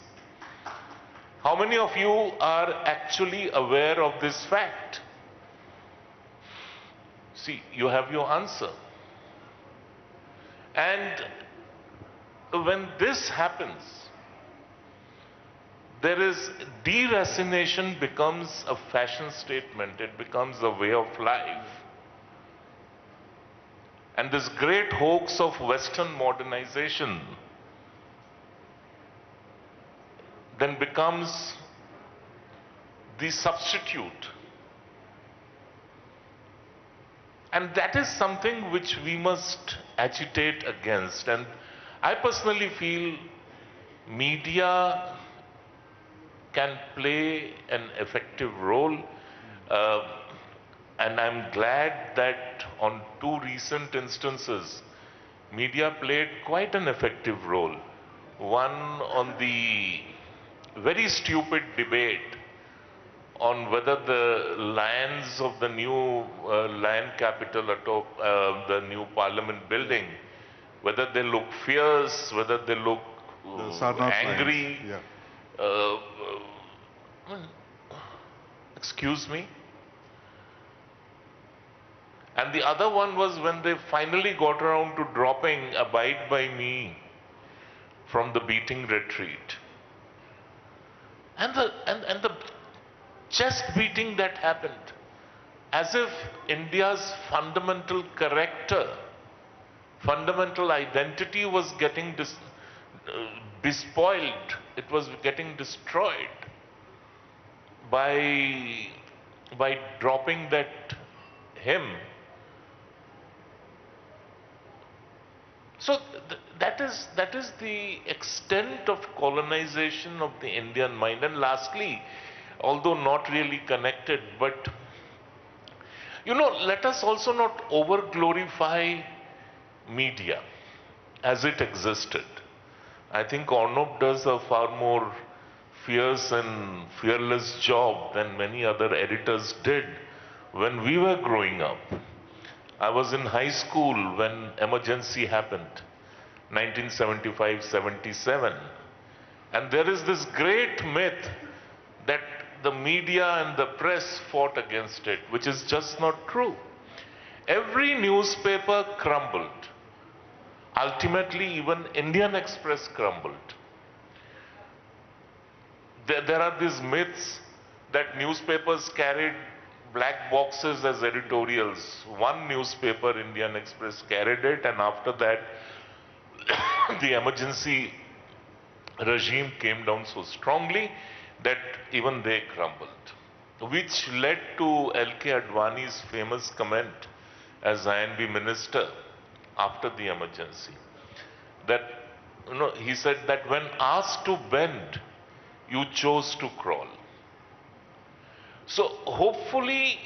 How many of you are actually aware of this fact? See, you have your answer. And when this happens, there is deracination becomes a fashion statement, it becomes a way of life. And this great hoax of Western modernization then becomes the substitute. And that is something which we must agitate against. And I personally feel media can play an effective role. And I'm glad that on two recent instances, media played quite an effective role. One on the very stupid debate on whether the lions of the new lion capital atop the new parliament building, whether they look fierce, whether they look angry. Excuse me. And the other one was when they finally got around to dropping "Abide by Me" from the beating retreat. And the chest beating that happened, as if India's fundamental character, fundamental identity was getting despoiled, it was getting destroyed by dropping that hymn. So that is the extent of colonization of the Indian mind. And lastly, although not really connected, but let us also not over glorify media as it existed. I think Arnab does a far more fierce and fearless job than many other editors did when we were growing up. I was in high school when emergency happened, 1975-77. And there is this great myth that the media and the press fought against it, which is just not true. Every newspaper crumbled. Ultimately, even Indian Express crumbled. There are these myths that newspapers carried black boxes as editorials. One newspaper, Indian Express, carried it, and after that, the emergency regime came down so strongly that even they crumbled, which led to L.K. Advani's famous comment as INB minister after the emergency, that he said that when asked to bend, you chose to crawl. So hopefully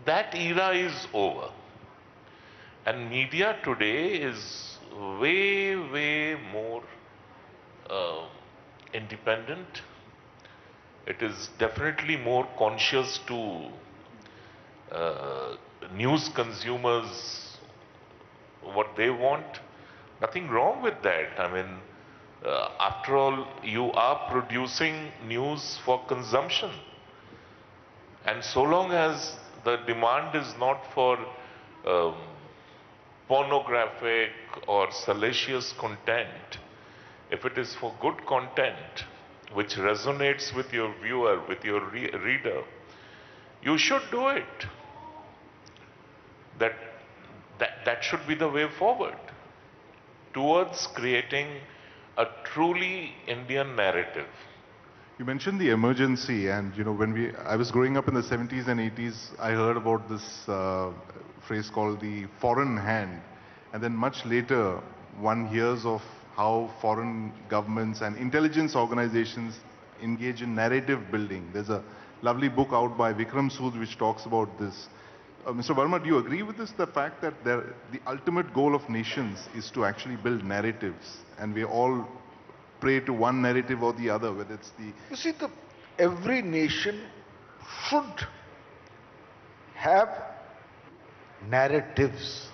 that era is over, and media today is way more independent. It is definitely more conscious to news consumers, what they want. Nothing wrong with that. I mean, after all, you are producing news for consumption. And so long as the demand is not for pornographic or salacious content, if it is for good content, which resonates with your viewer, with your reader, you should do it. That should be the way forward towards creating a truly Indian narrative. You mentioned the emergency, and when I was growing up in the 70s and 80s, I heard about this phrase called the foreign hand. And then much later, one hears of how foreign governments and intelligence organizations engage in narrative building. There's a lovely book out by Vikram which talks about this. Mr. Verma, do you agree with this, the fact that the ultimate goal of nations is to actually build narratives, and we all prey to one narrative or the other, whether it's the... You see, every nation should have narratives.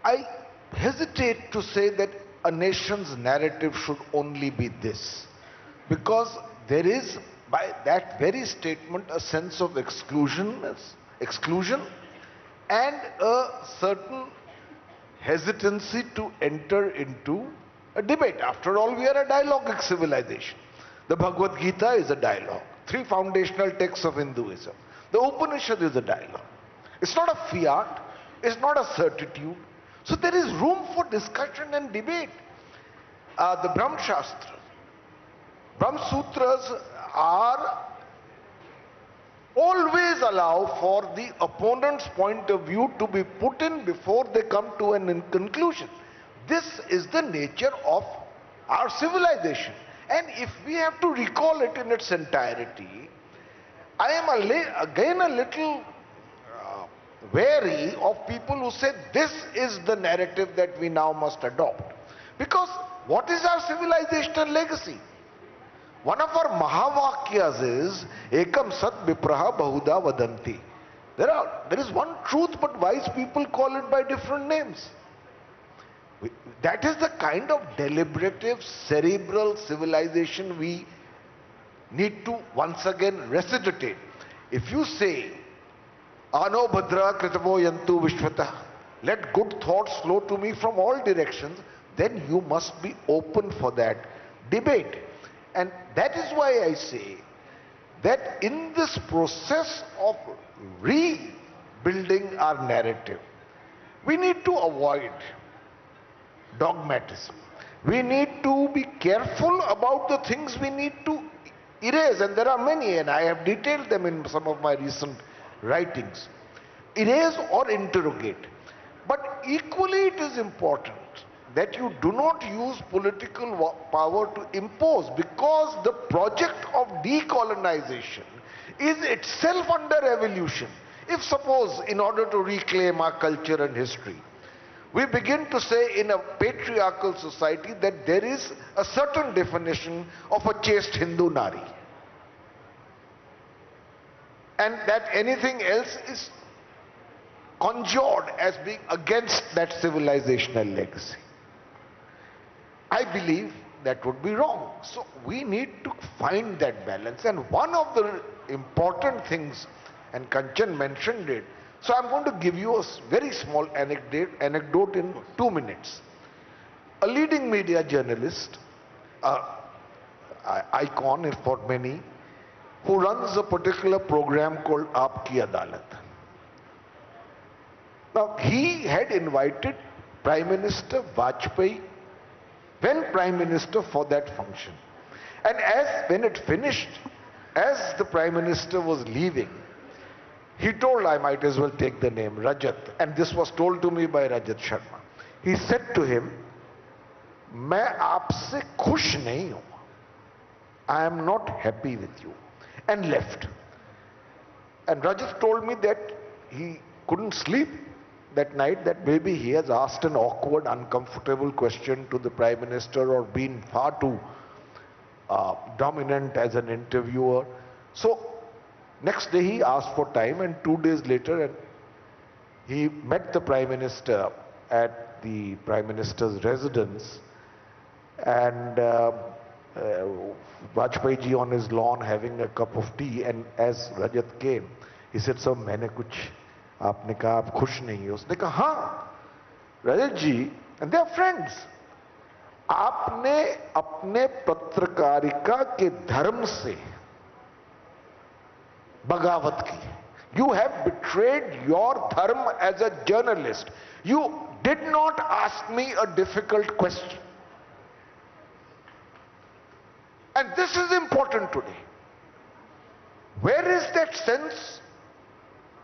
I hesitate to say that a nation's narrative should only be this, because there is, by that very statement, a sense of exclusion and a certain hesitancy to enter into a debate. After all, we are a dialogic civilization. The Bhagavad Gita is a dialogue. 3 foundational texts of Hinduism. The Upanishad is a dialogue. It's not a fiat, it's not a certitude. So there is room for discussion and debate. The Brahma Shastra, Brahma Sutras are Always allow for the opponent's point of view to be put in before they come to an conclusion. This is the nature of our civilization. And if we have to recall it in its entirety, I am again a little wary of people who say this is the narrative that we now must adopt. Because what is our civilizational legacy? One of our Mahavakyas is Ekam Sat Vipraha Bahuda Vadanti. There is one truth, but wise people call it by different names. That is the kind of deliberative, cerebral civilization we need to once again resuscitate. If you say, Ano Bhadra Kritavo Yantu Vishvata, let good thoughts flow to me from all directions, then you must be open for that debate. And that is why I say that in this process of rebuilding our narrative, we need to avoid dogmatism. We need to be careful about the things we need to erase, and there are many, and I have detailed them in some of my recent writings. Erase or interrogate. But equally it is important that you do not use political power to impose, because the project of decolonization is itself under evolution. If suppose, in order to reclaim our culture and history, we begin to say in a patriarchal society that there is a certain definition of a chaste Hindu Nari, and that anything else is conjured as being against that civilizational legacy, I believe that would be wrong. So we need to find that balance. And one of the important things, and Kanchan mentioned it, so I'm going to give you a very small anecdote in 2 minutes. A leading media journalist, icon for many, who runs a particular program called Aapki Adalat. Now, he had invited Prime Minister Vajpayee, when Prime Minister, for that function. And when it finished, as the Prime Minister was leaving, he told, I might as well take the name, Rajat, and this was told to me by Rajat Sharma. He said to him, "Main aapse khush nahi hu. I am not happy with you," and left. And Rajat told me that he couldn't sleep that night, that maybe he has asked an awkward, uncomfortable question to the Prime Minister, or been far too dominant as an interviewer. So next day he asked for time, and 2 days later he met the Prime Minister at the Prime Minister's residence, and Vajpayee ji on his lawn having a cup of tea, and as Rajat came, he said, "Sir, maine kuch आपने कहा आप खुश नहीं हो." उसने कहा, हाँ रजत जी, and they are friends, आपने अपने पत्रकारिता के धर्म से बगावत की. You have betrayed your dharma as a journalist. You did not ask me a difficult question. And this is important today. Where is that sense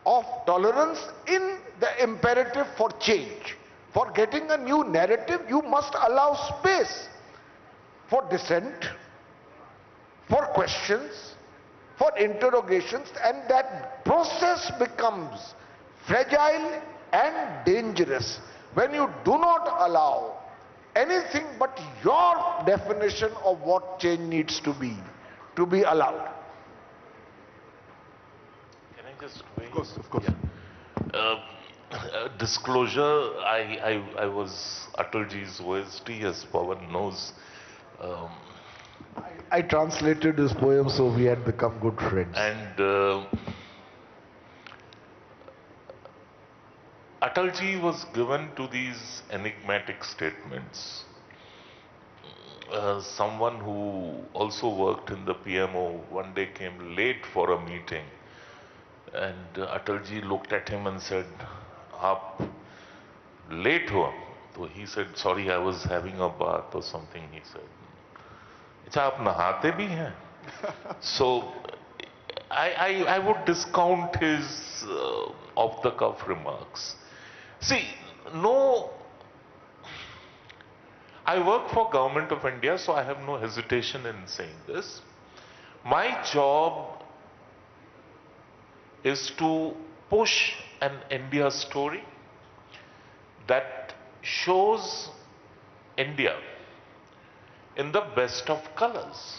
of tolerance in the imperative for change? For getting a new narrative, you must allow space for dissent, for questions, for interrogations, and that process becomes fragile and dangerous when you do not allow anything but your definition of what change needs to be allowed. Can I just weigh? Of course. Disclosure, I was Atalji's OST, as Pawan knows. I translated his poem, so we had become good friends. And Atalji was given to these enigmatic statements. Someone who also worked in the PMO one day came late for a meeting, and Atalji looked at him and said, "Aap late hua?" So he said, "Sorry, I was having a bath or something," he said. "Acha, aap nahate bhi hain?" So I would discount his off-the-cuff remarks. See, no, I work for Government of India, so I have no hesitation in saying this. My job is to push an India story that shows India in the best of colors.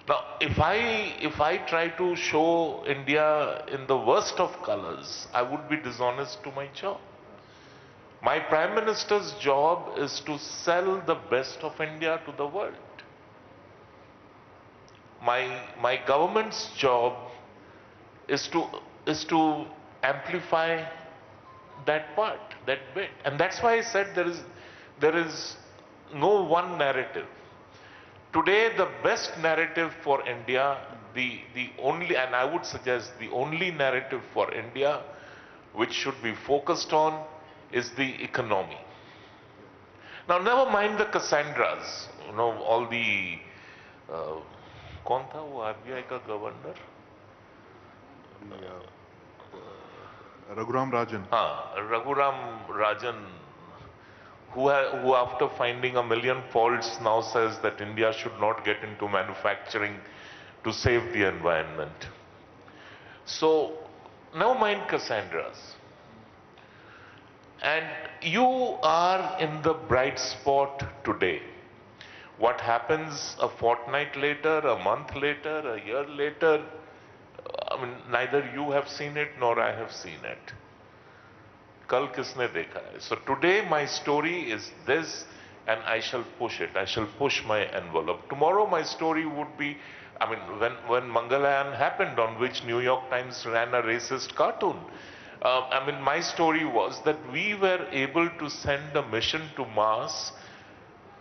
Now, if I try to show India in the worst of colors, I would be dishonest to my job. My Prime Minister's job is to sell the best of India to the world. My government's job is to amplify that part, that bit. And that's why I said there is no one narrative. Today, the best narrative for India, the only, and I would suggest the only narrative for India which should be focused on is the economy. Now, never mind the Cassandras, all the, कौन था वो RBI का governor? Raghuram Rajan. Raghuram Rajan, who after finding 1 million faults now says that India should not get into manufacturing to save the environment. So, never mind Cassandras. And you are in the bright spot today. What happens a fortnight later, a month later, a year later, I mean, neither you have seen it nor I have seen it. Kal kisne dekha hai? So today my story is this, and I shall push it. I shall push my envelope. Tomorrow my story would be, I mean, when Mangalayan happened, on which New York Times ran a racist cartoon, I mean, my story was that we were able to send a mission to Mars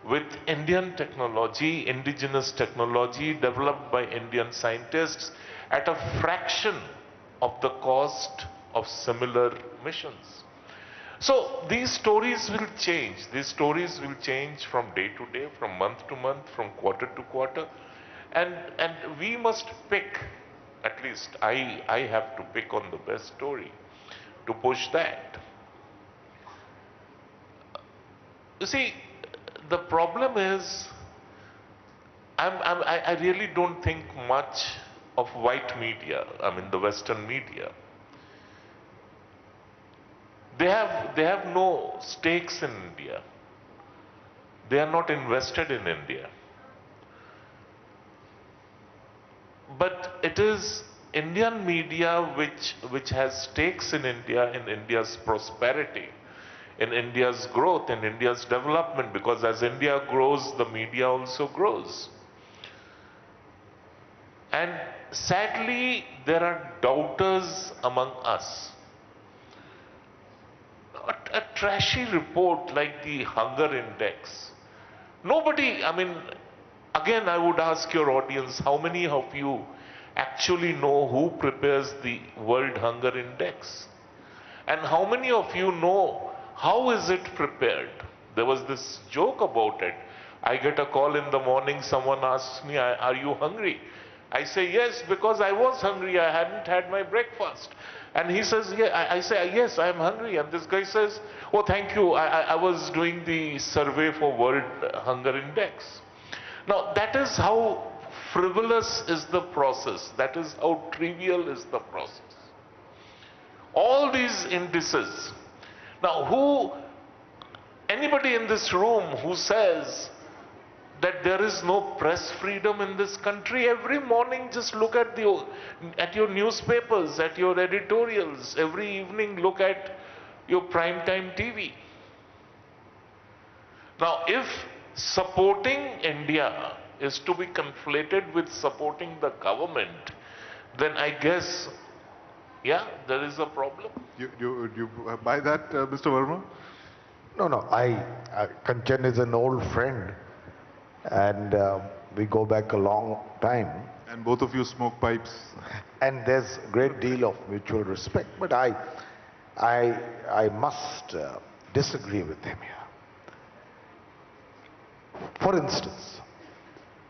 with Indian technology, indigenous technology developed by Indian scientists at a fraction of the cost of similar missions. So these stories will change. These stories will change from day to day, from month to month, from quarter to quarter. And we must pick, at least I have to pick on the best story to push that. You see, the problem is, I really don't think much of white media, I mean the Western media. They have no stakes in India. They are not invested in India. But it is Indian media which has stakes in India, in India's prosperity, in India's growth, in India's development, because as India grows, the media also grows. And sadly, there are doubters among us. A trashy report like the Hunger Index. Nobody, I mean, again I would ask your audience, how many of you actually know who prepares the World Hunger Index? And how many of you know how is it prepared? There was this joke about it. I get a call in the morning, someone asks me, are you hungry? I say yes, because I was hungry, I hadn't had my breakfast. And he says, yeah, I say, yes, I am hungry. And this guy says, oh, thank you, I was doing the survey for World Hunger Index. Now, that is how frivolous is the process. That is how trivial is the process. All these indices. Now, anybody in this room who says that there is no press freedom in this country, every morning just look at your newspapers, at your editorials. Every evening look at your primetime TV. Now, if supporting India is to be conflated with supporting the government, then I guess, yeah, there is a problem. You buy that, Mr. Verma? No, Kanchan is an old friend, and we go back a long time. And both of you smoke pipes. And there's a great deal of mutual respect, but I must disagree with him here. For instance,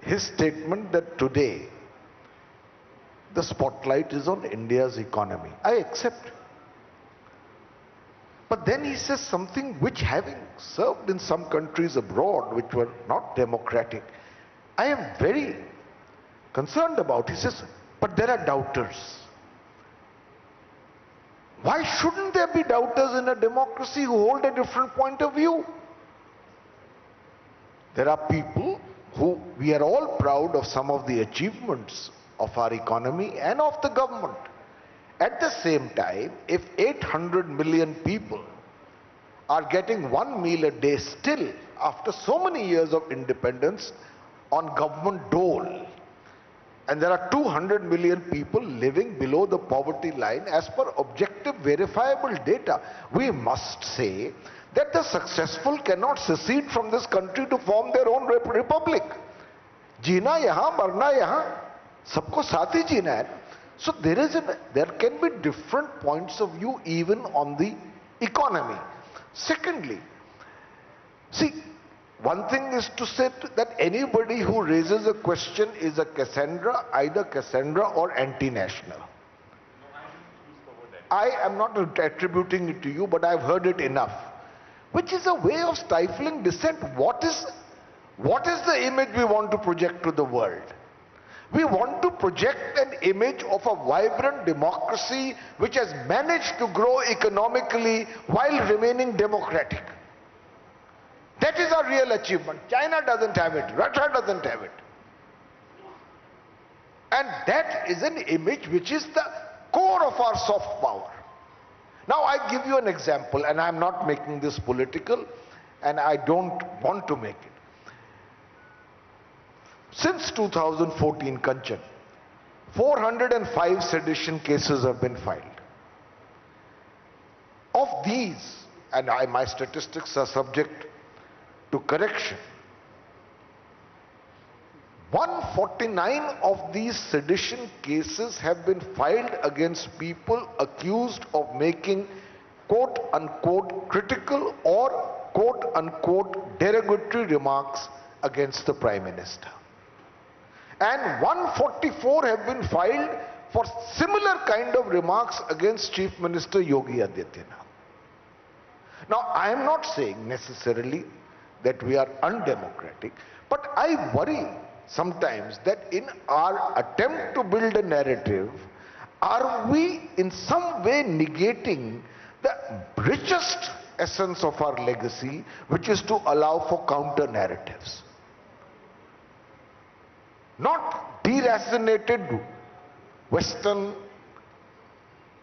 his statement that today the spotlight is on India's economy. I accept. But then he says something which, having served in some countries abroad which were not democratic, I am very concerned about. He says, but there are doubters. Why shouldn't there be doubters in a democracy who hold a different point of view? There are people who, we are all proud of some of the achievements of our economy and of the government. At the same time, if 800 million people are getting one meal a day still, after so many years of independence, on government dole, and there are 200 million people living below the poverty line as per objective verifiable data, we must say that the successful cannot secede from this country to form their own republic. Jeena yahan, marna yahan, sabko saath hi jeena hai. So there can be different points of view even on the economy. Secondly, see, one thing is to say that anybody who raises a question is a Cassandra, either Cassandra or anti-national. I am not attributing it to you, but I've heard it enough. Which is a way of stifling dissent. What is the image we want to project to the world? We want to project an image of a vibrant democracy which has managed to grow economically while remaining democratic. That is our real achievement. China doesn't have it. Russia doesn't have it. And that is an image which is the core of our soft power. Now I give you an example, and I'm not making this political, and I don't want to make it. Since 2014, Kanchan, 405 sedition cases have been filed. Of these, and my statistics are subject to correction, 149 of these sedition cases have been filed against people accused of making quote-unquote critical or quote-unquote derogatory remarks against the Prime Minister. And 144 have been filed for similar kind of remarks against Chief Minister Yogi Adityanath. Now, I am not saying necessarily that we are undemocratic, but I worry sometimes that in our attempt to build a narrative, are we in some way negating the richest essence of our legacy, which is to allow for counter narratives? Not deracinated Western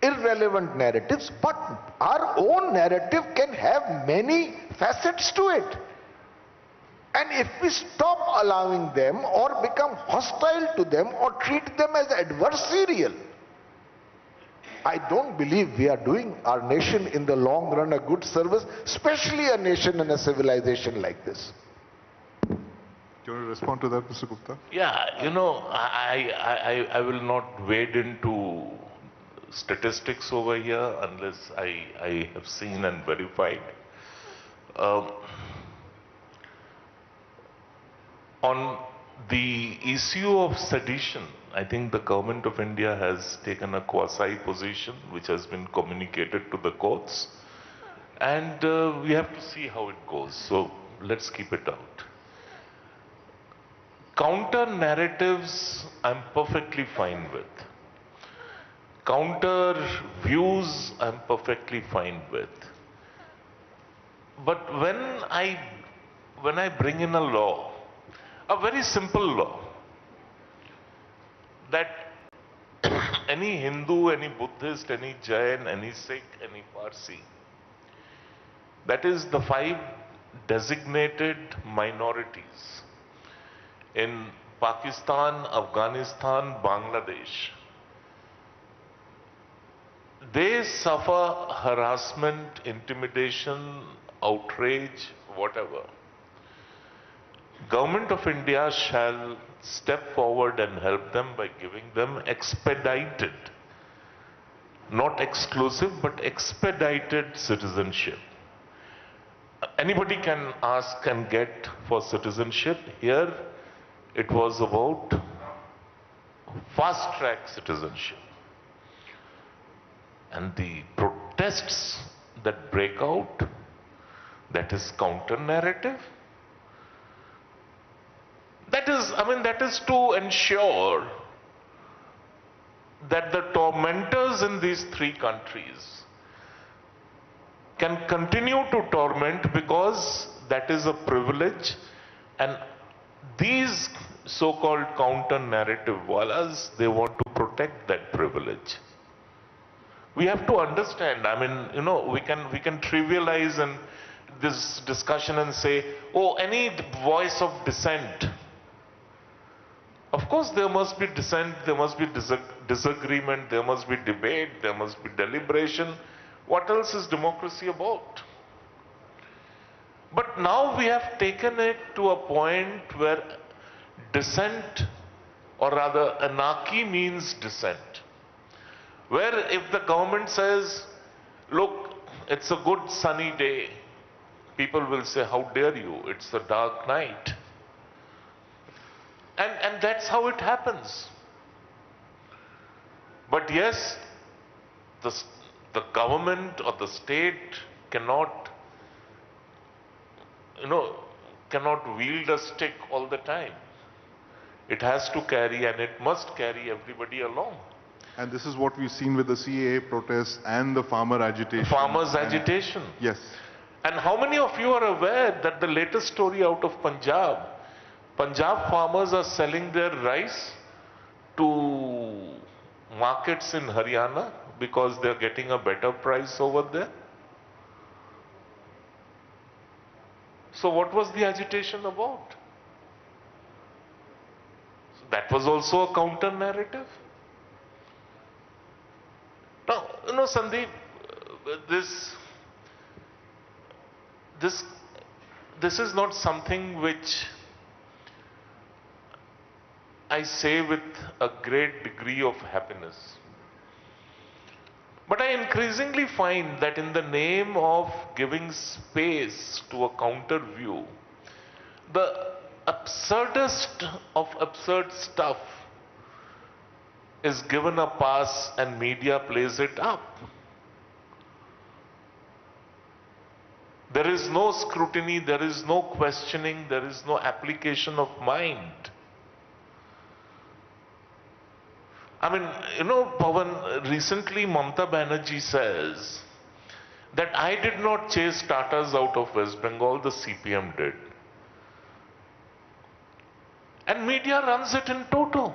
irrelevant narratives, but our own narrative can have many facets to it. And if we stop allowing them or become hostile to them or treat them as adversarial, I don't believe we are doing our nation in the long run a good service, especially a nation and a civilization like this. Do you want to respond to that, Mr. Gupta? Yeah, you know, I will not wade into statistics over here unless I have seen and verified. On the issue of sedition, I think the government of India has taken a quasi position which has been communicated to the courts, and we have to see how it goes. So let's keep it out. Counter narratives I'm perfectly fine with. Counter views I'm perfectly fine with. But when I bring in a law, a very simple law, that any Hindu, any Buddhist, any Jain, any Sikh, any Parsi, that is the 5 designated minorities in Pakistan, Afghanistan, Bangladesh, they suffer harassment, intimidation, outrage, whatever. Government of India shall step forward and help them by giving them expedited, not exclusive, but expedited citizenship. Anybody can ask and get for citizenship. Here it was about fast-track citizenship. And the protests that break out, that is counter-narrative. That is to ensure that the tormentors in these three countries can continue to torment, because that is a privilege, and these so-called counter-narrative wallahs, they want to protect that privilege. We have to understand, we can trivialize and this discussion and say, oh, any voice of dissent. Of course, there must be dissent, there must be disagreement, there must be debate, there must be deliberation. What else is democracy about? But now we have taken it to a point where dissent, or rather anarchy, means dissent. Where if the government says, look, it's a good sunny day, people will say, how dare you, it's a dark night. And that's how it happens. But yes, the government or the state cannot wield a stick all the time. It has to carry, and it must carry everybody along. And this is what we've seen with the CAA protests and the farmer agitation. Farmers' agitation. Yes. And how many of you are aware that the latest story out of Punjab farmers are selling their rice to markets in Haryana because they're getting a better price over there? So what was the agitation about? So that was also a counter narrative. Now, Sandeep, this is not something which I say with a great degree of happiness. But I increasingly find that in the name of giving space to a counter view, the absurdest of absurd stuff is given a pass and media plays it up. There is no scrutiny, there is no questioning, there is no application of mind. Pawan, recently Mamata Banerjee says that I did not chase Tatas out of West Bengal, the CPM did. And media runs it in toto.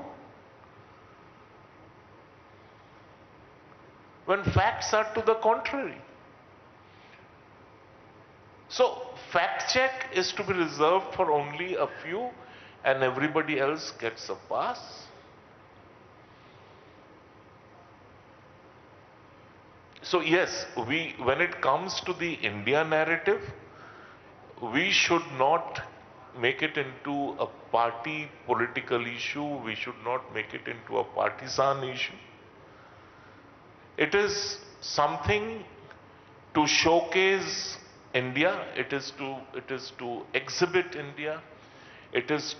When facts are to the contrary. So, fact check is to be reserved for only a few and everybody else gets a pass. So yes, when it comes to the India narrative, we should not make it into a party political issue. We should not make it into a partisan issue. It is something to showcase India. It is to exhibit India. As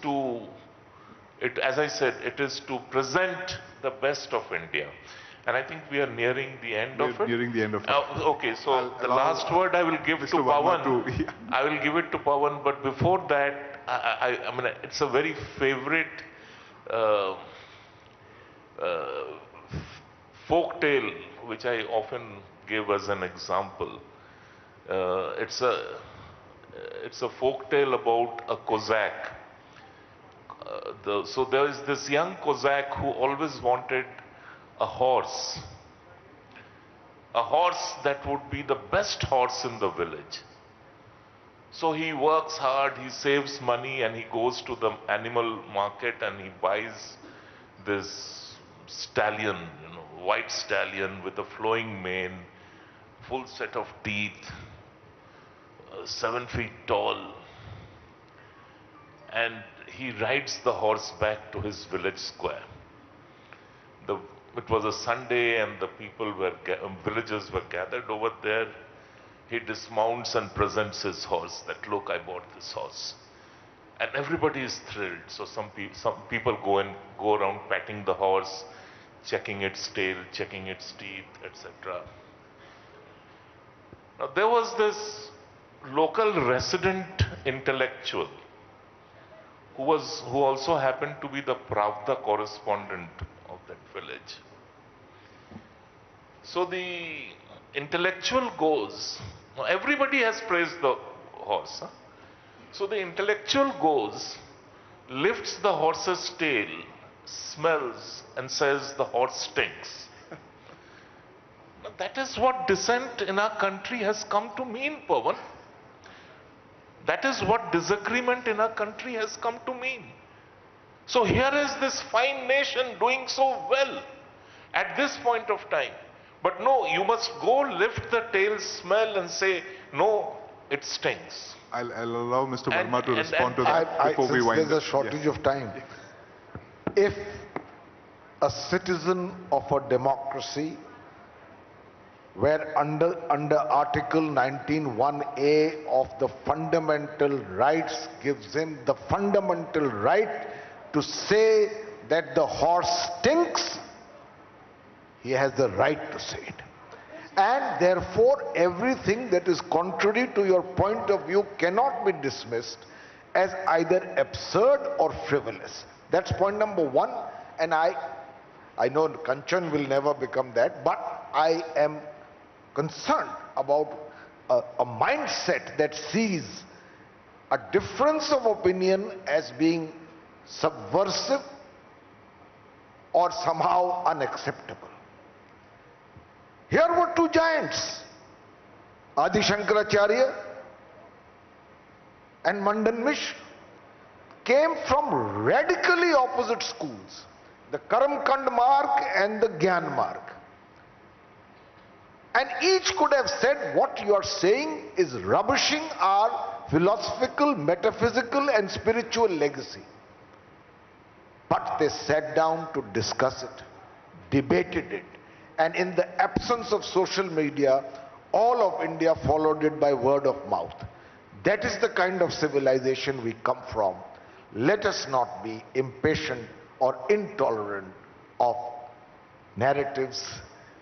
I said, it is to present the best of India. And I think we are nearing the end of it. Nearing the end of it. Okay, so the last word I will give to Pawan. I will give it to Pawan, but before that, it's a very favorite folk tale which I often give as an example. It's a folk tale about a Cossack. So there is this young Cossack who always wanted a horse that would be the best horse in the village. So he works hard, he saves money, and he goes to the animal market and he buys this stallion, white stallion with a flowing mane, full set of teeth, 7 feet tall, and he rides the horse back to his village square. It was a Sunday and the villagers were gathered over there. He dismounts and presents his horse that, look, I bought this horse. and everybody is thrilled. So some people go around patting the horse, checking its tail, checking its teeth, etc. Now there was this local resident intellectual who also happened to be the Pravda correspondent of that village. So the intellectual goes, now everybody has praised the horse. Huh? So the intellectual goes, lifts the horse's tail, smells and says the horse stinks. Now that is what dissent in our country has come to mean, Pawan. That is what disagreement in our country has come to mean. So here is this fine nation doing so well at this point of time. But no, you must go lift the tail, smell and say, no, it stinks. I'll allow Mr. Verma to respond to that before we wind up. There's a shortage of time. If a citizen of a democracy where under Article 19(1)(a) of the fundamental rights gives him the fundamental right to say that the horse stinks, he has the right to say it. And therefore, everything that is contrary to your point of view cannot be dismissed as either absurd or frivolous. That's point number one. And I know Kanchan will never become that, but I am concerned about a mindset that sees a difference of opinion as being subversive or somehow unacceptable. Here were two giants, Adi Shankaracharya and Mandan Mishra, came from radically opposite schools, the Karamkand mark and the Gyan mark. And each could have said, what you are saying is rubbishing our philosophical, metaphysical and spiritual legacy. But they sat down to discuss it, debated it, and in the absence of social media, all of India followed it by word of mouth. That is the kind of civilization we come from. Let us not be impatient or intolerant of narratives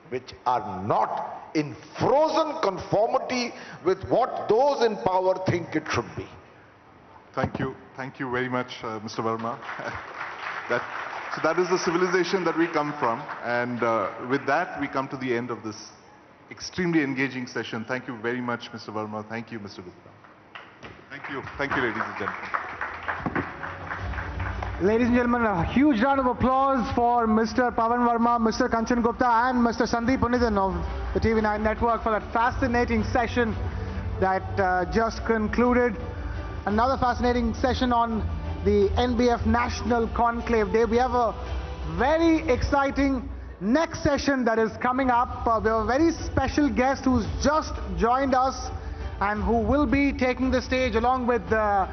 which are not in frozen conformity with what those in power think it should be. Thank you very much, Mr. Verma. So that is the civilization that we come from, and with that we come to the end of this extremely engaging session. Thank you very much, Mr. Verma. Thank you, Mr. Gupta. Thank you, ladies and gentlemen. Ladies and gentlemen, a huge round of applause for Mr. Pavan Verma, Mr. Kanchan Gupta and Mr. Sandeep Unithan of the TV9 network for that fascinating session that just concluded. Another fascinating session on the NBF National Conclave Day. We have a very exciting next session that is coming up. We have a very special guest who's just joined us and who will be taking the stage along with the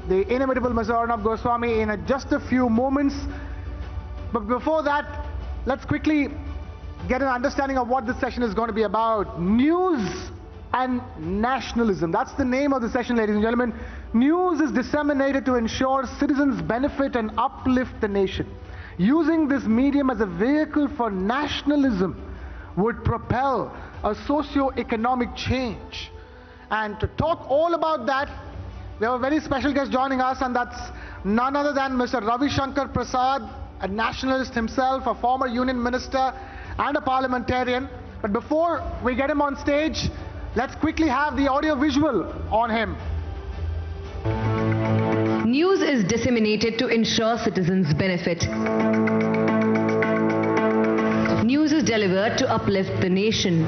inimitable Mr. Arnab Goswami in just a few moments. But before that, let's quickly get an understanding of what this session is going to be about. News and nationalism. That's the name of the session, ladies and gentlemen. News is disseminated to ensure citizens benefit and uplift the nation. Using this medium as a vehicle for nationalism would propel a socio-economic change. And to talk all about that, we have a very special guest joining us, and that's none other than Mr. Ravi Shankar Prasad, a nationalist himself, a former union minister and a parliamentarian. But before we get him on stage, let's quickly have the audio visual on him. News is disseminated to ensure citizens benefit. News is delivered to uplift the nation.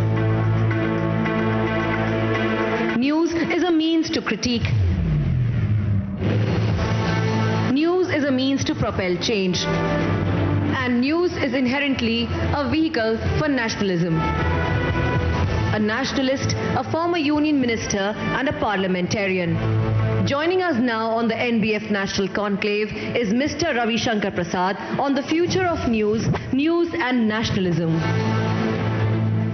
News is a means to critique. News is a means to propel change. And news is inherently a vehicle for nationalism. A nationalist, a former union minister and a parliamentarian. Joining us now on the NBF National Conclave is Mr. Ravi Shankar Prasad on the future of news and nationalism.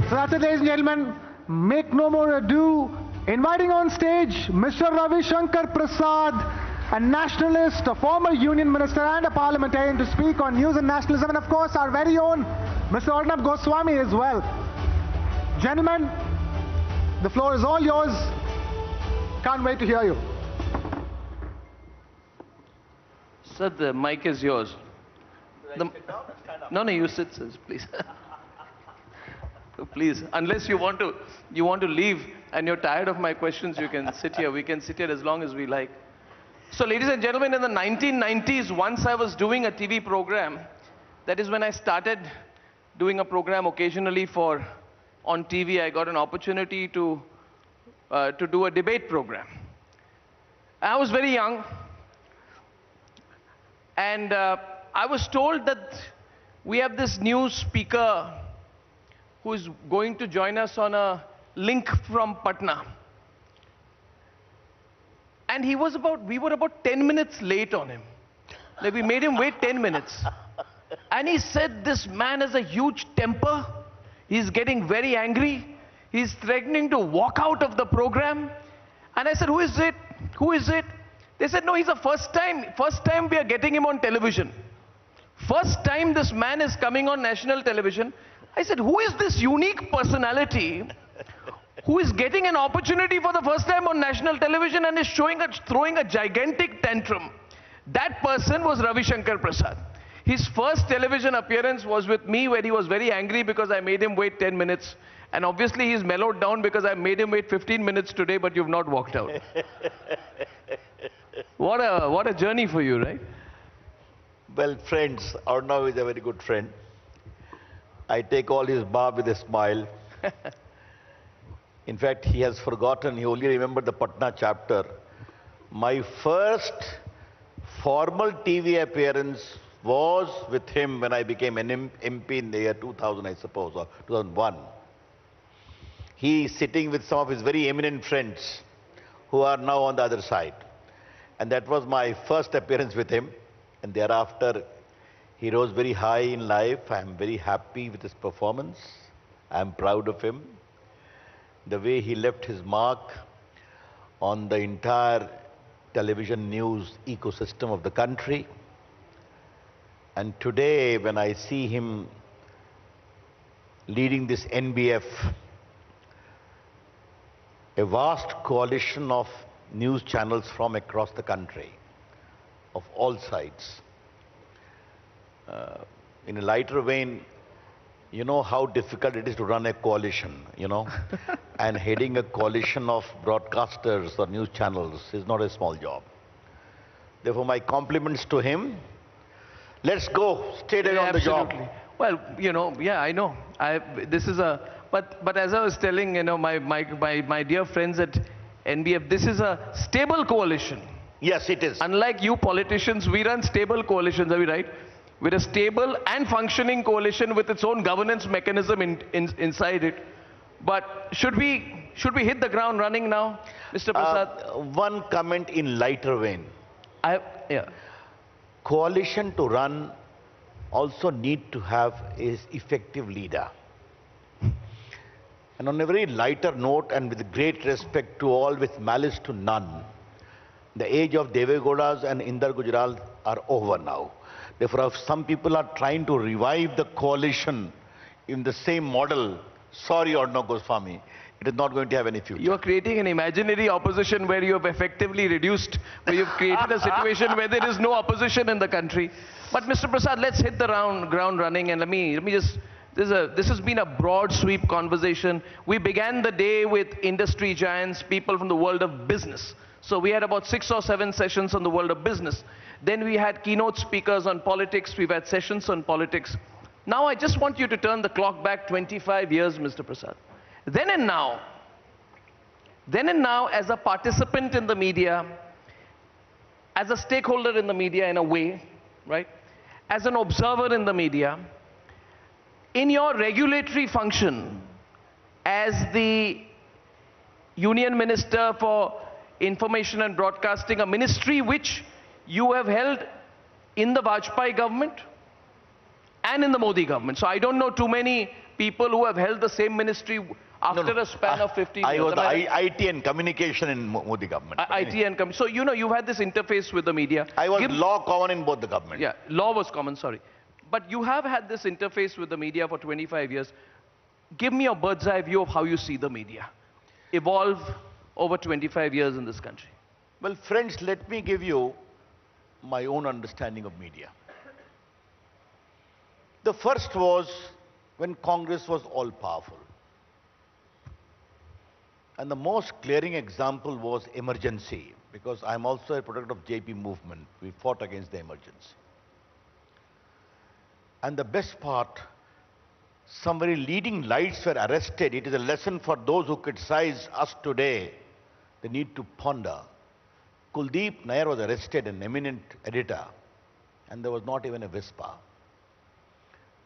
So that's it, ladies and gentlemen. Make no more ado. Inviting on stage Mr. Ravi Shankar Prasad, a nationalist, a former union minister and a parliamentarian to speak on news and nationalism, and of course our very own Mr. Arnab Goswami as well. Gentlemen, the floor is all yours. Can't wait to hear you. Sir, the mic is yours. No, you sit, sir, please. Please, unless you want to leave and you're tired of my questions, you can sit here. We can sit here as long as we like. So, ladies and gentlemen, in the 1990s, once I was doing a TV program, that is when I started doing a program occasionally on TV. I got an opportunity to do a debate program. I was very young, and I was told that we have this new speaker who is going to join us on a link from Patna. And we were about 10 minutes late on him. Like, we made him wait 10 minutes. And he said this man has a huge temper. He's getting very angry. He's threatening to walk out of the program. And I said, who is it? Who is it? They said, no, he's the first time we are getting him on television. First time this man is coming on national television. I said, who is this unique personality who is getting an opportunity for the first time on national television and is throwing a gigantic tantrum? That person was Ravi Shankar Prasad. His first television appearance was with me, where he was very angry because I made him wait 10 minutes. And obviously he's mellowed down because I made him wait 15 minutes today, but you've not walked out. What a journey for you, right? Well, friends, Arnab is a very good friend. I take all his barb with a smile. In fact, he has forgotten, he only remembered the Patna chapter. My first formal TV appearance was with him when I became an MP in the year 2000, I suppose, or 2001. He is sitting with some of his very eminent friends who are now on the other side. And that was my first appearance with him. And thereafter, he rose very high in life. I am very happy with his performance. I am proud of him. The way he left his mark on the entire television news ecosystem of the country. And today, when I see him leading this NBF, a vast coalition of news channels from across the country, of all sides. In a lighter vein, you know how difficult it is to run a coalition, you know. And heading a coalition of broadcasters or news channels is not a small job. Therefore, my compliments to him. Let's go straight away on the job. Well, you know, yeah, I know. But as I was telling, you know, my dear friends at NBF, this is a stable coalition. Yes, it is. Unlike you politicians, we run stable coalitions, are we right? We're a stable and functioning coalition with its own governance mechanism inside it. But should we hit the ground running now, Mr. Prasad? One comment in lighter vein. Coalition to run also need to have an effective leader. And on a very lighter note, and with great respect to all, with malice to none, the age of Devegowdas and Inder Gujral are over now. Therefore, if some people are trying to revive the coalition in the same model, sorry Arnab Goswami, it is not going to have any future. You are creating an imaginary opposition where you have effectively reduced, where you have created a situation where there is no opposition in the country. But Mr. Prasad, let's hit the ground running, and let me just, this has been a broad sweep conversation. We began the day with industry giants, people from the world of business. So we had about 6 or 7 sessions on the world of business. Then we had keynote speakers on politics. We've had sessions on politics. Now I just want you to turn the clock back 25 years, Mr. Prasad. Then and now, as a participant in the media, as a stakeholder in the media in a way, right? As an observer in the media, in your regulatory function as the Union Minister for Information and Broadcasting, a ministry which you have held in the Vajpayee government and in the Modi government. So I don't know too many people who have held the same ministry after a span of 15 years. I was the IT and communication in Modi government. So, you know, you had this interface with the media. I was law common in both the government. Yeah, law was common, sorry. But you have had this interface with the media for 25 years. Give me a bird's eye view of how you see the media evolve over 25 years in this country. Well, friends, let me give you my own understanding of media. The first was when Congress was all-powerful. And the most glaring example was emergency, because I'm also a product of JP movement. We fought against the emergency. And the best part, some very leading lights were arrested. It is a lesson for those who criticize us today. They need to ponder. Kuldeep Nair was arrested, an eminent editor, and there was not even a whisper.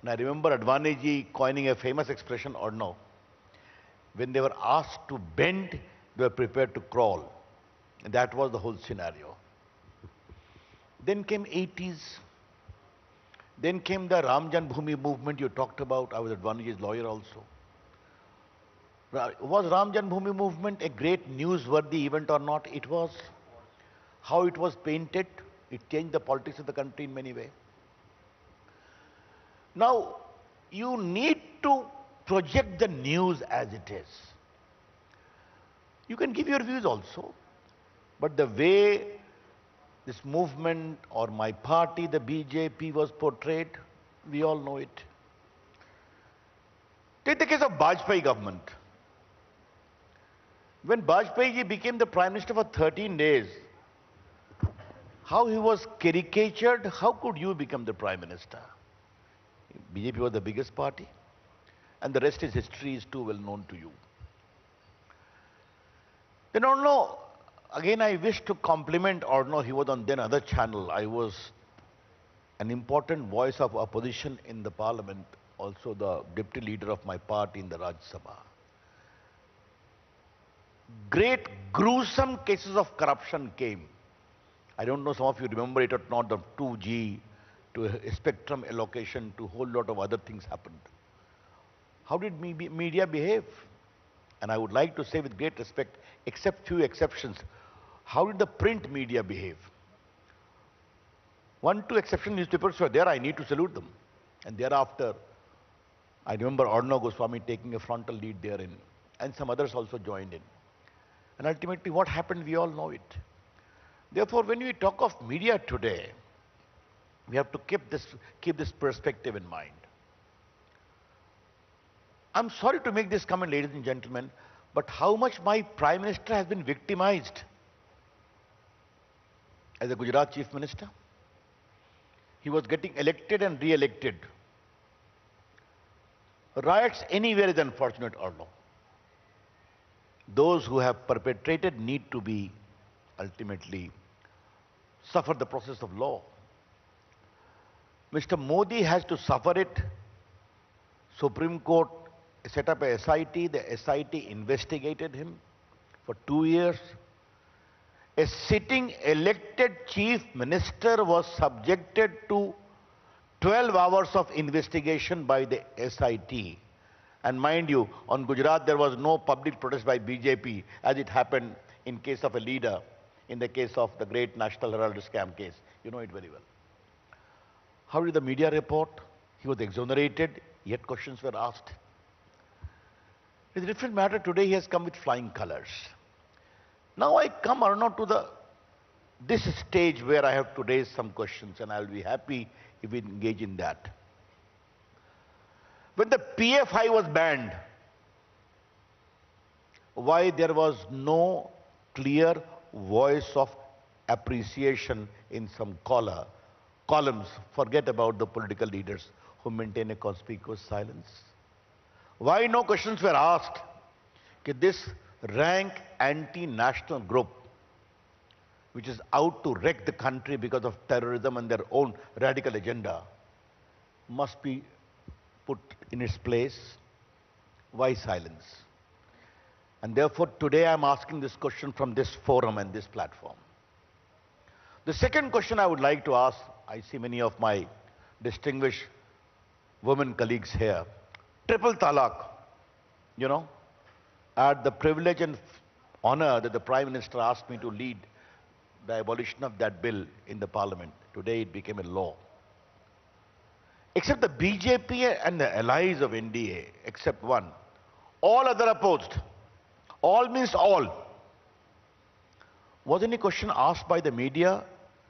And I remember Advani ji coining a famous expression, Arnab. When they were asked to bend, they were prepared to crawl. And that was the whole scenario. Then came 80s. Then came the Ram Janmabhoomi movement you talked about. I was Advaniji's lawyer also. Was Ram Janmabhoomi movement a great newsworthy event or not? It was. How it was painted, it changed the politics of the country in many ways. Now, you need to project the news as it is. You can give your views also, but the way this movement or my party, the BJP, was portrayed, we all know it. Take the case of Vajpayee government. When Vajpayee ji became the Prime Minister for 13 days, how he was caricatured, how could you become the Prime Minister? BJP was the biggest party, and the rest is history is too well known to you. Then Arnab, again I wish to compliment Arnab, he was on then other channel. I was an important voice of opposition in the parliament, also the deputy leader of my party in the Rajya Sabha. Great gruesome cases of corruption came. I don't know, some of you remember it or not, the 2G, to a spectrum allocation, to a whole lot of other things happened. How did media behave? And I would like to say with great respect, except few exceptions, how did the print media behave? 1, 2 exception newspapers were there, I need to salute them. And thereafter, I remember Arnab Goswami taking a frontal lead therein, and some others also joined in. And ultimately what happened, we all know it. Therefore, when we talk of media today, we have to keep this perspective in mind. I'm sorry to make this comment, ladies and gentlemen, but how much my Prime Minister has been victimized as a Gujarat Chief Minister? He was getting elected and re-elected. Riots anywhere is unfortunate or no. Those who have perpetrated need to be ultimately suffer the process of law. Mr. Modi has to suffer it. Supreme Court set up a SIT. The SIT investigated him for 2 years. A sitting elected chief minister was subjected to 12 hours of investigation by the SIT. And mind you, on Gujarat there was no public protest by BJP as it happened in case of a leader, in the case of the great National Herald scam case. You know it very well. How did the media report? He was exonerated, yet questions were asked. It's a different matter. Today he has come with flying colors. Now I come, Arnab, to this stage where I have to raise some questions, and I'll be happy if we engage in that. When the PFI was banned, why there was no clear voice of appreciation in some columns? Forget about the political leaders who maintain a conspicuous silence. Why no questions were asked that this rank anti-national group, which is out to wreck the country because of terrorism and their own radical agenda, must be put in its place? Why silence? And therefore today I am asking this question from this forum and this platform. The second question I would like to ask, I see many of my distinguished women colleagues here. Triple talaq, you know, I had the privilege and honor that the Prime Minister asked me to lead the abolition of that bill in the Parliament. Today it became a law. Except the BJP and the allies of NDA, except one, all other opposed. All means all. Was any question asked by the media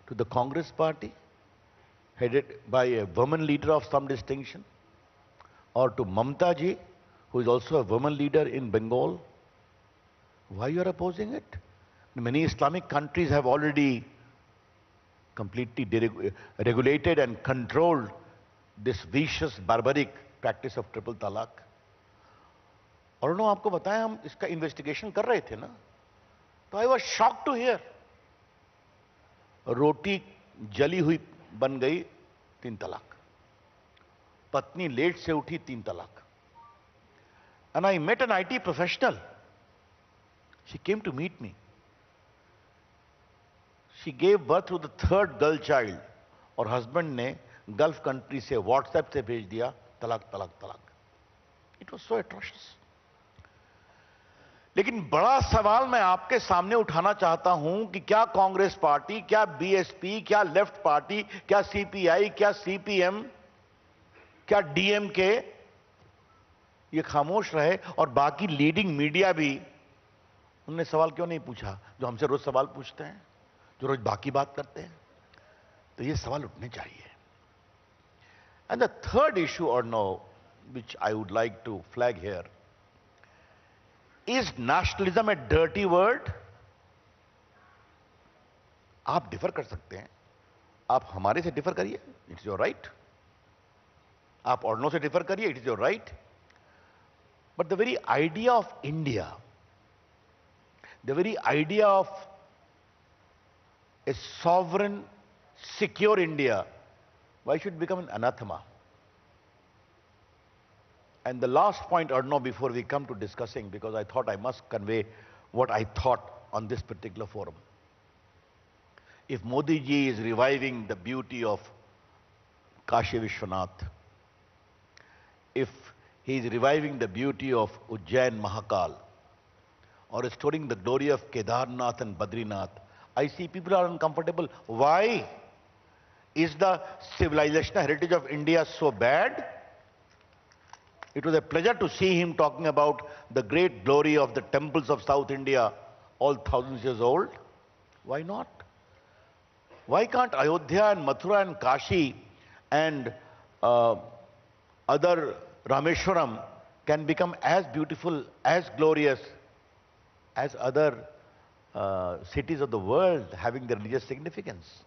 to the Congress party, headed by a woman leader of some distinction, or to Mamta ji, who is also a woman leader in Bengal? Why you are opposing it? Many Islamic countries have already completely regulated and controlled this vicious, barbaric practice of triple talaq. और उन्होंने आपको बताया हम इसका investigation कर रहे थे ना, तो I was shock to hear रोटी जली हुई बन गई 3 तलाक, पत्नी लेट से उठी 3 तलाक. And I met an IT professional. She came to meet me. She gave birth to the 3rd girl child और husband ने गल्फ कंट्री से व्हाट्सएप से भेज दिया तलाक तलाक तलाक. It was so atrocious. लेकिन बड़ा सवाल मैं आपके सामने उठाना चाहता हूं कि क्या कांग्रेस पार्टी, क्या बीएसपी, क्या लेफ्ट पार्टी, क्या सीपीआई, क्या सीपीएम, क्या डीएमके ये खामोश रहे और बाकी लीडिंग मीडिया भी उन्होंने सवाल क्यों नहीं पूछा जो हमसे रोज सवाल पूछते हैं, जो रोज बाकी बात करते हैं? तो ये सवाल उठने चाहिए. And the third issue, or no, which I would like to flag here, is nationalism a dirty word? आप डिफर कर सकते हैं, आप हमारे से डिफर करिए, इट्स योर राइट. आप औरों से डिफर करिए, it is your right. But the very idea of India, the very idea of a sovereign, secure India, why should it become an anathema? And the last point, Arnab, before we come to discussing, because I thought I must convey what I thought on this particular forum. If Modi ji is reviving the beauty of Kashi Vishwanath, if he is reviving the beauty of Ujjain Mahakal, or restoring the glory of Kedarnath and Badrinath, I see people are uncomfortable. Why? Is the civilizational heritage of India so bad? It was a pleasure to see him talking about the great glory of the temples of South India, all thousands years old. Why not? Why can't Ayodhya and Mathura and Kashi and other Rameshwaram can become as beautiful, as glorious as other cities of the world having the religious significance?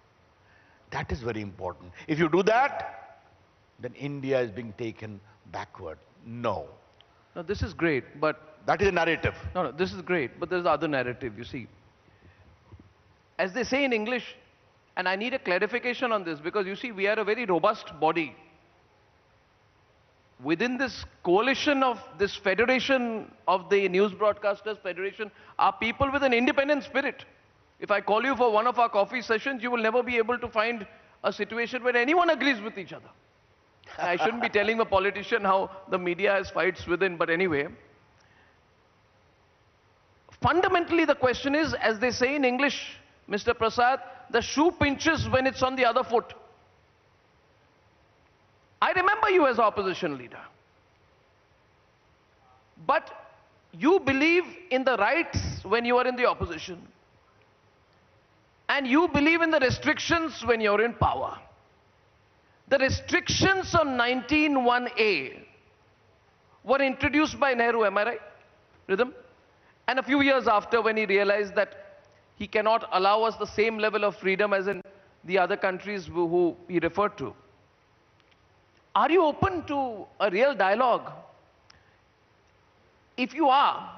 That is very important. If you do that, then India is being taken backward. No. No, this is great, but... That is a narrative. No, this is great, but there's the other narrative, you see. As they say in English, and I need a clarification on this, because you see, we are a very robust body. Within this coalition of this federation of the News Broadcasters Federation are people with an independent spirit. If I call you for one of our coffee sessions, you will never be able to find a situation where anyone agrees with each other. I shouldn't be telling a politician how the media has fights within, but anyway. Fundamentally, the question is, as they say in English, Mr. Prasad, the shoe pinches when it's on the other foot. I remember you as opposition leader. But you believe in the rights when you are in the opposition. And you believe in the restrictions when you're in power. The restrictions on 19(1)A were introduced by Nehru, am I right? Rhythm? And a few years after, when he realized that he cannot allow us the same level of freedom as in the other countries who he referred to. Are you open to a real dialogue? If you are,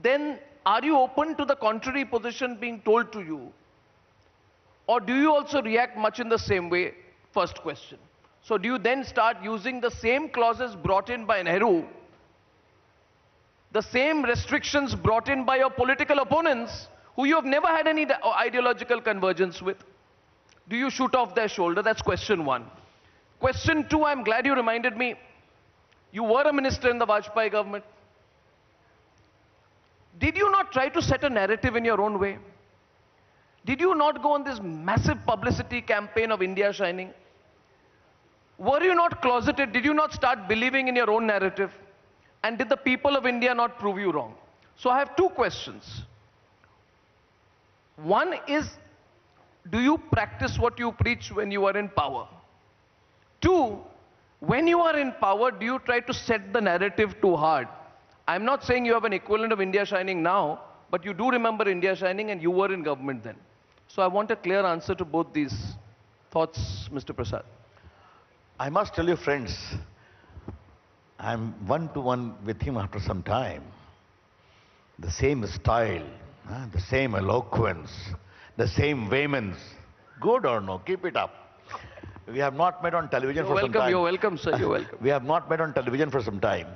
then are you open to the contrary position being told to you? Or do you also react much in the same way? First question. So do you then start using the same clauses brought in by Nehru, the same restrictions brought in by your political opponents, who you have never had any ideological convergence with? Do you shoot off their shoulder? That's question one. Question two, I'm glad you reminded me, you were a minister in the Vajpayee government. Did you not try to set a narrative in your own way? Did you not go on this massive publicity campaign of India shining? Were you not closeted? Did you not start believing in your own narrative? And did the people of India not prove you wrong? So I have two questions. One is, do you practice what you preach when you are in power? Two, when you are in power, do you try to set the narrative too hard? I'm not saying you have an equivalent of India shining now, but you do remember India shining and you were in government then. So I want a clear answer to both these thoughts, Mr. Prasad. I must tell you, friends, I'm one-to-one with him after some time. The same style, the same eloquence, the same vehemence. Good or no? Keep it up. We have not met on television for some time. You're welcome, sir. You're welcome. We have not met on television for some time.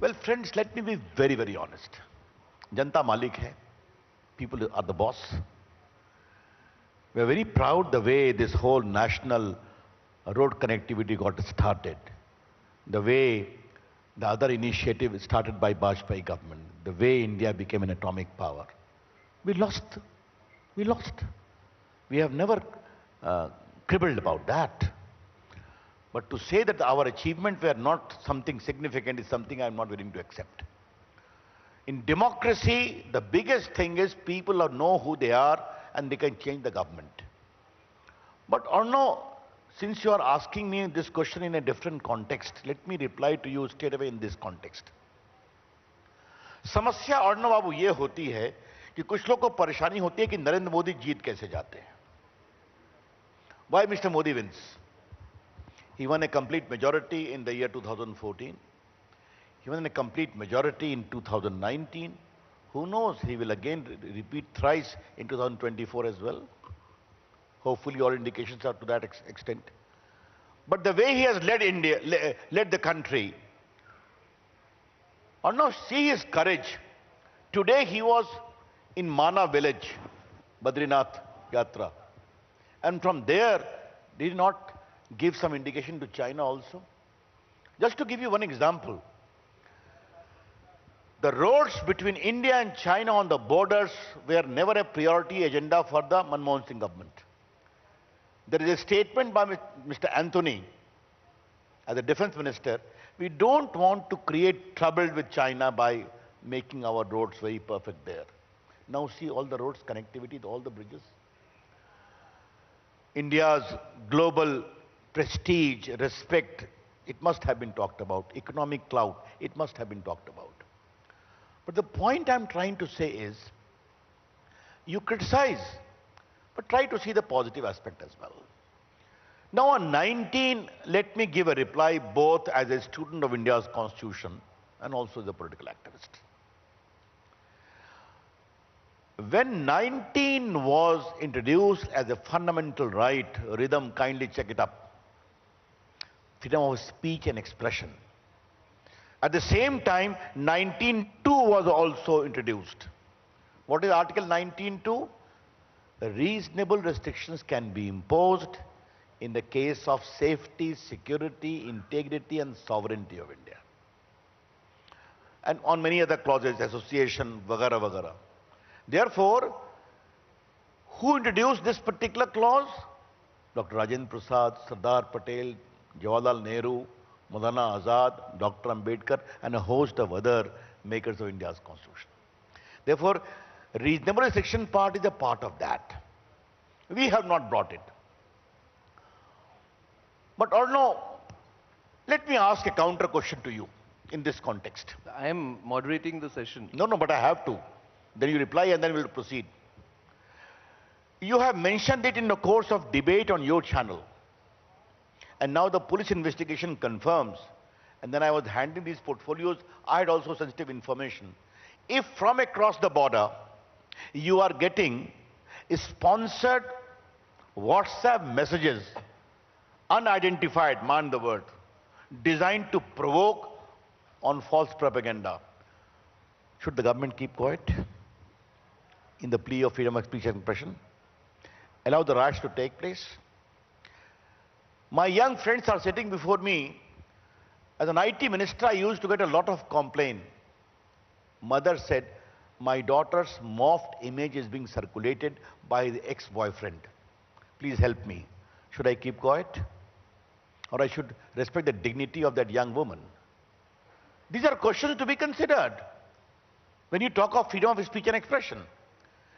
Well, friends, let me be very, very honest. Janta Malik hai. People are the boss. We are very proud the way this whole national road connectivity got started. The way the other initiative started by Bajpayee government. The way India became an atomic power. We lost. We lost. We have never cribbled about that. But to say that our achievements were not something significant is something I'm not willing to accept. In democracy, the biggest thing is people know who they are and they can change the government. But Arnab, since you are asking me this question in a different context, let me reply to you straight away in this context. समस्या अर्णव बाबू ये होती है कि कुछ लोग को परेशानी होती है कि नरेंद्र मोदी जीत कैसे जाते हैं. Why Mr. Modi wins? He won a complete majority in the year 2014. He won a complete majority in 2019. Who knows, he will again repeat thrice in 2024 as well. Hopefully all indications are to that extent. But the way he has led India, led the country, or now see his courage. Today he was in Mana village, Badrinath Yatra. And from there, did he not give some indication to China also? Just to give you one example, the roads between India and China on the borders were never a priority agenda for the Manmohan Singh government. There is a statement by Mr. Anthony, as a defense minister, we don't want to create trouble with China by making our roads very perfect there. Now see all the roads, connectivity, all the bridges. India's global prestige, respect, it must have been talked about. Economic clout, it must have been talked about. But the point I'm trying to say is, you criticize, but try to see the positive aspect as well. Now on 19, let me give a reply both as a student of India's constitution and also as a political activist. When 19 was introduced as a fundamental right, rhythm, kindly check it up, freedom of speech and expression. At the same time, 19.2 was also introduced. What is Article 19.2? Reasonable restrictions can be imposed in the case of safety, security, integrity and sovereignty of India. And on many other clauses, association, vagara, vagara. Therefore, who introduced this particular clause? Dr. Rajendra Prasad, Sardar Patel, Jawaharlal Nehru, Maulana Azad, Dr. Ambedkar, and a host of other makers of India's constitution. Therefore, reasonable restriction part is a part of that. We have not brought it. But Arnab, let me ask a counter question to you in this context. I am moderating the session. No, but I have to. Then you reply and then we'll proceed. You have mentioned it in the course of debate on your channel. And now the police investigation confirms. And then I was handing these portfolios, I had also sensitive information. If from across the border, you are getting sponsored WhatsApp messages, unidentified, mind the word, designed to provoke on false propaganda, should the government keep quiet in the plea of freedom of speech and expression? Allow the riots to take place? My young friends are sitting before me. As an IT minister, I used to get a lot of complaint. mother said, my daughter's morphed image is being circulated by the ex-boyfriend. Please help me. Should I keep quiet? Or I should respect the dignity of that young woman? These are questions to be considered when you talk of freedom of speech and expression.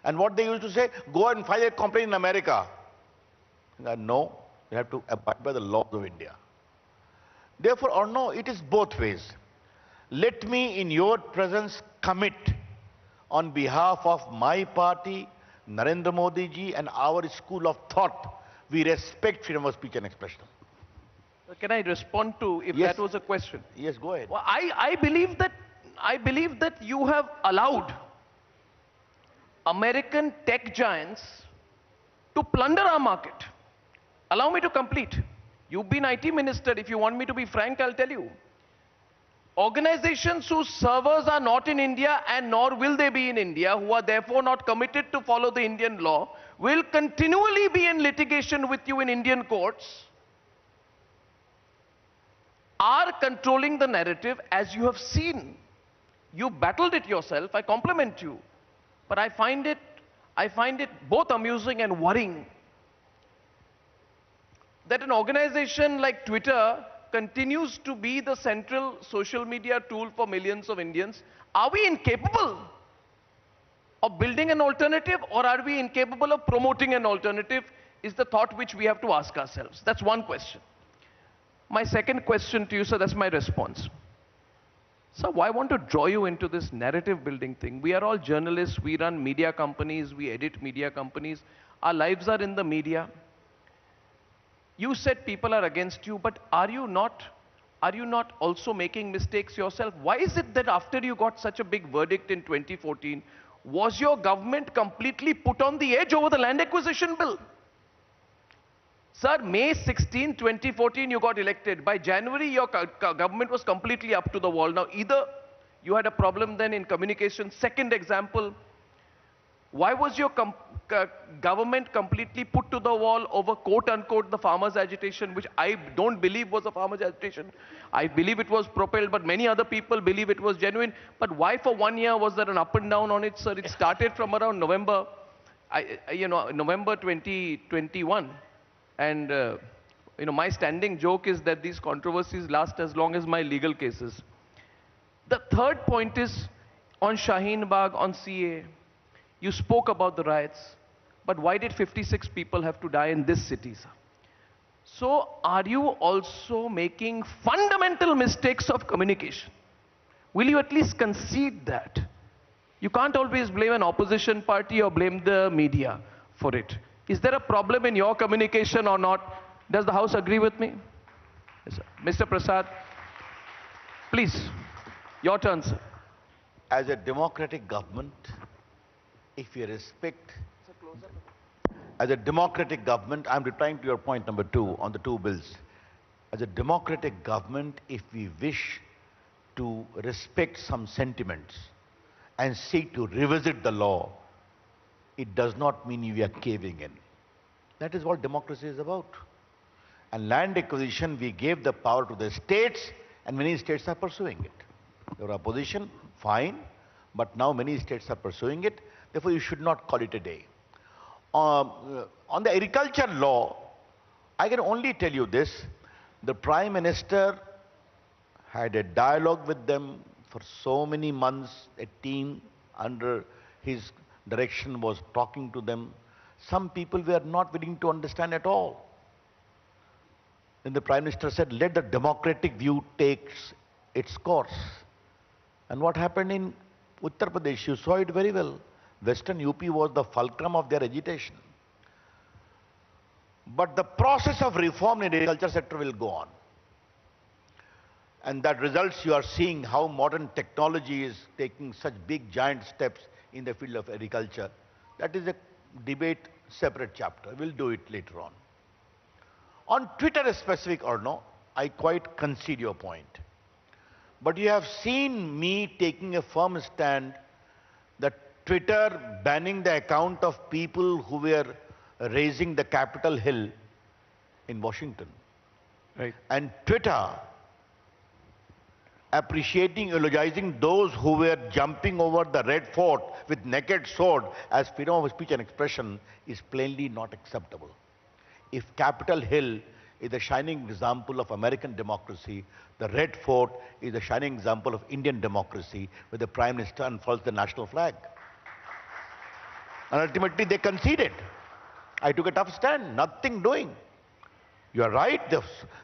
And what they used to say, go and file a complaint in America. No, you have to abide by the laws of India. Therefore, or no, it is both ways. Let me in your presence commit on behalf of my party, Narendra Modi ji, and our school of thought, we respect freedom of speech and expression. Can I respond to, if Yes. that was a question? Yes, go ahead. Well, I believe that you have allowed American tech giants to plunder our market. Allow me to complete. You've been IT minister. If you want me to be frank, I'll tell you. Organizations whose servers are not in India and nor will they be in India, who are therefore not committed to follow the Indian law, will continually be in litigation with you in Indian courts, are controlling the narrative, as you have seen. You battled it yourself. I compliment you. But I find it both amusing and worrying that an organization like Twitter continues to be the central social media tool for millions of Indians. Are we incapable of building an alternative, or are we incapable of promoting an alternative, is the thought which we have to ask ourselves. That's one question. My second question to you, sir, that's my response. Sir, why I want to draw you into this narrative building thing? We are all journalists, we run media companies, we edit media companies. Our lives are in the media. You said people are against you, but are you not also making mistakes yourself? Why is it that after you got such a big verdict in 2014, was your government completely put on the edge over the land acquisition bill? Sir, May 16, 2014, you got elected. By January, your government was completely up to the wall. Now, either you had a problem then in communication. Second example, why was your government completely put to the wall over quote-unquote the farmers' agitation, which I don't believe was a farmers' agitation. I believe it was propelled, but many other people believe it was genuine. But why for 1 year was there an up and down on it, sir? It started from around November, November 2021. And, my standing joke is that these controversies last as long as my legal cases. The third point is on Shaheen Bagh, on CA. You spoke about the riots, but why did 56 people have to die in this city, sir? So, are you also making fundamental mistakes of communication? Will you at least concede that? You can't always blame an opposition party or blame the media for it. Is there a problem in your communication or not? Does the House agree with me? Yes, sir. Mr. Prasad, please, your turn, sir. As a democratic government, if we respect, as a democratic government, I'm replying to your point number 2 on the 2 bills. As a democratic government, if we wish to respect some sentiments and seek to revisit the law, it does not mean we are caving in. That is what democracy is about. And land acquisition, we gave the power to the states, and many states are pursuing it. Your opposition, fine, but now many states are pursuing it. Therefore, you should not call it a day. On the agriculture law, I can only tell you this. The Prime Minister had a dialogue with them for so many months. A team under his direction was talking to them. Some people were not willing to understand at all. Then the Prime Minister said, let the democratic view take its course. And what happened in Uttar Pradesh, you saw it very well. Western UP was the fulcrum of their agitation. But the process of reform in the agriculture sector will go on. And that results, you are seeing how modern technology is taking such big giant steps in the field of agriculture. That is a debate, separate chapter. We'll do it later on. On Twitter specific or no, I quite concede your point. But you have seen me taking a firm stand that Twitter banning the account of people who were raising the Capitol Hill in Washington. Right. And Twitter appreciating, eulogizing those who were jumping over the Red Fort with naked sword as freedom of speech and expression is plainly not acceptable. If Capitol Hill is a shining example of American democracy, the Red Fort is a shining example of Indian democracy, where the Prime Minister unfurls the national flag. And ultimately they conceded. I took a tough stand, nothing doing. You are right,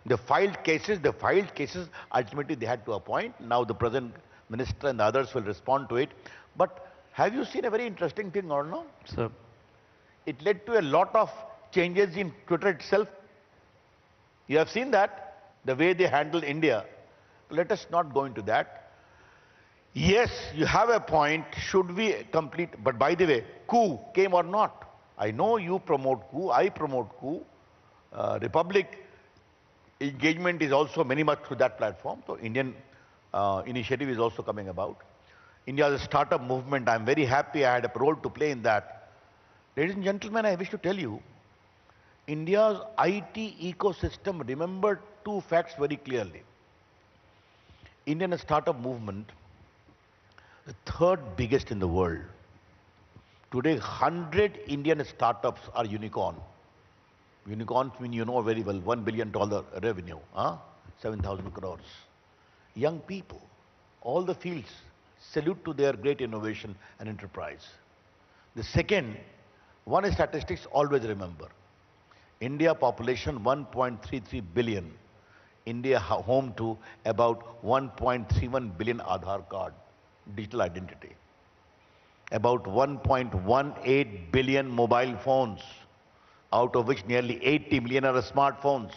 they filed cases, ultimately they had to appoint. Now the present minister and the others will respond to it. But have you seen a very interesting thing or no? Sir. It led to a lot of changes in Twitter itself. You have seen that, the way they handled India. Let us not go into that. Yes, you have a point, should we complete, but by the way, coup came or not? I know you promote coup, I promote coup. Republic engagement is also very much through that platform. So Indian initiative is also coming about. India's startup movement, I'm very happy I had a role to play in that. Ladies and gentlemen, I wish to tell you, India's IT ecosystem, remember two facts very clearly. Indian startup movement, the third biggest in the world. Today, 100 Indian startups are unicorn. Unicorns mean you know very well, $1 billion revenue, 7,000 crores. Young people, all the fields, salute to their great innovation and enterprise. The second, one statistics always remember. India population 1.33 billion. India home to about 1.31 billion Aadhaar card, digital identity. About 1.18 billion mobile phones, out of which nearly 80 million are smartphones.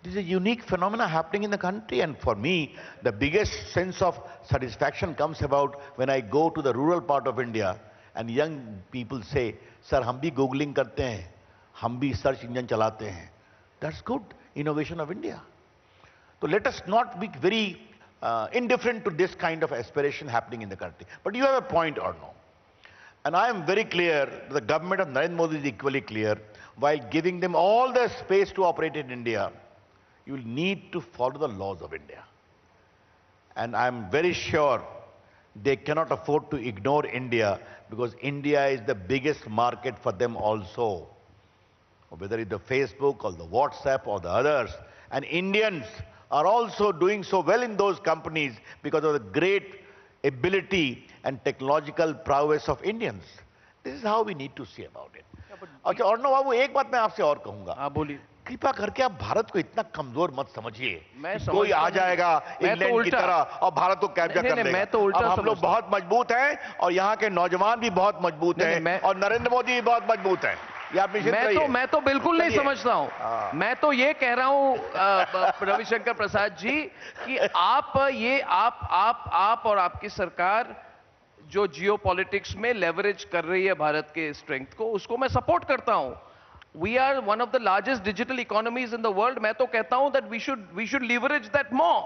This is a unique phenomena happening in the country, and for me, the biggest sense of satisfaction comes about when I go to the rural part of India and young people say, "Sir, hum bhi Googling karte hain, hum bhi search engine chalate hain." That's good, innovation of India. So let us not be very indifferent to this kind of aspiration happening in the country. But you have a point or no? And I am very clear, the government of Narendra Modi is equally clear, while giving them all the space to operate in India, you will need to follow the laws of India. And I am very sure they cannot afford to ignore India, because India is the biggest market for them also. Whether it's the Facebook or the WhatsApp or the others. And Indians are also doing so well in those companies because of the great ability and technological prowess of Indians. This is how we need to see about it. अच्छा अर्णव बाबू एक बात मैं आपसे और कहूंगा। हाँ बोलिए। कृपा करके आप भारत को इतना कमजोर मत समझिए। कोई आ जाएगा इंग्लैंड की तरह और भारत को कैप्चर कर लेगा। अब हम लोग बहुत मजबूत हैं और यहाँ के नौजवान भी बहुत मजबूत हैं और नरेंद्र मोदी भी बहुत मजबूत हैं। मैं तो बिल्कुल नहीं समझता हूं। मैं तो ये कह रहा हूं रविशंकर प्रसाद जी कि आप और आपकी सरकार जो जियोपॉलिटिक्स में लेवरेज कर रही है भारत के स्ट्रेंथ को, उसको मैं सपोर्ट करता हूं। We are one of the largest digital economies in the world. मैं तो कहता हूं that we should leverage that more.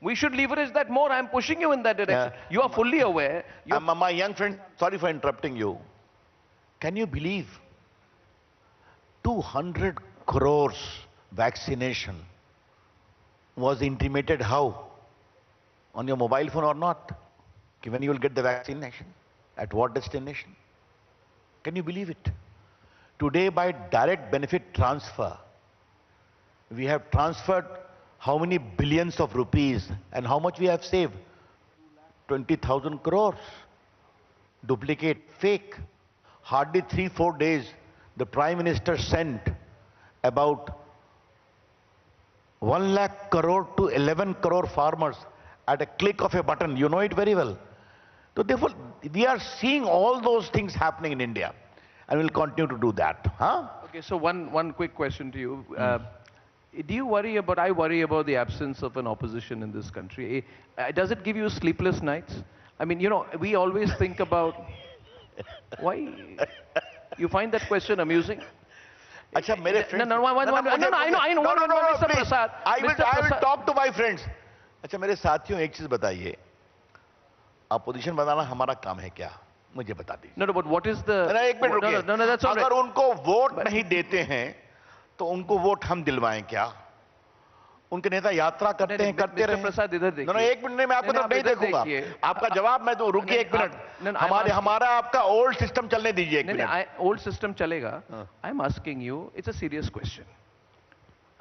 We should leverage that more. I am pushing you in that direction. Yeah. You are fully aware. My young friend, sorry for interrupting you. Can you believe 200 crores vaccination was intimated how? On your mobile phone or not? When you will get the vaccination? At what destination? Can you believe it? Today, by direct benefit transfer, we have transferred how many billions of rupees, and how much we have saved? 20,000 crores. Duplicate, fake. Hardly 3-4 days, the Prime Minister sent about 1 lakh crore to 11 crore farmers at a click of a button. You know it very well. So therefore, we are seeing all those things happening in India, and we'll continue to do that. Huh? Okay, so one quick question to you. Do you worry about, I worry about the absence of an opposition in this country. Does it give you sleepless nights? I mean, you know, we always think about, why? You find that question amusing? Achha, mere friends. No, I know. Mr. Prasad. I will talk to my friends. अच्छा मेरे साथियों एक चीज बताइए, opposition बनाना हमारा काम है क्या? मुझे बता दीजिए। No, but what is the? एक मिनट रुकिए। No, that's all right. अगर उनको वोट नहीं देते हैं, तो उनको वोट हम दिलवाएं क्या? उनके नेता यात्रा करते हैं, करते रहे। प्रसाद इधर देखिए। एक मिनट मैं आपको तरफ नहीं देखूंगा। आपका जवाब मैं तो रुकिए एक मिनट। हमारा आपका ओल्ड सिस्टम चलने दीजिए एक मिनट। ओल्ड सिस्टम चलेगा। I am asking you, it's a serious question.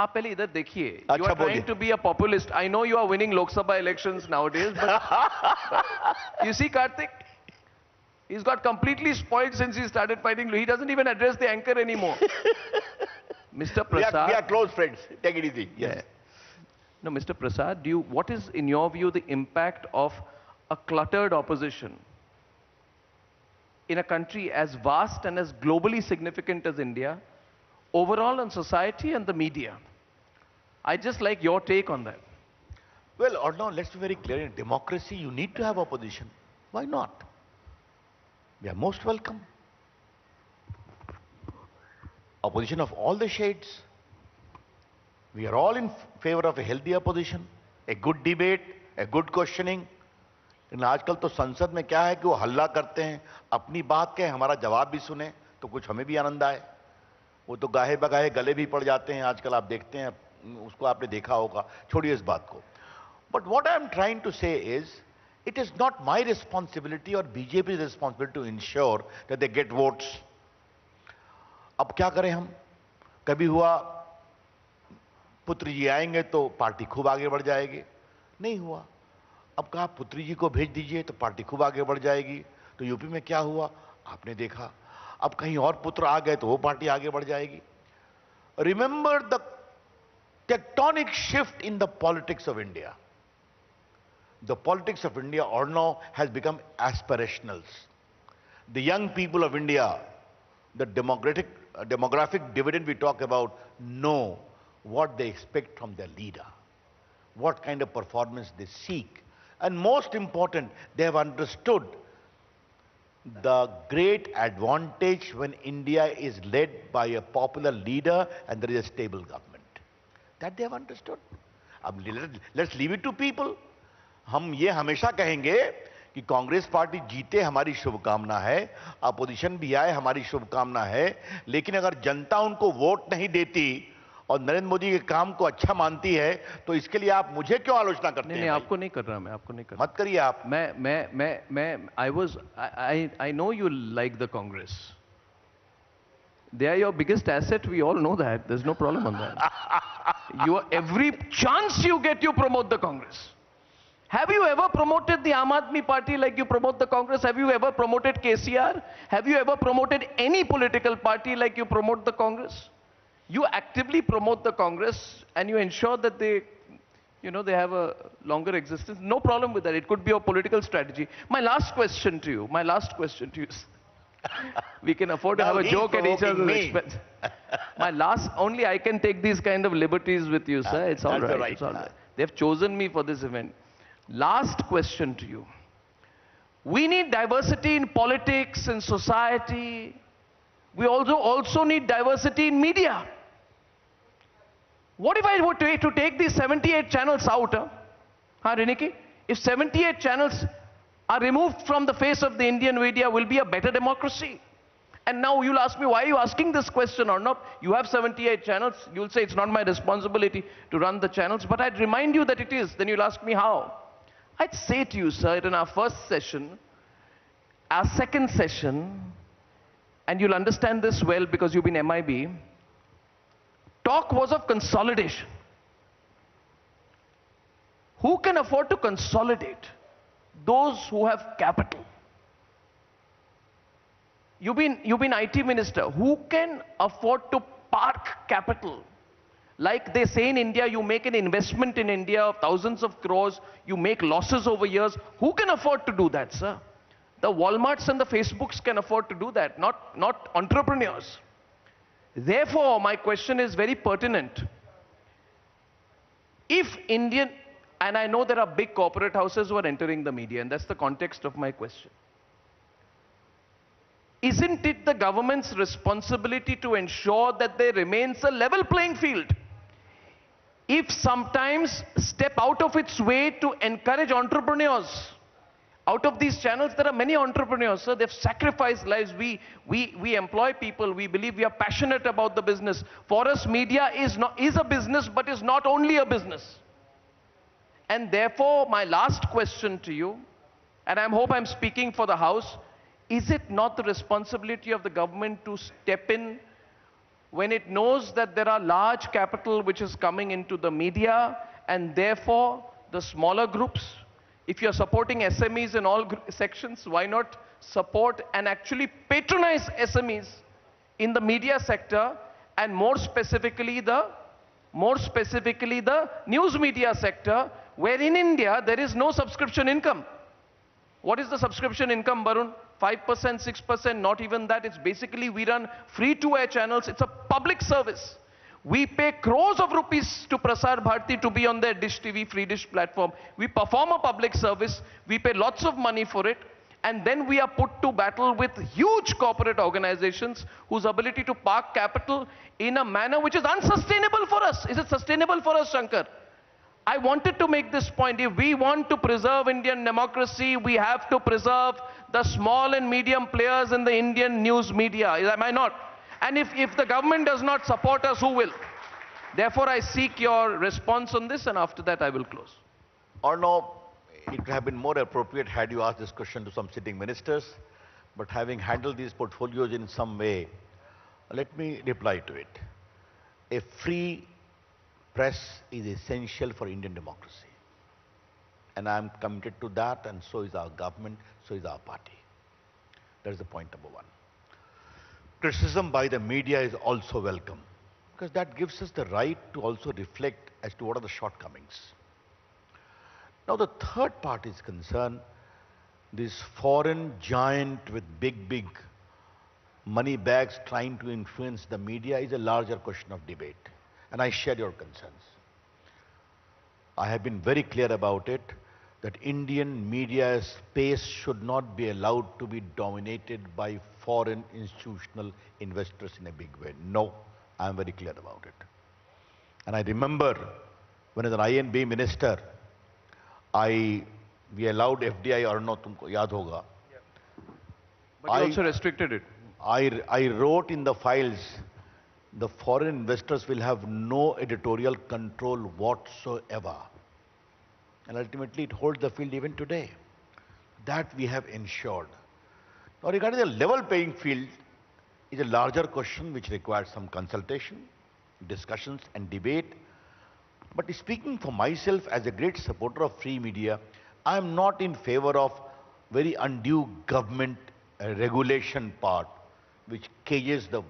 आप पहले इधर देखिए। You are trying to be a populist. I know you are winning Lok Sabha elections nowadays, but you see Karthik, he's got completely spoiled since he started fighting. He doesn't even address the anchor anymore. Mr. Prasad, we are close friends. Take it easy. Yes. No, Mr. Prasad, what is, in your view, the impact of a cluttered opposition in a country as vast and as globally significant as India, overall on society and the media? I'd just like your take on that. Well, Arnab, let's be very clear. In democracy, you need to have opposition. Why not? We are most welcome. Opposition of all the shades. We are all in favor of a healthy opposition, a good debate, a good questioning. लेकिन आजकल तो संसद में क्या है कि वो हल्ला करते हैं, अपनी बात कहें, हमारा जवाब भी सुने, तो कुछ हमें भी आनंद आए। वो तो गाहे बगाहे गले भी पड़ जाते हैं आजकल, आप देखते हैं, उसको आपने देखा होगा। छोड़िए इस बात को। But what I am trying to say is, it is not my responsibility or BJP's responsibility to ensure that they get votes. अब क्या करें हम? कभी हुआ पुत्री जी आएंगे तो पार्टी खूब आगे बढ़ जाएगी, नहीं हुआ। अब कहा पुत्री जी को भेज दीजिए तो पार्टी खूब आगे बढ़ जाएगी। तो यूपी में क्या हुआ आपने देखा। अब कहीं और पुत्र आ गए तो वो पार्टी आगे बढ़ जाएगी। Remember the tectonic shift in the politics of India. The politics of India or now has become aspirationals. The young people of India, the demographic dividend we talk about, know what they expect from their leader, what kind of performance they seek. And most important, they have understood the great advantage when India is led by a popular leader and there is a stable government. That they have understood. Let's leave it to people. हम ये हमेशा कहेंगे कि Congress party जीते हमारी शुभकामना है, opposition भी आए हमारी शुभकामना है, लेकिन अगर जनता उनको वोट नहीं देती और नरेंद्र मोदी के काम को अच्छा मानती है तो इसके लिए आप मुझे क्यों आलोचना करते हैं? नहीं, आपको नहीं कर रहा, मैं आपको नहीं कर रहा। मत करिए आप। I know you like the Congress. They are your biggest asset, we all know that. There's no problem on that. Every chance you get, you promote the Congress. Have you ever promoted the Aam Aadmi Party like you promote the Congress? Have you ever promoted KCR? Have you ever promoted any political party like you promote the Congress? You actively promote the Congress and you ensure that they have a longer existence. No problem with that. It could be a political strategy. My last question to you is, we can afford to have a joke at each other's expense. Only I can take these kind of liberties with you, sir. It's all right. It's all right. They've chosen me for this event. Last question to you. We need diversity in politics and society. We also need diversity in media. What if I were to take these 78 channels out? Riniki? If 78 channels are removed from the face of the Indian media, will be a better democracy? And now you'll ask me, why are you asking this question or not? You have 78 channels. You'll say it's not my responsibility to run the channels, but I'd remind you that it is. Then you'll ask me how. I'd say to you, sir, in our first session, our second session, and you'll understand this well because you've been MIB, talk was of consolidation. Who can afford to consolidate? Those who have capital. You've been IT minister. Who can afford to park capital? Like they say in India, you make an investment in India of thousands of crores, you make losses over years. Who can afford to do that, sir? The Walmarts and the Facebooks can afford to do that, not entrepreneurs. Therefore, my question is very pertinent. If Indian, and I know there are big corporate houses who are entering the media, and that's the context of my question. Isn't it the government's responsibility to ensure that there remains a level playing field? If sometimes step out of its way to encourage entrepreneurs, Out of these channels, there are many entrepreneurs, sir. They've sacrificed lives. We employ people. We believe we are passionate about the business. For us, media is a business, but is not only a business. And therefore, my last question to you, and I hope I'm speaking for the House, is it not the responsibility of the government to step in when it knows that there are large capital which is coming into the media, and therefore the smaller groups? If you're supporting SMEs in all sections, why not support and actually patronize SMEs in the media sector, and more specifically the news media sector, where in India there is no subscription income. What is the subscription income, Barun? 5%, 6%, not even that. It's basically we run free-to-air channels. It's a public service. We pay crores of rupees to Prasar Bharati to be on their Dish TV, free dish platform. We perform a public service. We pay lots of money for it. And then we are put to battle with huge corporate organizations whose ability to park capital in a manner which is unsustainable for us. Is it sustainable for us, Shankar? I wanted to make this point. If we want to preserve Indian democracy, we have to preserve the small and medium players in the Indian news media. Am I not? And if the government does not support us, who will? Therefore, I seek your response on this, and after that I will close. Arnab, it would have been more appropriate had you asked this question to some sitting ministers, but having handled these portfolios in some way, let me reply to it. A free press is essential for Indian democracy. And I am committed to that, and so is our government, so is our party. That is the point number one. Criticism by the media is also welcome, because that gives us the right to also reflect as to what are the shortcomings. Now the third part is concerned, this foreign giant with big money bags trying to influence the media is a larger question of debate. And I share your concerns. I have been very clear about it, that Indian media space should not be allowed to be dominated by foreign institutional investors in a big way. No, I am very clear about it. And I remember when as an INB minister, we allowed FDI, Arnab, tumko yaad hoga. But you also restricted it. I wrote in the files, the foreign investors will have no editorial control whatsoever. And ultimately it holds the field even today. That we have ensured. Now regarding the level playing field is a larger question which requires some consultation, discussions and debate. But speaking for myself as a great supporter of free media, I am not in favor of very undue government regulation part which cages the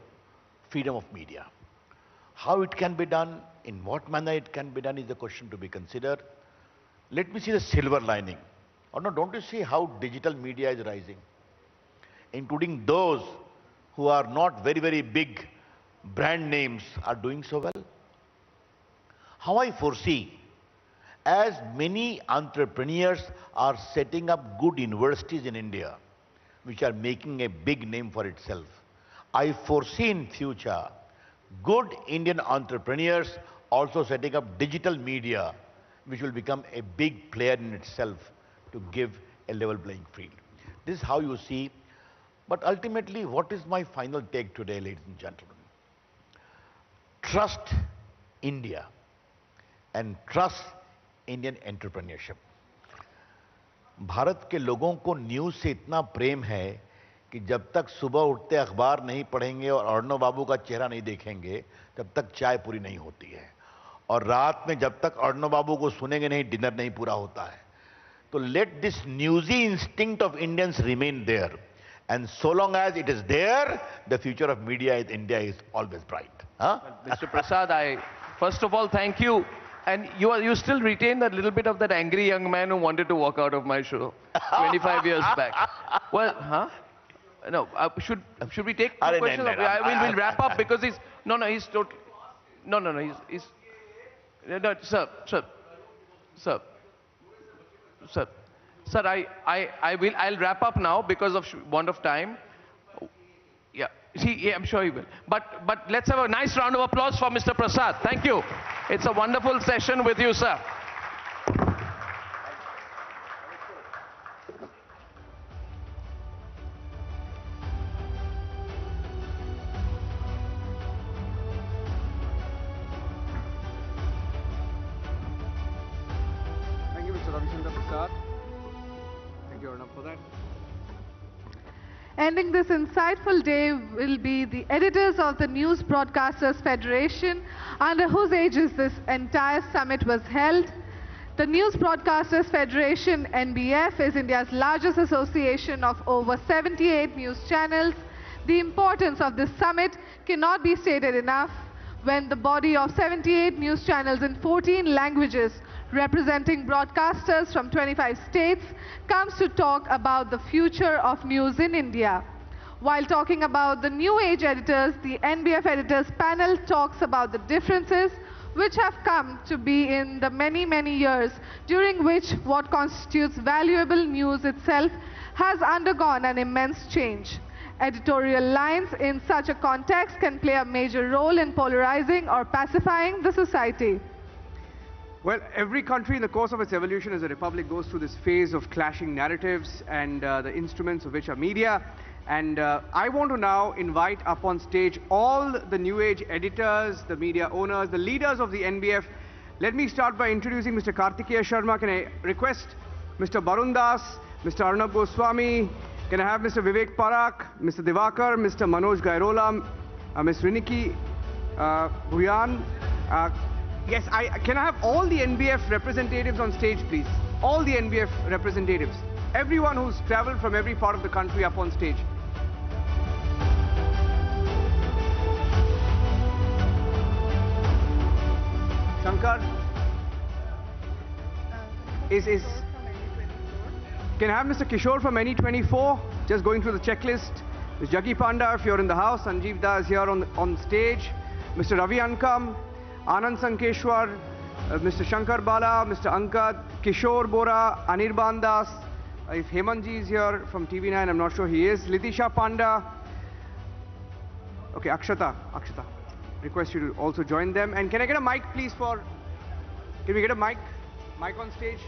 freedom of media. How it can be done, in what manner it can be done is a question to be considered. Let me see the silver lining. Or no, don't you see how digital media is rising? Including those who are not very big brand names are doing so well. How I foresee, as many entrepreneurs are setting up good universities in India, which are making a big name for itself, I foresee in future good Indian entrepreneurs also setting up digital media, which will become a big player in itself to give a level playing field. This is how you see. But ultimately, what is my final take today, ladies and gentlemen? Trust India and trust Indian entrepreneurship. Bharat के लोगों को news से इतना प्रेम है कि जब तक सुबह उठते अखबार नहीं पढ़ेंगे और अर्णव बाबू का चेहरा नहीं देखेंगे, तब तक चाय पूरी नहीं होती है. और रात में जब तक अर्णव बाबू को सुनेंगे नहीं, डिनर नहीं पूरा होता है. तो let this newsy instinct of Indians remain there. And so long as it is there, the future of media in India is always bright. Huh? Mr. Prasad, I first of all thank you. And you still retain that little bit of that angry young man who wanted to walk out of my show 25 years back. Well, huh? No, should we take two questions? We'll wrap up because he's totally, sir, I'll wrap up now because of want of time. Yeah, I'm sure he will. But let's have a nice round of applause for Mr. Prasad. Thank you. It's a wonderful session with you, sir. Thank you, Arnab, for that. Ending this insightful day will be the editors of the News Broadcasters Federation, under whose aegis this entire summit was held. The News Broadcasters Federation, NBF, is India's largest association of over 78 news channels. The importance of this summit cannot be stated enough when the body of 78 news channels in 14 languages representing broadcasters from 25 states comes to talk about the future of news in India. While talking about the new age editors, the NBF editors panel talks about the differences which have come to be in the many years during which what constitutes valuable news itself has undergone an immense change. Editorial lines in such a context can play a major role in polarizing or pacifying the society. Well, every country in the course of its evolution as a republic goes through this phase of clashing narratives and the instruments of which are media. And I want to now invite up on stage all the new age editors, the media owners, the leaders of the NBF. Let me start by introducing Mr. Kartikeya Sharma. Can I request Mr. Barun Das, Mr. Arnab Goswami, can I have Mr. Vivek Parak, Mr. Divakar, Mr. Manoj Gairola, Ms. Riniki Bhuyan. Yes, can I have all the NBF representatives on stage, please? All the NBF representatives. Everyone who's traveled from every part of the country up on stage. Shankar? Can I have Mr. Kishore from NE24? Just going through the checklist. Ms. Jaggi Panda, if you're in the house. Sanjeev Da is here on stage. Mr. Ravi Ankam, Anand Sankeshwar, Mr. Shankar Bala, Mr. Ankad, Kishore Bora, Anirban Das. If Hemanji is here from TV9, I'm not sure he is. Litisha Panda. Okay, Akshata. Request you to also join them. And can I get a mic, please, for... Can we get a mic? Mic on stage.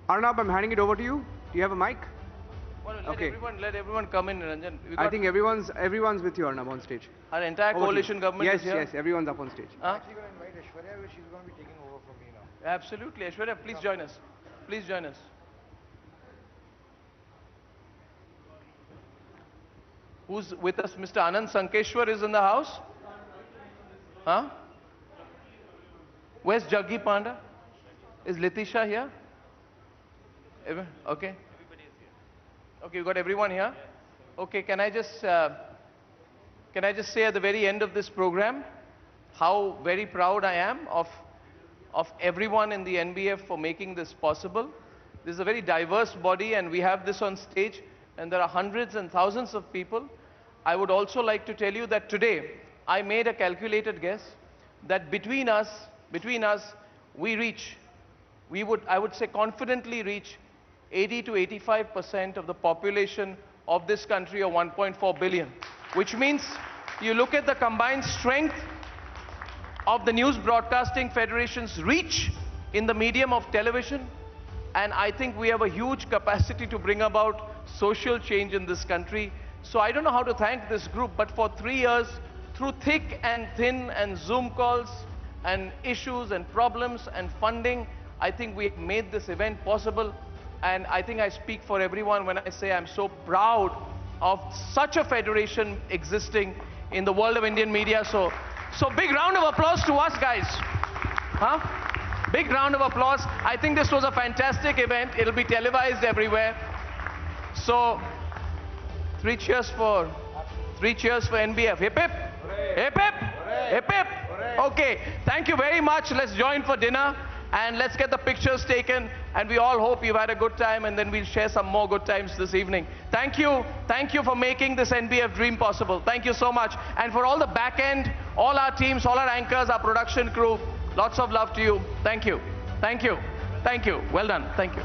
Arnab, I'm handing it over to you. Do you have a mic? Well, let everyone come in, Ranjan. I think everyone's with you, Arnab, on stage. Our entire coalition government is here. Yes, everyone's up on stage. I'm actually going to invite Aishwarya, but she's going to be taking over from me now. Absolutely. Aishwarya, please join us. Please join us. Who's with us? Mr. Anand Sankeshwar is in the house? Huh? Where's Jaggi Panda? Is Litisha here? Okay. Okay, you got everyone here? Okay, can I just say at the very end of this program how very proud I am of everyone in the NBF for making this possible. This is a very diverse body and we have this on stage and there are hundreds and thousands of people. I would also like to tell you that today I made a calculated guess that between us we reach, I would say confidently reach 80 to 85% of the population of this country, or 1.4 billion, which means you look at the combined strength of the News Broadcasting Federation's reach in the medium of television, and I think we have a huge capacity to bring about social change in this country. So I don't know how to thank this group, but for 3 years, through thick and thin and Zoom calls and issues and problems and funding, I think we made this event possible. And I think I speak for everyone when I say I'm so proud of such a federation existing in the world of Indian media. So big round of applause to us, guys. Huh? Big round of applause. I think this was a fantastic event. It'll be televised everywhere. So 3 cheers for NBF. Hip hip. Hip hip. Hip hip. Okay. Thank you very much. Let's join for dinner. And let's get the pictures taken, and we all hope you've had a good time, and then we'll share some more good times this evening. Thank you for making this NBF dream possible. Thank you so much. And for all the back end, all our teams, all our anchors, our production crew, lots of love to you. Thank you. Well done. Thank you.